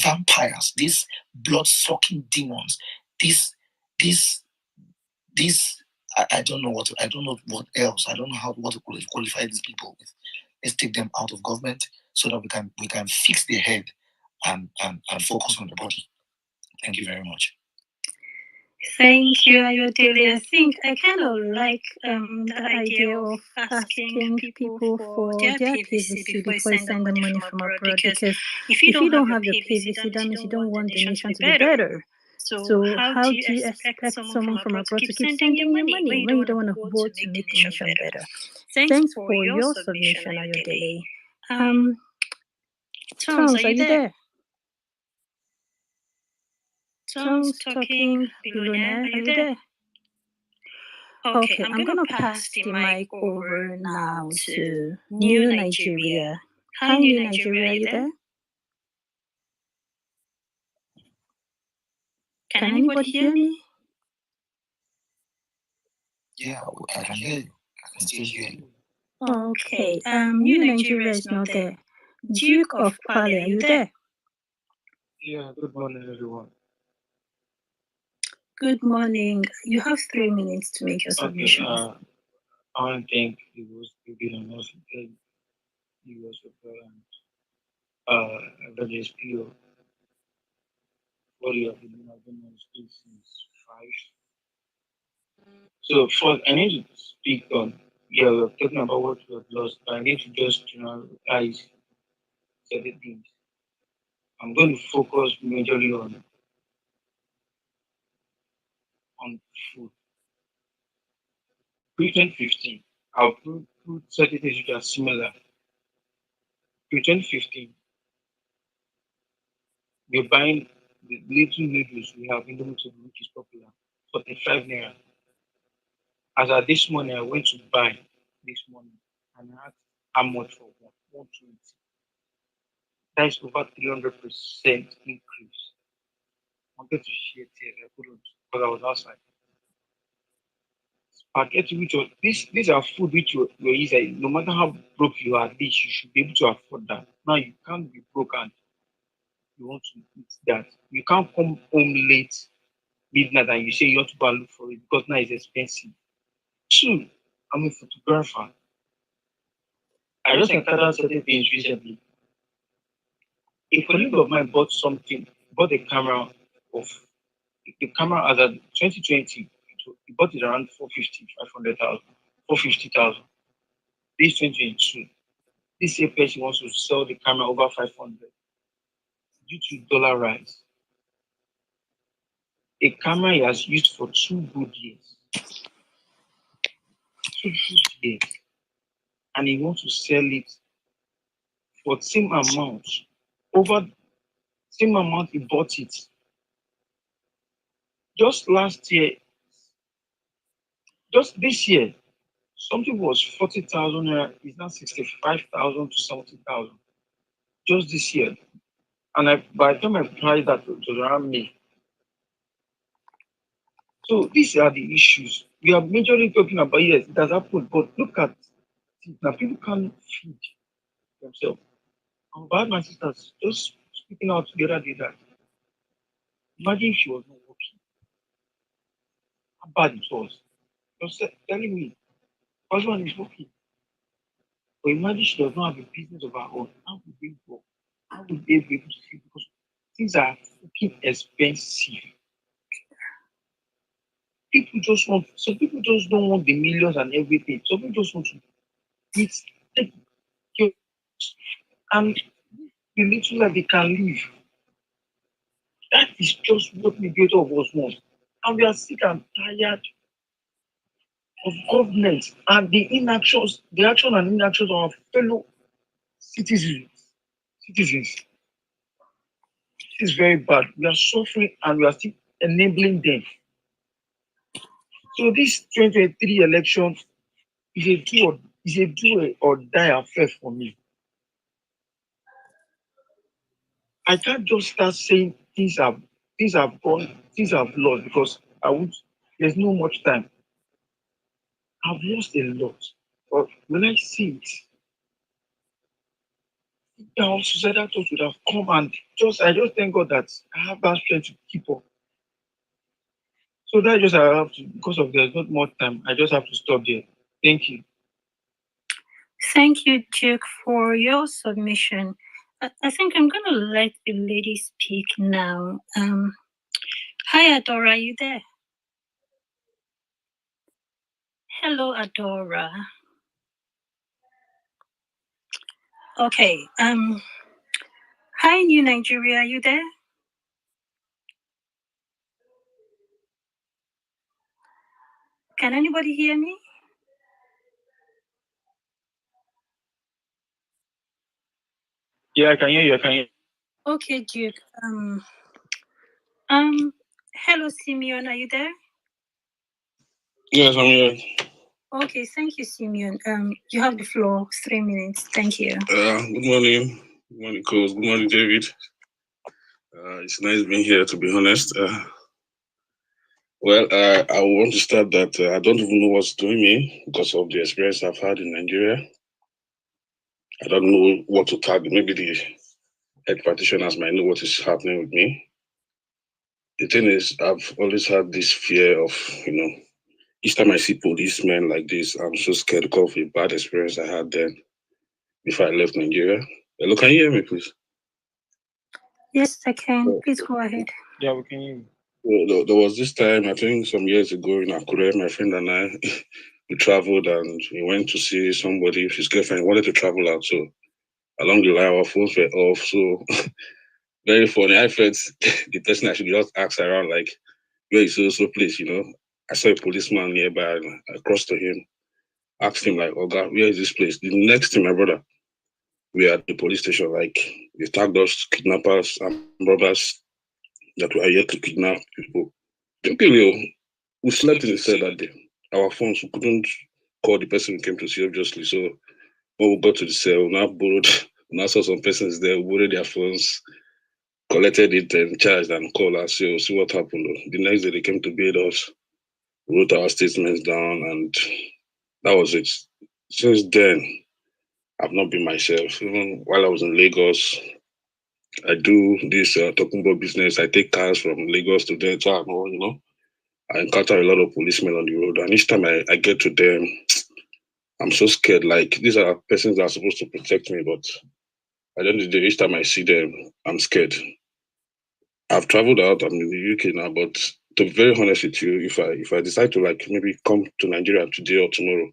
vampires, these blood-sucking demons, these I don't know what else. I don't know what to qualify these people with. Let's take them out of government so that we can fix their head and focus on the body. Thank you very much. Thank you, Ayodele. I think I kind of like the idea of asking people for their PVC before you send them money from abroad, because if you don't have your PVC, that means you don't want the nation to be better. So how do you expect someone from abroad to keep sending you money when you don't want to vote to make the nation better? Thanks for your submission, Ayodele. Tongs, are you there? Tongs talking billionaire, are you there? Okay, I'm gonna pass the mic over now to New Nigeria. Hi, New Nigeria, are you there? Can anybody hear me? Yeah, I can hear you. I can still hear you. Okay, New Nigeria is not there. Duke of Kwale, are you there? Yeah, good morning, everyone. Good morning. You have 3 minutes to make your submission. I want to thank the host and also thank you as well, and WSPO for your I've been on the street since 5. So first, I need to speak on, we're talking about what we have lost, but I need to just generalize certain things. I'm going to focus majorly on food. Pre-2015, I'll put certain things which are similar. Pre-2015, we're buying the little noodles we have in the motor, which is popular, 45 naira. As at this morning, I went to buy this morning and I asked how much for 120. That is over 300% increase. I wanted to share tears, I couldn't because I was outside. Spaghetti, these are food which you're easy. No matter how broke you are, at least you should be able to afford that. Now you can't be broke and you want to eat that. You can't come home late midnight and you say you want to go and look for it because now it's expensive. Two, I'm a photographer. I just encountered certain things recently. A colleague of mine bought a camera of the camera as a 2020. He bought it around 450, 500,000, 450,000. This 2022. This same person wants to sell the camera over 500 due to dollar rise. A camera he has used for 2 good years. 2 good years. And he wants to sell it for the same amount. Over same amount he bought it. Just last year, just this year, something was 40,000 naira, is now 65,000 to 70,000. Just this year. And by the time I priced that, it was around May. So these are the issues. We are majorly talking about, yes, it has happened, but look at it. Now people can't feed themselves. I'm bad, my sisters, just speaking out together did that. Imagine if she was not working. How bad it was. Just telling me, husband is working. But imagine she does not have a business of her own. How would they work? How would they be able to feed? Because things are fucking expensive. Some people just don't want the millions and everything. Some people just want to eat, take care, and the little that they can live. is just what majority of us want. And we are sick and tired of government and the action and inactions of our fellow citizens. Citizens. This is very bad. We are suffering and we are still enabling them. So this 2023 election is a do or die affair for me. I can't just start saying things have gone, things have lost because there's no much time. I've lost a lot. But when I see it, our suicidal thoughts would have come and I just thank God that I have that strength to keep up. So that just I have to, because of there's not more time, I just have to stop there. Thank you. Thank you, Duke, for your submission. I think I'm going to let the lady speak now. Hi, Adora, are you there? Hello, Adora. Okay. Hi, New Nigeria, are you there? Can anybody hear me? Yeah, I can hear you. I can hear you. Okay, Duke. Hello, Simeon, are you there? Yes, I'm here. Okay, thank you, Simeon. You have the floor, 3 minutes. Thank you. Good morning. Good morning, Coach. Good morning, David. It's nice being here, to be honest. I want to start that I don't even know what's doing me because of the experience I've had in Nigeria. I don't know what to target. Maybe the head practitioners might know what is happening with me. The thing is, I've always had this fear of, each time I see policemen like this, I'm so scared because of a bad experience I had then before I left Nigeria. Hello, can you hear me, please? Yes, I can. Please go ahead. Yeah, we can hear you. There was this time, I think some years ago in Akure, my friend and I, we traveled and we went to see somebody, his girlfriend wanted to travel out. So along the line, our phones were off. So very funny. I felt the person I should just ask around, like, where is so place, I saw a policeman nearby and I crossed to him, asked him, like, oh God, where is this place? The next thing, my brother, we are at the police station, like, they tagged us, kidnappers and robbers that were here to kidnap people. Jokingly, we slept in the cell that day. Our phones, we couldn't call the person who came to see, obviously. So when we got to the cell, we now saw some persons there, we borrowed their phones, collected it and charged and called us, so see what happened. The next day they came to bail us, wrote our statements down, and that was it. Since then, I've not been myself. Even while I was in Lagos, I do this talking about business. I take cars from Lagos to Delta and all, I encounter a lot of policemen on the road, and each time I get to them, I'm so scared. Like, these are persons that are supposed to protect me, but at the end of the day, each time I see them, I'm scared. I've traveled out. I'm in the UK now, but to be very honest with you, if I decide to, like, maybe come to Nigeria today or tomorrow,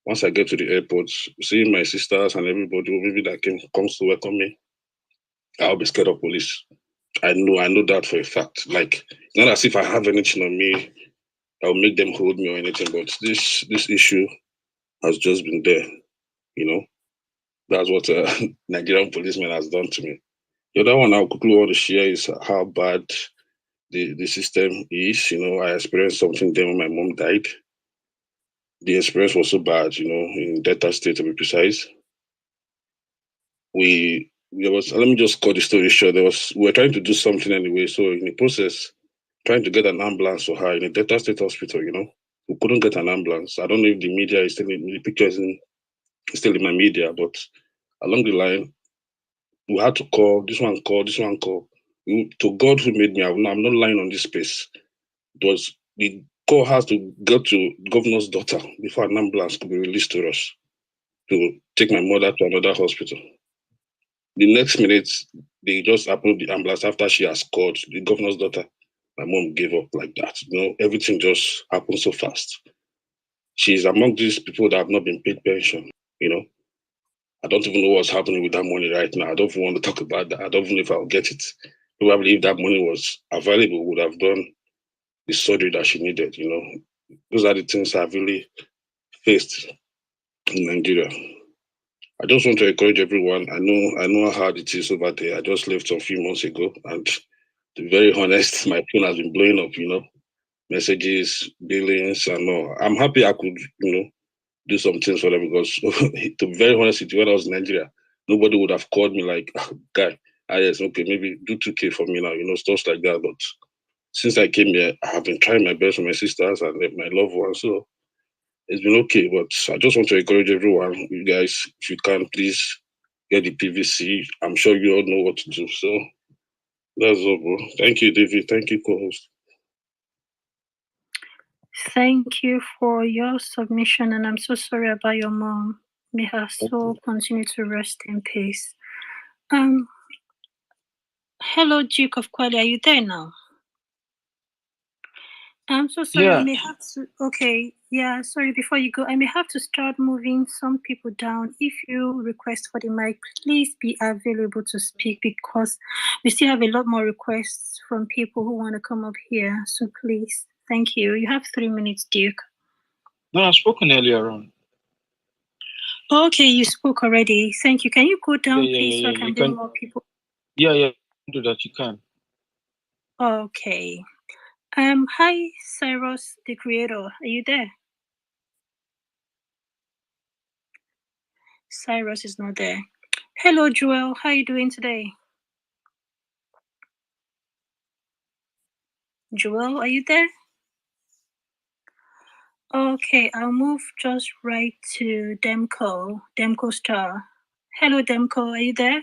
once I get to the airport, seeing my sisters and everybody, maybe that comes to welcome me, I'll be scared of police. I know that for a fact. Like, not as if I have anything on me, I'll make them hold me or anything, but this issue has just been there, you know. That's what Nigerian policeman has done to me. The other one I quickly want to share is how bad the system is. I experienced something then when my mom died. The experience was so bad, in Delta State to be precise. Let me just cut the story short. We were trying to do something anyway. So in the process, trying to get an ambulance for her in a Delta State hospital, we couldn't get an ambulance. I don't know if the media is still in the picture is still in my media, but along the line, we had to call this one, call this one, call. To God who made me, I'm not lying on this space. The call has to go to the governor's daughter before an ambulance could be released to us to take my mother to another hospital. The next minute, they just approved the ambulance after she has called the governor's daughter. My mom gave up like that. Everything just happened so fast. She's among these people that have not been paid pension. I don't even know what's happening with that money right now. I don't even want to talk about that. I don't even know if I'll get it. probably if that money was available, would have done the surgery that she needed. Those are the things I've really faced in Nigeria. I just want to encourage everyone. I know how hard it is over there. I just left a few months ago, and to be very honest, my phone has been blowing up. Messages, billings, and all. I'm happy I could, do some things for them because, to be very honest with you, when I was in Nigeria, nobody would have called me like, guy, yes, okay, maybe do 2K for me now, stuff like that. But since I came here, I have been trying my best for my sisters and my loved ones. So it's been okay. But I just want to encourage everyone, you guys, if you can, please get the PVC. I'm sure you all know what to do. So that's all, bro. Thank you, David. Thank you, co-host. Thank you for your submission, and I'm so sorry about your mom. May her soul continue to rest in peace. Hello, Duke of Kwali. Are you there now? I'm so sorry. Yeah. I may have to. Okay. Yeah. Sorry. Before you go, I may have to start moving some people down. If you request for the mic, please be available to speak because we still have a lot more requests from people who want to come up here. So please, thank you. You have 3 minutes, Duke. No, I've spoken earlier on. Okay, you spoke already. Thank you. Can you go down, Yeah, please, so I can bring more people? Yeah, do that. You can. Okay. Hi, Cyrus, the creator. Are you there? Cyrus is not there. Hello, Joel. How are you doing today? Joel, are you there? Okay, I'll move just right to Demco Star. Hello, Demco. Are you there?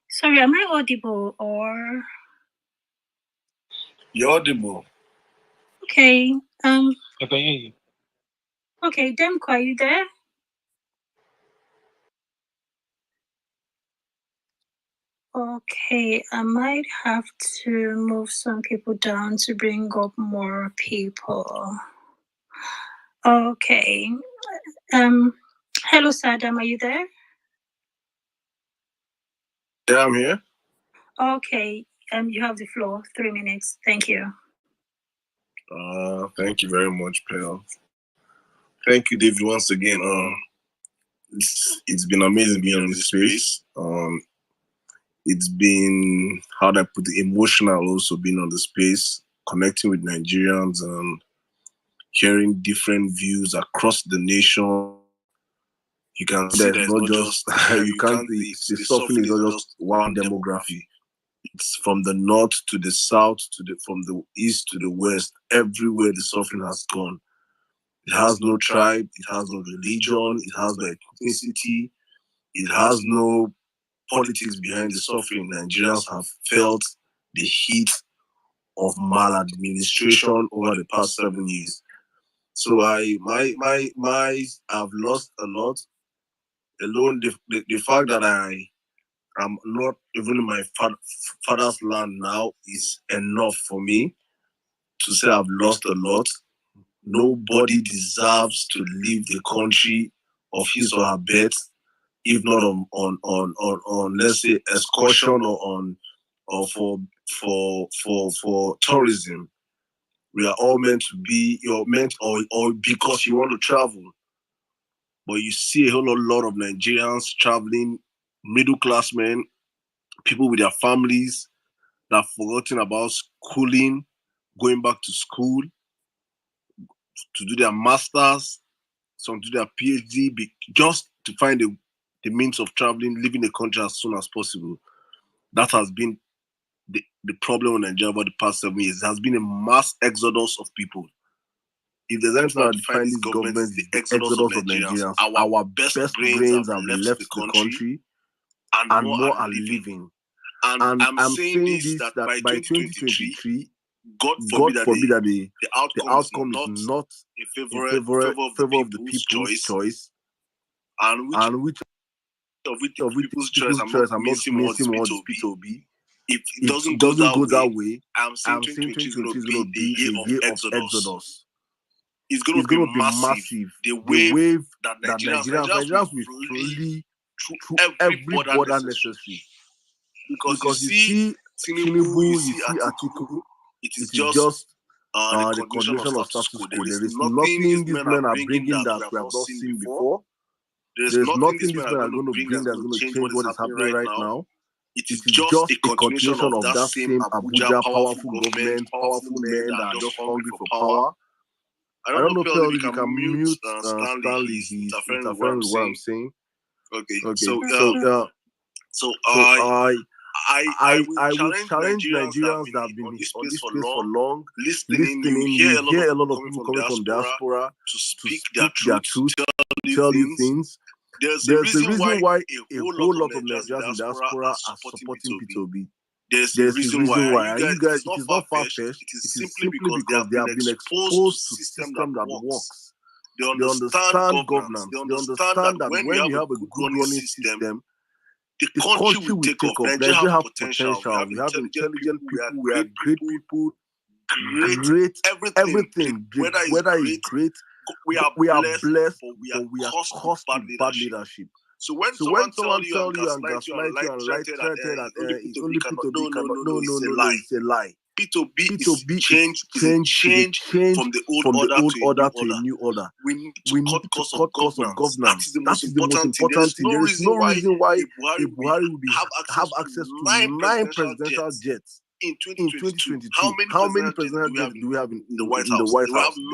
Sorry, am I audible or? You're audible. Okay. I can hear you. Okay, Demco, are you there? Okay, I might have to move some people down to bring up more people. Okay. Hello, Saddam, are you there? Yeah, I'm here. Okay, you have the floor. 3 minutes. Thank you. Thank you very much, Pell. Thank you, David, once again. It's been amazing being on this space. It's been, how do I put it, emotional also being on the space, connecting with Nigerians and hearing different views across the nation. You can see that it's not just, you can't, the suffering is not just one demography. It's from the north to the south, from the east to the west, everywhere the suffering has gone. It has no tribe, it has no religion, it has no ethnicity, it has no politics behind the suffering. Nigerians have felt the heat of maladministration over the past 7 years. So I've lost a lot. Alone, the fact that I'm not even in my father's land now is enough for me to say I've lost a lot. Nobody deserves to leave the country of his or her birth, if not on let's say excursion or for tourism. We are all meant to be, you're meant or because you want to travel. But you see a whole lot of Nigerians traveling, middle class men, people with their families that have forgotten about schooling, going back to school to do their masters, some to do their PhD, just to find the means of traveling, leaving the country as soon as possible. That has been the problem in Nigeria over the past 7 years. There has been a mass exodus of people. If there's anything that defines this government, it's the exodus of Nigerians. Our best brains have left the country and more are leaving. And I'm saying this that by 2023, God forbid that the outcome is not in favor of the people's choice. And which of people's choice, I'm not missing what the Peter will be. If it doesn't go that way, I'm saying 2023 is going to be the year of exodus. It's going to be massive. The wave that Nigerians will fully through every border necessary. Because you see Tinubu, you see Atiku, it is just the continuation of status quo. There is nothing these men are bringing that we have not seen before. There is nothing these men are going to bring that's going to change what is happening right now. It is just a continuation of that same Abuja powerful government, powerful men that are just hungry for power. I don't know, Pearl, if you can mute Stanley. He's interfering with what I'm saying. Okay. So I will challenge Nigerians that have been on this space for long, listening. You hear a lot of people coming from diaspora to speak their truth, tell you things. There's a reason why a whole lot of Nigerians in diaspora are supporting P2B. There's a reason why. And you guys, it is not far-fetched. It is simply because they have been exposed to system that works. They understand governance. They understand that when you have a good running system, the country will take off. Nigeria have potential. We have intelligent people. We are great people. Great everything. Whether it's great, we are blessed, but we are cursed with bad leadership. So when someone tell you and gaslight you and lie, try that it's only P2B cannot. No, it's a lie. P2B is change from the old order to a new order. We need to cut cost of governance. That is the most important thing. There is no reason why a Buhari will have access to 9 presidential jets in 2022. How many presidential jets do we have in the White House? They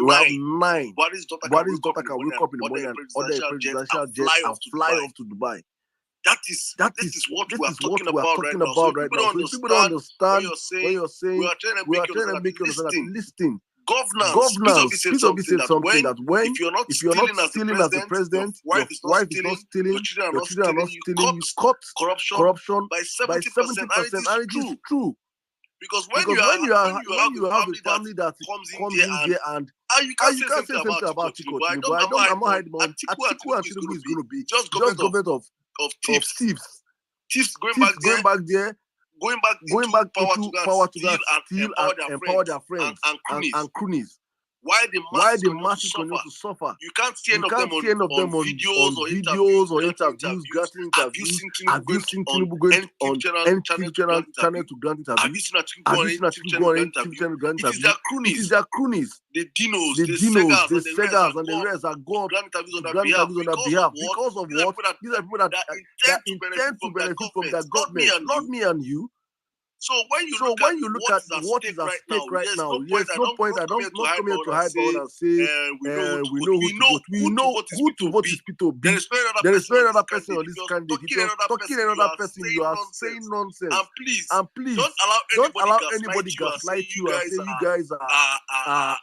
will have 9. Buhari's daughter can wake up in the morning and order a presidential jet and fly off to Dubai. That is what we are talking about right now. So people don't understand when you're saying we are trying to make you understand that listen. Governance. P2B said something that when if you're not stealing as a president, your wife is not stealing, your children are not stealing, you cut corruption by 70%, and it is true. Because when you have a family that comes in here and you can't say something about Atiku. I'm not hiding on Atiku and Tinubu is going to be just government of thieves. Thieves going back there, going back into power to steal and empower their friends and cronies. Why the masses continue to suffer? You can't see any of them on videos or interviews, granting interviews. Have you seen Tinubu going on NTV channel to grant interviews? Have you seen Atiku go on NTV channel to grant interviews? It is their cronies. The Dinos, the Segas, and the rest are going to grant interviews on their behalf. Because of what? These are people that intend to benefit from their government, not me and you. So when you look at what is at stake right now, there's no point. I don't not come here to hide on and say we know who to vote. We know who to vote is P2B. There is no other person on this candidate. If you're talking another person, you are saying nonsense. And please don't allow anybody gaslight you and say you guys are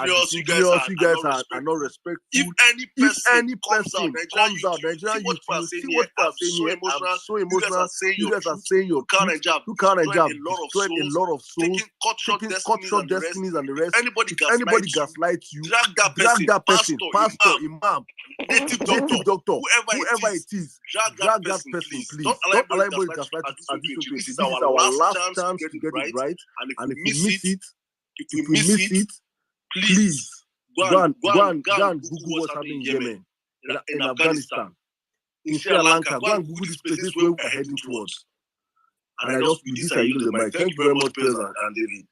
disingenuous. You guys are not respectful. If any person comes out, Nigerian youth, you see what they are saying here. I'm so emotional. You guys are saying your truth. Look how Nigeria destroyed a lot of souls, taking cut short destinies and the rest. If anybody gaslights you, drag that person, pastor, imam, native doctor, whoever it is, drag that person, please. Don't allow anybody gaslight you at this 2020. This is our last chance to get it right. And if you miss it, please go and Google what's happening in Yemen, in Afghanistan, in Sri Lanka. Go and Google these places where we are heading towards. And I just with this I use the mic. Thank you very much, President and David.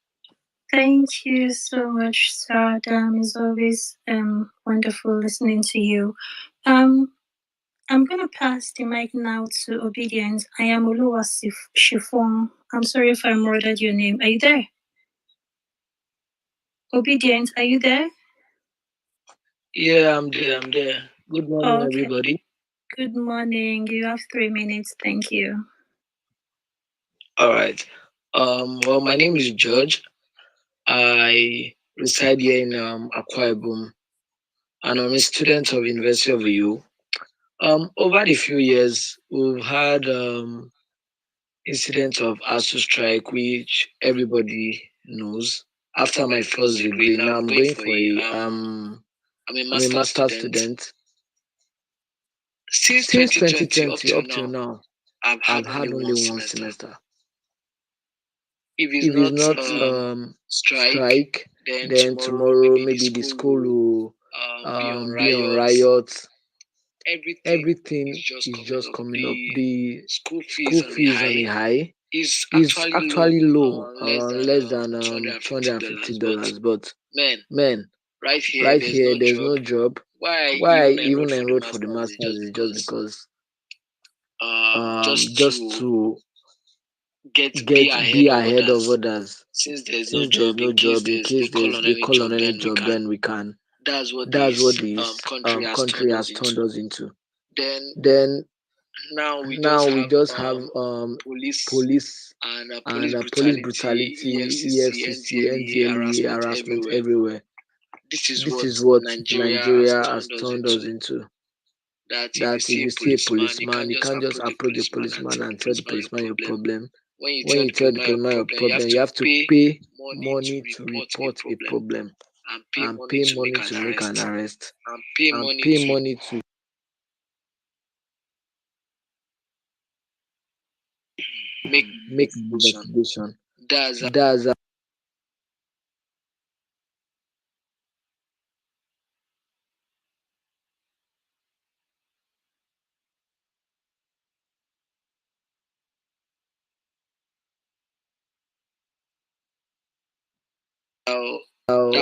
Thank you so much, Sir Adam. It's always wonderful listening to you. I'm gonna pass the mic now to Obedience. I am Oluwa Chiffon. I'm sorry if I murdered your name. Are you there? Obedience, are you there? Yeah, I'm there. Good morning, everybody. Good morning. You have 3 minutes. Thank you. All right. Well, my name is George. I reside here in Akwa Ibom, and I'm a student of University of EU. Over the few years, we've had incidents of ASU strike, which everybody knows. After my first degree, now I'm going for I'm a master's student. Since 2020 up till now, I've had only one semester. If it's not strike, then tomorrow maybe the school will be on riot. everything is just coming up. The school fees on the high is actually low, around less than $250. But man, right here, there's no job. Why I even enrolled for the masters is just because just to get be ahead of others. Since there's no job, in case they call on any job, then we can. That's what this country has turned us into. Then now we just have police and police brutality, EFCC, NDLEA harassment everywhere. This is what Nigeria has turned us into. That if you see a policeman, you can't just approach the policeman and tell the policeman your problem. When you tell the policeman your problem, you have to pay money to report a problem and pay money to make an arrest and pay money to make an investigation. That's that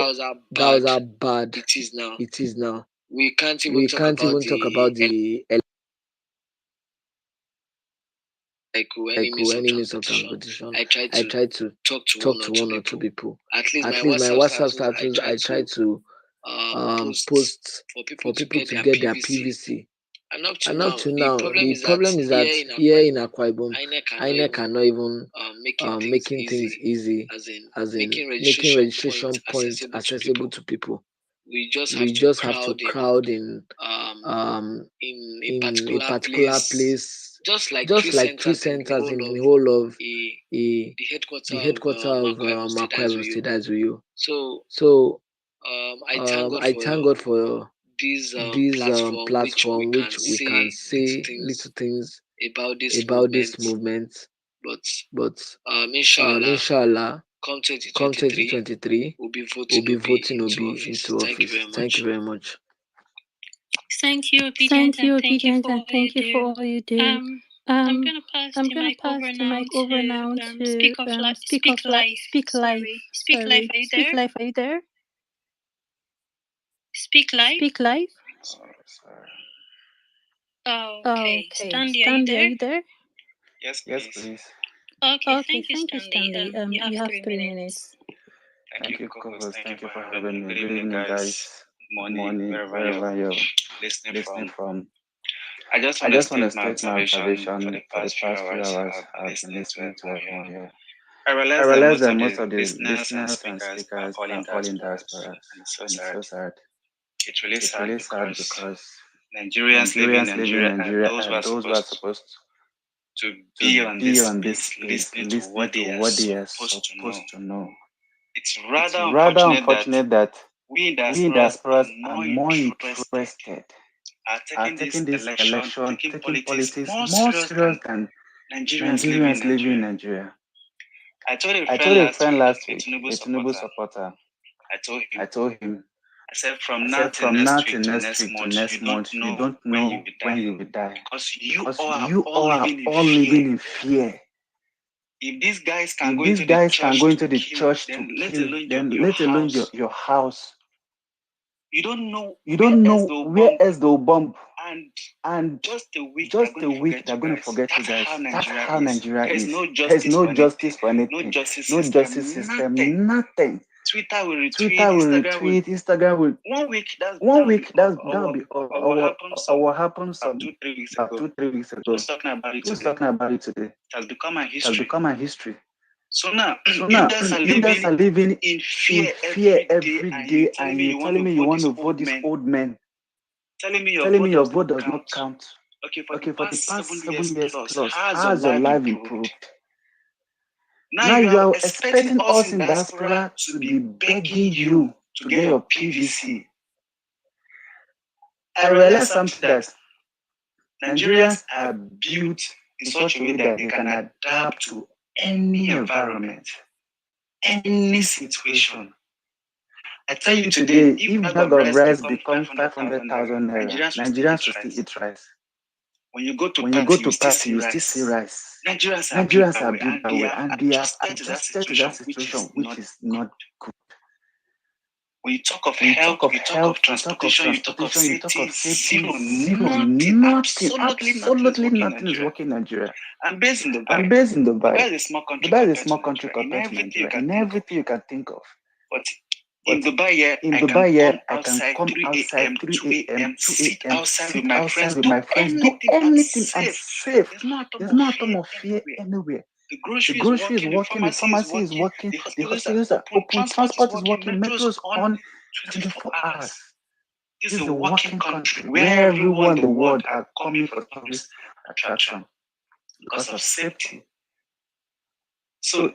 was how bad it is now. We can't even talk about the any means of transportation. I try to talk to one or two people. At least my WhatsApp status, I try to post for people to get their PVC. And up to now, the problem is that here in Akwa Ibom, INEC cannot even making things easy, as in making registration points accessible to people. We just have to crowd in a particular place, just like three centers in the whole of the headquarter of Akwa Ibom State, that's you. So I thank God for this platform, which we can say little things about this movement. But inshallah, come 2023, we'll be voting Obi into office. Thank you very much. Thank you, Thank Obedient, you, and thank you Obedient, for and all you thank you for do. all you do. I'm Um, gonna pass I'm the gonna mic pass over the now mic over to now to Speak of Life. Speak Life. Speak Life. Are you Speak there? Life, are you there? Speak Life. Speak Life. Oh, Oh, okay. okay. Stanley, are you Stanley, are there? you there? Yes, please. Okay, Okay, thank you, thank you, Stanley. Stanley. You have You have 3 3 minutes. minutes. Thank you, co-host. Thank you for having me. Good evening, guys. Good morning, wherever you're listening from. I just want to state my observation for the past few hours. I've been listening to everyone here. I realize that most of the listeners and speakers are all in diasporas, and it's so sad. It's really sad because Nigerians living in Nigeria are those who are supposed to be on this space, listening to what they are supposed to know. It's rather unfortunate that we in diasporas are more interested, are taking this election, taking politics more serious than Nigerians living in Nigeria. I told a friend last week, a Tinubu supporter, I told him, I said from now till next week to next month, you don't know when you will die. Because you all are all living in fear. If these guys can go into the church to kill, then let alone your house. You don't know where else they'll bomb. And just a week they're going to forget you guys. That's how Nigeria is. There's no justice for anything. No justice system, nothing. Twitter will retweet, Instagram will. 1 week, that'll be or what happened some about 2-3 weeks ago. Who's talking about it today? It has become a history. So now you guys are living in fear every day, and you're telling me you want to vote these old men. Telling me your vote does not count. Okay, for the past 7 years plus, how has your life improved? Now you are expecting us in diaspora to be begging you to get your PVC. I realize something that Nigerians are built in such a way that they can adapt to any environment, any situation. I tell you today, if bag of rice become 500,000 naira, Nigerians will still eat rice. When you go to party, you still see rice. Nigerians are built that way, and they are adjusted to that situation, which is not good. When you talk of health, you talk of transportation, you talk of safety, zero, nothing, absolutely nothing is working in Nigeria. I'm based in Dubai. Dubai is a small country compared to Nigeria. In everything you can think of. But in Dubai, I can come outside 3 a.m., 2 a.m., sit outside with my friends, do anything. I'm safe. There's no atom of fear anywhere. The grocery is working, the pharmacy is working, the hospitals are open, transport is working, metro is on 24 hours. This is a working country where everyone in the world are coming for tourist attraction because of safety. So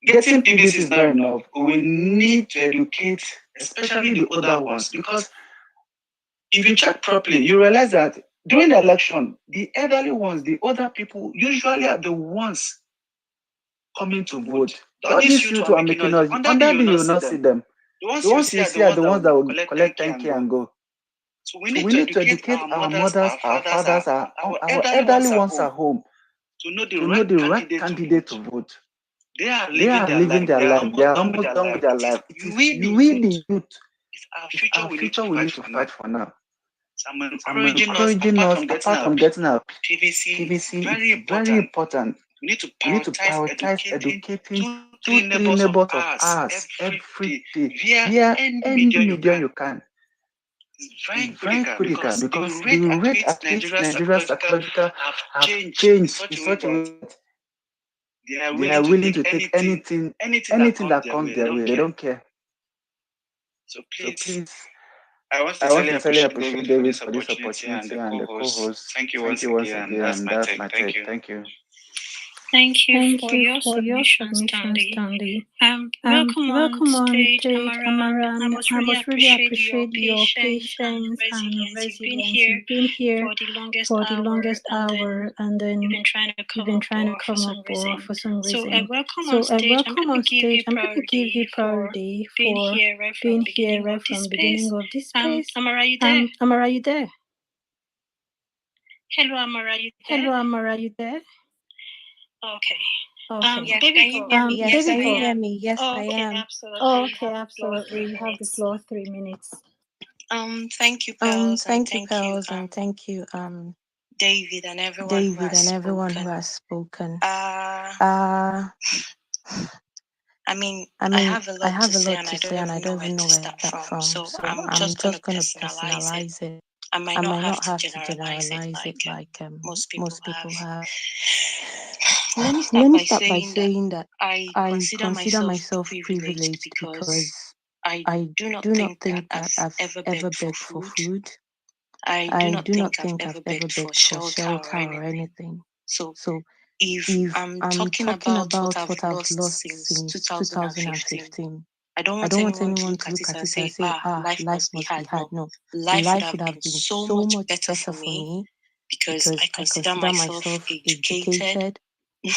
getting PVC is not enough. We need to educate, especially the older ones, because if you check properly, you realize that during the election, the elderly ones, the older people, usually are the ones coming to vote. All these youth who are making us, under the you will not see them. The ones you see are the ones that will collect 10K and go. So we need to educate our mothers, our fathers, our elderly ones at home to know the right candidate to vote. They are living their life. They are almost done with their life. It is we, the youth, it's our future we need to fight for now. So I'm encouraging us, apart from getting our PVC, it's very important. We need to prioritize educating 2-3 neighbors of ours every day via any medium you can. It's very critical because the rate at which Nigeria's psychological have changed in such a way that they are willing to take anything that comes their way. They don't care. So please, I want to sincerely appreciate David for this opportunity and the co-host. Thank you once again. That's my take. Thank you. Thank you for your submissions, Stanley. Welcome on stage, Amara. I must really appreciate your patience and resilience. You've been here for the longest hour, and then you've been trying to come up for some reason. So welcome on stage. I'm going to give you priority for being here right from the beginning of this space. Amara, are you there? Hello, Amara, are you there? Okay. Yes, David, can you hear me? Yes, David, I can you am. hear me? Yes, I am. Absolutely. You have the floor 3 minutes. Thank you, Pels, and thank you, David and everyone who has spoken. I mean, I have a lot to say, and I don't even know where to start from. So I'm just going to personalize it. I might not have to generalize it like most most people people have. have. Let me Let me start start by by saying that saying that I I consider consider myself myself privileged privileged because because I I do not do not think that think that I've I've ever ever begged for begged for food. food. I do I not do not think I've think ever I've ever begged for begged for shelter or shelter or anything. anything. So So if if I'm I'm talking talking about what about I've what I've lost lost since since 2015, 2015, I don't I want don't want anyone to anyone look to at look it at and it and say, say, life life must be must be hard. hard. No, No, life would life would have have been been so so much much better better for for me me because I because I consider consider myself myself educated. educated.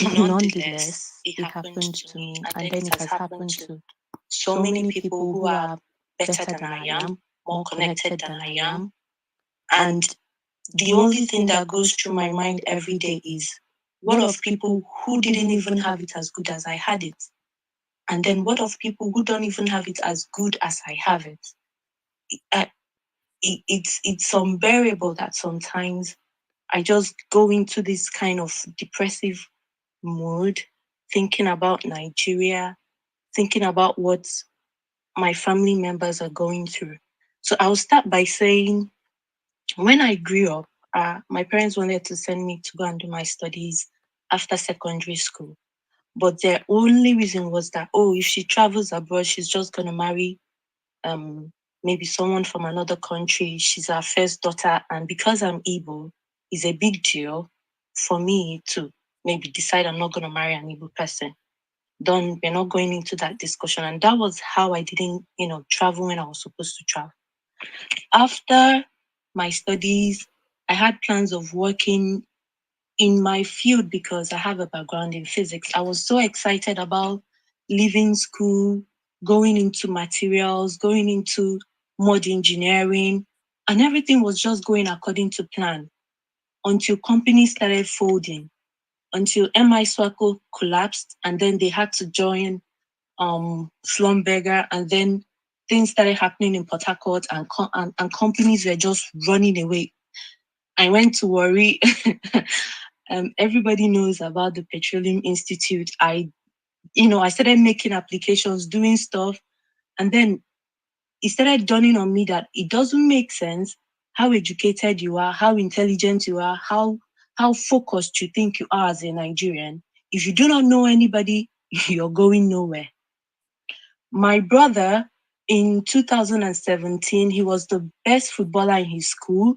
Nonetheless, Nonetheless, it it happened happened to to me, me, and and then it then it has has happened happened to to so so many many people people who who are are better better than than I I am, am, more more connected connected than than I I am. am. And And the the only only thing thing that that goes goes through through my my mind mind every every day day is is what what of of people people who who didn't didn't even even have have it it as as good good as as I I had had it? it. And then what of people who don't even have it as good as I have it? Uh, it's unbearable that sometimes I just go into this kind of depressive mood, thinking about Nigeria, thinking about what my family members are going through. So I'll start by saying, when I grew up, my parents wanted to send me to go and do my studies after secondary school. But their only reason was that, oh, if she travels abroad, she's just going to marry maybe someone from another country. She's our first daughter. And because I'm Igbo, it's a big deal for me to maybe decide I'm not going to marry an Igbo person. We're not going into that discussion. And that was how I didn't, travel when I was supposed to travel. After my studies, I had plans of working in my field because I have a background in physics. I was so excited about leaving school, going into materials, going into mud engineering, and everything was just going according to plan until companies started folding, until MI Swaco collapsed, and then they had to join Schlumberger, and then things started happening in Port Harcourt, and companies were just running away. I went to Warri. Everybody knows about the Petroleum Institute. I started making applications, doing stuff, and then it started dawning on me that it doesn't make sense how educated you are, how intelligent you are, how focused you think you are as a Nigerian. If you do not know anybody, you're going nowhere. My brother, in 2017, he was the best footballer in his school.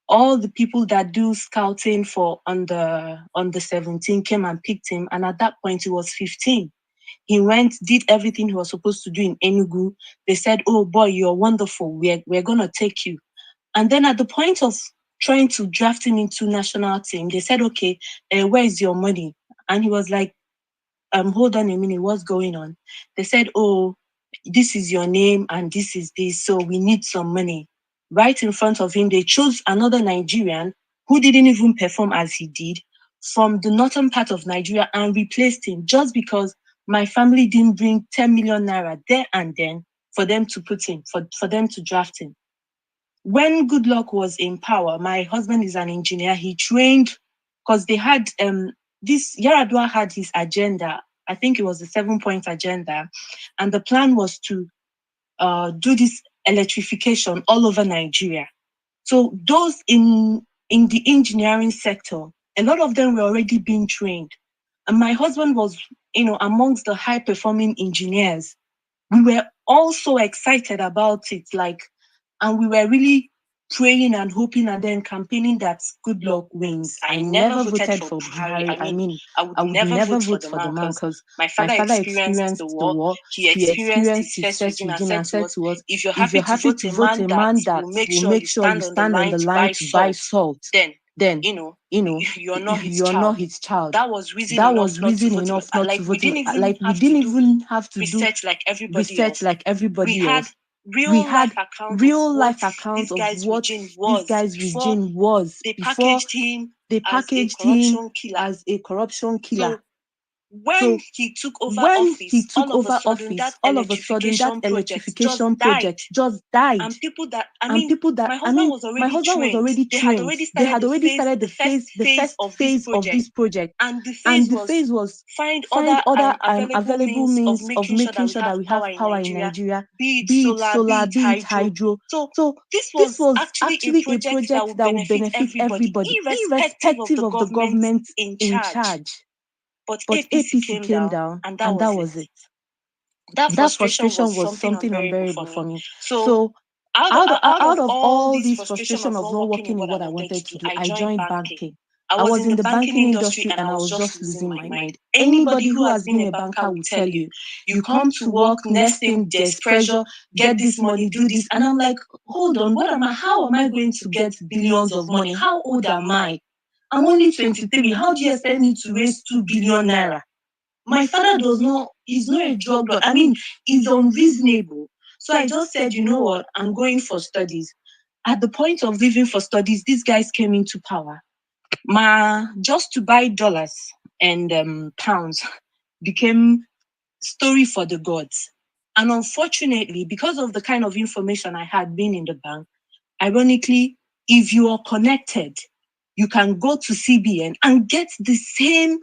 All the people that do scouting for under 17 came and picked him. And at that point, he was 15. He went, did everything he was supposed to do in Enugu. They said, "Oh boy, you're wonderful. We're going to take you." And then at the point of trying to draft him into national team, they said, "Okay, where is your money?" And he was like, hold on a minute, what's going on? They said, "Oh, this is your name and this is this, so we need some money." Right in front of him, they chose another Nigerian who didn't even perform as he did from the northern part of Nigeria and replaced him just because my family didn't bring 10 million naira there and then for them to put him, for them to draft him. When Goodluck was in power, my husband is an engineer. He trained, because they had this Yaradua had his agenda. I think it was the 7-point agenda, and the plan was to do this electrification all over Nigeria. So those in the engineering sector, a lot of them were already being trained, and my husband was, amongst the high performing engineers. We were all so excited about it, and we were really praying and hoping and then campaigning that Goodluck wins. I never voted for Buhari. I would never vote for the man because my father experienced the war. He experienced his first regime and said to us, "If you're happy to vote a man that will make sure you stand on the line to buy salt, then you're not his child." That was reason enough not to vote him. Like we didn't even have to do research like everybody else. We had real life account of what this guy's regime was before they packaged him as a corruption killer. When he took over office, all of a sudden that electrification project just died. And people that my husband was already trained. They had already started the first phase of this project. And the phase was find other available means of making sure that we have power in Nigeria, be it solar, be it hydro. So this was actually a project that would benefit everybody, irrespective of the government in charge. But APC came down, and that was it. That frustration was something unbearable for me. So out of all this frustration of not working in what I wanted to do, I joined banking. I was in the banking industry and I was just losing my mind. Anybody who has been a banker will tell you, you come to work, next thing there's pressure, get this money, do this. And I'm like, hold on, how am I going to get billions of money? How old am I? I'm only 23. How do you expect me to raise 2 billion naira? My father he's not a drug lord. It's unreasonable. So I just said, you know what, I'm going for studies. At the point of leaving for studies, these guys came into power. Just to buy dollars and pounds became story for the gods. And unfortunately, because of the kind of information I had been in the bank, ironically, if you are connected, you can go to CBN and get the same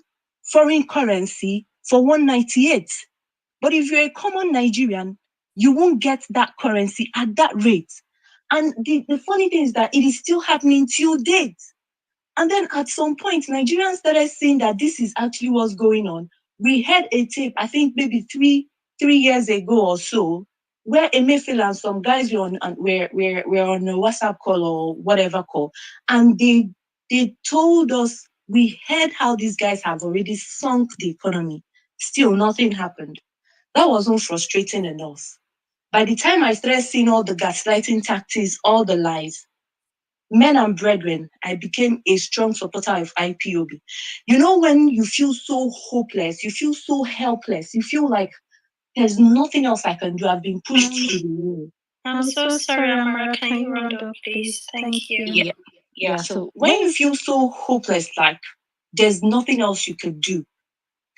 foreign currency for 198. But if you're a common Nigerian, you won't get that currency at that rate. And the funny thing is that it is still happening till date. And then at some point, Nigerians started seeing that this is actually what's going on. We had a tape, I think maybe three years ago or so, where Emefiele and some guys were on a WhatsApp call or whatever call, and they told us, we heard how these guys have already sunk the economy. Still, nothing happened. That wasn't frustrating enough. By the time I started seeing all the gaslighting tactics, all the lies, men and brethren, I became a strong supporter of IPOB. You know, when you feel so hopeless, you feel so helpless, you feel like There's nothing else I can do. I've been pushed to the wall. I'm so sorry, Amara. Can you round up, please? Thank you. Yeah. So when you feel so hopeless, like there's nothing else you could do,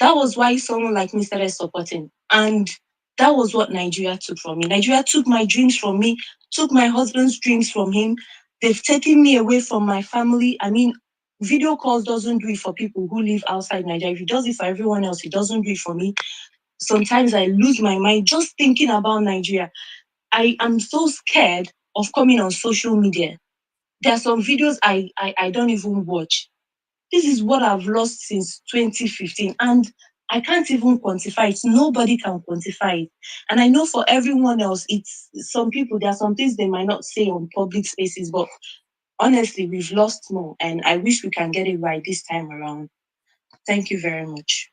that was why someone like me started supporting. And that was what Nigeria took from me. Nigeria took my dreams from me, took my husband's dreams from him. They've taken me away from my family. I mean, video calls doesn't do it for people who live outside Nigeria. If it does it for everyone else, it doesn't do it for me. Sometimes I lose my mind just thinking about Nigeria. I am so scared of coming on social media. There are some videos I don't even watch. This is what I've lost since 2015, and I can't even quantify it. Nobody can quantify it. And I know for everyone else, it's some people, there are some things they might not say on public spaces, but honestly, we've lost more, and I wish we can get it right this time around. Thank you very much.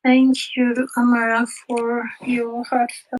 Thank you, Amara, for your heartfelt